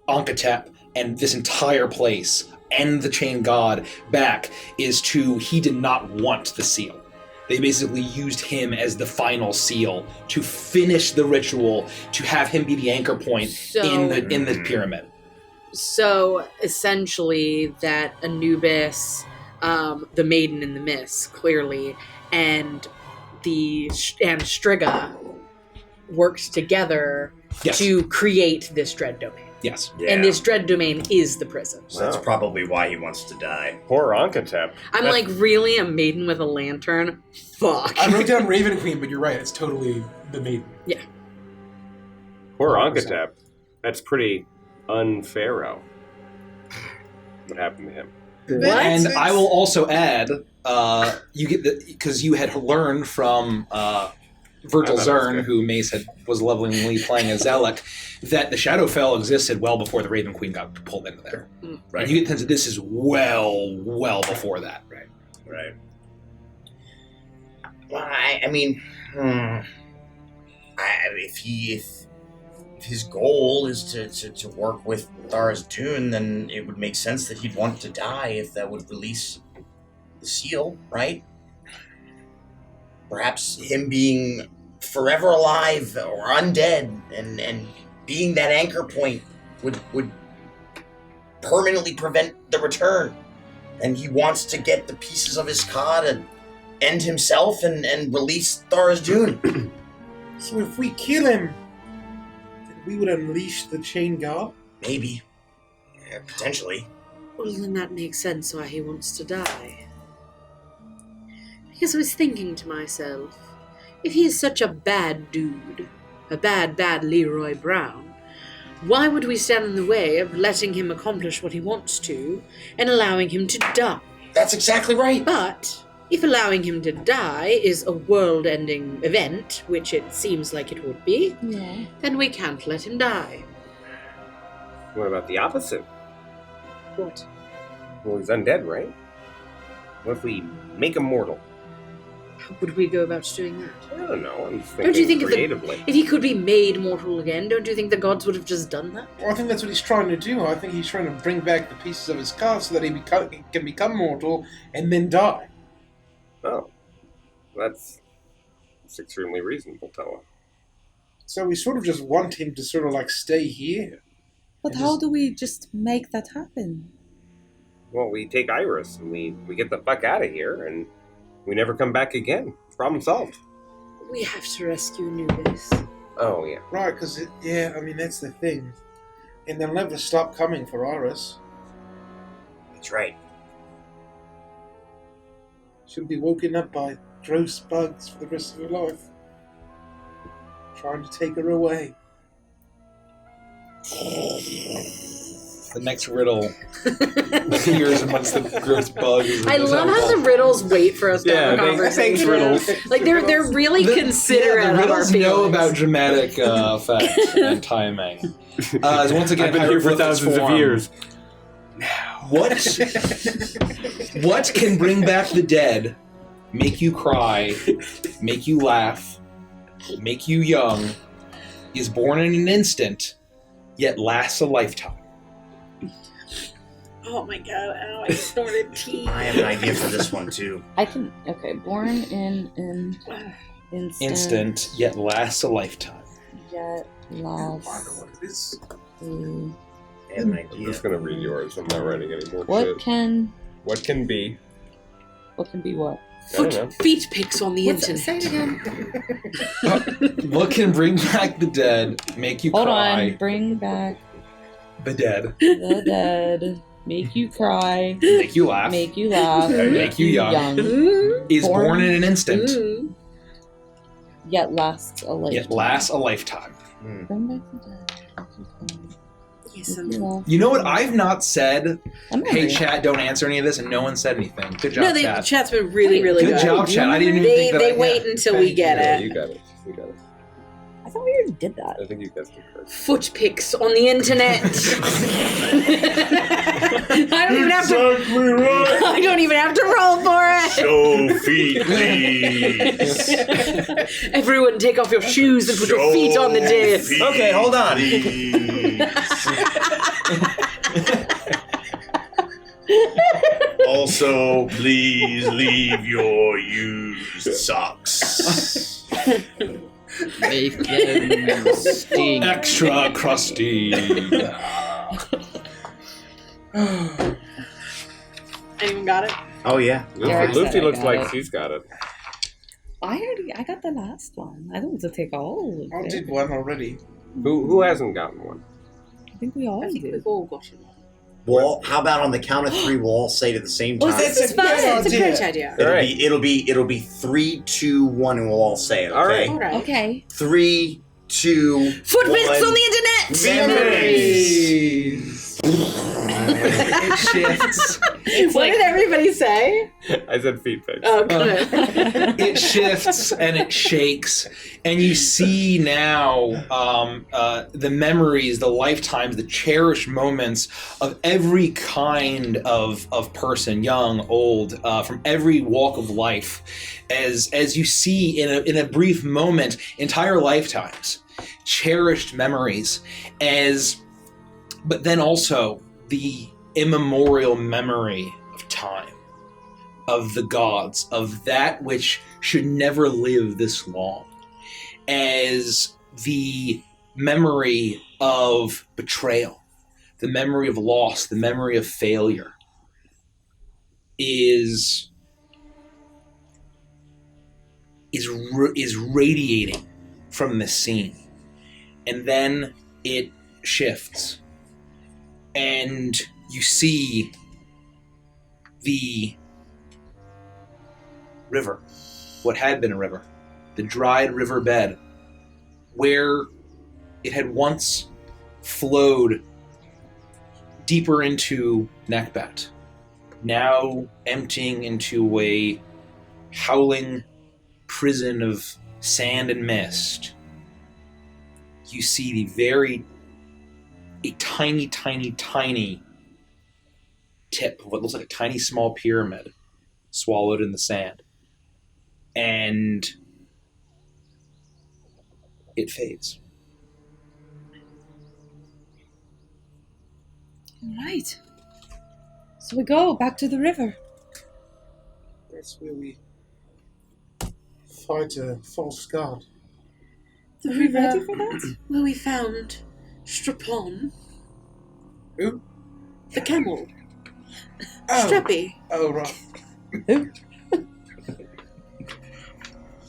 Ankhetep and this entire place and the Chain God back he did not want the seal. They basically used him as the final seal to finish the ritual, to have him be the anchor point in the pyramid. So essentially, that Anubis, the Maiden in the Mist, clearly, and Striga worked together to create this dread domain. Yes. Yeah. And this dread domain is the prison. So that's probably why he wants to die. Poor Ankhetep. I'm like, really? A maiden with a lantern? Fuck. I wrote down Raven Queen, but you're right. It's totally the maiden. Yeah. Poor Ankhetep. That's pretty un-Pharaoh. What happened to him? And I will also add, you get because you had learned from Virgil Zern, who Mace was lovingly playing as Zelek, that the Shadowfell existed well before the Raven Queen got pulled into there. Right. And you get the sense that this is well before that. Right. Well, I mean, if his goal is to work with Thara's Dune, then it would make sense that he'd want to die if that would release the seal, right? Perhaps him being forever alive or undead and being that anchor point would permanently prevent the return. And he wants to get the pieces of his ka to end himself and release Thara's Dune. So if we kill him, then we would unleash the Chain God? Maybe. Yeah, potentially. Well, then that makes sense why he wants to die. Because I was thinking to myself, if he is such a bad dude, a bad Leroy Brown, why would we stand in the way of letting him accomplish what he wants to and allowing him to die? That's exactly right. But if allowing him to die is a world-ending event, which it seems like it would be, then we can't let him die. What about the opposite? What? Well, he's undead, right? What if we make him mortal? How would we go about doing that? I don't know. I'm just Don't you thinking think creatively. if he could be made mortal again, don't you think the gods would have just done that? Well, I think that's what he's trying to do. I think he's trying to bring back the pieces of his ka so that he can become mortal and then die. Oh. That's extremely reasonable, Toa. So we sort of just want him to sort of like stay here. But how do we just make that happen? Well, we take Iris and we get the fuck out of here and we never come back again. Problem solved. We have to rescue Anubis. Oh, yeah. Right, because, I mean, that's the thing. And they'll never stop coming for Iris. That's right. She'll be woken up by gross bugs for the rest of her life. Trying to take her away. The next riddle appears amongst the gross bugs. I love how the riddles wait for us to have a conversation. Riddles. Like they're really considerate the of our riddles feelings. know about dramatic effect and timing. Once again, I've been here for thousands of years. What can bring back the dead, make you cry, make you laugh, make you young, is born in an instant, yet lasts a lifetime? Oh my god, ow, I snorted tea. I have an idea for this one, too. I can. Okay, born in Instant, yet lasts a lifetime. Yet lasts. I have an idea. I'm just gonna read yours. I'm not writing any more What shit. can What can be? what? I don't know. Feet pics on the internet. Say it again. What can bring back the dead, make you Hold cry? on, bring back The dead. the dead. make you cry, make you laugh, make you laugh, make you young, is born in an instant, yet lasts a lifetime. Bring back the dead. Yes, You know what? I've not said, hey, chat, don't answer any of this, and no one said anything. Good job, chat. Chat's been really, really good. Good job, chat. I didn't even think that They wait until we get it. You got it. You got it. I thought we already did that. I think you guys did correct. Foot pics on the internet. I don't even have to. Exactly right. I don't even have to roll for it. Show feet, please. Everyone, take off your shoes and put your feet on the disc. Okay, hold on. Also, please leave your used socks. Make them stink. Extra crusty. Anyone got it? Oh yeah. Lucy looks like she's got it. I got the last one. I don't want to take all of I it. did one already. Who hasn't gotten one? I think we all did. We've all got it. Well, how about on the count of three, we'll all say it at the same time. This is fun. It's a great idea. It'll be 3, 2, 1, and we'll all say it. Okay. All right. Okay. 3, 2. Footprints 1. on the internet. Memories. It shifts. What did everybody say? I said feet pics. Oh, good. It shifts and it shakes, and you see now the memories, the lifetimes, the cherished moments of every kind of person, young, old, from every walk of life, as you see in a brief moment, entire lifetimes, cherished memories, but then also the immemorial memory of time, of the gods, of that which should never live this long, as the memory of betrayal, the memory of loss, the memory of failure is radiating from this scene. And then it shifts, and you see the river, what had been a river, the dried river bed, where it had once flowed deeper into Nekbat, now emptying into a howling prison of sand and mist. You see a tiny, tiny, tiny tip of what looks like a tiny small pyramid swallowed in the sand. And it fades. All right. So we go back to the river. That's where we fight a false god. The Are we river ready for that? where we found Strapon. Who? The camel. Oh. Strappy. Oh, right.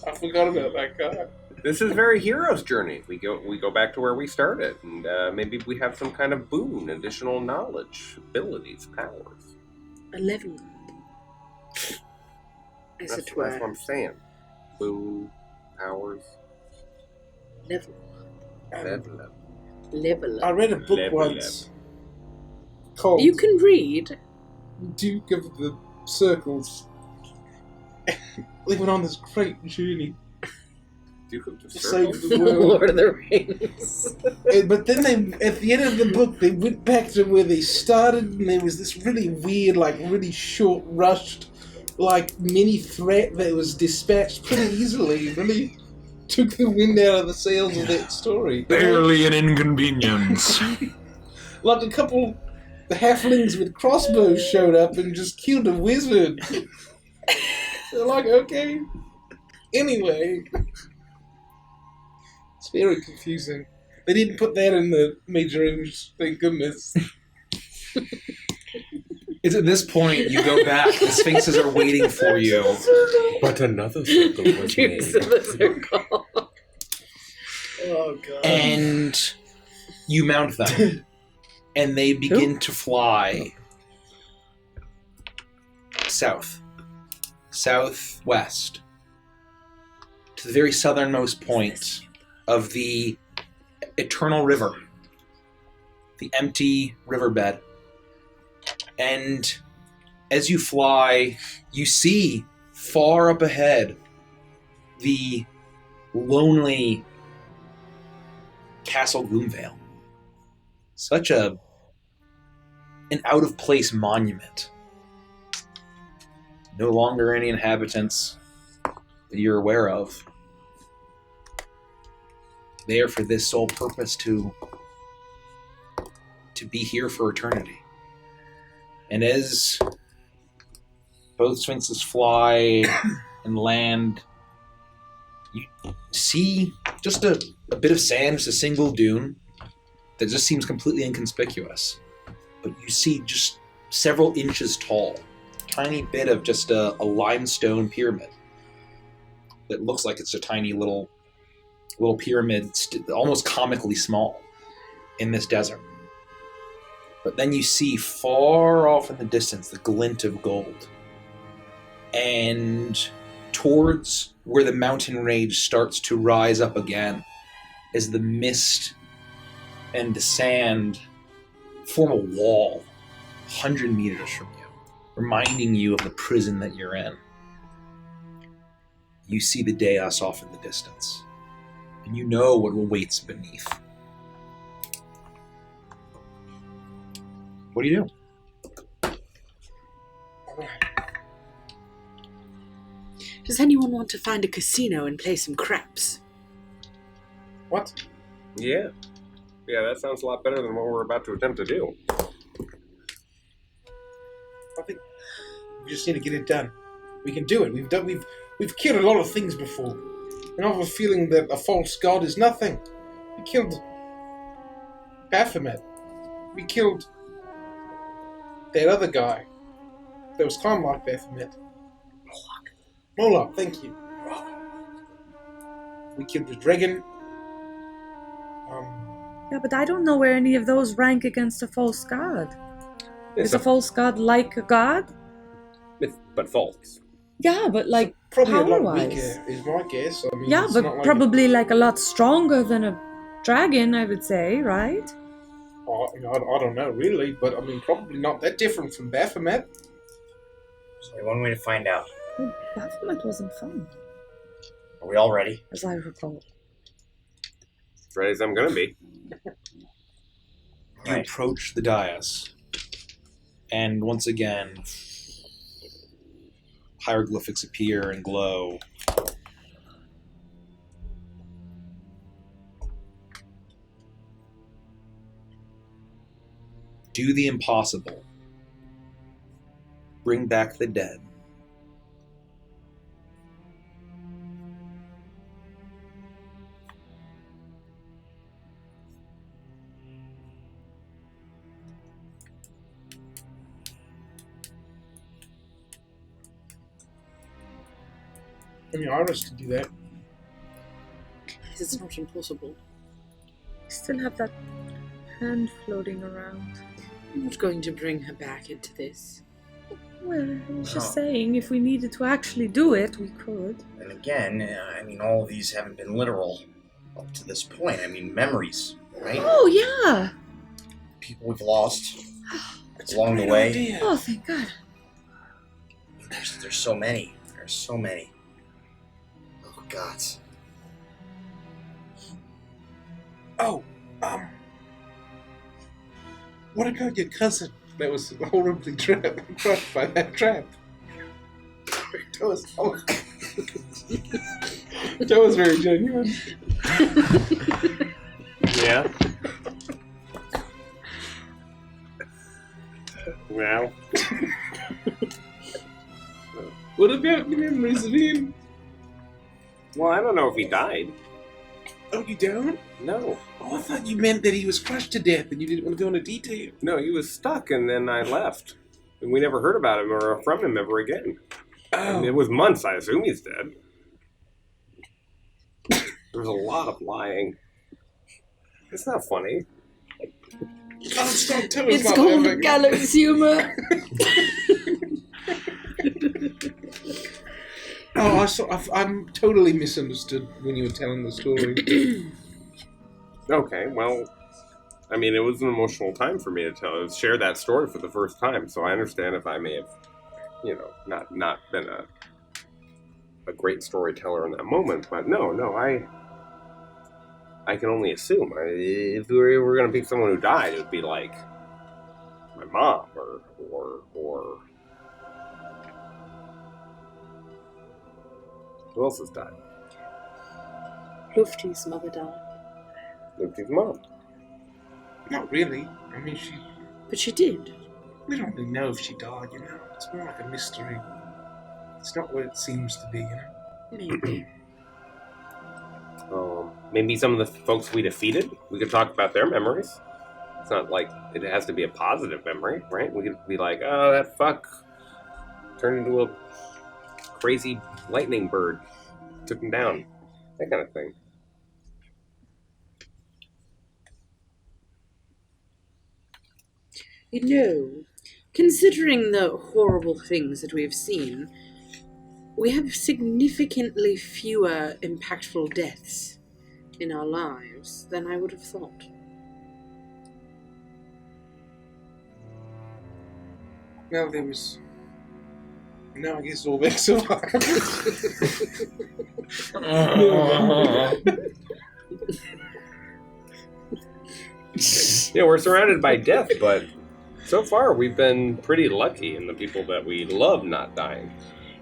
I forgot about that guy. This is very hero's journey. We go back to where we started, and maybe we have some kind of boon, additional knowledge, abilities, powers. A level. As That's it what were. I'm saying. Boon, powers, Level. level. I read a book Level once called You can read. Duke of the Circles. They went on this great journey Duke of the to Circles? save the world. Lord of the Rings. But then at the end of the book, they went back to where they started, and there was this really weird, really short, rushed, mini threat that was dispatched pretty easily. Really took the wind out of the sails of that story. Barely an inconvenience. Like a couple the halflings with crossbows showed up and just killed a wizard. They're like, okay. Anyway. It's very confusing. They didn't put that in the major image, thank goodness. It's at this point you go back, the sphinxes are waiting for you. But another circle was made. Dukes of the Circle. Oh, God. And you mount them. And they begin to fly south, southwest, to the very southernmost point of the eternal river, the empty riverbed. And as you fly, you see far up ahead the lonely Castle Gloomvale. Such an out-of-place monument. No longer any inhabitants that you're aware of. There for this sole purpose to be here for eternity. And as both sphinxes fly and land, you see just a bit of sand, just a single dune that just seems completely inconspicuous. But you see just several inches tall, tiny bit of just a limestone pyramid that looks like it's a tiny little pyramid, almost comically small in this desert. But then you see far off in the distance the glint of gold. And towards where the mountain range starts to rise up again, as the mist and the sand form a wall 100 meters from you, reminding you of the prison that you're in. You see the dais off in the distance, and you know what awaits beneath. What do you do? Does anyone want to find a casino and play some craps? What? Yeah. Yeah, that sounds a lot better than what we're about to attempt to do. I think we just need to get it done. We can do it. We've killed a lot of things before. And I have a feeling that a false god is nothing. We killed Baphomet. We killed that other guy that was kind of like Baphomet. Moloch, thank you. We killed the dragon. Yeah, but I don't know where any of those rank against a false god. Is a false god like a god? But false. Yeah, but like probably a lot power-wise. weaker, is my guess. I mean, Yeah, it's but not like probably like a lot stronger than a dragon, I would say, right? I don't know, really, but I mean, probably not that different from Baphomet. There's only one way to find out. Well, Baphomet wasn't fun, Are we all ready? as I recall. As ready as I'm gonna be. You approach the dais, and once again, hieroglyphics appear and glow. Do the impossible. Bring back the dead. I mean, Iris could do that. It's not impossible. I still have that hand floating around. I'm not going to bring her back into this. Well, I was just saying, if we needed to actually do it, we could. And again, I mean, all of these haven't been literal up to this point. I mean, memories, right? Oh, yeah! People we've lost along the way. Oh, thank God. There's so many. There's so many. Oh, God. Oh, what about your cousin that was horribly crushed by that trap? That was very genuine. Yeah. Well. What about the memories of him? Well, I don't know if he died. Oh, you don't? No. Oh, I thought you meant that he was crushed to death and you didn't want to go into detail. No, he was stuck and then I left. And we never heard about him or from him ever again. Oh. And it was months, I assume he's dead. There was a lot of lying. It's not funny. Oh, stop, It's called gallows humor. Oh, I'm totally misunderstood when you were telling the story. Okay, well, I mean, it was an emotional time for me to share that story for the first time, so I understand if I may have, not been a great storyteller in that moment, but no, I can only assume. If we were going to pick someone who died, it would be like my mom or who else has died? Lufty's mother died. Lufty's mom. Not really. I mean, But she did. We don't really know if she died, It's more like a mystery. It's not what it seems to be, Maybe. Maybe some of the folks we defeated, we could talk about their memories. It's not like it has to be a positive memory, right? We could be like, oh, that fuck turned into a crazy lightning bird, took him down, that kind of thing. Considering the horrible things that we have seen, we have significantly fewer impactful deaths in our lives than I would have thought. Well, there was... No, I guess all back so far. Yeah, we're surrounded by death, but so far we've been pretty lucky in the people that we love not dying.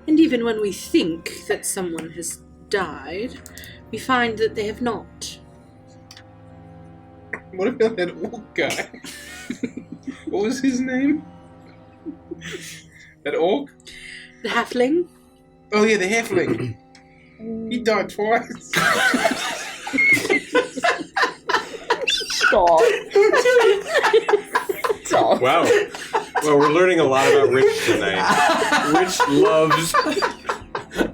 And even when we think that someone has died, we find that they have not. What about that old guy? What was his name? That orc? The halfling? Oh yeah, the halfling. He died twice. Stop. Stop. Wow. Well, we're learning a lot about Rich tonight. Rich loves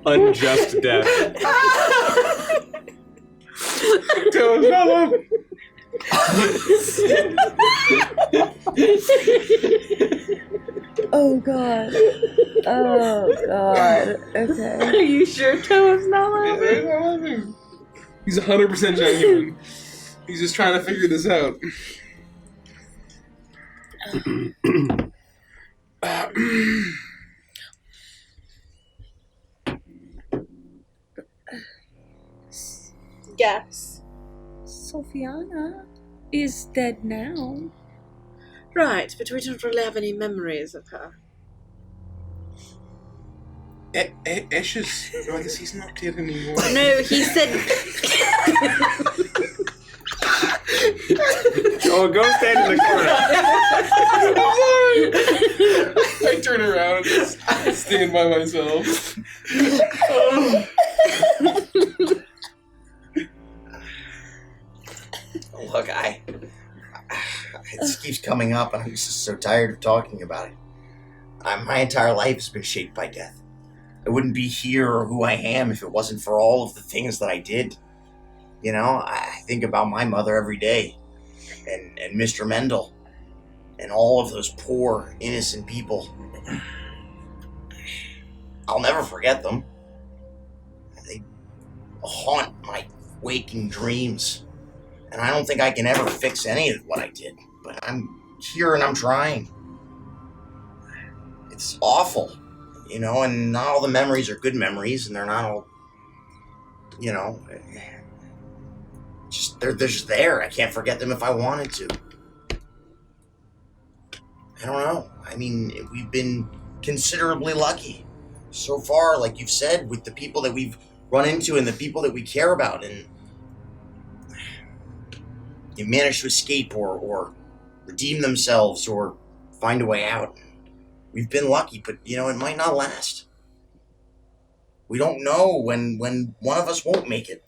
unjust death. Oh god. Oh god. Okay. Are you sure Toa's not laughing? He's 100% genuine. He's just trying to figure this out. Yes. Sophiana is dead now. Right, but we don't really have any memories of her. Escher's... I guess he's not dead anymore. No, he said... Oh, go stand in the corner. I turn around and just stand by myself. Look, it just keeps coming up, and I'm just so tired of talking about it. My entire life has been shaped by death. I wouldn't be here or who I am if it wasn't for all of the things that I did. I think about my mother every day, and Mr. Mendel, and all of those poor, innocent people. I'll never forget them. They haunt my waking dreams. And I don't think I can ever fix any of what I did. But I'm here and I'm trying. It's awful, and not all the memories are good memories, and they're not all, they're just there. I can't forget them if I wanted to. I don't know. I mean, we've been considerably lucky so far, like you've said, with the people that we've run into and the people that we care about, and you manage to escape or redeem themselves or find a way out. We've been lucky, but, it might not last. We don't know when one of us won't make it.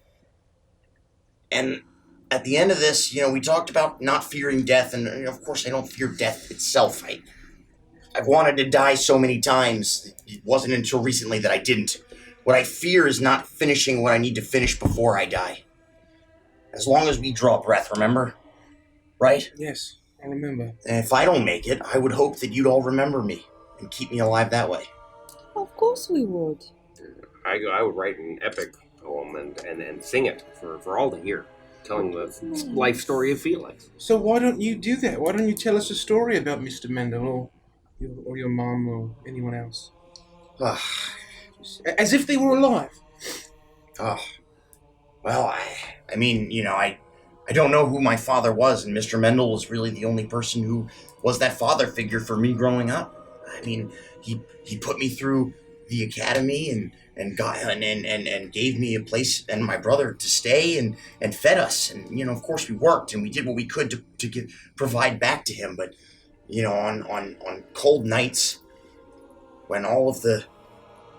And at the end of this, we talked about not fearing death, and of course I don't fear death itself. I've wanted to die so many times, it wasn't until recently that I didn't. What I fear is not finishing what I need to finish before I die. As long as we draw breath, remember? Right? Yes, I remember. And if I don't make it, I would hope that you'd all remember me and keep me alive that way. Of course we would. I would write an epic poem and sing it for all to hear, telling the life story of Felix. So why don't you do that? Why don't you tell us a story about Mr. Mendel or your mom or anyone else? As if they were alive. Oh, well, I mean, I don't know who my father was, and Mr. Mendel was really the only person who was that father figure for me growing up. I mean, he put me through the academy and gave me a place and my brother to stay and fed us, and of course we worked and we did what we could to provide back to him. But on cold nights when all of the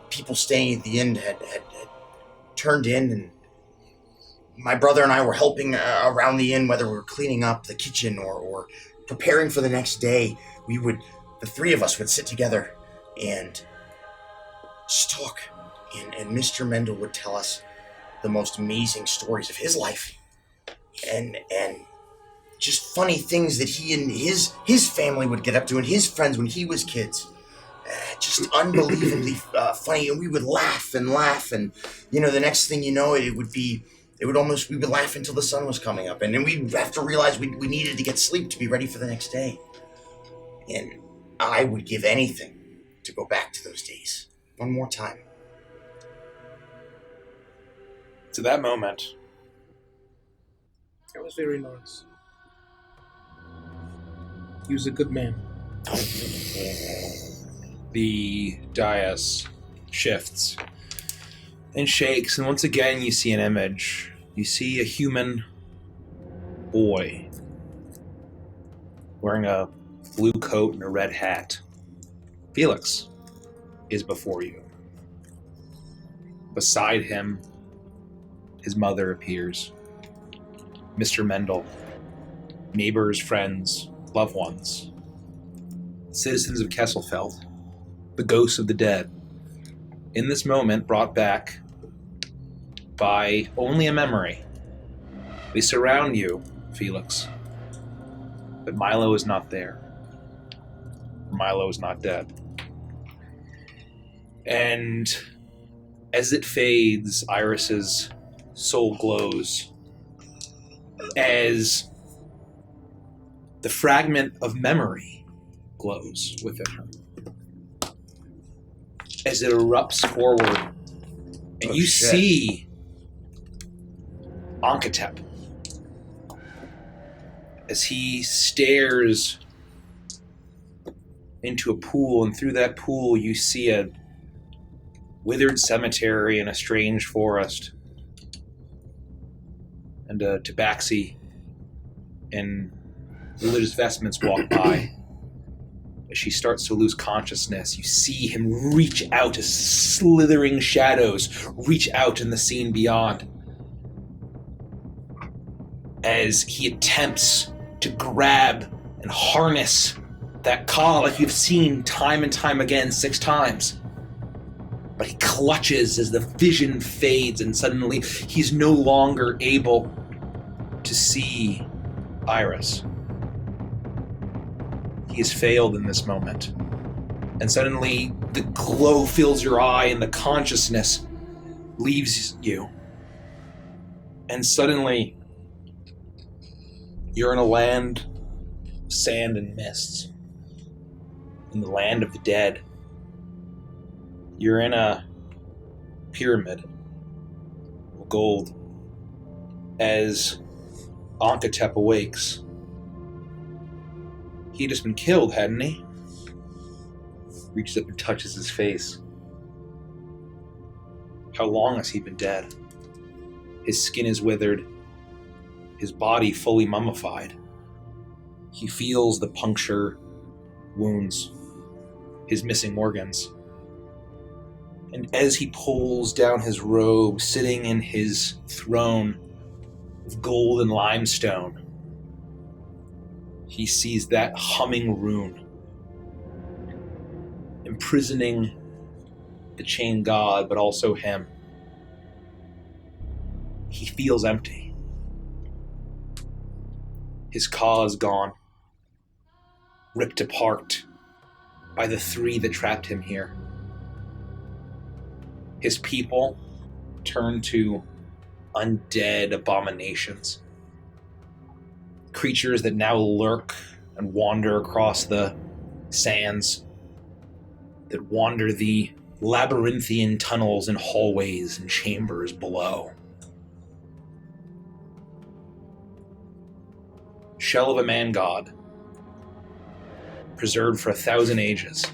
people staying at the inn had turned in, and my brother and I were helping around the inn, whether we were cleaning up the kitchen or preparing for the next day, the three of us would sit together and just talk. And Mr. Mendel would tell us the most amazing stories of his life. And just funny things that he and his family would get up to, and his friends when he was kids. Just unbelievably funny, and we would laugh, and the next thing you know, we would laugh until the sun was coming up, and then we'd have to realize we needed to get sleep to be ready for the next day. And I would give anything to go back to those days one more time. To that moment, That was very nice. He was a good man. the dais shifts and shakes, and once again you see an image. You see a human boy wearing a blue coat and a red hat. Felix is before you. Beside him, his mother appears. Mr. Mendel, neighbors, friends, loved ones, citizens of Kesselfeld, the ghosts of the dead, in this moment brought back by only a memory. They surround you, Felix, but Milo is not there. Milo is not dead. And as it fades, Iris's soul glows as the fragment of memory glows within her. As it erupts forward, and you see Ankatep as he stares into a pool, and through that pool you see a withered cemetery and a strange forest, and a tabaxi in religious vestments walk by. As she starts to lose consciousness, you see him reach out as slithering shadows reach out in the scene beyond, as he attempts to grab and harness that Ka like you've seen time and time again 6 times. But he clutches as the vision fades, and suddenly he's no longer able to see Iris. He has failed in this moment. And suddenly the glow fills your eye and the consciousness leaves you. And suddenly you're in a land of sand and mists. In the land of the dead. You're in a pyramid of gold. As Ankatep awakes. He'd just been killed, hadn't he? Reaches up and touches his face. How long has he been dead? His skin is withered. His body fully mummified. He feels the puncture wounds. His missing organs. And as he pulls down his robe, sitting in his throne of gold and limestone, he sees that humming rune, imprisoning the chained god, but also him. He feels empty. His Ka is gone, ripped apart by the 3 that trapped him here. his people turn to undead abominations. Creatures that now lurk and wander across the sands, that wander the labyrinthian tunnels and hallways and chambers below. Shell of a man god, preserved for 1,000 ages.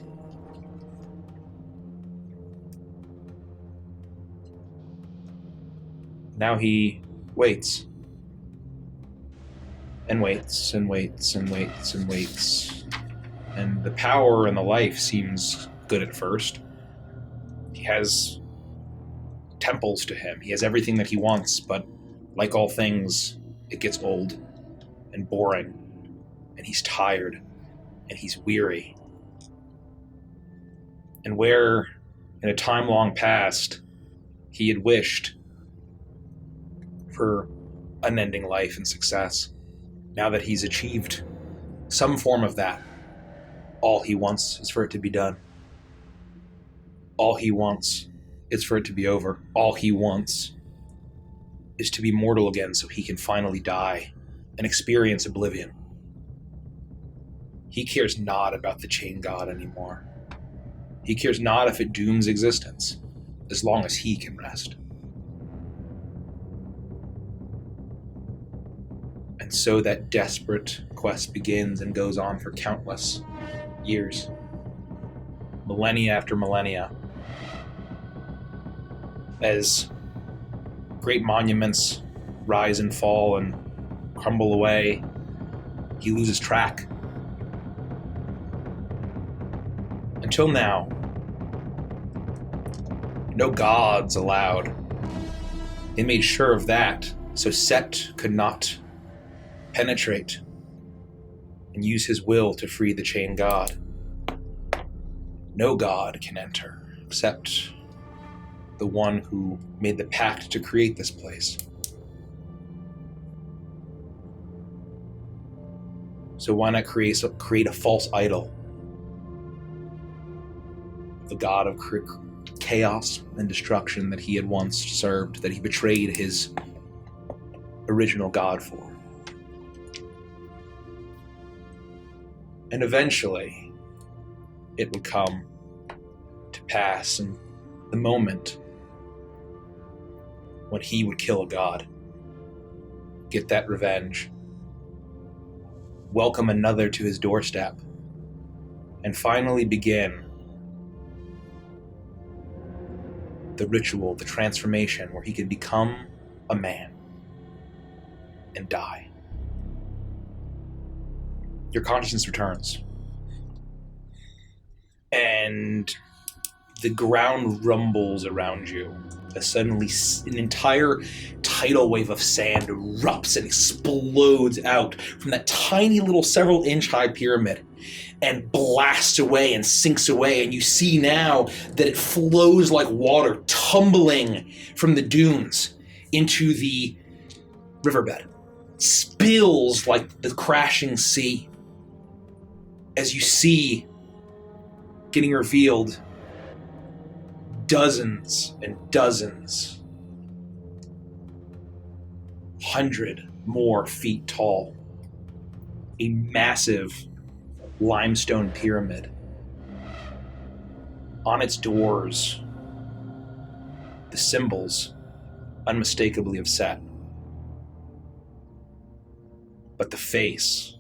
Now he waits. And waits and waits and waits and waits. And the power and the life seems good at first. He has temples to him. He has everything that he wants, but like all things, it gets old and boring. And he's tired. And he's weary. And where, in a time long past, he had wished for unending life and success, now that he's achieved some form of that, all he wants is for it to be done. All he wants is for it to be over. All he wants is to be mortal again so he can finally die and experience oblivion. He cares not about the chain god anymore. He cares not if it dooms existence, as long as he can rest. And so that desperate quest begins and goes on for countless years. Millennia after millennia. As great monuments rise and fall and crumble away, he loses track. Until now, no gods allowed. They made sure of that, so Set could not penetrate and use his will to free the chain god. No god can enter except the one who made the pact to create this place. So why not create a false idol? The god of chaos and destruction that he had once served, that he betrayed his original god for. And eventually, it would come to pass, and the moment when he would kill a god, get that revenge, welcome another to his doorstep, and finally begin the ritual, the transformation, where he could become a man and die. Your consciousness returns. And the ground rumbles around you as suddenly an entire tidal wave of sand erupts and explodes out from that tiny little several-inch high pyramid and blasts away and sinks away. And you see now that it flows like water, tumbling from the dunes into the riverbed. Spills like the crashing sea. As you see, getting revealed, dozens and dozens, 100 more feet tall, a massive limestone pyramid. On its doors, the symbols unmistakably of Set. But the face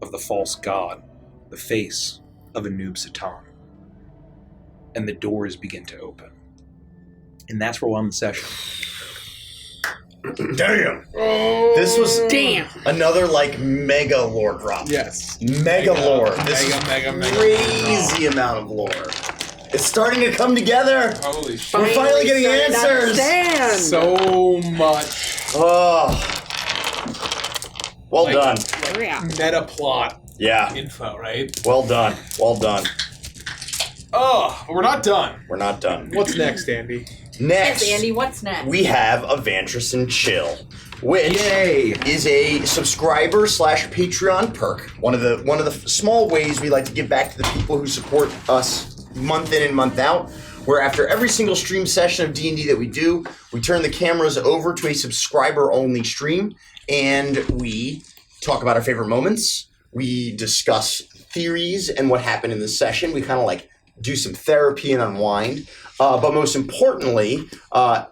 of the false god, the face of Anub Satan. And the doors begin to open. And that's where we'll end the session. Damn! This was another mega lore drop. Yes. Mega lore. This is mega crazy amount of lore. It's starting to come together. Holy shit. We're finally getting answers. So much. Oh. Well done. Meta plot. Yeah. Info, right? Well done. Well done. Oh, we're not done. We're not done. What's next, Andy? Next, Yes, Andy, what's next? we have Avantris and Chill, which is a subscriber / Patreon perk. One of the small ways we like to give back to the people who support us month in and month out. where after every single stream session of D&D that we do, we turn the cameras over to a subscriber-only stream, and we talk about our favorite moments. We discuss theories and what happened in the session. We kind of like do some therapy and unwind. But most importantly,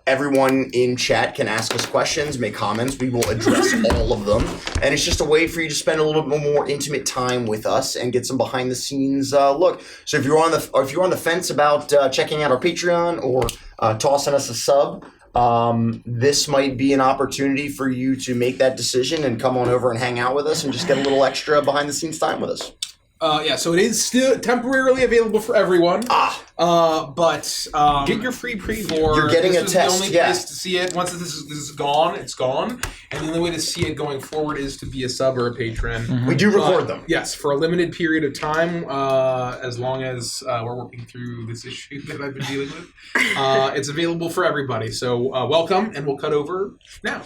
everyone in chat can ask us questions, make comments. We will address all of them. And it's just a way for you to spend a little bit more intimate time with us and get some behind the scenes look. So if you're on the fence about checking out our Patreon or tossing us a sub, this might be an opportunity for you to make that decision and come on over and hang out with us and just get a little extra behind the scenes time with us. So it is still temporarily available for everyone. But get your free preview. You're getting a test. test. The only place to see it. Once this is gone, it's gone. And the only way to see it going forward is to be a sub or a patron. Mm-hmm. We do record them. Yes, for a limited period of time, as long as we're working through this issue that I've been dealing with. It's available for everybody. So welcome, and we'll cut over now.